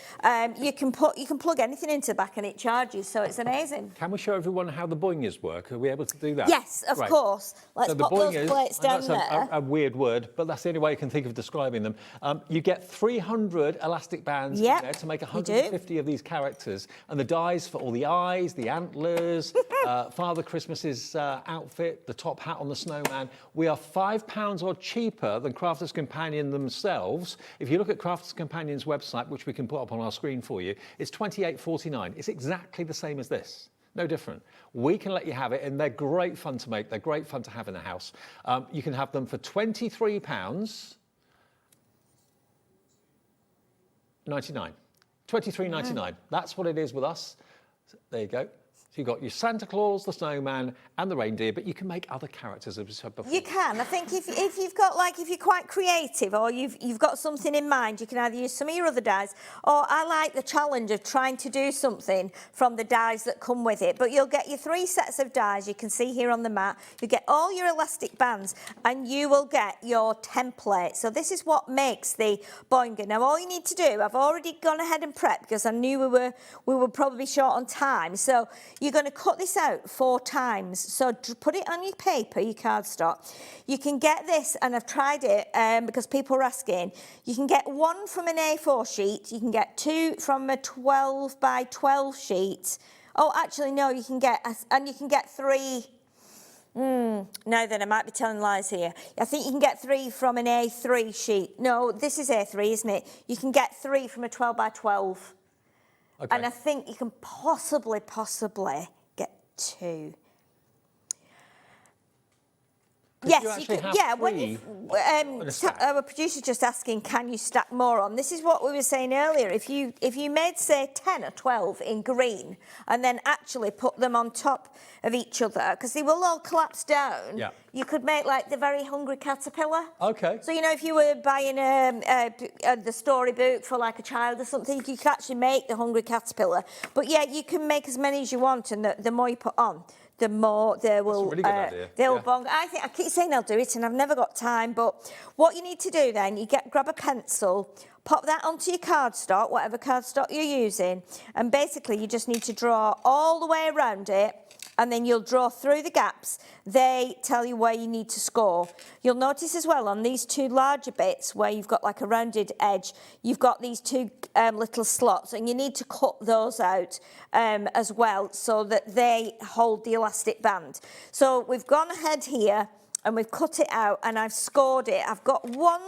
You can plug anything into the back and it charges, so it's amazing. Can we show everyone how the boingers work? Are we able to do that? Yes, of course. Let's pop those plates down there. That's a weird word, but that's the only way you can think of describing them. You get 300 elastic bands in there to make 150 of these characters, and the dies for all the eyes, the antlers, Father Christmas's outfit, the top hat on the snowman. We are £5 or cheaper than Crafters Companion themselves. If you look at Crafters Companion's website, which we can put up on our screen for you, it's £28.49. It's exactly the same as this. No different. We can let you have it, and they're great fun to make. They're great fun to have in the house. You can have them for £23.99. £23.99. That's what it is with us. There you go. So you've got your Santa Claus, the snowman, and the reindeer, but you can make other characters, as we said before. You can. I think if you've got, like, if you're quite creative or you've got something in mind, you can either use some of your other dies, or I like the challenge of trying to do something from the dies that come with it. But you'll get your 3 sets of dies you can see here on the mat. You get all your elastic bands, and you will get your template. So this is what makes the boinger. Now, all you need to do, I've already gone ahead and prepped because I knew we were probably short on time. So you're going to cut this out 4 times. So put it on your paper, your cardstock. You can get this, and I've tried it because people are asking. You can get 1 from an A4 sheet. You can get 2 from a 12 by 12 sheet. Oh, actually, no, you can get 3. Now then, I might be telling lies here. I think you can get 3 from an A3 sheet. No, this is A3, isn't it? You can get 3 from a 12 by 12. Okay. And I think you can possibly get 2. Yes, you can. Yeah, when our producer's just asking, can you stack more on? This is what we were saying earlier. If you made, say, 10 or 12 in green, and then actually put them on top of each other, because they will all collapse down. Yeah. You could make like the Very Hungry Caterpillar. Okay. So if you were buying the storybook for like a child or something, you could actually make the Hungry Caterpillar. But yeah, you can make as many as you want, and the more you put on, the more they will. That's a really good idea. They will bong. I keep saying I'll do it, and I've never got time. But what you need to do then, grab a pencil, pop that onto your cardstock, whatever cardstock you're using, and basically you just need to draw all the way around it. And then you'll draw through the gaps. They tell you where you need to score. You'll notice as well on these two larger bits where you've got like a rounded edge, you've got these two little slots, and you need to cut those out as well so that they hold the elastic band. So we've gone ahead here and we've cut it out, and I've scored it. I've got one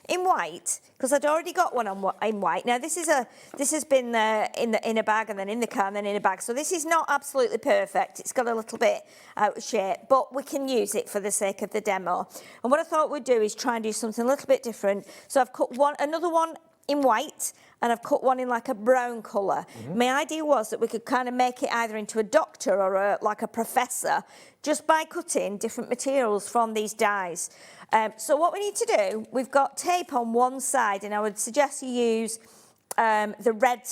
in white because I'd already got one in white. Now this has been in a bag and then in the car and then in a bag. So this is not absolutely perfect. It's got a little bit out of shape, but we can use it for the sake of the demo. And what I thought we'd do is try and do something a little bit different. So I've cut another one in white, and I've cut one in like a brown colour. My idea was that we could kind of make it either into a doctor or like a professor just by cutting different materials from these dies. So what we need to do, we've got tape on one side, and I would suggest you use the red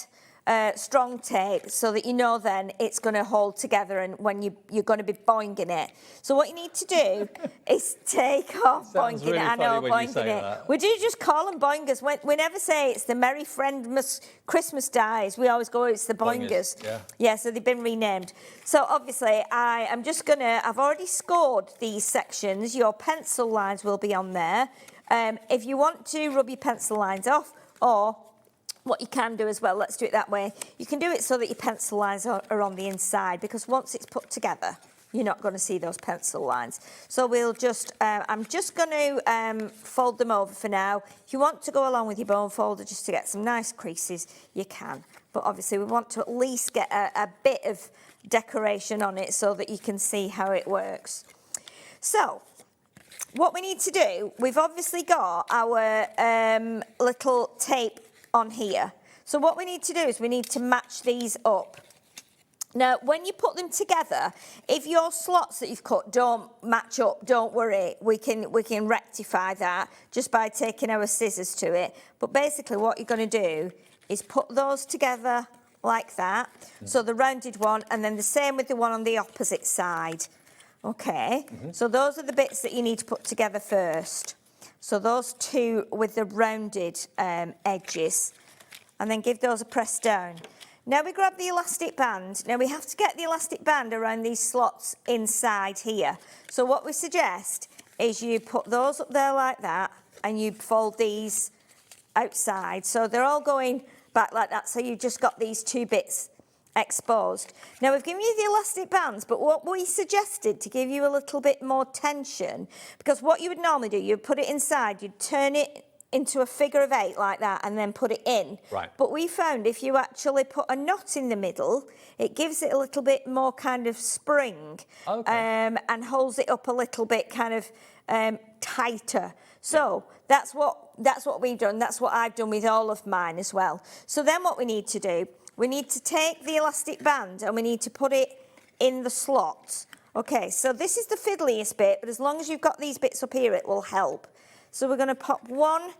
strong tape so that you know then it's going to hold together and when you're going to be boinging it. So what you need to do is take off boinging really it. I know, funny when you boinging say it. that. We do just call them boingers. We never say it's the Merry Friendmas Christmas dies. We always go, it's the boingers. Yeah, so they've been renamed. So obviously I've already scored these sections. Your pencil lines will be on there. If you want to rub your pencil lines off, or what you can do as well, let's do it that way. You can do it so that your pencil lines are on the inside, because once it's put together, you're not going to see those pencil lines. So we'll just, I'm just going to fold them over for now. If you want to go along with your bone folder just to get some nice creases, you can. But obviously we want to at least get a bit of decoration on it so that you can see how it works. So what we need to do, we've obviously got our little tape on here. So what we need to do is we need to match these up. Now, when you put them together, if your slots that you've cut don't match up, don't worry. We can rectify that just by taking our scissors to it. But basically what you're going to do is put those together like that. So the rounded one, and then the same with the one on the opposite side. Okay, so those are the bits that you need to put together first. So those two with the rounded edges, and then give those a press down. Now we grab the elastic band. Now we have to get the elastic band around these slots inside here. So what we suggest is you put those up there like that, and you fold these outside. So they're all going back like that. So you've just got these two bits exposed. Now we've given you the elastic bands, but what we suggested to give you a little bit more tension, because what you would normally do, you'd put it inside, you'd turn it into a figure of 8 like that and then put it in. Right. But we found if you actually put a knot in the middle, it gives it a little bit more kind of spring, and holds it up a little bit kind of tighter. So that's what we've done. That's what I've done with all of mine as well. So then what we need to do, we need to take the elastic band and we need to put it in the slot. Okay, so this is the fiddliest bit, but as long as you've got these bits up here, it will help. So we're going to pop one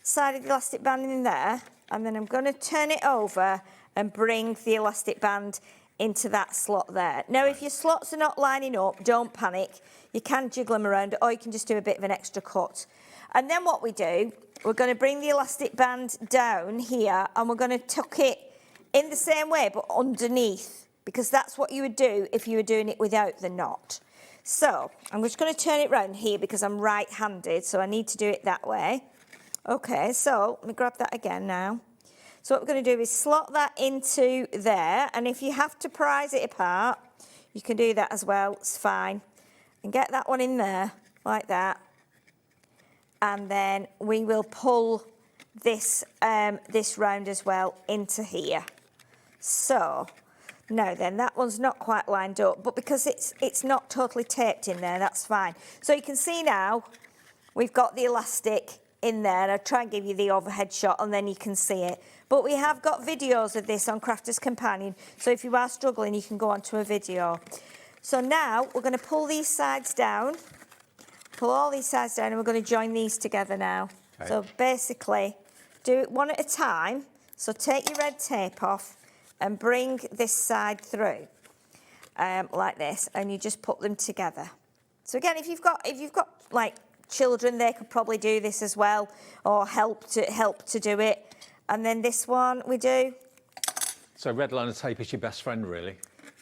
side of the elastic band in there, and then I'm going to turn it over and bring the elastic band into that slot there. Now, if your slots are not lining up, don't panic. You can jiggle them around, or you can just do a bit of an extra cut. And then what we do, we're going to bring the elastic band down here, and we're going to tuck it in the same way, but underneath, because that's what you would do if you were doing it without the knot. So I'm just going to turn it round here because I'm right-handed, so I need to do it that way. Okay, so let me grab that again now. So what we're going to do is slot that into there, and if you have to prise it apart, you can do that as well, it's fine. And get that one in there, like that. And then we will pull this, this round as well into here. So now then, that one's not quite lined up, but because it's not totally taped in there, that's fine. So you can see now we've got the elastic in there. I'll try and give you the overhead shot and then you can see it. But we have got videos of this on Crafter's Companion, so if you are struggling, you can go onto a video. So now we're going to pull these sides down, pull all these sides down, and we're going to join these together now. Okay. So basically, do it one at a time. So take your red tape off and bring this side through. like this, and you just put them together. So again, if you've got like children, they could probably do this as well, or help to do it. And then this one we do. So red liner tape is your best friend, really.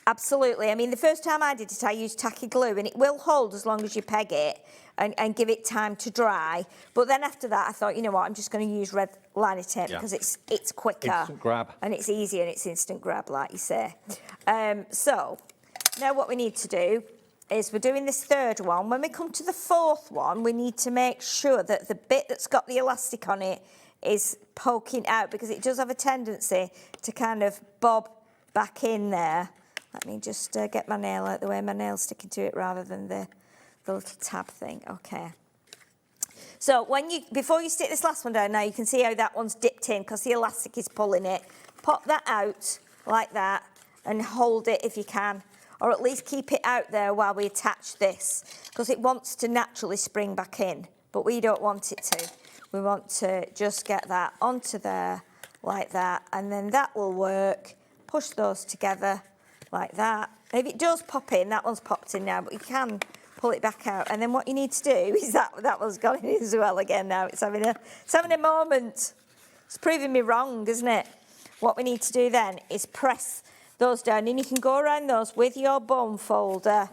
Absolutely. I mean, the first time I did it, I used tacky glue, and it will hold as long as you peg it and give it time to dry. But then after that, I thought, you know what, I'm just going to use red liner tape because it's quicker. Instant grab. And it's easier and it's instant grab, like you say. So now what we need to do is we're doing this third one. When we come to the fourth one, we need to make sure that the bit that's got the elastic on it is poking out, because it does have a tendency to kind of bob back in there. Let me just get my nail out the way, my nail's sticking to it rather than the little tab thing. Okay. So before you stick this last one down, now you can see how that one's dipped in because the elastic is pulling it. Pop that out like that and hold it if you can, or at least keep it out there while we attach this, because it wants to naturally spring back in, but we don't want it to. We want to just get that onto there like that, and then that will work. Push those together like that. If it does pop in, that one's popped in now, but you can pull it back out. And then what you need to do is that one's gone in as well again now. It's having a moment. It's proving me wrong, isn't it? What we need to do then is press those down, and you can go around those with your bone folder.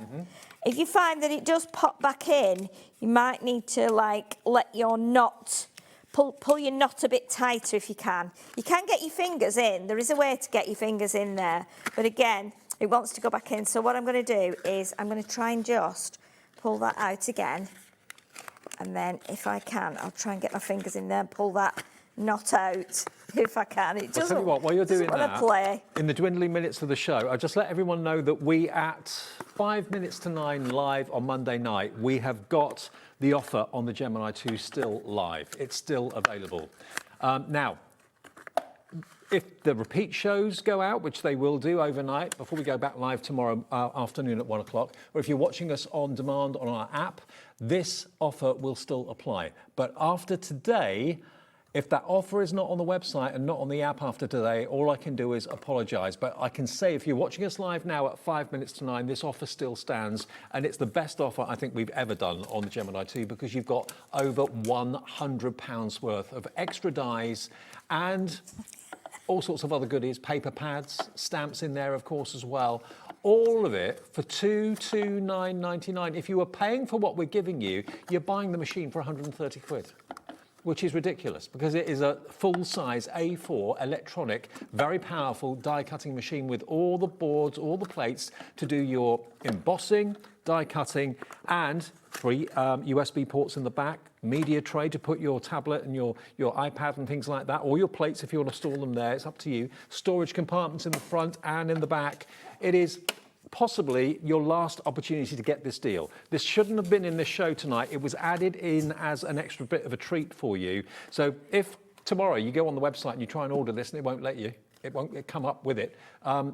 If you find that it does pop back in, you might need to like let your knot, pull your knot a bit tighter if you can. You can get your fingers in. There is a way to get your fingers in there, but again, it wants to go back in. So what I'm going to do is I'm going to try and just pull that out again, and then if I can, I'll try and get my fingers in there and pull that knot out if I can. It doesn't. I'll tell you what, while you're doing that, play. in the dwindling minutes of the show, I'll just let everyone know that we at 5 minutes to 9 live on Monday night, we have got the offer on the Gemini 2 still live. It's still available. Now, if the repeat shows go out, which they will do overnight, before we go back live tomorrow afternoon at 1 o'clock, or if you're watching us on demand on our app, this offer will still apply. But after today, if that offer is not on the website and not on the app after today, all I can do is apologise. But I can say if you're watching us live now at 5 minutes to 9, this offer still stands. And it's the best offer I think we've ever done on the Gemini 2, because you've got over £100 worth of extra dies and all sorts of other goodies, paper pads, stamps in there, of course, as well. All of it for £229.99. If you were paying for what we're giving you, you're buying the machine for 130 quid. Which is ridiculous, because it is a full-size A4 electronic, very powerful die-cutting machine with all the boards, all the plates to do your embossing, die-cutting, and 3 USB ports in the back, media tray to put your tablet and your iPad and things like that, or your plates if you want to store them there, it's up to you. Storage compartments in the front and in the back. It is possibly your last opportunity to get this deal. This shouldn't have been in this show tonight. It was added in as an extra bit of a treat for you. So if tomorrow you go on the website and you try and order this and it won't let you, it won't come up with it,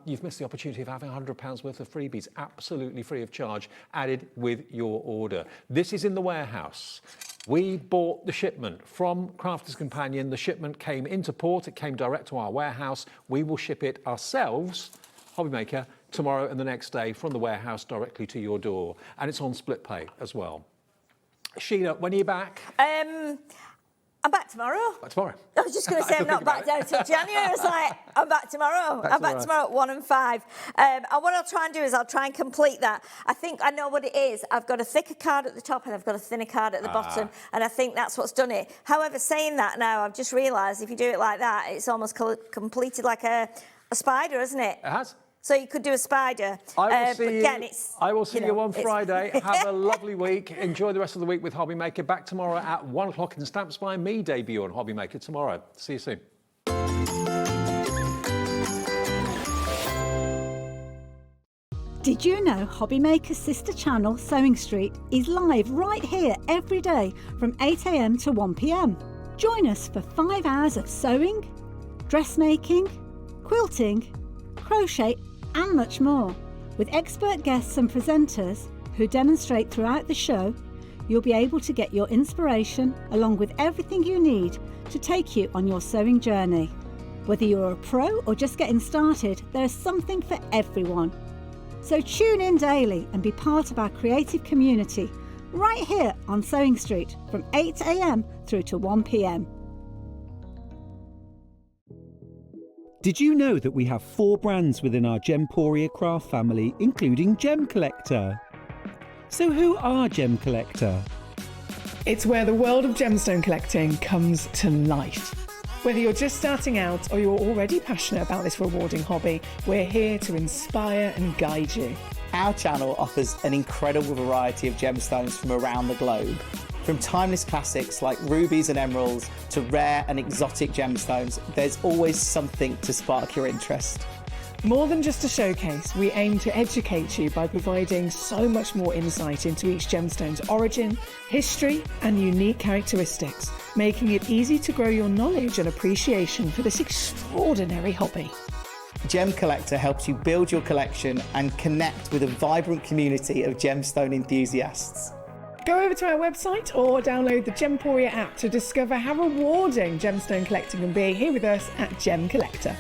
you've missed the opportunity of having £100 worth of freebies, absolutely free of charge, added with your order. This is in the warehouse. We bought the shipment from Crafters Companion. The shipment came into port. It came direct to our warehouse. We will ship it ourselves, Hobbymaker, tomorrow and the next day from the warehouse directly to your door. And it's on split pay as well. Sheila, when are you back? I'm back tomorrow. Back tomorrow. I was just going to say I'm not back down till January. I was like, I'm back tomorrow. I'm back tomorrow at 1 and 5. And what I'll try and do is I'll try and complete that. I think I know what it is. I've got a thicker card at the top and I've got a thinner card at the bottom. And I think that's what's done it. However, saying that now, I've just realised if you do it like that, it's almost completed like a spider, isn't it? It has. So you could do a spider. I will see you on it's... Friday. Have a lovely week. Enjoy the rest of the week with Hobbymaker. Back tomorrow at 1 o'clock, and Stamps by Me debut on Hobbymaker tomorrow. See you soon. Did you know Hobbymaker's sister channel, Sewing Street, is live right here every day from 8 AM to 1 PM? Join us for 5 hours of sewing, dressmaking, quilting, crochet and much more. With expert guests and presenters who demonstrate throughout the show, you'll be able to get your inspiration along with everything you need to take you on your sewing journey. Whether you're a pro or just getting started, there's something for everyone. So tune in daily and be part of our creative community, right here on Sewing Street from 8 a.m. through to 1 p.m. Did you know that we have 4 brands within our Gemporia craft family, including Gem Collector? So who are Gem Collector? It's where the world of gemstone collecting comes to life. Whether you're just starting out or you're already passionate about this rewarding hobby, we're here to inspire and guide you. Our channel offers an incredible variety of gemstones from around the globe. From timeless classics like rubies and emeralds to rare and exotic gemstones, there's always something to spark your interest. More than just a showcase, we aim to educate you by providing so much more insight into each gemstone's origin, history, and unique characteristics, making it easy to grow your knowledge and appreciation for this extraordinary hobby. Gem Collector helps you build your collection and connect with a vibrant community of gemstone enthusiasts. Go over to our website or download the Gemporia app to discover how rewarding gemstone collecting can be here with us at Gem Collector.